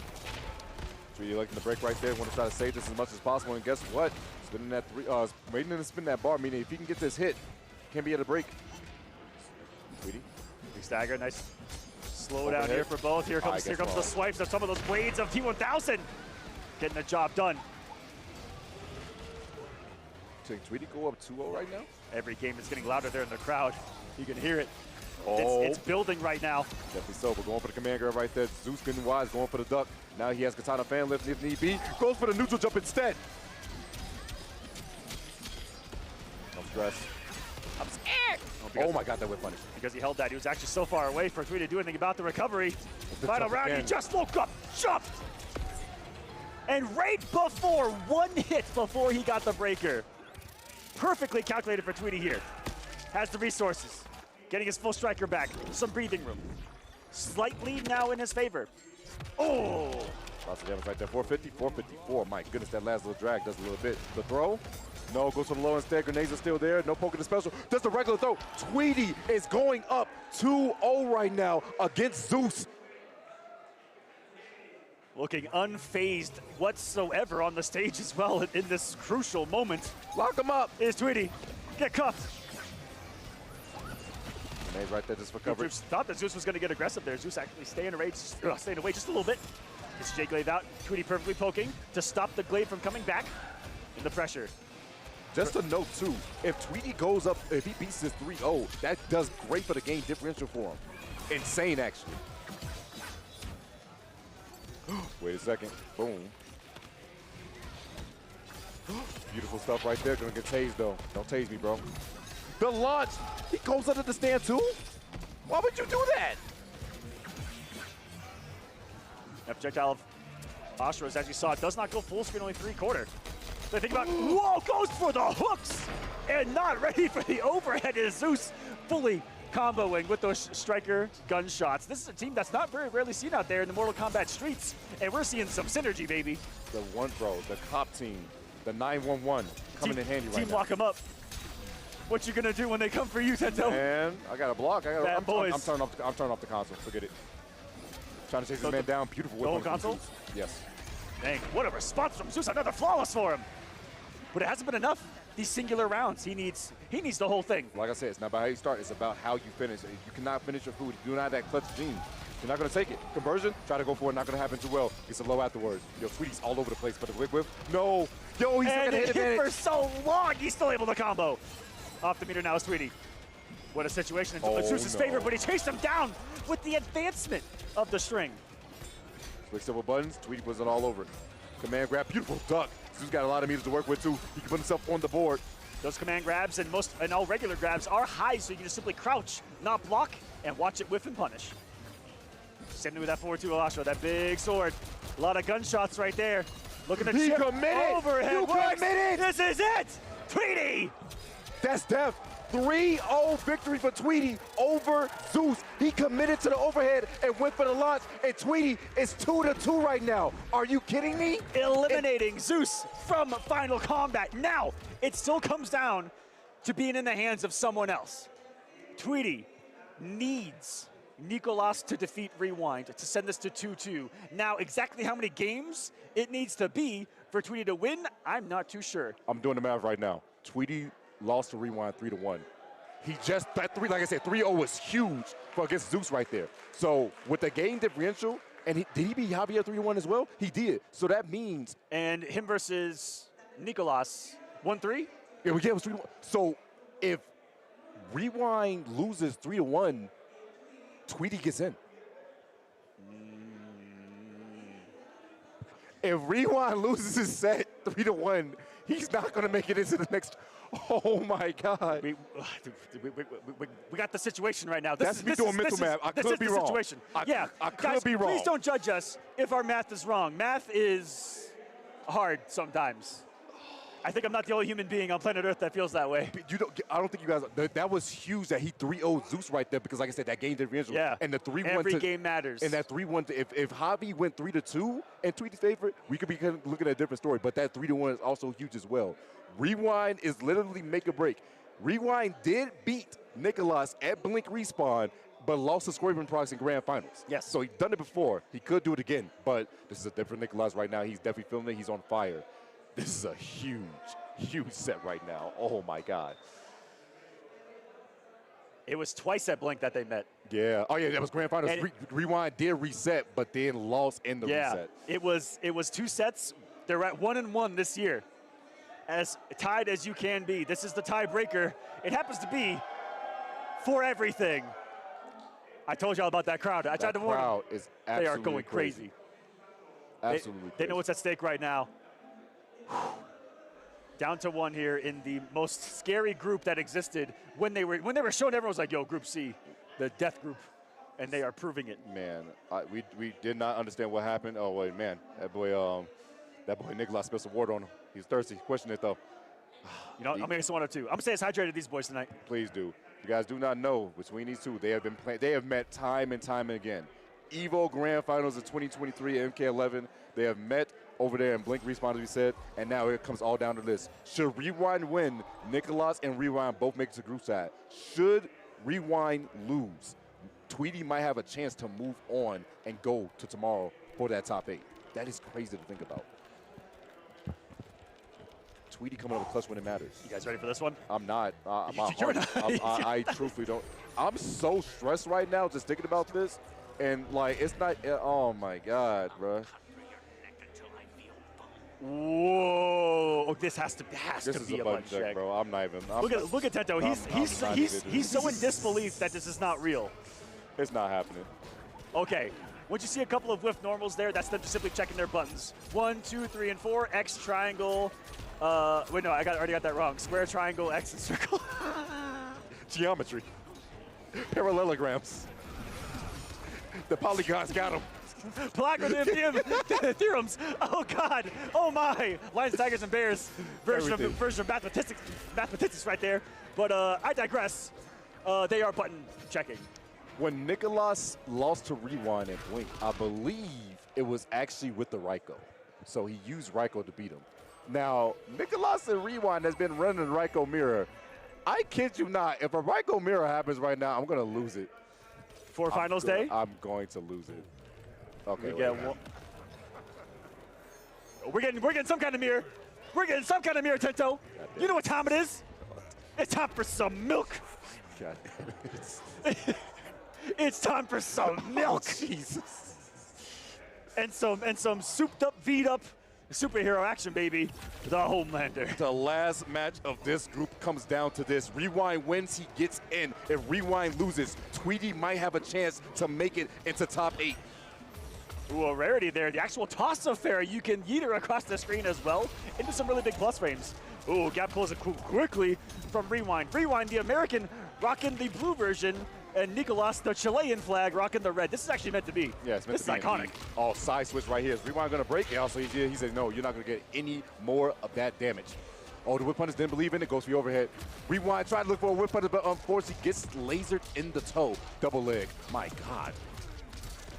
Tweety liking the break right there. Want to try to save this as much as possible, and guess what? Spinning that waiting to spin that bar, meaning if he can get this hit, can't be at a break. Tweety. Big stagger, nice slow down here for both. Here comes the swipes of some of those blades of T1000. Getting the job done. Tweety go up 2-0 right now? Every game is getting louder there in the crowd. You can hear it. Oh. It's building right now. Definitely so, but going for the command grab right there. Zeus getting wise, going for the duck. Now he has Katana fan lift if need be. Goes for the neutral jump instead. No stress. I'm scared. Oh my God, that whip punish. Because he held that, he was actually so far away for Tweety to do anything about the recovery. Final round, he just woke up, jumped. And right before, one hit before he got the breaker. Perfectly calculated for Tweety here. Has the resources. Getting his full striker back. Some breathing room. Slight lead now in his favor. Oh! Lots of damage right there. 450, 454. My goodness, that last little drag does a little bit. The throw? No, goes for the low instead. Grenades are still there. No poking the special. Just a regular throw. Tweety is going up 2-0 right now against Zeus. Looking unfazed whatsoever on the stage as well in this crucial moment. Lock him up. Is Tweety. Get cuffed. Grenades right there just for coverage. Thought that Zeus was going to get aggressive there. Zeus actually staying away just a little bit. Gets J-Glaive out. Tweety perfectly poking to stop the Glaive from coming back in the pressure. Just a note too, if Tweety goes up, if he beats this 3-0, that does great for the game differential for him. Insane, actually. Wait a second. Boom. Beautiful stuff right there. Gonna get tased though. Don't tase me, bro. The launch. He goes under the stand too? Why would you do that? That projectile of ashrah, as you saw, does not go full screen, only 3/4. So think about, whoa, goes for the hooks and not ready for the overhead is Zeus fully comboing with those striker gunshots. This is a team that's not very rarely seen out there in the Mortal Kombat streets, and we're seeing some synergy, baby. The one pro, the cop team, the 911 coming in handy right now. Team lock them up. What you gonna do when they come for you, Tento? And I got a block. I'm turning off the console. Forget it. Trying to chase this man down. Beautiful. The whole console? Yes. Dang, what a response from Zeus. Another flawless for him. But it hasn't been enough. These singular rounds, he needs the whole thing. Like I said, it's not about how you start, it's about how you finish. You cannot finish your food. You do not have that clutch gene. You're not gonna take it. Conversion, try to go for it, not gonna happen too well. Gets a low afterwards. Yo, Tweety's all over the place, but the whip. No! Yo, he's gonna hit advantage. For so long, he's still able to combo. Off the meter now is Tweety. What a situation in Zeus's favor, but he chased him down with the advancement of the string. Quick silver buttons, Tweety puts it all over. Command grab, beautiful duck. Zeus got a lot of meters to work with too. He can put himself on the board. Those command grabs and all regular grabs are high, so you can just simply crouch, not block, and watch it whiff and punish. Sending with that forward to ashrah, that big sword. A lot of gunshots right there. Looking to chip overhead. You committed! This is it! Tweety! That's death. 3-0 victory for Tweety over Zeus. He committed to the overhead and went for the launch, and Tweety is 2-2 right now. Are you kidding me? Eliminating Zeus from Final Combat. Now, it still comes down to being in the hands of someone else. Tweety needs Nicolas to defeat Rewind to send this to 2-2. Now, exactly how many games it needs to be for Tweety to win, I'm not too sure. I'm doing the math right now. Tweety lost to Rewind 3-1. He just, like I said, 3-0 was huge for against Zeus right there. So with the game differential, and did he beat Javier 3-1 as well? He did. So that means. And him versus Nicolas, 1-3? Yeah, it was 3-1. So if Rewind loses 3-1, Tweety gets in. If Rewind loses his set 3-1, he's not going to make it into the next. Oh my God. We got the situation right now. That's me doing mental math. I could be wrong. Situation. I Guys, could be wrong. Please don't judge us if our math is wrong. Math is hard sometimes. I think I'm not the only human being on planet Earth that feels that way. I don't think you guys. That was huge that he 3-0'd Zeus right there because, like I said, that game differential. Yeah. And the 3-1. Every game matters. And that 3-1. If Javi went 3-2 and Tweety's favorite, we could be looking at a different story. But that 3-1 is also huge as well. Rewind is literally make or break. Rewind did beat Nicholas at Blink Respawn, but lost to Scorpion Prox in Grand Finals. Yes. So he's done it before. He could do it again. But this is a different Nicholas right now. He's definitely feeling it. He's on fire. This is a huge set right now. Oh, my God. It was twice at Blink that they met. Yeah. Oh, yeah, that was Grand Finals. Rewind did reset, but then lost in the reset. It was 2 sets. They're at 1-1 this year. As tied as you can be. This is the tiebreaker. It happens to be for everything. I told y'all about that crowd. I tried to warn crowd is absolutely They are going crazy. Absolutely crazy. They know what's at stake right now. Down to 1 here in the most scary group that existed when they were shown. Everyone was like, "Yo, Group C, the death group," and they are proving it. Man, we did not understand what happened. Oh wait, man, that boy Nicholas spilled some water on him. He's thirsty. Question it though. You know, I'm gonna say 1 or 2. I'm gonna say it's hydrated these boys tonight. Please do. You guys do not know between these two. They have been playing. They have met time and time again. Evo Grand Finals of 2023 at MK11. They have met over there in Blink Respawn, as we said, and now it comes all down to this. Should Rewind win, Nicholas and Rewind both make it to group side. Should Rewind lose, Tweety might have a chance to move on and go to tomorrow for that top 8. That is crazy to think about. Tweety coming up with clutch when it matters. You guys ready for this one? I'm not. You're not. I truthfully don't. I'm so stressed right now just thinking about this, and like it's not. Oh my God, bro. Whoa! Oh, this has to be a button check, bro. I'm not even. Look at Tento. He's so in disbelief that this is not real. It's not happening. Okay. Once you see a couple of whiff normals there, that's them simply checking their buttons. 1, 2, 3, and 4. X, triangle. Wait, no, I already got that wrong. Square, triangle, X, and circle. Geometry. Parallelograms. The polygons got them. Platinum theorems. Oh God. Oh my. Lions, tigers, and bears. Version of mathematicians right there. But I digress. They are button checking. When Nicholas lost to Rewind and Blink, I believe it was actually with the Reiko. So he used Reiko to beat him. Now, Nicholas and Rewind has been running the Reiko mirror. I kid you not, if a Reiko mirror happens right now, I'm going to lose it. For finals day? I'm going to lose it. Okay. We're getting some kind of mirror. We're getting some kind of mirror, Tento. You know what time it is? It's time for some milk. God. It's time for some milk. Oh, Jesus. And some souped up, V'd up superhero action, baby. The Homelander. The last match of this group comes down to this. Rewind wins, he gets in. If Rewind loses, Tweety might have a chance to make it into top 8. Ooh, a rarity there. The actual toss affair. You can yeet her across the screen as well into some really big plus frames. Ooh, gap closes quickly from Rewind. Rewind, the American, rocking the blue version, and Nicholas, the Chilean flag, rocking the red. This is actually meant to be. Yeah, it's meant this to be. This is iconic. Oh, side switch right here. Is Rewind going to break? Yeah, also he said, no, you're not going to get any more of that damage. Oh, the whip punish didn't believe in it. Goes for the overhead. Rewind tried to look for a whip punish, but unfortunately gets lasered in the toe. Double leg. My God.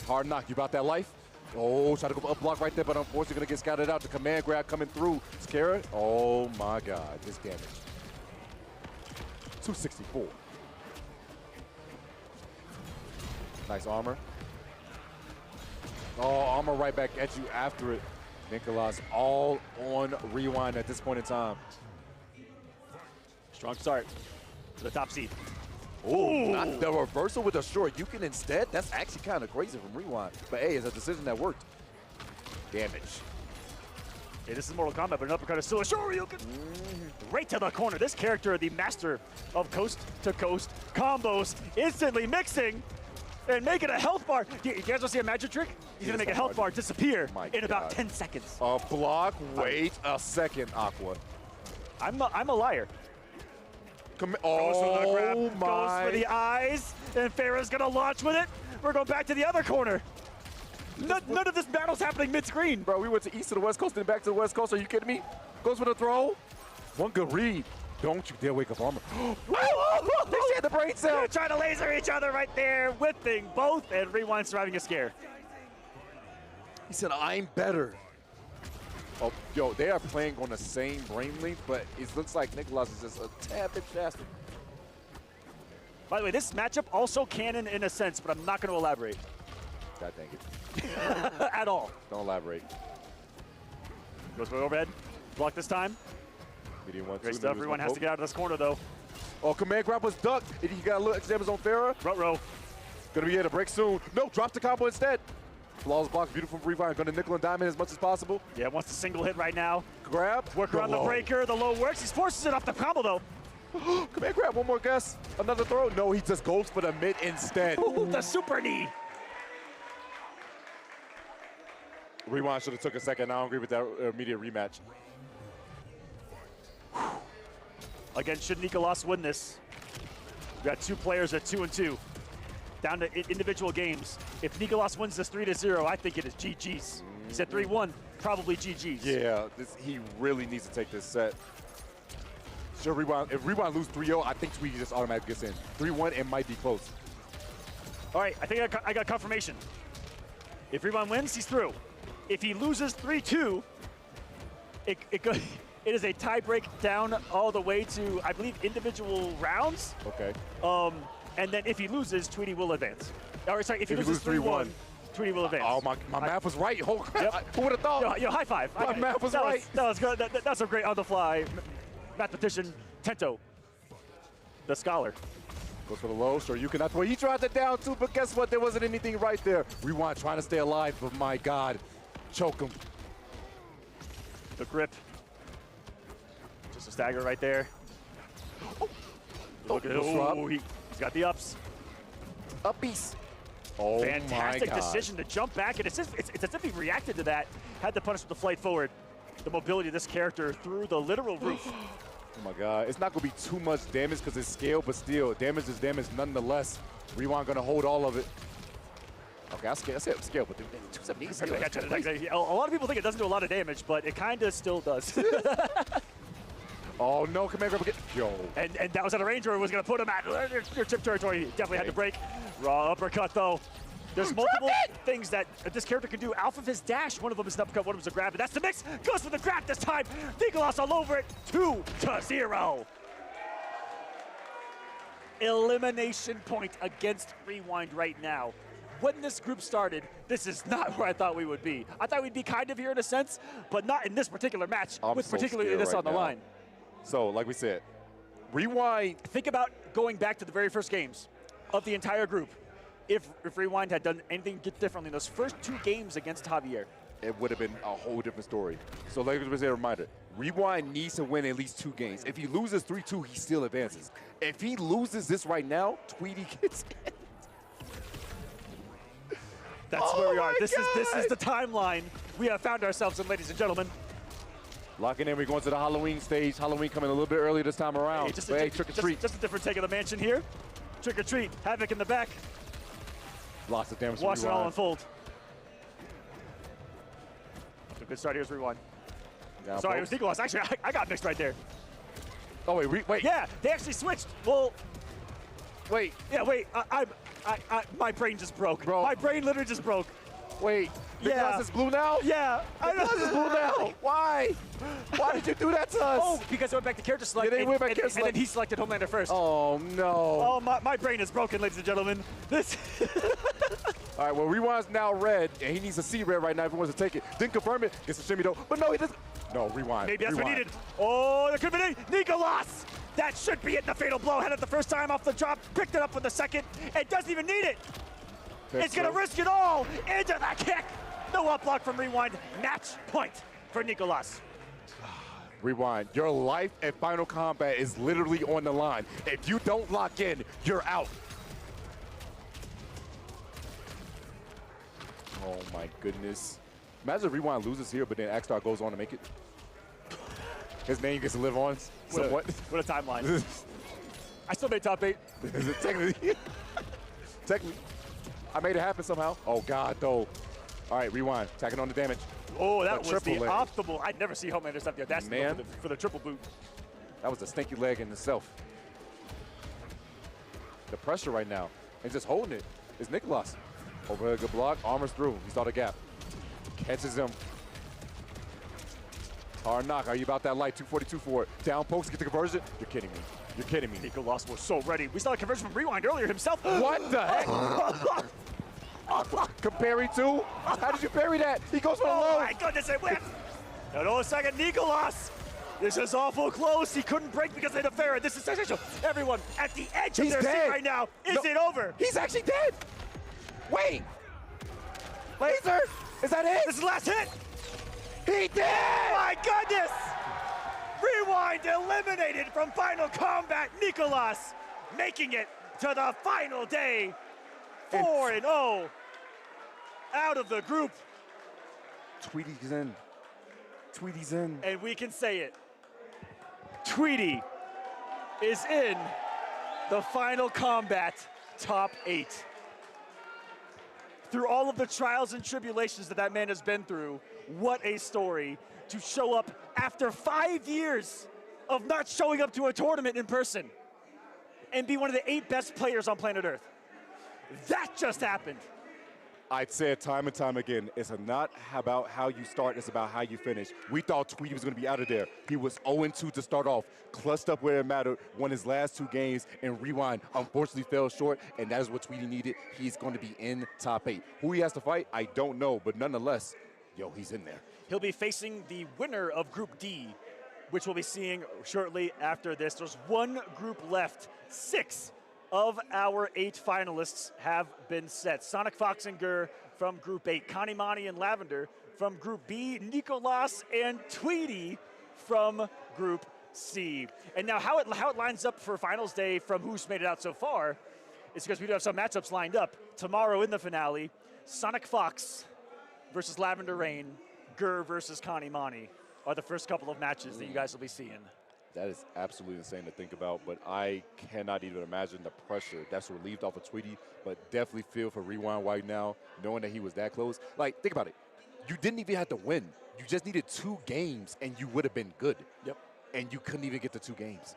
Hard knock. You about that life? Oh, try to go for up block right there, but unfortunately going to get scouted out. The command grab coming through. Skara. Oh, my God. This damage. 264. Nice armor. Oh, armor right back at you after it. Nicholas all on Rewind at this point in time. Strong start to the top seed. Ooh, not the reversal with a short. You can instead. That's actually kind of crazy from Rewind. But hey, it's a decision that worked. Damage. Hey, this is Mortal Kombat, but an uppercut is still a Shoryuken. Right to the corner. This character, the master of coast-to-coast combos, instantly mixing. and make it a health bar. You guys want to see a magic trick? He's going to make a health bar disappear in about 10 seconds. A block? Wait a second, Aqua. I'm a liar. Goes for the grab, goes for the eyes, and Farah's going to launch with it. We're going back to the other corner. None of this battle's happening mid-screen. Bro, we went to east to the west coast and back to the west coast. Are you kidding me? Goes for the throw. One good read. Don't you dare wake up Armor. They had the brain cell. They're trying to laser each other right there, whipping both, and Rewind surviving a scare. He said, I'm better. Oh, yo, they are playing on the same brain link, but it looks like Nicholas is just a tad bit faster. By the way, this matchup also canon in a sense, but I'm not going to elaborate. God dang it. At all. Don't elaborate. Goes for the overhead. Block this time. Medium 1, Great stuff. Everyone has to get out of this corner, though. Oh, command grab was ducked. He got a little examples on Farah. Row. Gonna be able to break soon. No, drops the combo instead. Flawless block, beautiful from Rewind. Gonna nickel and diamond as much as possible. Yeah, wants the single hit right now. Grab. Work around the breaker. The low works. He forces it off the combo, though. Command grab, one more guess. Another throw. No, he just goes for the mid instead. Ooh, the super knee. Rewind should have took a second. I don't agree with that immediate rematch. Again, should Nicolas win this? We got two players at 2-2. Down to individual games. If Nicolas wins this 3-0, I think it is GG's. He said 3-1, probably GG's. Yeah, he really needs to take this set. Sure, Rewind. If Rewind lose 3-0, I think Tweety just automatically gets in. 3-1, it might be close. All right, I think I got confirmation. If Rewind wins, he's through. If he loses 3-2, it is a tie break down all the way to, I believe, individual rounds. Okay. And then if he loses, Tweety will advance. Or sorry, if he loses 3-1, Tweety will advance. Oh, my math was right. Holy crap. Yep. Who would have thought? Yo, high five. My math was right. That was good. That's a great on-the-fly mathematician, Tento, the scholar. Goes for the low. Sure, you cannot. Well, he tried it down too, but guess what? There wasn't anything right there. Rewind trying to stay alive, but my God. Choke him. The grip. Just a stagger right there. Look at he's got the ups. Uppies. Oh, fantastic my God. decision to jump back, and it's as if he reacted to that. Had to punish with the flight forward. The mobility of this character through the literal roof. Oh my God. It's not going to be too much damage because it's scale, but still, damage is damage nonetheless. Rewind going to hold all of it. Okay, I said scale, but 278 A lot of people think it doesn't do a lot of damage, but it kind of still does. Oh no, Command Grab again. Yo. And that was at a range where it was going to put him at your chip territory. He definitely had to break. Raw uppercut, though. There's multiple things that this character can do. Alpha of his dash, one of them is an uppercut, one of them is a grab, and that's the mix. Goes for the grab this time. Nicolas all over it. 2-0. Elimination point against Rewind right now. When this group started, this is not where I thought we would be. I thought we'd be kind of here in a sense, but not in this particular match, with particularly this on the line. So, like we said, Rewind. Think about going back to the very first games of the entire group. If Rewind had done anything differently in those first 2 games against Javier, it would have been a whole different story. So, like we said, a reminder, Rewind needs to win at least 2 games. If he loses 3-2, he still advances. If he loses this right now, Tweety gets in. That's where we are. This is the timeline we have found ourselves in, ladies and gentlemen. Locking in, we're going to the Halloween stage. Halloween coming a little bit early this time around. Hey, trick or treat. Just a different take of the mansion here. Trick or treat. Havoc in the back. Lots of damage. Watch it all unfold. A good start. Here's Rewind. Yeah, sorry, it was Nicolas. Actually, I got mixed right there. Oh wait, wait. Yeah, they actually switched. Well, wait. Yeah, wait. My brain just broke. Bro. My brain literally just broke. Wait. Nicolas is blue now? Yeah. Nicolas is blue now. Why? Why did you do that to us? Oh, because I went back to character select. Yeah, they went back to character select. And then he selected Homelander first. Oh, no. Oh, my brain is broken, ladies and gentlemen. This. All right, well, Rewind's now red, and he needs to see red right now if he wants to take it. Didn't confirm it. Gets a shimmy, though. But no, he doesn't. No, Rewind. Maybe that's Rewind. what needed. Oh, there could be Nicolas. That should be it. The fatal blow. Had it the first time off the drop. Picked it up for the second. It doesn't even need it. It's going to risk it all into the kick. No up block from Rewind. Match point for Nicolas. Rewind. Your life at Final Combat is literally on the line. If you don't lock in, you're out. my goodness. Imagine if Rewind loses here, but then Axstar goes on to make it. His name gets to live on somewhat. What a timeline. I still made top 8. Technically. Technically. I made it happen somehow. Oh, God, though. All right, Rewind. Tacking on the damage. Oh, that was the triple leg. optimal. I'd never see Homelanders have the audacity Man. for the triple boot. That was a stinky leg in itself. The pressure right now, and just holding it, is Nicholas. Overhead good block, armors through. He saw the gap. Catches him. Hard knock. Are you about that light? 242 for it. Down pokes, get the conversion. You're kidding me. You're kidding me. Nicholas was so ready. We saw a conversion from Rewind earlier himself. What the heck? Comparing to? How did you parry that? He goes for the low. Oh my goodness, it whipped. Hold on a second, Nicholas. This is awful close. He couldn't break because of the Farah. This is essential. Everyone at the edge of their seat right now. Is it over? He's actually dead. Wait. Laser? Is that it? This is the last hit. He did! Oh my goodness! Rewind eliminated from Final Combat. Nicholas making it to the final day. 4-0 out of the group. Tweety's in. Tweety's in. And we can say it. Tweety is in the Final Combat top 8. Through all of the trials and tribulations that man has been through, what a story to show up after 5 years of not showing up to a tournament in person and be one of the 8 best players on planet Earth. That just happened. I'd say it time and time again, it's not about how you start, it's about how you finish. We thought Tweety was gonna be out of there. He was 0-2 to start off, clutched up where it mattered, won his last 2 games, and Rewind unfortunately fell short, and that is what Tweety needed. He's gonna be in top 8. Who he has to fight, I don't know, but nonetheless, yo, he's in there. He'll be facing the winner of Group D, which we'll be seeing shortly after this. There's one group left. 6 of our 8 finalists have been set. Sonic Fox and Gur from Group 8, Kanimani and Lavender from Group B, Nicholas and Tweety from Group C. And now how it lines up for Finals Day from who's made it out so far is because we do have some matchups lined up. Tomorrow in the finale, Sonic Fox versus Lavender Rain, Gur versus Kanimani are the first couple of matches that you guys will be seeing. That is absolutely insane to think about, but I cannot even imagine the pressure that's relieved off of Tweety, but definitely feel for Rewind right now, knowing that he was that close. Like, think about it. You didn't even have to win. You just needed 2 games, and you would have been good. Yep. And you couldn't even get the 2 games.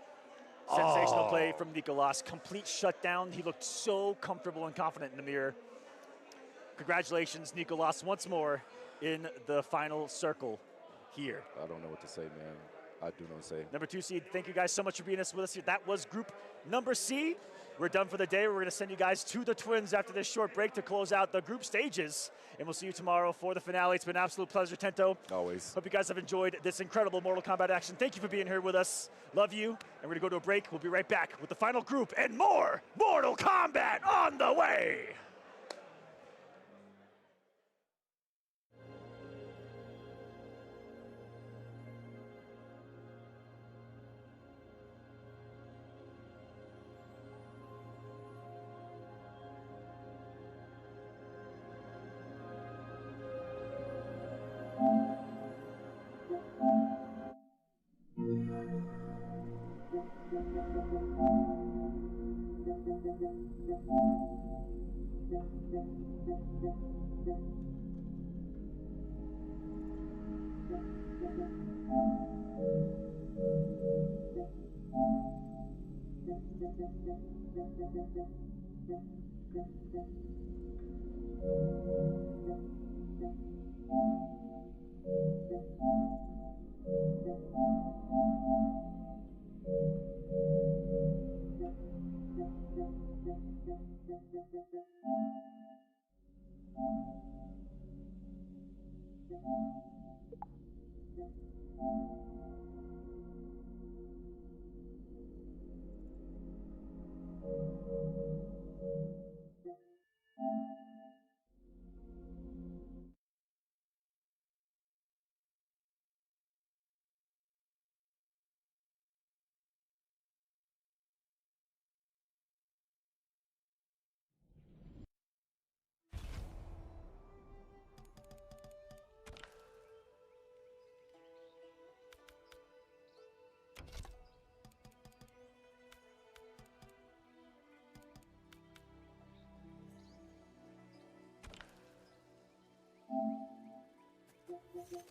Sensational play from Nicholas. Complete shutdown. He looked so comfortable and confident in the mirror. Congratulations, Nicholas, once more in the final circle here. I don't know what to say, man. I do not say. Number 2 seed, thank you guys so much for being with us here. That was group number C. We're done for the day. We're going to send you guys to the Twins after this short break to close out the group stages. And we'll see you tomorrow for the finale. It's been an absolute pleasure, Tento. Always. Hope you guys have enjoyed this incredible Mortal Kombat action. Thank you for being here with us. Love you. And we're going to go to a break. We'll be right back with the final group and more Mortal Kombat on the way. Havoc.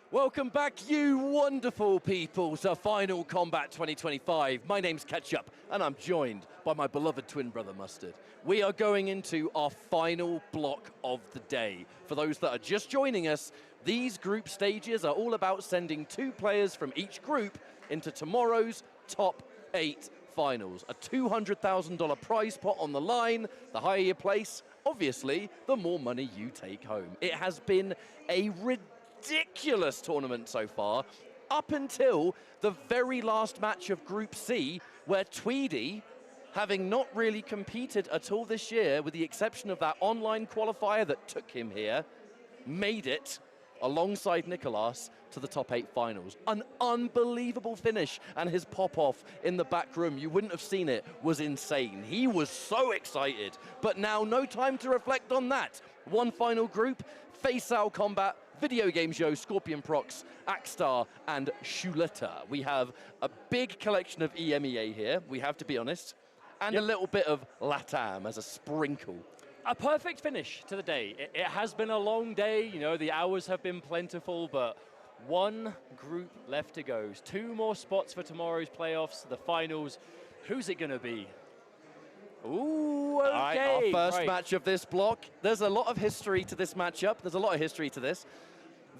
Welcome back, you wonderful people, to Final Combat 2025. My name's Ketchup, and I'm joined by my beloved twin brother Mustard. We are going into our final block of the day. For those that are just joining us, these group stages are all about sending 2 players from each group into tomorrow's top 8 finals. A $200,000 prize pot on the line. The higher you place, obviously, the more money you take home. It has been a ridiculous tournament so far, up until the very last match of Group C, where Tweedy, having not really competed at all this year, with the exception of that online qualifier that took him here, made it, alongside Nicolas, to the top 8 finals. An unbelievable finish, and his pop-off in the back room, you wouldn't have seen it, was insane. He was so excited, but now no time to reflect on that. One final group, Faisal Combat Video Games Yo, Scorpion Prox, Axstar, and Shuleta. We have a big collection of EMEA here, we have to be honest, and a little bit of LATAM as a sprinkle. A perfect finish to the day. It has been a long day, you know, the hours have been plentiful, but one group left to go. 2 more spots for tomorrow's playoffs, the finals. Who's it gonna be? Ooh, okay. All right, our first match of this block. There's a lot of history to this matchup. There's a lot of history to this.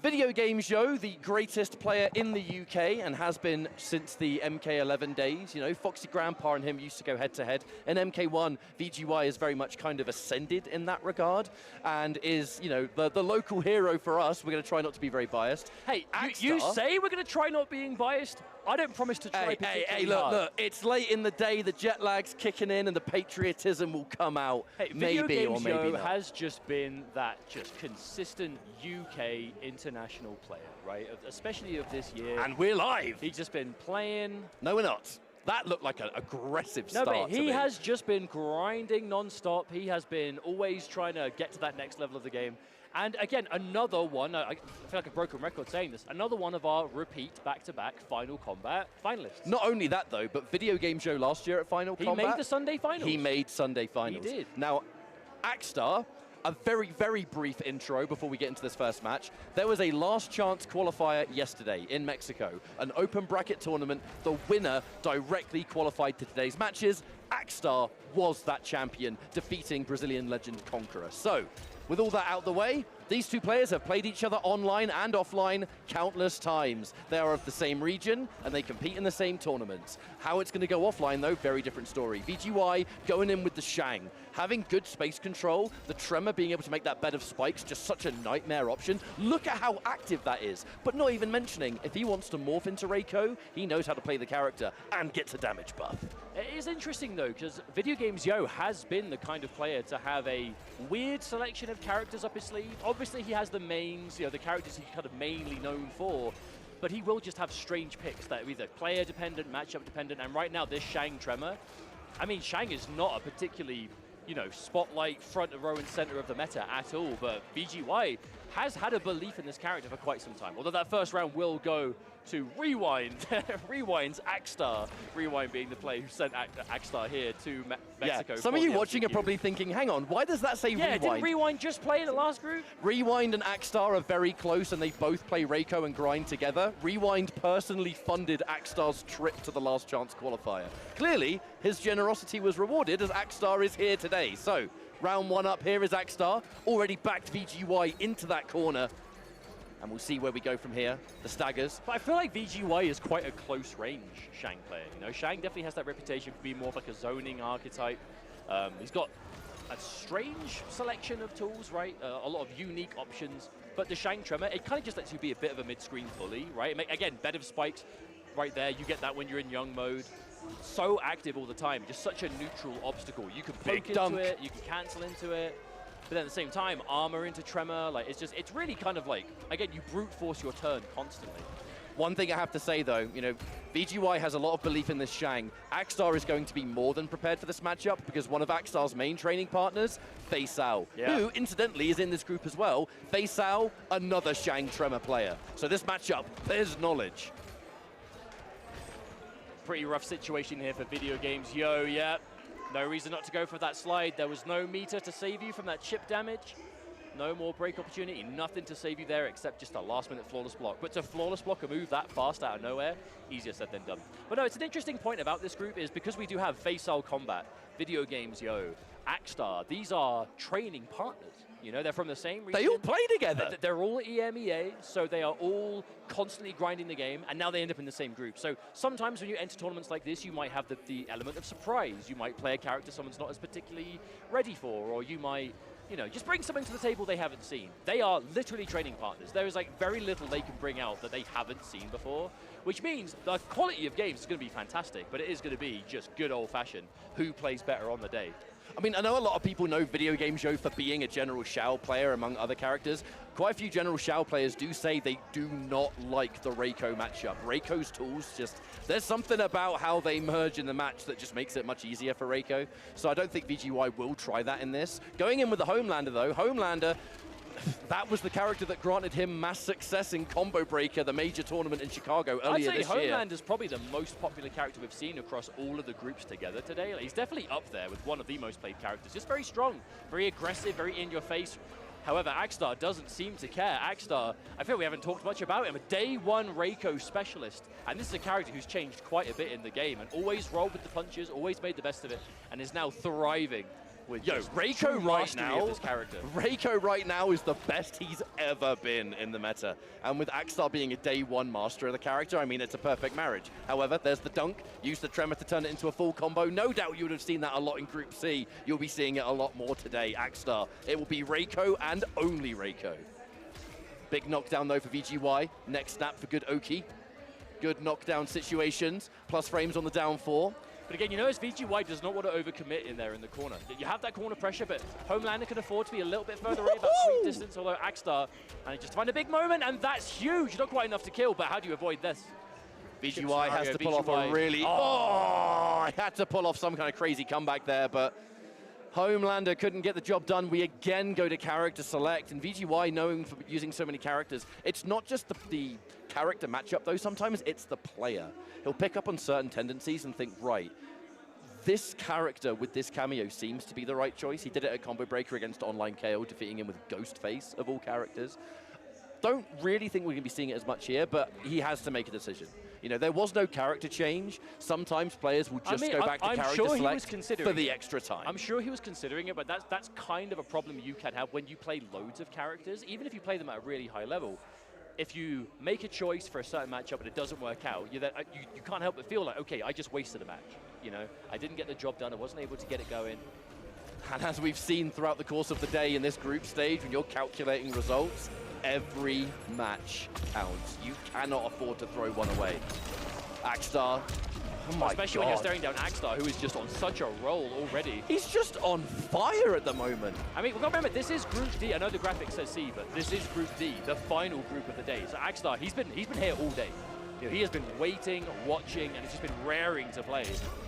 Video Games Yo, the greatest player in the UK and has been since the MK11 days. You know, Foxy Grandpa and him used to go head-to-head. In MK1, VGY is very much kind of ascended in that regard and is, you know, the local hero for us. We're going to try not to be very biased. Hey, you say we're going to try not being biased? I don't promise to try Hey, look, it's late in the day, the jet lag's kicking in and the patriotism will come out. Hey, maybe or maybe not. has just been that just consistent UK international player, right? Especially of this year. And we're live. He's just been playing. No, we're not. That looked like an aggressive start. No, but he has just been grinding non-stop. He has been always trying to get to that next level of the game. And again, another one, I feel like a broken record saying this, another one of our repeat back-to-back Final Combat finalists. Not only that, though, but Video Game Show last year at Final Combat. He made the Sunday finals. He made Sunday finals. He did. Now, Axstar, a very, very brief intro before we get into this first match. There was a last chance qualifier yesterday in Mexico, an open bracket tournament. The winner directly qualified to today's matches. Axstar was that champion, defeating Brazilian legend Conqueror. So, with all that out the way, these 2 players have played each other online and offline countless times. They are of the same region, and they compete in the same tournaments. How it's going to go offline, though, very different story. VGY going in with the Shang, having good space control, the Tremor being able to make that bed of spikes just such a nightmare option. Look at how active that is. But not even mentioning, if he wants to morph into Reiko, he knows how to play the character and gets a damage buff. It is interesting, though, because Video Games Yo has been the kind of player to have a weird selection of characters up his sleeve. Obviously, he has the mains, you know, the characters he's kind of mainly known for, but he will just have strange picks that are either player-dependent, matchup-dependent, and right now, this Shang Tremor, I mean, Shang is not a particularly, you know, spotlight, front row and center of the meta at all, but VGY has had a belief in this character for quite some time, although that first round will go to Rewind. Rewind's Axstar. Rewind being the player who sent Axstar here to Mexico. Yeah. Some of you watching are probably thinking, hang on, why does that say Rewind? Didn't Rewind just play in the last group? Rewind and Axstar are very close and they both play Reiko and grind together. Rewind personally funded Axstar's trip to the last chance qualifier. Clearly, his generosity was rewarded as Axstar is here today. So, round 1 up here is Axstar, already backed VGY into that corner. And we'll see where we go from here, the staggers. But I feel like VGY is quite a close range Shang player. You know, Shang definitely has that reputation for being more of like a zoning archetype. He's got a strange selection of tools, right? A lot of unique options. But the Shang Tremor, it kind of just lets you be a bit of a mid-screen bully, right? Again, bed of spikes right there. You get that when you're in young mode. So active all the time, just such a neutral obstacle. You can poke into it, you can cancel into it. But then at the same time, armor into Tremor, like it's really kind of like, again, you brute force your turn constantly. One thing I have to say though, you know, VGY has a lot of belief in this Shang. Axstar is going to be more than prepared for this matchup because one of Axstar's main training partners, Faisal, who incidentally is in this group as well. Faisal, another Shang Tremor player. So this matchup, there's knowledge. Pretty rough situation here for Video Games Yo, yeah. No reason not to go for that slide. There was no meter to save you from that chip damage. No more break opportunity, nothing to save you there except just a last-minute flawless block. But to flawless block a move that fast out of nowhere, easier said than done. But no, it's an interesting point about this group is because we do have Faisal Kombat, Video Games Yo, Axstar, these are training partners. You know, they're from the same region. They all play together. They're all EMEA, so they are all constantly grinding the game, and now they end up in the same group. So sometimes when you enter tournaments like this, you might have the element of surprise. You might play a character someone's not as particularly ready for, or you might, you know, just bring something to the table they haven't seen. They are literally training partners. There is like very little they can bring out that they haven't seen before, which means the quality of games is going to be fantastic, but it is going to be just good old-fashioned who plays better on the day. I mean, I know a lot of people know Video Games Yo for being a General Shao player among other characters. Quite a few General Shao players do say they do not like the Reiko matchup. Reiko's tools just, there's something about how they merge in the match that just makes it much easier for Reiko. So I don't think VGY will try that in this. Going in with the Homelander though, Homelander, that was the character that granted him mass success in Combo Breaker, the major tournament in Chicago I'd earlier say this year. Homeland is probably the most popular character we've seen across all of the groups together today. Like, he's definitely up there with one of the most played characters. Just very strong, very aggressive, very in your face. However, Axstar doesn't seem to care. Axstar, I feel we haven't talked much about him, a day one Reiko specialist. And this is a character who's changed quite a bit in the game and always rolled with the punches, always made the best of it, and is now thriving with Reiko right now, this character. Reiko right now is the best he's ever been in the meta. And with Axstar being a day one master of the character, I mean, it's a perfect marriage. However, there's the dunk, use the tremor to turn it into a full combo. No doubt you would have seen that a lot in Group C. You'll be seeing it a lot more today, Axstar. It will be Reiko and only Reiko. Big knockdown though for VGY. Next snap for good Oki. Good knockdown situations, plus frames on the down 4. But again, you notice VGY does not want to overcommit in there in the corner. You have that corner pressure, but Homelander can afford to be a little bit further away, about sweep distance, although Axstar, and he just find a big moment, and that's huge. Not quite enough to kill, but how do you avoid this? VGY has to pull off a really... Oh, I had to pull off some kind of crazy comeback there, but Homelander couldn't get the job done. We again go to character select, and VGY, known for using so many characters, it's not just the character matchup, though. Sometimes it's the player. He'll pick up on certain tendencies and think, right, this character with this cameo seems to be the right choice. He did it at Combo Breaker against Online KO, defeating him with Ghostface, of all characters. Don't really think we're going to be seeing it as much here, but he has to make a decision. You know, there was no character change. Sometimes players will just go back to character select for the extra time. I'm sure he was considering it, but that's kind of a problem you can have when you play loads of characters, even if you play them at a really high level. If you make a choice for a certain matchup and it doesn't work out, you can't help but feel like, okay, I just wasted a match. You know, I didn't get the job done. I wasn't able to get it going. And as we've seen throughout the course of the day in this group stage, when you're calculating results, every match counts. You cannot afford to throw one away. Axstar, oh my Especially when you're staring down Axstar, who is just on such a roll already. He's just on fire at the moment. I mean, we've got to remember, this is Group D. I know the graphic says C, but this is Group D, the final group of the day. So Axstar, he's been here all day. You know, he has been waiting, watching, and it's just been raring to play.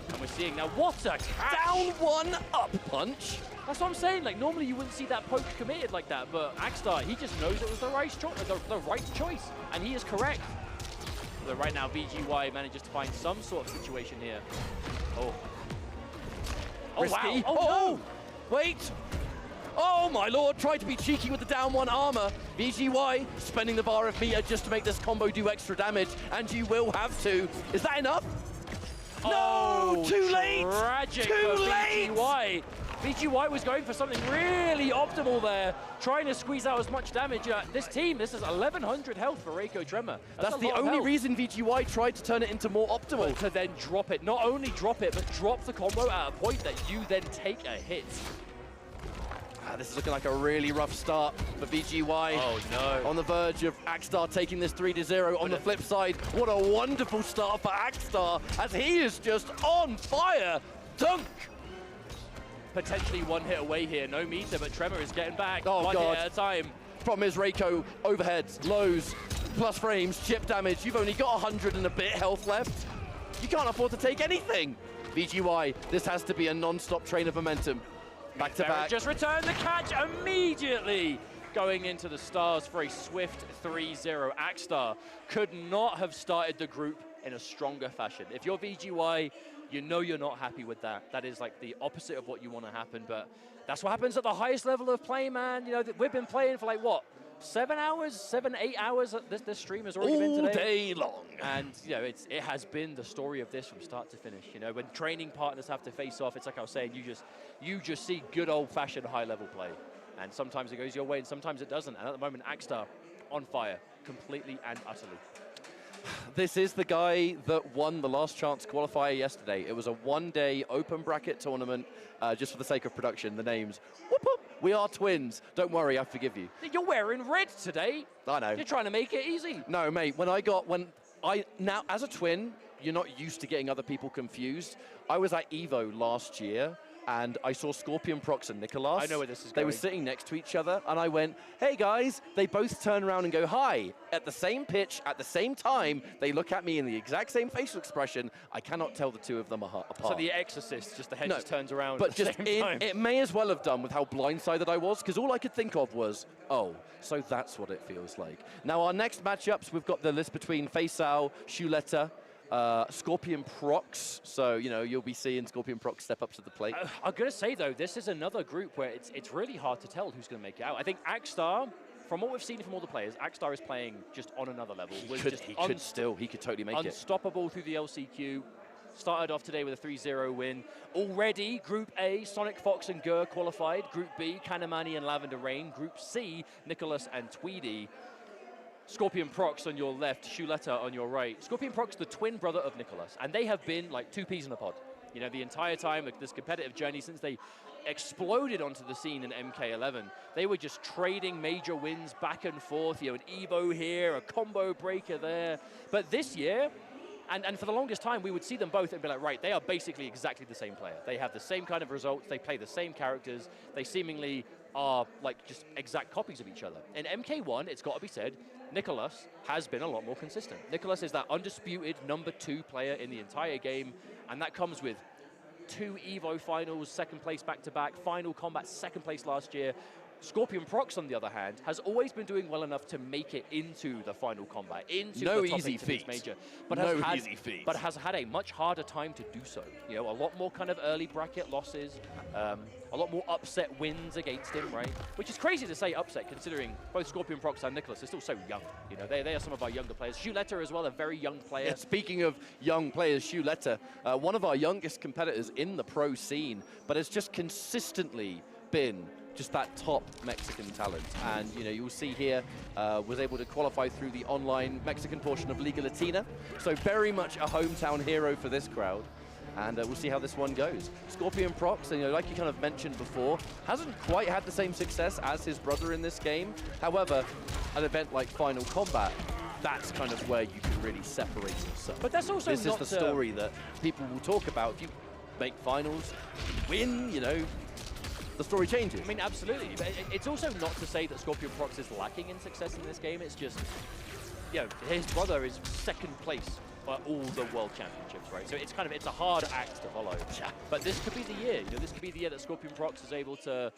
And we're seeing now, what a catch! Down one, up punch. That's what I'm saying. Like, normally you wouldn't see that poke committed like that, but Axstar, he just knows it was the right choice, and he is correct. But right now, VGY manages to find some sort of situation here. Oh. Oh, Risky. wow. Oh, no. Wait. Oh, my lord. Tried to be cheeky with the down one armor. VGY spending the bar of meter just to make this combo do extra damage, and you will have to. Is that enough? Oh, no, too late. Tragic too for late. VGY. VGY was going for something really optimal there, trying to squeeze out as much damage. This is 1,100 health for Reiko Tremor. That's the only reason VGY tried to turn it into more optimal. But to then drop it. Not only drop it, but drop the combo at a point that you then take a hit. This is looking like a really rough start for VGY. Oh, no. On the verge of Axstar taking this 3-0. On the flip side, what a wonderful start for Axstar, as he is just on fire. Dunk! Potentially one hit away here. No meter, but Tremor is getting back. Oh, one God. hit at a time. Problem is Reiko, overheads, lows, plus frames, chip damage. You've only got 100 and a bit health left. You can't afford to take anything. VGY, this has to be a non-stop train of momentum. Back to back. Just returned the catch immediately. Going into the stars for a swift 3-0. Axstar could not have started the group in a stronger fashion. If you're VGY, you know you're not happy with that. That is like the opposite of what you want to happen, but that's what happens at the highest level of play, man. You know, we've been playing for like, what, 7 hours, 8 hours? This stream has already been today. All day long. And, you know, it has been the story of this from start to finish. You know, when training partners have to face off, it's like I was saying, you just see good old-fashioned high-level play. And sometimes it goes your way and sometimes it doesn't. And at the moment, Axstar on fire, completely and utterly. This is the guy that won the last chance qualifier yesterday. It was a one-day open bracket tournament, just for the sake of production, the names. Whoop, whoop. We are twins. Don't worry, I forgive you. You're wearing red today. I know. You're trying to make it easy. No, mate, now, as a twin, you're not used to getting other people confused. I was at EVO last year, and I saw Scorpion Prox and Nicholas. I know where this is They were going. sitting next to each other, and I went, hey guys, they both turn around and go hi. At the same pitch, at the same time, they look at me in the exact same facial expression. I cannot tell the two of them apart. So the Exorcist, just the head just turns around But at the just same time. it may as well have done with how blindsided I was, because all I could think of was, oh, so that's what it feels like. Now our next matchups, we've got the list between Faisal, Shuleta, Scorpion Prox, so you'll be seeing Scorpion Prox step up to the plate. I'm gonna say though, this is another group where it's really hard to tell who's gonna make it out. I think Axstar, from what we've seen from all the players, Axstar is playing just on another level. He could totally make it. Unstoppable through the LCQ. Started off today with a 3-0 win. Already, Group A, Sonic Fox and Gur qualified. Group B, Kanamani and Lavender Rain. Group C, Nicholas and Tweedy. Scorpion Prox on your left, Shuleta on your right. Scorpion Prox, the twin brother of Nicholas, and they have been like two peas in a pod. The entire time of this competitive journey since they exploded onto the scene in MK11. They were just trading major wins back and forth, an Evo here, a combo breaker there. But this year, and for the longest time, we would see them both and be like, right, they are basically exactly the same player. They have the same kind of results, they play the same characters, they seemingly are like just exact copies of each other. In MK1, it's got to be said, Nicholas has been a lot more consistent. Nicholas is that undisputed #2 player in the entire game, and that comes with 2 EVO finals, second place back-to-back, final combat, second place last year. Scorpion Prox, on the other hand, has always been doing well enough to make it into the final combat, into the top 8 to this major, but has had a much harder time to do so. A lot more kind of early bracket losses, a lot more upset wins against him, right? Which is crazy to say upset, considering both Scorpion Prox and Nicholas are still so young. They are some of our younger players. Shuleta as well, a very young player. Yeah, speaking of young players, Shuleta, one of our youngest competitors in the pro scene, but has just consistently been just that top Mexican talent. And you'll see here, was able to qualify through the online Mexican portion of Liga Latina. So very much a hometown hero for this crowd. And we'll see how this one goes. Scorpion Prox, like you kind of mentioned before, hasn't quite had the same success as his brother in this game. However, an event like Final Combat, that's kind of where you can really separate yourself. But that's also this is the story that people will talk about. If you make finals, win, the story changes. I mean, absolutely. But it's also not to say that Scorpion Prox is lacking in success in this game. It's just, his brother is second place by all the world championships, right? So it's a hard act to follow. But this could be the year. This could be the year that Scorpion Prox is able to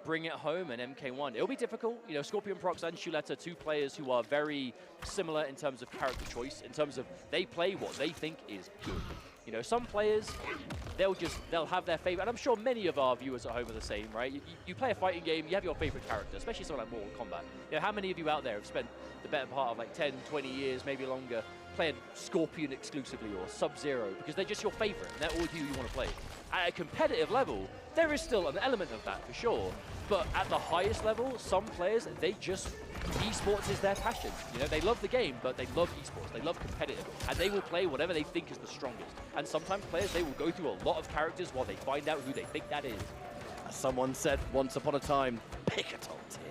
bring it home in MK1. It'll be difficult. Scorpion Prox and Shuleta, two players who are very similar in terms of character choice, in terms of they play what they think is good. Some players, they'll have their favorite, and I'm sure many of our viewers at home are the same, right? You play a fighting game, you have your favorite character, especially something like Mortal Kombat. How many of you out there have spent the better part of like 10, 20 years, maybe longer, playing Scorpion exclusively or Sub-Zero, because they're just your favorite, and they're all who you want to play. At a competitive level, there is still an element of that for sure, but at the highest level, some players, esports is their passion. They love the game, but they love esports. They love competitive, and they will play whatever they think is the strongest. And sometimes players, they will go through a lot of characters while they find out who they think that is. As someone said once upon a time, pick a top tier.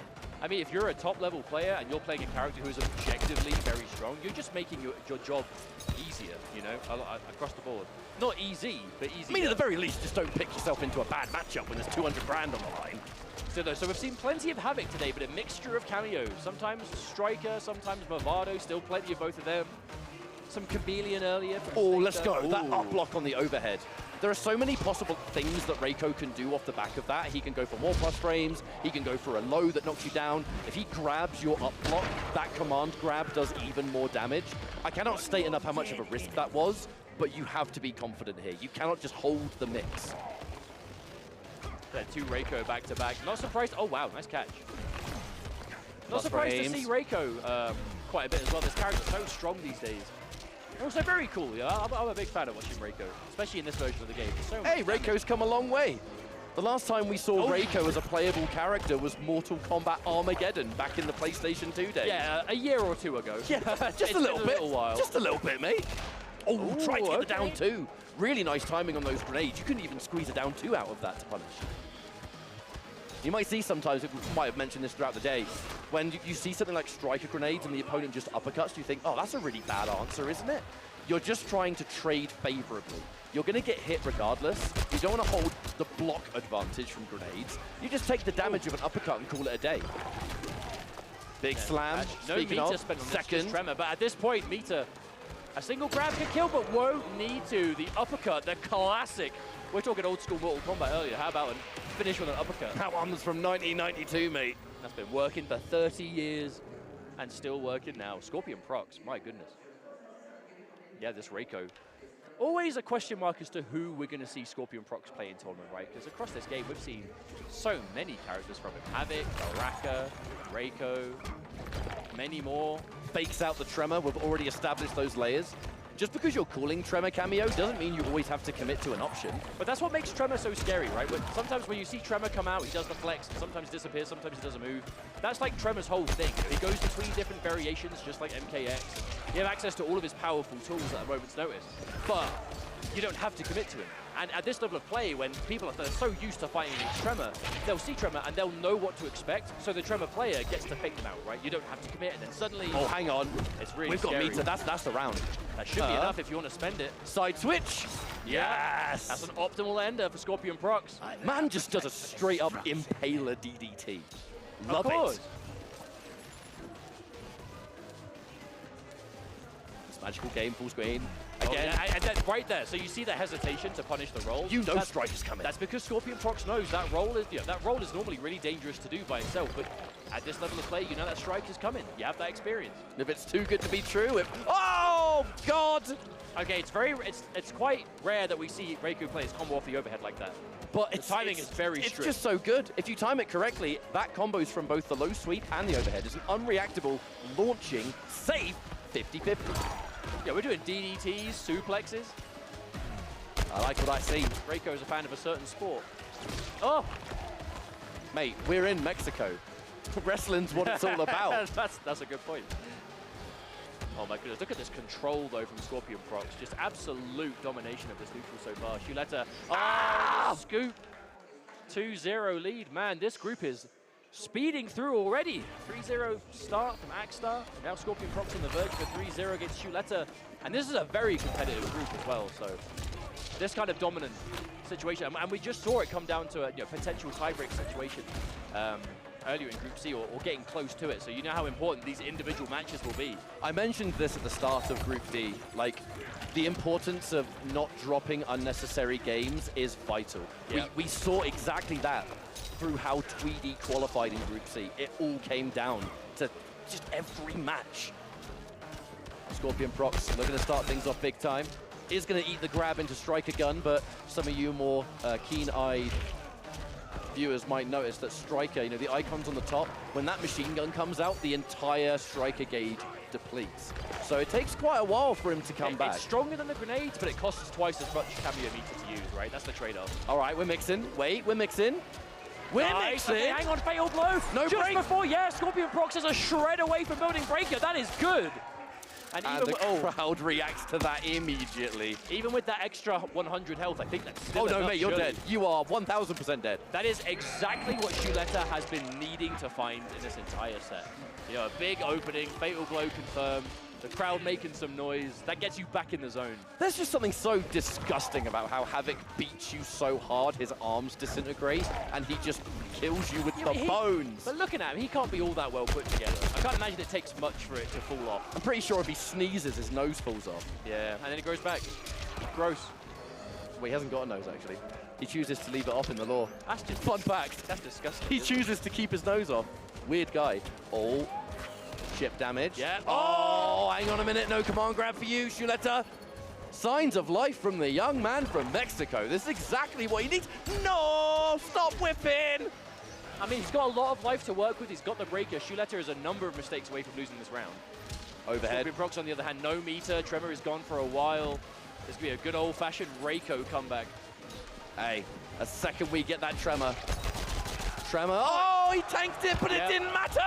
I mean, if you're a top-level player and you're playing a character who is objectively very strong, you're just making your job easier, across the board. Not easy, but easy. I mean, at the very least, just don't pick yourself into a bad matchup when there's 200 grand on the line. So we've seen plenty of Havoc today, but a mixture of cameos. Sometimes Striker, sometimes Movado, still plenty of both of them. Some Khameleon earlier. Oh, let's go. That up block on the overhead. There are so many possible things that Reiko can do off the back of that. He can go for more plus frames. He can go for a low that knocks you down. If he grabs your up block, that command grab does even more damage. I cannot state enough how much of a risk that was, but you have to be confident here. You cannot just hold the mix. Two Reiko back-to-back. Not surprised. Oh, wow, nice catch. Not surprised to see Reiko quite a bit as well. This character's so strong these days. Also very cool, I'm a big fan of watching Reiko, especially in this version of the game. Hey, Reiko's come a long way. The last time we saw Reiko as a playable character was Mortal Kombat Armageddon back in the PlayStation 2 days. Yeah, a year or two ago. Yeah, just a little bit. Just a little bit, mate. Oh, try to get the down 2. Really nice timing on those grenades. You couldn't even squeeze a down 2 out of that to punish. You might see sometimes, we might have mentioned this throughout the day, when you see something like striker grenades and the opponent just uppercuts, you think, oh, that's a really bad answer, isn't it? you're just trying to trade favorably. You're going to get hit regardless. You don't want to hold the block advantage from grenades. You just take the damage of an uppercut and call it a day. Big slam. No meter spent on this Tremor, but at this point, meter, a single grab can kill, but won't need to. The uppercut, the classic. We're talking old school Mortal Kombat earlier. How about a finish with an uppercut? That one was from 1992, mate. That's been working for 30 years and still working now. Scorpion procs, my goodness. Yeah, this Reiko. Always a question mark as to who we're going to see Scorpion procs play in tournament, right? Because across this game, we've seen so many characters from him. Havoc, Baraka, Reiko, many more. Fakes out the Tremor. We've already established those layers. Just because you're calling Tremor cameo doesn't mean you always have to commit to an option. But that's what makes Tremor so scary, right? Sometimes when you see Tremor come out, he does the flex, sometimes disappears, sometimes he doesn't move. That's like Tremor's whole thing. He goes between different variations, just like MKX. You have access to all of his powerful tools at a moment's notice. But you don't have to commit to him. And at this level of play, when people are so used to fighting against Tremor, they'll see Tremor and they'll know what to expect. So the Tremor player gets to fake them out, right? You don't have to commit, and then suddenly... Oh, hang on. It's really We've got scary. meter. That's the round. That should be enough if you want to spend it. Side switch. Yes. That's an optimal ender for Scorpion procs. Man just does a straight up impaler DDT. Love it. It's magical game, full screen. Again, and then right there, so you see the hesitation to punish the roll. You know Strike is coming. That's because Scorpion procs knows that roll is that roll is normally really dangerous to do by itself, but at this level of play, you know that strike is coming. You have that experience. If it's too good to be true, oh God! Okay, it's quite rare that we see Reiko play his combo off the overhead like that. But the timing is very strict. It's just so good. If you time it correctly, that combos from both the low sweep and the overhead. It's an unreactable, launching, safe 50-50. Yeah, we're doing DDTs, suplexes. I like what I see. Reiko's a fan of a certain sport. Oh! Mate, we're in Mexico. Wrestling's what it's all about. That's a good point. Oh my goodness, look at this control though from Scorpion procs. Just absolute domination of this neutral so far. Shuletta, the scoop. 2-0 lead. Man, this group is speeding through already. 3-0 start from Axstar. Now Scorpion procs on the verge for 3-0 against Shuletta. And this is a very competitive group as well, so this kind of dominant situation. And we just saw it come down to a potential tiebreak situation earlier in Group C, or getting close to it. So you know how important these individual matches will be. I mentioned this at the start of Group D. Like, the importance of not dropping unnecessary games is vital. Yep. We saw exactly that through how Tweedy qualified in Group C. It all came down to just every match. Scorpion procs looking to start things off big time. Is going to eat the grab into Striker Gun, but some of you more keen-eyed viewers might notice that Striker, the icons on the top, when that machine gun comes out, the entire Striker gauge depletes. So it takes quite a while for him to come back. It's stronger than the grenades, but it costs twice as much cameo meter to use, right? That's the trade-off. All right, we're mixing. Wait, we're mixing. We're mixing. Okay, hang on, fatal blow. No Just break. before, Scorpion procs is a shred away from building Breaker. That is good. And even the crowd reacts to that immediately. Even with that extra 100 health, I think that's still no, enough, mate, you're dead. You are 1,000% dead. That is exactly what Shuletta has been needing to find in this entire set. A big opening, fatal blow confirmed, the crowd making some noise. That gets you back in the zone. There's just something so disgusting about how Havoc beats you so hard, his arms disintegrate, and he just kills you with the bones. But looking at him, he can't be all that well put together. I can't imagine it takes much for it to fall off. I'm pretty sure if he sneezes, his nose falls off. Yeah, and then it grows back. Gross. Well, he hasn't got a nose, actually. He chooses to leave it off in the lore. That's just fun fact. That's disgusting. He chooses to keep his nose off. Weird guy. Oh, chip damage. Yeah. Oh, hang on a minute. No command grab for you, Shuletta. Signs of life from the young man from Mexico. This is exactly what he needs. No, stop whipping. I mean, he's got a lot of life to work with. He's got the breaker. Shuletta is a number of mistakes away from losing this round. Overhead. Scorpion procs, on the other hand, no meter. Tremor is gone for a while. This could be a good old-fashioned Reiko comeback. Hey, a second we get that Tremor. Oh, he tanked it, but it didn't matter!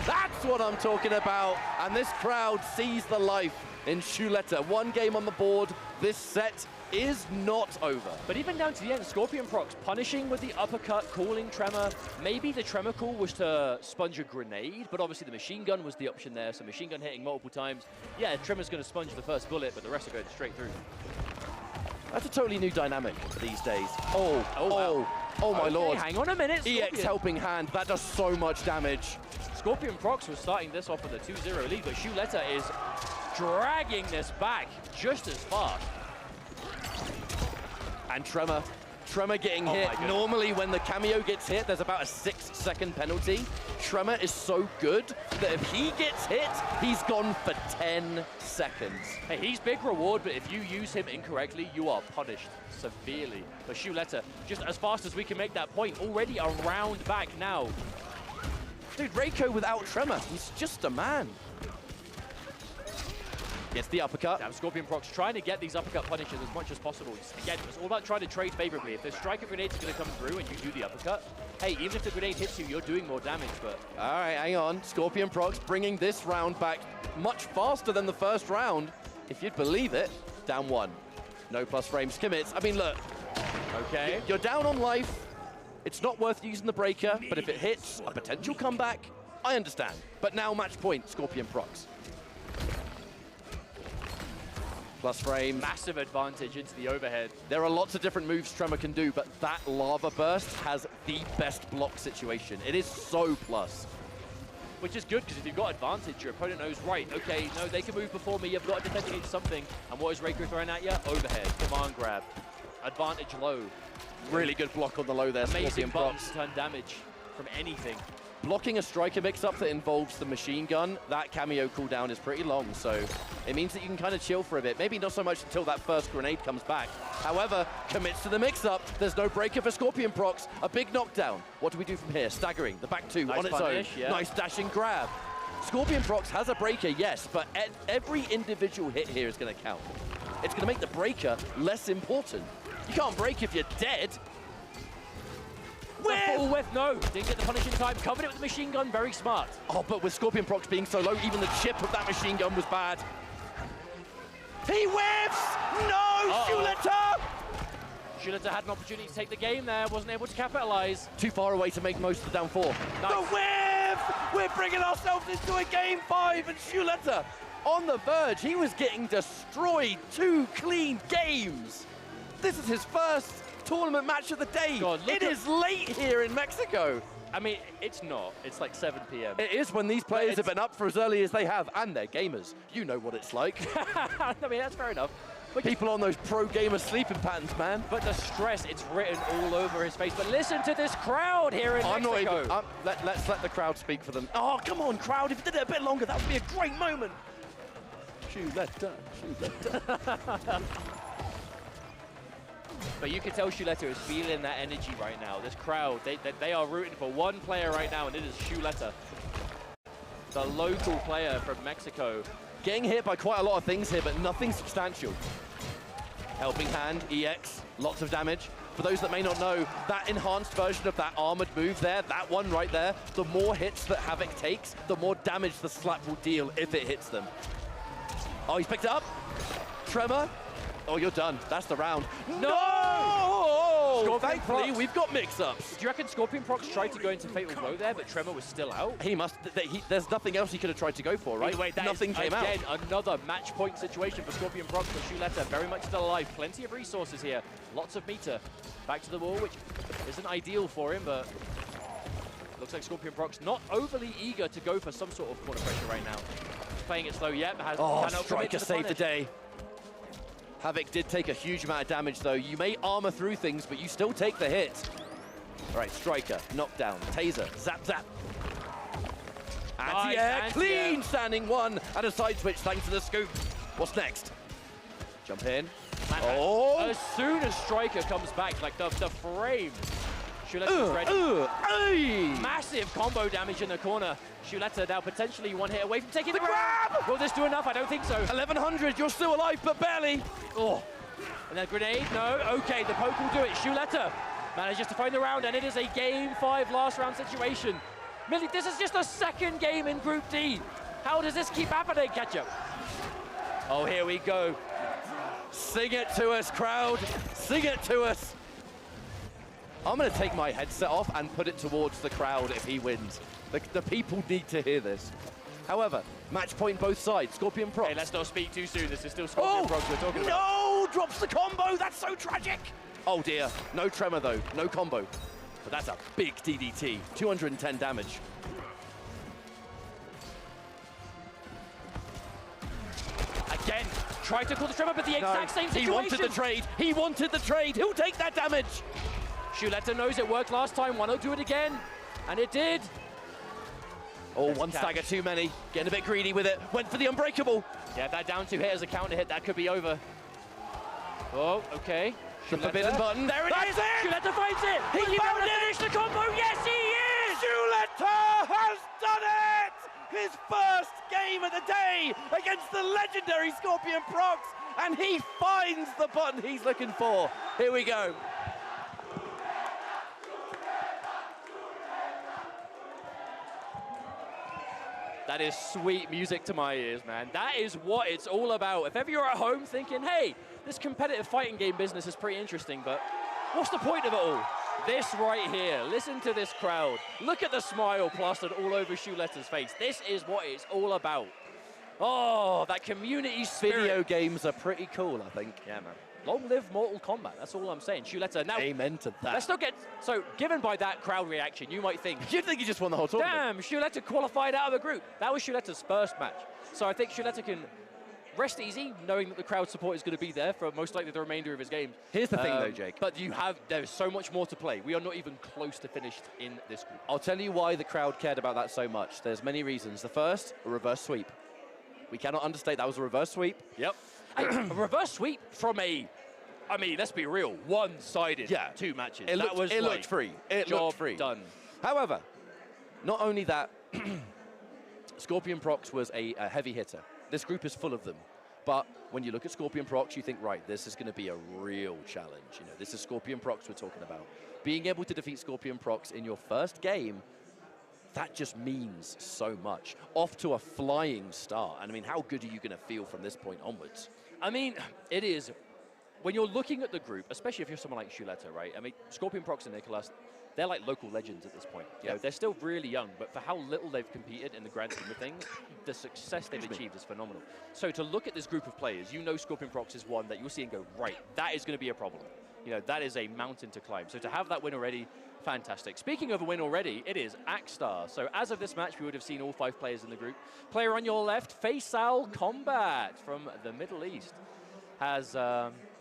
That's That's what I'm talking about. And this crowd sees the life in Shuleta. 1 game on the board. This set is not over. But even down to the end, Scorpion Procs punishing with the uppercut, calling Tremor. Maybe the Tremor call was to sponge a grenade, but obviously the machine gun was the option there. So machine gun hitting multiple times. Yeah, Tremor's going to sponge the first bullet, but the rest are going straight through. That's a totally new dynamic these days. Oh my lord. Hang on a minute. EX helping hand. That does so much damage. Scorpion Procs was starting this off with a 2-0 lead, but Shuleta is dragging this back just as fast. And Tremor getting hit. Normally when the cameo gets hit, there's about a 6-second penalty. Tremor is so good that if he gets hit, he's gone for 10 seconds. Hey, he's big reward, but if you use him incorrectly, you are punished severely. But Shuleta, just as fast as we can make that point, already a round back now. Dude, Reiko without Tremor, he's just a man. Gets the uppercut. Damn, Scorpion Procs trying to get these uppercut punishes as much as possible. Again, it's all about trying to trade favorably. If the striker grenade is going to come through and you do the uppercut, hey, even if the grenade hits you, you're doing more damage, but... All right, hang on. Scorpion Procs bringing this round back much faster than the first round. If you'd believe it, down 1. No plus frames commits. I mean, look. Okay. You're down on life. It's not worth using the breaker, but if it hits a potential comeback, I understand. But now match point, Scorpion Procs. Plus frames. Massive advantage into the overhead. There are lots of different moves Tremor can do, but that lava burst has the best block situation. It is so plus. Which is good, because if you've got advantage, your opponent knows, right, okay, no, they can move before me, you've got to defend against something. And what is Reiko throwing at you? Overhead, command grab, advantage low. Really good block on the low there, Amazing Scorpion buttons Procs. to turn damage from anything. Blocking a striker mix-up that involves the machine gun, that cameo cooldown is pretty long, so it means that you can kind of chill for a bit. Maybe not so much until that first grenade comes back. However, commits to the mix-up. There's no breaker for Scorpion Procs. A big knockdown. What do we do from here? Staggering, the back 2 Nice on its punish, own. yeah. Nice dashing grab. Scorpion Procs has a breaker, yes, but every individual hit here is going to count. It's going to make the breaker less important. You can't break if you're dead. Full whiff, no. Didn't get the punish in time. Covered it with the machine gun, very smart. Oh, but with Scorpion Procs being so low, even the chip of that machine gun was bad. He whiffs! No, Shuleta! Shuleta had an opportunity to take the game there, wasn't able to capitalize. Too far away to make most of the down 4. Nice. The whiff! We're bringing ourselves into a game 5, and Shuleta on the verge. He was getting destroyed. 2 clean games. This is his first tournament match of the day. God, it is late here in Mexico. I mean, it's not. It's like 7 p.m. It is when these players have been up for as early as they have, and they're gamers. You know what it's like. I mean, that's fair enough. But people on those pro gamer sleeping patterns, man. But the stress, it's written all over his face. But listen to this crowd here in Mexico. Not even, let's let the crowd speak for them. Oh, come on, crowd. If you did it a bit longer, that would be a great moment. Shuleta. But you can tell Shuleta is feeling that energy right now. This crowd, they are rooting for one player right now, and it is Shuleta, the local player from Mexico. Getting hit by quite a lot of things here, but nothing substantial. Helping hand, EX, lots of damage. For those that may not know, that enhanced version of that armored move there, that one right there, the more hits that Havoc takes, the more damage the slap will deal if it hits them. Oh, he's picked it up. Tremor. Oh, you're done. That's the round. No! Thankfully, we've got mix-ups. Do you reckon Scorpion Procs tried to go into Fatal Blow there, but Tremor was still out? He must. There's nothing else he could have tried to go for, right? Wait, nothing came out. Again, another match point situation for Scorpion Procs, but Shuleta very much still alive. Plenty of resources here. Lots of meter. Back to the wall, which isn't ideal for him, but looks like Scorpion Procs not overly eager to go for some sort of corner pressure right now. Playing it slow, yep. Striker saved the day. Havoc did take a huge amount of damage, though. You may armor through things, but you still take the hit. All right, Striker, knockdown, taser, zap, zap. Anti-air, clean standing 1, and a side switch thanks to the scoop. What's next? Jump in. Man, as soon as Striker comes back, like the frame, Shuleta's ready. Massive combo damage in the corner. Shuleta now potentially one hit away from taking the grab! Will this do enough? I don't think so. 1100, you're still alive, but barely. Oh, and then grenade, no. Okay, the poke will do it. Shuleta manages to find the round, and it is a game 5 last round situation. This is just a second game in Group D. How does this keep happening, Ketchup? Oh, here we go. Sing it to us, crowd. Sing it to us. I'm going to take my headset off and put it towards the crowd if he wins. The people need to hear this. However, match point both sides. Scorpion Procs. Hey, let's not speak too soon. This is still Scorpion Procs we're talking about. No! Drops the combo. That's so tragic. Oh, dear. No tremor, though. No combo. But that's a big DDT. 210 damage. Again, try to call the tremor, but the exact same situation. He wanted the trade. He wanted the trade. He'll take that damage. Shuletta knows it worked last time. One will do it again. And it did. Oh, one stagger too many. Getting a bit greedy with it. Went for the unbreakable. Yeah, that down two hit as a counter hit. That could be over. Oh, okay. The forbidden button. There it is. Shuletta finds it. He found it. Finish the combo. Yes, he is. Shuletta has done it. His first game of the day against the legendary Scorpion Procs. And he finds the button he's looking for. Here we go. That is sweet music to my ears, man. That is what it's all about. If ever you're at home thinking, hey, this competitive fighting game business is pretty interesting, but what's the point of it all? This right here, listen to this crowd. Look at the smile plastered all over Shuletta's face. This is what it's all about. Oh, that community spirit. Video games are pretty cool, I think. Yeah, man. Long live Mortal Kombat, that's all I'm saying. Shuletta, now... Amen to that. Let's not get... So, given by that crowd reaction, you might think... You think he just won the whole tournament? Damn, Shuletta qualified out of the group. That was Shuletta's first match. So I think Shuletta can rest easy, knowing that the crowd support is going to be there for most likely the remainder of his games. Here's the thing, though, Jake. But there's so much more to play. We are not even close to finished in this group. I'll tell you why the crowd cared about that so much. There's many reasons. The first, a reverse sweep. We cannot understate that was a reverse sweep. Yep. A reverse sweep from a... I mean, let's be real, one-sided two matches. It looked free. It looked free. Done. However, not only that, Scorpion Procs was a heavy hitter. This group is full of them. But when you look at Scorpion Procs, you think, right, this is going to be a real challenge. You know, this is Scorpion Procs we're talking about. Being able to defeat Scorpion Procs in your first game, that just means so much. Off to a flying start. And I mean, how good are you going to feel from this point onwards? I mean, it is... When you're looking at the group, especially if you're someone like Shuletta, right? I mean, Scorpion Procs and Nicholas, they're like local legends at this point. You know, they're still really young, but for how little they've competed in the grand scheme of things, the success they've achieved is phenomenal. So to look at this group of players, you know Scorpion Procs is one that you'll see and go, right, that is going to be a problem. You know, that is a mountain to climb. So to have that win already, fantastic. Speaking of a win already, it is Akstar. So as of this match, we would have seen all 5 players in the group. Player on your left, Faisal Kombat from the Middle East, has...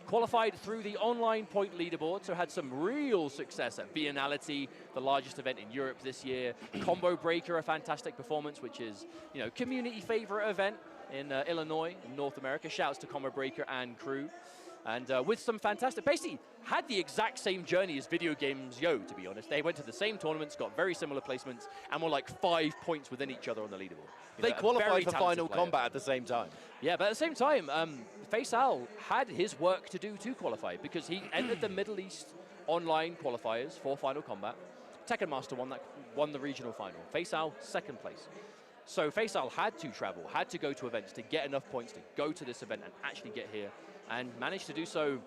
qualified through the online point leaderboard, so had some real success at Biennality, the largest event in Europe this year. Combo Breaker, a fantastic performance, which is, you know, community favorite event in Illinois, in North America. Shouts to Combo Breaker and crew. And with some fantastic, basically had the exact same journey as Video Games Yo, to be honest. They went to the same tournaments, got very similar placements, and were like 5 points within each other on the leaderboard. They qualified for Final Combat at the same time. Yeah, but at the same time, Faisal had his work to do to qualify because he entered the Middle East online qualifiers for Final Combat. Tekken Master won the regional final. Faisal, second place. So Faisal had to travel, had to go to events to get enough points to go to this event and actually get here, and managed to do so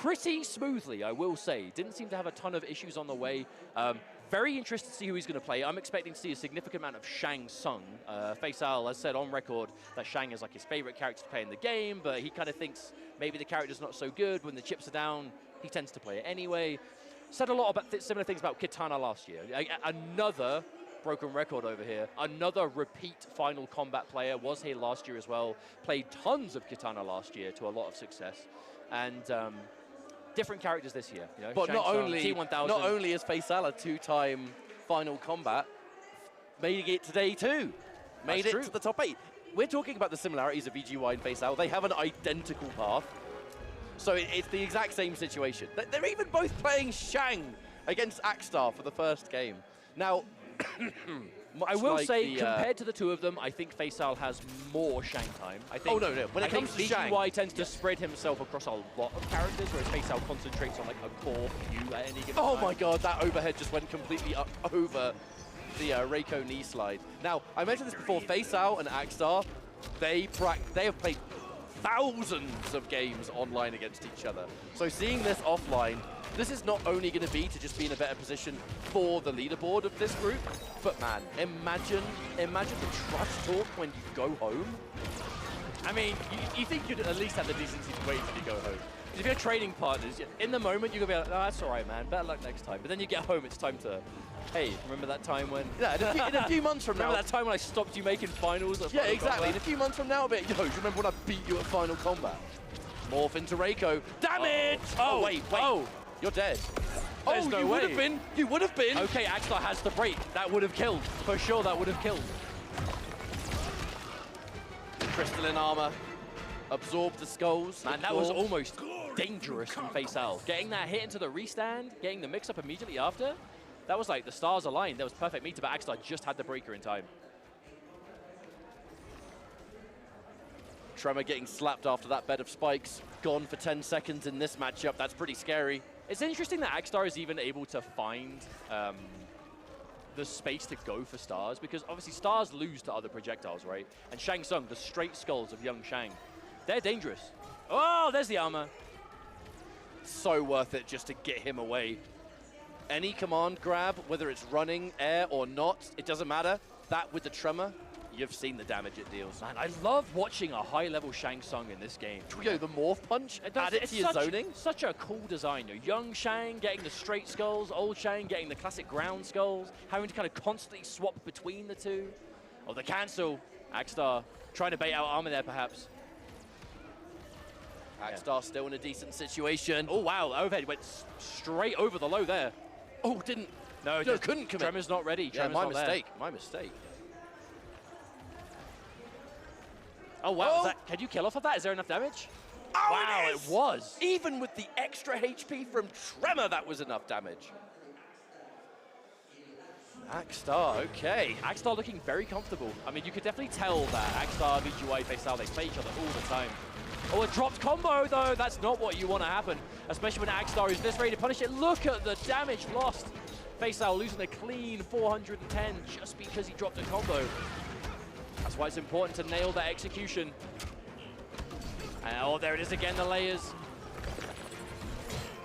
pretty smoothly, I will say. Didn't seem to have a ton of issues on the way. Very interested to see who he's going to play. I'm expecting to see a significant amount of Shang Tsung. Faisal has said on record that Shang is like his favorite character to play in the game, but he kind of thinks maybe the character's not so good. When the chips are down, he tends to play it anyway. Said a lot about similar things about Kitana last year. Another broken record over here. Another repeat Final Combat player, was here last year as well. Played tons of Kitana last year to a lot of success. And different characters this year. You know, but not T1000. only is Faisal a 2-time Final Combat, made it today too. Made it to the top 8. We're talking about the similarities of VGY and Faisal. They have an identical path. So it's the exact same situation. They're even both playing Shang against Akstar for the first game. Now, I will say, compared to the two of them, I think Faisal has more Shang time. I think, no. When it comes to Shang, VGY tends to spread himself across a lot of characters, whereas Faisal concentrates on like a core few at any given time. Oh my god, that overhead just went completely up over the Reiko knee slide. Now, I mentioned this before, Faceout and Axstar, they have played thousands of games online against each other. So seeing this offline, this is not only going to be to just be in a better position for the leaderboard of this group, but man, imagine the trash talk when you go home. I mean, you think you'd at least have the decency to wait until you go home. If you're training partners, in the moment you're going to be like, no, that's all right, man, better luck next time. But then you get home, it's time to, hey, remember that time when... Yeah, in a few months from now... Remember that time when I stopped you making finals? Yeah, exactly. In a few months from now, I'll be like, yo, do you remember when I beat you at Final Combat? Morph into Reiko. Damage! Oh, wait. Oh, you're dead. There's no way. You would have been. Okay, Axstar has the break. That would have killed. For sure, that would have killed. Crystalline armor. Absorb the skulls. Man, that was almost dangerous from Faceout. Getting that hit into the restand, getting the mix-up immediately after, that was like the stars aligned. That was perfect meter, but Axstar just had the breaker in time. Tremor getting slapped after that bed of spikes. Gone for 10 seconds in this matchup. That's pretty scary. It's interesting that Axstar is even able to find the space to go for stars, because obviously stars lose to other projectiles, right? And Shang Tsung, the straight skulls of young Shang, they're dangerous. Oh, there's the armor. So worth it just to get him away. Any command grab, whether it's running, air, or not, it doesn't matter. That with the tremor, you've seen the damage it deals. Man, I love watching a high-level Shang Tsung in this game. Yo, the morph punch, add it to your zoning. Such a cool design. Young Shang getting the straight skulls, old Shang getting the classic ground skulls, having to kind of constantly swap between the two. Oh, the cancel. Axstar trying to bait out armor there, perhaps. Axstar still in a decent situation. Oh, wow. Overhead went straight over the low there. Oh, didn't. No, couldn't commit. Tremor's not ready. Yeah, Tremor's my not mistake. There. My mistake. Oh, wow. Can you kill off of that? Is there enough damage? Oh, wow, it was. Even with the extra HP from Tremor, that was enough damage. Axstar, okay. Axstar looking very comfortable. I mean, you could definitely tell that Axstar, VGY, Faceout, they play each other all the time. Oh, a dropped combo, though. That's not what you want to happen, especially when Axstar is this ready to punish it. Look at the damage lost. Faceout losing a clean 410 just because he dropped a combo. That's why it's important to nail that execution. And, oh, there it is again, the layers.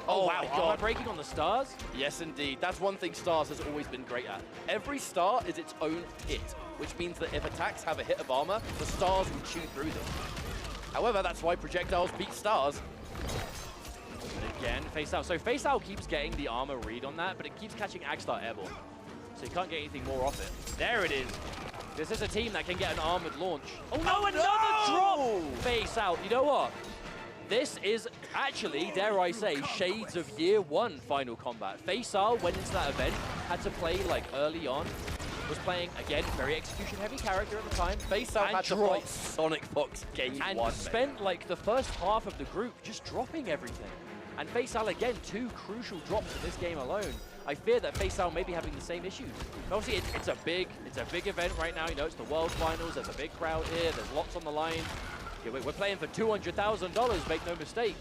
Oh, wow, armor breaking on the stars? Yes, indeed. That's one thing Stars has always been great at. Every star is its own hit, which means that if attacks have a hit of armor, the stars will chew through them. However, that's why projectiles beat stars. And again, Faceout. So Faceout keeps getting the armor read on that, but it keeps catching Axstar airborne. So you can't get anything more off it. There it is. This is a team that can get an armored launch. Oh, no, another drop! Faceout. You know what? This is actually, dare I say, shades of year one Final Combat. Faceout went into that event, had to play like early on, was playing, again, very execution-heavy character at the time. Faceout had to fight Sonic Fox game and one. Spent like the first half of the group just dropping everything. And Faceout, again, 2 crucial drops in this game alone. I fear that Faceout may be having the same issues. Obviously, it's a big event right now. You know, it's the World Finals. There's a big crowd here. There's lots on the line. Yeah, we're playing for $200,000, make no mistake.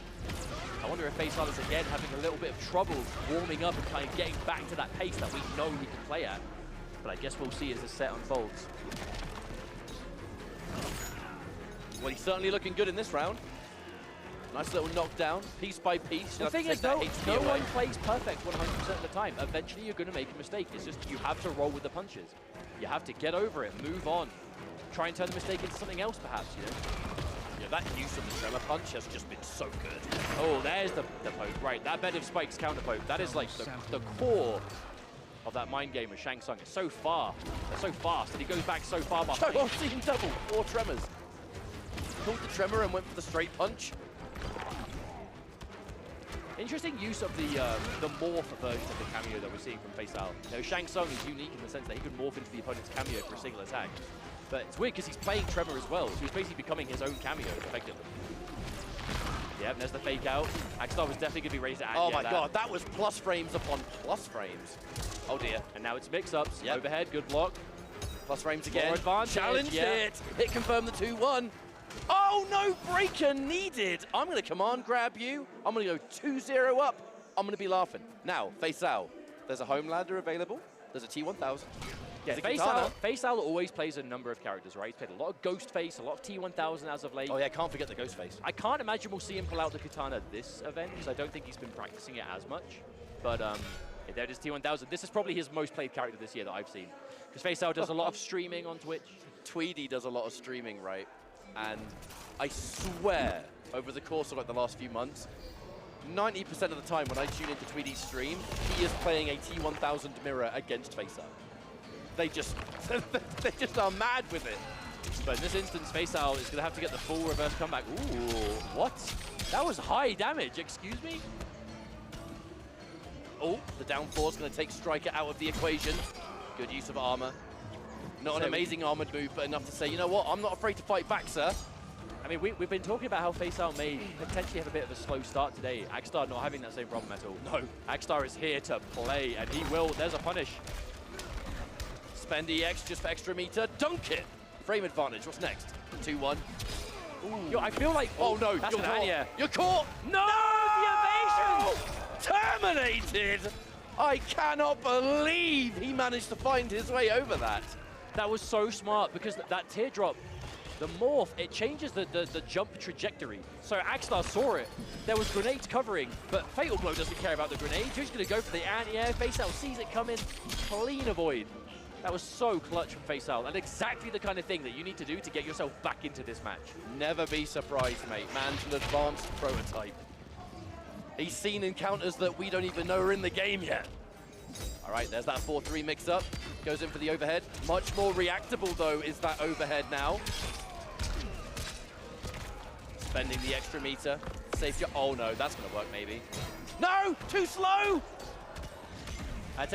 I wonder if Faceout is again having a little bit of trouble warming up and kind of getting back to that pace that we know he can play at. But I guess we'll see as this set unfolds. Well, he's certainly looking good in this round. Nice little knockdown, piece by piece. The thing is, no one plays perfect 100% of the time. Eventually, you're going to make a mistake. It's just you have to roll with the punches. You have to get over it, move on. Try and turn the mistake into something else, perhaps, you know? Yeah, that use of the tremor punch has just been so good. Oh, there's the poke. Right, that bed of spikes counter poke. That is like the core of that mind game with Shang Tsung. It's so far. They're so fast, and he goes back so far behind. Oh, seen double. 4 tremors. Pulled the tremor and went for the straight punch. Interesting use of the morph version of the cameo that we're seeing from Faceout. You know, Shang Tsung is unique in the sense that he could morph into the opponent's cameo for a single attack. But it's weird because he's playing Tremor as well, so he's basically becoming his own cameo, effectively. Yep, there's the fake out. Axstar was definitely going to be raised at. Oh my god, that was plus frames upon plus frames. Oh dear. And now it's mix-ups. Yep. Overhead, good block. Plus frames again. More advantage. Challenged it. It confirmed the 2-1. Oh, no breaker needed. I'm going to command grab you. I'm going to go 2-0 up. I'm going to be laughing. Now, Faceout. There's a home ladder available. There's a T1000. Yeah, Face Owl always plays a number of characters, right? He's played a lot of Ghostface, a lot of T1000 as of late. Oh yeah, can't forget the Ghostface. I can't imagine we'll see him pull out the Kitana this event, because I don't think he's been practicing it as much. But yeah, there it is, T1000. This is probably his most played character this year that I've seen. Because Face Owl does a lot of streaming on Twitch. Tweedy does a lot of streaming, right? And I swear, over the course of like the last few months, 90% of the time when I tune into Tweedy's stream, he is playing a T1000 mirror against Face Owl. They just are mad with it. But in this instance, Face Owl is going to have to get the full reverse comeback. Ooh, what? That was high damage, excuse me? Oh, the down 4 is going to take Striker out of the equation. Good use of armor. Not an amazing armored move, but enough to say, you know what, I'm not afraid to fight back, sir. I mean, we've been talking about how Face Owl may potentially have a bit of a slow start today. Axstar not having that same problem at all. No, Axstar is here to play, and he will. There's a punish. Spend EX just for extra meter. Dunk it. Frame advantage. What's next? 2-1. Yo, I feel like... Oh, no. That's You're caught. Tanya. You're caught. No! The evasion! Terminated! I cannot believe he managed to find his way over that. That was so smart, because that teardrop, the morph, it changes the jump trajectory. So Axstar saw it. There was grenades covering, but Fatal Blow doesn't care about the grenade. He's going to go for the anti-air. Face Owl sees it coming. Clean avoid. That was so clutch from Face Owl, and exactly the kind of thing that you need to do to get yourself back into this match. Never be surprised, mate. Man's an advanced prototype. He's seen encounters that we don't even know are in the game yet. All right, there's that 4-3 mix-up. Goes in for the overhead. Much more reactable, though, is that overhead now. Spending the extra meter. Safe shot. Oh, no, that's going to work, maybe. No! Too slow!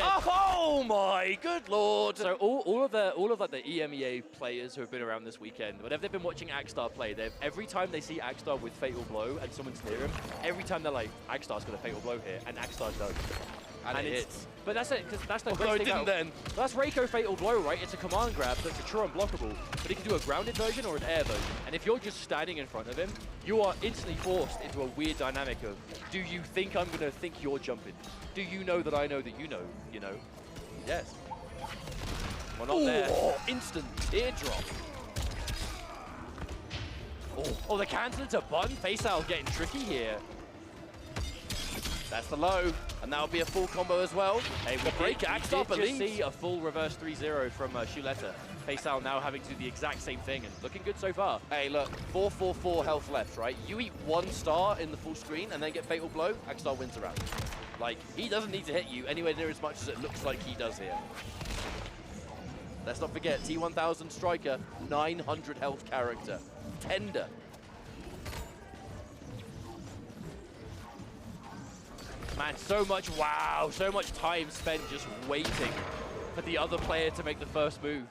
Oh my good lord! So all of the EMEA players who have been around this weekend, whenever they've been watching Axstar play, every time they see Axstar with Fatal Blow and someone's near him, every time they're like, Axstar's got a Fatal Blow here, and Axstar does. And it hits. But that's it, because that's the Although great it thing didn't then. That's Reiko Fatal Blow, right? It's a command grab, so it's a true unblockable. But he can do a grounded version or an air version. And if you're just standing in front of him, you are instantly forced into a weird dynamic of, do you think I'm going to think you're jumping? Do you know that I know that you know? You know? Yes. Well, not there. Instant teardrop. Oh, the cancel into button. Face Owl getting tricky here. That's the low, and that'll be a full combo as well. Hey, we did just see a full reverse 3-0 from Shuleta. Face Owl now having to do the exact same thing, and looking good so far. Hey, look, 4-4-4 health left, right? You eat 1 star in the full screen and then get Fatal Blow, Axstar wins the round. Like, he doesn't need to hit you anywhere near as much as it looks like he does here. Let's not forget, T1000 Striker, 900 health character. Tender. Man, so much time spent just waiting for the other player to make the first move.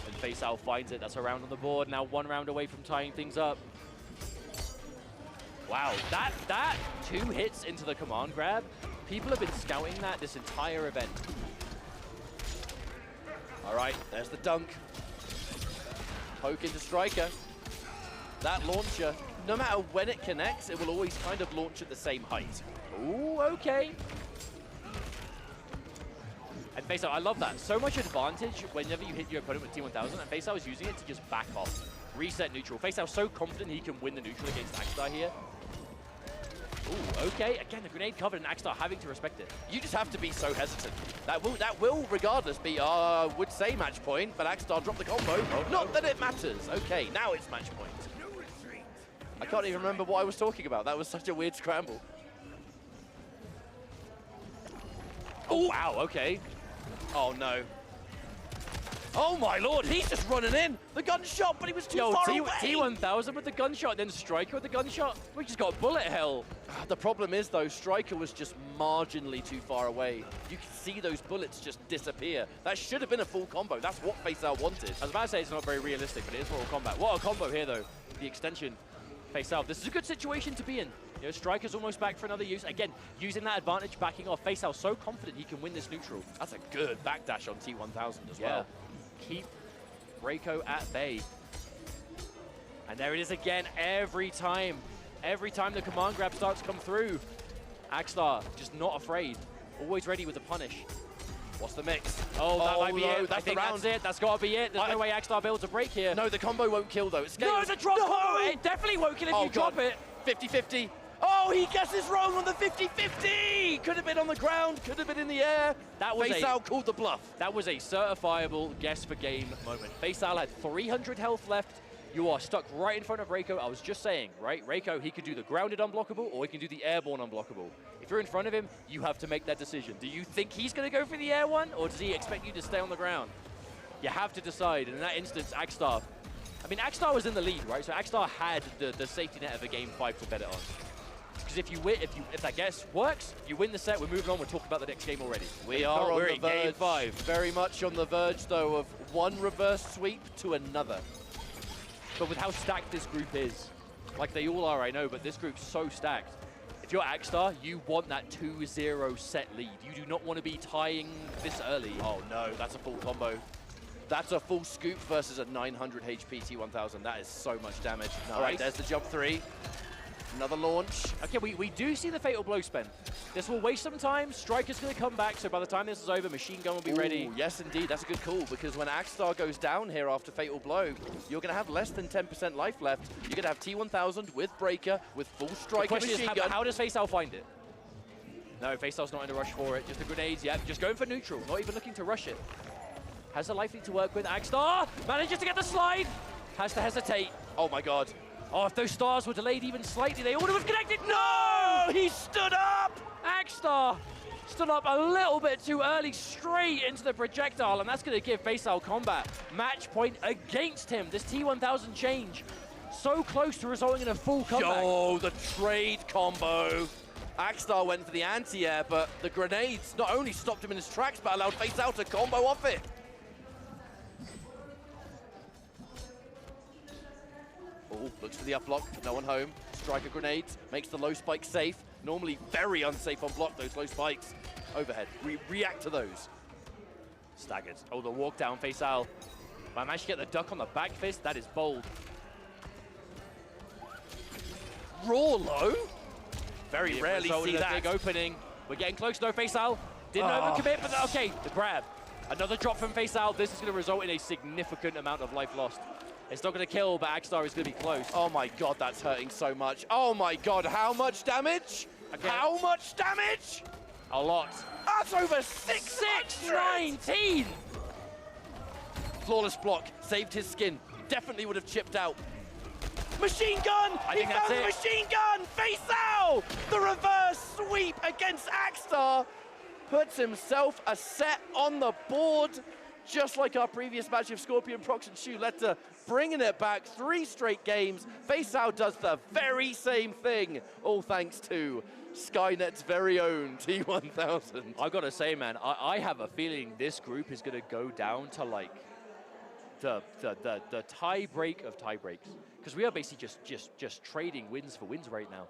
And Face Owl finds it. That's a round on the board. Now 1 round away from tying things up. Wow, that 2 hits into the command grab. People have been scouting that this entire event. All right, there's the dunk. Poke into Striker. That launcher, no matter when it connects, it will always kind of launch at the same height. Ooh, okay. And Face Owl, I love that. So much advantage whenever you hit your opponent with T1000, and Face Owl is using it to just back off. Reset neutral. Face Owl so confident he can win the neutral against Axstar here. Ooh, okay. Again, the grenade covered and Axstar having to respect it. You just have to be so hesitant. That will regardless be, would say match point, but Axstar dropped the combo. Oh, not that it matters. Okay, now it's match point. I can't even remember what I was talking about. That was such a weird scramble. Oh, wow, okay. Oh, no. Oh, my lord, he's just running in. The gunshot, but he was too far away. T1000 with the gunshot, then Striker with the gunshot. We just got bullet hell. The problem is, though, Striker was just marginally too far away. You can see those bullets just disappear. That should have been a full combo. That's what Face Owl wanted. I was about to say it's not very realistic, but it is Mortal Kombat. What a combo here, though. The extension. Face Owl. This is a good situation to be in. You know, Striker's almost back for another use. Again, using that advantage, backing off. Face Owl so confident he can win this neutral. That's a good backdash on T1000 as well. Keep Reiko at bay. And there it is again, every time the command grab starts to come through. Axstar just not afraid, always ready with the punish. What's the mix? Oh, that might be no, it. That's I think the round. that's it. That's got to be it. There's no way Axstar builds a break here. No, the combo won't kill though. It's No, the drop combo. It definitely won't kill if you drop it. 50-50. Oh, he guesses wrong on the 50-50. Could have been on the ground. Could have been in the air. That was Faisal called the bluff. That was a certifiable guess for game moment. Faisal had 300 health left. You are stuck right in front of Reiko. I was just saying, right? Reiko, he could do the grounded unblockable or he can do the airborne unblockable. If you're in front of him, you have to make that decision. Do you think he's going to go for the air one or does he expect you to stay on the ground? You have to decide. And in that instance, Axstar, I mean, Axstar was in the lead, right? So Axstar had the safety net of a game 5 to bet it on. Because if you win, if that guess works, you win the set. We're moving on. We're talking about the next game already. We are on the game verge, 5. very much on the verge though of one reverse sweep to another. But with how stacked this group is, like they all are, I know, but this group's so stacked. If you're Axstar, you want that 2-0 set lead. You do not want to be tying this early. Oh no, that's a full combo. That's a full scoop versus a 900 HP T1000. That is so much damage. Nice. All right, there's the jump 3. Another launch. Okay, we do see the Fatal Blow spend. This will waste some time. Striker's going to come back, so by the time this is over, Machine Gun will be ready. Yes, indeed. That's a good call, because when Axstar goes down here after Fatal Blow, you're going to have less than 10% life left. You're going to have T1000 with Breaker, with full Striker Machine Gun. How does Faisal find it? No, Faisal's not in a rush for it. Just the grenades, yeah. Just going for neutral, not even looking to rush it. Has the life lead to work with. Axstar manages to get the slide. Has to hesitate. Oh my god. Oh, if those stars were delayed even slightly, they would have connected. No! He stood up! Axstar stood up a little bit too early, straight into the projectile, and that's going to give Faisal Kombat match point against him. This T1000 change, so close to resulting in a full comeback. Yo, the trade combo. Axstar went for the anti-air, but the grenades not only stopped him in his tracks, but allowed Faisal to combo off it. Oh, looks for the up block, no one home. Striker grenades, makes the low spike safe. Normally very unsafe on block, those low spikes. Overhead, react to those. Staggered. Oh, the walk down, Faisal. I managed to get the duck on the back fist, that is bold. Raw low? Very rarely see that. Big opening. We're getting close, no Faisal. Didn't overcommit, but okay, the grab. Another drop from Faisal. This is going to result in a significant amount of life lost. It's not going to kill, but Axstar is going to be close. Oh my god, that's hurting so much. Oh my god, how much damage? Okay. How much damage? A lot. That's over 619! Flawless block, saved his skin. Definitely would have chipped out. Machine gun! He found the machine gun! Faisal! The reverse sweep against Axstar puts himself a set on the board. Just like our previous match of Scorpion, Prox, and Shuletta, bringing it back 3 straight games. Faisal does the very same thing, all thanks to Skynet's very own T1000. I gotta say, man, I have a feeling this group is gonna go down to like the tie break of tie breaks, because we are basically just trading wins for wins right now.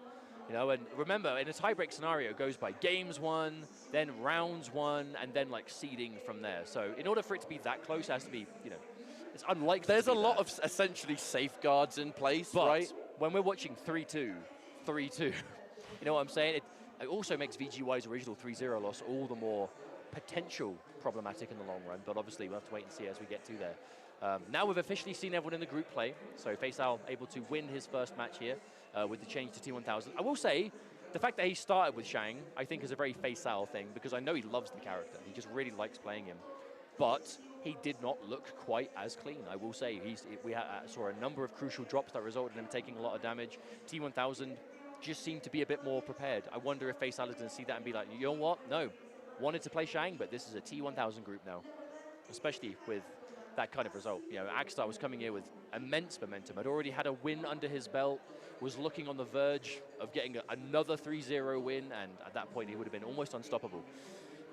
You know, and remember, in a tie-break scenario, it goes by games won, then rounds won, and then like seeding from there. So in order for it to be that close, it has to be, you know, it's unlikely. There's a lot of essentially safeguards in place, but right? When we're watching 3-2, you know what I'm saying? It also makes VGY's original 3-0 loss all the more potential problematic in the long run, but obviously we'll have to wait and see as we get to there. Now we've officially seen everyone in the group play, so Faisal able to win his first match here. With the change to T1000. I will say, the fact that he started with Shang, I think is a very Faisal thing, because I know he loves the character. He just really likes playing him. But he did not look quite as clean, I will say. We saw a number of crucial drops that resulted in him taking a lot of damage. T1000 just seemed to be a bit more prepared. I wonder if Faisal is going to see that and be like, you know what? No, wanted to play Shang, but this is a T1000 group now, especially with that kind of result. You know, Axstar was coming here with immense momentum, had already had a win under his belt, was looking on the verge of getting another 3-0 win, and at that point he would have been almost unstoppable.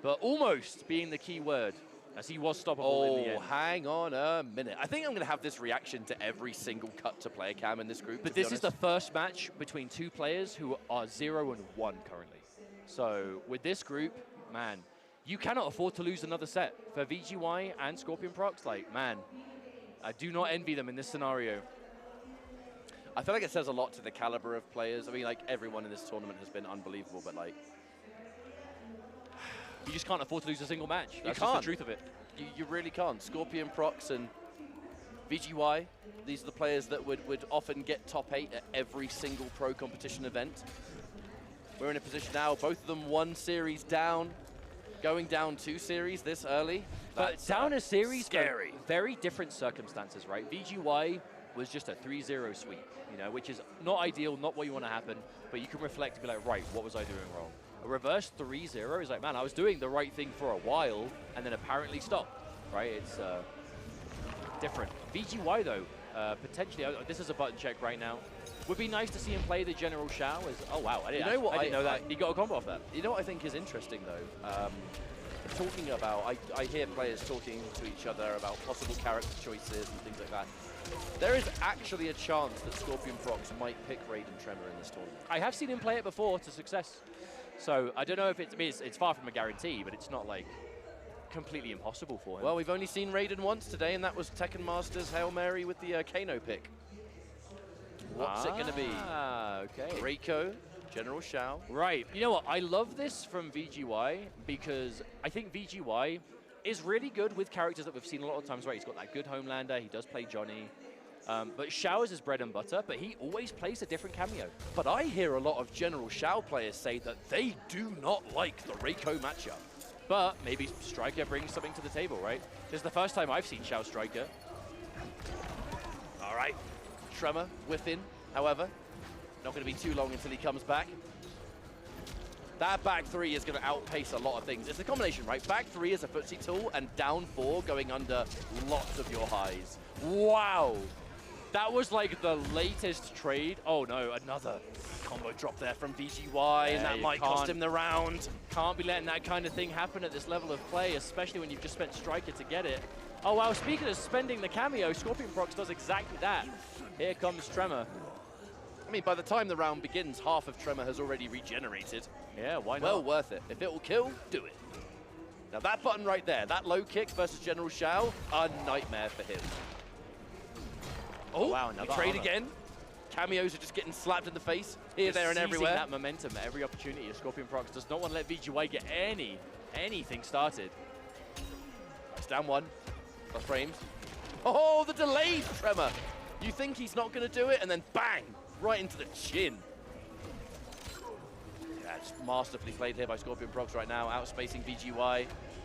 But almost being the key word, as he was stoppable in the end. Hang on a minute. I think I'm going to have this reaction to every single cut to player cam in this group. But this is the first match between 2 players who are 0-1 currently. So with this group, man, you cannot afford to lose another set. For VGY and Scorpion Prox, like, man, I do not envy them in this scenario. I feel like it says a lot to the caliber of players. I mean, like, everyone in this tournament has been unbelievable, but like, You just can't afford to lose a single match. That's just the truth of it. You really can't. Scorpion Prox and VGY, these are the players that would often get top 8 at every single pro competition event. We're in a position now, both of them 1 series down, going down 2 series this early. But down a series, scary. Very different circumstances, right? VGY was just a 3-0 sweep, you know, which is not ideal, not what you want to happen, but you can reflect and be like, right, what was I doing wrong? A reverse 3-0 is like, man, I was doing the right thing for a while, and then apparently stopped, right? It's different. VGY, though, potentially, this is a button check right now. Would be nice to see him play the General Shao. Oh, wow, I didn't know that. He got a combo off that. You know what I think is interesting, though? Talking about, I hear players talking to each other about possible character choices and things like that. There is actually a chance that Scorpion Prox might pick Raiden Tremor in this tournament. I have seen him play it before to success. So I don't know if it's, I mean, it's far from a guarantee, but it's not like completely impossible for him. Well, we've only seen Raiden once today, and that was Tekken Masters Hail Mary with the Kano pick. What's it going to be? Okay. Reiko, General Shao. Right. You know what? I love this from VGY because I think VGY is really good with characters that we've seen a lot of times, right? He's got that good Homelander. He does play Johnny. But Shao is his bread and butter, but he always plays a different cameo. But I hear a lot of General Shao players say that they do not like the Reiko matchup. But maybe Striker brings something to the table, right? This is the first time I've seen Shao Striker. All right. Tremor within, however. Not going to be too long until he comes back. That back 3 is going to outpace a lot of things. It's a combination, right? Back 3 is a footsie tool, and down 4 going under lots of your highs. Wow. That was like the latest trade. Oh no, another combo drop there from VGY, and that might cost him the round. Can't be letting that kind of thing happen at this level of play, especially when you've just spent Striker to get it. Oh wow, speaking of spending the cameo, Scorpion Prox does exactly that. Here comes Tremor. I mean, by the time the round begins, half of Tremor has already regenerated. Yeah, why not? Well worth it. If it will kill, do it. Now that button right there, that low kick versus General Shao, a nightmare for him. Oh, wow, another trade again. Cameos are just getting slapped in the face, here, there, and everywhere. That momentum at every opportunity. Scorpion Prox does not want to let VGY get anything started. It's down 1. Plus frames. Oh, the delayed Tremor. You think he's not going to do it, and then bang, right into the chin. That's masterfully played here by Scorpion Prox right now, outspacing VGY.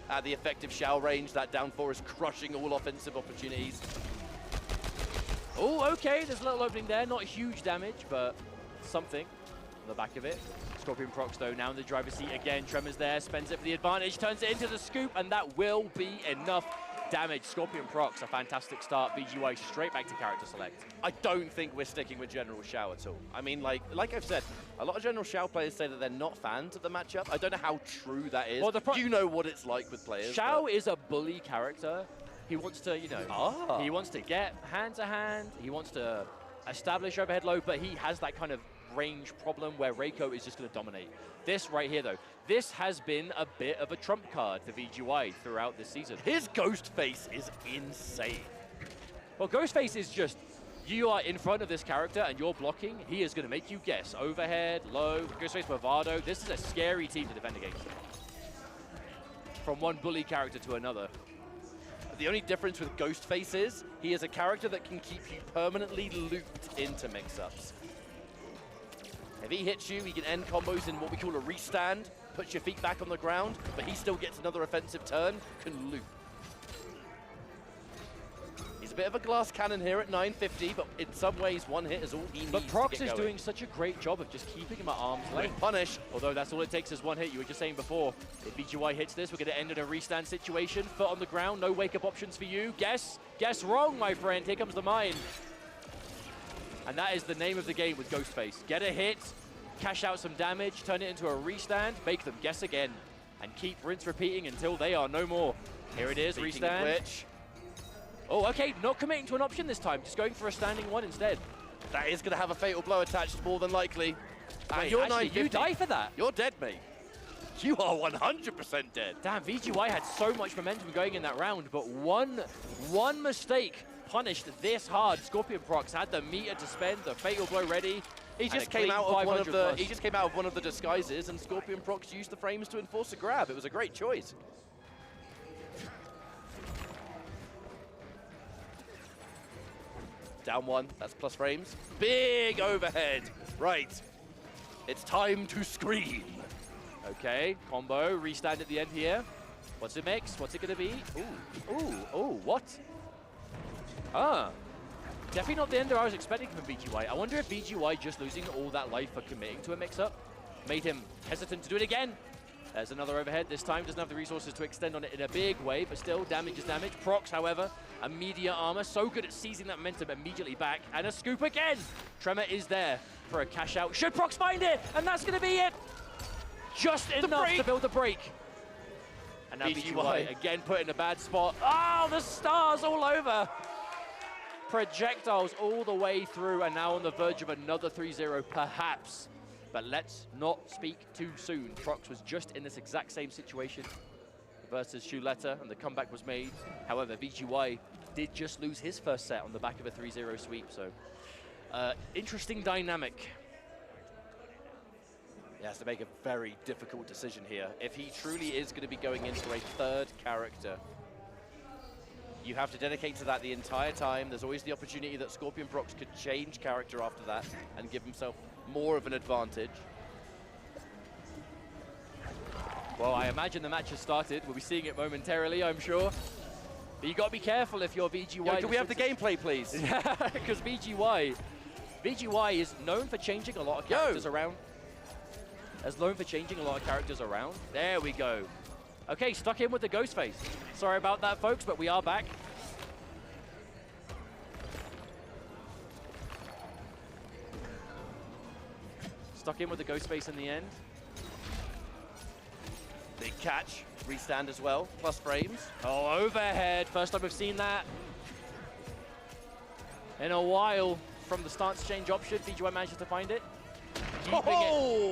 At the effective Shao range, that down 4 is crushing all offensive opportunities. Oh, okay, there's a little opening there. Not huge damage, but something on the back of it. Scorpion Prox, though, now in the driver's seat again. Tremor's there, spends it for the advantage, turns it into the scoop, and that will be enough damage. Scorpion Prox, a fantastic start. VGY straight back to character select. I don't think we're sticking with General Shao at all. I mean, like I've said, a lot of General Shao players say that they're not fans of the matchup. I don't know how true that is. Well, you know what it's like with players. Shao is a bully character. He wants to, you know, he wants to get hand to hand. He wants to establish overhead low, but he has that kind of range problem where Reiko is just going to dominate. This right here, though, this has been a bit of a trump card for VGY throughout this season. His ghost face is insane. Well, Ghostface is just, you are in front of this character and you're blocking, he is going to make you guess. Overhead, low, Ghostface Bravado. This is a scary team to defend against. From one bully character to another. The only difference with Ghostface is he is a character that can keep you permanently looped into mix-ups. If he hits you, he can end combos in what we call a restand, puts your feet back on the ground, but he still gets another offensive turn, can loop. He's a bit of a glass cannon here at 950, but in some ways, one hit is all he needs. But Prox is doing such a great job of just keeping him at arm's length. Punish. Although that's all it takes is one hit. You were just saying before, if VGY hits this, we're going to end in a restand situation. Foot on the ground, no wake-up options for you. Guess wrong, my friend. Here comes the mine. And that is the name of the game with Ghostface. Get a hit, cash out some damage, turn it into a restand, make them guess again, and keep rinse repeating until they are no more. Here it is, restand. Oh, okay, not committing to an option this time, just going for a standing one instead. That is going to have a fatal blow attached, more than likely. Wait, you're actually, you die for that. You're dead, mate. You are 100% dead. Damn, VGY had so much momentum going in that round, but one mistake punished this hard. Scorpion Prox had the meter to spend, the fatal blow ready. He just came out of one of the. He just came out of one of the disguises, and Scorpion Prox used the frames to enforce a grab. It was a great choice. Down one. That's plus frames. Big overhead. Right. It's time to scream. Okay, combo, restand at the end here. What's it mix? What's it gonna be? Ooh, what? Ah, definitely not the ender I was expecting from BGY. I wonder if BGY just losing all that life for committing to a mix-up made him hesitant to do it again. There's another overhead. This time doesn't have the resources to extend on it in a big way, but still, damage is damage. Prox, however, immediate armor, so good at seizing that momentum immediately back. And a scoop again. Tremor is there for a cash out. Should Prox find it? And that's gonna be it. Just enough to build the break. And now BGY again put in a bad spot. Oh, the stars all over. Projectiles all the way through, and now on the verge of another 3-0, perhaps. But let's not speak too soon. Prox was just in this exact same situation versus Shuletta, and the comeback was made. However, BGY did just lose his first set on the back of a 3-0 sweep, so interesting dynamic. He has to make a very difficult decision here. If he truly is going to be going into a third character, you have to dedicate to that the entire time. There's always the opportunity that Scorpion Prox could change character after that and give himself more of an advantage. Well, I imagine the match has started. We'll be seeing it momentarily, I'm sure. But you got to be careful if you're BGY. Yo, can we have the gameplay, please? Because BGY is known for changing a lot of characters around. There we go. Okay, stuck in with the ghost face. Sorry about that, folks, but we are back. Stuck in with the ghost face in the end. Big catch, restand as well, plus frames. Oh, overhead. First time we've seen that in a while from the stance change option. BGY manages to find it.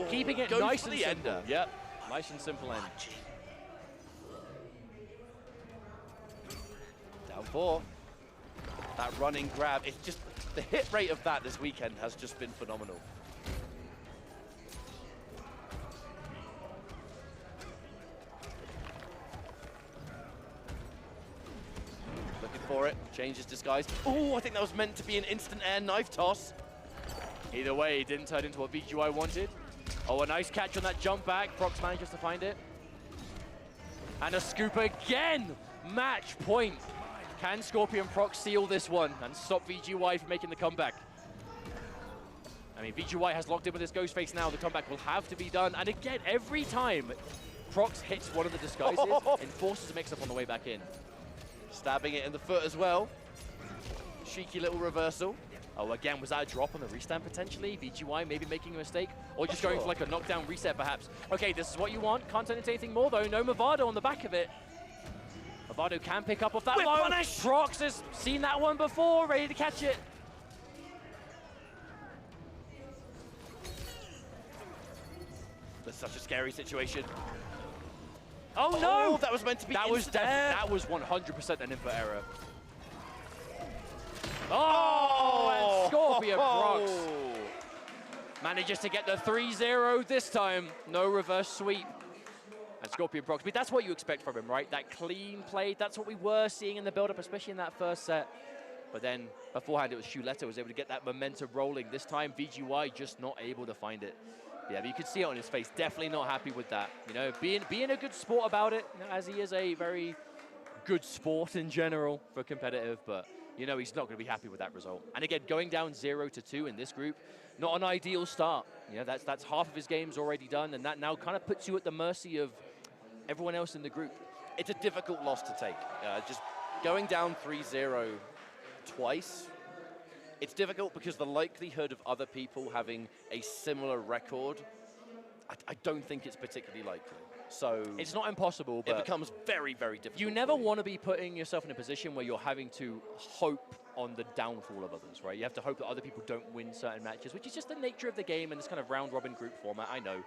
Keeping it nice and simple. Ender. Yep, nice and simple end. Down 4. That running grab, it's just, the hit rate of that this weekend has just been phenomenal. Looking for it, changes disguise. Oh, I think that was meant to be an instant air knife toss. Either way, it didn't turn into what BGY wanted. Oh, a nice catch on that jump back. Prox manages to find it. And a scoop again! Match point. Can Scorpion Prox seal this one and stop VGY from making the comeback? I mean, VGY has locked in with his ghost face now. The comeback will have to be done. And again, every time Prox hits one of the disguises, enforces a mix-up on the way back in. Stabbing it in the foot as well. Cheeky little reversal. Oh, again, was that a drop on the restand potentially? VGY maybe making a mistake? Or just going for like a knockdown reset perhaps? Okay, this is what you want. Can't turn into anything more though. No Movado on the back of it. Movado can pick up off that low. Punish! Prox has seen that one before, ready to catch it. That's such a scary situation. Oh no! That was meant to be that was 100% an input error. Oh, and Scorpion Prox manages to get the 3-0 this time. No reverse sweep. And Scorpion Prox, but that's what you expect from him, right? That clean play, that's what we were seeing in the build-up, especially in that first set. But then beforehand, it was Shuletta was able to get that momentum rolling. This time, VGY just not able to find it. Yeah, but you could see it on his face. Definitely not happy with that. You know, being a good sport about it, you know, as he is a very good sport in general for competitive, but you know, he's not going to be happy with that result. And again, going down 0-2 in this group, not an ideal start. You know, that's half of his game's already done, and that now kind of puts you at the mercy of everyone else in the group. It's a difficult loss to take. Just going down 3-0 twice, it's difficult because the likelihood of other people having a similar record, I don't think it's particularly likely. So it's not impossible, but it becomes very, very difficult. You never want to be putting yourself in a position where you're having to hope on the downfall of others, right? You have to hope that other people don't win certain matches, which is just the nature of the game and this kind of round-robin group format, I know.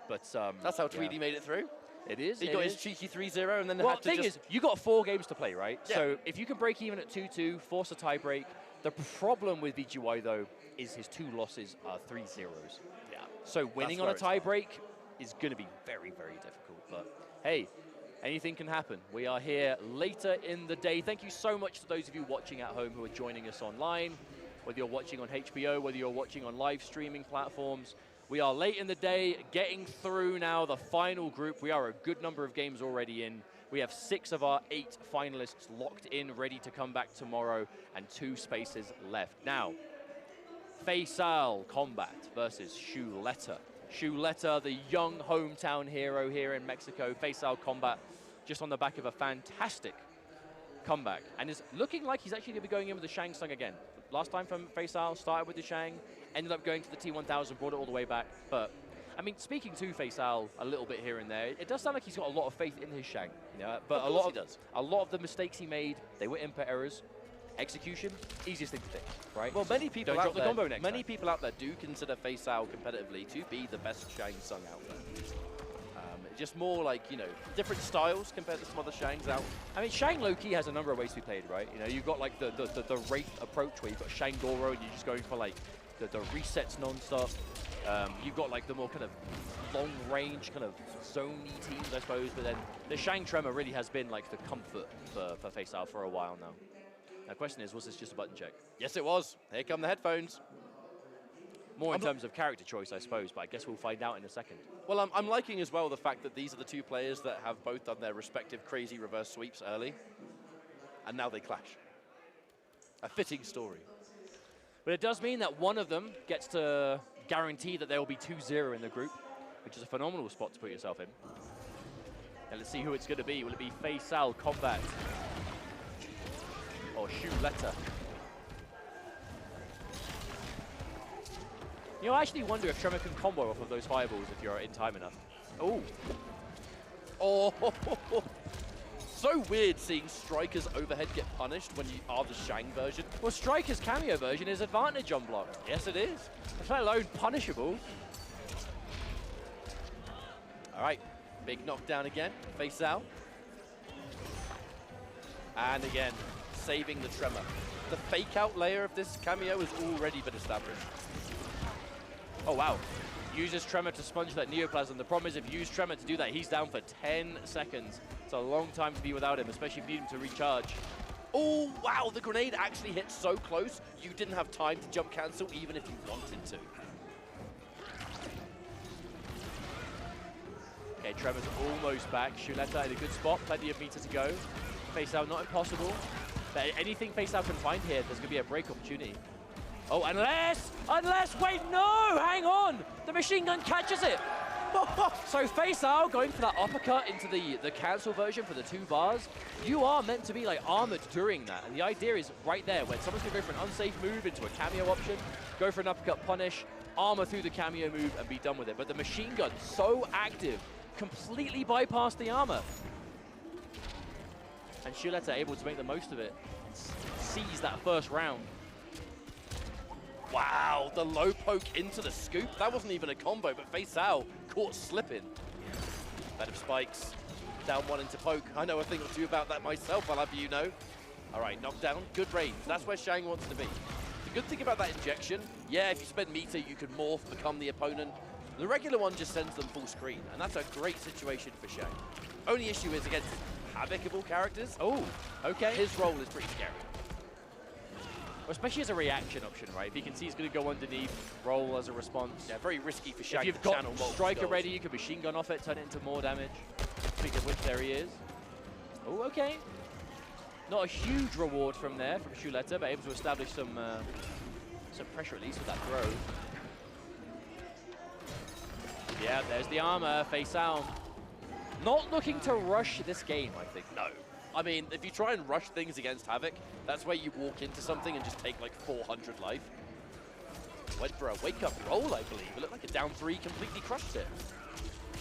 But that's how Tweedy made it through. It is. He got his cheeky 3-0 and then well, had to the thing is, you got 4 games to play, right? Yeah. So if you can break even at 2-2, force a tie break, The problem with VGY, though, is his 2 losses are 3 zeros. Yeah. So winning on a tiebreak is going to be very, very difficult. But hey, anything can happen. We are here later in the day. Thank you so much to those of you watching at home who are joining us online, whether you're watching on HBO, whether you're watching on live streaming platforms. We are late in the day, getting through now the final group. We are a good number of games already in. We have 6 of our 8 finalists locked in, ready to come back tomorrow, and 2 spaces left. Now, Faisal Kombat versus Shuleta. Shuleta, the young hometown hero here in Mexico. Faisal Kombat just on the back of a fantastic comeback, and is looking like he's actually going to be going in with the Shang Tsung again. Last time from Faisal, started with the Shang, ended up going to the T1000, brought it all the way back. But I mean, speaking to Faisal a little bit here and there, it does sound like he's got a lot of faith in his Shang. Yeah, but a lot of the mistakes he made, they were input errors. Execution, easiest thing to fix, right? Well, many people don't out drop there, the combo next time. people out there do consider Faisal competitively to be the best Shang Tsung out there. Just more like, you know, different styles compared to some other Shangs out. I mean, Shang low-key has a number of ways to be played, right? You know, you've got like the Wraith approach where you've got Shang Goro and you're just going for like the resets non-stop. You've got like the more kind of long-range kind of zone-y teams, I suppose, but then the Shang Tremor really has been like the comfort for Faisal for a while now. The question is, was this just a button check? Yes, it was. Here come the headphones. More in terms of character choice, I suppose, but I guess we'll find out in a second. Well, I'm liking as well the fact that these are the 2 players that have both done their respective crazy reverse sweeps early, and now they clash. A fitting story. But it does mean that one of them gets to guarantee that there will be 2-0 in the group, which is a phenomenal spot to put yourself in. And let's see who it's going to be. Will it be Faisal Kombat or Shuleta? You know, I actually wonder if Tremor can combo off of those fireballs if you're in time enough. Oh. Oh. So weird seeing Striker's overhead get punished when you are the Shang version. Well, Striker's cameo version is advantage on block. Yes, it is. Let alone punishable. All right, big knockdown again. Faisal. And again, saving the Tremor. The fake out layer of this cameo has already been established. Oh, wow. Uses Tremor to sponge that Neoplasm. The problem is if you use Tremor to do that, he's down for 10 seconds. It's a long time to be without him, especially if you need him to recharge. Oh, wow, the grenade actually hit so close, you didn't have time to jump cancel even if you wanted to. Okay, Tremor's almost back. Shuleta in a good spot, plenty of meter to go. Faisal not impossible. But anything Faisal can find here, there's going to be a break opportunity. Oh, unless, wait, no, hang on. The machine gun catches it. So Faisal going for that uppercut into the cancel version for the 2 bars. You are meant to be like armored during that. And the idea is right there, when someone's gonna go for an unsafe move into a cameo option, go for an uppercut punish, armor through the cameo move and be done with it. But the machine gun, so active, completely bypassed the armor. And Shuleta able to make the most of it and seize that first round. Wow, the low poke into the scoop. That wasn't even a combo, but Faisal caught slipping. Better spikes. Down 1 into poke. I know a thing or 2 about that myself, I'll have you know. All right, knockdown, good range. That's where Shang wants to be. The good thing about that injection, yeah, if you spend meter, you can morph, become the opponent. The regular one just sends them full screen, and that's a great situation for Shang. Only issue is against Havocable characters. Oh, okay. His role is pretty scary. Especially as a reaction option, right? If you can see he's going to go underneath, roll as a response. Yeah, very risky for Shang. If you've got Striker ready, you can machine gun off it, turn it into more damage. Speaking of which, there he is. Oh, okay. Not a huge reward from there, from Shuleta, but able to establish some pressure at least with that throw. Yeah, there's the armor, Faisal. Not looking to rush this game, I think. No. I mean, if you try and rush things against Havoc, that's where you walk into something and just take like 400 life. Went for a wake-up roll, I believe. It looked like a down 3, completely crushed it.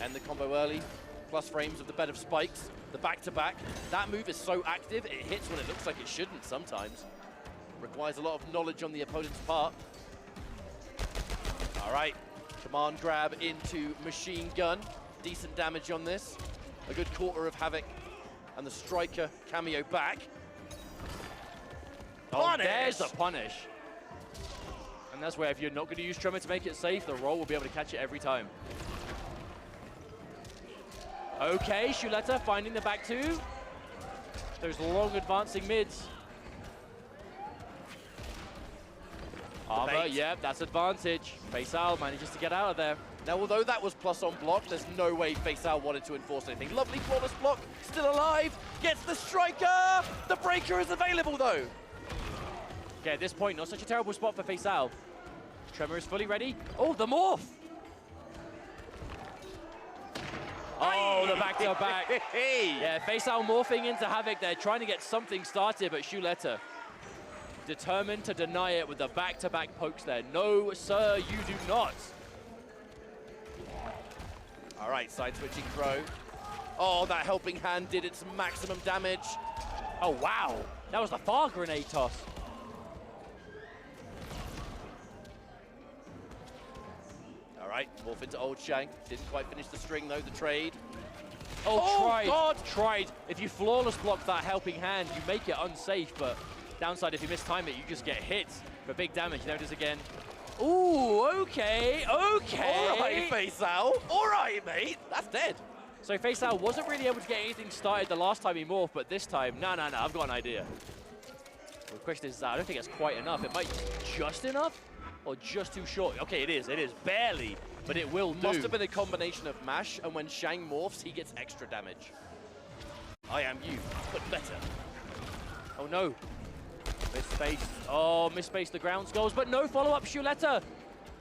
And the combo early, plus frames of the bed of spikes, the back-to-back. That move is so active, it hits when it looks like it shouldn't sometimes. Requires a lot of knowledge on the opponent's part. All right, command grab into machine gun. Decent damage on this. A good quarter of Havoc. And the Striker cameo back. Punish! Oh, there's the punish. And that's where if you're not going to use Tremor to make it safe, the roll will be able to catch it every time. Okay, Shuletta finding the back two. Those long advancing mids. Armor, yeah, that's advantage. Faisal manages to get out of there. Now, although that was plus on block, there's no way Faisal wanted to enforce anything. Lovely flawless block, still alive, gets the striker! The breaker is available though! Okay, at this point, not such a terrible spot for Faisal. Tremor is fully ready. Oh, the morph! Oh, the back-to-back. Yeah, Faisal morphing into Havoc there, trying to get something started, but Shuletta determined to deny it with the back-to-back pokes there. No, sir, you do not. All right, side-switching throw. Oh, that helping hand did its maximum damage. Oh, wow. That was the far grenade toss. All right, morph into Old Shank. Didn't quite finish the string, though, the trade. Oh, tried. God! Tried. If you flawless block that helping hand, you make it unsafe, but downside, if you mistime it, you just get hit for big damage. There it is again. Ooh, okay, okay. All right, Faisal. All right, mate. That's dead. So Faisal wasn't really able to get anything started the last time he morphed, but this time, no, I've got an idea. Well, the question is, I don't think it's quite enough. It might be just enough or just too short. Okay, it is, barely, but it will do. Must have been a combination of mash, and when Shang morphs, he gets extra damage. I am you, but better. Oh no. Misspaced. Oh, misspaced the ground skulls, but no follow-up. Shuletta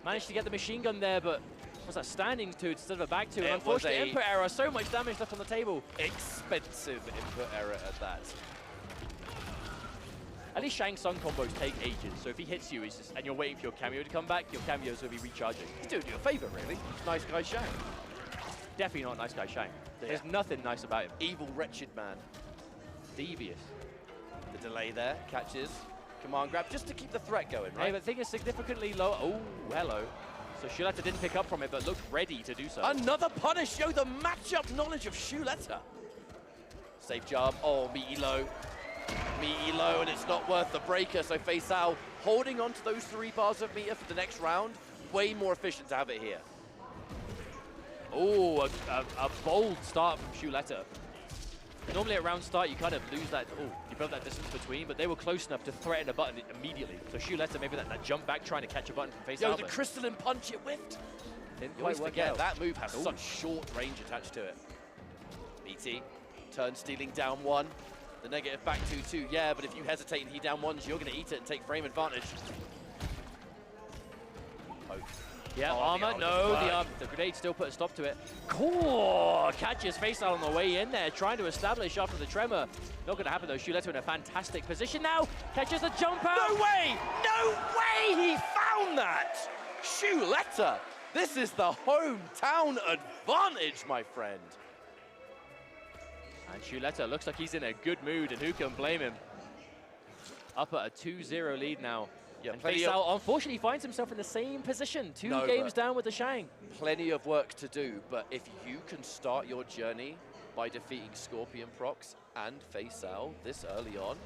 managed to get the machine gun there, but was that standing to instead of a back to? Unfortunately, input error. So much damage left on the table. Expensive input error at that. At least Shang Tsung combos take ages, so if he hits you, and you're waiting for your cameo to come back, your cameo's will be recharging. He's doing you a favor, really. Nice guy Shang. Definitely not nice guy Shang. There's nothing nice about him. Evil, wretched man. Devious. The delay there, catches, command grab, just to keep the threat going, right? Hey, but the thing is significantly low. Oh, hello. So Shuletta didn't pick up from it, but looked ready to do so. Another punish, show the matchup knowledge of Shuletta. Safe job. Oh, meaty low. Meaty low, and it's not worth the breaker. So Faisal holding on to those 3 bars of meter for the next round. Way more efficient to have it here. Oh, a bold start from Shuletta. Normally at round start, you kind of lose that, you build that distance between, but they were close enough to threaten a button immediately. So Shuletta, maybe that jump back trying to catch a button from Faisal. Yo, the crystalline punch, it whiffed. Didn't You always quite work forget out. that move has such short range attached to it. BT, turn stealing down 1. The negative back 2-2, yeah, but if you hesitate and he down 1s, you're going to eat it and take frame advantage. Poke. Yeah, Oh, armor, no, the grenade still put a stop to it. Cool, catches Faisal on the way in there, trying to establish after the tremor. Not going to happen though, Shuletta in a fantastic position now, catches a jump out. No way! No way he found that! Shuletta, this is the hometown advantage, my friend. And Shuletta looks like he's in a good mood, and who can blame him? Up at a 2-0 lead now. Yeah, and Faisal unfortunately finds himself in the same position, 2 games down with the Shang. Plenty of work to do, but if you can start your journey by defeating Scorpion Prox and Faisal this early on,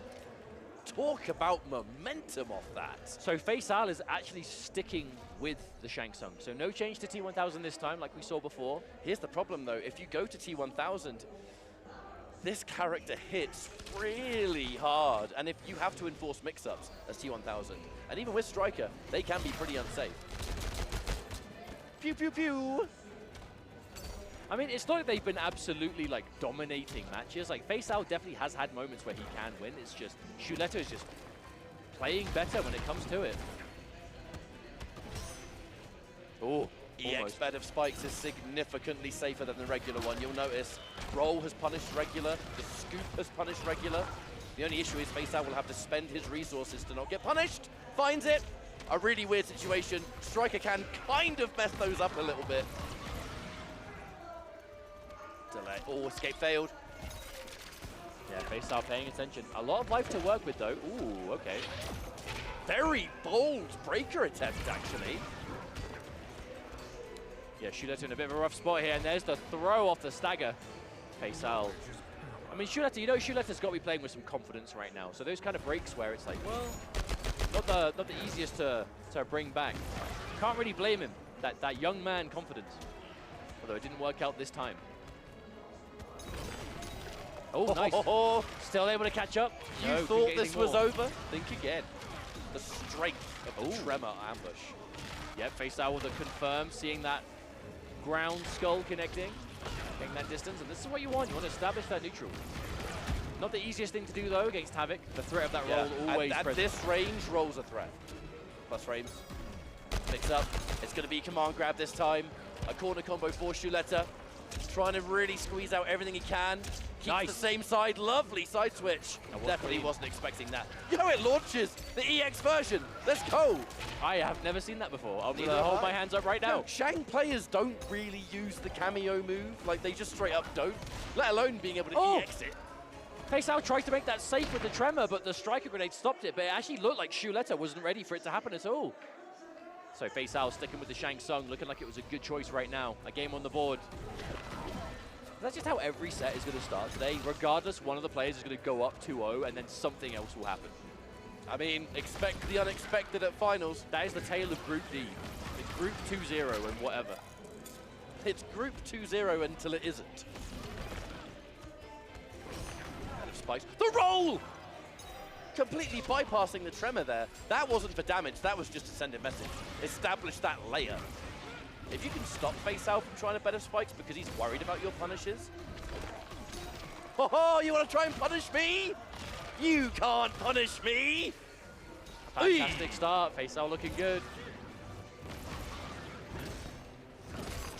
talk about momentum off that. So Faisal is actually sticking with the Shang Tsung. So no change to T1000 this time, like we saw before. Here's the problem though, if you go to T1000, this character hits really hard, and if you have to enforce mix-ups as T1000, and even with Striker, they can be pretty unsafe. Pew, pew, pew! I mean, it's not like they've been absolutely, like, dominating matches. Like, Faisal definitely has had moments where he can win. It's just, Shuletta is just playing better when it comes to it. Oh, EX bed of spikes is significantly safer than the regular one. You'll notice Roll has punished regular, the Scoop has punished regular. The only issue is Faisal will have to spend his resources to not get punished. Finds it. A really weird situation. Striker can kind of mess those up a little bit. Delay. Oh, escape failed. Yeah, Faisal paying attention. A lot of life to work with, though. Ooh, okay. Very bold breaker attempt, actually. Yeah, Shuletta in a bit of a rough spot here, and there's the throw off the stagger. Faisal I mean, Shuletta, you know, Shuletta's got to be playing with some confidence right now. So those kind of breaks where it's like, well, not the easiest to bring back. Can't really blame him. That young man confidence. Although it didn't work out this time. Oh, nice. Still able to catch up. You No, thought couldn't get this any was more. over? Think again. The strength of the Tremor ambush. Yeah, face out with a confirm, seeing that ground skull connecting, getting that distance, and this is what you want. You want to establish that neutral. Not the easiest thing to do though against Havoc. The threat of that roll always at present. this range, rolls a threat. Plus frames. Mix up. It's going to be command grab this time. A corner combo for Shuletta. Trying to really squeeze out everything he can. Keeps the same side. Lovely side switch. Definitely wasn't expecting that. Yo, it launches the EX version. Let's go. I have never seen that before. I'm going to hold my hands up right now. No, Shang players don't really use the cameo move. Like, they just straight up don't. Let alone being able to EX it. Face out tries to make that safe with the Tremor, but the striker grenade stopped it. But it actually looked like Shuletta wasn't ready for it to happen at all. So Face out sticking with the Shang Tsung, looking like it was a good choice right now. A game on the board. That's just how every set is going to start today. Regardless, one of the players is going to go up 2-0, and then something else will happen. I mean, expect the unexpected at finals. That is the tale of Group D. It's Group 2-0 and whatever. It's Group 2-0 until it isn't. Out of spikes. The roll! Completely bypassing the Tremor there. That wasn't for damage, that was just to send a message. Establish that layer. If you can stop Face out from trying to better spikes because he's worried about your punishes. Oh, you want to try and punish me? You can't punish me! Fantastic start, Face out looking good.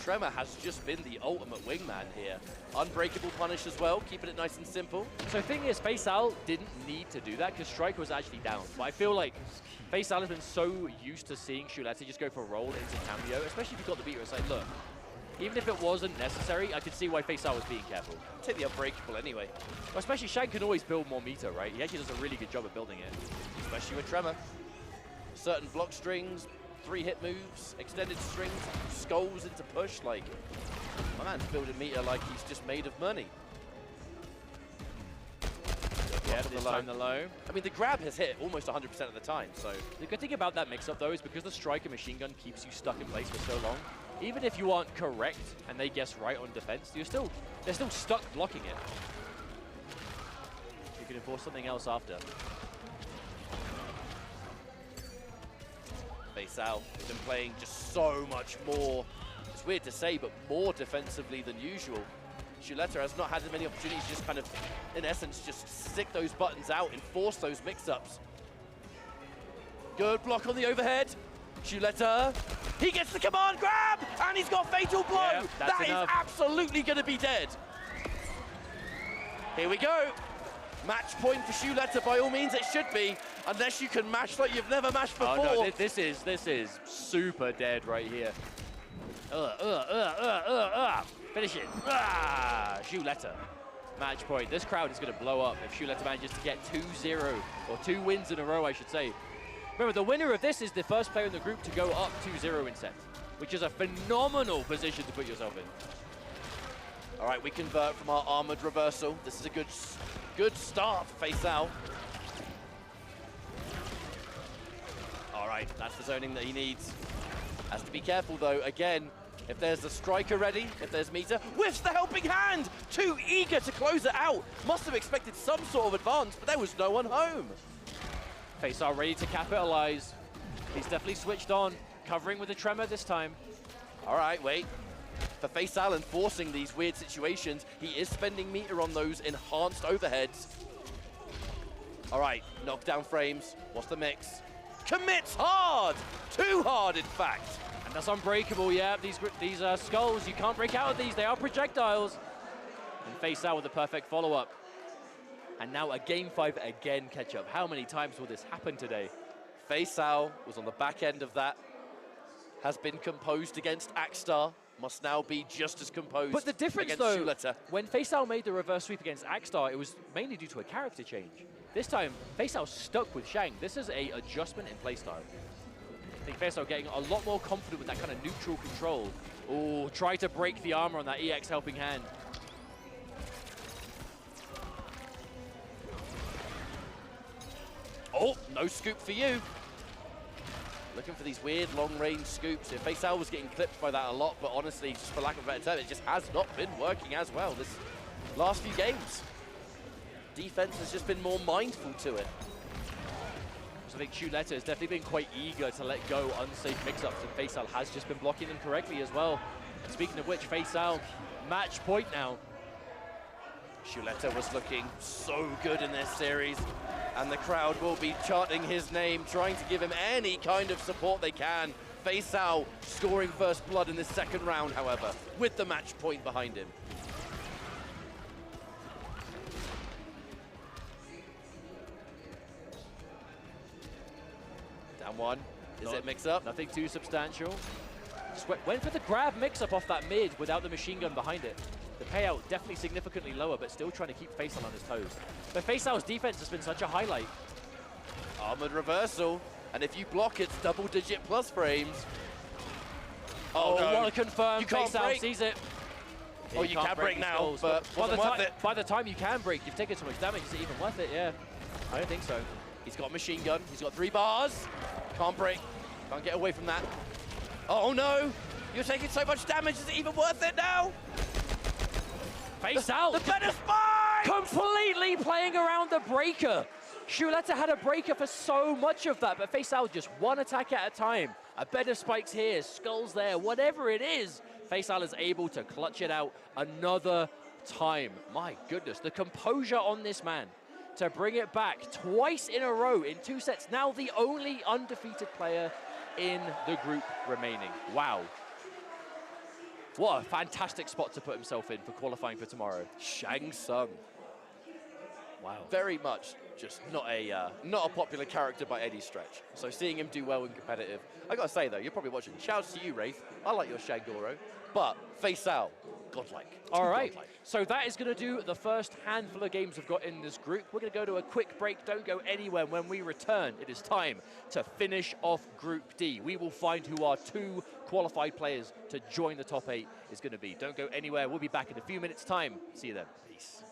Tremor has just been the ultimate wingman here. Unbreakable punish as well, keeping it nice and simple. So the thing is, Face out didn't need to do that because Striker was actually down. But I feel like Face out has been so used to seeing Shuletta just go for a roll into cameo, especially if you've got the beater. It's like, look, even if it wasn't necessary, I could see why Face out was being careful. Take the unbreakable anyway. Well, especially Shang can always build more meter, right? He actually does a really good job at building it. Especially with Tremor. Certain block strings, 3-hit moves, extended strings, skulls into push. Like, my man's building meter like he's just made of money. Yeah, this time the low. I mean, the grab has hit almost 100% of the time, so... The good thing about that mix-up, though, is because the Striker machine gun keeps you stuck in place for so long, even if you aren't correct and they guess right on defense, they're still stuck blocking it. You can enforce something else after. Face out has been playing just so much more, it's weird to say, but more defensively than usual. Shuletta has not had as many opportunities to just kind of, in essence, just stick those buttons out and force those mix-ups. Good block on the overhead. Shuletta, he gets the command grab, and he's got fatal blow. Yeah, that is absolutely going to be dead. Here we go. Match point for Shuletta, by all means it should be, unless you can mash like you've never mashed before. Oh no, this is super dead right here. Finish it. Shuletta. Match point. This crowd is going to blow up if Shuletta manages to get 2-0, or 2 wins in a row, I should say. Remember, the winner of this is the first player in the group to go up 2-0 in set, which is a phenomenal position to put yourself in. All right, we convert from our armored reversal. This is a good start for Face out. All right, that's the zoning that he needs. Has to be careful though, again, if there's a striker ready, if there's meter, whiffs the helping hand! Too eager to close it out. Must have expected some sort of advance, but there was no one home. Face out ready to capitalize. He's definitely switched on, covering with the Tremor this time. All right, wait. For Face out and forcing these weird situations, he is spending meter on those enhanced overheads. All right, knockdown frames. What's the mix? Commits hard! Too hard, in fact. And that's unbreakable, yeah. These skulls, you can't break out of these. They are projectiles. And Face out with the perfect follow-up. And now a Game 5 again catch-up. How many times will this happen today? Face out was on the back end of that. Has been composed against Axstar. Must now be just as composed. But the difference, against though, Shuletta. when Face out made the reverse sweep against Axstar, it was mainly due to a character change. This time, Face out stuck with Shang. This is a adjustment in playstyle. I think Face out getting a lot more confident with that kind of neutral control. Oh, try to break the armor on that EX helping hand. No scoop for you. Looking for these weird long-range scoops. Faisal was getting clipped by that a lot, but honestly, just for lack of a better term, it just has not been working as well this last few games. Defense has just been more mindful to it. So I think Chuleta has definitely been quite eager to let go unsafe mix-ups, and Faisal has just been blocking them correctly as well. And speaking of which, Faisal, match point now. Chuleta was looking so good in this series, and the crowd will be chanting his name, trying to give him any kind of support they can. Faisal scoring first blood in this second round, however, with the match point behind him. Down one. Is it mix-up? Nothing too substantial. Went for the grab mix-up off that mid without the machine gun behind it. The payout definitely significantly lower, but still trying to keep Faisal on his toes. But Faisal's defense has been such a highlight. Armored reversal, and if you block, it's double-digit plus frames. Oh, no. What a confirm. You can't Faisal break. sees it. Oh, you can break now, but wasn't worth it. By the time you can break, you've taken so much damage, is it even worth it? Yeah, I don't think so. He's got a machine gun, he's got 3 bars. Can't break, can't get away from that. Oh no, you're taking so much damage, is it even worth it now? Faisal! The better spike! Completely playing around the breaker. Chuleta had a breaker for so much of that, but Faisal just one attack at a time. A better spikes here, skulls there, whatever it is. Faisal is able to clutch it out another time. My goodness, the composure on this man to bring it back twice in a row in 2 sets. Now the only undefeated player in the group remaining. Wow. What a fantastic spot to put himself in for qualifying for tomorrow. Shang Tsung. Wow. Very much just not a popular character by any stretch. So seeing him do well in competitive, I gotta say though, you're probably watching. Shouts to you, Wraith. I like your Shangoro, but Faisal, godlike. All right, so that is going to do the first handful of games we've got in this group. We're going to go to a quick break. Don't go anywhere. When we return, it is time to finish off Group D. We will find who our 2 qualified players to join the top 8 is going to be. Don't go anywhere. We'll be back in a few minutes' time. See you then. Peace.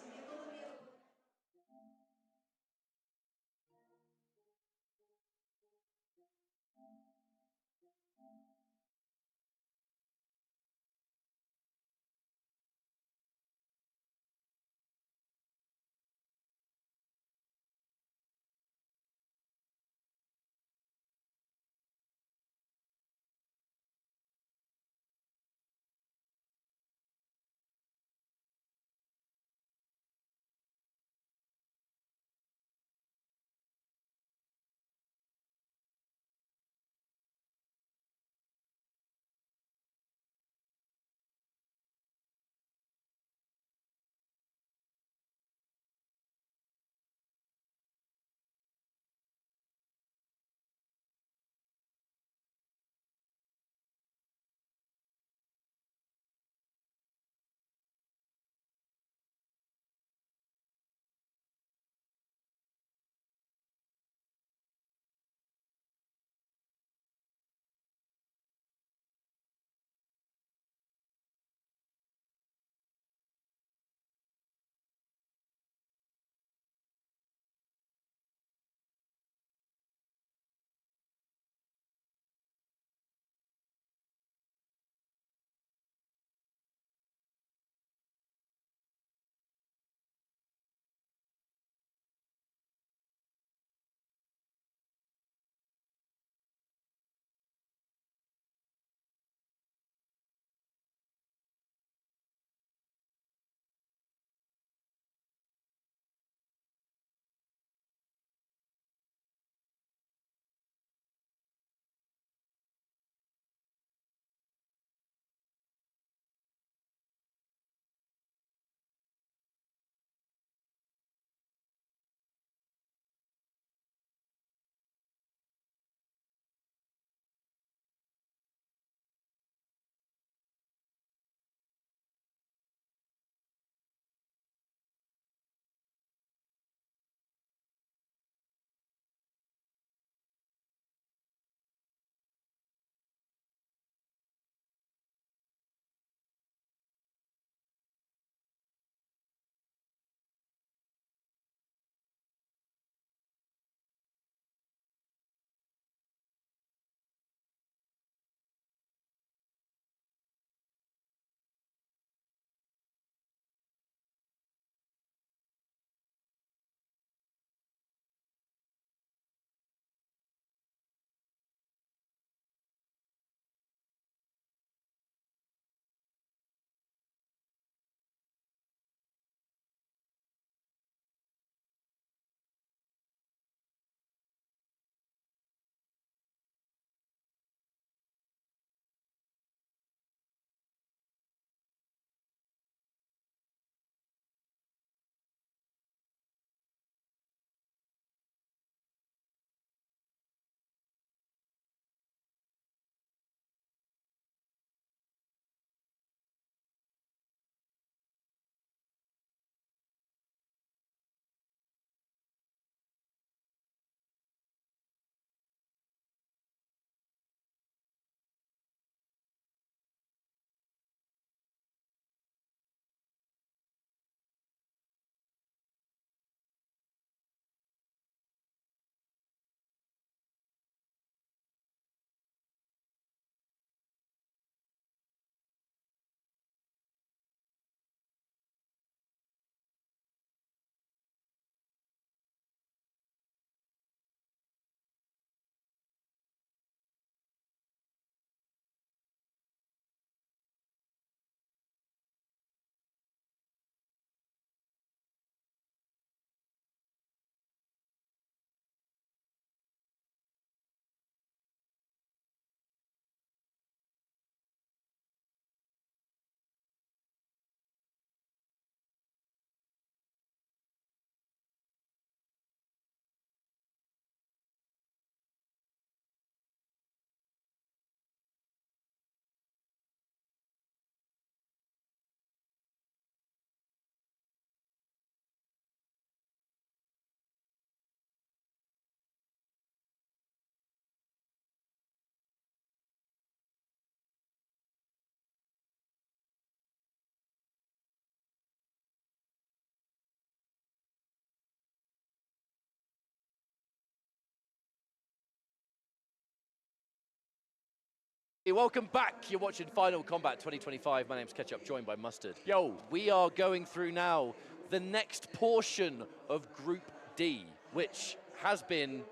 Hey, welcome back. You're watching Final Combat 2025. My name's Ketchup, joined by Mustard. Yo, we are going through now the next portion of Group D, which has been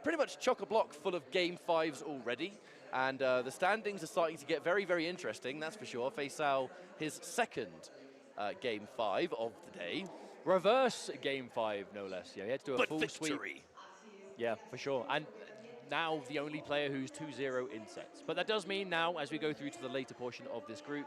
pretty much chock-a-block full of Game 5s already. And the standings are starting to get very, very interesting, that's for sure. Faisal, his second Game 5 of the day. Reverse Game 5, no less. Yeah, he had to do a But full victory. sweep. Yeah, for sure. And now the only player who's 2-0 in sets. But that does mean now, as we go through to the later portion of this group,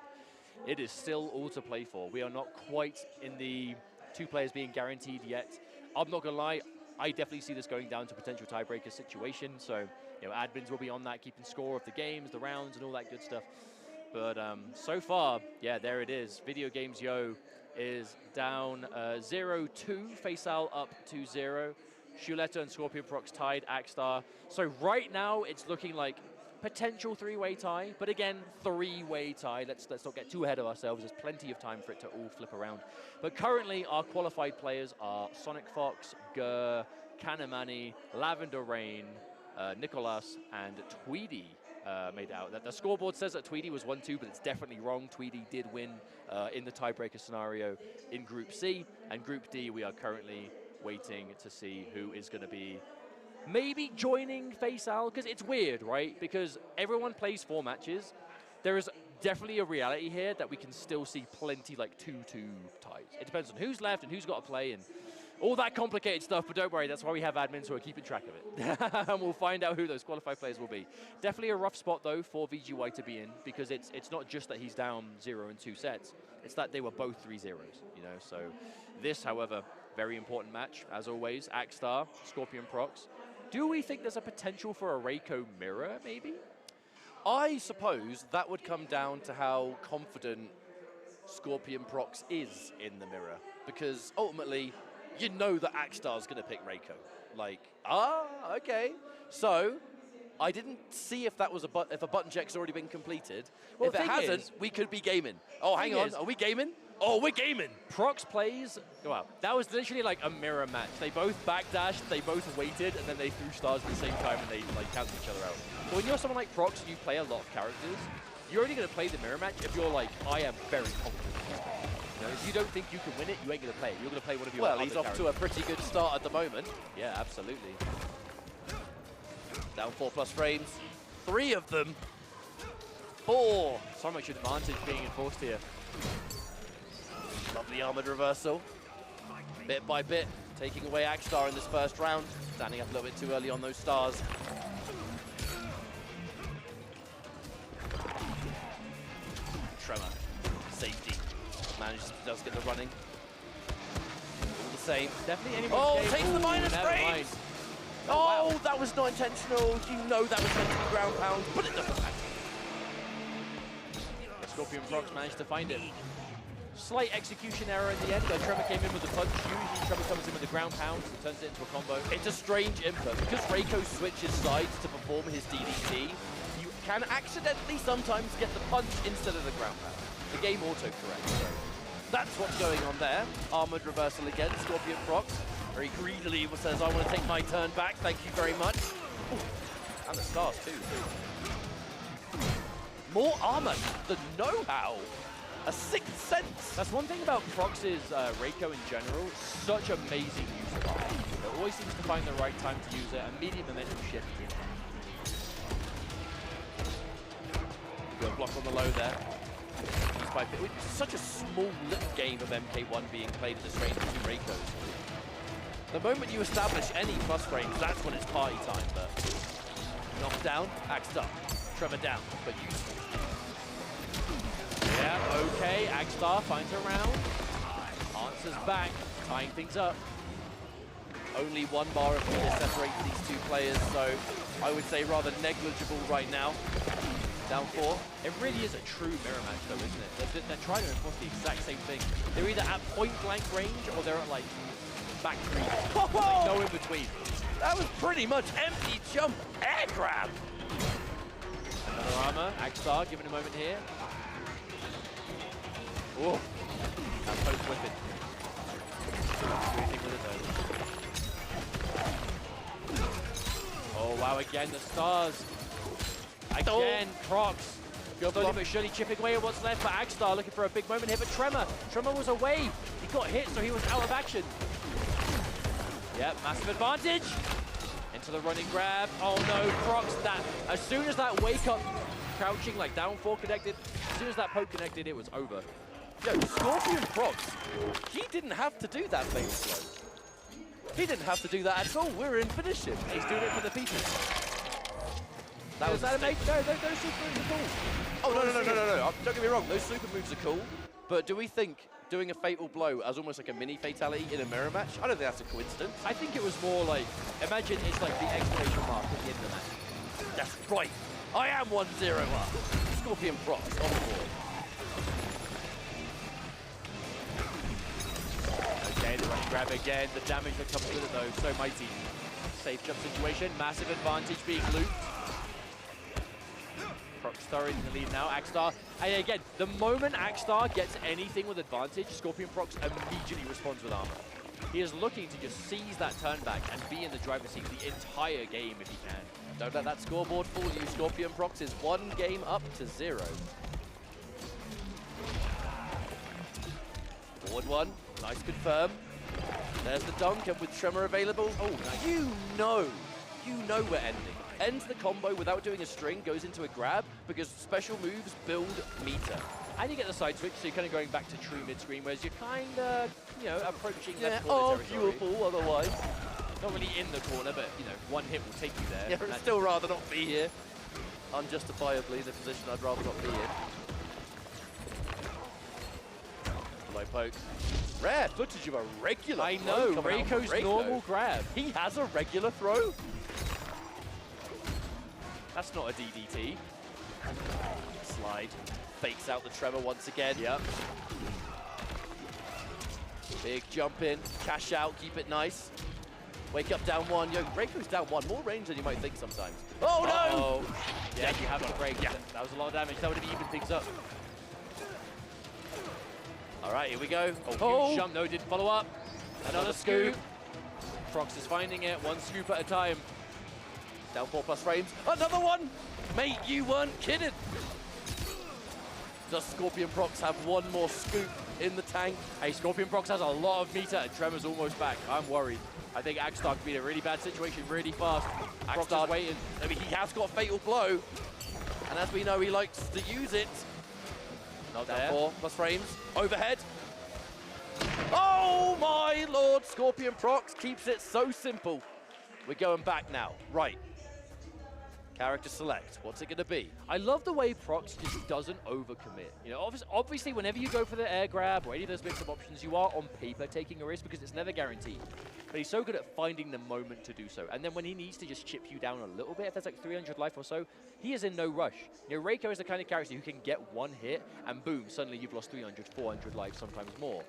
it is still all to play for. We are not quite in the 2 players being guaranteed yet. I'm not gonna lie, I definitely see this going down to potential tiebreaker situation. So, you know, admins will be on that, keeping score of the games, the rounds, and all that good stuff. But so far, yeah, there it is. Video Games Yo is down 0-2. Faisal up 2-0. Shuletta and Scorpion Prox tied, Axstar. So right now, it's looking like potential 3-way tie, but again, 3-way tie. Let's not get too ahead of ourselves. There's plenty of time for it to all flip around. But currently, our qualified players are Sonic Fox, Gur, Kanamani, Lavender Rain, Nicholas, and Tweedy. Made out. That the scoreboard says that Tweedy was 1-2, but it's definitely wrong. Tweedy did win in the tiebreaker scenario in Group C, and Group D we are currently waiting to see who is going to be maybe joining Faisal, because it's weird, right? Because everyone plays 4 matches. There is definitely a reality here that we can still see plenty like 2-2 ties. It depends on who's left and who's got to play and all that complicated stuff, but don't worry, that's why we have admins who are keeping track of it. And we'll find out who those qualified players will be. Definitely a rough spot, though, for VGY to be in, because it's not just that he's down 0 in 2 sets. It's that they were both 3-0s, you know? So this, however, very important match, as always. Axstar, Scorpion Prox. Do we think there's a potential for a Reiko mirror, maybe? I suppose that would come down to how confident Scorpion Prox is in the mirror, because ultimately, you know that Axstar's going to pick Reiko. Like, okay. So, I didn't see if that was if a button check's already been completed. Well, if it hasn't, we could be gaming. Oh, hang on. Are we gaming? Oh, we're gaming. Prox plays, wow, that was literally like a mirror match. They both backdashed, they both waited, and then they threw stars at the same time and they like counted each other out. But when you're someone like Prox and you play a lot of characters, you're only going to play the mirror match if you're like, I am very confident. You know, if you don't think you can win it, you ain't going to play it. You're going to play one of your other he's off characters. to a pretty good start at the moment. Yeah, absolutely. Down 4+ frames. 3 of them. 4. So much advantage being enforced here. Lovely armored reversal. Bit by bit, taking away Axstar in this first round. Standing up a little bit too early on those stars. Tremor. Safety. Does get the running. All the same. Definitely any takes the minus frames! Oh, wow. That was not intentional. You know that was meant to be ground pound, but it doesn't matter. Scorpion Prox managed to find it. Slight execution error in the end. Tremor came in with the punch. Usually Tremor comes in with the ground pound and turns it into a combo. It's a strange input. Because Reiko switches sides to perform his DDT, you can accidentally sometimes get the punch instead of the ground pound. The game autocorrects, so that's what's going on there. Armored reversal again, Scorpion Prox. Very greedily says, I want to take my turn back, thank you very much. Ooh, and the stars too. More armor, the know-how. A sixth sense. That's one thing about Prox's Reiko in general. Such amazing use of armor. It always seems to find the right time to use it. Immediate momentum shift. Got a block on the low there. It's such a small little game of MK1 being played in this range of 2 Reikos. The moment you establish any plus frames, that's when it's party time. But knocked down, Axstar. Tremor down, but useful. Yeah, okay, Axstar finds a round. Answers back, tying things up. Only 1 bar of meter separates these 2 players, so I would say rather negligible right now. Down 4. It really is a true mirror match though, isn't it? They're trying to enforce the exact same thing. They're either at point blank range or they're at like back 3. Like, no in between. That was pretty much empty jump air grab. Another armor, Axstar giving a moment here. Oh, that post whipping. Do anything with it though. Oh wow, again the stars. Again, Prox. Slowly but surely chipping away at what's left, but Agstar looking for a big moment here, but Tremor was away. He got hit, so he was out of action. Yep, massive advantage. Into the running grab. Oh no, Prox, that, as soon as that wake up, crouching, like down 4 connected, as soon as that poke connected, it was over. Yo, Scorpion Prox, he didn't have to do that fatal blow. He didn't have to do that at all. We're in finish him. He's doing it for the people. That was that make, no, those super moves are cool. Oh, no. Don't get me wrong, those super moves are cool. But do we think doing a fatal blow as almost like a mini fatality in a mirror match? I don't think that's a coincidence. I think it was more like, imagine it's like the exclamation mark at the end of the match. That's right. I am 1-0 up. Scorpion Prox on board. Okay, the running grab again. The damage that comes with it though, so mighty. Safe jump situation, massive advantage being looped. Prox thoroughly in the lead now, Agstar. And again, the moment Agstar gets anything with advantage, Scorpion Prox immediately responds with armor. He is looking to just seize that turn back and be in the driver's seat the entire game if he can. Don't let that scoreboard fool you. Scorpion Prox is 1 game up to 0. Forward 1, nice confirm. There's the dunk, and with Tremor available, oh, nice. You know we're ending. Ends the combo without doing a string, goes into a grab, because special moves build meter. And you get the side switch, so you're kind of going back to true mid-screen, whereas you're kind of, you know, approaching left corner territory. Arguable otherwise. Not really in the corner, but, you know, one hit will take you there. Yeah, I'd still rather not be here. Unjustifiably, the position I'd rather not be in. Low poke. Rare footage of a regular I know, Reiko's normal grab. He has a regular throw. That's not a DDT. Slide. Fakes out the Tremor once again. Yep. Big jump in. Cash out. Keep it nice. Wake up down 1. Yo, Reiko's down 1. More range than you might think sometimes. Oh, no! Yeah, you have to break. Yeah. That was a lot of damage. That would have evened things up. All right, here we go. Oh, huge jump. No, didn't follow up. Another scoop. Prox is finding it. 1 scoop at a time. Down 4+ frames. Another one! Mate, you weren't kidding! Does Scorpion Prox have 1 more scoop in the tank? Hey, Scorpion Prox has a lot of meter and Tremor's almost back. I'm worried. I think Agstar could be in a really bad situation really fast. Prox is waiting. I mean, he has got Fatal Blow. And as we know, he likes to use it. Not down there. 4+ frames. Overhead. Oh my lord! Scorpion Prox keeps it so simple. We're going back now. Right. Character select. What's it going to be? I love the way Prox just doesn't overcommit. You know, obviously, whenever you go for the air grab or any of those mix-up options, you are on paper taking a risk because it's never guaranteed. But he's so good at finding the moment to do so. And then when he needs to just chip you down a little bit, if there's like 300 life or so, he is in no rush. You know, Reiko is the kind of character who can get 1 hit and boom, suddenly you've lost 300, 400 life, sometimes more.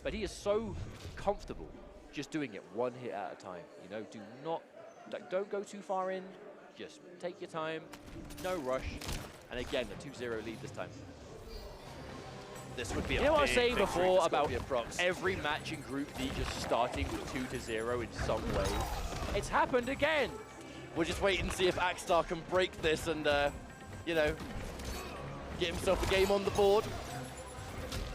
But he is so comfortable just doing it 1 hit at a time. You know, don't go too far in. Just take your time, no rush, and again, a 2-0 lead this time. This would be a You know what I was big saying victory before for about Scorpion Prox. every match in Group D just starting with 2-0 in some way? It's happened again! We'll just wait and see if Agstar can break this and, you know, get himself a game on the board.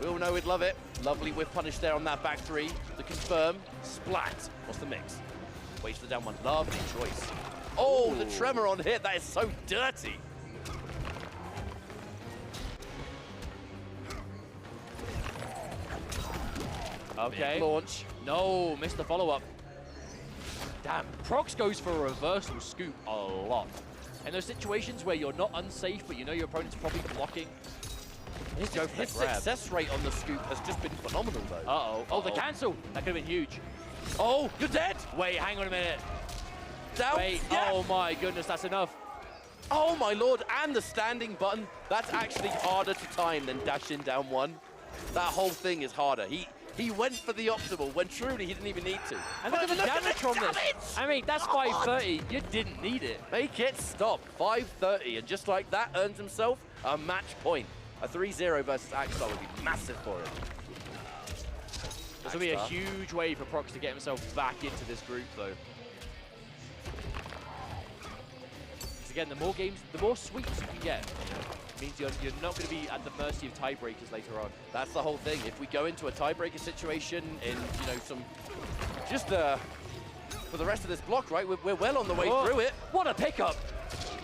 We all know we'd love it. Lovely whip punish there on that back 3 to confirm. Splat. What's the mix? Waits for the down 1. Lovely choice. Oh, the Tremor on hit. That is so dirty. Okay. Big launch. No, missed the follow-up. Damn, Prox goes for a reversal scoop a lot. In those situations where you're not unsafe, but you know your opponent's probably blocking, His success rate on the scoop has just been phenomenal, though. Uh-oh. Oh, the cancel. That could have been huge. Oh, you're dead. Wait, hang on a minute. Down. Wait, yeah. Oh my goodness, that's enough. Oh my lord, and the standing button. That's actually harder to time than dash in down 1. That whole thing is harder. He went for the optimal when truly he didn't even need to. And look at the damage from this. I mean, that's 530. You didn't need it. Make it stop. 530, and just like that, earns himself a match point. A 3-0 versus Agstar would be massive for him. This will be a huge way for Prox to get himself back into this group, though. again, the more games, the more sweeps you can get. Means you're not going to be at the mercy of tiebreakers later on. That's the whole thing. If we go into a tiebreaker situation in, you know, some just for the rest of this block, right? We're well on the way through it. What a pickup!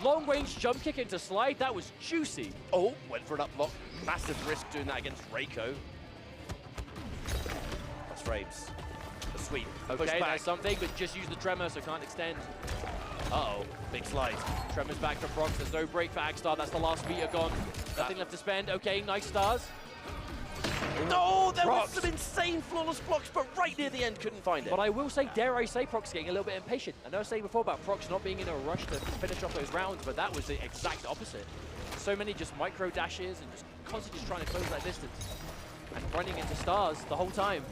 Long range jump kick into slide. That was juicy. Oh, went for an up block. Massive risk doing that against Reiko. That's frames. The sweep. Okay, that's something, but just use the tremor, so can't extend. Uh-oh, big slide. Tremor's back for Prox. There's no break for Axstar. That's the last meter gone. Nothing left to spend. Okay, nice stars. No, there was some insane flawless blocks, but right near the end couldn't find it. But I will say, dare I say, Prox getting a little bit impatient. I know I was saying before about Prox not being in a rush to finish off those rounds, but that was the exact opposite. So many just micro dashes and just constantly just trying to close that distance. And running into stars the whole time.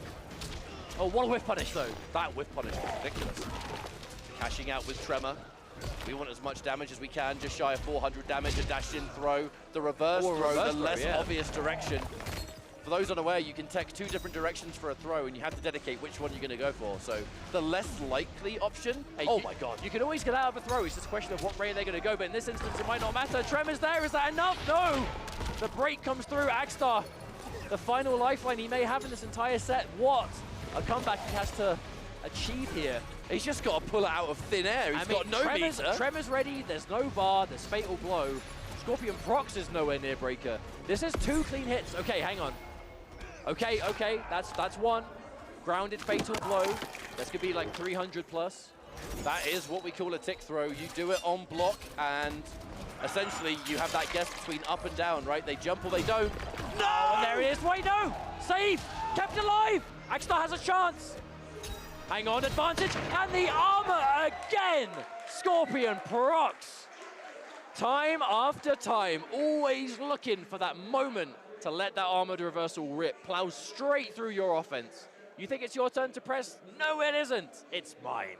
Oh, what a whiff punish though. That whiff punish was ridiculous. Cashing out with Tremor. We want as much damage as we can, just shy of 400 damage, a dash in throw, the reverse throw, the less obvious direction. For those unaware, you can text 2 different directions for a throw, and you have to dedicate which one you're going to go for. So the less likely option, oh my god. You can always get out of a throw, it's just a question of what rate they're going to go, but in this instance it might not matter. Tremor's there, is that enough? No! The break comes through, Axstar, the final lifeline he may have in this entire set. What a comeback he has to achieve here. He's just got to pull it out of thin air. He's got no meter. Tremor's ready, there's no bar, there's Fatal Blow. Scorpion Prox is nowhere near breaker. This is 2 clean hits. Okay, hang on. Okay, that's 1. Grounded Fatal Blow. That's gonna be like 300 plus. That is what we call a tick throw. You do it on block, and essentially you have that guess between up and down, right? They jump or they don't. No! And there he is. Wait, no! Save! Kept alive! Axstar has a chance. Hang on, advantage, and the armor again! Scorpion Prox. Time after time, always looking for that moment to let that armored reversal rip, plows straight through your offense. You think it's your turn to press? No, it isn't. It's mine.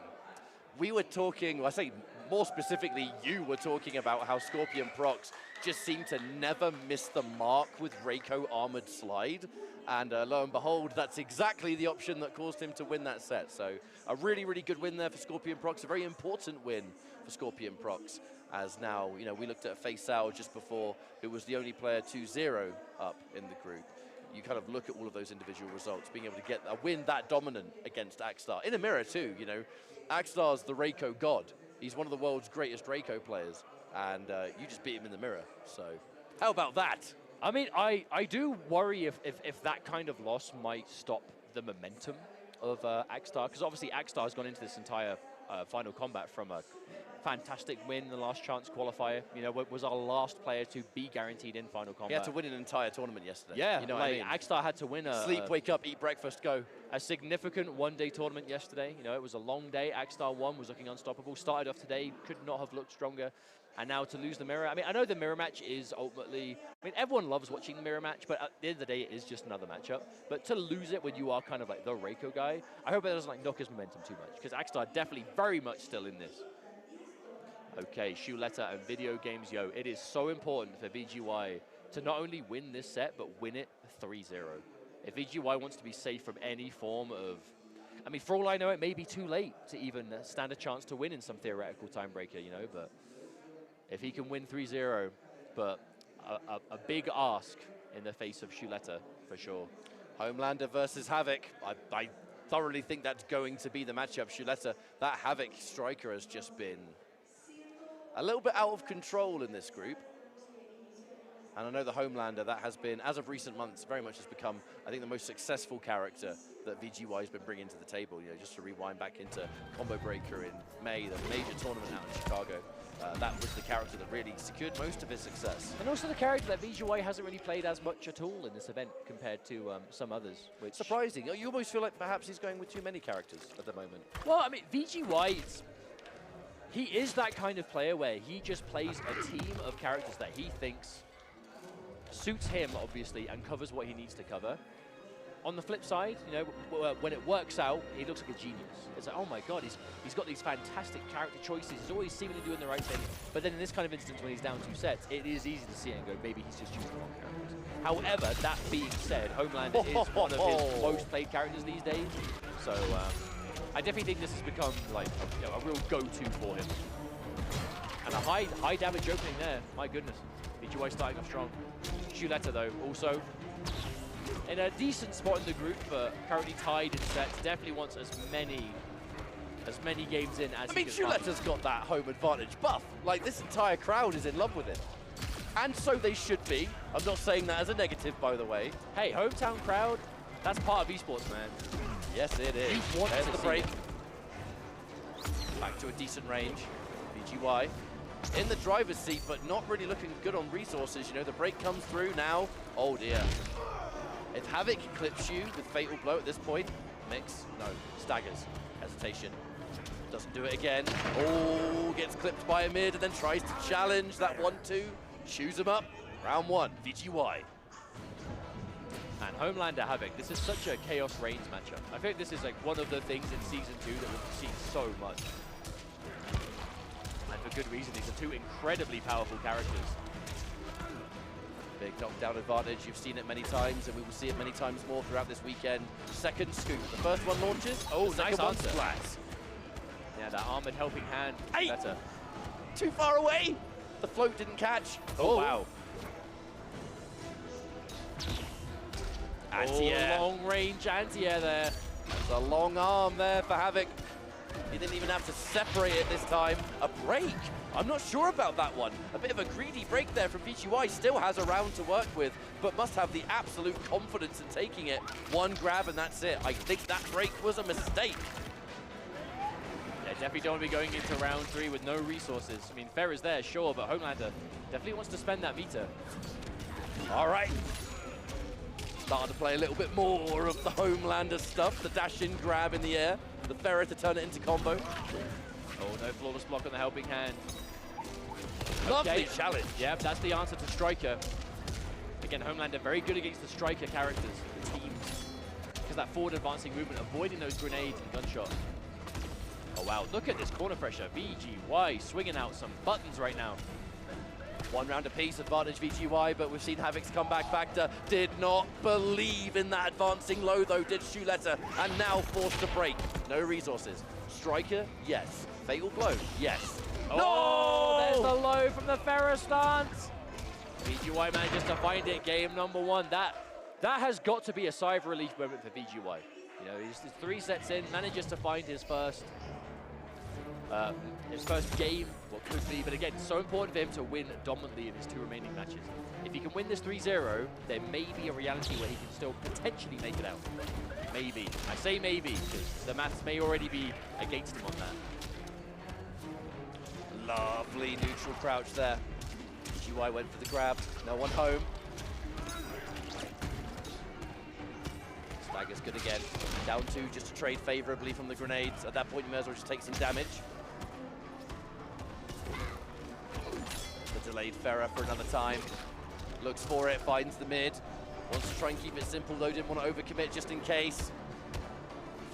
We were talking, I say more specifically, you were talking about how Scorpion Prox just seemed to never miss the mark with Reiko armored slide. And lo and behold, that's exactly the option that caused him to win that set. So a really, really good win there for Scorpion Prox, a very important win for Scorpion Prox. As now, you know, we looked at Faisal just before, who was the only player 2-0 up in the group. You kind of look at all of those individual results, being able to get a win that dominant against Axstar. In a mirror too, you know, Axstar's the Reiko god. He's one of the world's greatest Reiko players, and you just beat him in the mirror. So how about that? I mean, I do worry if that kind of loss might stop the momentum of Axstar, because obviously Axstar has gone into this entire final combat from a fantastic win in the last chance qualifier. You know, was our last player to be guaranteed in final combat. He had to win an entire tournament yesterday. Yeah, you know like, what I mean? Axstar had to win a... Sleep, wake up, eat breakfast, go. A significant one-day tournament yesterday. You know, it was a long day. Axstar won, was looking unstoppable. Started off today, could not have looked stronger. And now to lose the mirror. I mean, I know the mirror match is ultimately... I mean, everyone loves watching the mirror match, but at the end of the day, it is just another matchup. But to lose it when you are kind of like the Reiko guy, I hope it doesn't like knock his momentum too much, because Axstar definitely very much still in this. Okay, Shoe Letter and video games, yo. It is so important for VGY to not only win this set, but win it 3-0. If VGY wants to be safe from any form of... I mean, for all I know, it may be too late to even stand a chance to win in some theoretical timebreaker, you know, but if he can win 3-0, but a big ask in the face of Shoe Letter, for sure. Homelander versus Havoc. I thoroughly think that's going to be the matchup. Shoe Letter, that Havoc striker has just been a little bit out of control in this group. And I know the Homelander, that has been, as of recent months, very much has become, I think, the most successful character that VGY has been bringing to the table. You know, just to rewind back into Combo Breaker in May, the major tournament out in Chicago. That was the character that really secured most of his success. And also the character that VGY hasn't really played as much at all in this event compared to some others. Which surprising. You almost feel like perhaps he's going with too many characters at the moment. Well, I mean, VGY, he is that kind of player where he just plays a team of characters that he thinks suits him, obviously, and covers what he needs to cover. On the flip side, you know, when it works out, he looks like a genius. It's like, oh my god, he's got these fantastic character choices. He's always seemingly doing the right thing. But then in this kind of instance, when he's down 2 sets, it is easy to see and go, maybe he's just choosing the wrong characters. However, that being said, Homelander is one of his most played characters these days. So I definitely think this has become like a real go-to for him. And a high damage opening there. My goodness. BGY starting off strong. Shuletta though, also in a decent spot in the group, but currently tied in sets. Definitely wants as many games in as I mean, Shuletta's got that home advantage buff. Like, this entire crowd is in love with it. And so they should be. I'm not saying that as a negative, by the way. Hey, hometown crowd, that's part of esports, man. Yes, it is. You want There's to the see break. it. Back to a decent range. BGY in the driver's seat, but not really looking good on resources. You know, the break comes through now. Oh, dear. If Havoc clips you with Fatal Blow at this point, mix, no, staggers, hesitation. Doesn't do it again. Oh, gets clipped by a mid and then tries to challenge that 1-2. Chews him up. Round 1, VGY. And Homelander Havoc, this is such a Chaos Reigns matchup. I think this is like one of the things in Season 2 that we've seen so much. And for good reason, these are two incredibly powerful characters. Big knockdown advantage, you've seen it many times, and we will see it many times more throughout this weekend. Second scoop, the first one launches, oh, nice one answer. splats. Yeah, that armored helping hand, better. Too far away! The float didn't catch. Oh, wow. Anti-air. Long range anti-air there. It's a long arm there for Havoc. He didn't even have to separate it this time. A break? I'm not sure about that one. A bit of a greedy break there from VGY. Still has a round to work with, but must have the absolute confidence in taking it. One grab and that's it. I think that break was a mistake. Yeah, definitely don't want to be going into round 3 with no resources. I mean, Fair is there, sure, but Homelander definitely wants to spend that meter. All right. Starting to play a little bit more of the Homelander stuff. The dash-in grab in the air. The Ferrer to turn it into combo. Oh, no flawless block on the helping hand. Lovely challenge. Yep, that's the answer to Striker. Again, Homelander very good against the Striker characters, the teams. Because that forward advancing movement, avoiding those grenades and gunshot. Oh wow, look at this corner pressure. VGY swinging out some buttons right now. One round apiece, advantage VGY, but we've seen Havoc's comeback factor. Did not believe in that advancing low though, did Shuletta, and now forced to break. No resources. Striker, yes. Fatal blow, yes. Oh, there's the low from the Ferrer stance. VGY manages to find it, game number 1. That has got to be a sigh of relief moment for VGY. You know, he's 3 sets in, manages to find his first game, what could be, but again, so important for him to win dominantly in his 2 remaining matches. If he can win this 3-0, there may be a reality where he can still potentially make it out. Maybe. I say maybe, because the maths may already be against him on that. Lovely neutral crouch there. GY went for the grab, no one home. Stagger's good again. Down 2 just to trade favorably from the grenades. At that point, you may as well just take some damage. The delayed Ferrer for another time. Looks for it, finds the mid. Wants to try and keep it simple though, didn't want to overcommit just in case.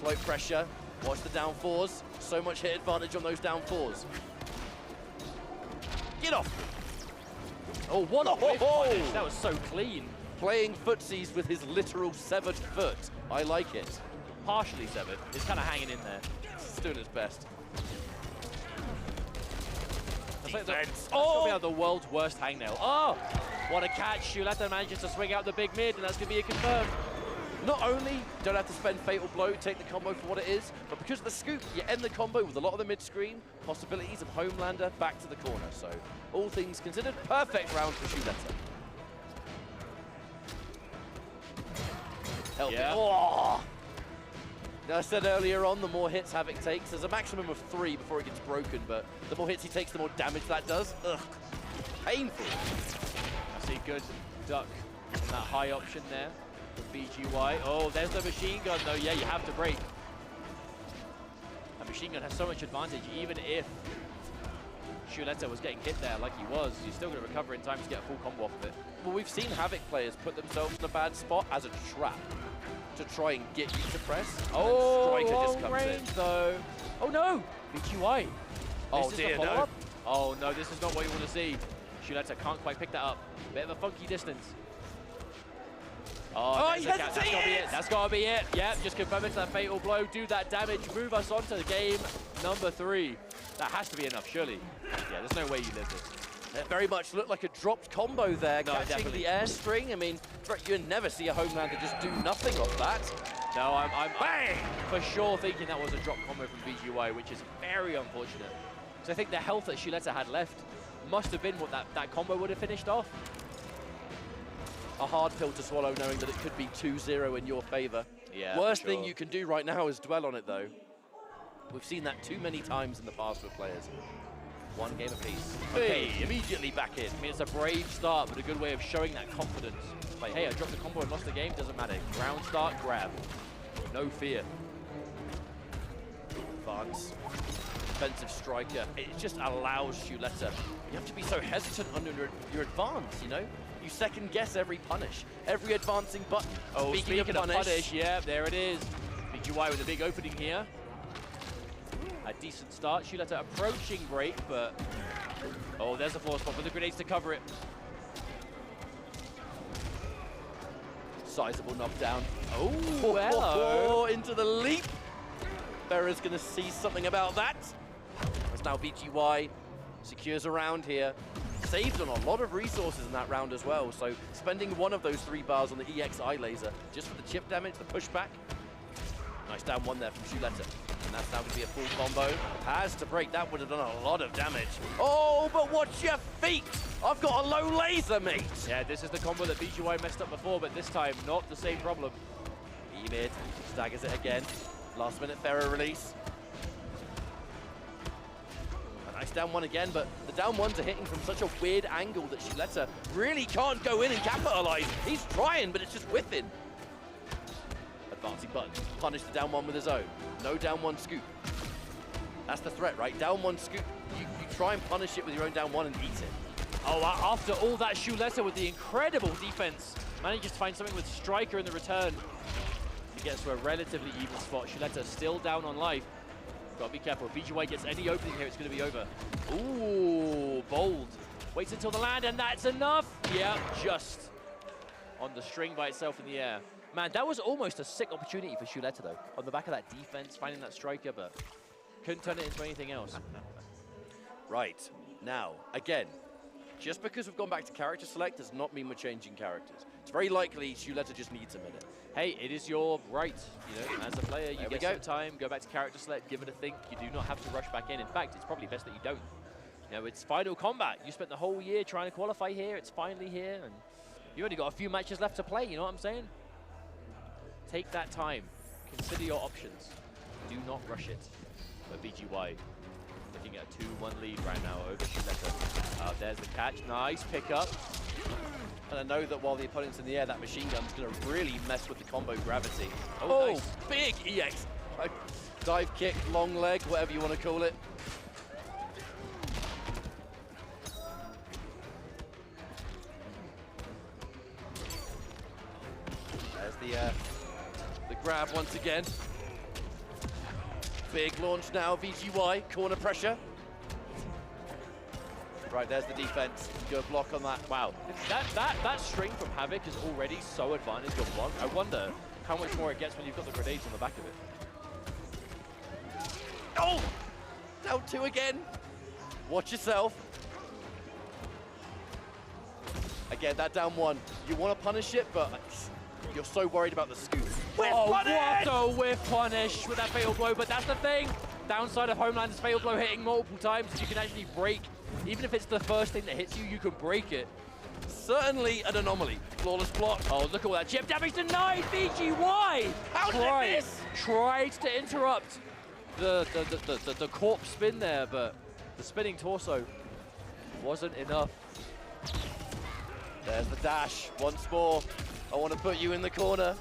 Float pressure, watch the down 4s. So much hit advantage on those down 4s. Get off! Oh, what a punish. That was so clean. Playing footsies with his literal severed foot. I like it. Partially severed. It's kind of hanging in there. It's doing its best. That's like the world's worst hangnail. Oh, what a catch. Shuletta manages to swing out the big mid, and that's going to be a confirm. Not only don't have to spend Fatal Blow, take the combo for what it is, but because of the scoop, you end the combo with a lot of the mid-screen, possibilities of Homelander back to the corner. So, all things considered, perfect round for Shuletta. Help it. Oh! Now, I said earlier on, the more hits Havoc takes, there's a maximum of 3 before it gets broken, but the more hits he takes, the more damage that does. Ugh. Painful. I see good duck on that high option there for BGY. Oh, there's the machine gun though. Yeah, you have to break. A machine gun has so much advantage, even if Shuletta was getting hit there like he was, you're still going to recover in time to get a full combo off of it. Well, we've seen Havoc players put themselves in a bad spot as a trap to try and get you to press. Oh, Striker just long comes range in. though. Oh no, BGY. Oh dear, no. Oh no, this is not what you want to see. Shuletta can't quite pick that up. Bit of a funky distance. Oh, he hesitated! That's gotta be it. That's gotta be it. Yep, just confirm it to that fatal blow. Do that damage. Move us on to game number 3. That has to be enough, surely. Yeah, there's no way you live this. It very much looked like a dropped combo there, catching definitely. the airstring. I mean, you never see a Homelander just do nothing off that. No, I'm for sure thinking that was a drop combo from BGY, which is very unfortunate. So I think the health that Shuleta had left must have been what that combo would have finished off. A hard pill to swallow, knowing that it could be 2-0 in your favor. Yeah, Worst thing you can do right now is dwell on it, though. We've seen that too many times in the past with players. One game apiece. Okay, immediately back in. I mean, it's a brave start, but a good way of showing that confidence. Like, hey, I dropped the combo and lost the game, doesn't matter. Ground start, grab. No fear. Advance. Defensive striker. It just allows Shuleta. You have to be so hesitant under your advance, you know? You second guess every punish, every advancing button. Oh, speaking of punish, yeah, there it is. BGY with a big opening here. A decent start. Shuleta approaching break, but oh, there's a floor spot for the grenades to cover it. Sizable knockdown. Oh, hello. Into the leap. Ferra's gonna see something about that. As now BGY secures a round here. Saved on a lot of resources in that round as well, so spending one of those 3 bars on the EXI laser just for the chip damage, the pushback. Nice down one there from Shuleta. And that's now going to be a full combo. Has to break. That would have done a lot of damage. Oh, but watch your feet. I've got a low laser, mate. Yeah, this is the combo that BGY messed up before, but this time, not the same problem. E-mid, staggers it again. Last minute Ferrer release. A nice down one again, but the down ones are hitting from such a weird angle that Shuleta really can't go in and capitalize. He's trying, but it's just whiffing. Advancing button, punish the down one with his own. No down one scoop. That's the threat, right? Down one scoop, you try and punish it with your own down one and eat it. Oh, after all that, Shuleta with the incredible defense manages to find something with Striker in the return. He gets to a relatively even spot. Shuleta still down on life. Gotta be careful. If BGY gets any opening here, it's gonna be over. Ooh, bold. Waits until the land, and that's enough. Yeah, just on the string by itself in the air. Man, that was almost a sick opportunity for Shuleta, though. On the back of that defense, finding that striker, but couldn't turn it into anything else. Right. Now, again, just because we've gone back to character select does not mean we're changing characters. It's very likely Shuleta just needs a minute. Hey, it is your right. You know, as a player, you get some time, go back to character select, give it a think. You do not have to rush back in. In fact, it's probably best that you don't. You know, it's final combat. You spent the whole year trying to qualify here. It's finally here, and you only got a few matches left to play. You know what I'm saying? Take that time. Consider your options. Do not rush it. But BGY looking at a 2-1 lead right now over Shuleta. There's the catch. Nice pickup. And I know that while the opponent's in the air, that machine gun's going to really mess with the combo gravity. Oh, nice. Big EX. Dive kick, long leg, whatever you want to call it. There's the grab once again. Big launch now, VGY, corner pressure. Right, there's the defense. Good block on that. Wow, that string from Havoc is already so advantage on block. I wonder how much more it gets when you've got the grenades on the back of it. Oh! Down 2 again. Watch yourself. Again, that down 1. You want to punish it, but you're so worried about the scoop. What a whiff punish with that fatal blow, but that's the thing. Downside of Homelander's fatal blow hitting multiple times, you can actually break. Even if it's the first thing that hits you, you can break it. Certainly an anomaly. Flawless block. Oh, look at all that chip damage denied. BGY! How did it miss? Tried to interrupt the corpse spin there, but the spinning torso wasn't enough. There's the dash once more. I want to put you in the corner.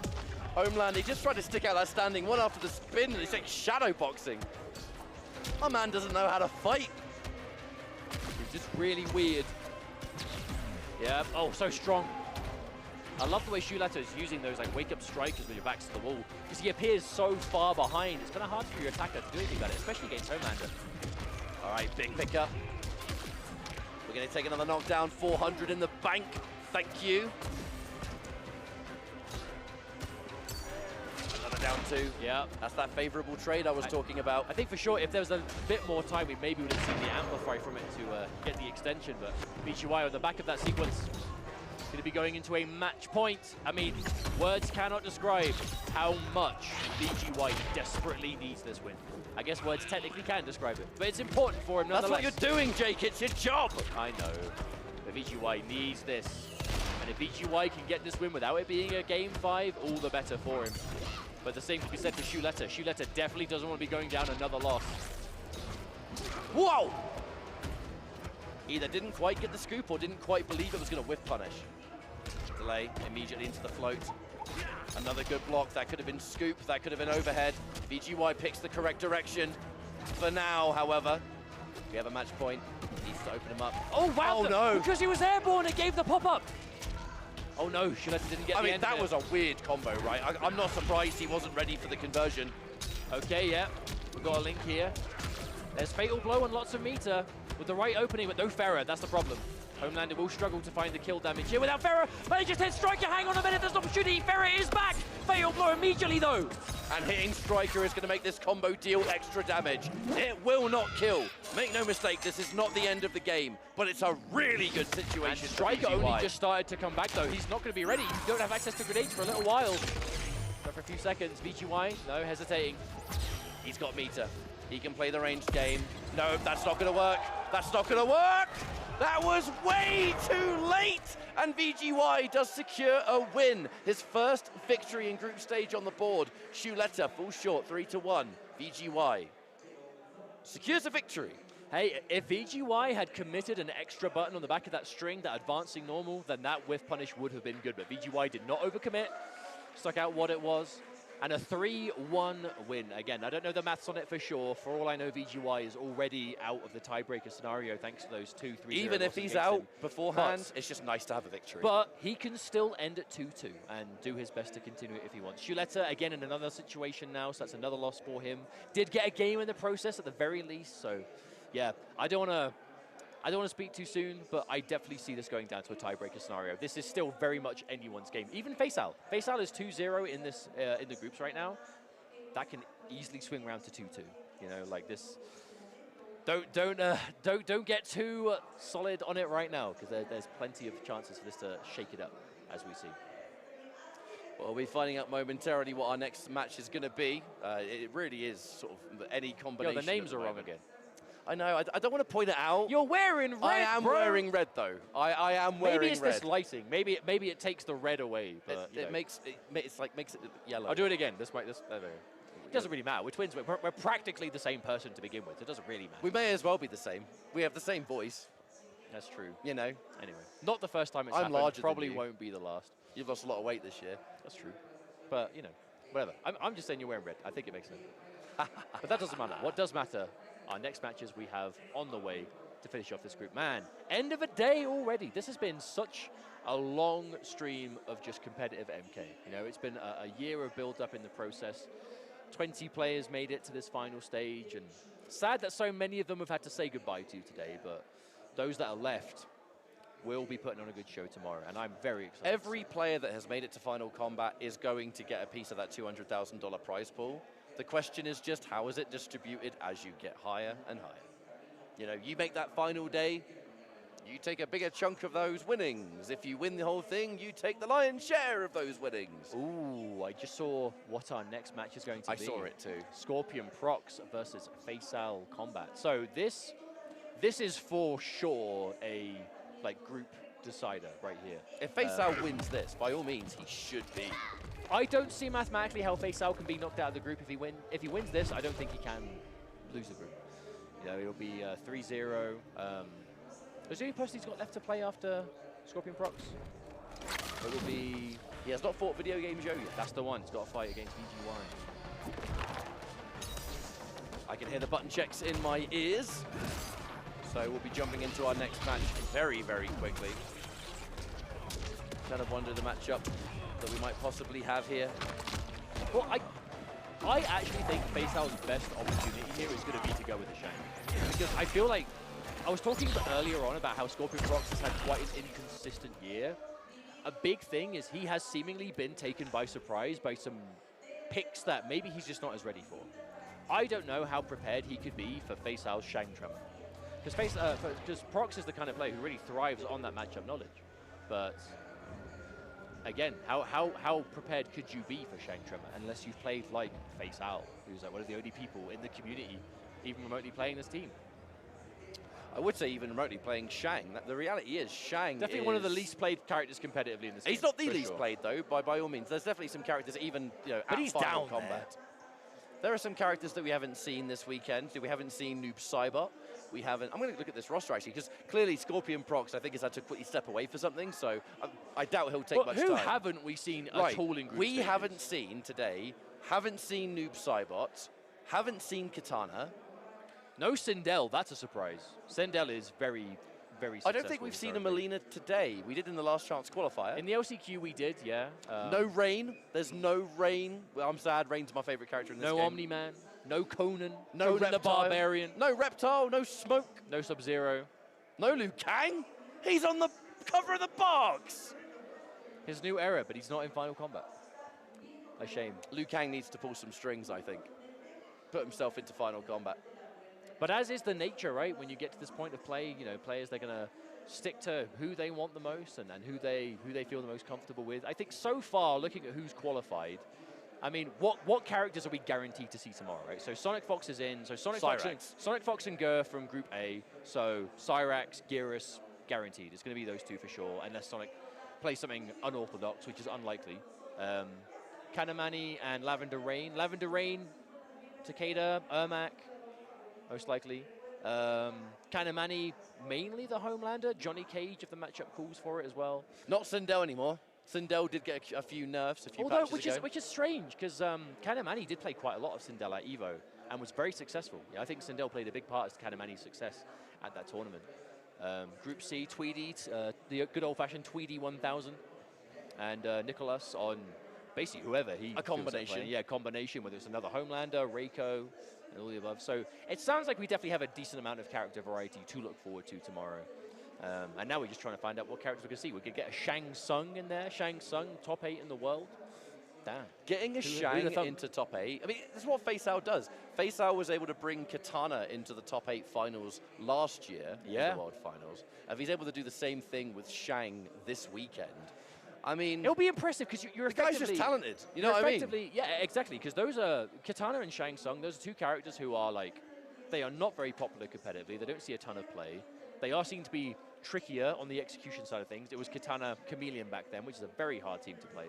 Homeland, he just tried to stick out that standing one after the spin, and he's like shadow boxing. My man doesn't know how to fight. It's just really weird. Yeah, oh, so strong. I love the way Shuleta is using those like wake-up strikers with your backs to the wall, because he appears so far behind. It's kind of hard for your attacker to do anything about it, especially against Homelander. All right, big pickup. We're going to take another knockdown, 400 in the bank. Thank you. Another down 2. Yeah. That's that favorable trade I was talking about. I think for sure, if there was a bit more time, we maybe would have seen the amplify from it to get the extension. But BGY on the back of that sequence going to be going into a match point. I mean, words cannot describe how much BGY desperately needs this win. I guess words technically can describe it, but it's important for him nonetheless. That's what you're doing, Jake. It's your job. I know. But BGY needs this. And if BGY can get this win without it being a Game 5, all the better for him. But the same can be said for Shuletta. Shuletta definitely doesn't want to be going down another loss. Whoa! Either didn't quite get the scoop or didn't quite believe it was going to whiff punish. Delay immediately into the float. Another good block. That could have been scoop. That could have been overhead. BGY picks the correct direction. For now, however, we have a match point. Needs to open him up. Oh, wow. Oh, no. Because he was airborne, it gave the pop-up. Oh, no. Shuletta didn't get the end that of it. was a weird combo, right? I'm not surprised he wasn't ready for the conversion. Okay, yeah. We've got a link here. There's Fatal Blow and lots of meter with the right opening, but no Pharah. That's the problem. Homelander will struggle to find the kill damage here without Pharah, but he just hit Striker. Hang on a minute, there's an opportunity. Pharah is back. Fatal Blow immediately, though. And hitting Striker is going to make this combo deal extra damage. It will not kill. Make no mistake, this is not the end of the game, but it's a really good situation. And Striker only just started to come back, though. He's not going to be ready. You don't have access to grenades for a little while. But for a few seconds, BGY, no hesitating. He's got meter. He can play the ranged game. No, that's not going to work. That's not going to work. That was way too late. And BGY does secure a win. His first victory in group stage on the board. Shuletta falls short 3-1. BGY secures a victory. Hey, if BGY had committed an extra button on the back of that string, that advancing normal, then that whiff punish would have been good. But BGY did not overcommit, stuck out what it was. And a 3-1 win. Again, I don't know the maths on it for sure. For all I know, VGY is already out of the tiebreaker scenario thanks to those 2-3. Even if he's out beforehand, it's just nice to have a victory. But he can still end at 2-2 and do his best to continue it if he wants. Shuletta, again, in another situation now, so that's another loss for him. Did get a game in the process at the very least, so yeah, I don't want to speak too soon, but I definitely see this going down to a tiebreaker scenario. This is still very much anyone's game. Even Faisal. Faisal is 2-0 in this in the groups right now. That can easily swing around to 2-2. You know, like this. Don't get too solid on it right now, because there's plenty of chances for this to shake it up, as we see. Well, we'll be finding out momentarily what our next match is going to be. It really is sort of any combination. Yo, the names are wrong again. I know, I don't want to point it out. You're wearing red, I am wearing red, though. I am wearing red. Maybe it's this lighting. Maybe it takes the red away, but it makes it yellow. I'll do it again. It doesn't really matter. We're twins. We're practically the same person to begin with. It doesn't really matter. We may as well be the same. We have the same voice. That's true. You know. Anyway, not the first time it's happened. Larger Probably than you. won't be the last. You've lost a lot of weight this year. That's true. But, you know, whatever. I'm just saying you're wearing red. I think it makes sense. But that doesn't matter. What does matter, our next matches we have on the way to finish off this group. Man, end of a day already. This has been such a long stream of just competitive MK. You know, it's been a year of build-up in the process. 20 players made it to this final stage, and sad that so many of them have had to say goodbye to today, but those that are left will be putting on a good show tomorrow, and I'm very excited. Every player that has made it to Final Combat is going to get a piece of that $200,000 prize pool. The question is just how is it distributed as you get higher and higher? You know, you make that final day, you take a bigger chunk of those winnings. If you win the whole thing, you take the lion's share of those winnings. Ooh, I just saw what our next match is going to be. I saw it too. Scorpion Prox versus Faisal Kombat. So this is for sure a group decider right here. If Faisal wins this, by all means, he should be. I don't see mathematically how Faisal can be knocked out of the group if he wins. If he wins this, I don't think he can lose the group. You know, it'll be 3-0. Is the only person he's got left to play after Scorpion Prox? It will be... He has not fought Video Game Joe yet. That's the one. He's got to fight against VGY. I can hear the button checks in my ears. So we'll be jumping into our next match very, very quickly. Kind of wonder the matchup that we might possibly have here. Well, I actually think Faisal's best opportunity here is going to be to go with the Shang. Because I feel like, I was talking earlier on about how Scorpion Prox has had quite an inconsistent year. A big thing is he has seemingly been taken by surprise by some picks that maybe he's just not as ready for. I don't know how prepared he could be for Faisal's Shang Tremor. Because Prox is the kind of player who really thrives on that matchup knowledge. But again, how prepared could you be for Shang Tremor unless you've played like Faisal, who's like one of the only people in the community even remotely playing this team? I would say even remotely playing Shang. The reality is Shang definitely one of the least played characters competitively in this game. He's not the least played though, by all means. There's definitely some characters even, you know, but at he's Final down Combat. There are some characters that we haven't seen this weekend. We haven't seen Noob Saibot. We haven't. I'm going to look at this roster actually, because clearly Scorpion Prox I think has had to quickly step away for something. So I doubt he'll take much time. Who haven't we seen at all in group We stages? haven't seen today. Haven't seen Noob Saibot. Haven't seen Kitana. No Sindel, that's a surprise. Sindel is very, very successful. I don't think we've seen a mileena today. We did in the last chance qualifier. In the LCQ we did, yeah. No Rain. There's no Rain. Well, I'm sad. Rain's my favorite character in this game. No Omni-Man. No Conan. No Conan the Barbarian. No Reptile. No Smoke. No Sub-Zero. No Liu Kang. He's on the cover of the box. His new era, but he's not in Final Combat. A shame. Liu Kang needs to pull some strings, I think. Put himself into Final Combat. But as is the nature, right? When you get to this point of play, you know, players, they're going to stick to who they want the most and who they feel the most comfortable with. I think so far, looking at who's qualified, I mean, what characters are we guaranteed to see tomorrow, right? So Sonic Fox is in. So Sonic Fox and Gur from Group A. So Cyrax, Geras, guaranteed. It's going to be those two for sure, unless Sonic plays something unorthodox, which is unlikely. Kanamani and Lavender Rain. Lavender Rain, Takeda, Ermac, most likely. Kanamani, mainly the Homelander. Johnny Cage, if the matchup calls for it as well. Not Sindel anymore. Sindel did get a few nerfs a few patches ago. Which is strange, because Kanamani did play quite a lot of Sindel at EVO and was very successful. Yeah, I think Sindel played a big part as Kanamani's success at that tournament. Group C, Tweedy, the good old-fashioned Tweedy 1000, and Nicholas on basically whoever he... A combination. Yeah, combination, whether it's another Homelander, Reiko, and all the above. So it sounds like we definitely have a decent amount of character variety to look forward to tomorrow. And now we're just trying to find out what characters we can see. We could get a Shang Tsung in there. Shang Tsung, top 8 in the world. Damn. Getting a Shang into top 8, I mean, that's what Faisal does. Faisal was able to bring Kitana into the top 8 finals last year, in the World Finals. If he's able to do the same thing with Shang this weekend, I mean... It'll be impressive, because you're effectively... The guy's just talented, you know what I mean? Yeah, exactly, because those are... Kitana and Shang Tsung, those are two characters who are, like... They are not very popular competitively. They don't see a ton of play. They are seen to be trickier on the execution side of things. It was Kitana Khameleon back then, which is a very hard team to play.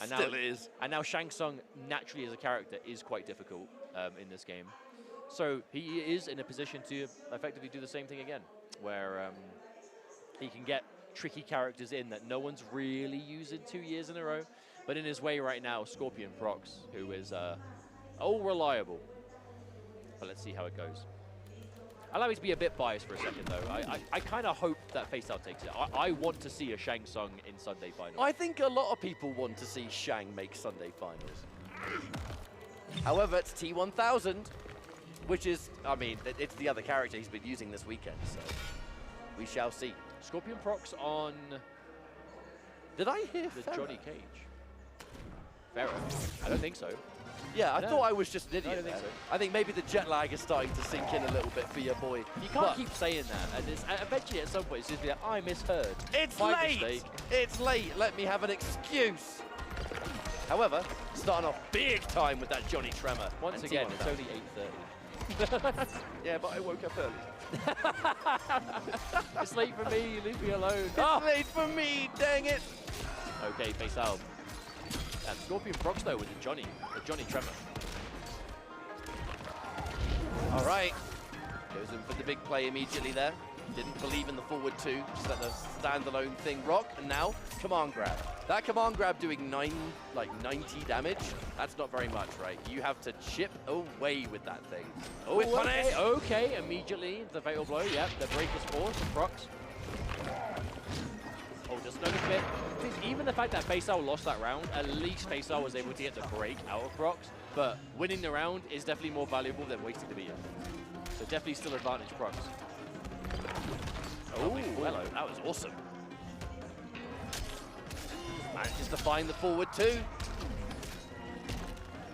And Still is. And now Shang Tsung, naturally as a character, is quite difficult in this game. So he is in a position to effectively do the same thing again, where he can get tricky characters in that no one's really used in 2 years in a row. But in his way right now, Scorpion Prox, who is all reliable. But let's see how it goes. Allow me to be a bit biased for a second, though. I kind of hope that Faisal takes it. I want to see a Shang Tsung in Sunday Finals. I think a lot of people want to see Shang make Sunday Finals. However, it's T1000, which is, I mean, it's the other character he's been using this weekend, so we shall see. Scorpion Prox on... Did I hear the Farah? Johnny Cage? Farah? I don't think so. Yeah, I thought I was just an idiot. I don't think there. so. I think maybe the jet lag is starting to sink in a little bit for your boy. You can't keep saying that, and eventually at some point it's just be like, I misheard. It's My late! mistake. It's late, let me have an excuse. However, starting off big time with that Johnny Tremor. Once again, it's only 8:30. Yeah, but I woke up early. It's late for me, leave me alone. It's late for me, dang it! Okay, Faisal. And Scorpion Prox though with the Johnny Tremor. All right, goes in for the big play immediately there. Didn't believe in the forward two, just let the standalone thing rock, and now command grab. That command grab doing 90 damage, that's not very much, right? You have to chip away with that thing. Oh, okay, immediately the fatal blow, yep, the break is forced from Prox. Oh, just notice a bit. Even the fact that Faisal lost that round, at least Faisal was able to get the break out of Prox, but winning the round is definitely more valuable than wasting the beat. So definitely still advantage Prox. Oh, hello, that was awesome. Manages to find the forward two.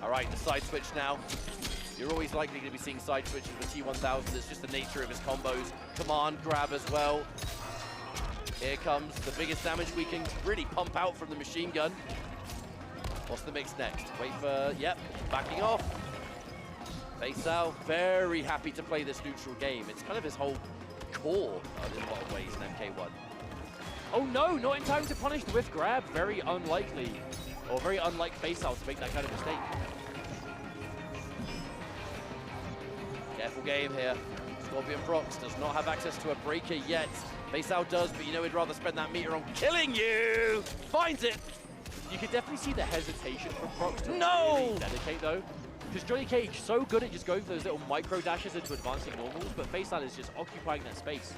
All right, the side switch now. You're always likely to be seeing side switches with T1000. It's just the nature of his combos. Command grab as well. Here comes the biggest damage we can really pump out from the machine gun. What's the mix next? Wait for, yep, backing off. Faisal, very happy to play this neutral game. It's kind of his whole core in a lot of ways in MK1. Oh no, not in time to punish the whiff grab. Very unlikely, or very unlike Faisal to make that kind of mistake. Careful game here. Scorpion Prox does not have access to a breaker yet. Faisal does, but you know he'd rather spend that meter on killing you. Finds it. You could definitely see the hesitation from Prox to No! really dedicate though. Because Johnny Cage so good at just going for those little micro dashes into advancing normals, but Faisal is just occupying that space.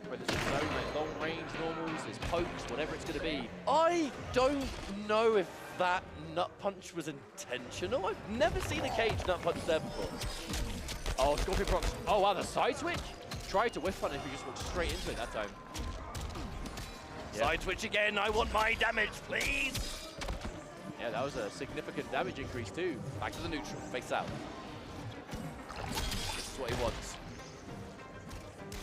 Whether it's his own like long range normals, his pokes, whatever it's going to be. I don't know if that nut punch was intentional. I've never seen a Cage nut punch there before. Oh, Scorpion Prox. Oh wow, the side switch? Tried to whiff punish, but just walked straight into it that time. Side switch again, I want my damage, please. Yeah, that was a significant damage increase too. Back to the neutral, face out. This is what he wants.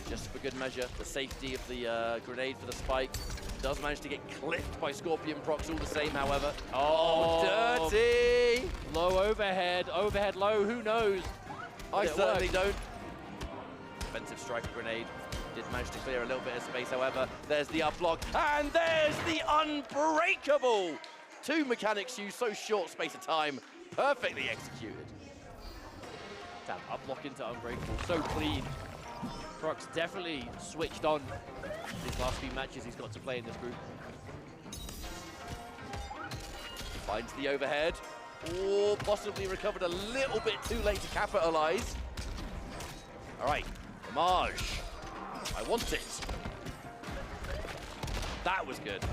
Just for good measure, the safety of the grenade for the spike. Does manage to get clipped by Scorpion Prox all the same, however. Oh, dirty! Low overhead, overhead low, who knows? I certainly don't. Defensive striker grenade. Did manage to clear a little bit of space, however. There's the up block, and there's the unbreakable! Two mechanics used so short space of time. Perfectly executed. Damn, up block into unbreakable, so clean. Prox definitely switched on these last few matches he's got to play in this group. Finds the overhead. Oh, possibly recovered a little bit too late to capitalize. All right, Damage. I want it. That was good.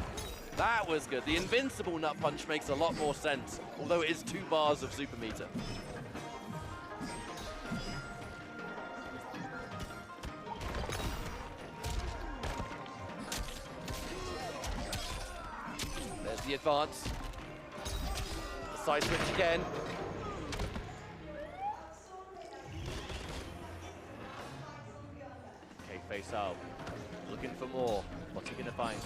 That was good. The invincible nut punch makes a lot more sense, although it is 2 bars of super meter. There's the advance. The side switch again. Okay, Faisal looking for more. What's he gonna find?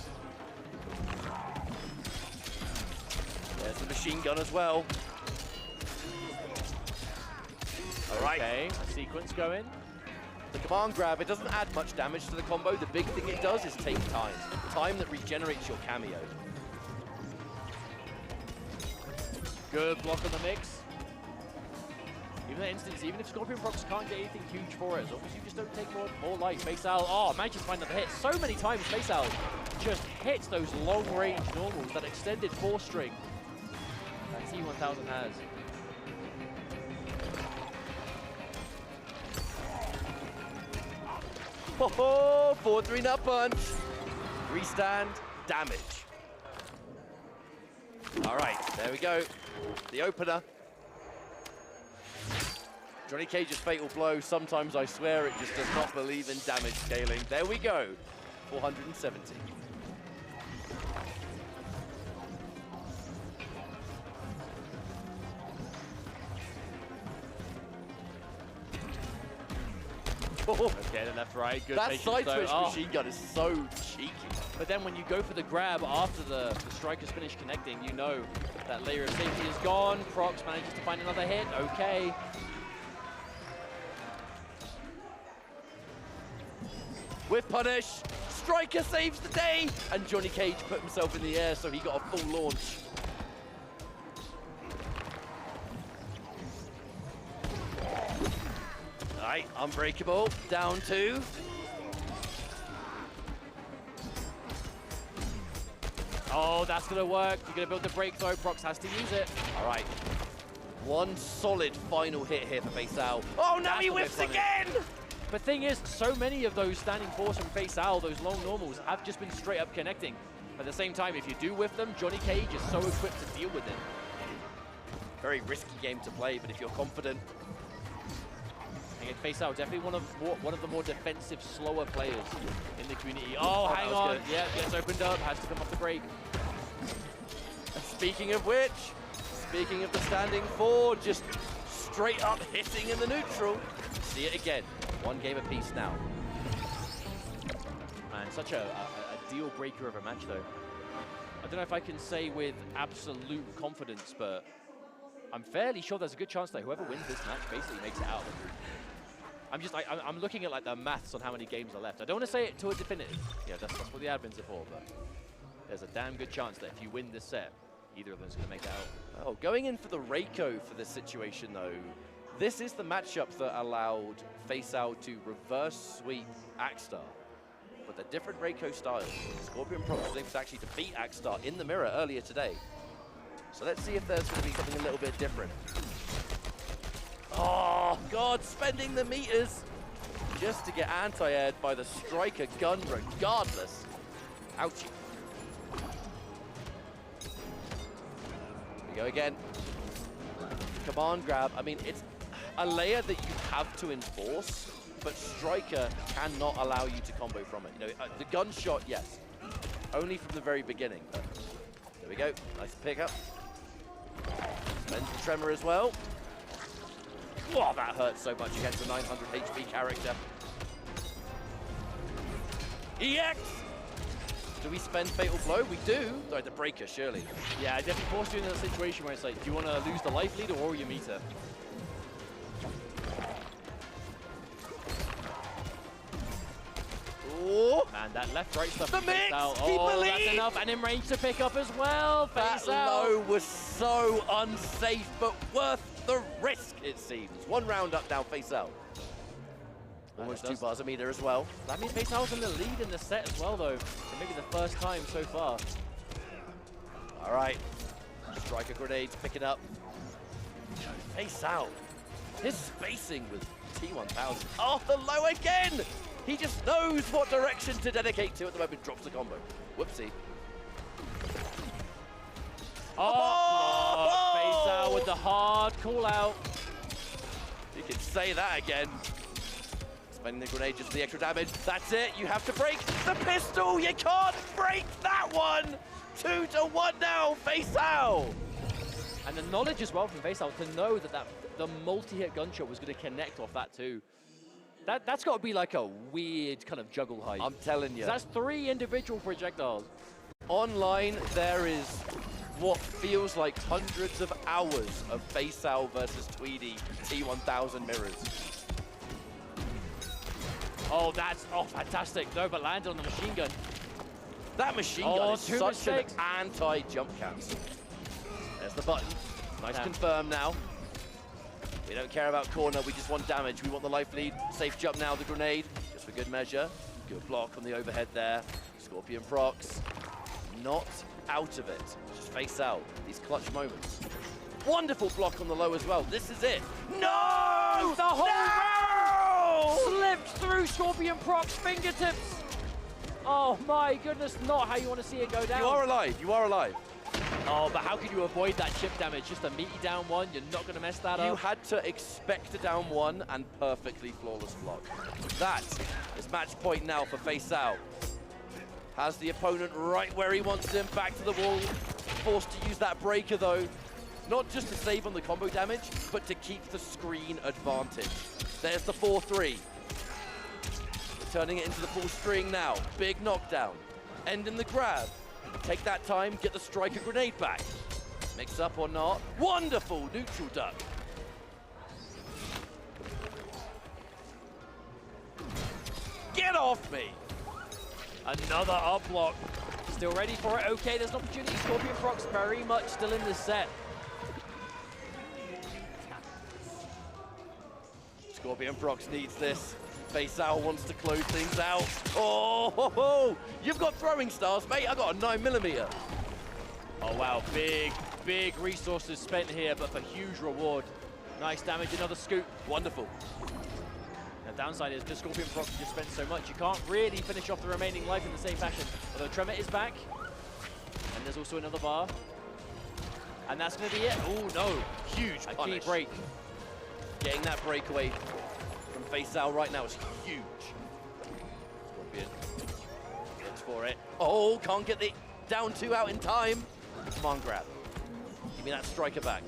There's the machine gun as well. All right. Okay, a sequence going. The command grab, it doesn't add much damage to the combo. The big thing it does is take time. Time that regenerates your cameo. Good block on the mix. Even that instance, even if Scorpion Prox can't get anything huge for it, as long as you just don't take more life. Faisal, oh, manages to find another hit. So many times Faisal just hits those long-range normals, that extended 4-string that T1000 has. Oh, 4-3 nut punch. Restand, damage. All right, there we go. The opener. Johnny Cage's fatal blow. Sometimes I swear it just does not believe in damage scaling. There we go. 470. Okay, the left, right, good that patience side though. switch machine gun is so cheeky. But then when you go for the grab after the strikers finish connecting, you know that layer of safety is gone. Prox manages to find another hit. Okay. With punish, striker saves the day, and Johnny Cage put himself in the air, so he got a full launch. All right, unbreakable, down 2. Oh, that's gonna work. You're gonna build the break though. Prox has to use it. All right. One solid final hit here for Faisal. Oh, now he whiffs again! But thing is, so many of those standing fours from Faisal, those long normals, have just been straight up connecting. But at the same time, if you do whiff them, Johnny Cage is so equipped to deal with it. Very risky game to play, but if you're confident. And Faisal, definitely one of the more defensive, slower players in the community. Oh, hang on. Yeah, gets opened up, has to come off the break. Speaking of which, Speaking of the standing 4, just straight up hitting in the neutral. See it again. 1 game apiece now. Man, such a deal breaker of a match, though. I don't know if I can say with absolute confidence, but I'm fairly sure there's a good chance that whoever wins this match basically makes it out of the group. I'm looking at like the maths on how many games are left. I don't want to say it to a definitive. Yeah, that's what the admins are for, but there's a damn good chance that if you win this set, either of them is going to make it out. Oh, going in for the reiko for this situation, though. This is the matchup that allowed FaceOut to reverse sweep Axstar. But they're different reiko styles. Scorpion Prox was able to actually defeat Axstar in the mirror earlier today. So let's see if there's going to be something a little bit different. Oh, God, spending the meters just to get anti-aired by the striker gun regardless. Ouchie. Here we go again. Command grab. I mean, it's a layer that you have to enforce, but striker cannot allow you to combo from it. You know, the gunshot, yes, only from the very beginning. But there we go. Nice pickup. Spends the tremor as well. Wow, that hurts so much against a 900 HP character. EX! Do we spend Fatal Blow? We do. Sorry, the breaker, surely. Yeah, it definitely forced you into a situation where it's like, do you want to lose the life lead or your meter? Oh! Man, that left-right stuff. The mix! Out. Keep oh, the that's lead! enough. And in range to pick up as well. Face That out. low was so unsafe, but worth the risk, it seems. 1 round up now, face out. Almost 2 bars a meter as well. That means face out's in the lead in the set as well, though. For maybe the first time so far. All right. Striker grenades picking up. Face out. His spacing with T1000. Oh, the low again! He just knows what direction to dedicate to at the moment. Drops the combo. Whoopsie. Oh! Face out with the hard call out. You can say that again. Spending the grenade just for the extra damage. That's it. You have to break the pistol. You can't break that one. 2-1 now. Face out. And the knowledge as well from face out to know that the multi-hit gunshot was going to connect off that too. That's got to be like a weird kind of juggle height. I'm telling you. That's 3 individual projectiles. Online, there is what feels like hundreds of hours of FaceOut versus Tweedy T1000 mirrors. Oh, that's fantastic. No, but landed on the machine gun. That machine gun is such an anti-jump cancel. There's the button. Nice confirm now. We don't care about corner, we just want damage. We want the life lead. Safe jump now, the grenade, just for good measure. Good block on the overhead there. Scorpion Prox, not out of it. Just face out these clutch moments. Wonderful block on the low as well. This is it. No! The whole round slipped through Scorpion Prox fingertips. Oh my goodness, not how you want to see it go down. You are alive, you are alive. Oh, but how could you avoid that chip damage? Just a meaty down 1, you're not going to mess that up. You had to expect a down 1 and perfectly flawless block. That is match point now for face out. Has the opponent right where he wants him, back to the wall. Forced to use that breaker though. Not just to save on the combo damage, but to keep the screen advantage. There's the 4-3. Turning it into the full string now. Big knockdown. Ending the grab. Take that time, get the striker grenade back. Mix up or not. Wonderful neutral duck. Get off me! Another up block. Still ready for it. Okay, there's an opportunity. Scorpion Prox very much still in this set. Scorpion Prox needs this. FaceOut wants to close things out. Oh, ho, ho. You've got throwing stars, mate. I got a 9mm. Oh, wow. Big resources spent here, but for huge reward. Nice damage, another scoop. Wonderful. The downside is the Scorpion Prox just spent so much, you can't really finish off the remaining life in the same fashion. Although Tremor is back, and there's also another bar. And that's going to be it. Oh, no. Huge punish. Key break. Getting that breakaway from FaceOut right now is huge. Scorpion looks for it. Oh, can't get the down 2 out in time. Come on, grab. Give me that striker back.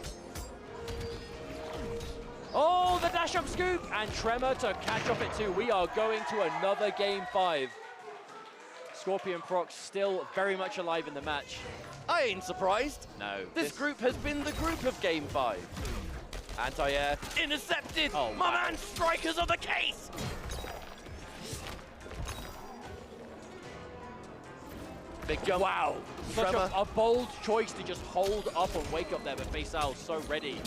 Oh, the dash up scoop, and Tremor to catch off it too. We are going to another game 5. Scorpion Proc still very much alive in the match. I ain't surprised. No. This group has been the group of game 5. Anti-air, intercepted. Oh, my man, strikers are the case. Big jump. Wow. Such a bold choice to just hold up and wake up there, but Faisal so ready.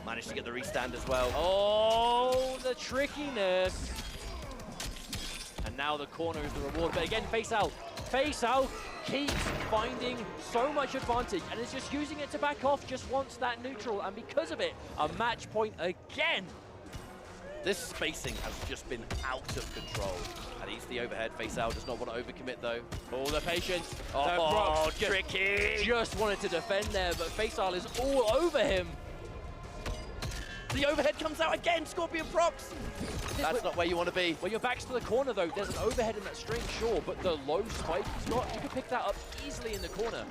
Managed to get the restand as well. Oh, the trickiness. And now the corner is the reward. But again, Faisal keeps finding so much advantage and is just using it to back off, just wants that neutral. And because of it, a match point again. This spacing has just been out of control. And he's the overhead. Faisal does not want to overcommit though. All the patience. Oh, tricky. Just wanted to defend there, but Faisal is all over him. The overhead comes out again, Scorpion Procs. That's not where you want to be. When your back's to the corner though, there's an overhead in that string, sure, but the low spike he's got, you can pick that up easily in the corner.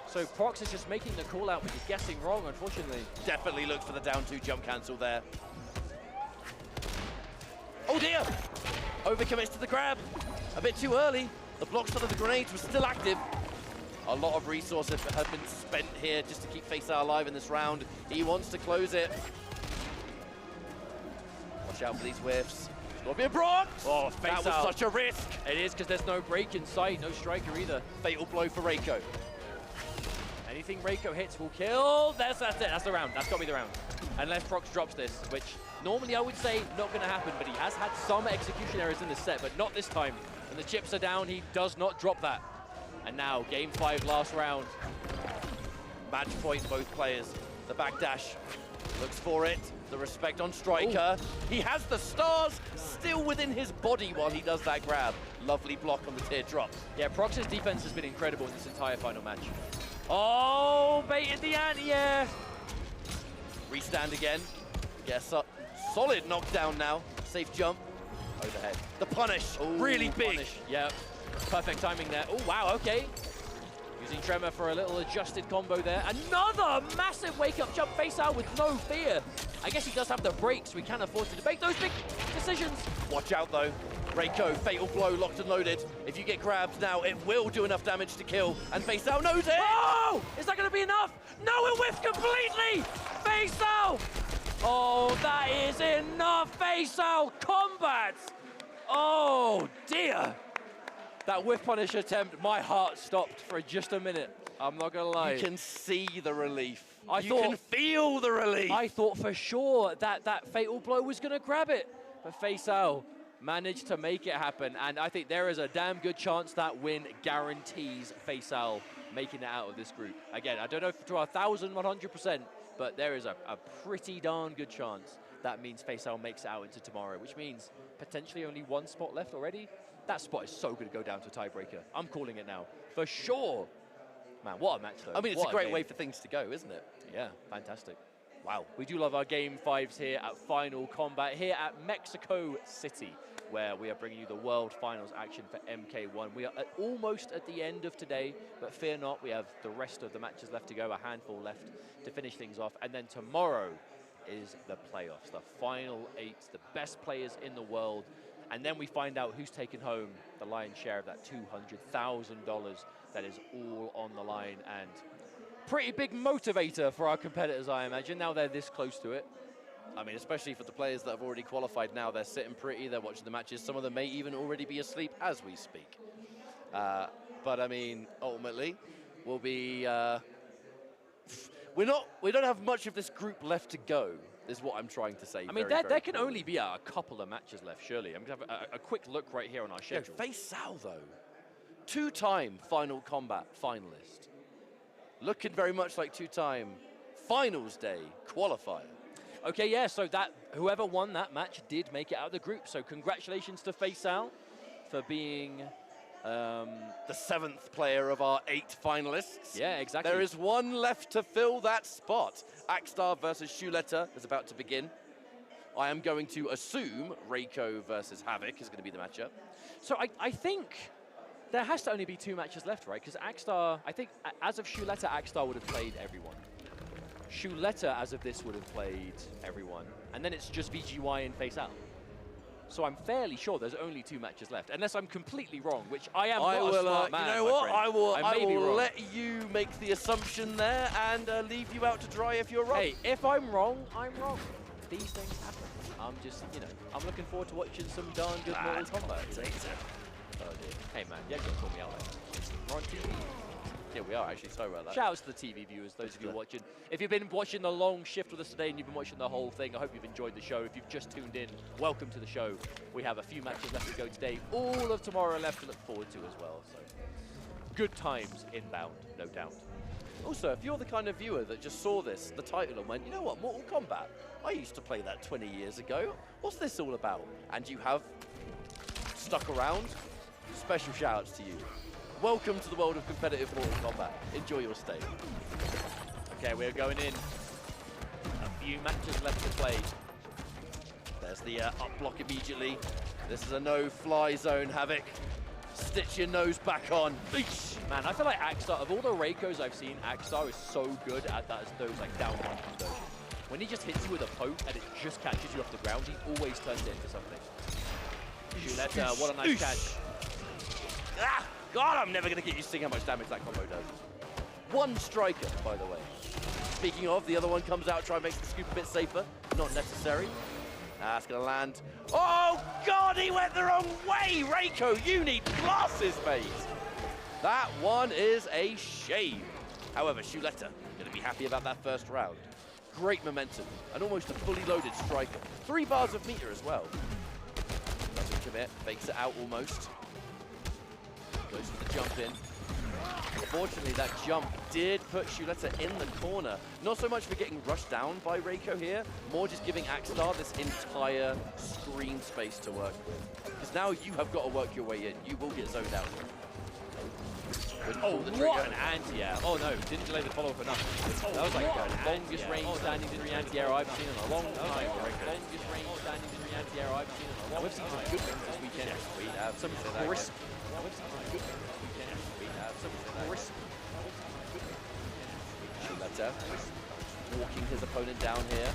So Procs is just making the call out, but he's guessing wrong, unfortunately. Definitely looked for the down 2 jump cancel there. Oh dear! Overcommits to the grab. A bit too early. The block stun of the grenades was still active. A lot of resources have been spent here just to keep Faisal alive in this round. He wants to close it. Watch out for these whiffs. Scorpion Procs! Oh, that was such a risk. It is, because there's no break in sight, no striker either. Fatal blow for Reiko. Anything Reiko hits will kill. That's it. That's the round. That's got to be the round. Unless Procs drops this, which normally I would say not going to happen, but he has had some execution errors in this set, but not this time. When the chips are down, he does not drop that. And now, game 5, last round. Match point, both players. The backdash looks for it. The respect on striker. Ooh. He has the stars still within his body while he does that grab. Lovely block on the teardrop. Yeah, Procs' defense has been incredible in this entire final match. Oh, baited the anti-air. Restand again. Yes, solid knockdown now. Safe jump. Overhead. The punish. Ooh, really big. Punish. Yep. Perfect timing there. Oh, wow, okay. Using Tremor for a little adjusted combo there. Another massive wake-up jump Faisal with no fear. I guess he does have the breaks. We can't afford to debate those big decisions. Watch out, though. Reiko, fatal blow, locked and loaded. If you get grabbed now, it will do enough damage to kill. And Faisal knows it. Oh! Is that going to be enough? No, it whiffed completely. Faisal. Oh, that is enough. Faisal Kombat. Oh, dear. That whiff punish attempt, my heart stopped for just a minute. I'm not going to lie. You can see the relief. You can feel the relief. I thought for sure that fatal blow was going to grab it. But Faisal managed to make it happen. And I think there is a damn good chance that win guarantees Faisal making it out of this group. Again, I don't know if to 1,100%, but there is a pretty darn good chance that means Faisal makes it out into tomorrow, which means potentially only 1 spot left already. That spot is so good to go down to a tiebreaker. I'm calling it now, for sure. Man, what a match, though. I mean, it's a great way for things to go, isn't it? Yeah, fantastic. Wow. We do love our Game 5s here at Final Combat, here at Mexico City, where we are bringing you the World Finals action for MK1. We are almost at the end of today, but fear not, we have the rest of the matches left to go, a handful left to finish things off. And then tomorrow is the playoffs, the final 8, the best players in the world. And then we find out who's taken home the lion's share of that $200,000 that is all on the line. And pretty big motivator for our competitors, I imagine, now they're this close to it. I mean, especially for the players that have already qualified now, they're sitting pretty, they're watching the matches. Some of them may even already be asleep as we speak. But I mean, ultimately, we'll be, we don't have much of this group left to go, is what I'm trying to say. I mean, there can only be a couple of matches left, surely. I'm going to have a quick look right here on our schedule. Yeah, Faisal, though, 2-time Final Combat finalist. Looking very much like 2-time Finals Day qualifier. Okay, yeah, so that whoever won that match did make it out of the group. So congratulations to Faisal for being the 7th player of our 8 finalists. Yeah, exactly. There is 1 left to fill that spot. Axstar versus Shuleta is about to begin. I am going to assume Reiko versus Havoc is going to be the matchup. So I think There has to only be 2 matches left, right? Because Axstar, I think, as of Shuletta, Axstar would have played everyone. Shuletta, as of this, would have played everyone. And then it's just VGY and Face Out. So I'm fairly sure there's only 2 matches left, unless I'm completely wrong, which I am not a smart man, you know my what? friend. I may be will wrong. let you make the assumption there and leave you out to dry if you're wrong. Hey, if I'm wrong, I'm wrong. These things happen. I'm just, you know, I'm looking forward to watching some darn good Mortal Kombat. Oh dear. Hey man, you haven't got to call me out like that. We're on TV. Yeah, we are actually. Sorry about that. Shout outs to the TV viewers, those of you watching. If you've been watching the long shift with us today and you've been watching the whole thing, I hope you've enjoyed the show. If you've just tuned in, welcome to the show. We have a few matches left to go today. All of tomorrow left to look forward to as well. So, good times inbound, no doubt. Also, if you're the kind of viewer that just saw this, the title, and went, you know what, Mortal Kombat? I used to play that 20 years ago. What's this all about? And you have stuck around, special shout outs to you. Welcome to the world of competitive Mortal Kombat. Enjoy your stay. Okay, we're going in. A few matches left to play. There's the up block immediately. This is a no-fly zone, Havoc. Stitch your nose back on. Eesh. Man, I feel like Axstar, of all the Reikos I've seen, Axstar is so good at those like down one conversions. When he just hits you with a poke and it just catches you off the ground, he always turns it into something. Shuletta, what a nice catch. Ah! God, I'm never going to get used to seeing how much damage that combo does. One striker, by the way. Speaking of, the other one comes out, try and make the scoop a bit safer. Not necessary. That's going to land. Oh, God, he went the wrong way! Reiko, you need glasses, mate! That one is a shame. However, Shuletta going to be happy about that first round. Great momentum, and almost a fully loaded striker. 3 bars of meter as well. Doesn't commit, fakes it out almost. Goes for the jump in. Unfortunately, that jump did put Shuletta in the corner. Not so much for getting rushed down by Reiko here, more just giving Axstar this entire screen space to work with. Because now you have got to work your way in. You will get zoned out. Oh, what an anti-air. Oh no, didn't delay the follow-up enough. That was like the longest range standing 3 anti-air I've seen in a long time. Longest range standing 3 anti-air I've seen in a long time. We've seen some good things this weekend. We have some crisp. We've seen some good things this weekend. We have some crisp. Shuletta walking his opponent down here.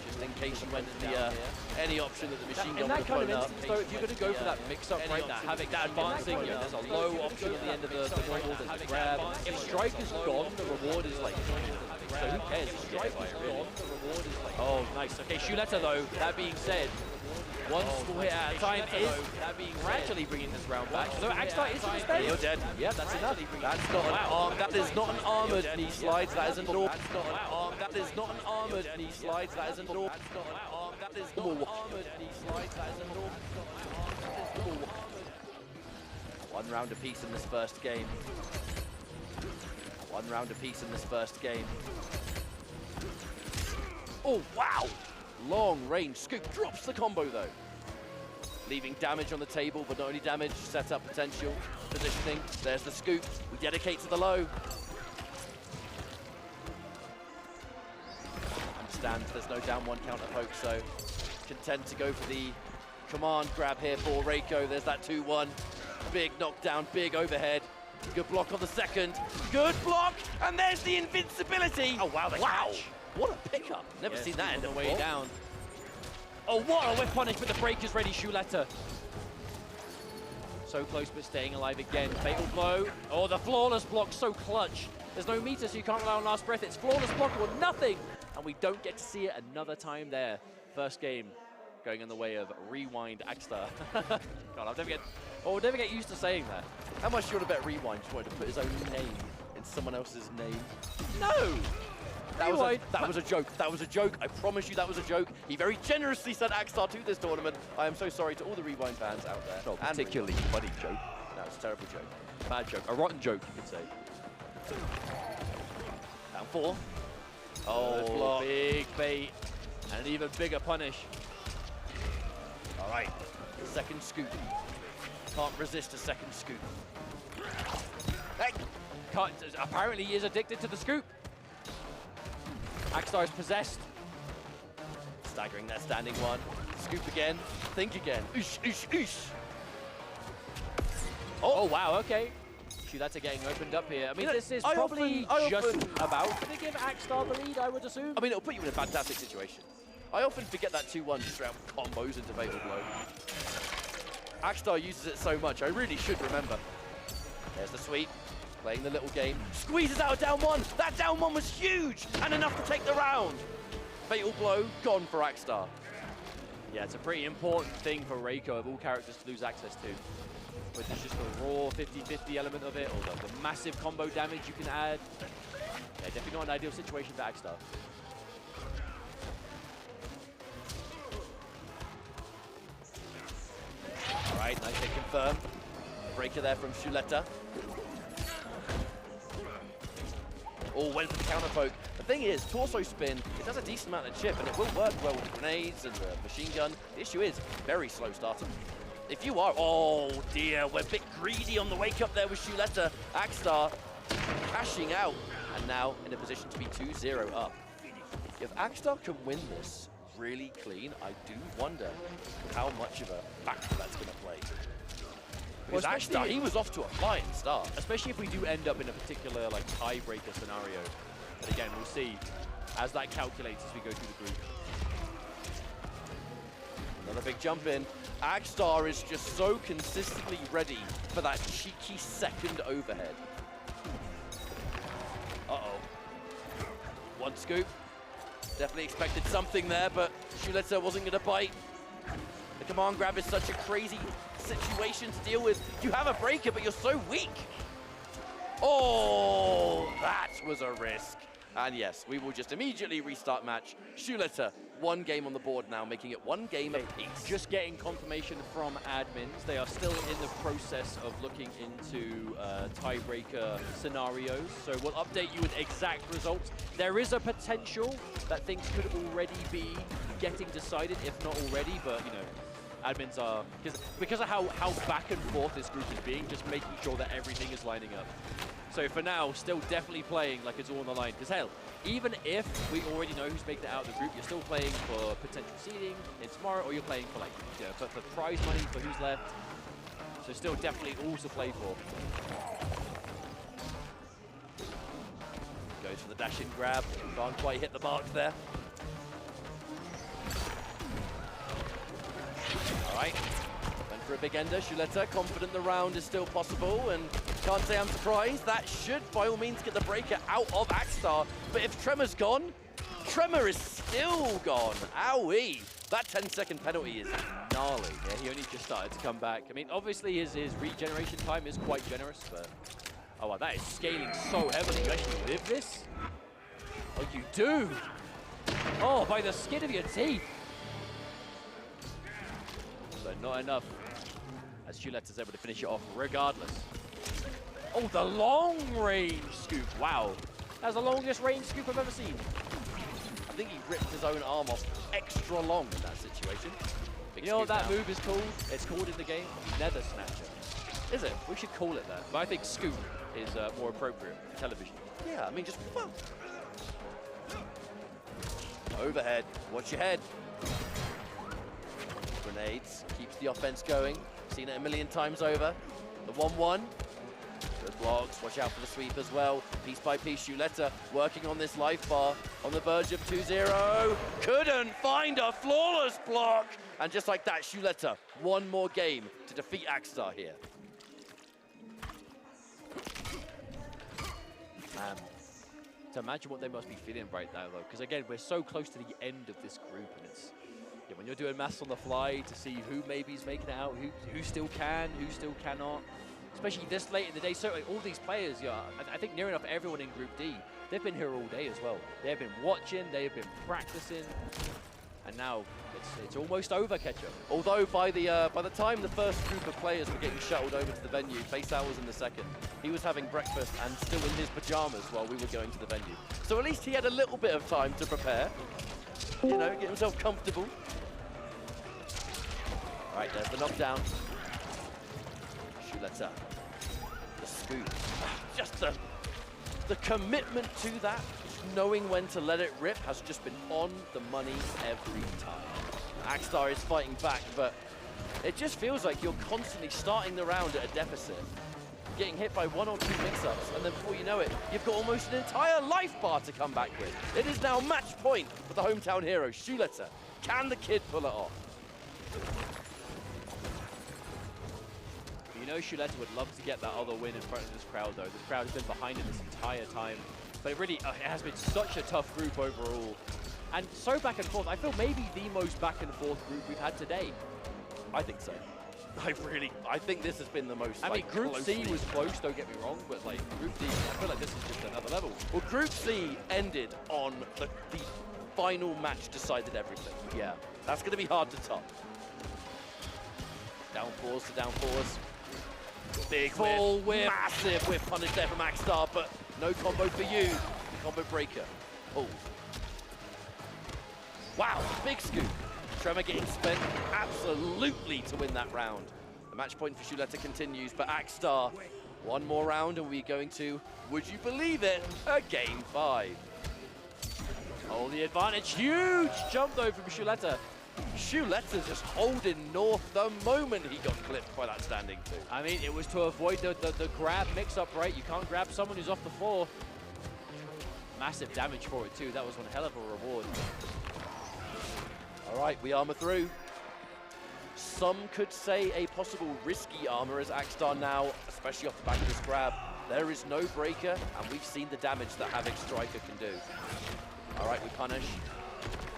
Just in case you went in the any option that the machine gun would have blown up. So if you're going to go for that mix-up right now, having that advancing, there's a low option at the end of the normal, there's a grab. If strike is gone, the reward is like, so who cares? If strike is gone, the reward is like, oh nice. Okay, Shuletta though, that being said, one school hit at a time is gradually bringing this round back. So Axstar is in the space. You're dead. Yeah, that's enough. That's not an arm. That is not an armored knee slides. That is a normal. That is not an armored knee slides. That is a normal. That is normal. Armored knee slides. That is a normal. One round apiece in this first game. One round apiece in this first game. Oh wow! Long range scoop drops the combo though. Leaving damage on the table, but not only damage, set up potential, positioning. There's the scoop. We dedicate to the low. Understand there's no down 1 counter poke, so content to go for the command grab here for Reiko. There's that 2-1. Big knockdown, big overhead. Good block on the second. Good block, and there's the invincibility. Oh wow, the catch. What a pickup. Never seen that end the of way down. Oh, what a whip punish, but the break is ready, Shuletta. So close, but staying alive again. Fatal blow. Oh, the flawless block, so clutch. There's no meter, so you can't rely on last breath. It's flawless block or nothing. And we don't get to see it another time there. First game going in the way of Rewind Axstar. God, we'll never get used to saying that. How much do you want to bet Rewind just wanted to put his own name in someone else's name? No! That was a joke. That was a joke. I promise you that was a joke. He very generously sent Axstar to this tournament. I am so sorry to all the Rewind fans out there. Not particularly funny joke. No, it's a terrible joke. Bad joke. A rotten joke, you could say. Down 4. Oh, big bait. And an even bigger punish. All right. Second scoop. Can't resist a second scoop. Hey! Apparently he is addicted to the scoop. Axstar is possessed. Staggering that standing one. Scoop again. Think again. Oosh, oosh, oosh. Oh wow, okay. Shuletta getting opened up here. I mean, this is probably just about to give Axstar the lead, I would assume. I mean, it'll put you in a fantastic situation. I often forget that 2-1 straight up combos into Fatal Blow. Axstar uses it so much, I really should remember. There's the sweep, playing the little game. Squeezes out a down one! That down one was huge! And enough to take the round! Fatal Blow, gone for Axstar. Yeah, it's a pretty important thing for Reiko of all characters to lose access to. Whether it's just the raw 50-50 element of it, or the massive combo damage you can add. Yeah, definitely not an ideal situation for Axstar. All right, nice hit confirmed. Breaker there from Shuletta. Oh, went for the counter poke. The thing is, torso spin, it does a decent amount of chip, and it will work well with the grenades and the machine gun. The issue is, very slow starter. If you are, oh dear, we're a bit greedy on the wake up there with Shuletta. Axstar crashing out, and now in a position to be 2-0 up. If Axstar can win this really clean, I do wonder how much of a factor that's going to play. Because Axstar, he was off to a flying start. Especially if we do end up in a particular like tiebreaker scenario. But again, we'll see as that calculates as we go through the group. Another big jump in. Axstar is just so consistently ready for that cheeky second overhead. Uh-oh. One scoop. Definitely expected something there, but Shuletta wasn't going to bite. The command grab is such a crazy situation to deal with. You have a breaker, but you're so weak. Oh, that was a risk. And yes, we will just immediately restart match. Shuletta, one game on the board now, making it one game apiece. Just getting confirmation from admins. They are still in the process of looking into tiebreaker scenarios. So we'll update you with exact results. There is a potential that things could already be getting decided, if not already, but you know, admins are, because of how back and forth this group is being, just making sure that everything is lining up. So for now, still definitely playing like it's all on the line. Because hell, even if we already know who's making it out of the group, you're still playing for potential seeding in tomorrow, or you're playing for like, you know, for prize money for who's left. So still definitely all to play for. Goes for the dash-in grab. Can't quite hit the mark there. All right. Went for a big ender. Shuletta confident the round is still possible, and can't say I'm surprised. That should, by all means, get the breaker out of Axstar. But if Tremor's gone, Tremor is still gone. Owie. That 10-second penalty is gnarly. Yeah, he only just started to come back. I mean, obviously his regeneration time is quite generous, but oh wow, that is scaling so heavily. You actually live this? Oh, you do. Oh, by the skin of your teeth. But not enough, as Shuletta's able to finish it off regardless. Oh, the long-range scoop. Wow. That's the longest range scoop I've ever seen. I think he ripped his own arm off extra long in that situation. Big you know what that move is called? It's called in the game Nether Snatcher. Is it? We should call it that. But I think scoop is more appropriate for television. Yeah, I mean, just well. Overhead. Watch your head. Grenades. Keeps the offense going. Seen it a million times over. The 1-1. Good blocks. Watch out for the sweep as well. Piece by piece, Shuletta working on this life bar on the verge of 2-0. Couldn't find a flawless block. And just like that, Shuletta, one more game to defeat Axstar here. Man, to imagine what they must be feeling right now, though. Because again, we're so close to the end of this group, and it's when you're doing maths on the fly to see who maybe is making it out, who still can, who still cannot. Especially this late in the day. So like, all these players, yeah, I think near enough everyone in Group D, they've been here all day as well. They've been watching, they've been practicing, and now it's almost over, Ketchup. Although by the time the first group of players were getting shuttled over to the venue, Faceout was in the second. He was having breakfast and still in his pajamas while we were going to the venue. So at least he had a little bit of time to prepare. You know, get himself comfortable. All right, there's the knockdown. Shuletta. The scoop. Just the commitment to that, knowing when to let it rip, has just been on the money every time. Axstar is fighting back, but It just feels like you're constantly starting the round at a deficit, getting hit by 1 or 2 mix-ups, and then before you know it, you've got almost an entire life bar to come back with. It is now match point for the hometown hero, shoeletta. Can the kid pull it off? You know shoeletta would love to get that other win in front of this crowd, though. This crowd has been behind it this entire time. But it really it has been such a tough group overall. And so back and forth. I feel maybe the most back and forth group we've had today. I think so. I think this has been the most. I mean, Group C was close, don't get me wrong, but like Group D, I feel like this is just another level. Well, Group C ended on the final match decided everything. Yeah. That's going to be hard to top. Down fours to down fours. Big full whip. Massive whip punish there from Axstar, but no combo for you. The combo breaker. Oh. Wow, big scoop. Tremor getting spent absolutely to win that round. The match point for shoeletta continues, but Axstar, one more round and we're going to, would you believe it, a game 5. Oh, the advantage, huge jump though from shoeletta. Shoeletta's just holding North the moment he got clipped by that standing 2. I mean, it was to avoid the grab mix-up, right? You can't grab someone who's off the floor. Massive damage for it too. That was one hell of a reward. All right, we armor through. Some could say a possible risky armor as Axstar now, especially off the back of this grab. There is no breaker, and we've seen the damage that Havoc Striker can do. All right, we punish.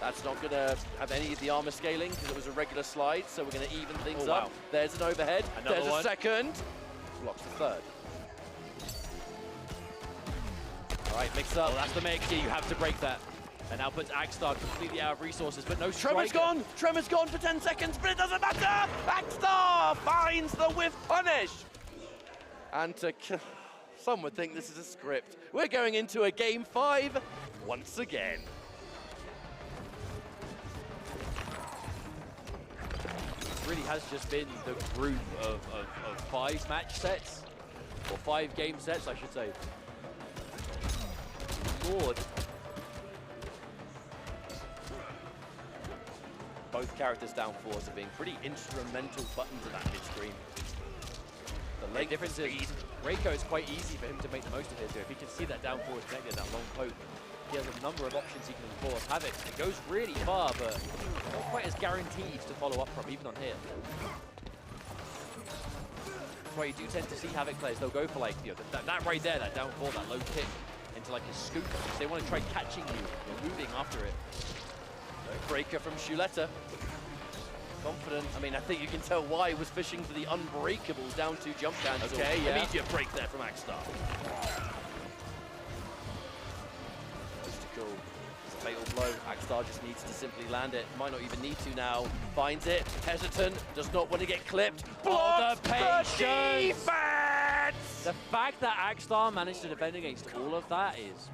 That's not gonna have any of the armor scaling because it was a regular slide, so we're gonna even things up. There's an overhead, there's a second. Blocks the third. All right, mix up. Oh, that's the mix. You have to break that. And now puts Axstar completely out of resources, but no striker. Tremor's gone for 10 seconds, but it doesn't matter! Axstar finds the whiff punish! And some would think this is a script. We're going into a game 5 once again. This really has just been the group of 5 match sets, or 5 game sets, I should say. Lord. Both characters down fours have been pretty instrumental buttons in that mid-screen. The late difference is Reiko is quite easy for him to make the most of it. If he can see that down forward connected, that long poke, he has a number of options he can enforce. Havoc, it goes really far, but not quite as guaranteed to follow up from, even on hit. That's why you do tend to see Havoc players, they'll go for like, you know, that right there, that down four, that low kick into like a scoop. They want to try catching you, or moving after it. Breaker from shoeletta. Confident. I mean, I think you can tell why he was fishing for the unbreakable down 2 jump cancel. Okay, yeah. Immediate break there from Axstar. Mystical. It's a fatal blow. Axstar just needs to simply land it. Might not even need to now. Finds it. Hesitant. Does not want to get clipped. Oh, the Blocks patience! the defense! The fact that Axstar managed to defend against all of that is,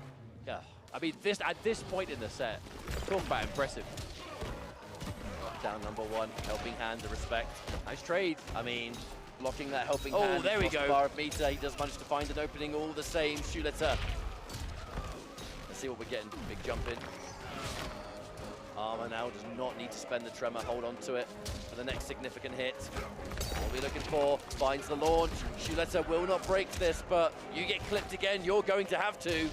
yeah. I mean, at this point in the set, talk about impressive. Down number 1, helping hand, the respect. Nice trade. I mean, blocking that helping hand. Oh, there we go. The bar of meter. He does manage to find an opening all the same. shoeletta. Let's see what we're getting. Big jump in. Armor now does not need to spend the tremor. Hold on to it for the next significant hit. What are we looking for? Finds the launch. shoeletta will not break this, but you get clipped again. You're going to have to.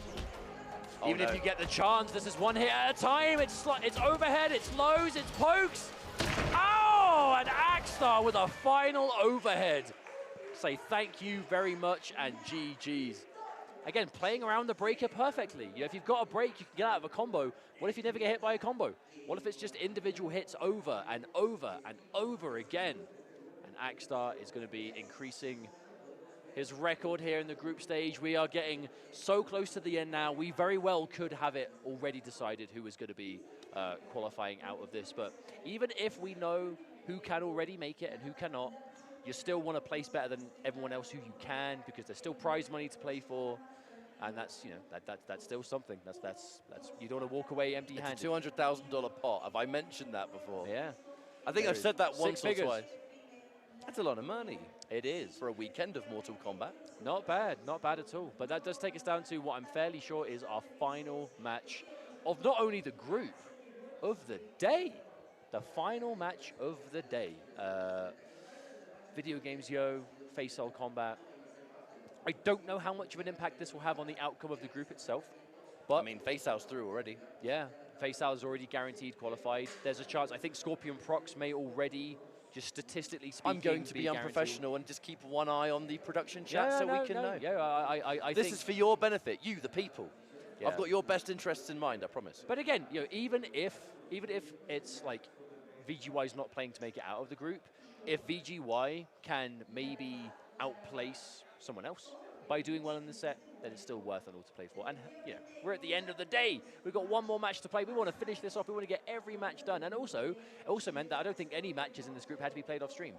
Even if you get the chance, this is one hit at a time. It's overhead, it's lows, it's pokes. Oh, and Axstar with a final overhead. Say thank you very much and GG's. Again, playing around the breaker perfectly. You know, if you've got a break, you can get out of a combo. What if you never get hit by a combo? What if it's just individual hits over and over and over again? And Axstar is going to be increasing his record here in the group stage. We are getting so close to the end now. We very well could have it already decided who is going to be qualifying out of this. But even if we know who can already make it and who cannot, you still want to place better than everyone else who you can, because there's still prize money to play for. And that's, you know, that's still something. That's you don't want to walk away empty-handed. It's a $200,000 pot. Have I mentioned that before? Yeah. I think I've said that once or twice. That's a lot of money. It is. For a weekend of Mortal Kombat. Not bad at all. But that does take us down to what I'm fairly sure is our final match of not only the group, of the day. The final match of the day. Video Games Yo, Faisal Kombat. I don't know how much of an impact this will have on the outcome of the group itself. But I mean, Faisal's through already. Yeah, Faisal's already guaranteed qualified. There's a chance. I think Scorpion Prox may already, just statistically speaking, I'm going to be unprofessional and just keep one eye on the production chat we can know. Yeah, I this think is for your benefit, you, the people. Yeah. I've got your best interests in mind, I promise. But again, you know, even if it's like VGY's not playing to make it out of the group, if VGY can maybe outplace someone else by doing well in the set, then it's still worth it all to play for. And you know, we're at the end of the day. We've got one more match to play. We want to finish this off. We want to get every match done. And also, it also meant that I don't think any matches in this group had to be played off stream,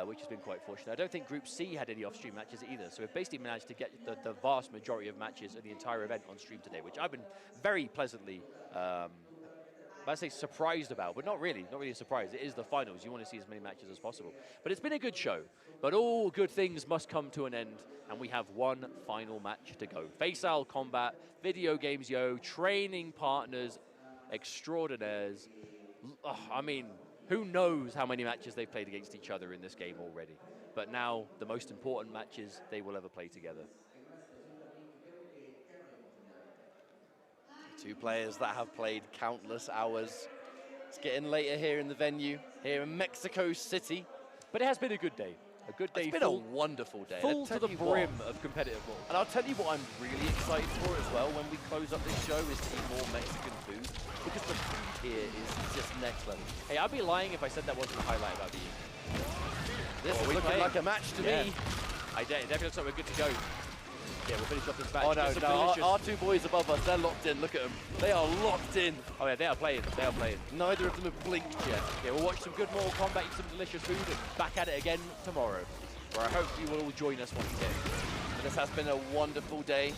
which has been quite fortunate. I don't think Group C had any off-stream matches either. So we've basically managed to get the vast majority of matches of the entire event on stream today, which I've been very pleasantly, I say surprised about, but not really a surprise. It is the finals. You want to see as many matches as possible. But it's been a good show. But all good things must come to an end, and we have one final match to go. Faisal Kombat, Video Games Yo, training partners extraordinaires. Oh, I mean, who knows how many matches they've played against each other in this game already. But now, the most important matches they will ever play together. Two players that have played countless hours. It's getting later here in the venue, here in Mexico City. But it has been a good day. A good day. It's been a wonderful day. Full to the brim of competitive ball. And I'll tell you what I'm really excited for as well when we close up this show is to eat more Mexican food. Because the food here is just next level. Hey, I'd be lying if I said that wasn't a highlight about the evening. This is looking like a match to me. I definitely looks like we're good to go. Yeah, we'll finish off this match. Oh no, our two boys above us, they're locked in. Look at them. They are locked in. Oh yeah, they are playing. They are playing. Neither of them have blinked yet. Yeah, we'll watch some good Mortal Kombat, eat some delicious food, and back at it again tomorrow, where I hope you will all join us once again. And this has been a wonderful day.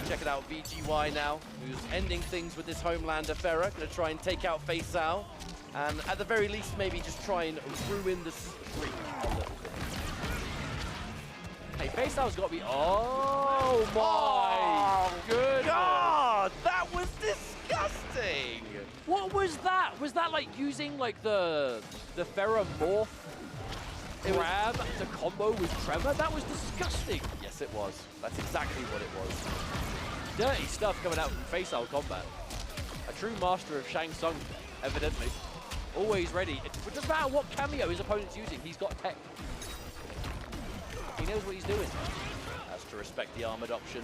Check it out, VGY now, who's ending things with this Homelander Farah. Going to try and take out Faisal. And at the very least, maybe just try and ruin the streak a little bit. Hey, Faisal's got to be... Oh my goodness. God, that was disgusting. What was that? Was that like using like the Farah morph grab to combo with Tremor? That was disgusting. Yes, it was. That's exactly what it was. Dirty stuff coming out from Faisal Kombat. A true master of Shang Tsung, evidently. Always ready. It doesn't matter what cameo his opponent's using, he's got tech. He knows what he's doing. Has to respect the armored option.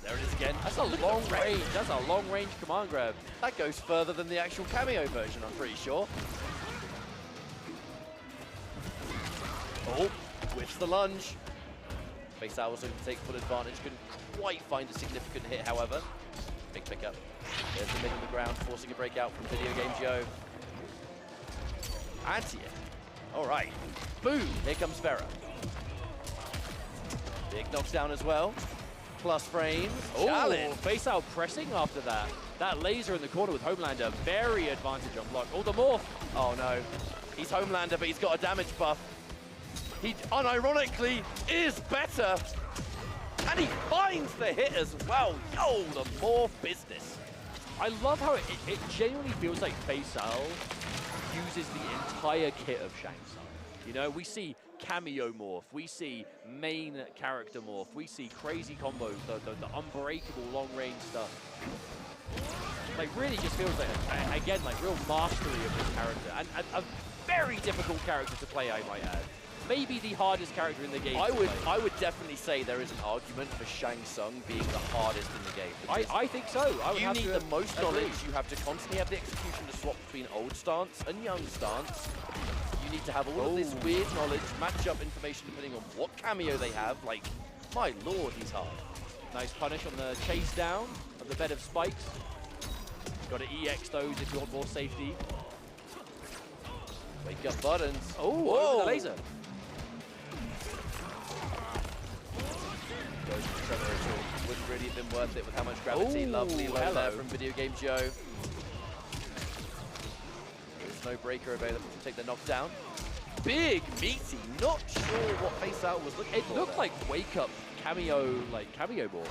There it is again. That's a long range. That's a long range command grab. That goes further than the actual cameo version, I'm pretty sure. Oh, whips the lunge. Faisal was looking to take full advantage. Couldn't quite find a significant hit, however. Big pickup. There's the mid on the ground, forcing a breakout from Video Games Yo. Anti-it. All right. Boom! Here comes Farah. Big knocks down as well. Plus frames. Challenge. Faisal pressing after that. That laser in the corner with Homelander. Very advantage on block. Oh, the morph. Oh, no. He's Homelander, but he's got a damage buff. He unironically is better. And he finds the hit as well. Yo, the morph business. I love how it genuinely feels like Faisal uses the entire kit of Shang Tsung. You know, we see cameo morph, we see main character morph, we see crazy combos, the unbreakable long-range stuff. Like, really just feels like, again, like real mastery of this character. And a very difficult character to play, I might add. Maybe the hardest character in the game. I would definitely say there is an argument for Shang Tsung being the hardest in the game. I think so. You need the most knowledge. You have to constantly have the execution to swap between old stance and young stance. You need to have all of this weird knowledge, match up information depending on what cameo they have. Like, my lord, he's hard. Nice punish on the chase down of the bed of spikes. Got to EX those if you want more safety. Wake up buttons. Oh, over the laser. Goes for Trevor at all. Wouldn't really have been worth it with how much gravity. Lovely low there from Video Games Yo. There's no breaker available to take the knockdown. Big, meaty, not sure what Faisal was looking for. It looked like wake up cameo ball.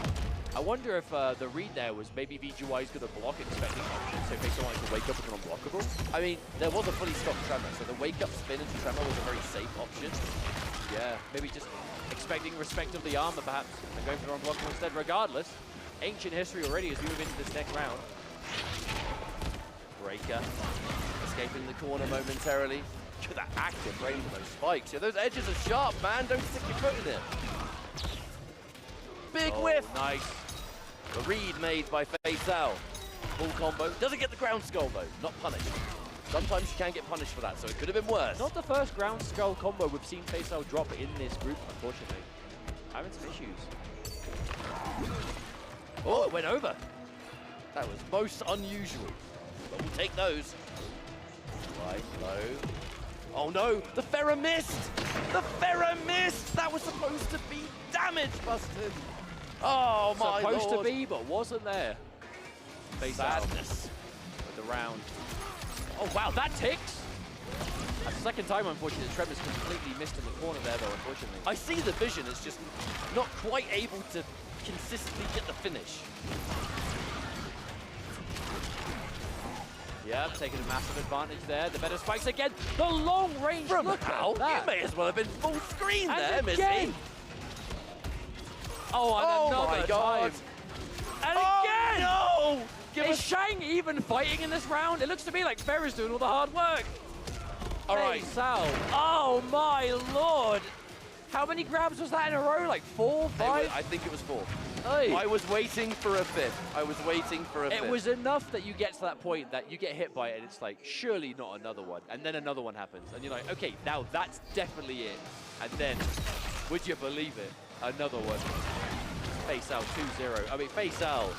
I wonder if the read there was maybe VGY is going to block expecting options, so Faceal wanted to wake up as an unblockable. I mean, there was a fully stocked Tremor, so the wake up spin into Tremor was a very safe option. Yeah, maybe just expecting respect of the armor perhaps, and going for the unblockable instead. Regardless, ancient history already as we move into this next round. Breaker escaping the corner momentarily. Look at that active range of those spikes. Yeah, those edges are sharp, man. Don't stick your foot in it. Big whiff. Nice. The read made by Faceal. Full combo. Doesn't get the ground skull though. Not punished. Sometimes you can get punished for that, so it could have been worse. Not the first ground skull combo we've seen Faceal drop in this group, unfortunately. Having some issues. Oh, it went over. That was most unusual. But we'll take those. Right, low. Oh no, the Ferra missed! The Ferra missed! That was supposed to be damage busted! Oh my lord! Supposed to be, but wasn't there. Sadness. With the round. Oh wow, that ticks! That's the second time, unfortunately, Tremor's completely missed in the corner there, though, unfortunately. I see the vision, it's just not quite able to consistently get the finish. Yeah, taking a massive advantage there. The better spikes again. The long range. From look how? at that. You may as well have been full screen there, Missy. Oh, and another my god. time. And again! No! Is Shang even fighting in this round? It looks to me like Ferra's doing all the hard work. All right. Sal. Oh my lord. How many grabs was that in a row? Like 4, 5? I think it was 4. Hey. I was waiting for a 5th. I was waiting for a 5th. It was enough that you get to that point that you get hit by it and it's like, surely not another one. And then another one happens. And you're like, okay, now that's definitely it. And then, would you believe it? Another one. Faceal 2-0. I mean, Faceal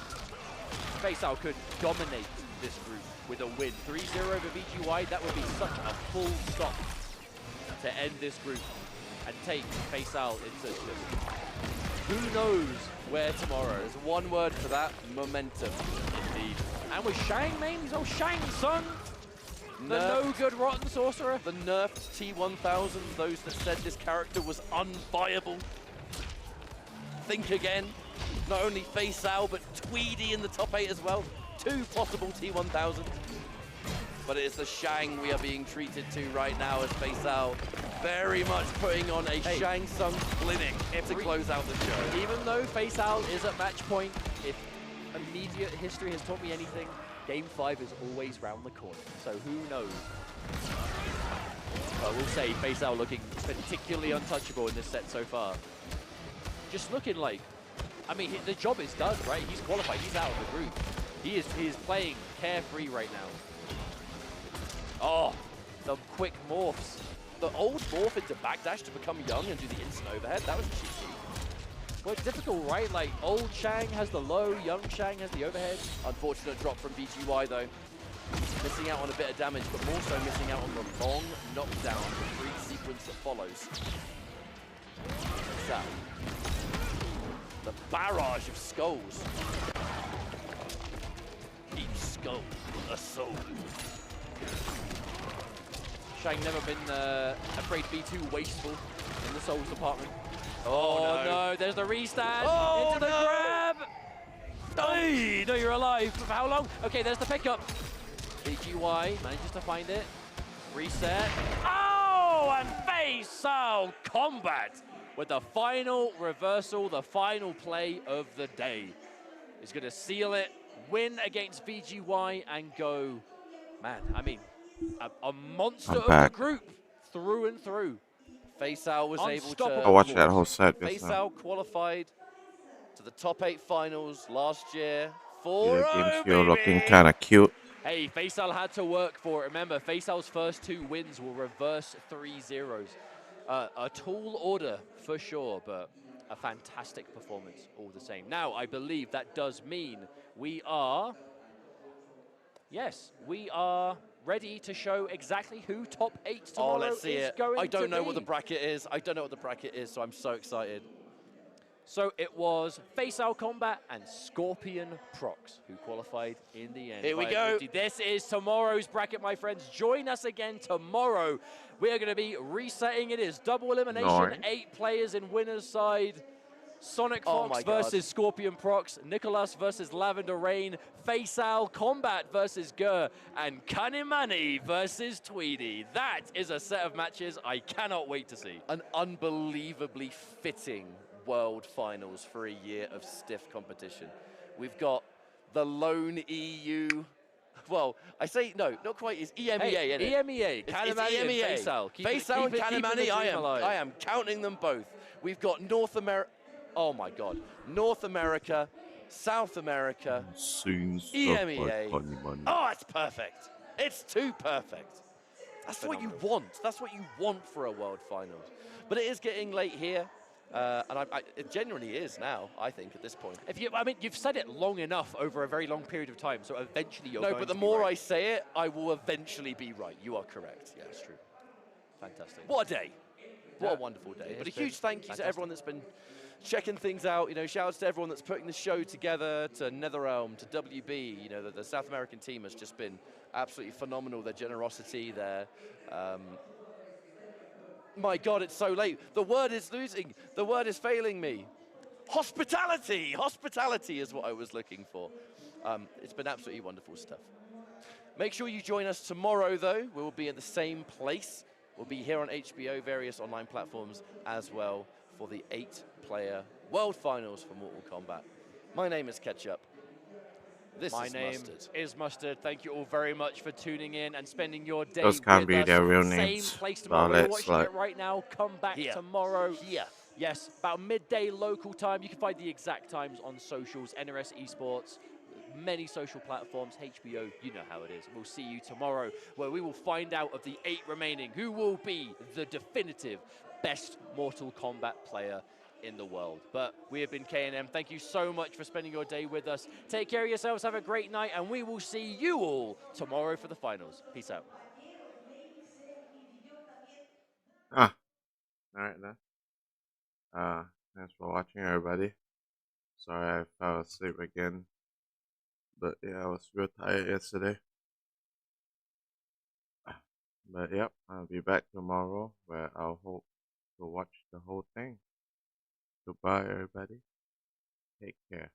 could dominate this group with a win. 3-0 over VGY, that would be such a full stop to end this group and take Faceal into who knows where tomorrow. There's one word for that, momentum, indeed. And with Shang, main, he's old Shang Tsung, the no-good rotten sorcerer. The nerfed T1000, those that said this character was unviable. Think again. Not only Faceal, but Tweedy in the top 8 as well. 2 possible T1000s. But it is the Shang we are being treated to right now as Faceal very much putting on a Shang Tsung clinic to close out the show. Even though Faceal is at match point, if immediate history has taught me anything, Game 5 is always round the corner. So who knows? But we'll say Faceal looking particularly untouchable in this set so far. Just looking like, I mean, the job is done, right? He's qualified, he's out of the group. He is playing carefree right now. Oh, the quick morphs. The old morph into backdash to become young and do the instant overhead, that was cheeky. Well, it's difficult, right? Like, old Shang has the low, young Shang has the overhead. Unfortunate drop from VGY though. Missing out on a bit of damage, but more so missing out on the long knockdown, the free sequence that follows. So, the barrage of skulls. Each skull, a soul. Shang never been afraid to be too wasteful in the souls department. Oh no, there's the restand Oh, into the grab. Hey, no, you're alive. For how long? Okay, there's the pickup. VGY manages to find it. Reset. Oh, and Faceal Kombat with the final reversal, the final play of the day. He's going to seal it, win against VGY, and go, man, I mean, a monster of the group through and through. Faceal was able to... I watched that whole set. Faceal qualified to the top 8 finals last year. 4-0, Game Fuel looking kind of cute. Hey, Faceal had to work for it. Remember, Faceal's first 2 wins will reverse 3-0s. A tall order for sure, but a fantastic performance all the same. Now, I believe that does mean we are... Yes, we are ready to show exactly who top 8 tomorrow let's see is it. going to be. I don't know what the bracket is. I don't know what the bracket is, so I'm so excited. So it was Faceal Kombat and Scorpion Prox who qualified in the end. Here we go. This is tomorrow's bracket, my friends. Join us again tomorrow. We are going to be resetting. It is double elimination, 8 players in winner's side. Sonic Oh Fox my God. versus Scorpion Prox, Nicholas versus Lavender Rain, Faisal, Kombat versus Gur, and Kanimani versus Tweedy. That is a set of matches I cannot wait to see. An unbelievably fitting World Finals for a year of stiff competition. We've got the lone EU. Well, I say no, not quite. It's EMEA, Hey, isn't it? EMEA, It's Kanimani and EMEA. Faisal. Faisal and keeping the Kanimani, dream alive. I am counting them both. We've got North America. Oh my God, North America, South America, EMEA. Oh, it's perfect. It's too perfect. That's what you want. That's what you want for a World Finals. But it is getting late here. And it genuinely is now, I think, at this point. I mean, you've said it long enough over a very long period of time, so eventually you're No, going but the to be more right. I say it, I will eventually be right. You are correct. Yeah, That's true. Fantastic. What a day. What Yeah. a wonderful day. It But a has been huge thank you to fantastic. everyone that's been checking things out. You know, shout outs to everyone that's putting the show together, to NetherRealm, to WB. You know, the South American team has just been absolutely phenomenal. Their generosity, my God, it's so late. The word is losing. The word is failing me. Hospitality! Hospitality is what I was looking for. It's been absolutely wonderful stuff. Make sure you join us tomorrow, though. We will be at the same place. We'll be here on HBO, various online platforms as well, for the 8-player World Finals for Mortal Kombat. My name is Ketchup. This My is name Mustard. is Mustard. Thank you all very much for tuning in and spending your day Those can't with be us. their real Same names. place But tomorrow. You're let's, watching like- it right now. Come back Here. tomorrow. Here. Yes, about midday local time. You can find the exact times on socials, NRS Esports, many social platforms, HBO, you know how it is. We'll see you tomorrow, where we will find out of the 8 remaining who will be the definitive best Mortal Kombat player in the world. But we have been K&M. Thank you so much for spending your day with us. Take care of yourselves, have a great night, and we will see you all tomorrow for the finals. Peace out. Ah, alright then. Thanks for watching, everybody. Sorry I fell asleep again. But yeah, I was real tired yesterday. But yep, I'll be back tomorrow where I'll hope to watch the whole thing. Goodbye, everybody. Take care.